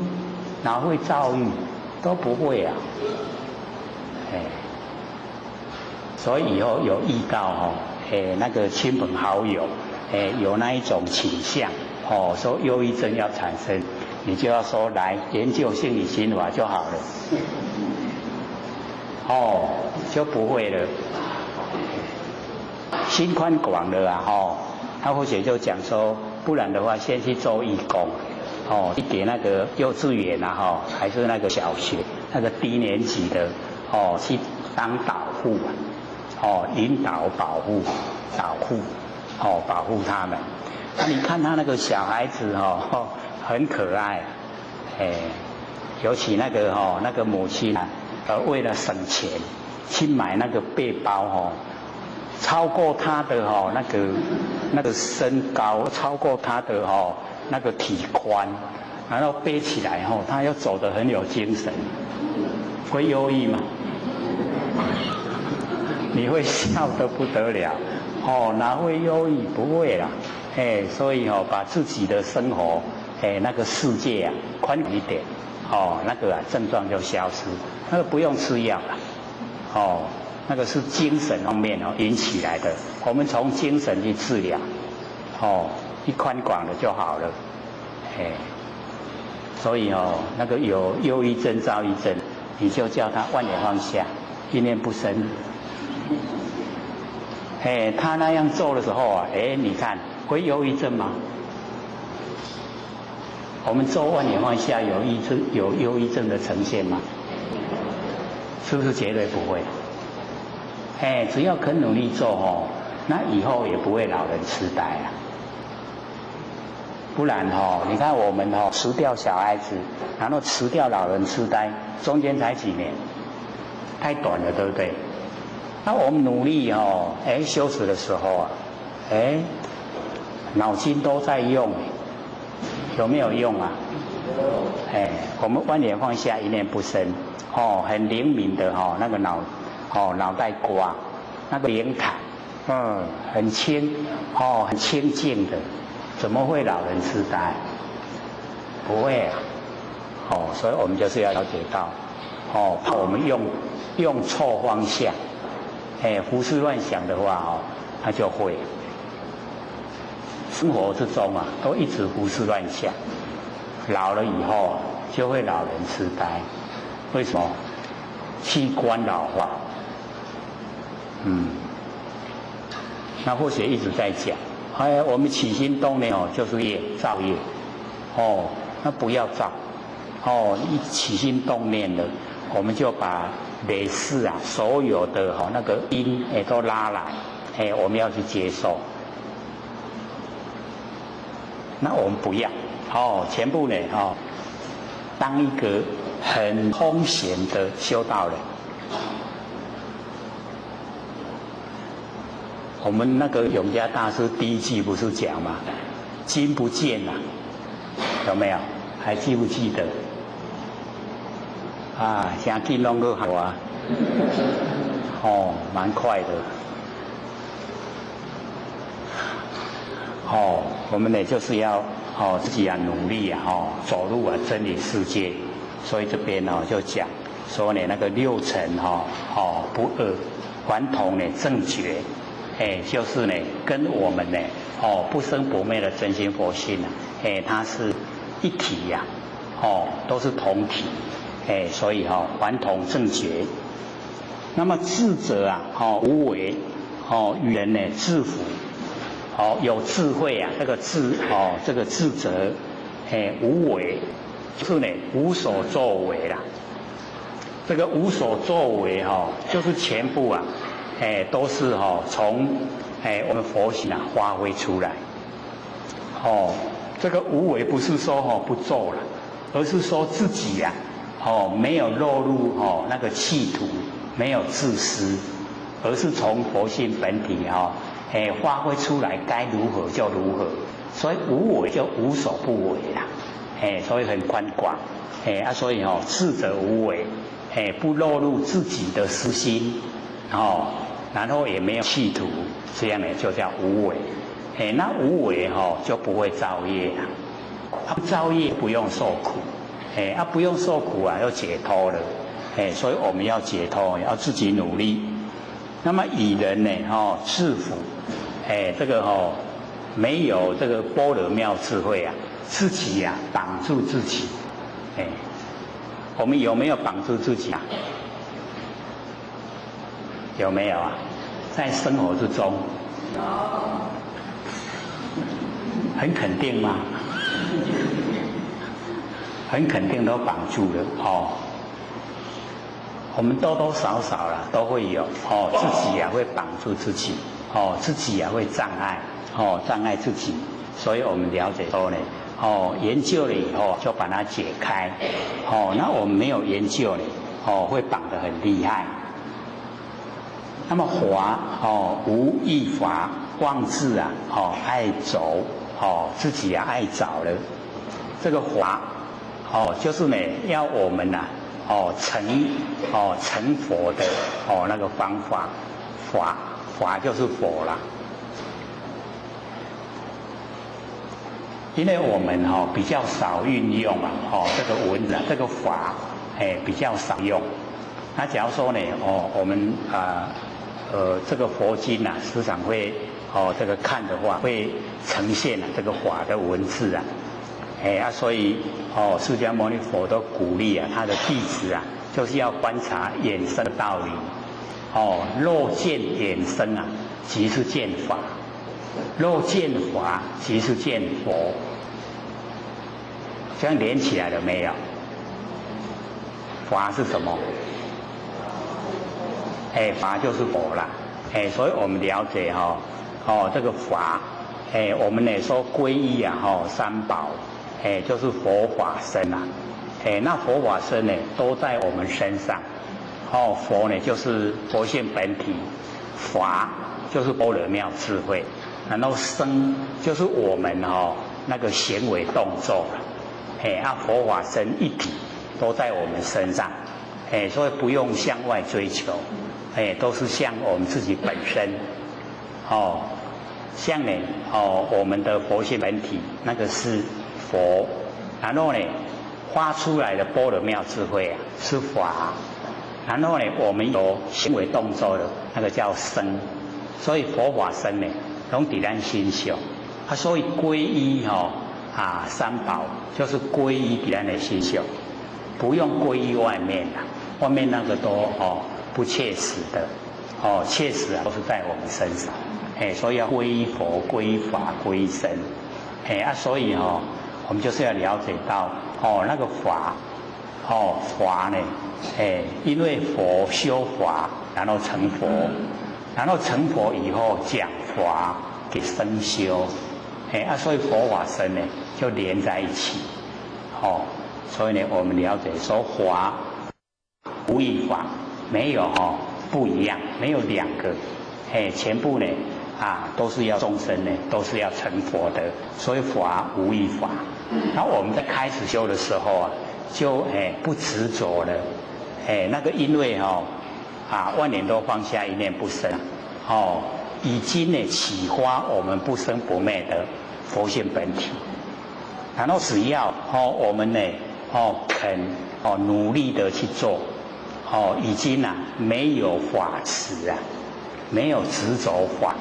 哪会躁郁，都不会啊。所以以后有遇到那个亲朋好友有那一种倾向说忧郁症要产生，你就要说来研究心理心法就好了。就不会了，心宽广了啊！他或许就讲说，不然的话，先去做义工，去给那个幼稚园啊，还是那个小学那个低年级的，去当导护，引导保护他们。你看他那个小孩子很可爱，尤其那个母亲为了省钱，去买那个背包超过他的那个身高，超过他的那个体宽，然后背起来他又走得很有精神，会忧郁吗？你会笑得不得了，哪会忧郁？不会啦，所以把自己的生活那个世界啊宽广一点，那个症状就消失。那个不用吃药了，那个是精神方面引起来的，我们从精神去治疗，一宽广了就好了，所以那个有忧郁症、躁郁症，你就叫他万念放下，一念不生。他那样做的时候啊，你看会忧郁症吗？我们做万念放下有忧郁症的呈现吗？是不是绝对不会？只要肯努力做那以后也不会老人痴呆了。不然你看我们辞掉小孩子，然后辞掉老人痴呆，中间才几年，太短了，对不对？那我们努力修持的时候啊，脑筋都在用，有没有用啊？我们万念放下，一念不生。很灵敏的那个脑袋瓜，那个灵台，很清，很清净的，怎么会老人痴呆？不会啊，所以我们就是要了解到，怕我们用错方向，胡思乱想的话，他就会。生活之中啊，都一直胡思乱想，老了以后啊，就会老人痴呆。为什么？器官老化。那或许一直在讲，我们起心动念哦，就是业，造业。那不要造。一起心动念了，我们就把累世啊，所有的那个因都拉来，我们要去接受。那我们不要，全部呢，当一个很空闲的修道人。我们那个永嘉大师第一句不是讲吗？金不见了，有没有？还记不记得？现在金龙都好啊，蛮快的。我们呢就是要自己努力走入真理世界。所以这边就讲说呢，那个六尘不二，还同呢正觉，就是呢跟我们呢不生不灭的真心佛性它是一体呀，都是同体，所以还同正觉。那么智者啊，无为，与人呢智福，有智慧啊，这个智者，无为，就是呢无所作为啦。这个无所作为就是全部啊，都是从我们佛性啊发挥出来。这个无为不是说不做了，而是说自己呀没有落入那个企图，没有自私，而是从佛性本体发挥出来，该如何就如何。所以无为就无所不为啦，所以很宽广，所以智者无为，不落入自己的私心，然后也没有企图，这样呢就叫无为。那无为就不会造业啦，不造业不用受苦，不用受苦啊，要解脱了，所以我们要解脱，要自己努力。那么以人呢自福，这个没有这个般若妙智慧啊，自己啊绑住自己，我们有没有绑住自己啊？有没有啊？在生活之中，很肯定吗？很肯定都绑住了我们多多少少啦都会有自己啊会绑住自己自己啊会障碍障碍自己，所以我们了解说呢研究了以后就把它解开那我们没有研究呢会绑得很厉害。那么华无意法妄自啊爱走自己啊爱找了。这个华就是呢要我们呐成佛的那个方法，法就是佛啦。因为我们比较少运用这个文字这个法比较少用。那假如说呢我们这个佛经啊时常会这个看的话，会呈现这个法的文字啊。所以释迦牟尼佛都鼓励啊他的弟子啊，就是要观察衍生的道理。若见衍生啊，即是见法；若见法，即是见佛。这样连起来了没有？法是什么？法就是佛啦。所以我们了解这个法，我们呢说皈依啊三宝。就是佛法身啊，那佛法身呢都在我们身上，佛呢就是佛性本体，法就是般若妙智慧，然后身就是我们那个行为动作了，佛法身一体都在我们身上，所以不用向外追求，都是向我们自己本身，像呢我们的佛性本体那个是佛，然后呢发出来的般若妙智慧啊是法，然后呢我们有行为动作的那个叫身，所以佛法身呢拢在咱心上，所以皈依三宝就是皈依咱的心性，不用皈依外面的，外面那个都不切实的，切实都是在我们身上，所以要皈依佛、皈依法、皈依僧，所以我们就是要了解到那个法，法呢，因为佛修法，然后成佛，然后成佛以后讲法给僧修，所以佛法僧呢就连在一起，所以呢我们了解说法无异法，没有不一样，没有两个，全部呢都是要众生呢都是要成佛的，所以法无异法。然后我们在开始修的时候就不执着了，那个因为万年都放下，一念不生，已经呢启发我们不生不灭的佛性本体。然后只要我们呢肯努力的去做，已经没有法执没有执着法。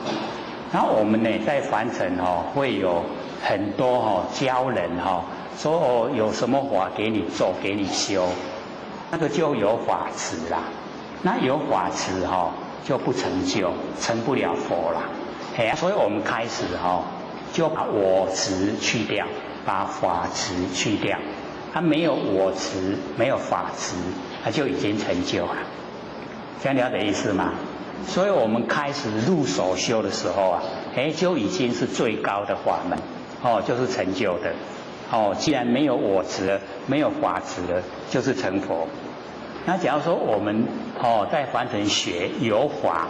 然后我们呢在凡尘会有很多教人说有什么法给你做给你修，那个就有法执啦。那有法执就不成就，成不了佛啦。所以我们开始就把我执去掉，把法执去掉，没有我执，没有法执，就已经成就了。这样了解意思吗？所以我们开始入手修的时候就已经是最高的法门，就是成就的。既然没有我执了，没有法执了，就是成佛。那假如说我们在凡尘学有法，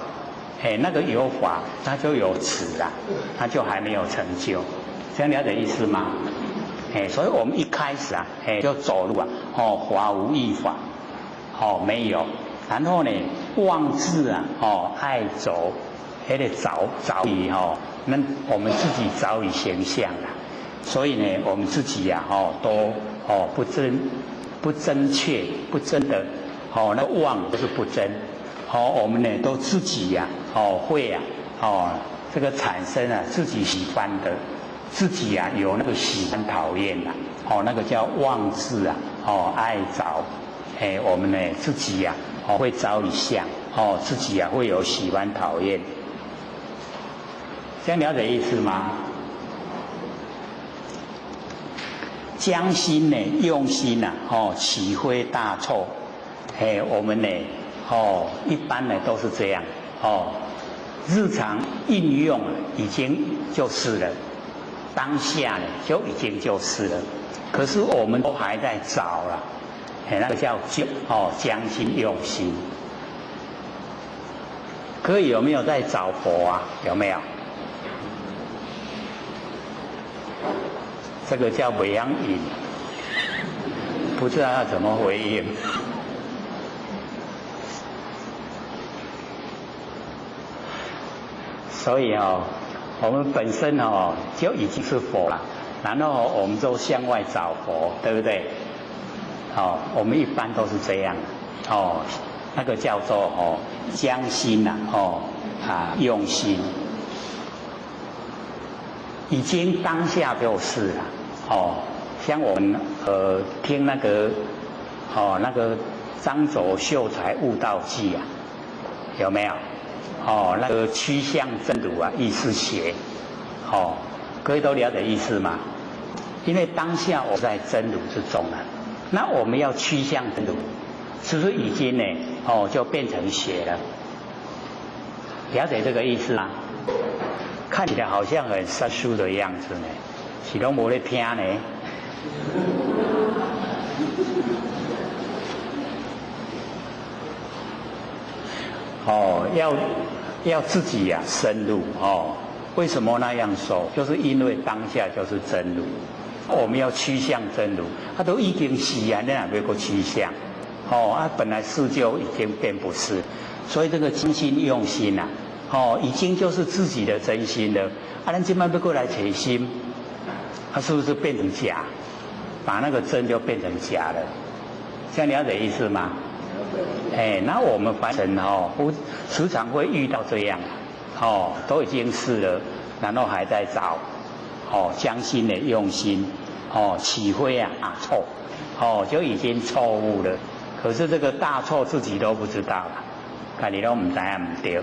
那个有法它就有执啦，它就还没有成就。这样了解意思吗？所以我们一开始就走入法无异法，没有。然后呢，妄自爱走，还得早已那我们自己早已形象了。所以呢，我们自己都不真确，不真的，那妄就是不真。我们呢都自己会这个产生自己喜欢的，自己有那个喜欢讨厌那个叫妄自爱着。我们呢自己会着一相，自己会有喜欢讨厌。这样了解意思吗？将心呢用心起非大错，我们呢一般呢都是这样，日常应用已经就是了，当下呢就已经就是了，可是我们都还在找了，那个叫将心用心。可以有没有在找佛有没有？这个叫未央引，不知道要怎么回应。所以我们本身就已经是佛了，然后我们就向外找佛，对不对？我们一般都是这样那个叫做将心用心，已经当下就是了。像我们听那个张轴秀才悟道记有没有？那个趋向真如意思学，各位都了解意思吗？因为当下我在真如之中那我们要趋向真如，是不是已经呢就变成学了？了解这个意思吗？看起来好像很生疏的样子呢，是都没在听呢。要自己深入为什么那样说？就是因为当下就是真如，我们要趋向真如，都已经是你哪要个趋向？本来是就已经变不是，所以这个精心用心已经就是自己的真心了。咱今晚要过来找心，是不是变成假？把那个真就变成假了，这样了解意思吗？那我们凡尘时常会遇到这样都已经是了，然后还在找，将心的用心，起灰啊大错，就已经错误了。可是这个大错自己都不知道了，家己都唔知影唔对，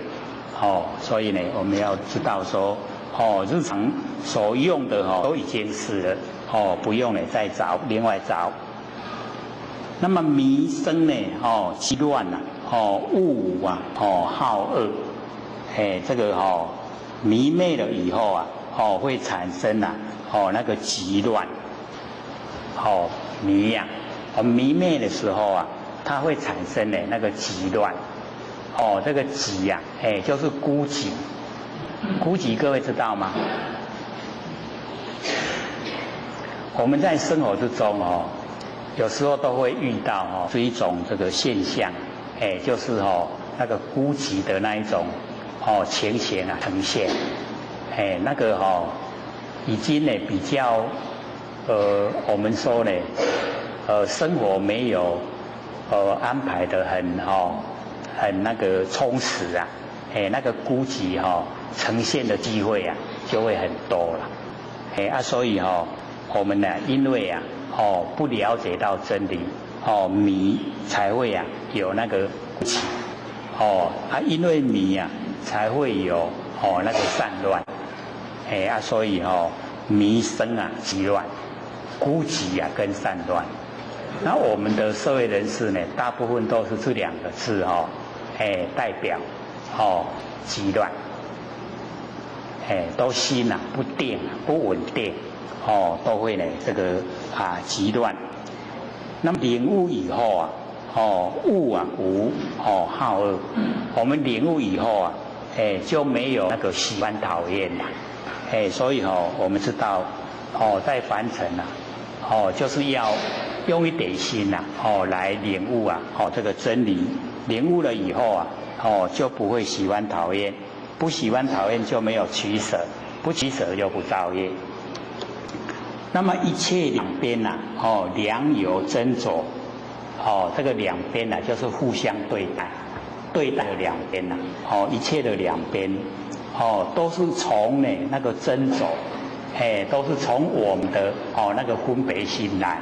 所以呢，我们要知道说，日常所用的都已经是了，不用呢再找另外找。那么迷生呢，激乱呐，物啊，好恶，这个迷昧了以后啊，会产生啊，那个急乱，迷呀，迷昧的时候啊，它会产生呢那个急乱，这个急呀，就是孤寂，孤寂各位知道吗？我们在生活之中有时候都会遇到是一种这个现象，就是那个孤寂的那一种情形啊呈现，那个已经呢比较我们说呢生活没有安排的很那个充实啊，那个孤寂呈现的机会啊就会很多了，所以我们呢因为啊不了解到真理，迷才会啊有那个孤寂，因为迷啊才会有那个散乱，所以迷生啊急乱，孤寂啊跟散乱。那我们的社会人士呢，大部分都是这两个字代表急乱，都心啊不定不稳定，都会呢这个急乱。那么领悟以后啊，悟啊无好恶，我们领悟以后啊，就没有那个喜欢讨厌啦，所以我们知道在凡尘啊，就是要用一点心呐，来领悟啊，这个真理。领悟了以后啊，就不会喜欢讨厌，不喜欢讨厌就没有取舍，不取舍就不造业。那么一切两边呐，良有真左，这个两边呐，就是互相对待，对待的两边呐，一切的两边，都是从呢那个真左，都是从我们的那个分别心来，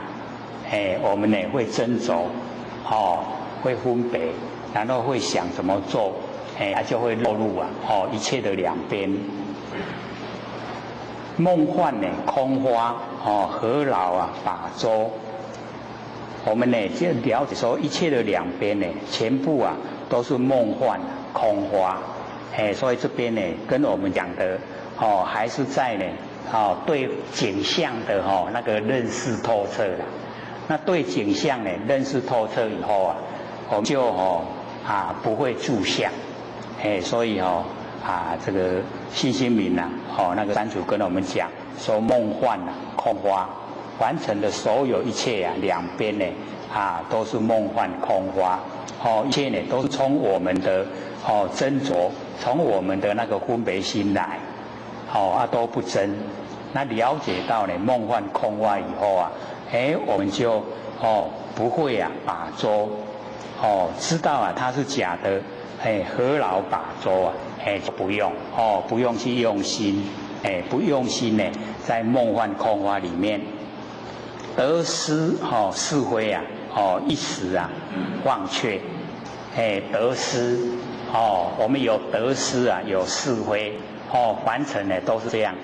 我们呢会真左，会分别，然后会想怎么做，就会落入啊，一切的两边。梦幻呢，空花，何劳啊，把周。我们呢就了解说，一切的两边呢，全部啊都是梦幻空花，所以这边呢跟我们讲的还是在呢对景象的那个认识透彻了。那对景象呢认识透彻以后啊，我们就不会住相，所以这个信心明啊，那个三祖跟我们讲说，梦幻啊，空花，完成的所有一切啊，两边呢都是梦幻空花，一切呢都是从我们的斟酌，从我们的那个分别心来，都不真。那了解到呢梦幻空花以后啊，我们就不会啊把捉，知道啊它是假的，何劳把捉啊？就不用不用去用心，不用心呢，在梦幻空花里面得失是非啊，一时啊忘却，得失我们有得失啊，有是非凡尘呢都是这样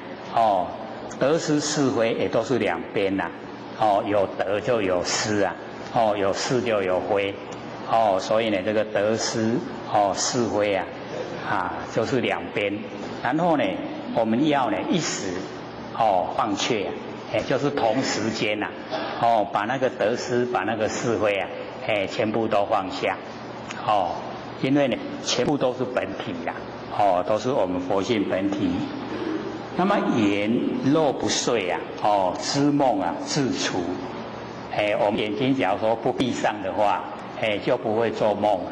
得失是非也都是两边呐，有得就有失啊，有是就有非，所以呢这个得失是非啊。就是两边，然后呢，我们要呢一时放却，就是同时间呐，把那个得失，把那个是非啊，全部都放下，因为呢，全部都是本体啦，都是我们佛性本体。那么眼若不睡啊，知梦啊自除，我们眼睛假如说不闭上的话，就不会做梦了。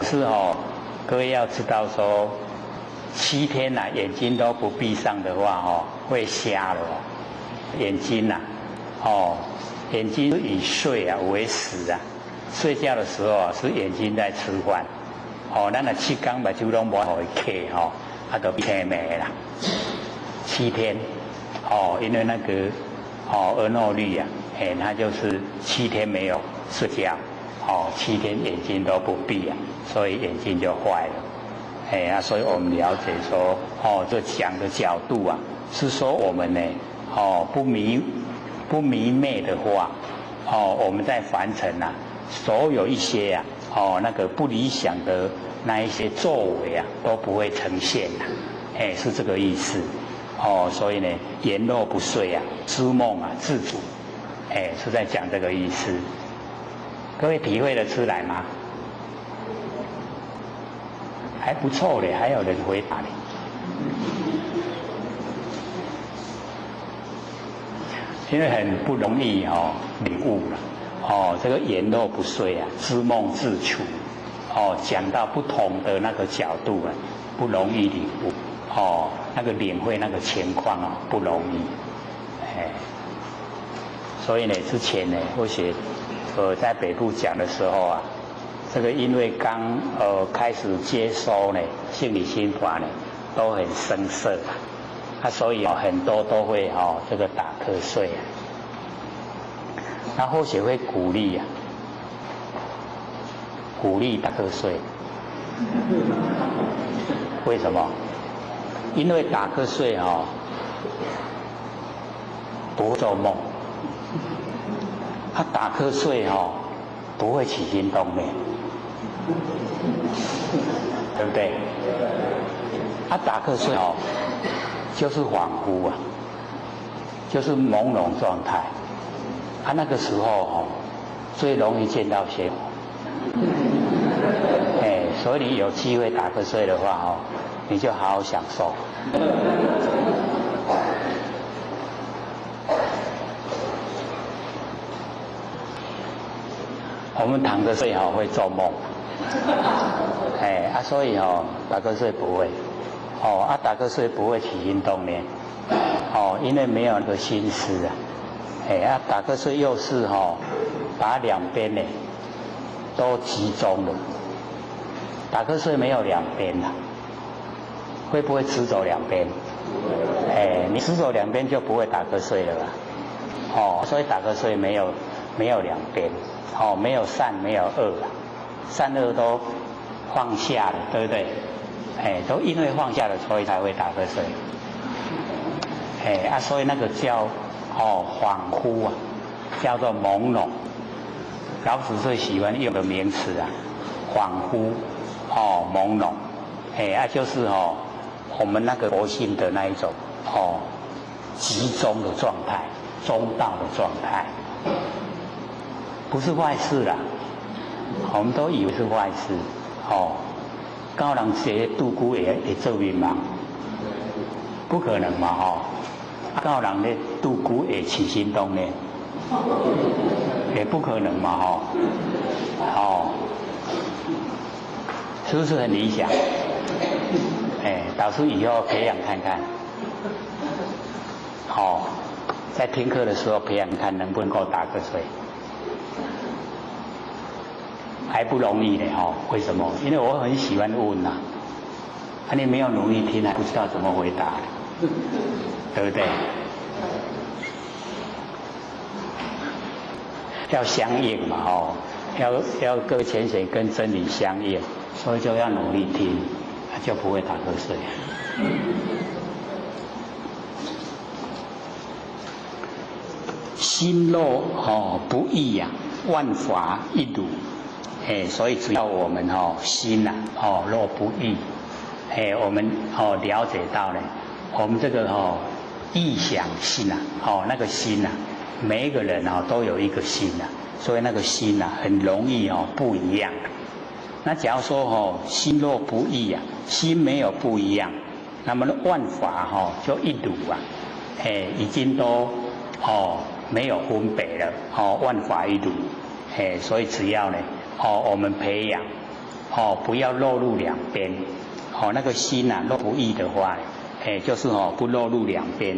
是各位要知道说，7天呐，眼睛都不闭上的话会瞎了眼睛呐，眼睛是以睡啊为食啊，睡觉的时候是眼睛在吃饭，咱的7天目睭拢无互伊刻就天没啦，7天，因为那个儿诺律啊，他就是7天没有睡觉，7天眼睛都不闭啊，所以眼睛就坏了，所以我们了解说，这讲的角度啊，是说我们呢，不迷昧的话，我们在凡尘啊，所有一些啊，那个不理想的那一些作为啊，都不会呈现啊，是这个意思，所以呢，言若不遂啊，知梦啊自主，是在讲这个意思。各位体会得出来吗？还不错嘞，还有人回答嘞。因为很不容易领悟了，这个言若不遂啊，知梦自处，讲到不同的那个角度啊，不容易领悟，那个领会那个情况啊，不容易，所以呢，之前呢，或许在北部讲的时候啊，这个因为刚开始接收呢心理心法呢，都很生涩所以很多都会这个打瞌睡啊，那或许会鼓励打瞌睡，为什么？因为打瞌睡不会做梦，他打瞌睡不会起心动念，对不对？他打瞌睡就是恍惚啊，就是朦胧状态，那个时候最容易见到邪火，所以你有机会打瞌睡的话你就好好享受。我们躺着睡会做梦，所以打瞌睡不会。打瞌睡不会起心动念，因为没有那个心思啊，打瞌睡又是把两边呢都集中了，打瞌睡没有两边啊，会不会直走两边？你直走两边就不会打瞌睡了吧？所以打瞌睡没有两边，没有善没有恶，善恶都放下了，对不对？都因为放下了，所以才会打瞌睡。所以那个叫恍惚啊，叫做朦胧。老子最喜欢用的名词啊，恍惚，朦胧，就是我们那个佛性的那一种集中的状态，中道的状态，不是坏事啦。我们都以为是坏事，高人写度孤也做面盲，不可能嘛高人咧度孤也起心动念，也不可能嘛是不是很理想？导师以后培养看看，在听课的时候培养看能不能够打瞌睡。还不容易呢为什么？因为我很喜欢问你没有努力听还不知道怎么回答，对不对？要相应嘛要各位浅显跟真理相应，所以就要努力听，就不会打瞌睡。心若不异呀，万法一如。所以只要我们心若不异，我们了解到呢，我们这个意想心那个心每一个人都有一个心所以那个心很容易不一样。那假如说心若不异心没有不一样，那么万法就一如已经都没有分别了万法一如。所以只要呢我们培养不要落入两边那个心若不异的话就是不落入两边，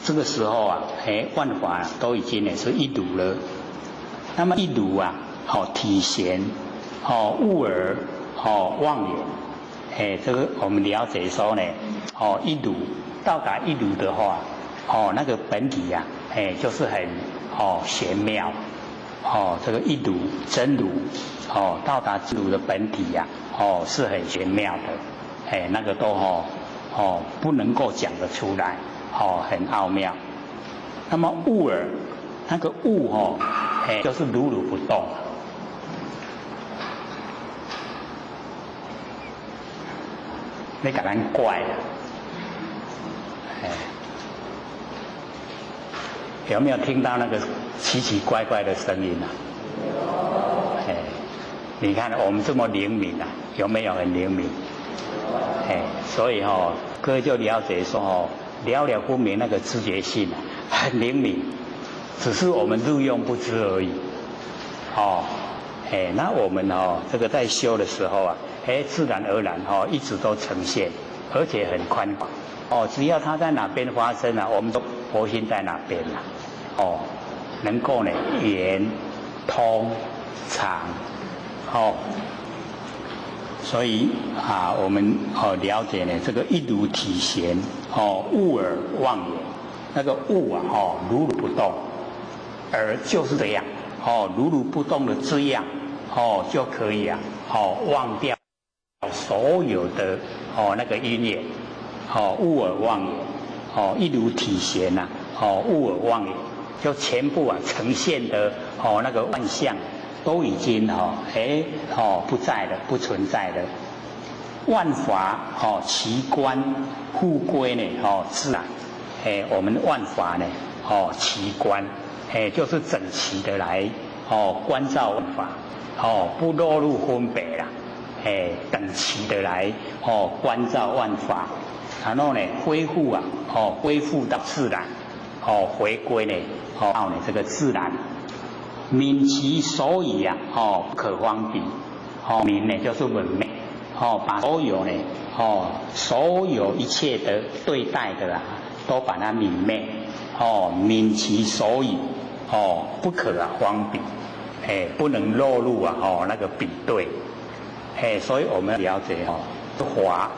这个时候万法都已经是一如了。那么一如体贤悟而望远，这个我们了解说呢，一如到达一如的话，那个本体呀，就是很玄妙，这个一如真如，到达真如的本体呀，是很玄妙的，那个都不能够讲得出来，很奥妙。那么悟儿，那个悟就是如如不动。你给咱怪了，有没有听到那个奇奇怪怪的声音啊？你看我们这么灵敏啊，有没有很灵敏？所以各位就了解说了了不明那个知觉性啊，很灵敏，只是我们入用不知而已。那我们这个在修的时候啊，自然而然一直都呈现，而且很宽广。只要它在哪边发生啊，我们都佛心在哪边啊。能够呢圆通常，所以我们了解呢这个一如体闲，悟而忘也。那个悟啊，如如不动，而就是这样，如如不动的这样。就可以啊，忘掉所有的那个因缘，悟而忘也，一如体闲呐，悟而忘也，就全部啊呈现的那个万象都已经不在了，不存在了。万法其观复归呢自然，我们万法呢其观，就是整齐的来观照万法。不落入分别啦，等齐的来观照万法，然后呢恢复啊，恢复到自然，回归呢，到呢这个自然，泯其所以啊，不可方比，泯呢就是泯灭，把所有呢，所有一切的对待的都把它泯灭，泯其所以，不可方比。不能落入啊，那个比对，所以我们了解法，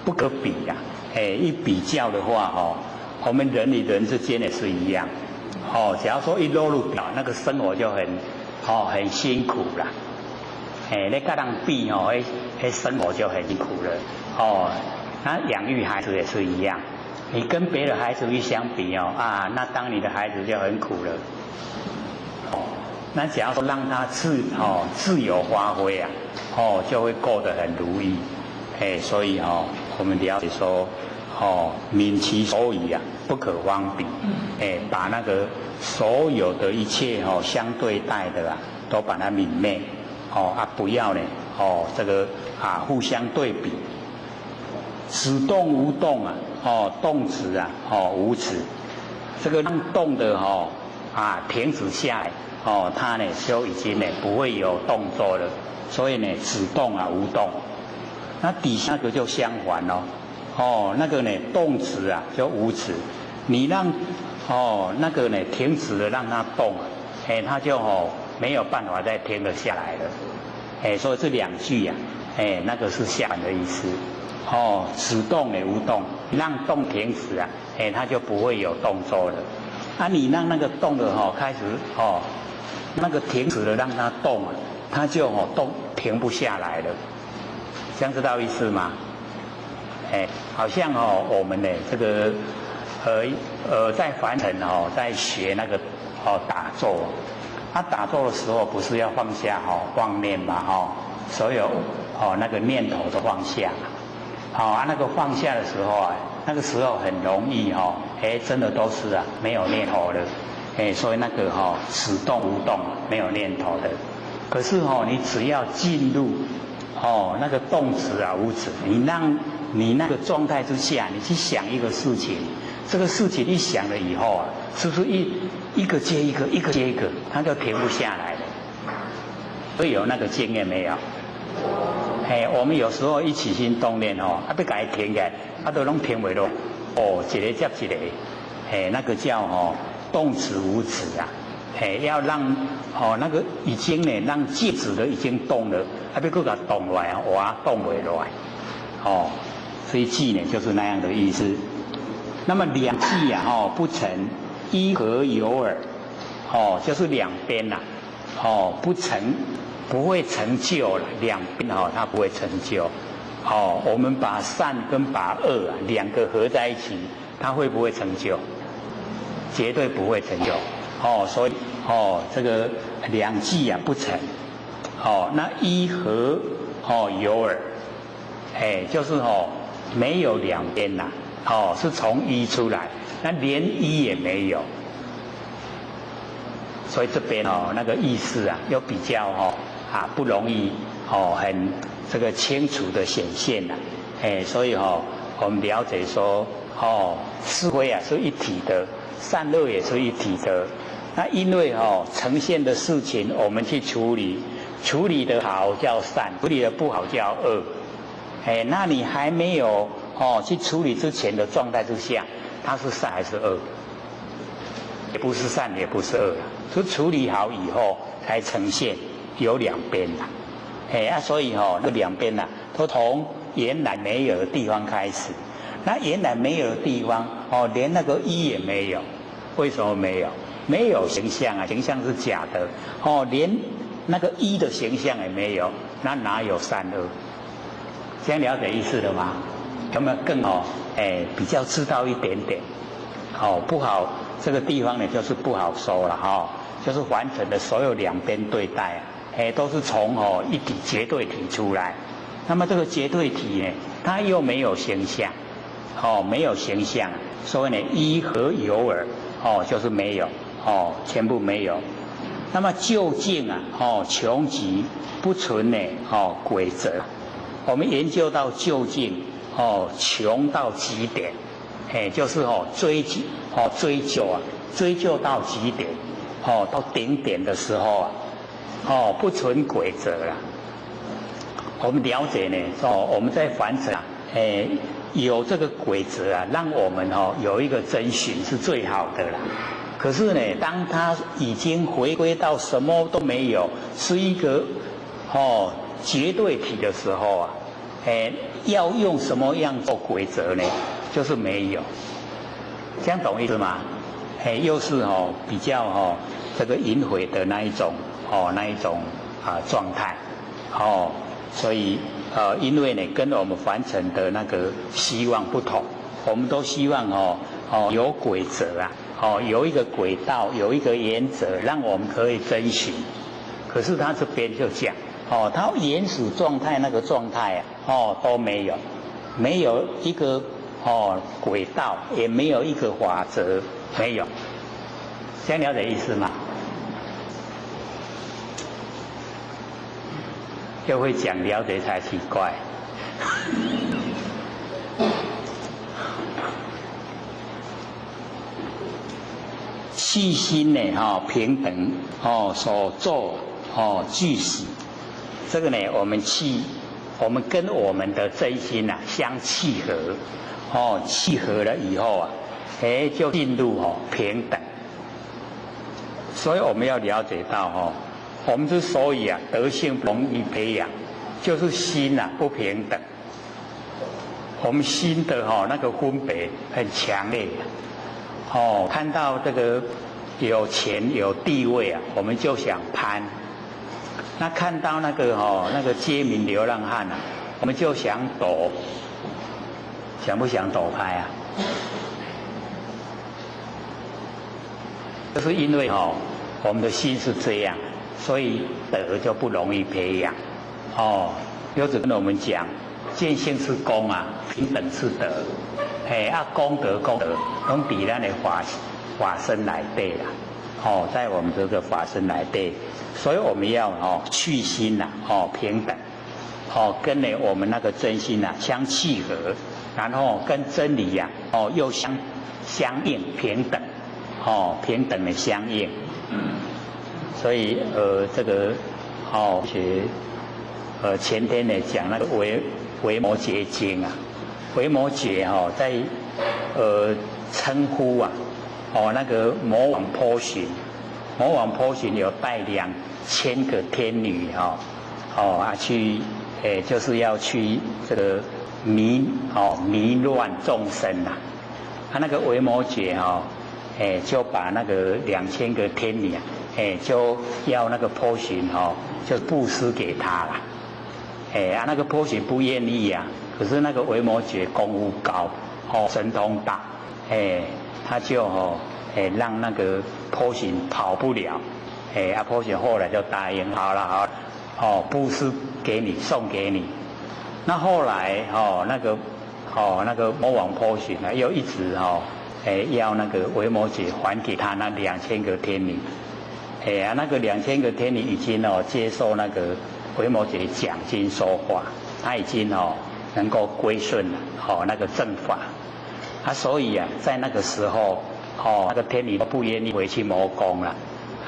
不可比呀，一比较的话，我们人与人之间也是一样，假如说一落入比，那个生活就很辛苦啦，你跟人比生活就很辛苦了，那养育孩子也是一样，你跟别的孩子一相比那当你的孩子就很苦了。那假如说让他自由发挥啊，就会过得很如意，所以我们了解说，泯其所以啊，不可方比，把那个所有的一切相对待的都把它泯灭，不要呢，这个互相对比，此动无动啊，动止啊，无止，这个让动的停止下来。它呢就已经呢不会有动作了，所以呢只动无动。那底下那个就相反那个呢动止啊就无止，你让那个呢停止了让它动它就没有办法再停得下来了，所以这两句那个是相反的意思。只动呢无动，让动停止啊，它就不会有动作了。你让那个动的开始那个停止了让它动它就动停不下来了，这样知道意思吗？好像我们呢这个在凡尘在学那个打坐，打坐的时候不是要放下妄念嘛所有那个念头都放下，那个放下的时候那个时候很容易真的都是没有念头了。所以那个只动无动，没有念头的。可是你只要进入那个动止无止，你那个状态之下，你去想一个事情，这个事情一想了以后是不是一个接一个，一个接一个，它就停不下来了？所以有那个经验没有？我们有时候一起心动念要给它停起来，都拢停不了，一个接一个，那个叫动止无止要让那个已经呢让戒指的已经动了，还别个给它动来啊，哇动不来，所以寂呢就是那样的意思。那么两寂啊，不成，一合有耳，就是两边呐，不成，不会成就了，两边它不会成就。我们把善跟把恶两个合在一起，它会不会成就？绝对不会成就。所以这个两寂不成。那一合有耳，就是没有两边呐，是从一出来，那连一也没有。所以这边那个意思又比较不容易很这个清楚的显现了。所以我们了解说是非是一体的，善恶也是一体的。那因为呈现的事情我们去处理，处理的好叫善，处理的不好叫恶。那你还没有去处理之前的状态之下，它是善还是恶？也不是善，也不是恶，是处理好以后才呈现有两边啦。所以那两边都从原来没有的地方开始。那原来没有的地方连那个一也没有。为什么没有？没有形象形象是假的连那个一的形象也没有，那哪有善恶？这样了解意思了吗？有没有更比较知道一点点？不好，这个地方呢就是不好说了就是完整的所有两边对待都是从一体绝对体出来。那么这个绝对体呢，它又没有形象没有形象，所以呢一合有耳就是没有全部没有。那么究竟穷极不存呢规则。我们研究到究竟穷到极点，就是追究到极点到顶点的时候不存规则了。我们了解呢我们在凡尘有这个规则让我们有一个遵循是最好的啦。可是呢，当它已经回归到什么都没有，是一个绝对体的时候要用什么样做规则呢？就是没有。这样懂意思吗？又是比较这个隐晦的那一种状态所以因为呢跟我们凡尘的那个希望不同，我们都希望有规则有一个轨道，有一个原则，让我们可以遵循。可是他这边就讲他原始状态那个状态都没有，没有一个轨道，也没有一个法则，没有。这样了解意思吗？又会讲了解才奇怪。细心呢平等所做具喜。这个呢我们跟我们的真心相契合契合了以后就进入平等。所以我们要了解到我们之所以德性不容易培养，就是心不平等。我们心的那个分别很强烈看到这个有钱有地位我们就想攀。那看到那个街民流浪汉我们就想躲。想不想躲开就是因为我们的心是这样，所以德就不容易培养有只跟我们讲，见性是功平等是德功德都比咱的法身来对啦在我们这个法身来对，所以我们要去心平等跟我们那个真心相契合，然后跟真理又相应平等平等的相应。所以这个学前天呢讲那个维摩诘经维摩诘在称呼那个魔王波旬魔王波旬有带2000个天女去，就是要去这个迷乱众生啊。他那个维摩诘就把那个2000个天女就要那个波旬就布施给他了。那个波旬不愿意啊，可是那个维摩诘功夫高，神通大，他就让那个波旬跑不了，波旬后来就答应好了，布施给你，送给你。那后来那个魔王波旬呢，又一直要那个维摩诘还给他那2000个天女，那个2000个天女已经接受那个维摩诘讲经说法，他已经能够归顺了那个正法，所以在那个时候那个天女都不愿意回去魔宫了，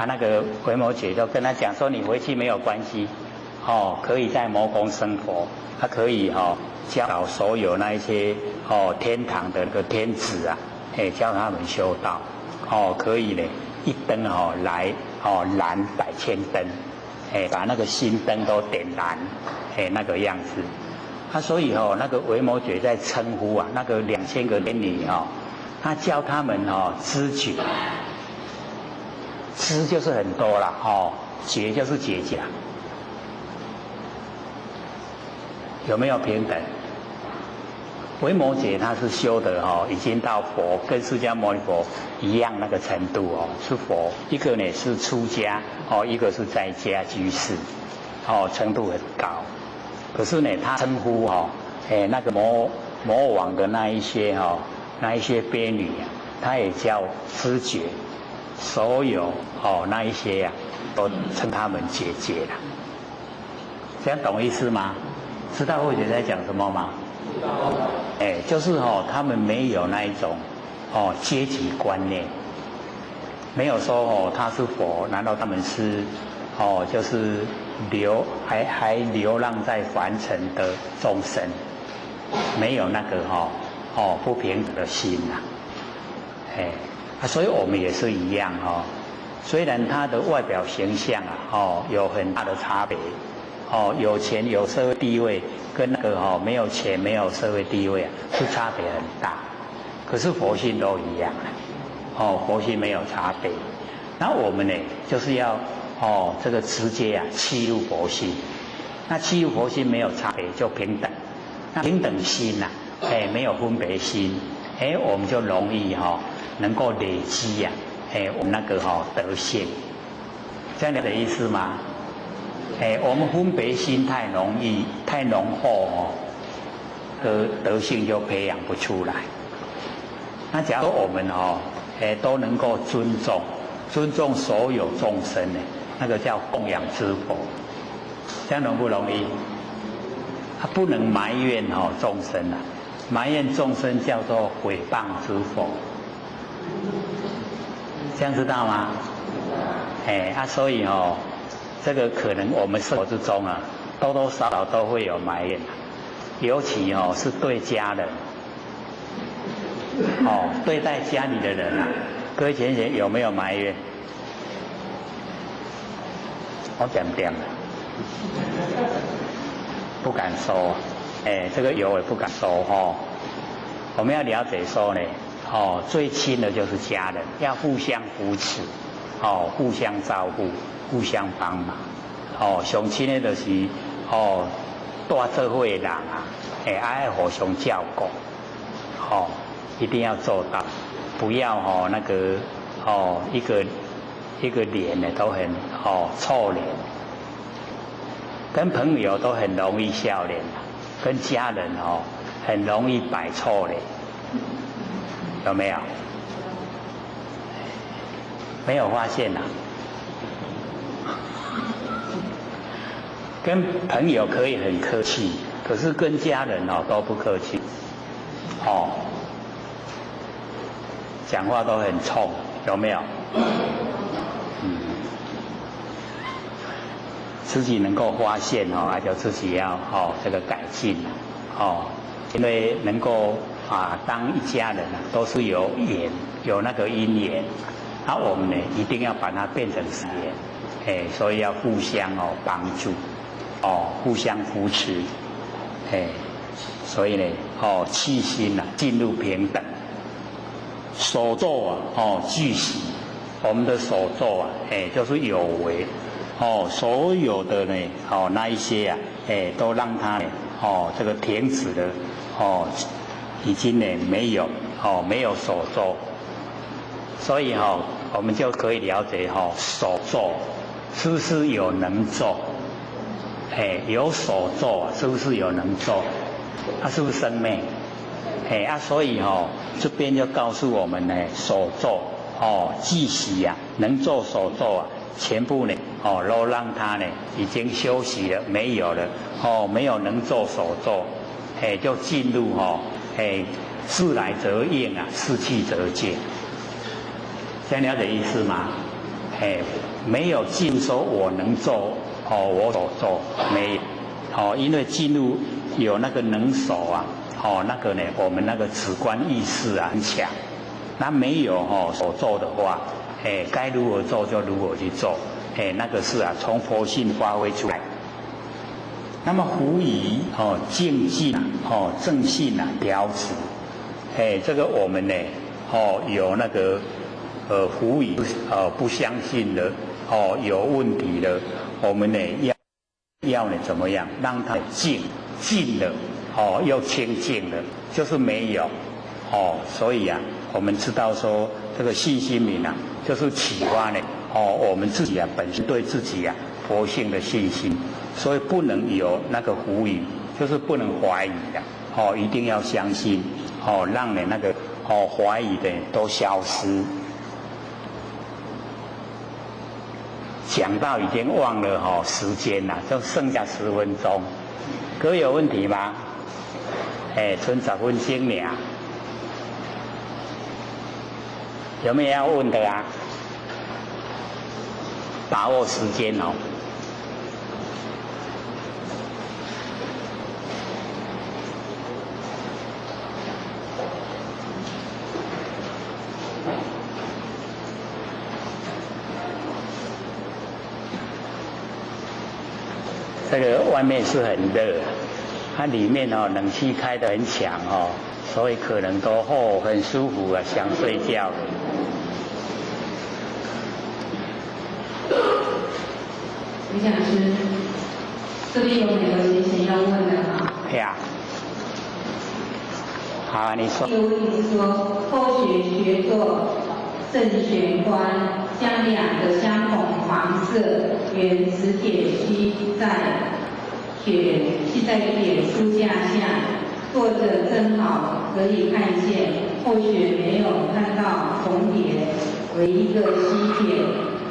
那个维摩诘就跟他讲说，你回去没有关系，可以在魔宫生活，他可以教导所有那一些天堂的那个天子啊，教他们修道，可以呢一灯来燃100千灯，把那个心灯都点燃，那个样子。所以那个维摩诘在称呼那个2000个天女他教他们知觉，知就是很多了觉就是觉家，有没有平等？维摩诘他是修的已经到佛跟释迦牟尼佛一样那个程度是佛，一个呢是出家一个是在家居士程度很高。可是呢他称呼那个魔王的那一些婢女他也叫知觉，所有那一些都称他们姐姐了。这样懂意思吗？知道慧姐在讲什么吗？就是他们没有那一种阶级观念，没有说他是佛，难道他们是就是还流浪在凡尘的众生，没有那个不平等的心所以我们也是一样虽然他的外表形象有很大的差别，有钱有社会地位跟那个没有钱没有社会地位是差别很大，可是佛性都一样佛性没有差别。那我们呢就是要这个直接契入佛性，那契入佛性没有差别就平等，那平等心没有分别心，我们就容易能够累积我们那个德性，这样的意思吗？我们分别心太容易太浓厚德性就培养不出来。那假如我们都能够尊重所有众生那个叫供养之佛，这样容不容易？他不能埋怨众生埋怨众生叫做毁谤之佛，这样知道吗？所以这个可能我们生活之中多多少少都会有埋怨，尤其是对家人对待家里的人各位贤贤有没有埋怨？我讲点了，不敢说这个有也不敢说我们要了解说呢最亲的就是家人，要互相扶持互相照顾互相帮忙上亲的就是大社会的人爱互相照顾一定要做到，不要那个一个脸呢都很臭脸，跟朋友都很容易笑脸，跟家人很容易摆臭脸，有没有？没有发现跟朋友可以很客气，可是跟家人都不客气讲话都很冲，有没有？自己能够发现就自己要这个改进因为能够当一家人都是有缘有那个因缘我们呢一定要把它变成实验，所以要互相帮助，互相扶持，所以呢气心进入平等，手作俱习，我们的手作就是有为，所有的呢那一些都让它呢这个停止了，已经呢没有手作，所以我们就可以了解手作是不是有能做，有手作是不是有能做，是不是生妹？所以这边就告诉我们呢，手作俱习能做手作全部呢都让他呢已经休息了，没有了没有能做手作，就进入事来则应事去则见，这样了解意思吗？没有进说我能做我所做没有因为进入有那个能手那个呢我们那个直观意识很强，那没有所做的话，该如何做就如何去做，那个是从佛性发挥出来。那么狐疑静静正信调持，这个我们呢有那个狐疑不相信的有问题的，我们呢要呢怎么样让它静了又清净了，就是没有所以我们知道说这个信心明就是启发呢我们自己本身对自己佛性的信心，所以不能有那个狐疑，就是不能怀疑一定要相信让你那个怀疑的都消失。讲到已经忘了时间了，就剩下10分钟，各位有问题吗？剩10分钟了，有没有要问的把握时间这个外面是很热，它里面冷气开得很强所以可能都很舒服想睡觉。李讲师，这边有2个学生要问的好你说。第一个问题是说，后学学做正玄观，将2个相同黄色圆磁铁吸在铁书架下，作者正好可以看见，后学没有看到重叠为一个吸铁，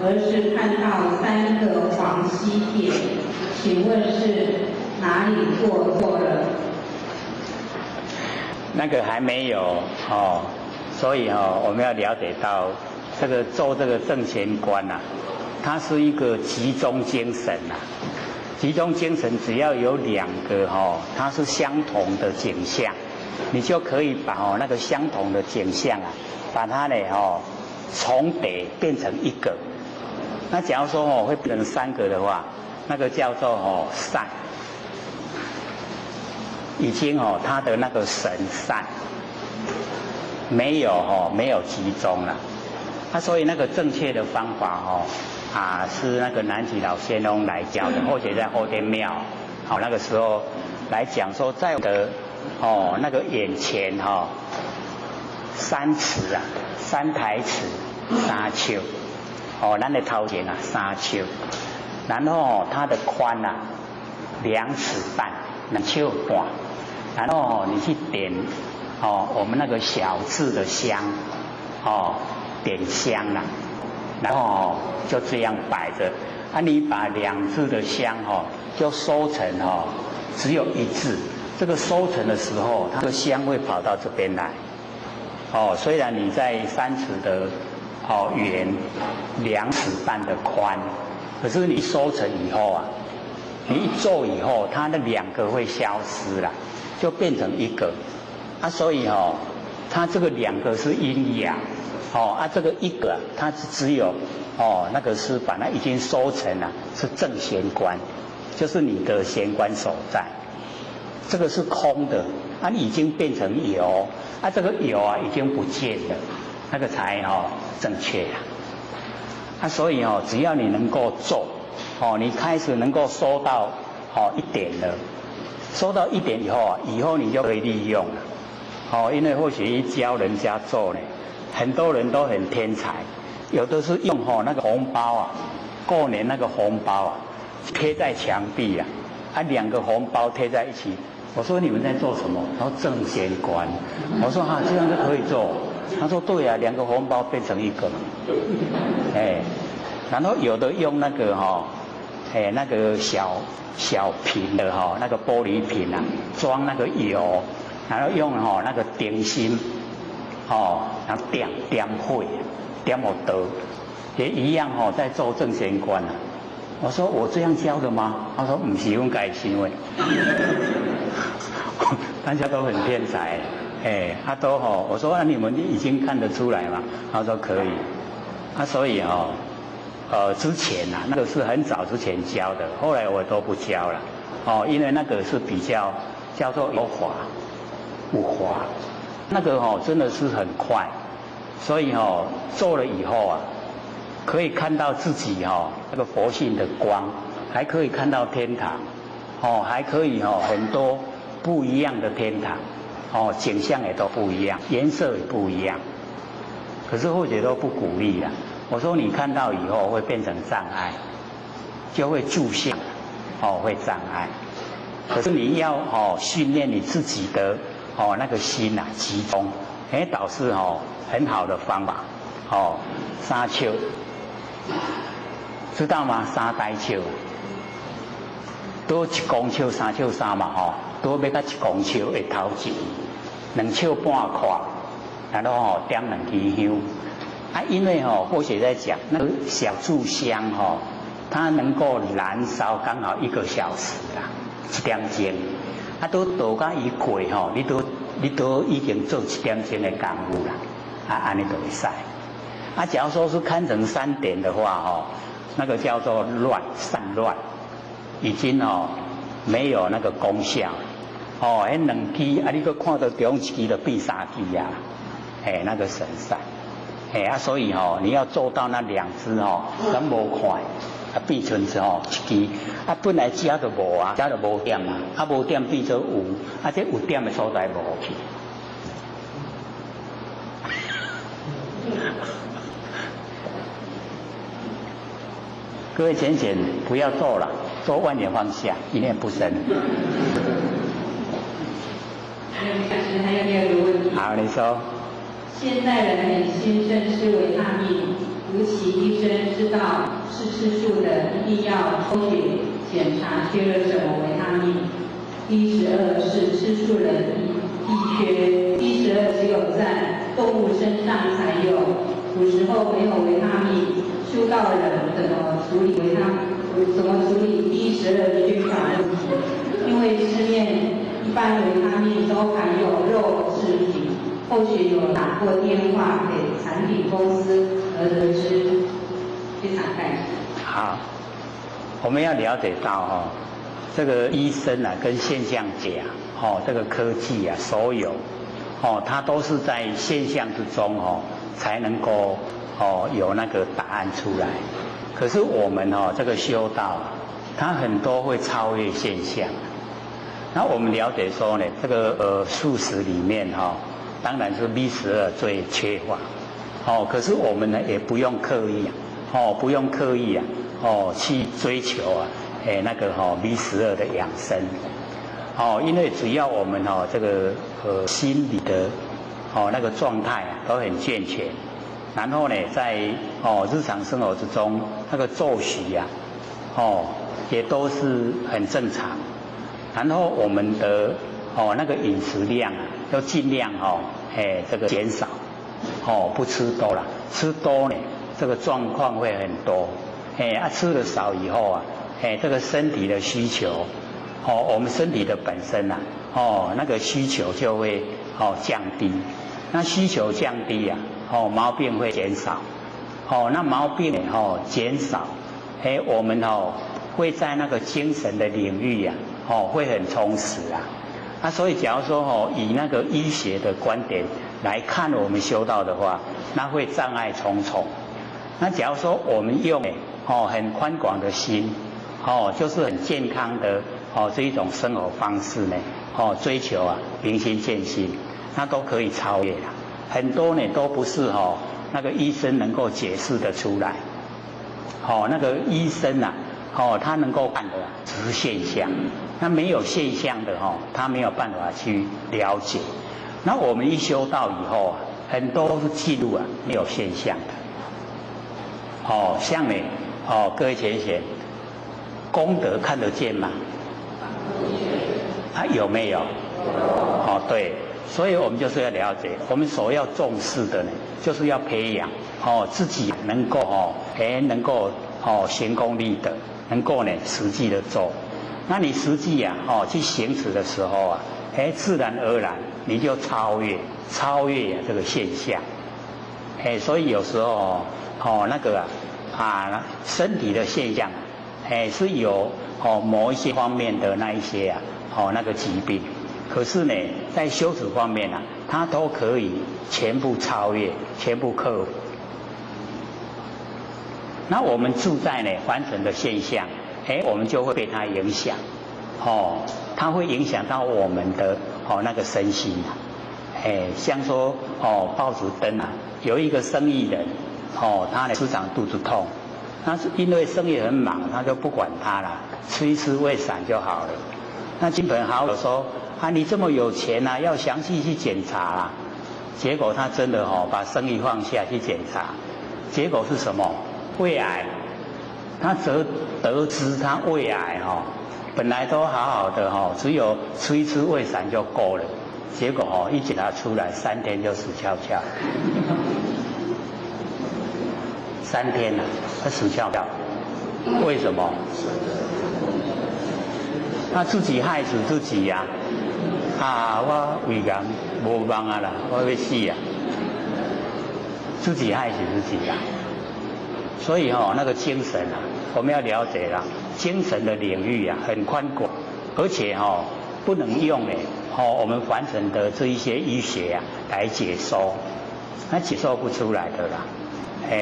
而是看到3个黄吸铁，请问是哪里做错了？那个还没有所以我们要了解到这个做这个正玄观它是一个集中精神集中精神只要有2个它是相同的景象，你就可以把那个相同的景象把它呢重叠变成1个。那假如说会变成3个的话，那个叫做散，已经它的那个神散没有集中了。所以那个正确的方法是那个南极老仙翁来教的，或者在后天庙那个时候来讲说，在我的那个眼前3尺3台尺3尺咱的头前3尺，然后它的宽2尺半2尺半，然后你去点我们那个小字的香点香然后就这样摆着你把2字的香就收成只有1字，这个收成的时候它的香会跑到这边来虽然你在3尺的圆2尺半的宽，可是你收成以后你一做以后它的2个会消失了，就变成1个所以它这个2个是阴阳这个一个它只有那个是把它已经收成了，是正弦官，就是你的弦官所在。这个是空的，你已经变成有，这个有已经不见了，那个才正确了。所以只要你能够做，你开始能够收到一点了，收到一点以后你就可以利用了。因为或许教人家做呢，很多人都很天才，有的是用那个红包过年那个红包贴在墙壁2个红包贴在一起。我说你们在做什么？他说正弦官。我说这样就可以做。他说对2个红包变成1个。然后有的用那个那个小瓶的那个玻璃瓶装那个油，然后用那个点心然后点火点好得，也一样在做正弦官我说我这样教的吗？他说不是用改行为。大家都很天才，他都我说你们已经看得出来嘛？他说可以，所以之前那个是很早之前教的，后来我都不教了，因为那个是比较叫做有滑，那个真的是很快，所以做了以后可以看到自己那个佛性的光，还可以看到天堂，还可以很多不一样的天堂，景象也都不一样，颜色也不一样。可是或许都不鼓励啦。我说你看到以后会变成障碍，就会住相，会障碍。可是你要训练你自己的那个心集中，倒是很好的方法。三笑，知道吗？三呆笑，多1公笑3笑3嘛多要到1公笑的头前，2笑半块，然后点2支香。因为或许在讲那个小炷香它能够燃烧刚好1个小时1点钟，都倒到伊过你都已经做1点钟的功夫了，安尼就会使。假如说是看成3点的话那个叫做散乱，已经没有那个功效。那2支你搁看到中1支就变3支那个神散。所以你要做到那2支咁无快，变成1支，本来加就无加就无点无点变做有，这有点的所在无去。各位浅浅不要做了，做万年放下，一念不生。还有第2个问题。好，你说。现代人很兴盛吃维他命，如其医生知道是吃素的，一定要抽血检查缺了什么维他命。D12是吃素人必缺，D12只有在动物身上才有，古时候没有维他命，修道人怎么处理D12缺乏问题？因为市面一般维他命都含有肉制品。后续有打过电话给产品公司而得知，非常感谢。好，我们要了解到这个医生跟现象界这个科技所有它都是在现象之中才能够有那个答案出来。可是我们这个修道它很多会超越现象。那我们了解说呢，这个素食里面当然是B12最缺乏，可是我们呢也不用刻意去追求那个B12的养生，因为只要我们这个心理的那个状态都很健全，然后呢在日常生活之中那个作息也都是很正常，然后我们的那个饮食量要尽量这个减少，不吃多了，吃多呢这个状况会很多，吃的少以后这个身体的需求，我们身体的本身那个需求就会降低，那需求降低毛病会减少，那毛病呢减少，我们会在那个精神的领域呀，会很充实啊。所以假如说以那个医学的观点来看我们修道的话，那会障碍重重。那假如说我们用很宽广的心，就是很健康的这一种生活方式呢，追求明心见性，那都可以超越了。很多呢都不是那个医生能够解释得出来，那个医生他能够看的只是现象，那没有现象的他没有办法去了解。那我们一修道以后很多都是记录没有现象的。像呢各位前贤，功德看得见吗？有没有？对，所以我们就是要了解，我们所要重视的呢，就是要培养自己能够能够行功立德，能够呢实际的做。那你实际去行持的时候自然而然你就超越这个现象。所以有时候那个身体的现象是有某一些方面的那一些那个疾病，可是呢在修持方面它都可以全部超越，全部克服。那我们住在呢凡尘的现象，我们就会被它影响，它会影响到我们的那个身心像说报纸登有一个生意人他呢时常肚子痛，那是因为生意很忙，他就不管他了，吃一吃胃散就好了。那亲朋好友说你这么有钱要详细去检查结果他真的把生意放下去检查，结果是什么？胃癌。他得知他胃癌本来都好好的只有吃一吃胃散就够了，结果一检查出来3天就死翘翘。3天他死翘翘，为什么？他自己害死自己我胃癌无望啦，我要死自己害死自己所以那个精神我们要了解精神的领域很宽广，而且不能用我们凡尘的这一些医学来解说，那解说不出来的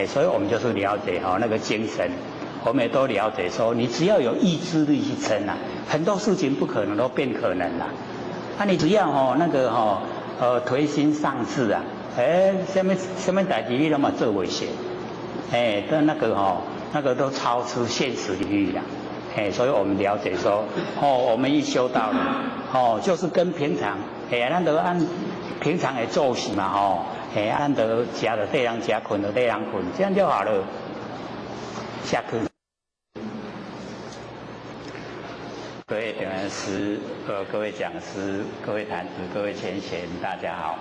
所以我们就是了解那个精神，我们也都了解说，你只要有意志力去撑很多事情不可能都变可能你只要那个推心上志什么代志你都嘛做不成但那个都超出现实领域所以我们了解说我们一修道了就是跟平常咱都按平常的作息嘛咱都吃就对人吃，困就对人困，这样就好了。下课。各位讲师，各位讲师，各位坛子，各位前贤，大家好。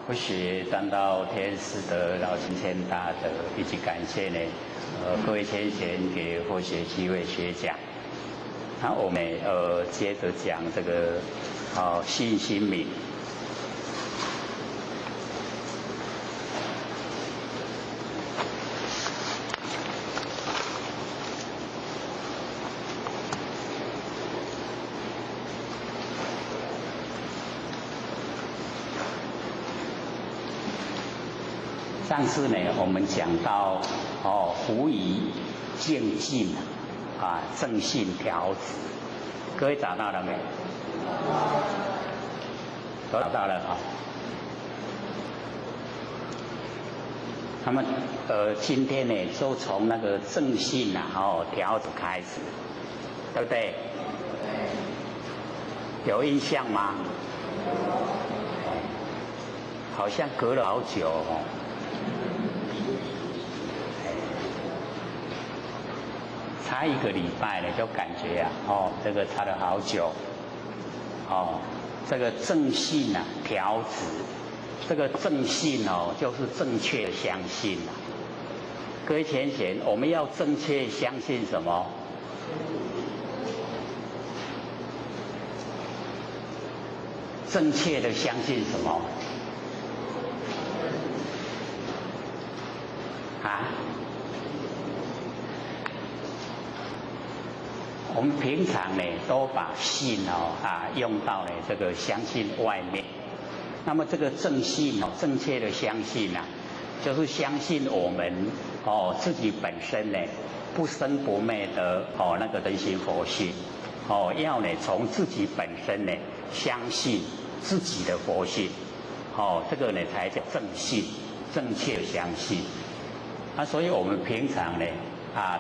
不学当到天师的老亲贤大德，以及感谢呢各位前贤给佛学机会学讲。那我们接着讲这个信心明。上次呢，我们讲到狐疑静静正信调止，各位找到了没？都找到了那么今天呢，就从那个正信调止开始，对不对？有印象吗？好像隔了好久差1个礼拜了，就感觉这个差了好久。这个正信调止，这个正信就是正确的相信各位前贤，我们要正确相信什么？正确的相信什么？我们平常呢都把信用到呢这个相信外面。那么这个正信正确的相信就是相信我们自己本身呢不生不灭的那个真心佛性要呢从自己本身呢相信自己的佛性这个呢才叫正信，正确的相信。所以我们平常呢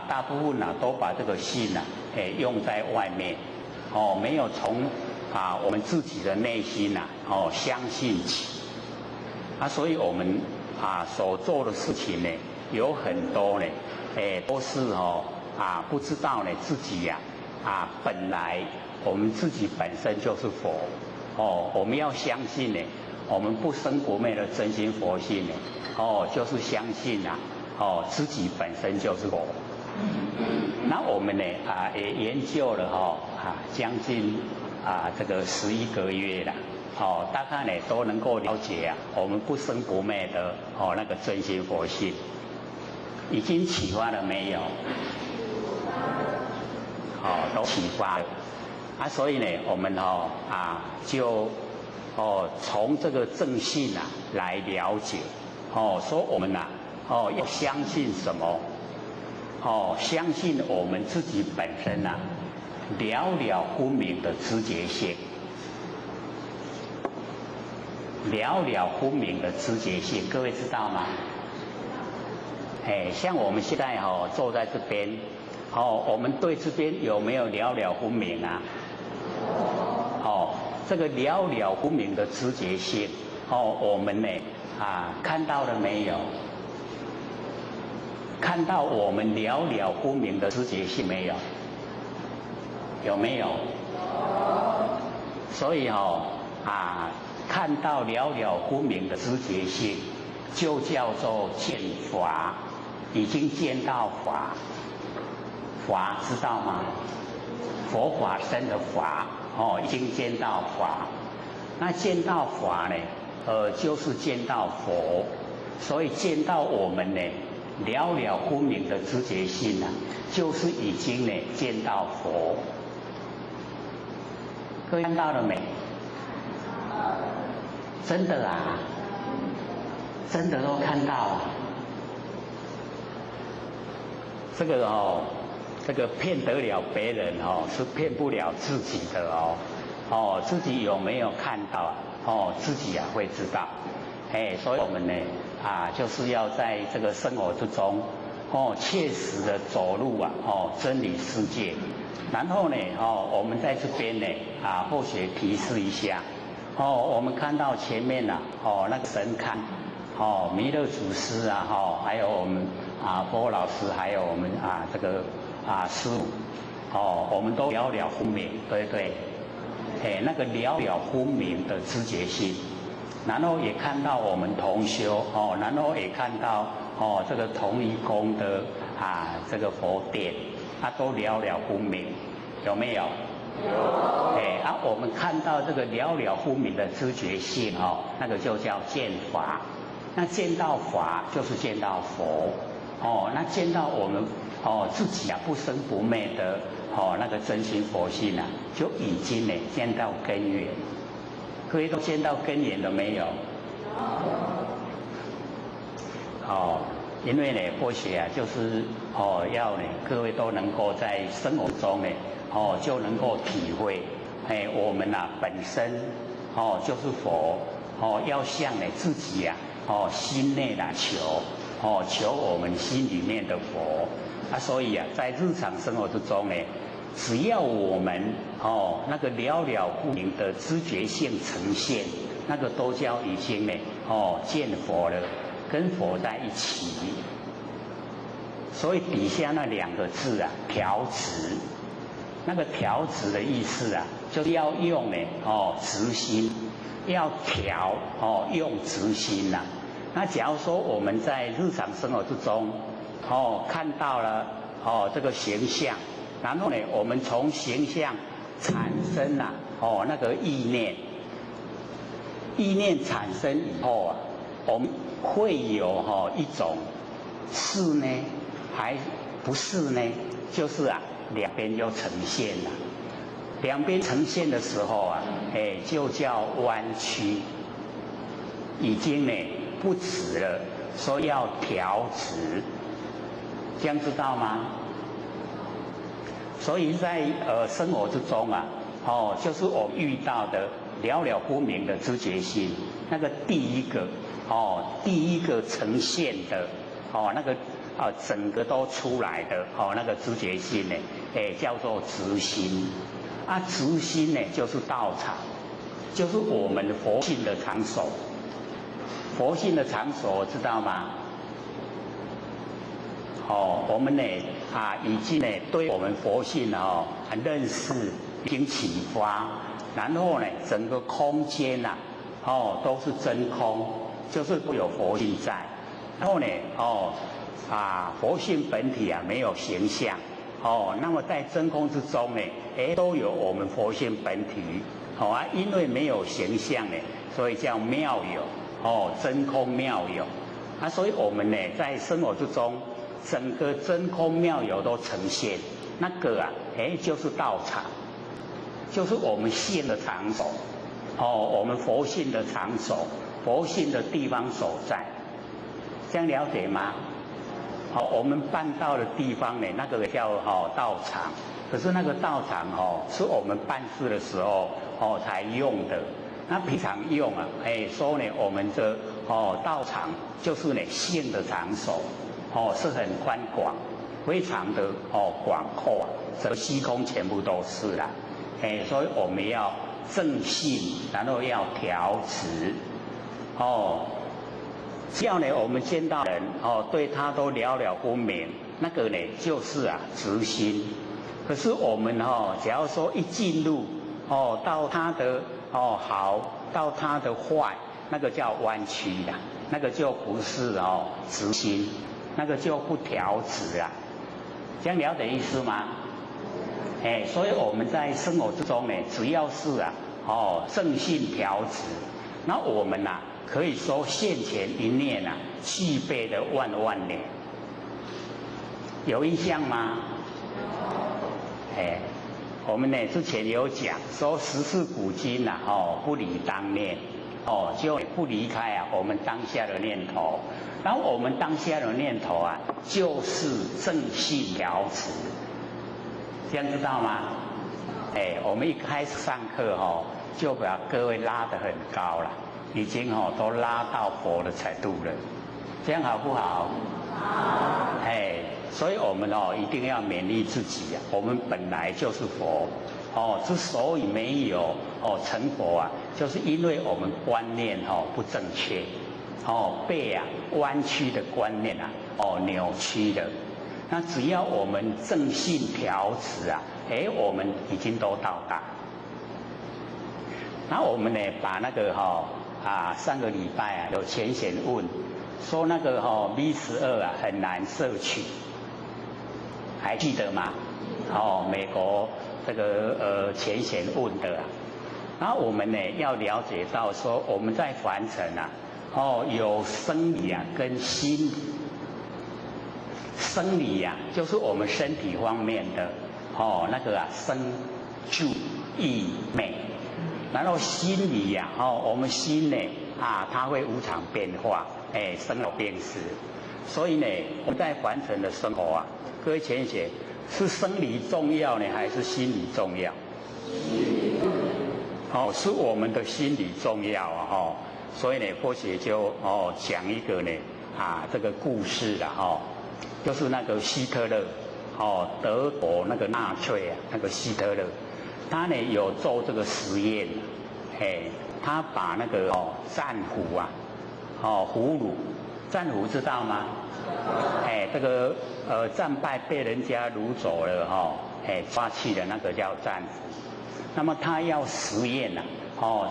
大部分都把这个信用在外面没有从我们自己的内心相信起所以我们所做的事情呢有很多呢都是不知道呢自己本来我们自己本身就是佛我们要相信呢我们不生不灭的真心佛性呢就是相信自己本身就是佛。那我们呢也研究了将近这个11个月了大概呢都能够了解我们不生不灭的那个真心佛性，已经启发了没有？都启发了所以呢我们就从这个正信来了解说我们要相信什么相信我们自己本身了了分明的知觉性，了分明的知觉性，各位知道吗？像我们现在坐在这边我们对这边有没有了分明这个了分明的知觉性我们呢看到了没有？看到我们了分明的知觉性没有？有没有？所以看到了分明的知觉性，就叫做见法，已经见到法。法知道吗？佛法身的法已经见到法。那见到法呢就是见到佛，所以见到我们呢了分明的知觉性就是已经呢见到佛。各位看到了没？真的真的都看到这个这个骗得了别人是骗不了自己的自己有没有看到自己会知道所以我们呢就是要在这个生活之中切实的走入真理世界。然后呢我们在这边呢或许提示一下我们看到前面那个神龛弥勒祖师还有我们波老师，还有我们这个师父我们都了分明，对不对？那个了分明的知觉性，然后也看到我们同修然后也看到这个同一宫的这个佛殿都了分明，有没有？有。我们看到这个了分明的知觉性那个就叫见法。那见到法就是见到佛那见到我们自己不生不灭的那个真心佛性就已经见到根源。各位都见到根源了没有？因为呢或许就是要各位都能够在生活中就能够体会我们本身就是佛要向自己心内求求我们心里面的佛所以在日常生活之中只要我们那个了分明的知觉性呈现，那个都叫已经见佛了，跟佛在一起。所以底下那2个字调止，那个调止的意思就是要用直心，要调用直心那假如说我们在日常生活之中看到了这个形象，然后我们从形象产生那个意念，意念产生以后我们会有一种是呢还不是呢，就是两边就呈现了。两边呈现的时候啊，就叫弯曲，已经呢不直了，所以要调直，这样知道吗？所以在生活之中啊，就是我们遇到的了了不明的知觉心，那个第一个呈现的那个整个都出来的那个知觉心呢，叫做直心。直心呢就是道场，就是我们佛性的场所。佛性的场所知道吗？我们呢已经呢对我们佛性认识已经启发，然后呢整个空间都是真空，就是会有佛性在。然后呢佛性本体没有形象。那么在真空之中呢，都有我们佛性本体。因为没有形象呢，所以叫妙有。真空妙有。所以我们呢在生活之中，整个真空妙有都呈现，那个就是道场，就是我们性的场所。我们佛性的场所，佛性的地方所在。这样了解吗？我们办道的地方呢，那个叫道场。可是那个道场是我们办事的时候才用的。那平常用说呢，我们的道场就是呢性的场所，是很宽广，非常的广阔，整个虚空全部都是啦。所以我们要正性，然后要调直。只要呢我们见到人对他都了了不明，那个呢就是直心。可是我们只要说一进入到他的好，到他的坏，那个叫弯曲啦，那个就不是直心，那个就不调直啦。这样了解意思吗？所以我们在生活之中呢，只要是正性调直，那我们可以说现前一念具备了万万年。有印象吗？我们呢之前有讲说十四古今不离当念，就不离开我们当下的念头。然后我们当下的念头就是正性调直，这样知道吗？我们一开始上课就把各位拉得很高了，已经都拉到佛的程度了，这样好不好？好。所以我们一定要勉励自己我们本来就是佛，之所以没有成佛就是因为我们观念不正确，被弯曲的观念扭曲了。那只要我们正性调直我们已经都到达。那我们呢把那个上个礼拜有浅显问说那个V12很难摄取，还记得吗？美国这个浅显问的然后我们呢要了解到说我们在凡尘有生理跟心理。生理就是我们身体方面的那个生住意美。然后心理我们心呢它会无常变化，生老病死。所以呢我们在凡尘的生活各位浅显，是生理重要呢还是心理重要？是我们的心理重要所以呢或许就讲一个呢这个故事啦就是那个希特勒德国那个纳粹那个希特勒，他呢有做这个实验他把那个战俘俘虏，战俘知道吗？这个战败被人家掳走了抓去的那个叫战俘。那么他要实验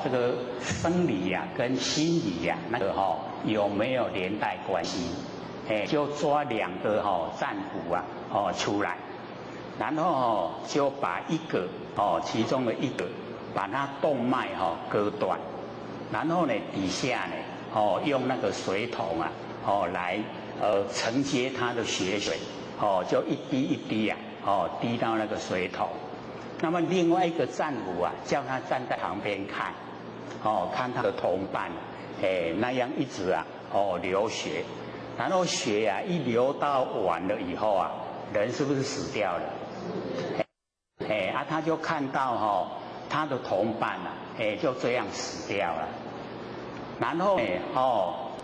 这个生理跟心理那个有没有连带关系？就抓两个战俘出来，然后就把一个其中的一个把它动脉割断，然后呢底下呢用那个水桶来承接它的血水就一滴一滴滴到那个水桶。那么另外一个战俘啊，叫他站在旁边看，看他的同伴，那样一直啊，流血，然后血啊一流到完了以后啊，人是不是死掉了？他就看到他的同伴啊，就这样死掉了。然后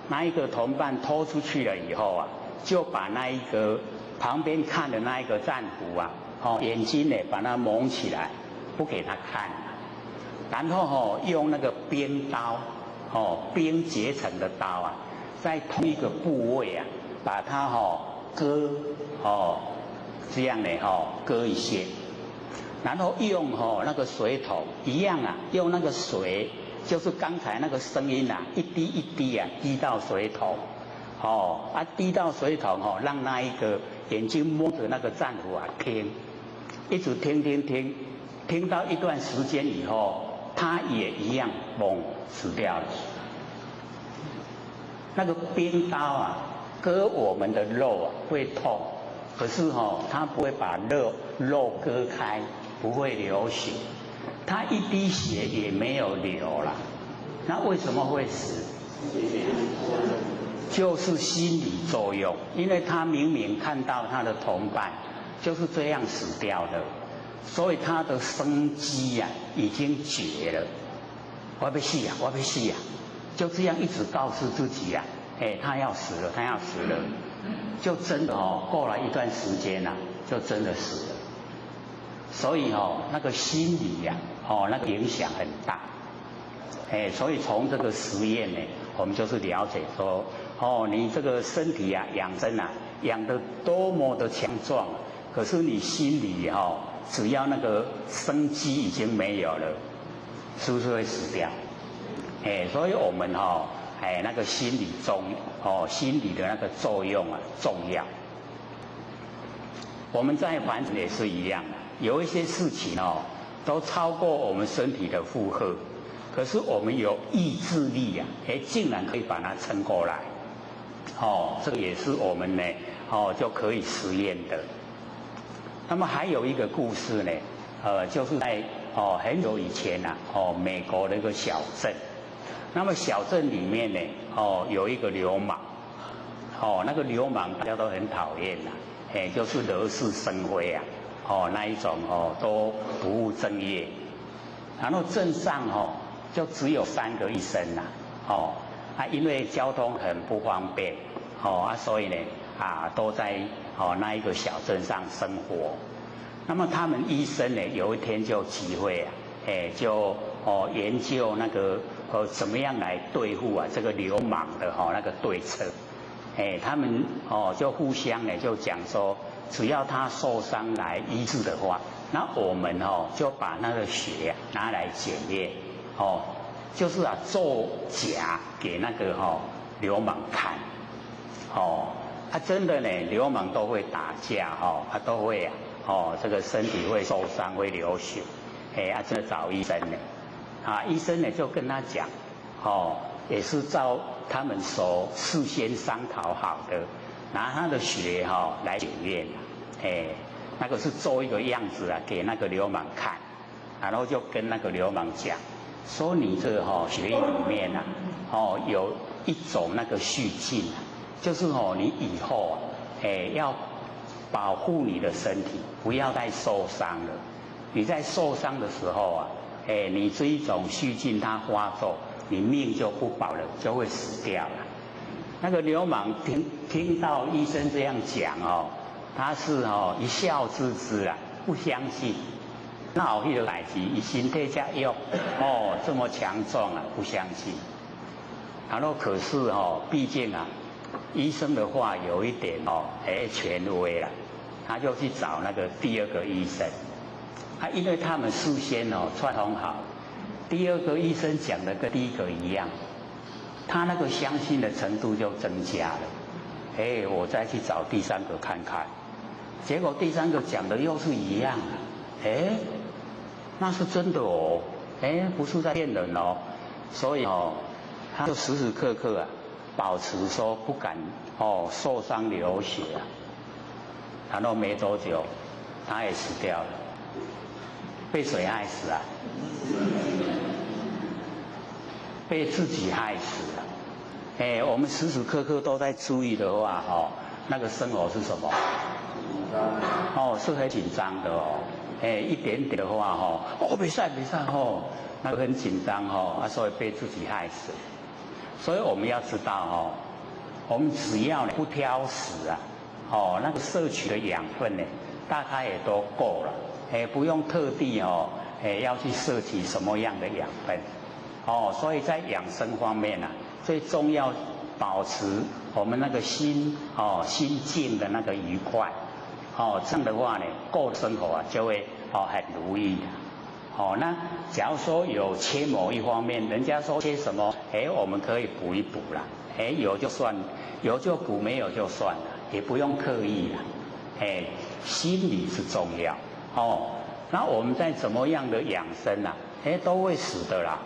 那一个同伴拖出去了以后啊，就把那一个旁边看的那一个战俘啊，眼睛呢把它蒙起来，不给他看。然后用那个鞭刀，冰结成的刀啊，在同一个部位啊，把它割，这样呢割一些。然后用那个水桶一样啊，用那个水，就是刚才那个声音啊，一滴一滴啊，滴到水桶，滴到水桶让那一个眼睛摸着那个战俘啊听，一直听到一段时间以后，他也一样死掉了。那个鞭刀啊，割我们的肉啊会痛，可是它不会把肉割开。不会流血，他一滴血也没有流了，那为什么会死？就是心理作用，因为他明明看到他的同伴就是这样死掉的，所以他的生机啊已经绝了，我要死啊，我要死啊，就这样一直告诉自己啊，他要死了，他要死了，就真的过了一段时间啊，就真的死了。所以那个心理呀，那个影响很大，所以从这个实验呢，我们就是了解说，你这个身体啊养生啊，养得多么的强壮，可是你心里只要那个生机已经没有了，是不是会死掉？所以我们那个心理的那个作用啊重要。我们在凡尘也是一样的。有一些事情都超过我们身体的负荷，可是我们有意志力啊，竟然可以把它撑过来，这个也是我们呢，就可以实验的。那么还有一个故事呢，就是在很久以前呐，美国的一个小镇，那么小镇里面呢，有一个流氓，那个流氓大家都很讨厌呐，就是惹是生非啊。那一种都不务正业，然后镇上就只有3个医生啦，因为交通很不方便，所以呢都在那一个小镇上生活。那么他们医生呢有一天就集会啊，就研究那个怎么样来对付啊这个流氓的那个对策，他们就互相呢就讲说。只要他受伤来医治的话，那我们就把那个血拿来检验，就是作假给那个流氓看，真的呢，流氓都会打架他都会这个身体会受伤会流血，真的找医生呢，医生呢就跟他讲，也是照他们所事先商讨好的。拿他的血来检验，那个是做一个样子啊，给那个流氓看，然后就跟那个流氓讲，说你这个血液里面啊，有一种那个细菌啊，就是你以后要保护你的身体，不要再受伤了。你在受伤的时候啊，你这一种细菌它发作，你命就不保了，就会死掉了。那个流氓听到医生这样讲他是一笑置之啊，不相信。那有迄个代志，伊身体这样这么强壮啊，不相信。然后可是毕竟啊，医生的话有一点权威啦，他就去找那个第2个医生。因为他们事先串通好，第2个医生讲的跟第1个一样。他那个相信的程度就增加了，我再去找第3个看看，结果第3个讲的又是一样的，那是真的不是在骗人所以他就时时刻刻保持说不敢受伤流血然后没多久，他也死掉了，被谁害死啊？被自己害死了。我们时时刻刻都在注意的话，那个生活是什么？是很紧张的哦。一点点的话，没事，那个很紧张所以被自己害死。所以我们要知道我们只要不挑食啊，那个摄取的养分呢，大概也都够了，不用特地要去摄取什么样的养分。所以在养生方面呢，最重要保持我们那个心境的那个愉快，这样的话呢，过生活啊就会很如意的。那假如说有缺某一方面，人家说缺什么，我们可以补一补啦，有就算，有就补，没有就算了，也不用刻意啦，心理是重要。那我们在怎么样的养生啊，都会死的啦。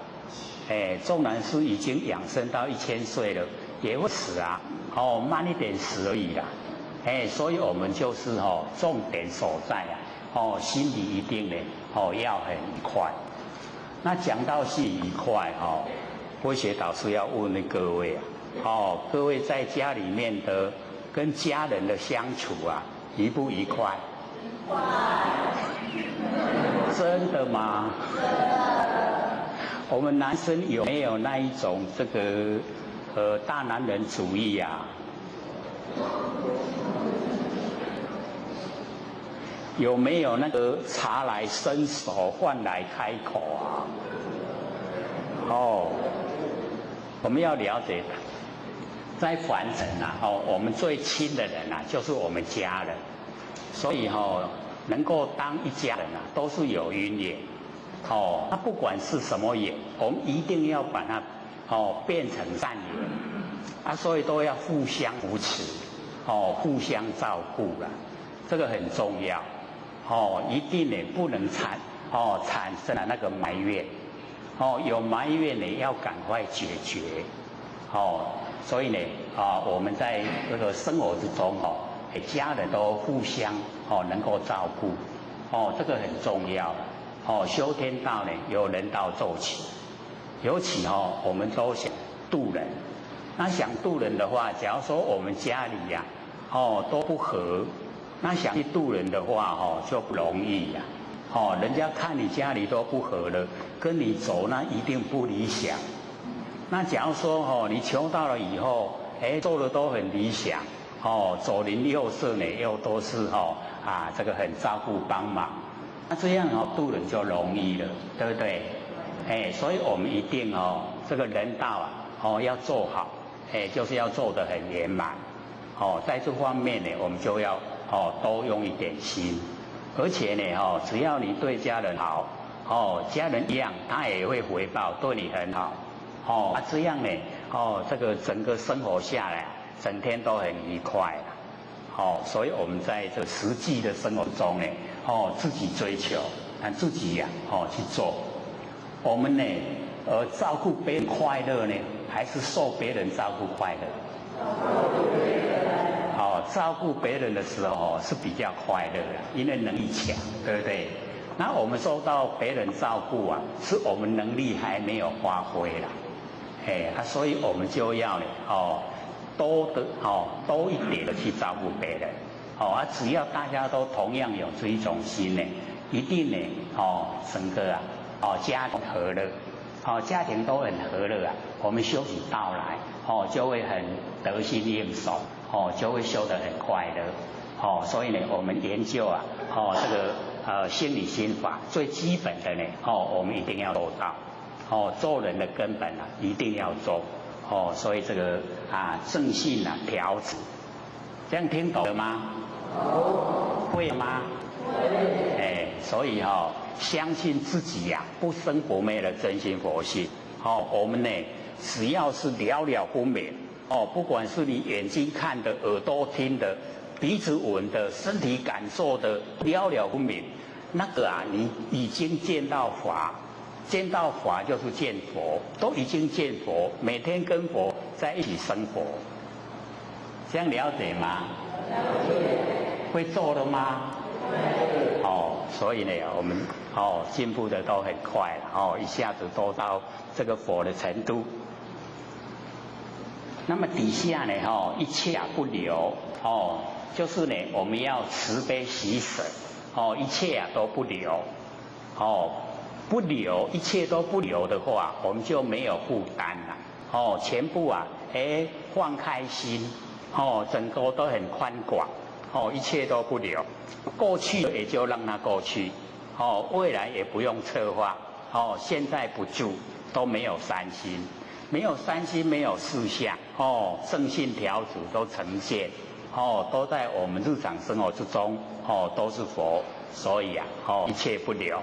纵然是已经养生到1000岁了，也会死啊，慢一点死而已啦。所以我们就是重点所在啊，心里一定呢要很愉快。那讲到心愉快慧学导师要问各位啊，各位在家里面的跟家人的相处啊，愉不愉快？愉快。真的吗？真的。我们男生有没有那一种这个大男人主义啊？有没有那个茶来伸手，饭来开口啊？我们要了解，在凡尘啊，我们最亲的人啊，就是我们家人，所以能够当一家人啊，都是有因缘。那不管是什么缘，我们一定要把它变成善缘所以都要互相扶持，互相照顾啦，这个很重要。一定呢不能产生了那个埋怨，有埋怨呢要赶快解决，所以呢我们在这个生活之中家人都互相能够照顾，这个很重要。修天道呢由人道做起，尤其我们都想度人。那想度人的话，假如说我们家里呀都不和，那想去度人的话就不容易呀。人家看你家里都不和了，跟你走那一定不理想。那假如说你求到了以后，做的都很理想，左邻右舍呢又都是这个很照顾帮忙。那这样度人就容易了，对不对？所以我们一定这个人道要做好，就是要做得很圆满。在这方面呢，我们就要多用一点心，而且呢只要你对家人好，家人一样，他也会回报，对你很好。这样呢这个整个生活下来，整天都很愉快啦。所以我们在这实际的生活中呢，自己追求，自己去做。我们呢，照顾别人快乐呢，还是受别人照顾快乐？照顾别人的时候是比较快乐的，因为能力强，对不对？那我们受到别人照顾啊，是我们能力还没有发挥啦。所以我们就要呢，多一点的去照顾别人，只要大家都同样有这一种心呢，一定呢，整个家庭和乐，家庭都很和乐啊，我们修起道来，就会很得心应手，就会修得很快乐，所以呢，我们研究这个心理心法最基本的呢，我们一定要做到，做人的根本一定要做。所以这个正信调止，这样听懂了吗？会吗？会。所以相信自己不生不灭的真心佛性。我们呢，只要是了了分明，不管是你眼睛看的、耳朵听的、鼻子闻的、身体感受的，了了分明，那个你已经见到法。见到法就是见佛，都已经见佛，每天跟佛在一起生活，这样了解吗？了解。会做了吗？所以呢，我们进步的都很快了，一下子都到这个佛的程度。那么底下呢，一切不留，就是呢，我们要慈悲喜舍，一切都不留，不留，一切都不留的话，我们就没有负担了，全部放开心，整个都很宽广，一切都不留，过去也就让它过去，未来也不用策划，现在不住都没有三心。没有三心，没有四相，正信条旨都呈现，都在我们日常生活之中，都是佛，所以一切不留。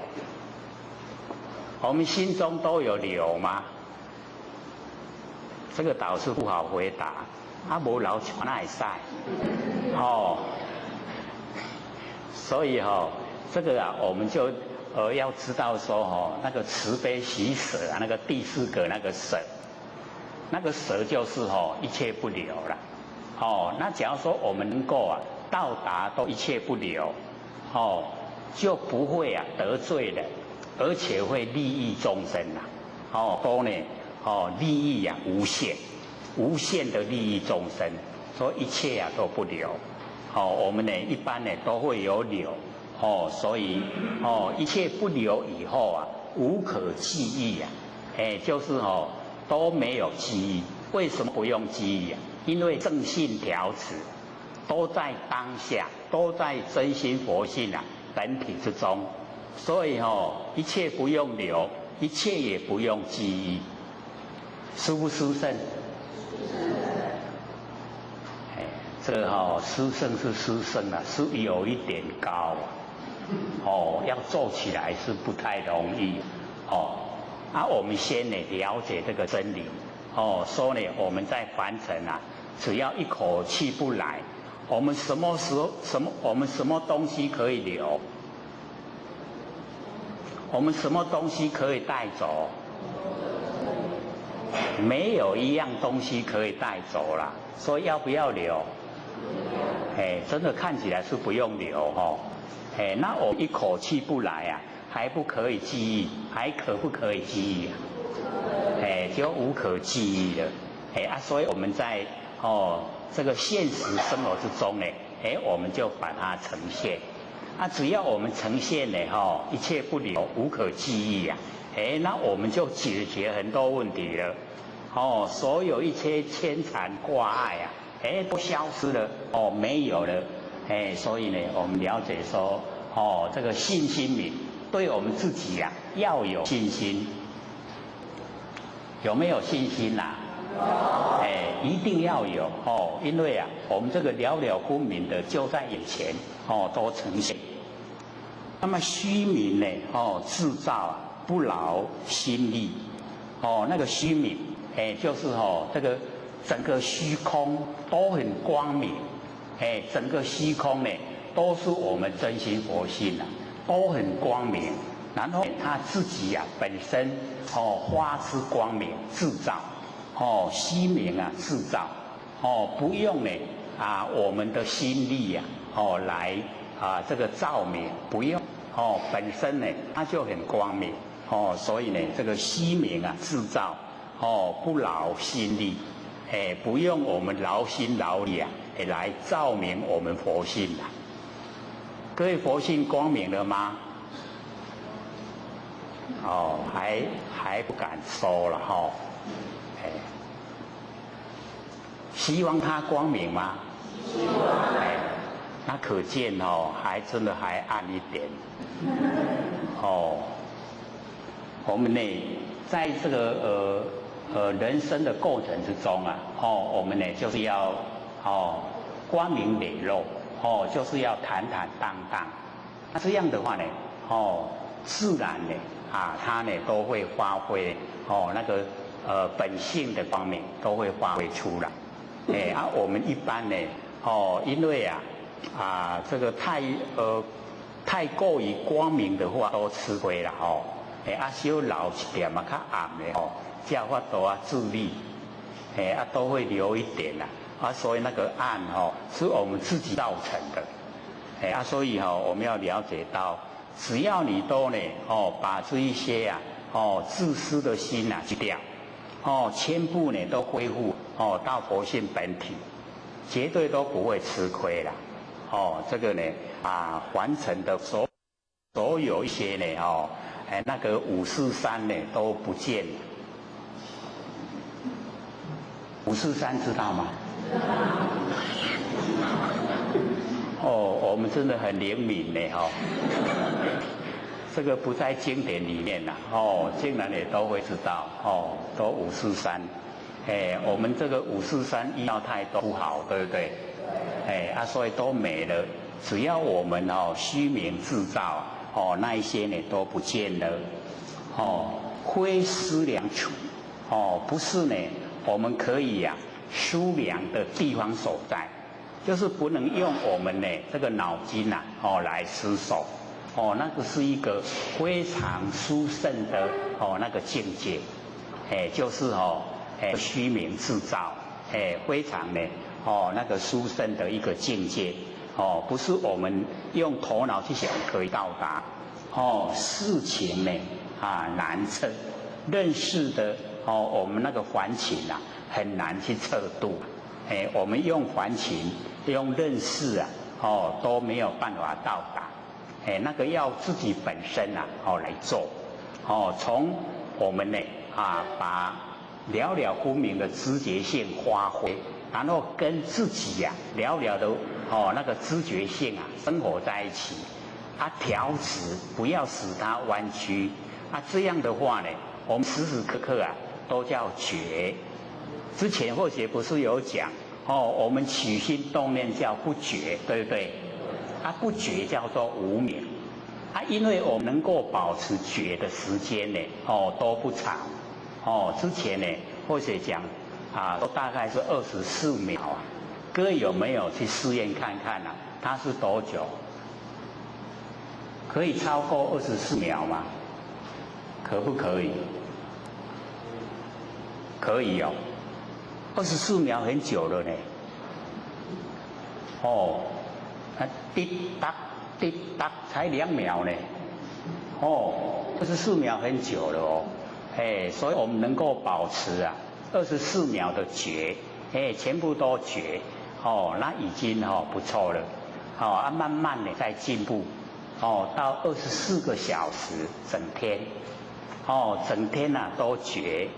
我们心中都有留吗？这个倒是不好回答，无留全爱晒，所以这个我们就要知道说那个慈悲喜舍那个第四个那个舍。那个舍就是一切不留了，那假如说我们能够到达都一切不留，就不会得罪人，而且会利益众生都呢利益无限，无限的利益众生，所以一切都不留，我们呢一般呢都会有留，所以一切不留以后无可记忆就是都没有记忆。为什么不用记忆因为正信条旨都在当下，都在真心佛性本体之中，所以一切不用留，一切也不用记忆，殊不殊胜？这个殊胜是殊胜是有一点高要做起来是不太容易我们先呢了解这个真理说呢我们在凡尘只要一口气不来，我们什么东西可以留？我们什么东西可以带走？没有一样东西可以带走啦，所以要不要留？真的看起来是不用留那我一口气不来还不可以记忆，还可不可以记忆就无可记忆了所以我们在这个现实生活之中呢我们就把它呈现只要我们呈现呢一切不留，无可记忆那我们就解决很多问题了所有一切牵缠挂碍都消失了没有了所以呢我们了解说这个信心明，对我们自己要有信心，有没有信心一定要有因为我们这个了了分明的就在眼前都呈现。那么虚名呢制造不劳心力那个虚名就是这个整个虚空都很光明整个虚空呢都是我们真心佛性都很光明，然后他自己本身发之光明制造虚名制造不用呢我们的心力来这个照明，不用本身呢它就很光明所以呢这个虚名制造不劳心力不用我们劳心劳力来照明我们佛性各位佛性光明了吗？还不敢说了希望它光明吗？希望那可见还真的还暗一点我们呢在这个人生的过程之中我们呢就是要光明磊落就是要坦坦荡荡，那这样的话呢自然呢它呢都会发挥那个本性的光明都会发挥出来我们一般呢因为这个太过于光明的话都吃亏了稍老一点较暗的才有法度自律都会留一点所以那个暗是我们自己造成的所以我们要了解到，只要你都呢把这一些自私的心去掉，全部呢都恢复到佛性本体，绝对都不会吃亏了。这个呢完成的所有一些呢那个543呢都不见了。543知道吗？我们真的很灵敏呢这个不在经典里面啦竟然也都会知道都543。我们这个543医药太多不好，对不对？所以都没了。只要我们虚名制造那一些呢都不见了。非思量处不是呢我们可以思量的地方所在，就是不能用我们呢这个脑筋来思索那个是一个非常殊胜的那个境界，就是虚名制造，非常呢那个殊胜的一个境界不是我们用头脑去想可以到达事情呢难测，认识的我们那个环境很难去测度，我们用环境用认识都没有办法到达，那个要自己本身来做从我们呢把了了分明的知觉性发挥，然后跟自己了了的那个知觉性生活在一起调直，不要使它弯曲这样的话呢我们时时刻刻都叫觉。之前或许不是有讲我们起心动念叫不觉，对不对？不觉叫做无明因为我们能够保持觉的时间呢都不长之前呢或许讲都大概是24秒各位有没有去试验看看它是多久？可以超过24秒吗？可不可以？可以24秒很久了呢滴答滴答才2秒呢24秒很久了所以我们能够保持24秒的觉全部都觉那已经不错了慢慢的在进步到24个小时整天整天都觉，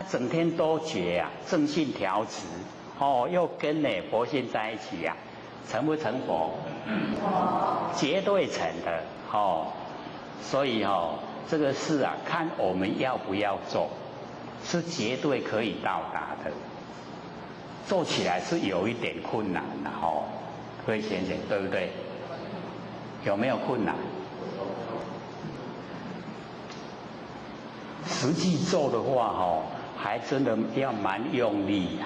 整天都觉正性调直又跟佛性在一起成不成佛？绝对成的所以这个事看我们要不要做，是绝对可以到达的，做起来是有一点困难的各位先生，对不对？有没有困难？实际做的话还真的要蛮用力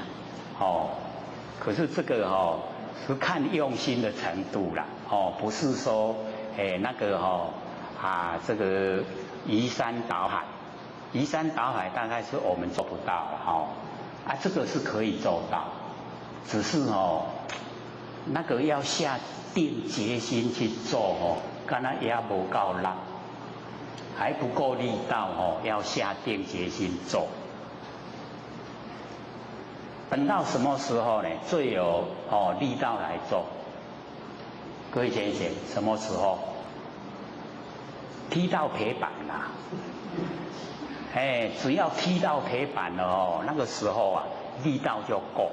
可是这个是看用心的程度啦不是说那个这个移山倒海，移山倒海大概是我们做不到这个是可以做到，只是那个要下定决心去做敢那也不够力，还不够力道要下定决心做。等到什么时候呢？最有力道来做？各位先生，什么时候？踢到铁板啦！只要踢到铁板了那个时候力道就够。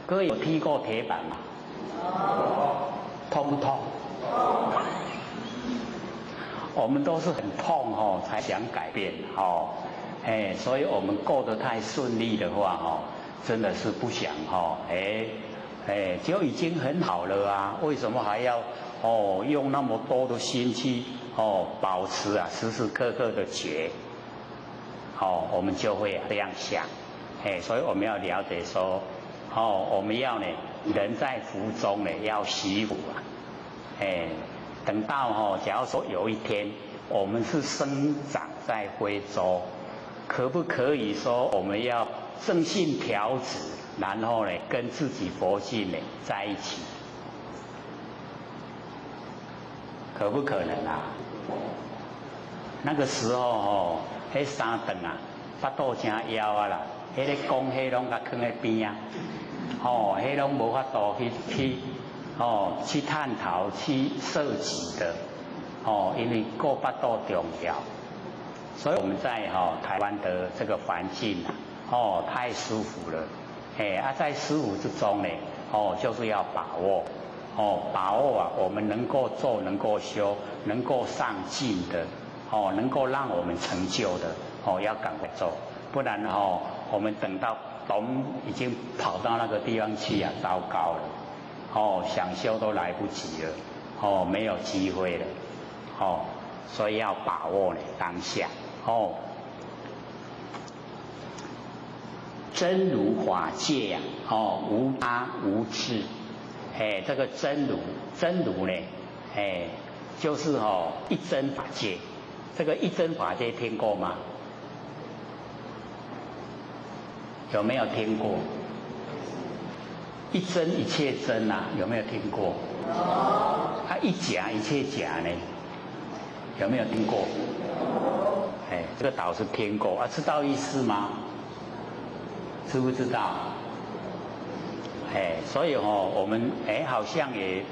各位有踢过铁板吗？痛不痛？我们都是很痛才想改变所以我们过得太顺利的话真的是不想就已经很好了为什么还要用那么多的心去保持时时刻刻的觉我们就会这样想所以我们要了解说我们要呢人在福中呢要惜福等到假如说有一天我们是生长在非洲，可不可以说我们要正性调止，然后呢跟自己佛性呢在一起可不可能啊？那个时候哦，迄三顿啊，腹肚真枵啊啦，迄个讲迄拢甲囥喺边啊，哦，迄拢无法度去探讨去涉及的，哦，因为顾腹肚重要，所以我们在台湾的这个环境啊，哦，太舒服了，在舒服之中呢，就是要把握。把握啊，我们能够做、能够修、能够上进的，能够让我们成就的，要赶快做，不然我们等到已经跑到那个地方去啊，糟糕了，想修都来不及了，没有机会了，所以要把握呢当下，真如法界呀，无他无智。这个真如呢，就是一真法界。这个一真法界听过吗？有没有听过？一真一切真啊，有没有听过？一假一切假呢？有没有听过？这个倒是听过啊，知道意思吗？知不知道？所以我们好像也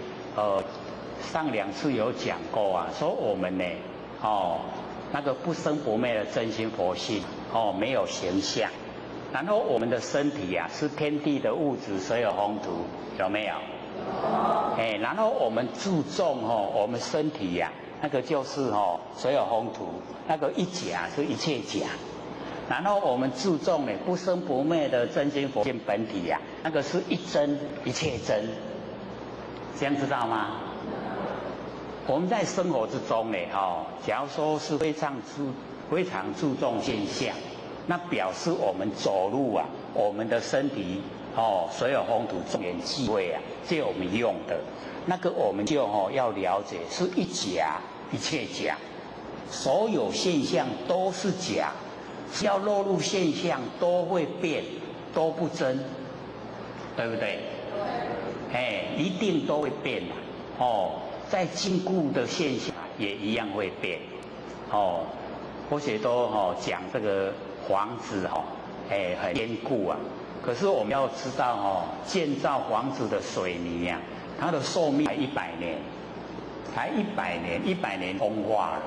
上2次有讲过啊，说我们呢那个不生不灭的真心佛性没有形象，然后我们的身体啊是天地的物质所有宏图，有没有？然后我们注重我们身体呀，那个就是所有宏图，那个一假是一切假。然后我们注重呢不生不灭的真心佛性本体呀，那个是一真一切真，这样知道吗？我们在生活之中呢，假如说是非常注重现象，那表示我们走路啊，我们的身体所有宏图众缘际会啊，借我们用的，那个我们就要了解是一假一切假，所有现象都是假。只要落入现象都会变，都不真，对不对？一定都会变的。在禁锢的现象也一样会变。或许都讲这个房子很坚固啊，可是我们要知道建造房子的水泥啊，它的寿命才100年，才100年风化了，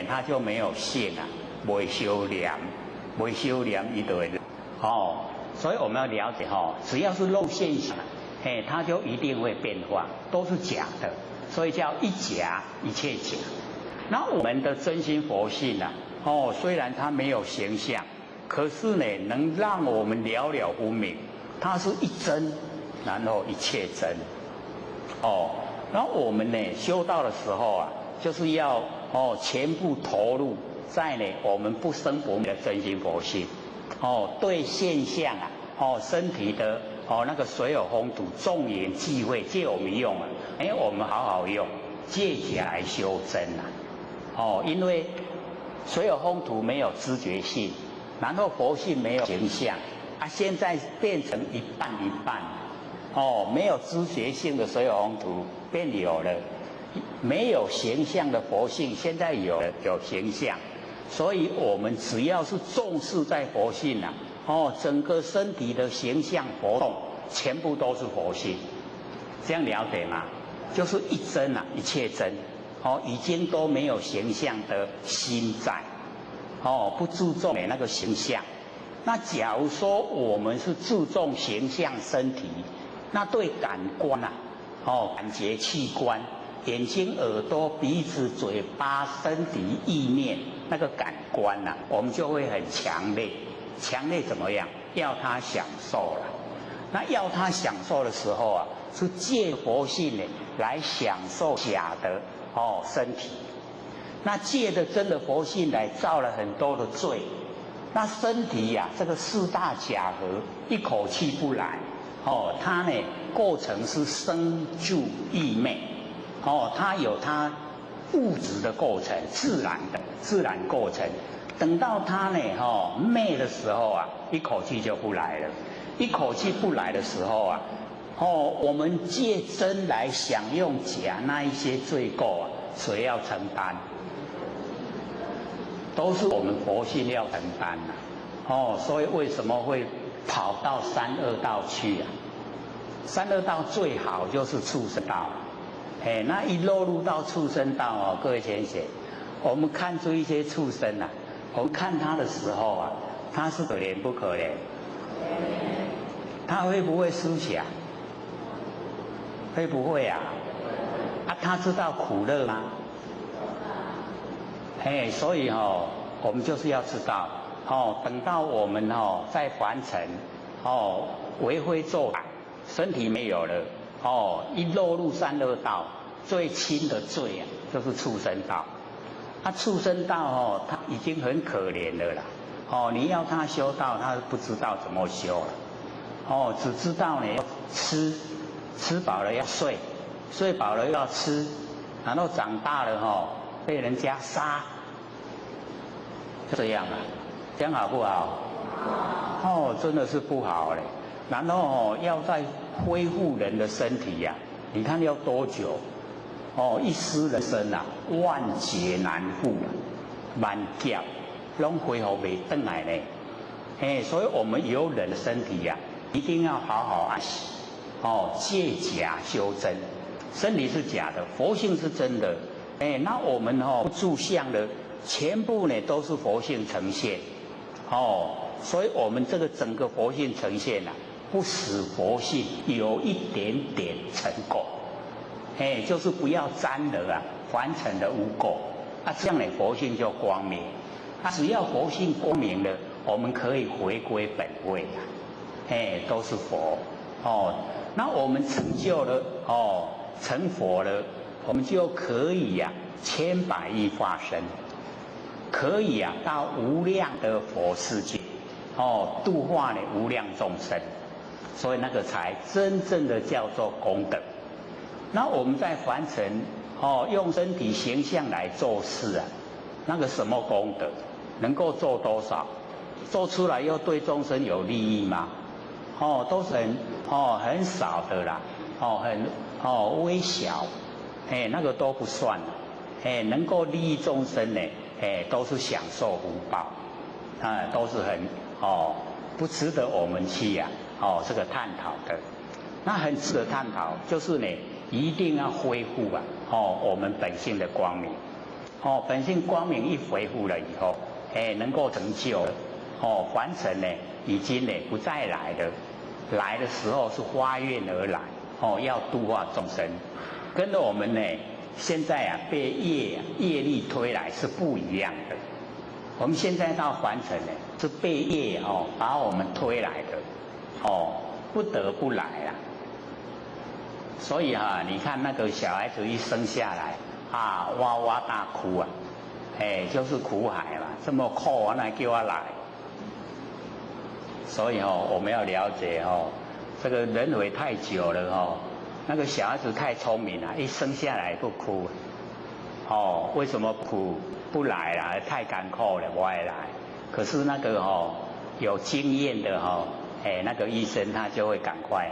它就没有性啊。未修炼一堆的所以我们要了解只要是露现象，它就一定会变化，都是假的，所以叫一假一切假。那我们的真心佛性啊，虽然它没有形象，可是呢，能让我们了了分明，它是一真，然后一切真。然后我们呢修道的时候啊，就是要全部投入。在呢，我们不生不灭的真心佛性，对现象啊，身体的那个所有宏图众缘际会借我们用啊，我们好好用，借假来修真啊，因为所有宏图没有知觉性，然后佛性没有形象啊，现在变成一半一半，没有知觉性的所有宏图变有了，没有形象的佛性现在有形象。所以我们只要是重视在佛性啊，整个身体的形象活动全部都是佛性，这样了解吗？就是一真啊，一切真，已经都没有形象的心在，不注重那个形象。那假如说我们是注重形象身体，那对感官啊，感觉器官。眼睛、耳朵、鼻子、嘴巴、身体、意念，那个感官啊，我们就会很强烈。强烈怎么样？要他享受了。那要他享受的时候啊，是借佛性呢来享受假的身体。那借的真的佛性来造了很多的罪。那身体呀，这个4大假合一口气不来，它呢构成是生住意灭。它有它物质的构成，自然构成。等到它呢，灭的时候啊，一口气就不来了。一口气不来的时候啊，我们借真来享用假那一些罪垢啊，谁要承担？都是我们佛性要承担的。所以为什么会跑到三恶道去啊？三恶道最好就是畜生道。那一落入到畜生道各位先生，我们看出一些畜生啊，我们看他的时候啊，他是可怜不可怜？他会不会思想？会不会啊？他知道苦乐吗？所以我们就是要知道，等到我们在凡尘为非作歹，身体没有了，一落入三恶道，最轻的罪啊，就是畜生道。畜生道他已经很可怜了啦。你要他修道，他不知道怎么修了。只知道呢要吃，吃饱了要睡，睡饱了又要吃，然后长大了被人家杀，这样啊，这样好不好？真的是不好嘞。然后要再恢复人的身体呀，你看要多久？一失人生啊，万劫难复啊，万劫拢恢复袂回来呢。所以我们有人的身体呀，一定要好好爱惜。借假修真，身体是假的，佛性是真的。那我们不住相的，全部呢都是佛性呈现。所以我们这个整个佛性呈现啊，不使佛性有一点点尘垢。就是不要沾了凡尘的污垢。这样呢佛性就光明。只要佛性光明了，我们可以回归本位都是佛。那我们成就了成佛了，我们就可以千百亿化身，可以到无量的佛世界，度化呢无量众生，所以那个才真正的叫做功德。那我们在凡尘用身体形象来做事那个什么功德，能够做多少？做出来又对众生有利益吗？都是很少的啦，很微小，那个都不算能够利益众生呢，都是享受福报，都是很不值得我们去这个探讨的。那很值得探讨，就是呢，一定要恢复我们本性的光明，本性光明一恢复了以后，能够成就了，凡尘呢已经呢不再来了。来的时候是发愿而来，要度化众生，跟我们呢现在被业力推来是不一样的。我们现在到凡尘呢是被业把我们推来的，不得不来所以你看那个小孩子一生下来哇哇大哭就是苦海嘛，这么苦哪叫他来？所以我们要了解这个轮回太久了那个小孩子太聪明了，一生下来不哭为什么哭不来啦？太干苦了，不爱来。可是那个有经验的那个医生他就会赶快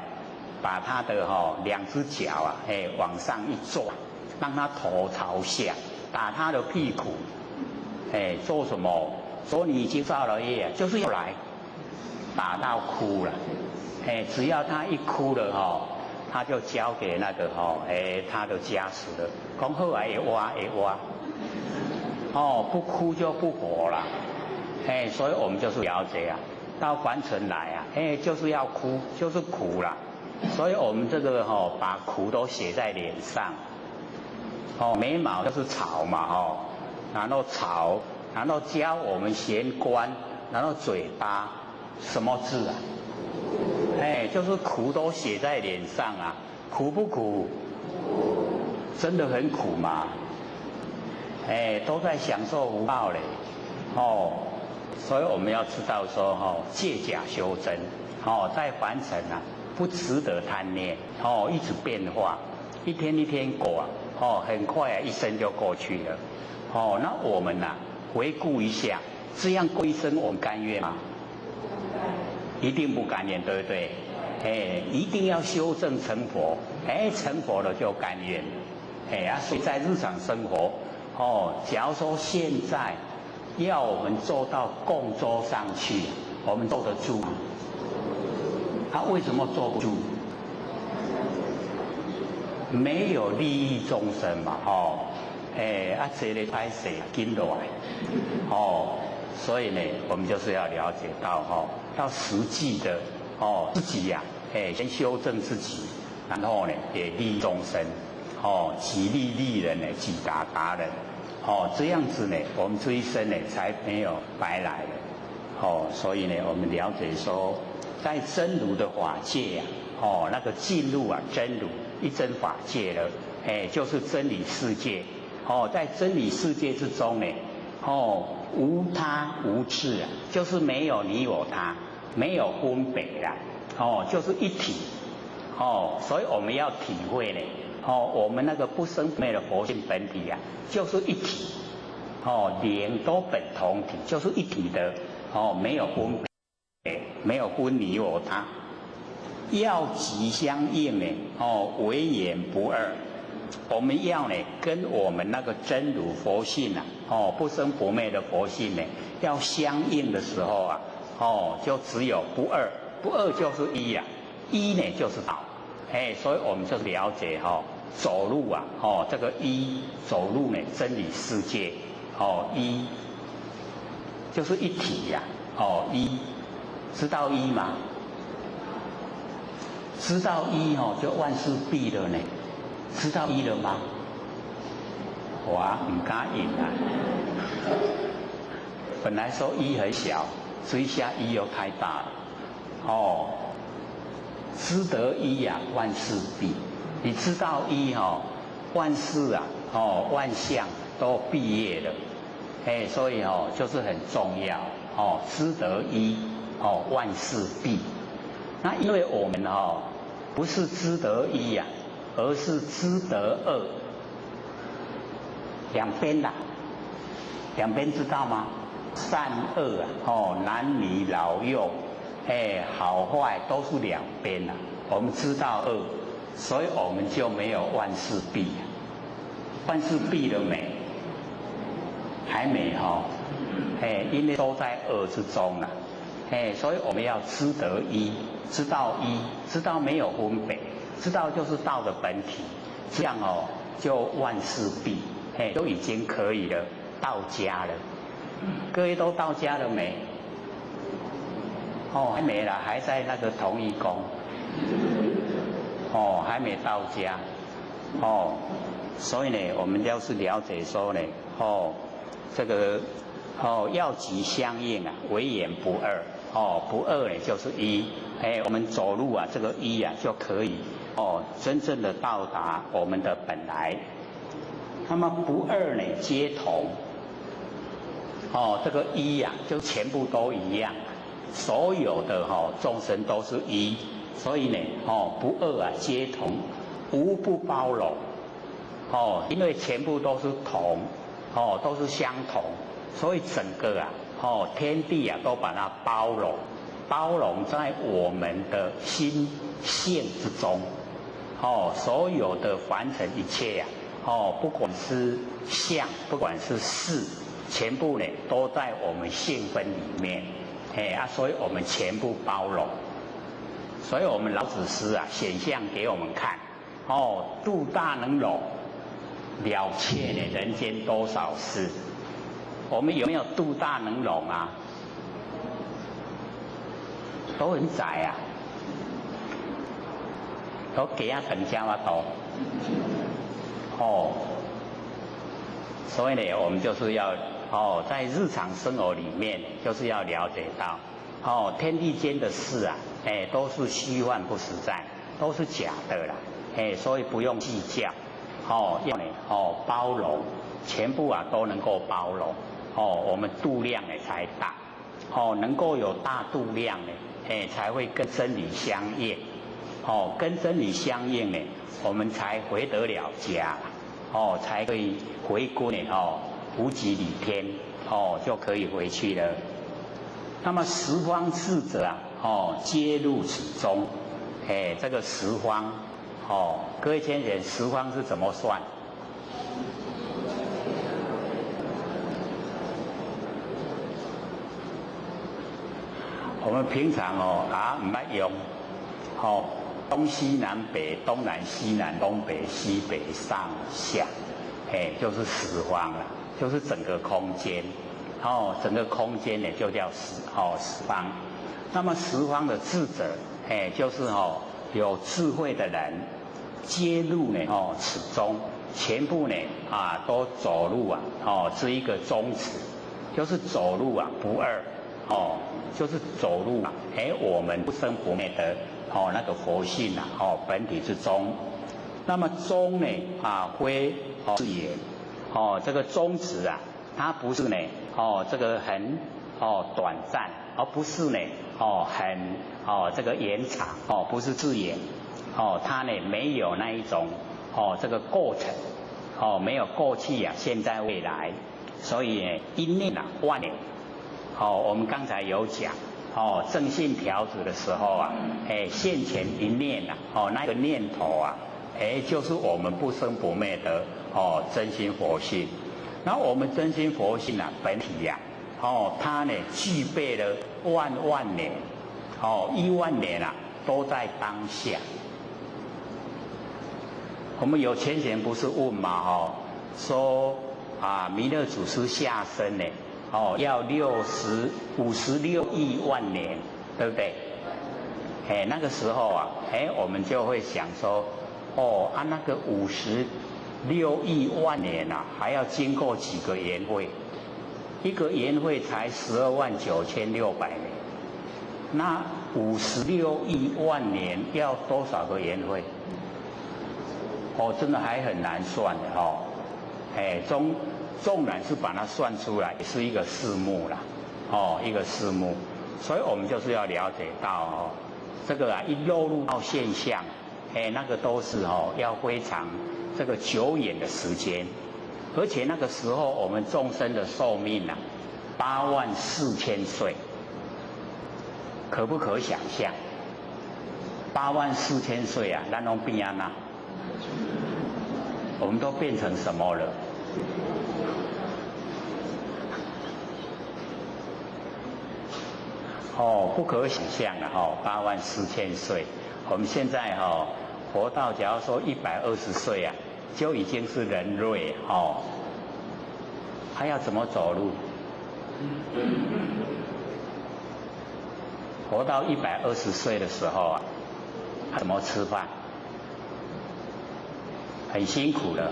把他的两只脚往上一抓，让他头朝下，打他的屁股，做什么？说你已经造了业，就是要来。打到哭了，只要他一哭了他就交给那个他的家属了，讲好来会挖，不哭就不活了，所以我们就是了解到凡尘来就是要哭，就是苦了，所以我们这个把苦都写在脸上，眉毛就是草嘛然后草，然后教我们玄关，然后嘴巴。什么字就是苦都写在脸上苦不苦？真的很苦嘛，都在享受福报嘞，所以我们要知道说借假修真，在凡尘不值得贪念，一直变化，一天一天过很快一生就过去了，那我们回顾一下，这样过一生我们甘愿吗？一定不甘愿，对不对？一定要修正成佛，成佛了就甘愿所以在日常生活，假如说现在要我们做到共舟上去，我们做得住吗？为什么做不住？没有利益众生嘛，这个歹势紧落来，所以呢，我们就是要了解到，要实际的，自己呀，先修正自己，然后呢，也利益众生，己利利人呢，己达达人，这样子呢，我们这一生呢，才没有白来了，所以呢，我们了解说，在真如的法界呀，那个进入真如一真法界了，就是真理世界，在真理世界之中呢，无他无智就是没有你我他，没有分别啦，就是一体，所以我们要体会呢，我们那个不生不灭的佛性本体就是一体，两都本同体，就是一体的，没有分别，没有分你我他，要即相应呢，唯言不二。我们要呢，跟我们那个真如佛性不生不灭的佛性呢，要相应的时候就只有不二，不二就是一一呢就是道，所以我们就了解走路这个一走路呢，真理世界一就是一体一知道一吗？知道一就万事毕了呢。知道一了吗？我唔敢应本来说一很小，追下一又太大了。知得一万事毕。你知道一万事万象都毕业了。所以就是很重要。知得一万事毕。那因为我们不是知得一而是知得二，两边两边知道吗？善恶男女老幼，好坏都是两边我们知道二，所以我们就没有万事毕。万事毕了没？还没因为都在二之中所以我们要知得一，知道一，知道没有分别。知道就是道的本体，这样就万事毕，都已经可以了，到家了。各位都到家了没？还没啦，还在那个同一宫。还没到家。所以呢，我们要是了解说呢，这个要即相应唯言不二。不二呢就是一。我们走路这个一就可以。真正的到达我们的本来。那么不二呢皆同。这个一就全部都一样，所有的众生都是一，所以呢不二皆同，无不包容。因为全部都是同，都是相同，所以整个天地都把它包容，包容在我们的心性之中。所有的凡尘一切不管是相，不管是事，全部呢都在我们性分里面，所以我们全部包容。所以我们老子师显象给我们看，度大能容，了却呢人间多少事。我们有没有度大能容都很窄都给等加嘛多。所以呢，我们就是要在日常生活里面，就是要了解到，天地间的事都是虚幻不实在，都是假的啦，所以不用计较，要呢包容，全部都能够包容，我们度量呢才大，能够有大度量呢，才会跟真理相应。跟真理相应呢，我们才回得了家，才可以回归呢，无极理天，就可以回去了。那么十方智者皆入此中，这个十方，各位先生，十方是怎么算？我们平常唔捌用，东西南北、东南西南、东北西北、上下，就是十方了，就是整个空间，整个空间呢就叫十方。那么十方的智者，就是有智慧的人接入呢此中，全部呢都走入是一个宗旨，就是走入不二，就是走入我们不生不灭的那个佛性本体之中。那么中呢非是言，这个宗旨它不是呢这个很短暂，而不是呢很这个延长，不是字眼，它呢没有那一种这个过程，没有过去现在未来，所以呢一念万念，我们刚才有讲正信条子的时候现前一念那个念头就是我们不生不灭的真心佛性。那我们真心佛性本体它呢具备了万年10000年都在当下。我们有前贤不是问嘛说弥勒祖师下生呢要56亿万年，对不对？那个时候我们就会想说那个56亿万年还要经过几个缘会，一个缘会才129600年，那56亿万年要多少个缘会？真的还很难算的纵然是把它算出来，也是一个事目啦，一个事目。所以我们就是要了解到这个一落入到现象，那个都是要非常这个久远的时间，而且那个时候我们众生的寿命84000岁，可不可想象？84000岁咱拢变啊，我们都变成什么了？不可想象84000岁。我们现在活到假如说120岁就已经是人类还要怎么走路？活到120岁的时候怎么吃饭？很辛苦了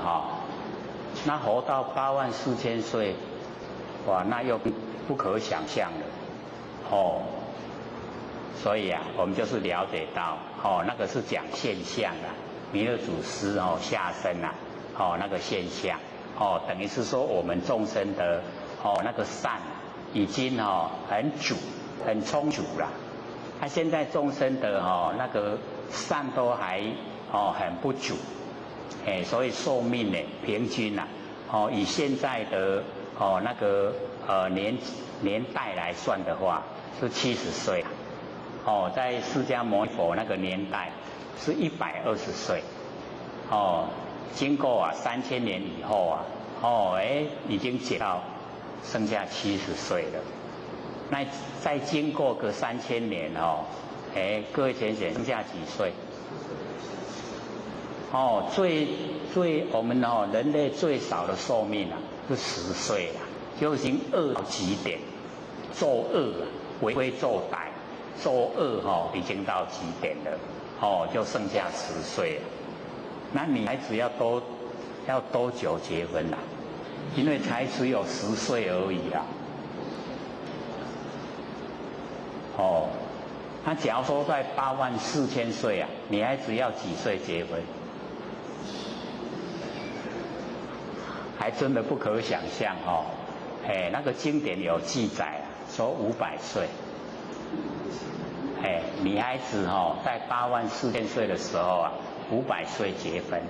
那活到84000岁，哇，那又不可想象了所以我们就是了解到那个是讲现象弥勒祖师下生那个现象等于是说我们众生的那个善已经很充足了。现在众生的那个善都还很不足，所以寿命呢平均以现在的那个年代来算的话是70岁在释迦牟尼佛那个年代是120岁经过3000年以后已经减到剩下70岁了。那再经过个3000年各位浅显剩下几岁？我们人类最少的寿命是10岁了，就已经恶到极点，作恶为非作歹，作恶已经到极点了就剩下10岁了。那女孩子要多久结婚因为才只有10岁而已那假如说在84000岁女孩子要几岁结婚？还真的不可想象那个经典有记载说500岁，女孩子在84000岁的时候500岁结婚。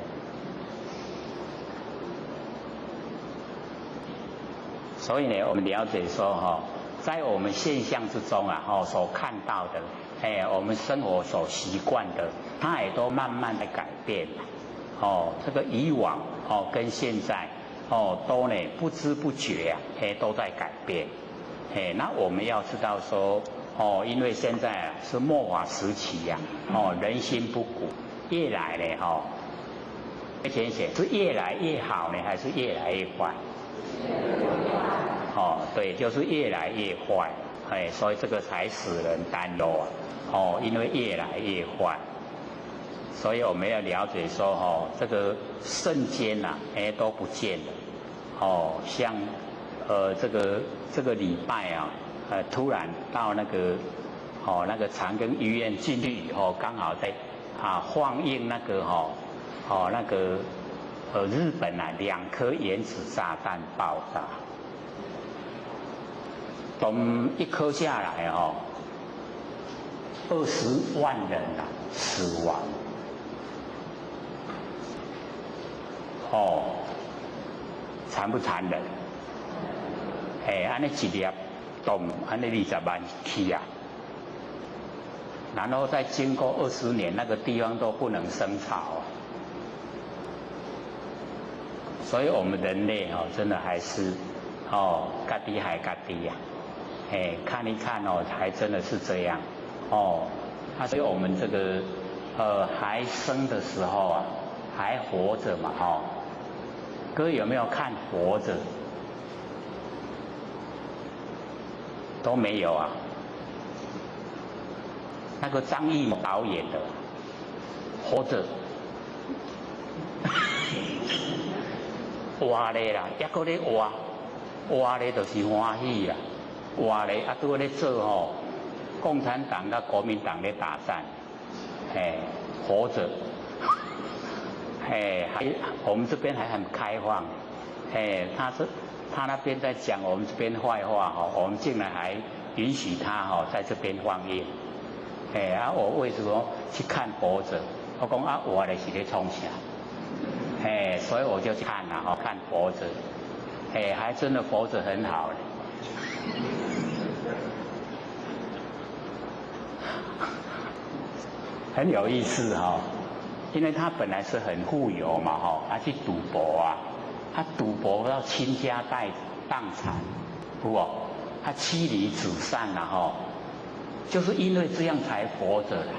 所以呢，我们了解说在我们现象之中所看到的，我们生活所习惯的，它也都慢慢的改变这个以往跟现在都呢不知不觉都在改变。那我们要知道说因为现在啊是末法时期呀，人心不古，越来呢先生是越来越好呢，还是越来越坏？对，就是越来越坏，所以这个才使人担忧啊，因为越来越坏，所以我们要了解说，这个圣间呐，都不见了，像这个礼拜啊，突然到那个长庚医院进去以后，刚好在放映那个日本啊2颗原子炸弹爆炸，一颗下来20万人啊死亡，残不残忍？安尼一粒动，安尼20万起啊，然后再经过20年，那个地方都不能生草啊。所以我们人类真的还是嘎滴还嘎滴呀，看一看还真的是这样所以我们这个还生的时候啊，还活着嘛各位有没有看活着？都没有啊。那个张艺谋导演的活着。活咧啦，还搁咧活咧就是欢喜啦，活咧拄咧做共产党跟国民党咧打战，活着，我们这边还很开放，他那边在讲我们这边坏话我们竟然还允许他在这边放映，我为什么去看活着？我讲活咧是咧创啥？所以我就看了看活着，还真的活着很好嘞。很有意思因为他本来是很富有嘛他去赌博啊，他赌博到倾家荡产，他妻离子散了就是因为这样才活着啦。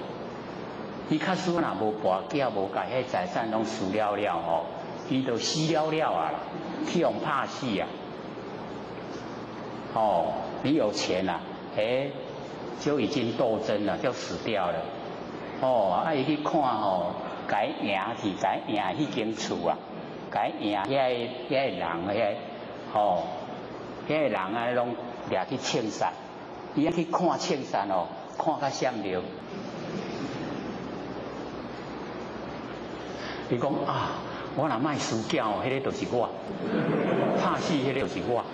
伊较输若无跋筊，无甲迄财产拢输了了伊就死了了啊啦，去用拍死啊。你有钱啊，就已经斗争了，就死掉了。伊去看甲伊赢去，甲伊赢迄间厝啊，甲伊赢遐个人遐个人啊，拢掠去庆山，伊去看庆山看甲闪着。伊讲我若卖输囝迄个就是我，拍死迄个就是我。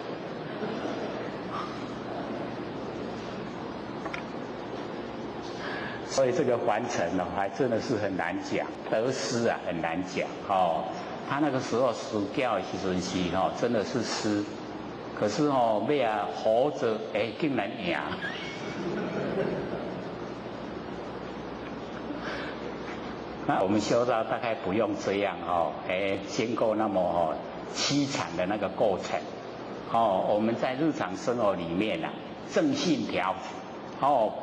所以这个凡尘还真的是很难讲，得失啊很难讲他那个时候输囝的时阵是真的是失，可是要活着竟然赢。那我们修道大概不用这样经过那么凄惨的那个过程我们在日常生活里面正信调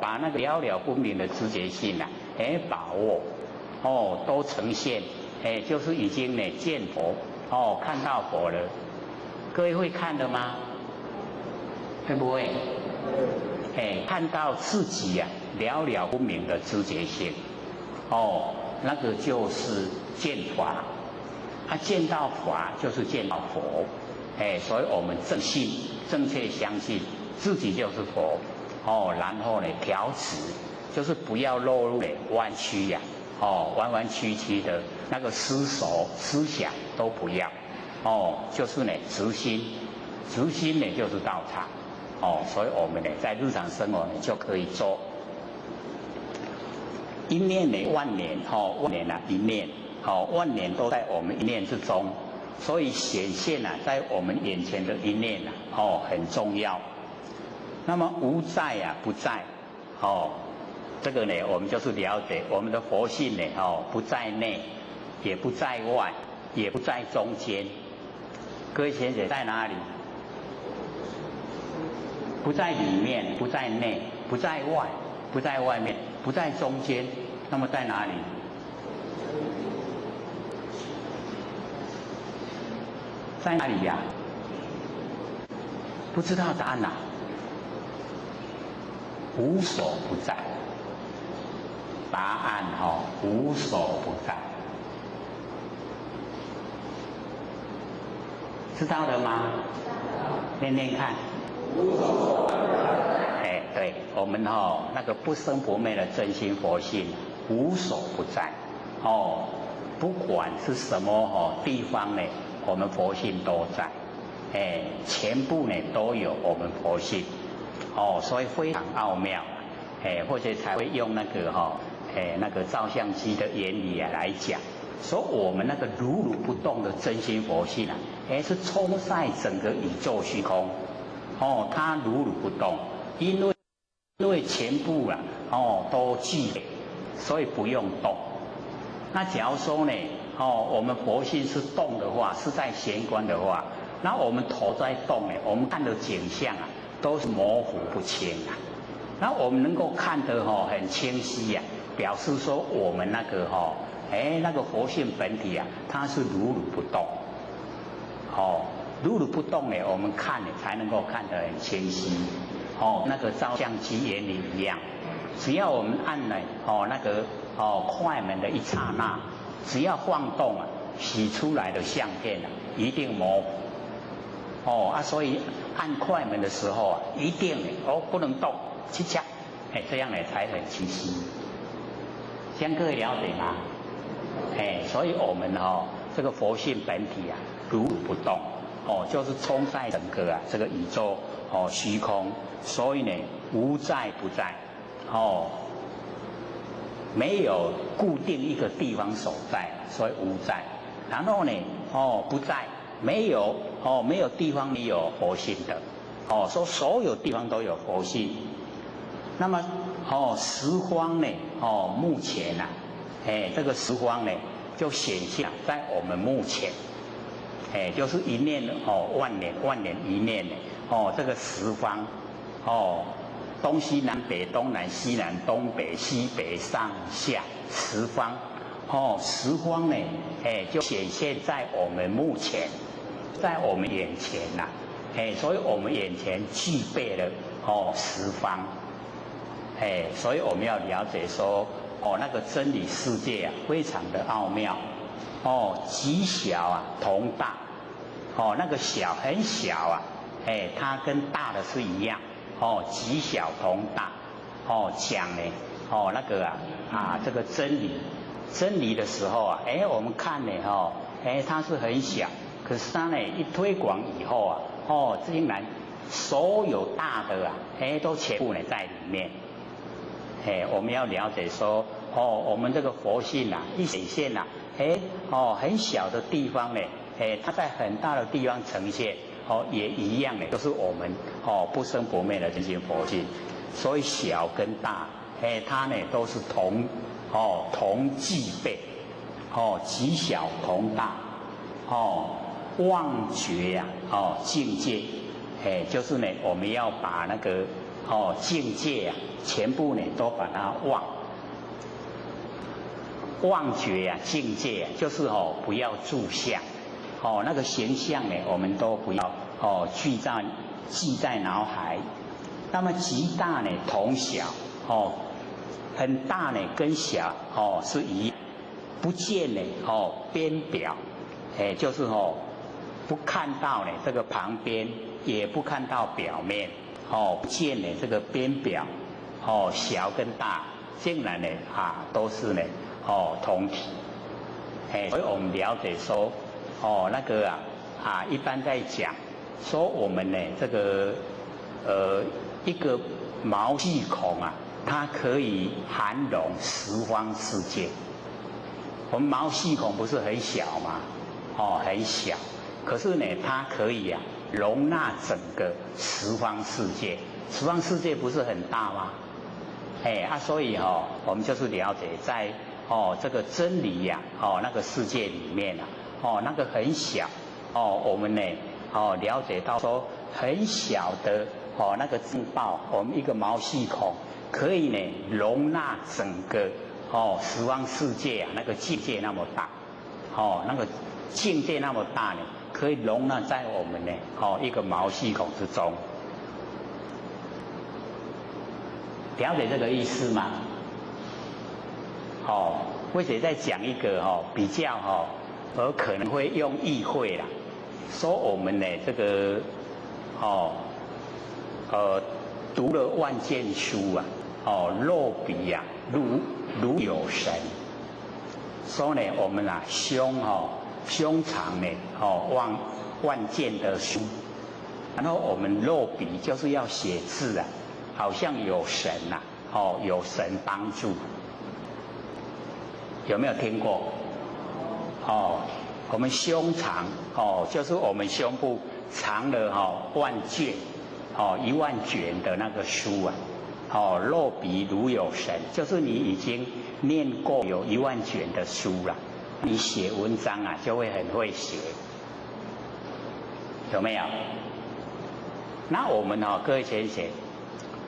把那个了了分明的知觉性把握都呈现就是已经见佛看到佛了。各位会看的吗？会不会？看到自己了了分明的知觉性那个就是见法，见到法就是见到佛，所以我们正确相信自己就是佛，然后调持，就是不要落入弯曲呀，弯弯曲曲的那个思想都不要，就是直心就是道场，所以我们在日常生活就可以做。一念万年，万年一念，万年都在我们一念之中，所以显现在我们眼前的一念很重要。那么无在不在，这个我们就是了解我们的佛性不在内，也不在外，也不在中间。各位学姐在哪里？不在里面，不在内，不在外，不在外面，不在中间，那么在哪里？在哪里呀？不知道答案呐？无所不在。答案无所不在。知道了吗？念念看。无所不在。对，我们那个不生不灭的真心佛性，无所不在。不管是什么地方呢，我们佛性都在。全部呢都有我们佛性。所以非常奥妙。或者才会用那个那个照相机的原理来讲。说我们那个如如不动的真心佛性是充塞整个宇宙虚空，它如如不动，因为全部都具备，所以不用动。那假如说呢，我们佛性是动的话，是在玄关的话，那我们头在动呢，我们看的景象都是模糊不清那我们能够看得很清晰表示说我们那个那个佛性本体它是如如不动。如如不动呢，我们看才能够看得很清晰。那个照相机原理一样，只要我们按了那个快门的一刹那，只要晃动洗出来的相片一定模糊。所以按快门的时候一定不能动，去掐，这样才很清晰。这样各位了解吗？所以我们这个佛性本体如如不动，就是充塞整个这个宇宙虚空，所以呢无在不在，没有固定一个地方所在，所以无在。然后呢不在，没有地方没有佛性的，说所有地方都有佛性。那么十方呢目前这个十方呢就显现在我们目前，就是一念万年，万年一念这个十方东西南北东南西南东北西北上下十方十方呢就显现在我们目前，在我们眼前所以我们眼前具备了十方。所以我们要了解说那个真理世界非常的奥妙极小同大那个小很小它跟大的是一样极小同大讲呢那个这个真理的时候我们看呢它是很小，可是它呢一推广以后竟然所有大的都全部呢在里面。我们要了解说我们这个佛性一显现很小的地方呢它在很大的地方呈现也一样的，就是我们不生不灭的这些佛性。所以小跟大它呢都是同具备极小同大忘觉境界就是呢我们要把那个境界全部呢都把它忘觉境界就是不要住相那个形象呢我们都不要记在脑海。那么极大呢同小很大呢跟小是一样，不见呢边表就是不看到呢这个旁边，也不看到表面不见呢这个边表小跟大竟然呢都是呢同体。所以我们了解说那个一般在讲说我们呢这个一个毛细孔它可以含容十方世界。我们毛细孔不是很小吗？很小，可是呢它可以容纳整个十方世界。十方世界不是很大吗？所以我们就是了解在这个真理那个世界里面那个很小我们呢了解到说很小的那个正报，我们一个毛细孔可以呢容纳整个十方世界啊，那个境界那么大，那个境界那么大呢，可以容纳在我们呢一个毛细孔之中。了解这个意思吗？或者再讲一个比较而可能会用意会啦，说我们呢这个读了万卷书啊，肉笔啊如有神。说呢我们啊胸藏呢万卷的书，然后我们肉笔就是要写字啊，好像有神呐，有神帮助。有没有听过？我们胸藏就是我们胸部藏了万卷10000卷的那个书啊，肉笔如有神，就是你已经念过有10000卷的书了，你写文章啊就会很会写，有没有？那我们各位先生，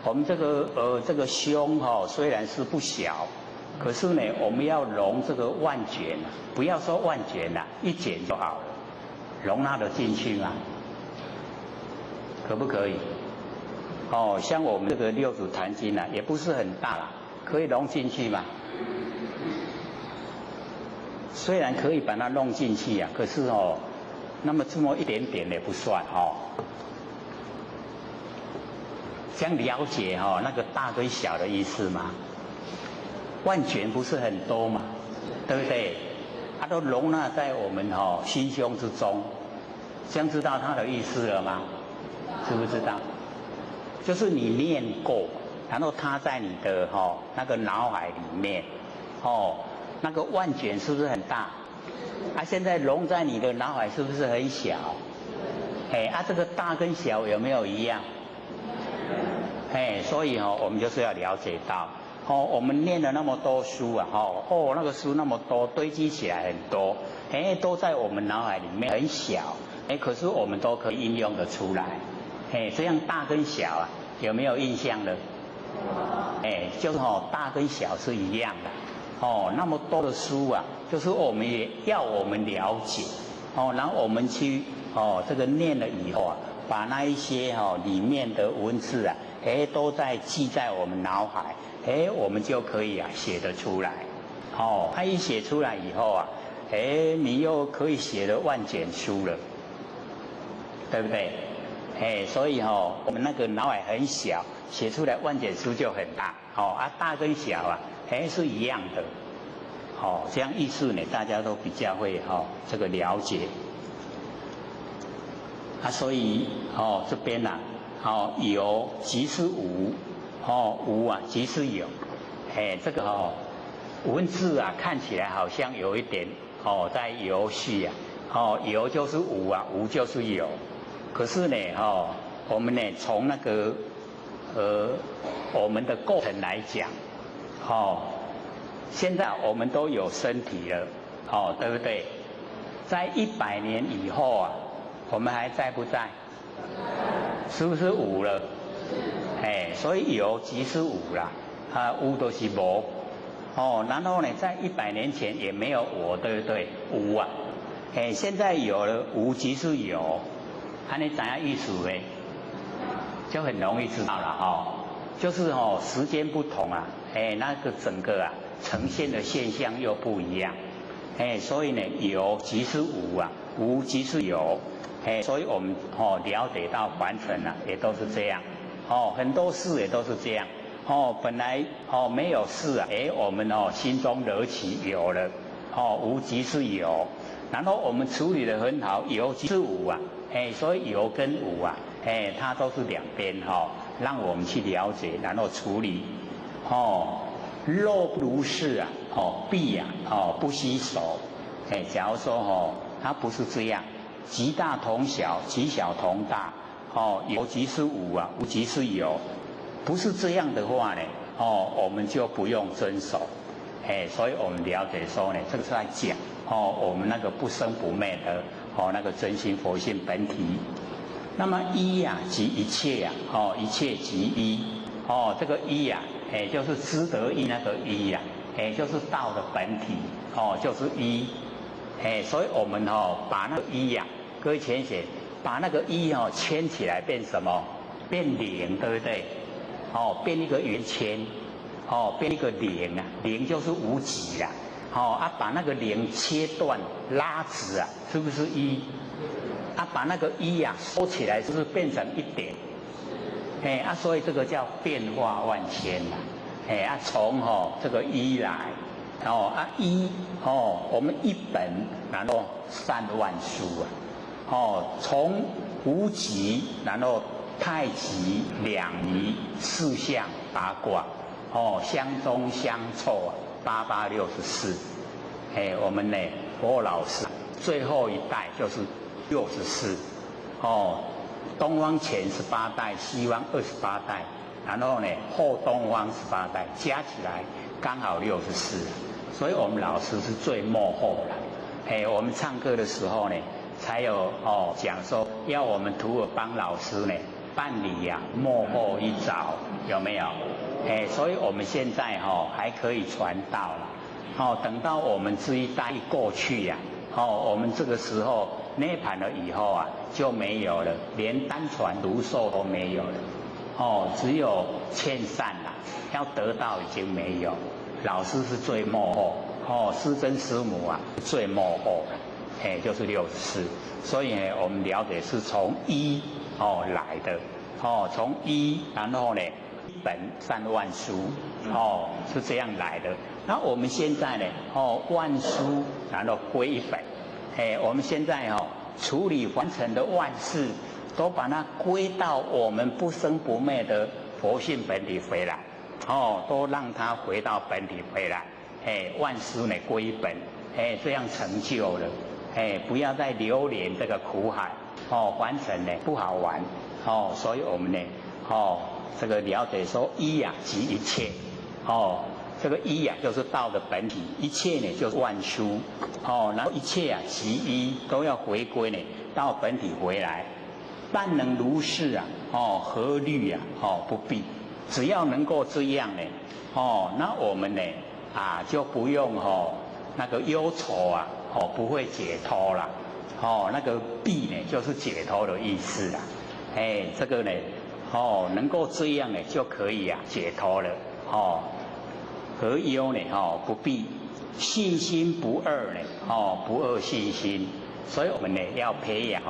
我们这个胸虽然是不小。可是呢，我们要容这个万卷啊，不要说万卷啦，1卷就好了，容纳得进去吗？可不可以？像我们这个六祖坛经啊，也不是很大啦，可以容进去吗？虽然可以把它弄进去啊，可是那么这么一点点也不算这样了解那个大跟小的意思吗？万卷不是很多嘛，对不对？它都容纳在我们心胸之中，这样知道它的意思了吗？知不知道？就是你念过，然后它在你的那个脑海里面，那个万卷是不是很大？现在容在你的脑海是不是很小？这个大跟小有没有一样？所以我们就是要了解到。我们念了那么多书啊，那个书那么多，堆积起来很多，都在我们脑海里面很小，可是我们都可以应用得出来，这样大跟小啊，有没有印象呢？就是大跟小是一样的，那么多的书啊，就是我们也要我们了解，然后我们去这个念了以后啊，把那一些里面的文字啊，都在记在我们脑海。我们就可以写得出来，它一写出来以后啊，你又可以写了万卷书了，对不对？所以我们那个脑海很小，写出来万卷书就很大，大跟小啊，是一样的，这样意思呢，大家都比较会这个了解，所以这边呐，有即是无。无啊，即是有，这个文字啊，看起来好像有一点在游戏啊，有就是无啊，无就是有，可是呢，我们呢从那个我们的构成来讲，现在我们都有身体了，对不对？在100年以后啊，我们还在不在？是不是无了？所以有即是无啦，无都是无，然后呢，在100年前也没有我，对不对？无啊，现在有了，无即是有，你怎样意思呢？就很容易知道了就是时间不同啊，那个整个啊呈现的现象又不一样，所以呢，有即是无啊，无即是有，所以我们了解到凡尘啊，也都是这样。很多事也都是这样，本来没有事啊，我们心中惹起有了，无即是有，然后我们处理得很好，有即是无啊，所以有跟无啊，它都是两边让我们去了解，然后处理，若不如是啊，必啊，不悉守，假如说它不是这样，极大同小，极小同大。有即是无啊，无即是有，不是这样的话呢，我们就不用遵守，所以我们了解说呢，这个是在讲我们那个不生不灭的那个真心佛性本体，那么一呀即一切呀，一切即一，这个一呀，就是知得一那个一呀，就是道的本体，就是一，所以我们把那个一呀，各位浅显，把那个一牵起来变什么？变零，对不对？变一个圆圈，变一个零啊，零就是无极啦，把那个零切断拉直啊，是不是一？把那个一呀收起来，是不是变成一点？所以这个叫变化万千啦，从这个一来，一我们一本，然后散万殊啊，从无极，然后太极、两仪、四象、八卦，相中相凑啊，8864，我们呢，佛老师最后一代就是64，东方前18代，西方28代，然后呢后东方18代，加起来刚好64，所以我们老师是最末后了。我们唱歌的时候呢，才有讲说要我们徒儿帮老师呢办理呀末后一早，有没有？所以我们现在还可以传道了。等到我们这一代过去呀，我们这个时候涅槃了以后啊，就没有了，连单传独授都没有了。只有劝善啦，要得到已经没有。老师是最末后，师尊师母啊最末后了，就是64。所以呢，我们了解是从一来的，从一，然后呢一本散万殊，是这样来的。那我们现在呢，万殊然后归一本，我们现在处理完成的万事，都把它归到我们不生不灭的佛性本体回来，都让它回到本体回来，万事呢归一本，这样成就了，不要再流连这个苦海，完成呢不好玩，所以我们呢，这个了解说一呀即一切，这个一呀就是道的本体，一切呢就是万殊，然后一切啊即一，都要回归呢到本体回来。但能如是啊，何虑啊，不必，只要能够这样呢，那我们呢就不用那个忧愁啊，不会解脱了，那个必呢就是解脱的意思啊，这个呢，能够这样呢就可以啊解脱了，何忧呢？不必，信心不二呢？不二信心，所以我们呢要培养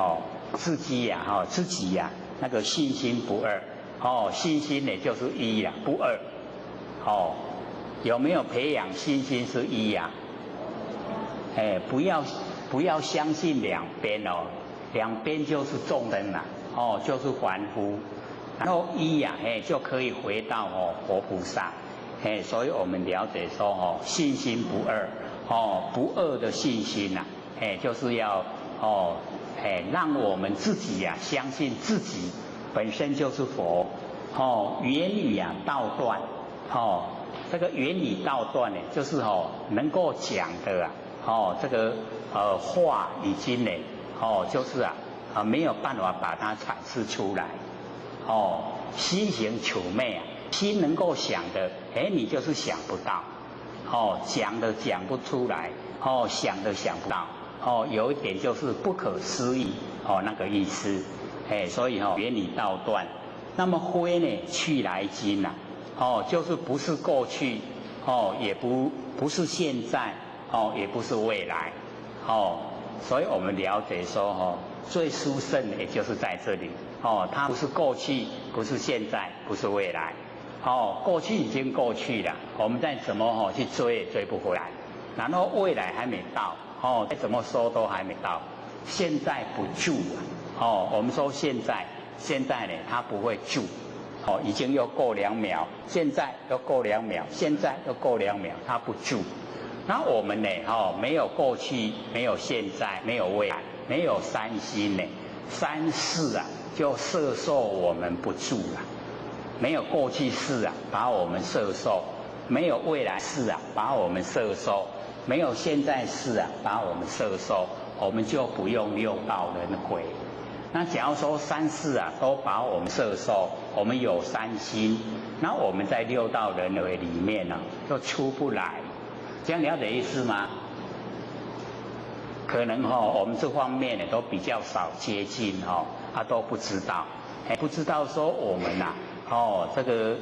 自己呀，自己呀那个信心不二，信心呢就是一呀，不二，有没有培养信心是一呀？不要相信两边两边就是众生啦，就是凡夫，然后一呀，就可以回到佛菩萨。所以我们了解说信心不二，不二的信心呐，就是要让我们自己呀相信自己本身就是佛，原理呀道断，这个原理道断呢，就是能够讲的这个话已经呢，就是没有办法把它阐释出来，心行求昧啊。心能够想的，你就是想不到，讲的讲不出来，想的想不到，有一点就是不可思议，那个意思，所以原理道断。那么非呢去来今呐，就是不是过去，也不是现在，也不是未来，所以我们了解说最殊胜也就是在这里，它不是过去，不是现在，不是未来。过去已经过去了，我们再怎么去追也追不回来，然后未来还没到，再怎么说都还没到，现在不住我们说现在呢它不会住，已经又过2秒，现在又过2秒，现在又过2秒，它不住。那我们呢没有过去，没有现在，没有未来，没有三心呢，三世就摄受我们不住了。没有过去世把我们摄受，没有未来世把我们摄受，没有现在世把我们摄受，我们就不用六道轮回。那假如说三世啊都把我们摄受，我们有三心，那我们在六道轮回里面呢、就出不来，这样了解意思吗？可能我们这方面呢都比较少接近都不知道，不知道说我们呐这个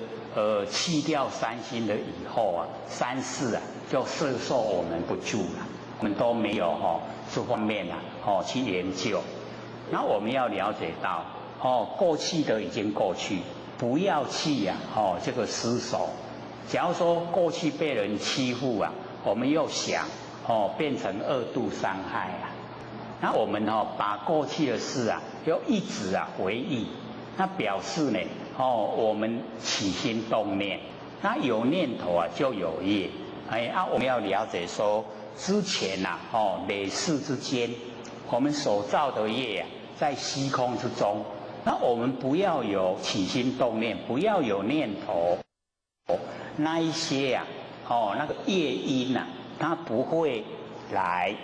弃掉三心了以后啊，三世啊就摄受我们不住了，我们都没有这方面去研究。那我们要了解到过去的已经过去，不要去这个失守。假如说过去被人欺负啊，我们又想变成二度伤害啊，那我们把过去的事啊又一直回忆，那表示呢我们起心动念，那有念头啊就有业，我们要了解说之前累世之间我们所造的业在虚空之中，那我们不要有起心动念，不要有念头，那一些那个业因它不会来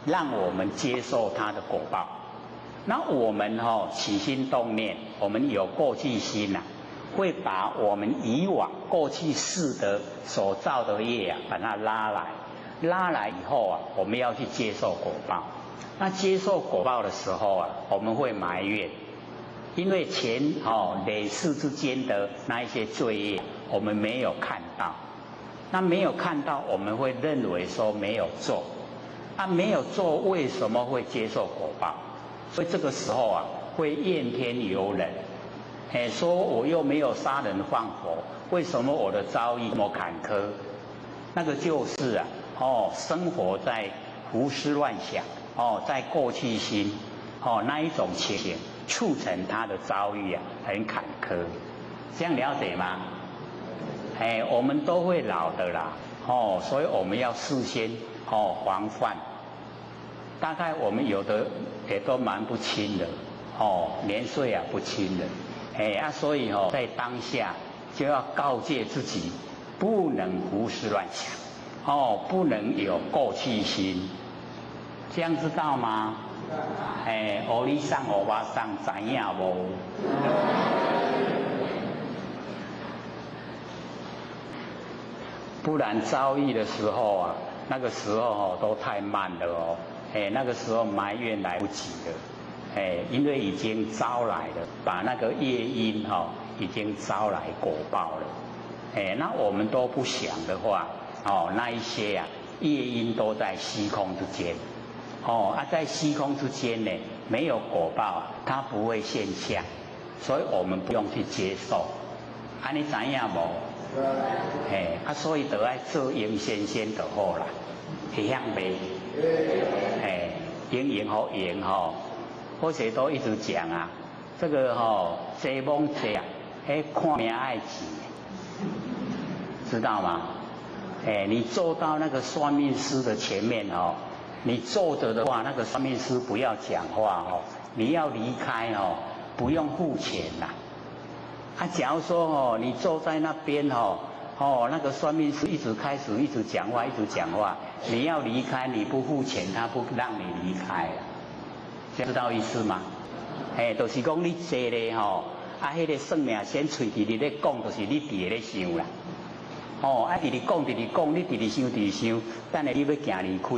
让我们接受它的果报。那我们起心动念，我们有过去心会把我们以往过去世的所造的业把它拉来以后我们要去接受果报。那接受果报的时候我们会埋怨，因为前累世之间的那一些罪业我们没有看到，那没有看到我们会认为说没有做，没有做为什么会接受果报？所以这个时候会怨天尤人，说我又没有杀人放火，为什么我的遭遇这么坎坷？那个就是生活在胡思乱想在过去心那一种情形促成他的遭遇很坎坷，这样了解吗？我们都会老的啦所以我们要事先防范。大概我们有的也都蛮不轻的年岁不轻的所以在当下就要告诫自己，不能胡思乱想不能有过去心，这样知道吗？黑里上黑巴上知影无？不然遭遇的时候那个时候都太慢了那个时候埋怨来不及了因为已经招来了，把那个业因已经招来果报了那我们都不想的话那一些业因都在虚空之间在虚空之间呢没有果报它不会现象，所以我们不用去接受，你知影无？所以就要做应先先就好啦，会晓袂？应好应或者都一直讲这个济蒙济看命爱钱，知道吗？你坐到那个算命师的前面你坐着的话，那个算命师不要讲话你要离开不用付钱啦。假如说你坐在那边那个算命师一直讲话，你要离开，你不付钱，他不让你离开知道意思吗？就是讲你坐咧迄个算命先嘴伫你咧讲，就是你伫咧想啦。伫你讲，你伫咧想，等下你要行离开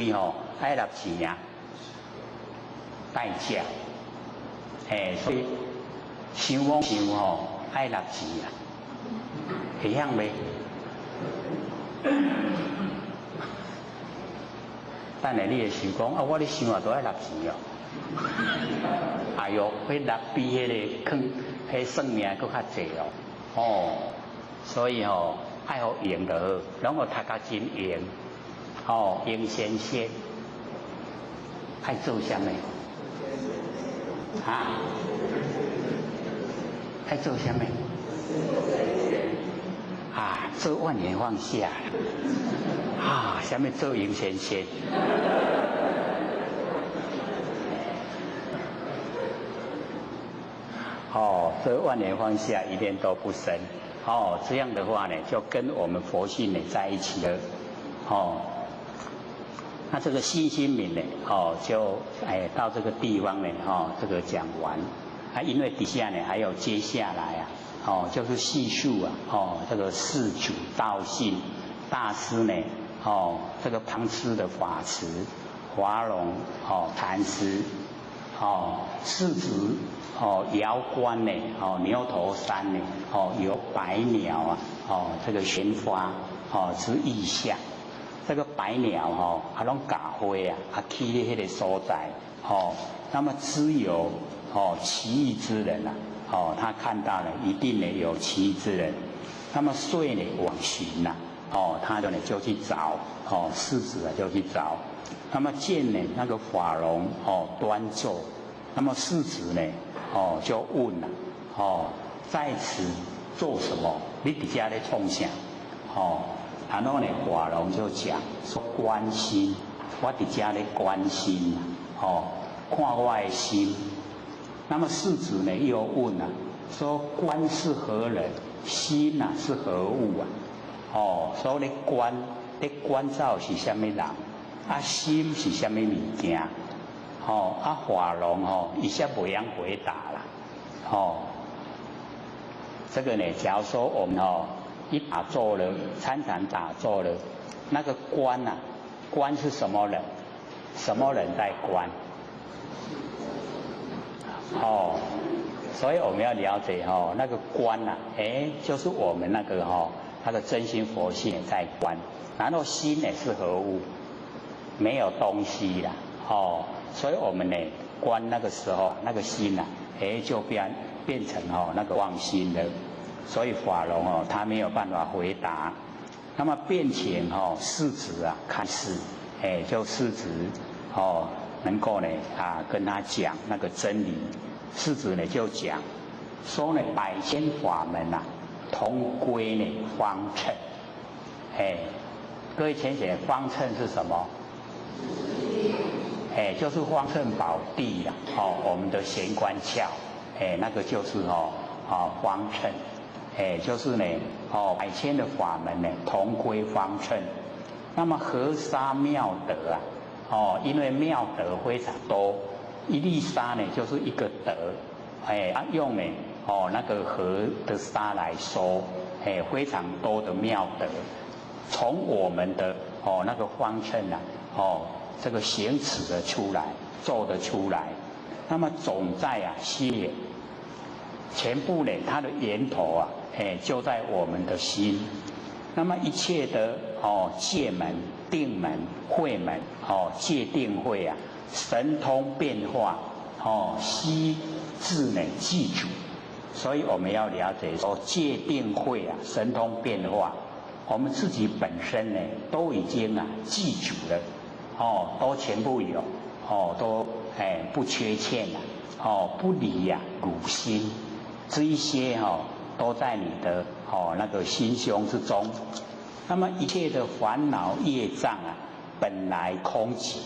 爱纳钱代价。所以想妄想爱纳钱会晓袂？等下你会想讲我咧想都爱纳钱哎哟，迄纳比迄个坑，迄算命佫较济所以爱好用就好，拢互读甲真用用先先，爱做啥物？爱做啥物？做万年放下啥物做用先先？这万年放下一念都不生这样的话呢，就跟我们佛性呢在一起了那这个新心明呢，就到这个地方呢，这个讲完。因为底下呢还有接下来就是叙述这个四祖道信大师呢，这个旁师的法慈、华容禅师，四祖遥观呢，牛头山呢，有百鸟这个玄花之意象。这个百鸟拢架花去迄个所在那么只有奇异之人他看到了一定呢有奇异之人，那么遂呢往寻他就去找世子就去找，那么见呢那个法容端坐，那么世子呢就问了在此做什么？你底下在创啥？然后呢法容就讲说关心，我底下在关心看我的心。那么世子呢又问说观是何人？心是何物所以咧观照是什么人？心是什么物件？法容一下不样回答了这个呢，假如说我们一打坐了，参禅打坐了，那个观观是什么人？什么人在观？所以我们要了解那个观就是我们那个真心佛性在观，然后心呢是何物？没有东西啦所以我们呢观那个时候那个心就变成那个妄心了。所以法容他没有办法回答。那么便请世子开示，就世子能够呢跟他讲那个真理。世子呢就讲说呢百千法门同归呢方称。各位浅显，方称是什么？就是方称宝地我们的玄关窍，那个就是方称。就是呢百千的法门呢同归方称。那么河沙妙德因为妙德非常多，一粒沙呢就是一个德，用呢那个河的沙来说，非常多的妙德，从我们的那个方称这个行持的出来，做得出来。那么总在心里，全部呢它的源头就在我们的心。那么一切的戒门、定门、慧门戒定慧神通变化悉自呢记住。所以我们要了解说戒定慧神通变化，我们自己本身呢都已经记住了都全部有都不缺欠不离汝心，这一些都在你的那个心胸之中。那么一切的烦恼业障本来空寂，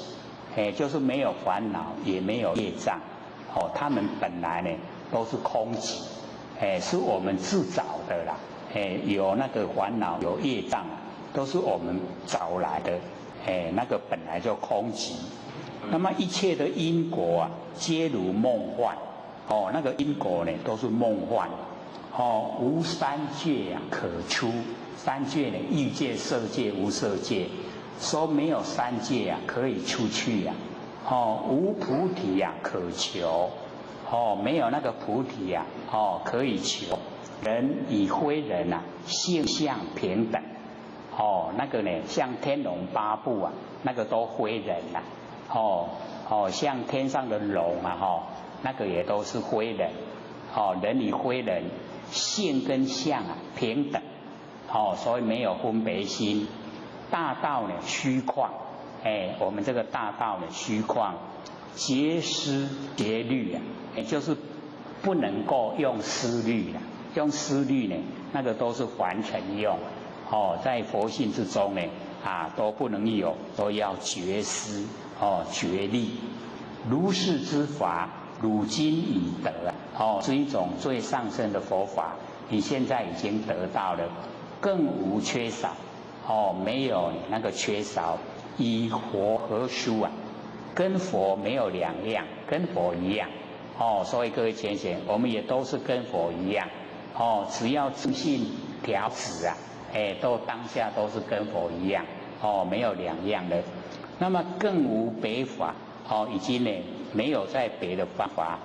就是没有烦恼也没有业障他们本来呢都是空寂，是我们自找的啦。有那个烦恼有业障都是我们找来的，那个本来就空寂。那么一切的因果皆如梦幻那个因果呢都是梦幻无三界可出。三界呢欲界、色界、无色界，说没有三界可以出去无菩提可求没有那个菩提可以求。人与非人性相平等那个呢像天龙八部那个都非人像天上的龙那个也都是非人人与非人性跟相平等所以没有分别心。大道呢虚旷我们这个大道呢虚旷，节思节虑也就是不能够用思虑用思虑呢那个都是凡尘用在佛性之中呢都不能有，都要觉思觉力。如是之法，汝今已得是一种最上乘的佛法，你现在已经得到了，更无缺少没有那个缺少。与佛何殊啊？跟佛没有两样，跟佛一样。哦，所以各位浅显，我们也都是跟佛一样。哦，只要自信调止啊，都当下都是跟佛一样。哦，没有两样的。那么更无别法。哦，已经呢没有再别的方法。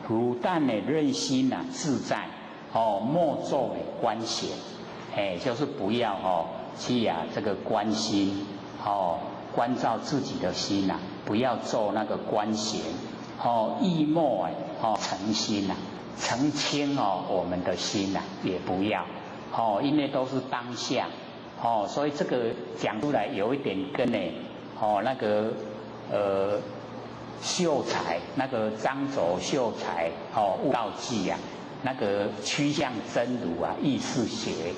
如但呢任心啊自在。哦，莫作观显。就是不要去这个观心。关照自己的心啊，不要做那个观显。意莫成心啊，澄清我们的心啊，也不要。因为都是当下。所以这个讲出来有一点跟呢，那个秀才那个张轴秀才悟道记啊，那个趋向真如啊，意识学。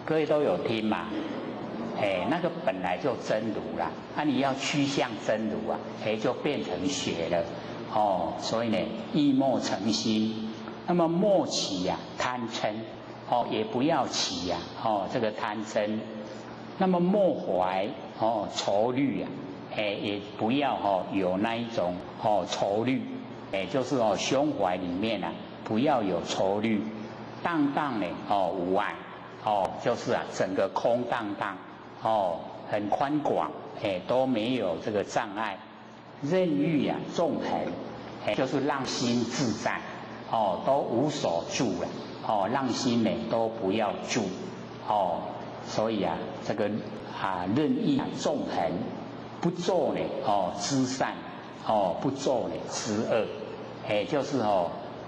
各位都有听嘛？那个本来就真如啦，你要趋向真如啊，就变成学了。所以呢，意莫成心，那么莫起贪嗔，也不要起这个贪嗔，那么莫怀愁虑啊，也不要有那一种愁虑，就是胸怀里面啊，不要有愁虑，荡荡呢无碍，就是整个空荡荡。很宽广，都没有这个障碍，任欲纵横，就是让心自在，都无所住了，让心呢都不要住，所以这个任意纵横，不做呢知善，不做呢知恶，就是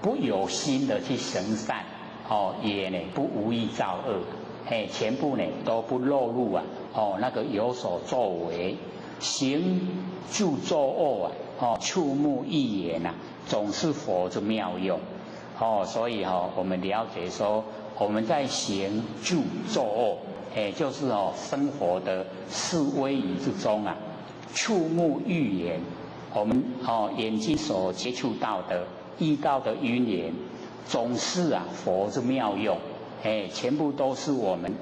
不有心的去行善，也呢不无意造恶。全部呢都不落入那个有所作为，行住坐卧触目意言总是佛之妙用。所以我们了解说，我们在行住坐卧，就是生活的四威仪之中触目遇言，我们眼睛所接触到的、遇到的因缘，总是佛之妙用。全部都是我们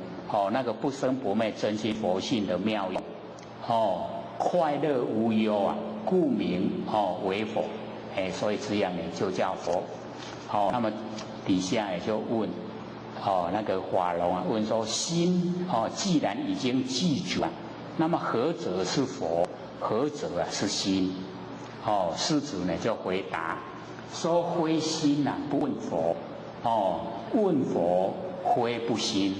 那个不生不灭真心佛性的妙用。快乐无忧故名为佛。所以这样呢就叫佛。那么底下也就问那个法龙问说，心既然已经记住那么何者是佛？何者是心？师子呢就回答说，非心不问佛。问佛非不心。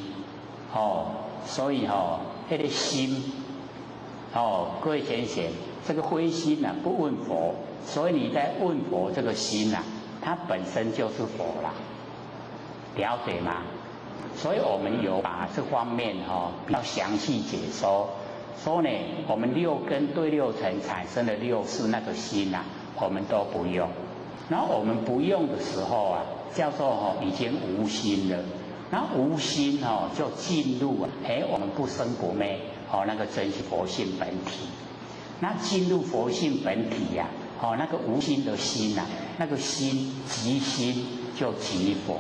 所以那个心各位浅显，这个非心不问佛，所以你在问佛这个心它本身就是佛啦，了解吗？所以我们有把这方面比较详细解说，说呢我们六根对六尘产生的六识那个心我们都不用，然后我们不用的时候叫做已经无心了，然后无心就进入我们不生不灭那个真佛性本体，那进入佛性本体那个无心的心那个心即心就即佛。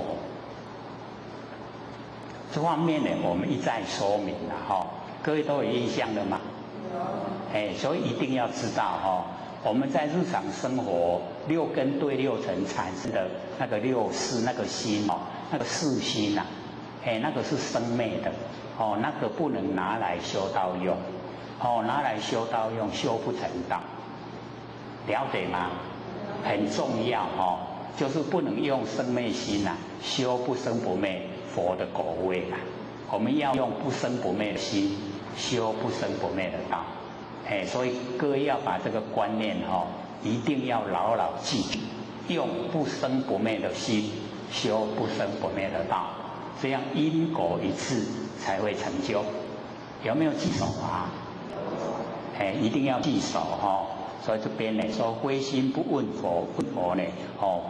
这方面呢我们一再说明了各位都有印象的吗？所以一定要知道我们在日常生活六根对六尘产生的那个六识那个心那个识心那个是生灭的那个不能拿来修道用拿来修道用修不成道，了解吗？很重要就是不能用生灭心修不生不灭佛的果位我们要用不生不灭的心修不生不灭的道。所以各位要把这个观念一定要牢牢记住，用不生不灭的心修不生不灭的道，这样因果一致才会成就。有没有记熟一定要记熟所以这边呢说，非心不问佛，问佛呢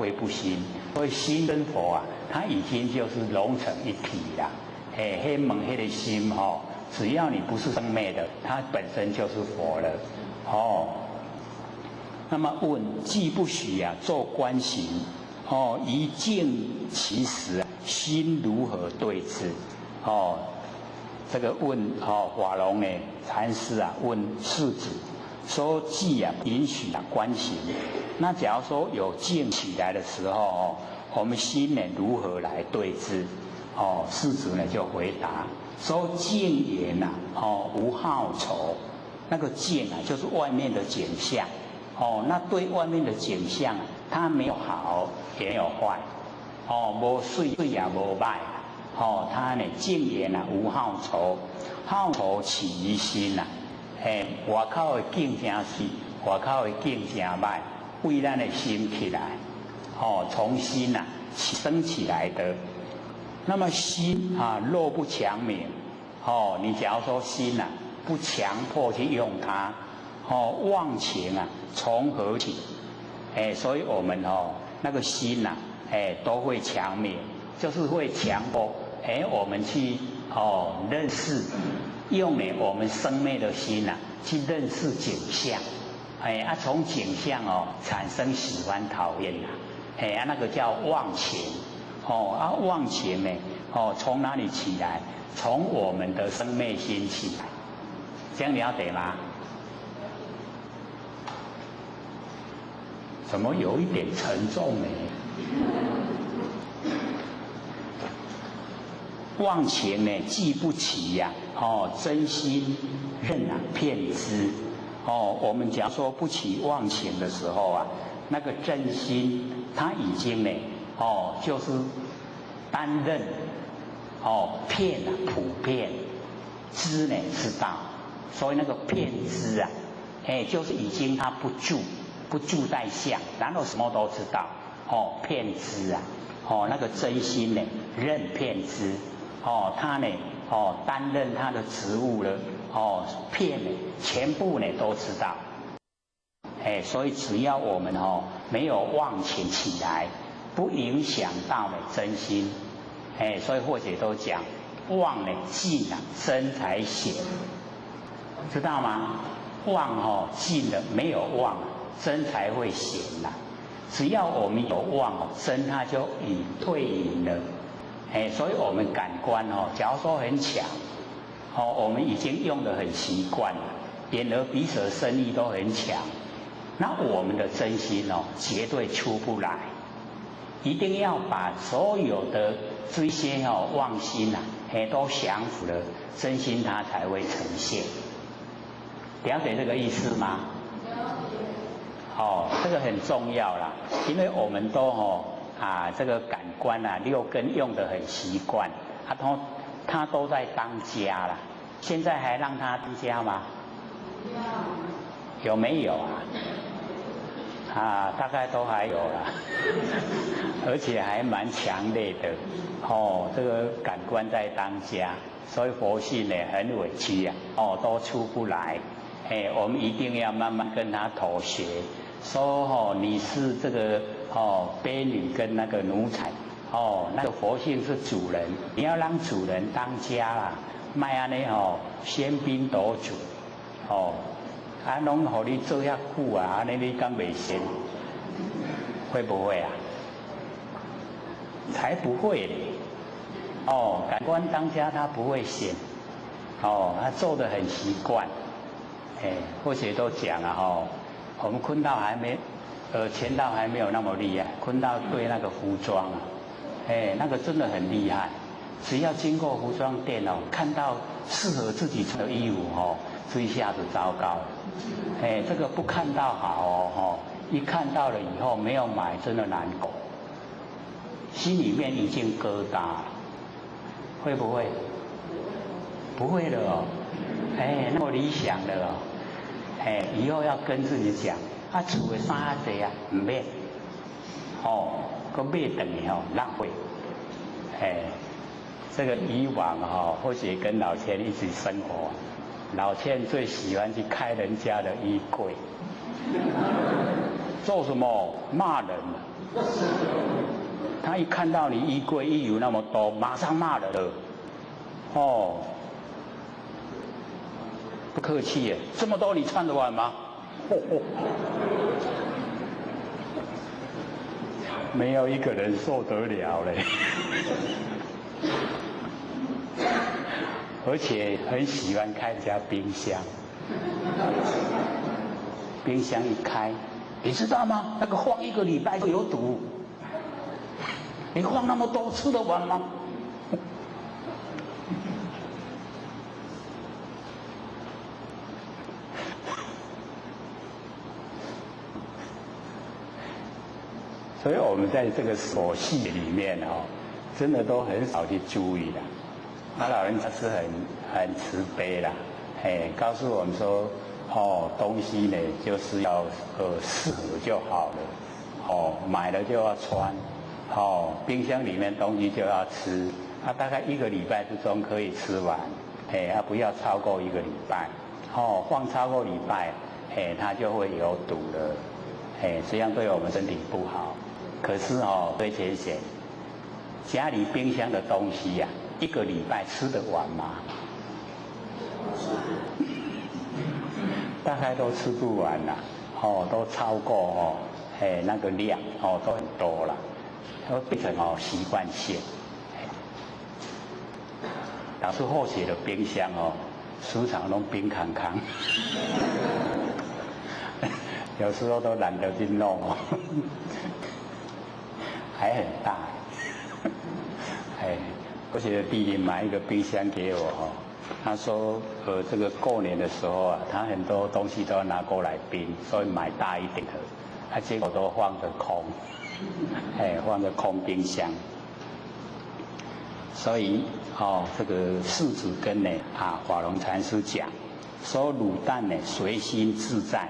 非不心。所以心跟佛它已经就是融成一体了。黑蒙黑的心只要你不是生灭的，它本身就是佛了那么问，既不许做观行一境其实心如何对治这个问法龙呢禅师啊问世子说：既啊允许啊观行，那假如说有静起来的时候我们心呢如何来对治？世子呢就回答说：静言啊无好丑。那个静啊就是外面的景象那对外面的景象它没有好也没有坏无水也无歹它呢静言啊无好丑，好丑起于心啊外口的景真水，外口的景真歹，为咱的心起来从心啊生起来的。那么心啊若不强勉你假如说心啊不强迫去用它妄情啊从何起？所以我们那个心啊都会强勉，就是会强迫我们去认识，用我们生灭的心啊去认识景象从景象产生喜欢讨厌那个叫妄情妄情呢从哪里起来？从我们的生灭心起来。这样了解吗？怎么有一点沉重呢？妄情呢记不起呀真心任啊骗之我们假如说不起妄情的时候啊，那个真心它已经呢就是担任骗啊普遍，知呢知道。所以那个骗知啊就是已经他不住在相，然后什么都知道骗知啊那个真心呢任骗知他呢担任他的职务了骗呢全部呢都知道所以只要我们没有妄情起来，不影响到了真心所以或者都讲妄呢尽了真才显，知道吗？妄尽了，没有妄真才会显啦。只要我们有妄真它就已退隐了所以我们感官假如说很强我们已经用得很习惯了，眼耳鼻舌身意都很强，那我们的真心绝对出不来。一定要把所有的这些妄心啊都降服了，真心它才会呈现。了解这个意思吗？这个很重要啦，因为我们都这个感官啊六根用得很习惯，它都在当家啦。现在还让它当家吗？有没有大概都还有啦，而且还蛮强烈的这个感官在当家，所以佛性呢很委屈啊都出不来我们一定要慢慢跟他妥协，说你是这个婢女跟那个奴才那个佛性是主人，你要让主人当家啦，卖安尼喧宾夺主拢让你做遐久安尼你敢袂闲？会不会啊？才不会嘞感官当家他不会闲他做得很习惯或许都讲了我们坤道还没乾道还没有那么厉害，坤道对那个服装啊那个真的很厉害，只要经过服装店看到适合自己穿的衣服这一下子糟糕了这个不看到好一看到了以后没有买真的难过，心里面已经疙瘩了，会不会？不会的那么理想的以后要跟自己讲厝的衫仔济唔免搁买回去浪费这个以往或许跟老千一起生活，老千最喜欢去开人家的衣柜做什么？骂人他一看到你衣柜衣有那么多，马上骂人了不客气耶，这么多你穿得完吗？没有一个人受得了嘞而且很喜欢开人家冰箱。冰箱一开，你知道吗？那个放1个礼拜就有毒。你放那么多吃得完吗？所以我们在这个琐细里面真的都很少去注意的。那老人家是很慈悲啦，告诉我们说，东西呢就是要适合就好了，买了就要穿，冰箱里面东西就要吃，大概1个礼拜之中可以吃完，不要超过1个礼拜，放超过礼拜，它就会有毒了，这样对我们身体不好。可是对浅显，家里冰箱的东西呀，1个礼拜吃得完吗？大概都吃不完啦，都超过那个量，都很多了，都变成习惯性。导致后期的冰箱时常都冰康康，有时候都懒得去弄还很大，而且弟弟买一个冰箱给我他说这个过年的时候啊，他很多东西都要拿过来冰，所以买大一点的，结果都放着空，放着空冰箱。所以这个世子根呢法龙禅师讲说卤蛋呢随心自在，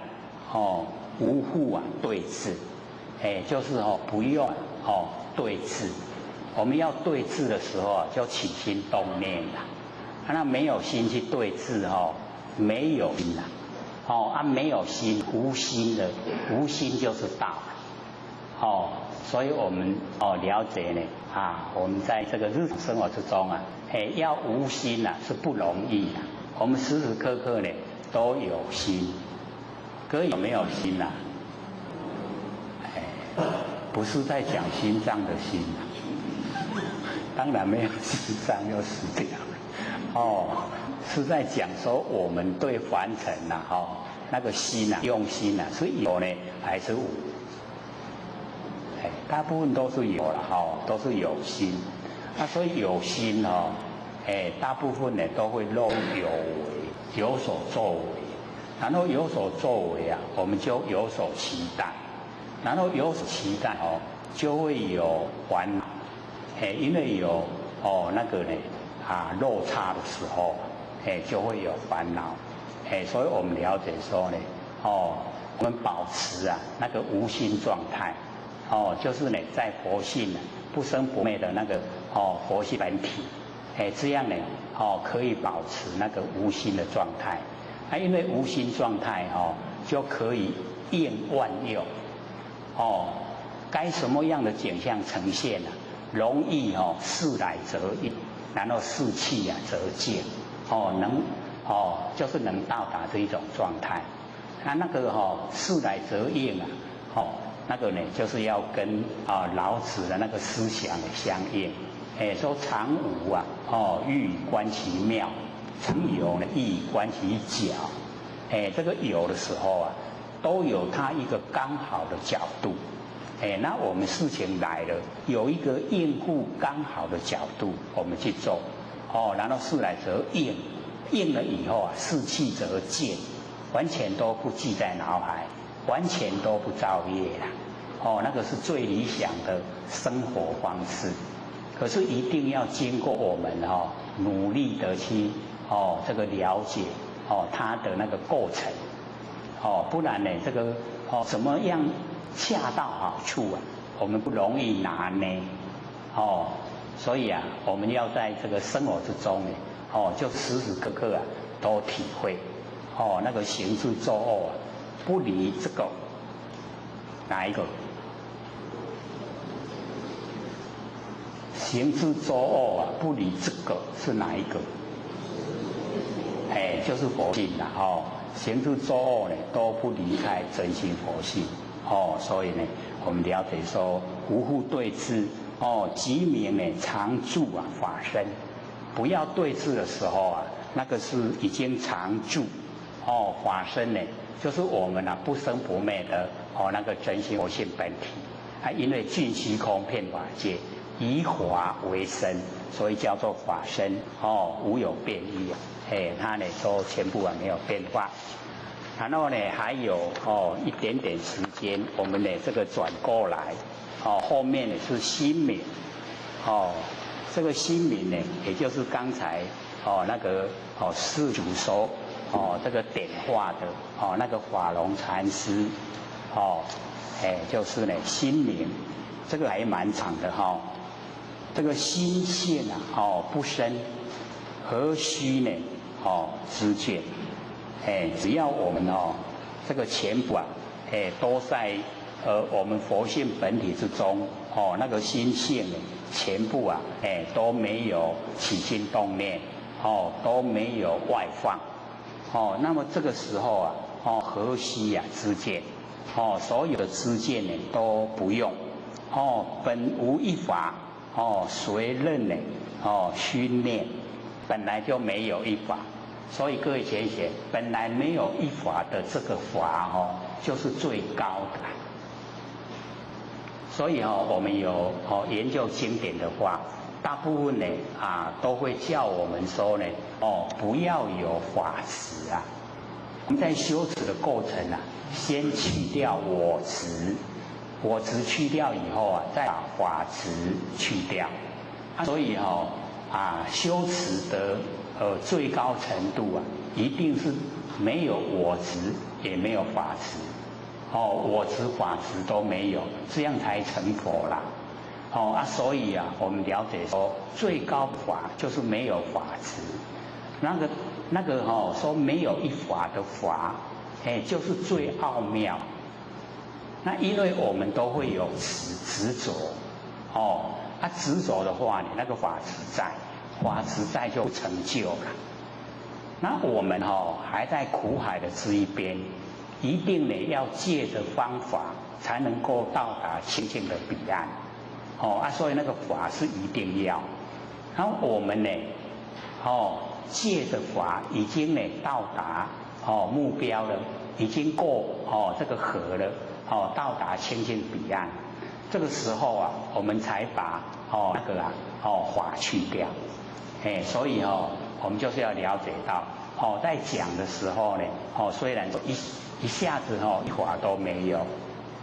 无互对峙，就是不用对峙。我们要对峙的时候就起心动念啦，那没有心去对峙没有心啦，没有心无心的，无心就是道所以我们了解呢我们在这个日常生活之中要无心是不容易我们时时刻刻呢都有心，可有没有心不是在讲心脏的心当然没有心脏又死掉了是在讲说我们对凡尘那个心用心是有呢还是无？大部分都是有了都是有心。所以有心大部分呢都会露有为，有所作为。然后有所作为我们就有所期待。然后有所期待就会有烦恼。因为有那个呢落差的时候就会有烦恼。所以我们了解说呢我们保持那个无心状态。就是呢，在佛性不生不灭的那个佛性本体，这样呢，可以保持那个无心的状态。因为无心状态就可以应万用，该什么样的景象呈现容易事来则应，然后事去则见，就是能到达这一种状态。那个事来则应那个呢，就是要跟老子的那个思想相应。说常无欲以观其妙，常有呢亦以观其角。这个有的时候都有它一个刚好的角度。那我们事情来了，有一个应付刚好的角度，我们去做。然后事来则应，应了以后事去则见，完全都不记在脑海。完全都不造业啦，那个是最理想的生活方式。可是一定要经过我们努力的去这个了解它的那个过程不然呢这个怎么样恰到好处我们不容易拿捏所以我们要在这个生活之中呢就时时刻刻都体会那个行住坐卧不离这个哪一个？行住坐卧不离这个是哪一个？就是佛性啦行住坐卧呢都不离开真心佛性所以呢我们了解说无互对峙即名呢常住法身不要对峙的时候啊，那个是已经常住，法身呢，就是我们不生不灭的那个真心佛性本体啊，因为尽虚空遍法界，以法为身，所以叫做法身无有变异它呢都全部没有变化。然后呢，还有一点点时间，我们呢这个转过来，后面呢是心明，这个心明呢，也就是刚才那个世主说这个点化的那个法龙禅师就是呢心明，这个还蛮长的这个心性不生，何须呢知见？只要我们这个全部都在我们佛性本体之中那个心性全部都没有起心动念都没有外放那么这个时候何须知见所有的知见呢都不用本无一法随任呢熏念，本来就没有一法。所以各位学姐，本来没有一法的这个法就是最高的。所以我们有研究经典的话，大部分呢都会叫我们说呢不要有法执啊。我们在修持的过程先去掉我执，我执去掉以后再把法执去掉。所以修持的最高程度一定是没有我执，也没有法执，我执法执都没有，这样才成佛啦。所以我们了解说，最高法就是没有法执。那个说没有一法的法，就是最奥妙。那因为我们都会有执着，执着的话，你那个法执在。法执在就成就了。那我们还在苦海的这一边，一定呢要借着方法才能够到达清净的彼岸。所以那个法是一定要。然后我们呢，借着法已经呢到达目标了，已经过这个河了，到达清净彼岸。这个时候我们才把那个法去掉。所以我们就是要了解到，在讲的时候呢，虽然说一下子一法都没有，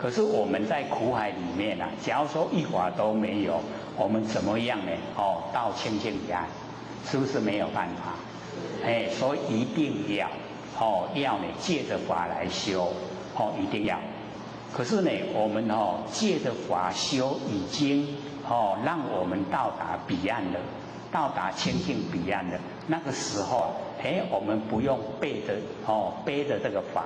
可是我们在苦海里面假如说一法都没有，我们怎么样呢？到清净彼岸，是不是没有办法？所以一定要要呢借着法来修，一定要。可是呢，我们借着法修已经让我们到达彼岸了。到达清净彼岸的那个时候，我们不用背着这个法，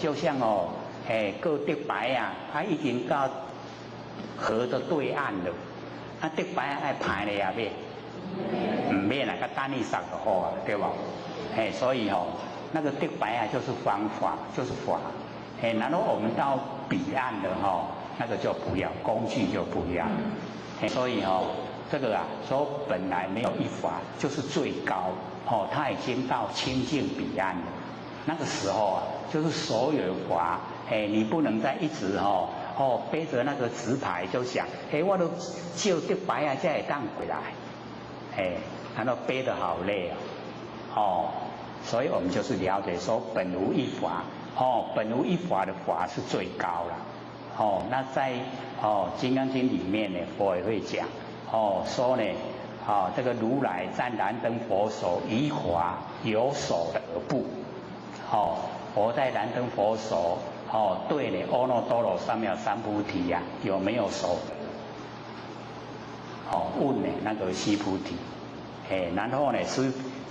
就像个得白他已经到河的对岸了，得白爱排了呀咩？唔免个单一上就好对吧？所以那个得白就是方法，就是法，然后我们到彼岸了那个就不要，工具就不要，所以这个说本来没有一法，就是最高它已经到清净彼岸了。那个时候就是所有法，你不能再一直背着那个纸牌就想，我都就得白才会当回来，然后背得好累所以我们就是了解说本无一法，本无一法的法是最高了。那在金刚经里面呢，佛也会讲。说呢，这个如来在燃灯佛手，以法有手而不，佛在燃灯佛手，对呢，阿耨多罗三藐三菩提有没有手？问呢那个须菩提，然后呢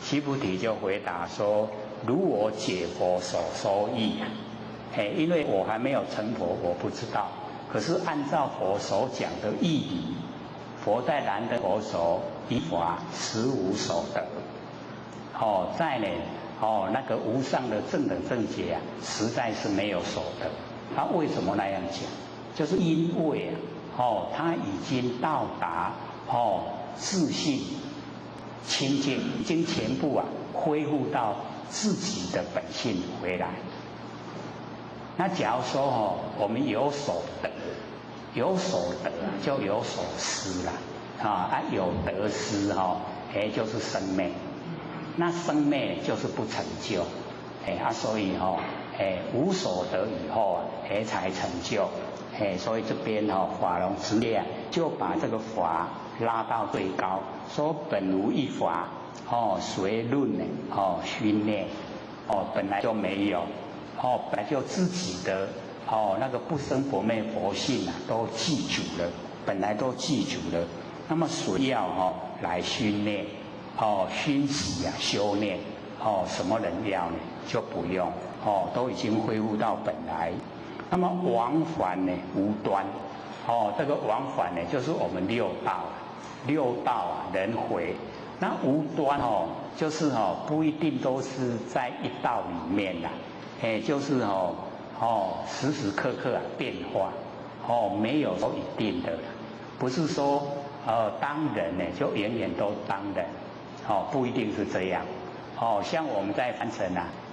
须菩提就回答说，如我解佛所说义因为我还没有成佛，我不知道，可是按照佛所讲的义理。佛在燃灯佛手，以法实无所得。在呢，那个无上的正等正觉实在是没有所得。他为什么那样讲？就是因为他已经到达自信，清净，已经全部恢复到自己的本性回来。那假如说我们有所得，有所得就有所失了有得失就是生灭，那生灭就是不成就，所以无所得以后才成就，所以这边法融直列就把这个法拉到最高，说本无一法随论呢熏炼本来就没有本来就自己的那个不生不灭佛性都记住了，本来都记住了，那么谁要来熏炼熏习修炼什么人要呢？就不用都已经恢复到本来。那么往返呢无端这个往返呢就是我们六道轮回。那无端就是不一定都是在一道里面啦，就是时时刻刻变化没有说一定的啦，不是说当人呢就永远都当人不一定是这样像我们在凡尘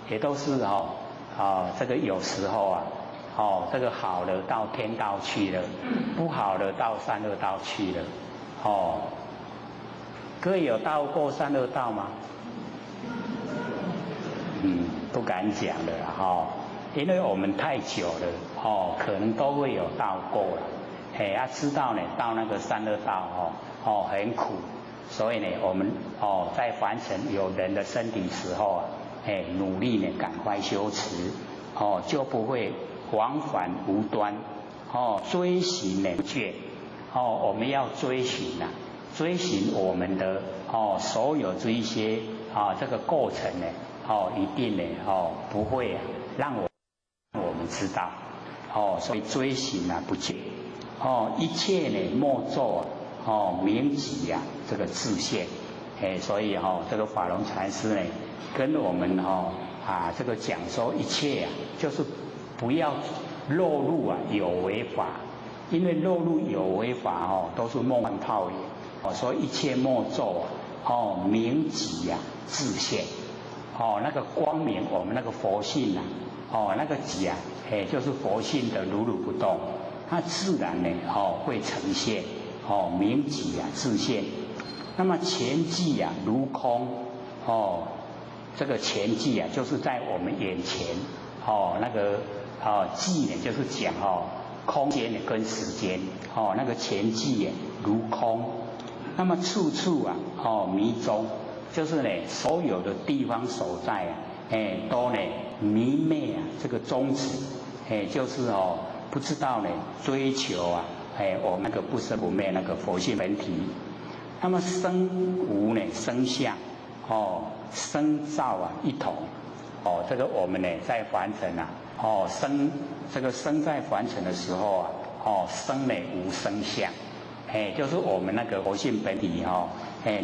也都是这个有时候这个好了到天道去了，不好了到三恶道去了各位有到过三恶道吗？不敢讲了因为我们太久了可能都会有到过了知道呢到那个三恶道很苦，所以呢我们在凡尘有人的身体时候努力呢赶快修持就不会往返无端追寻呢不倦我们要追寻追寻我们的所有这一些这个过程呢一定呢不会让我们知道所以追寻不倦一切呢莫作明己这个自现所以这个法融禅师呢跟我们这个讲说一切就是不要落入有为法，因为落入有为法都是梦幻泡影所以一切莫作明己自现那个光明我们那个佛性那个己就是佛性的如如不动，它自然呢会呈现明己自现。那么前际如空这个前际就是在我们眼前那个际呢就是讲空间跟时间那个前际如空。那么处处迷踪，就是呢所有的地方所在都呢迷昧这个宗旨就是不知道呢追求我们那个不生不灭那个佛性本体。那么生无呢生相生造一同这个我们呢在凡尘生这个生在凡尘的时候生呢无生相就是我们那个佛性本体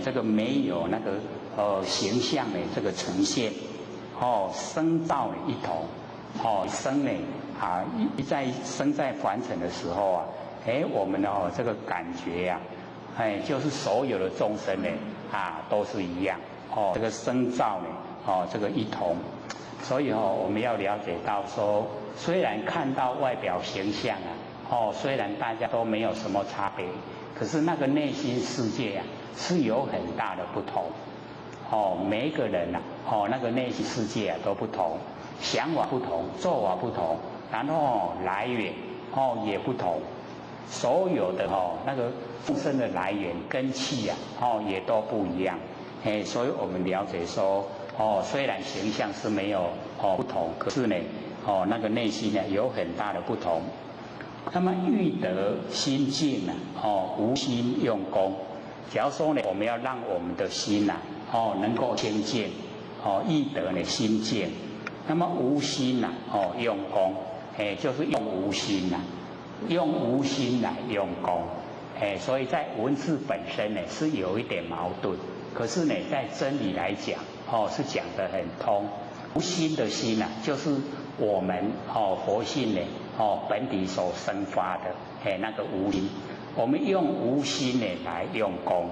这个没有那个形象的这个呈现生造一同生呢在生在凡尘的时候我们这个感觉就是所有的众生呢都是一样这个生造呢这个一同。所以我们要了解到说，虽然看到外表形象虽然大家都没有什么差别，可是那个内心世界是有很大的不同每一个人那个内心世界都不同，想法不同，做法不同，然后来源也不同，所有的那个众生的来源根器也都不一样所以我们了解说虽然形象是没有不同，可是呢那个内心呢有很大的不同。那么欲得心净无心用功。假如说呢我们要让我们的心能够清净欲得呢心净，那么无心用功就是用无心用无心来用功所以在文字本身呢是有一点矛盾，可是呢在真理来讲是讲得很通。无心的心就是我们佛性呢本体所生发的那个无心，我们用无心呢来用功。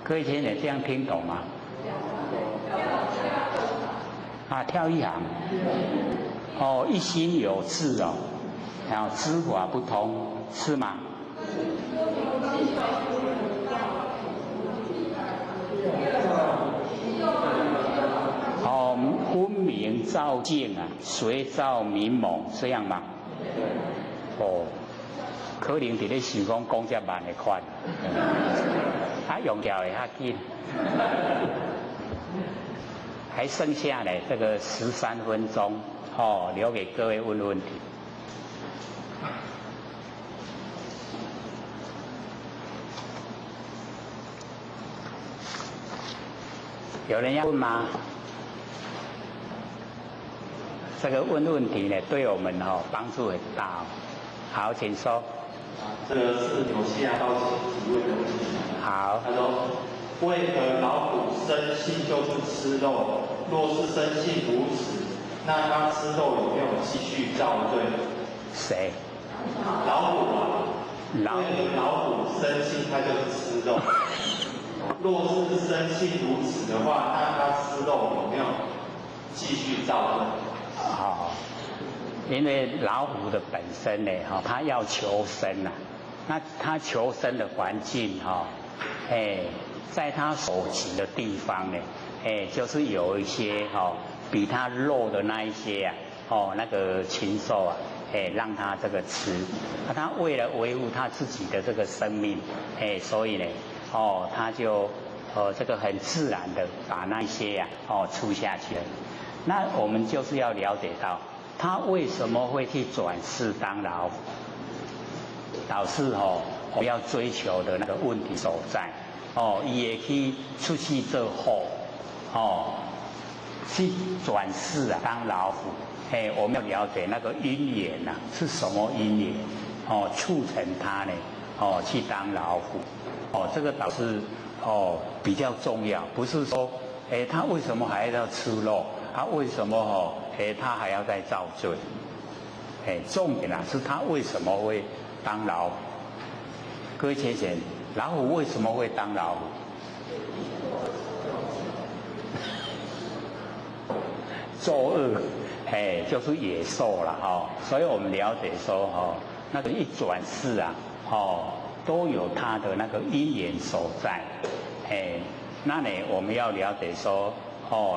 各位亲人这样听懂吗？啊，跳一行。哦，一心有志哦，然后知法不通，是吗？哦，昏明照镜啊，随照明猛，这样吗？哦，可能伫咧想讲这慢的款，用掉的较紧。还剩下呢这个13分钟哦，留给各位问问题。有人要问吗？这个问问题呢，对我们帮助很大哦。好，请说。这个是纽西亚道提问的问题。好。他说：为何老虎生性就是吃肉？若是生性如此，那它吃肉有没有继续造罪？谁？老虎啊。老虎生性它就是吃肉。若是生性如此的话，那它吃肉有没有继续造罪？好，因为老虎的本身呢，它要求生啊，那它求生的环境在它所及的地方呢，就是有一些比它弱的那一些那个禽兽啊，让它这个吃，它为了维护它自己的这个生命，所以呢，它就这个很自然的把那些吃下去了。那我们就是要了解到，他为什么会去转世当老虎，导致我要追求的那个问题所在。也去出去之后，去转世当老虎。我们要了解那个因缘是什么因缘，促成他呢，去当老虎。这个导致比较重要，不是说，他为什么还要吃肉？他为什么他还要再造罪？重点是他为什么会当老虎？各位先生，老虎为什么会当老虎？作恶，就是野兽了所以我们了解说那个一转世都有它的那个因缘所在。那呢我们要了解说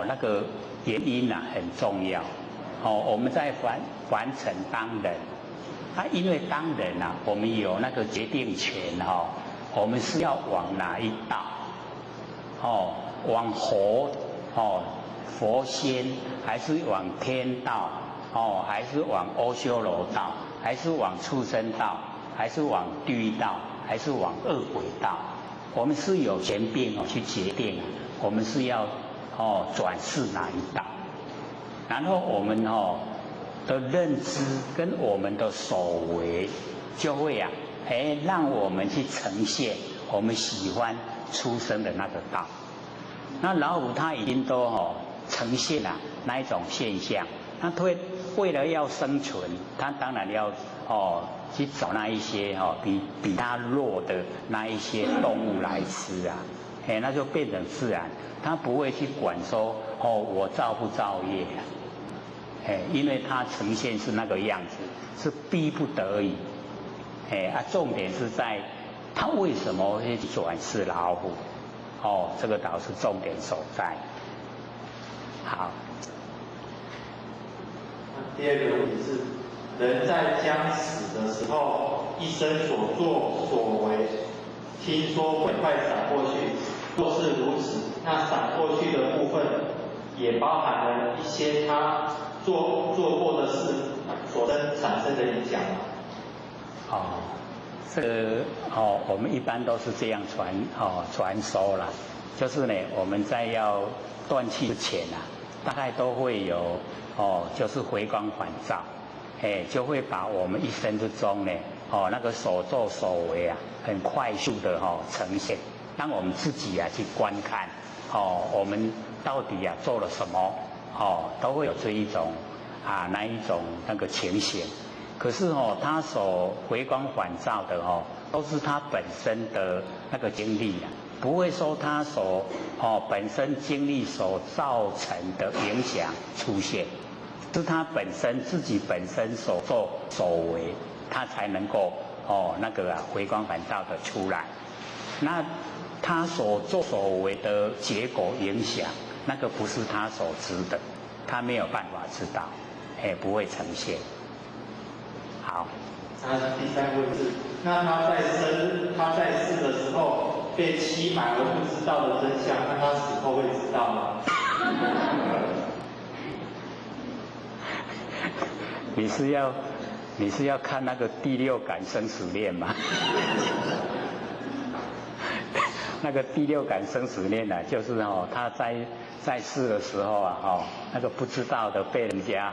那个原因很重要。我们在凡尘当人，因为当人我们有那个决定权我们是要往哪一道？往佛仙，还是往天道？还是往阿修罗道？还是往畜生道？还是往地狱道？还是往恶鬼道？我们是有权柄去决定，我们是要转世哪一道？然后我们的认知跟我们的所为，就会让我们去呈现我们喜欢出生的那个道。那老虎它已经都呈现了那一种现象，它为了要生存，它当然要去找那一些比它弱的那一些动物来吃啊，那就变成自然，它不会去管说我造不造业因为它呈现是那个样子，是逼不得已，重点是在它为什么会转世老虎，这个倒是重点所在。好。第二个问题是，人在将死的时候，一生所作所为，听说会快闪过去。若是如此，那闪过去的部分，也包含了一些他做过的事所产生的影响吗？这个我们一般都是这样传说啦，就是呢，我们在要断气之前大概都会有就是回光返照，就会把我们一生之中呢，那个所作所为很快速的呈现，当我们自己去观看，我们到底做了什么，都会有这一种那一种那个情形。可是他所回光返照的都是他本身的那个经历不会受他所本身经历所造成的影响出现，是他自己本身所作所为，他才能够回光返照的出来。那他所作所为的结果影响，那个不是他所知的，他没有办法知道，不会呈现。好。那第三个问题是，那他在世的时候被欺瞒而不知道的真相，那他死后会知道吗？你是要看那个第六感生死恋吗？那个第六感生死恋呢，就是他在世的时候啊，那个不知道的被人家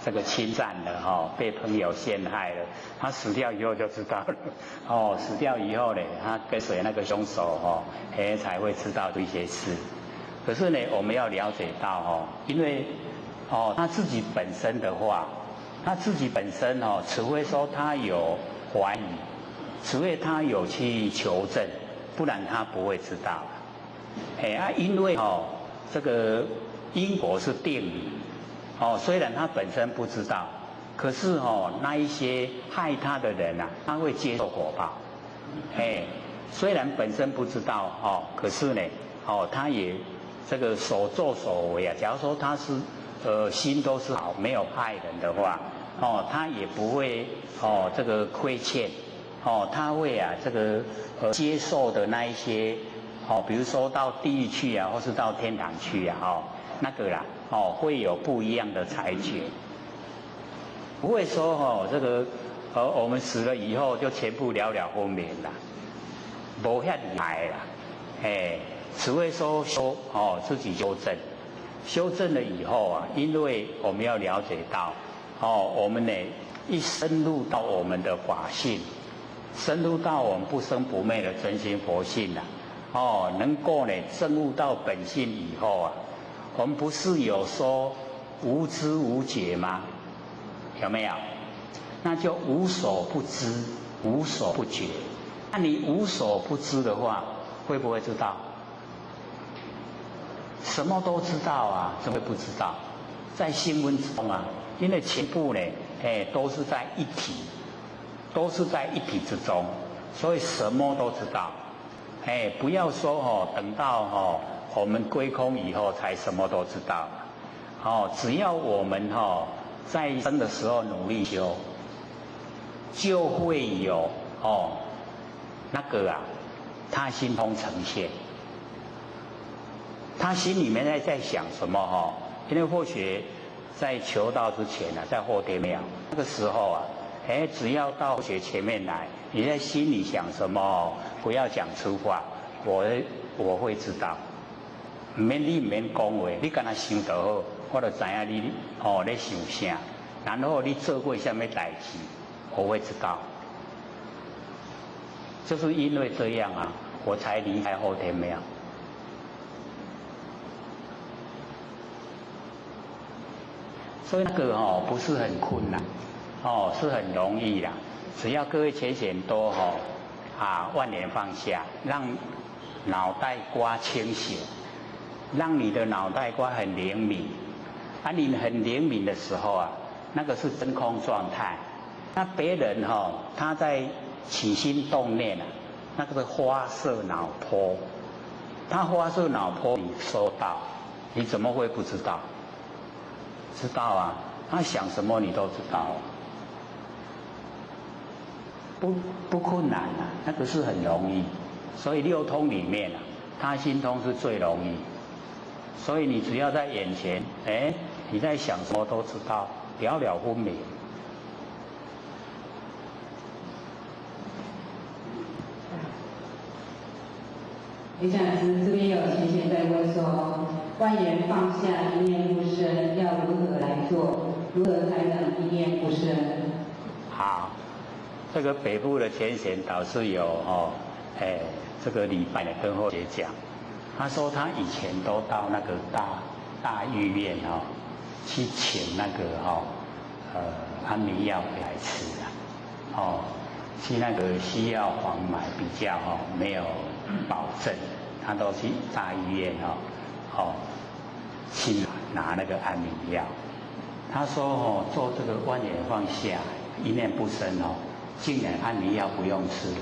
这个侵占了被朋友陷害了，他死掉以后就知道了死掉以后呢，他跟随那个凶手才会知道这些事。可是呢，我们要了解到因为他自己本身的话，他自己本身除非说他有怀疑，除非他有去求证，不然他不会知道。因为这个因果是定理。虽然他本身不知道，可是那一些害他的人啊，他会接受果报。虽然本身不知道可是呢，他也这个所作所为啊，假如说他是心都是好，没有害人的话，他也不会这个亏欠，他会这个接受的那一些比如说到地狱去啊，或是到天堂去啊，那个啦。会有不一样的裁决，不会说这个我们死了以后就全部了了分明啦，没遐厉害啦，只会说自己修正了以后啊，因为我们要了解到我们呢一深入到我们的法性，深入到我们不生不灭的真心佛性啊，能够呢证悟到本性以后啊。我们不是有说无知无觉吗？有没有？那就无所不知，无所不觉。那你无所不知的话，会不会知道？什么都知道啊，怎么会不知道？在心温中啊，因为全部呢，都是在一体，都是在一体之中，所以什么都知道。不要说等到我们归空以后才什么都知道，只要我们在生的时候努力修，就会有那个他心通呈现。他心里面在想什么因为或许在求道之前在后天庙那个时候只要到佛学前面来，你在心里想什么不要讲粗话，我会知道。唔免你唔免讲话，你敢若想得好，我就知影你在想啥，然后你做过什么代志，我会知道。就是因为这样我才离开后天庙。所以那个不是很困难，是很容易啦。只要各位浅显都万年放下，让脑袋瓜清醒。让你的脑袋瓜很灵敏，你很灵敏的时候那个是真空状态。那别人他在起心动念那个是发射脑波，他发射脑波你收到，你怎么会不知道？知道他想什么你都知道，不困难那个是很容易。所以六通里面他心通是最容易。所以你只要在眼前，你在想什么都知道，了了分明。李讲师这边有浅显在问说，万缘放下，一念不生，要如何来做？如何才能一念不生？好，这个北部的浅显导师有这个礼拜的跟后学讲。他说他以前都到那个大医院去请那个安眠药回来吃去那个西药房买比较没有保证，他都去大医院去拿那个安眠药。他说做这个万年放下，一念不生竟然安眠药不用吃，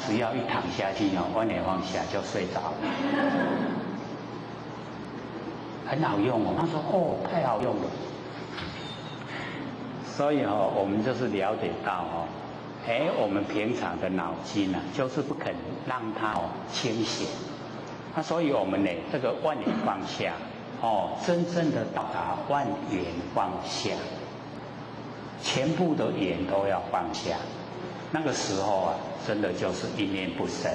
只要一躺下去万年放下就睡着了，很好用他说太好用了。所以我们就是了解到我们平常的脑筋就是不肯让它清醒。所以我们呢，这个万年放下真正的到达万缘放下，全部的缘都要放下。那个时候真的就是一念不生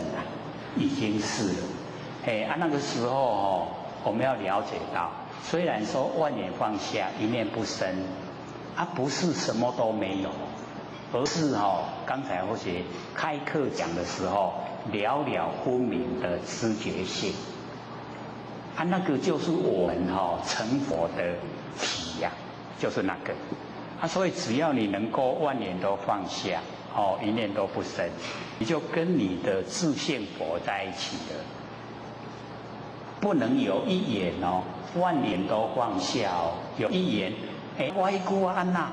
已经是了。那个时候我们要了解到，虽然说万年放下，一念不生，不是什么都没有，而是刚才或许开课讲的时候，了了分明的知觉性。那个就是我们成佛的体呀，就是那个。所以只要你能够万年都放下，一念都不生，你就跟你的自性佛在一起了。不能有一眼万年都放下有一眼我一句安那，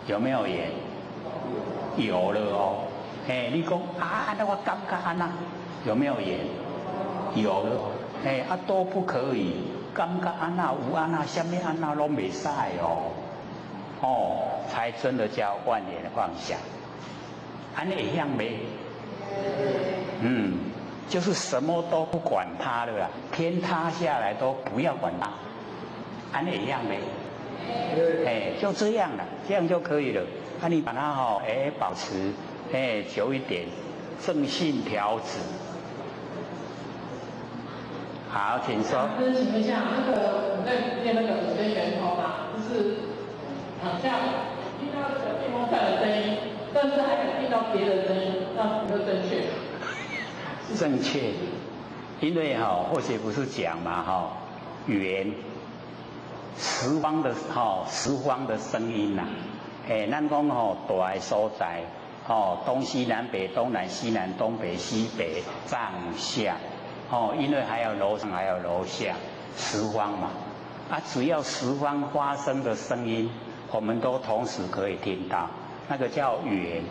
有没有眼？有了你讲那我感觉安那，有没有眼？有了。都不可以，感觉安那有安那，什么安那都没使才真的叫万年放下。安尼一样没？就是什么都不管它了啦，天塌下来都不要管它，安尼一样没？就这样了，这样就可以了。你把它保持久一点，正信调止。好，请说。就是请问一下，我们在练那个五根圆头嘛，就是这样听到这个电风扇的声音，但是还能听到别的声音，那有没有正确？正确，因为或许不是讲嘛语十方的声音咱讲大的所在东西南北东南西南东北西北上下因为还有楼上还有楼下十方嘛只要十方发生的声音，我们都同时可以听到，那个叫圆。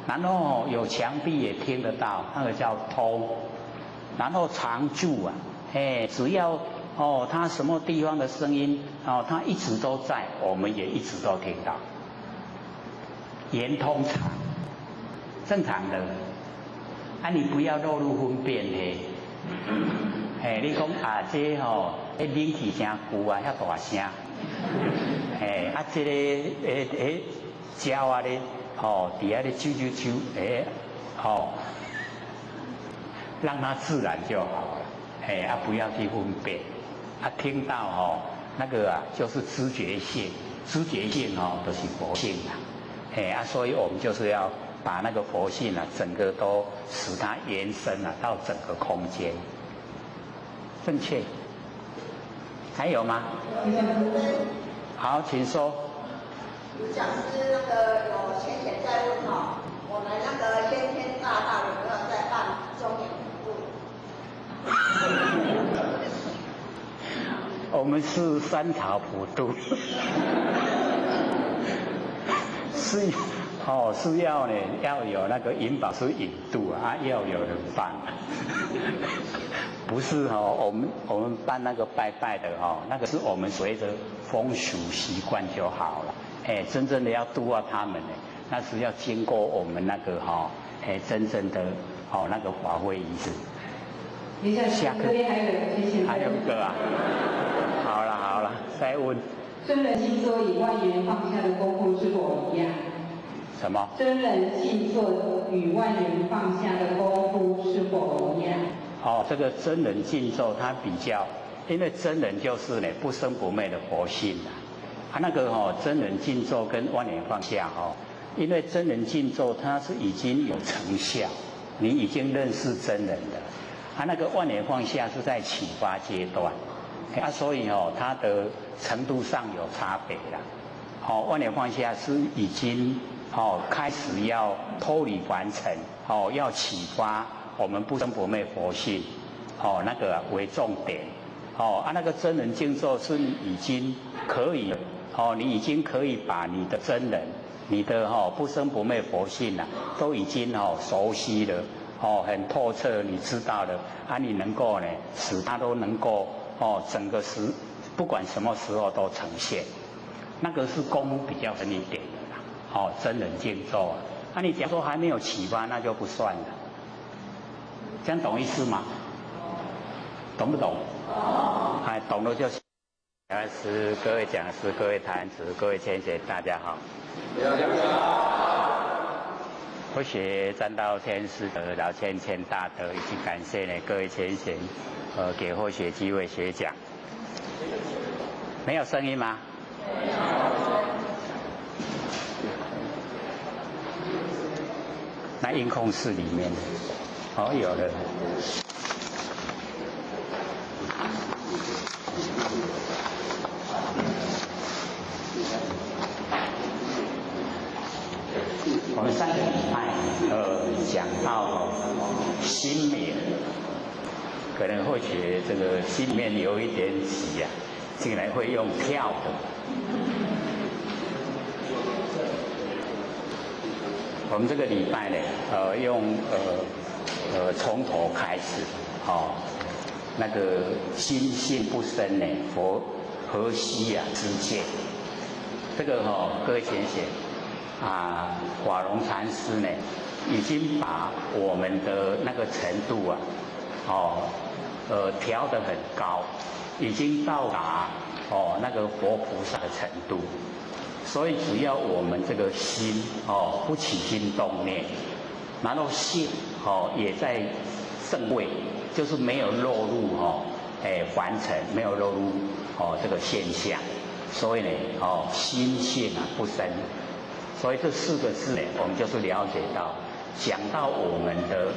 然后有墙壁也听得到，那个叫通。然后常住只要它什么地方的声音它一直都在，我们也一直都听到。圆通常，正常的。你不要落入分辨你讲这冷气声久遐大声，这个鸟咧底下咧啾啾啾，让它自然就好了，不要去分辨，听到那个就是知觉性，知觉性就是佛性啦，所以我们就是要把那个佛性整个都使它延伸到整个空间，正确。还有吗？好，请说。有讲师那个有先前在问我们那个先天大道有没有在办中年普渡？我们是三草普渡，是要呢要有那个引导师引渡要有人办，不是我们办那个拜拜的那个是我们随着风俗习惯就好了。真正的要度化他们呢，那是要经过我们那个真正的那个法会仪式。下课还有一个好了，再问。真人静坐与万缘放下的功夫是否一样？什么？真人静坐与万缘放下的功夫是否一样？这个真人静坐它比较，因为真人就是呢不生不灭的佛性那个真人静坐跟万缘放下因为真人静坐它是已经有成效，你已经认识真人的，那个万缘放下是在启发阶段，所以它的程度上有差别啦。万缘放下是已经开始要脱离凡尘要启发我们不生不灭佛性，那个为重点，那个真人静坐是你已经可以，你已经可以把你的真人，你的不生不灭佛性都已经熟悉了，很透彻，你知道了，你能够呢，使它都能够整个不管什么时候都呈现，那个是功夫比较深一点的啦，真人静坐你假如说还没有启发，那就不算了。这样懂意思吗？懂不懂？懂了就行。各位讲师、各位坛子、各位千贤，大家好。佛学占道天师的老千大德，以及感谢呢各位千贤，给佛学机会学讲。没有声音吗？那音控室里面有了。我们上个礼拜讲到心灭，可能或许这个心里面有一点急竟然会用跳的。我们这个礼拜呢，用从头开始，那个心性不生呢，佛何须知见？这个各位浅显法融禅师呢，已经把我们的那个程度调得很高，已经到达那个佛菩萨的程度。所以只要我们这个心不起心动念，然后性也在正位，就是没有落入凡尘，没有落入这个现象，所以呢心性不生。所以这4个字呢，我们就是了解到，讲到我们的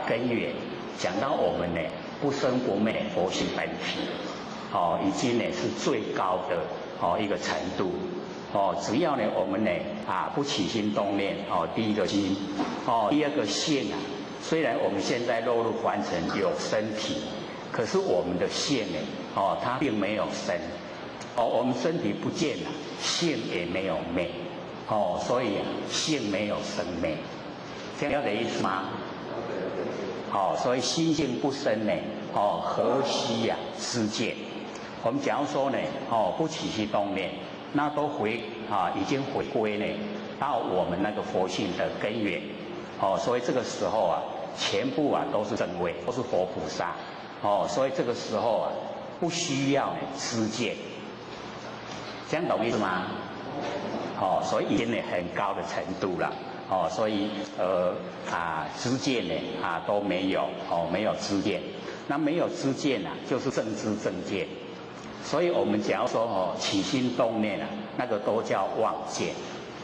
根源，讲到我们呢不生不灭佛性本体，已经呢是最高的一个程度。只要呢我们呢不起心动念，第一个心，第二个性虽然我们现在落入凡尘有身体，可是我们的性呢它并没有生，我们身体不见了，性也没有灭，所以性没有生灭，这样了解意思吗？所以心性不生呢，何须知见？我们假如说呢不起心动念，那都已经回归呢到我们那个佛性的根源，所以这个时候全部都是正位，都是佛菩萨，所以这个时候不需要知见，这样懂意思吗？所以已经呢很高的程度了，所以知见呢都没有，没有知见，那没有知见就是正知正见。所以我们假如说起心动念那个都叫妄见，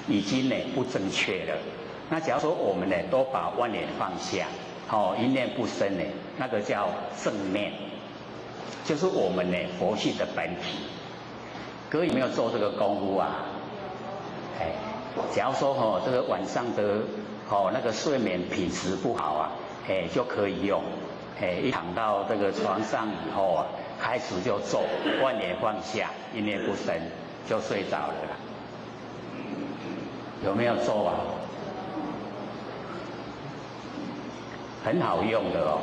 已经呢不正确了。那假如说我们呢都把万念放下，一念不生呢，那个叫正念，就是我们呢佛性的本体。各位有没有做这个功夫假如说这个晚上的那个睡眠品质不好就可以用，一躺到这个床上以后开始就做万念放下，一念不生，就睡着了啦。有没有做很好用的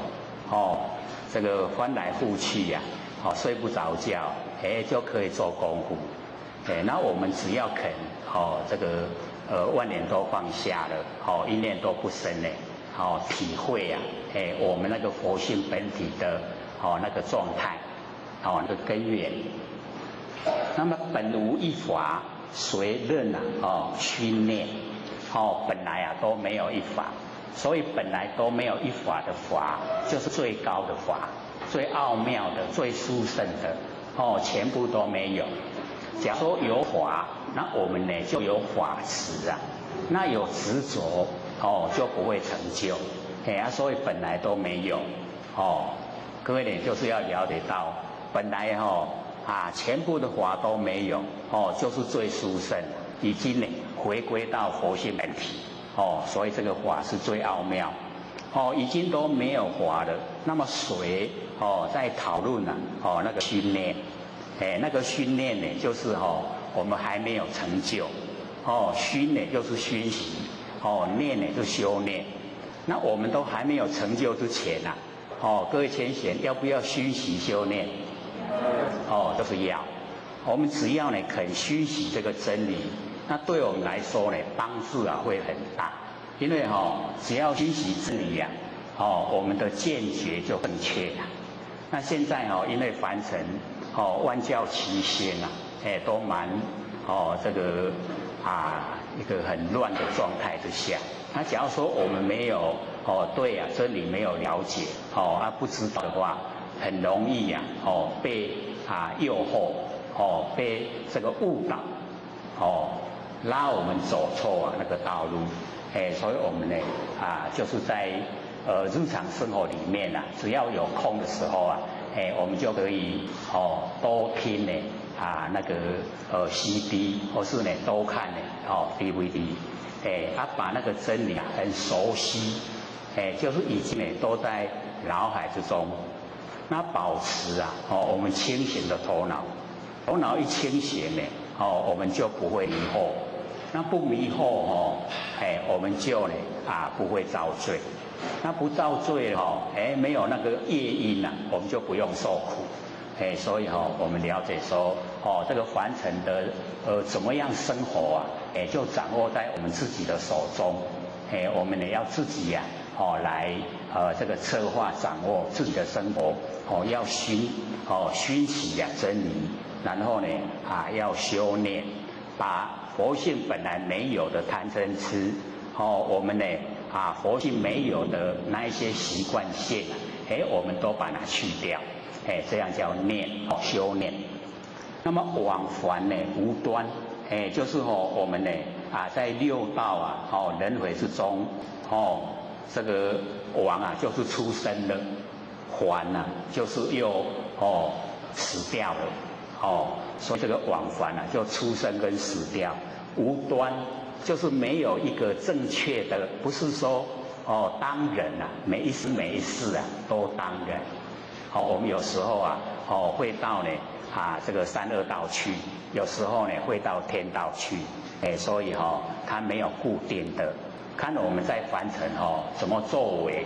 这个翻来覆去睡不着觉，就可以做功夫。那我们只要肯这个万念都放下了，一念都不生呢，体会我们那个佛性本体的那个状态，那个根源。那么本无一法，随任虚念，本来都没有一法，所以本来都没有一法的法，就是最高的法，最奥妙的，最殊胜的，全部都没有。假如说有法，那我们呢就有法执那有执着就不会成就，所以本来都没有各位呢就是要了解到，本来全部的法都没有就是最殊胜，已经呢回归到佛性本体所以这个法是最奥妙，已经都没有法了。那么谁在讨论呢？那个训练，那个训练呢，就是我们还没有成就，熏呢就是熏习，练呢就是修炼。那我们都还没有成就之前呐，各位前贤要不要熏习修炼？都是要。我们只要呢肯熏习这个真理，那对我们来说呢帮助会很大。因为只要熏习真理我们的见觉就更确了。那现在因为凡尘万教齐心都蛮这个一个很乱的状态之下。那假如说我们没有对真理没有了解不知道的话，很容易被诱惑被这个误导拉我们走错那个道路。所以我们呢就是在日常生活里面只要有空的时候我们就可以多听呢那个CD 或是呢多看呢DVD。把那个真理很熟悉，就是已经呢都在脑海之中。那保持我们清醒的头脑，头脑一清醒呢，我们就不会迷惑。那不迷惑我们就呢不会遭罪。那不遭罪没有那个业因我们就不用受苦。所以我们了解说这个凡尘的怎么样生活就掌握在我们自己的手中。我们呢要自己来这个策划掌握自己的生活要熏习真理，然后呢要修炼，把佛性本来没有的贪嗔痴我们呢佛性没有的那一些习惯性我们都把它去掉。这样叫念修炼。那么往返呢无端，就是我们呢在六道轮回之中这个往就是出生了，还就是又死掉了所以这个往返就出生跟死掉。无端就是没有一个正确的，不是说当人每一时每一世都当人。我们有时候会到呢这个三恶道去，有时候呢会到天道去，所以它没有固定的。看我们在凡尘怎么作为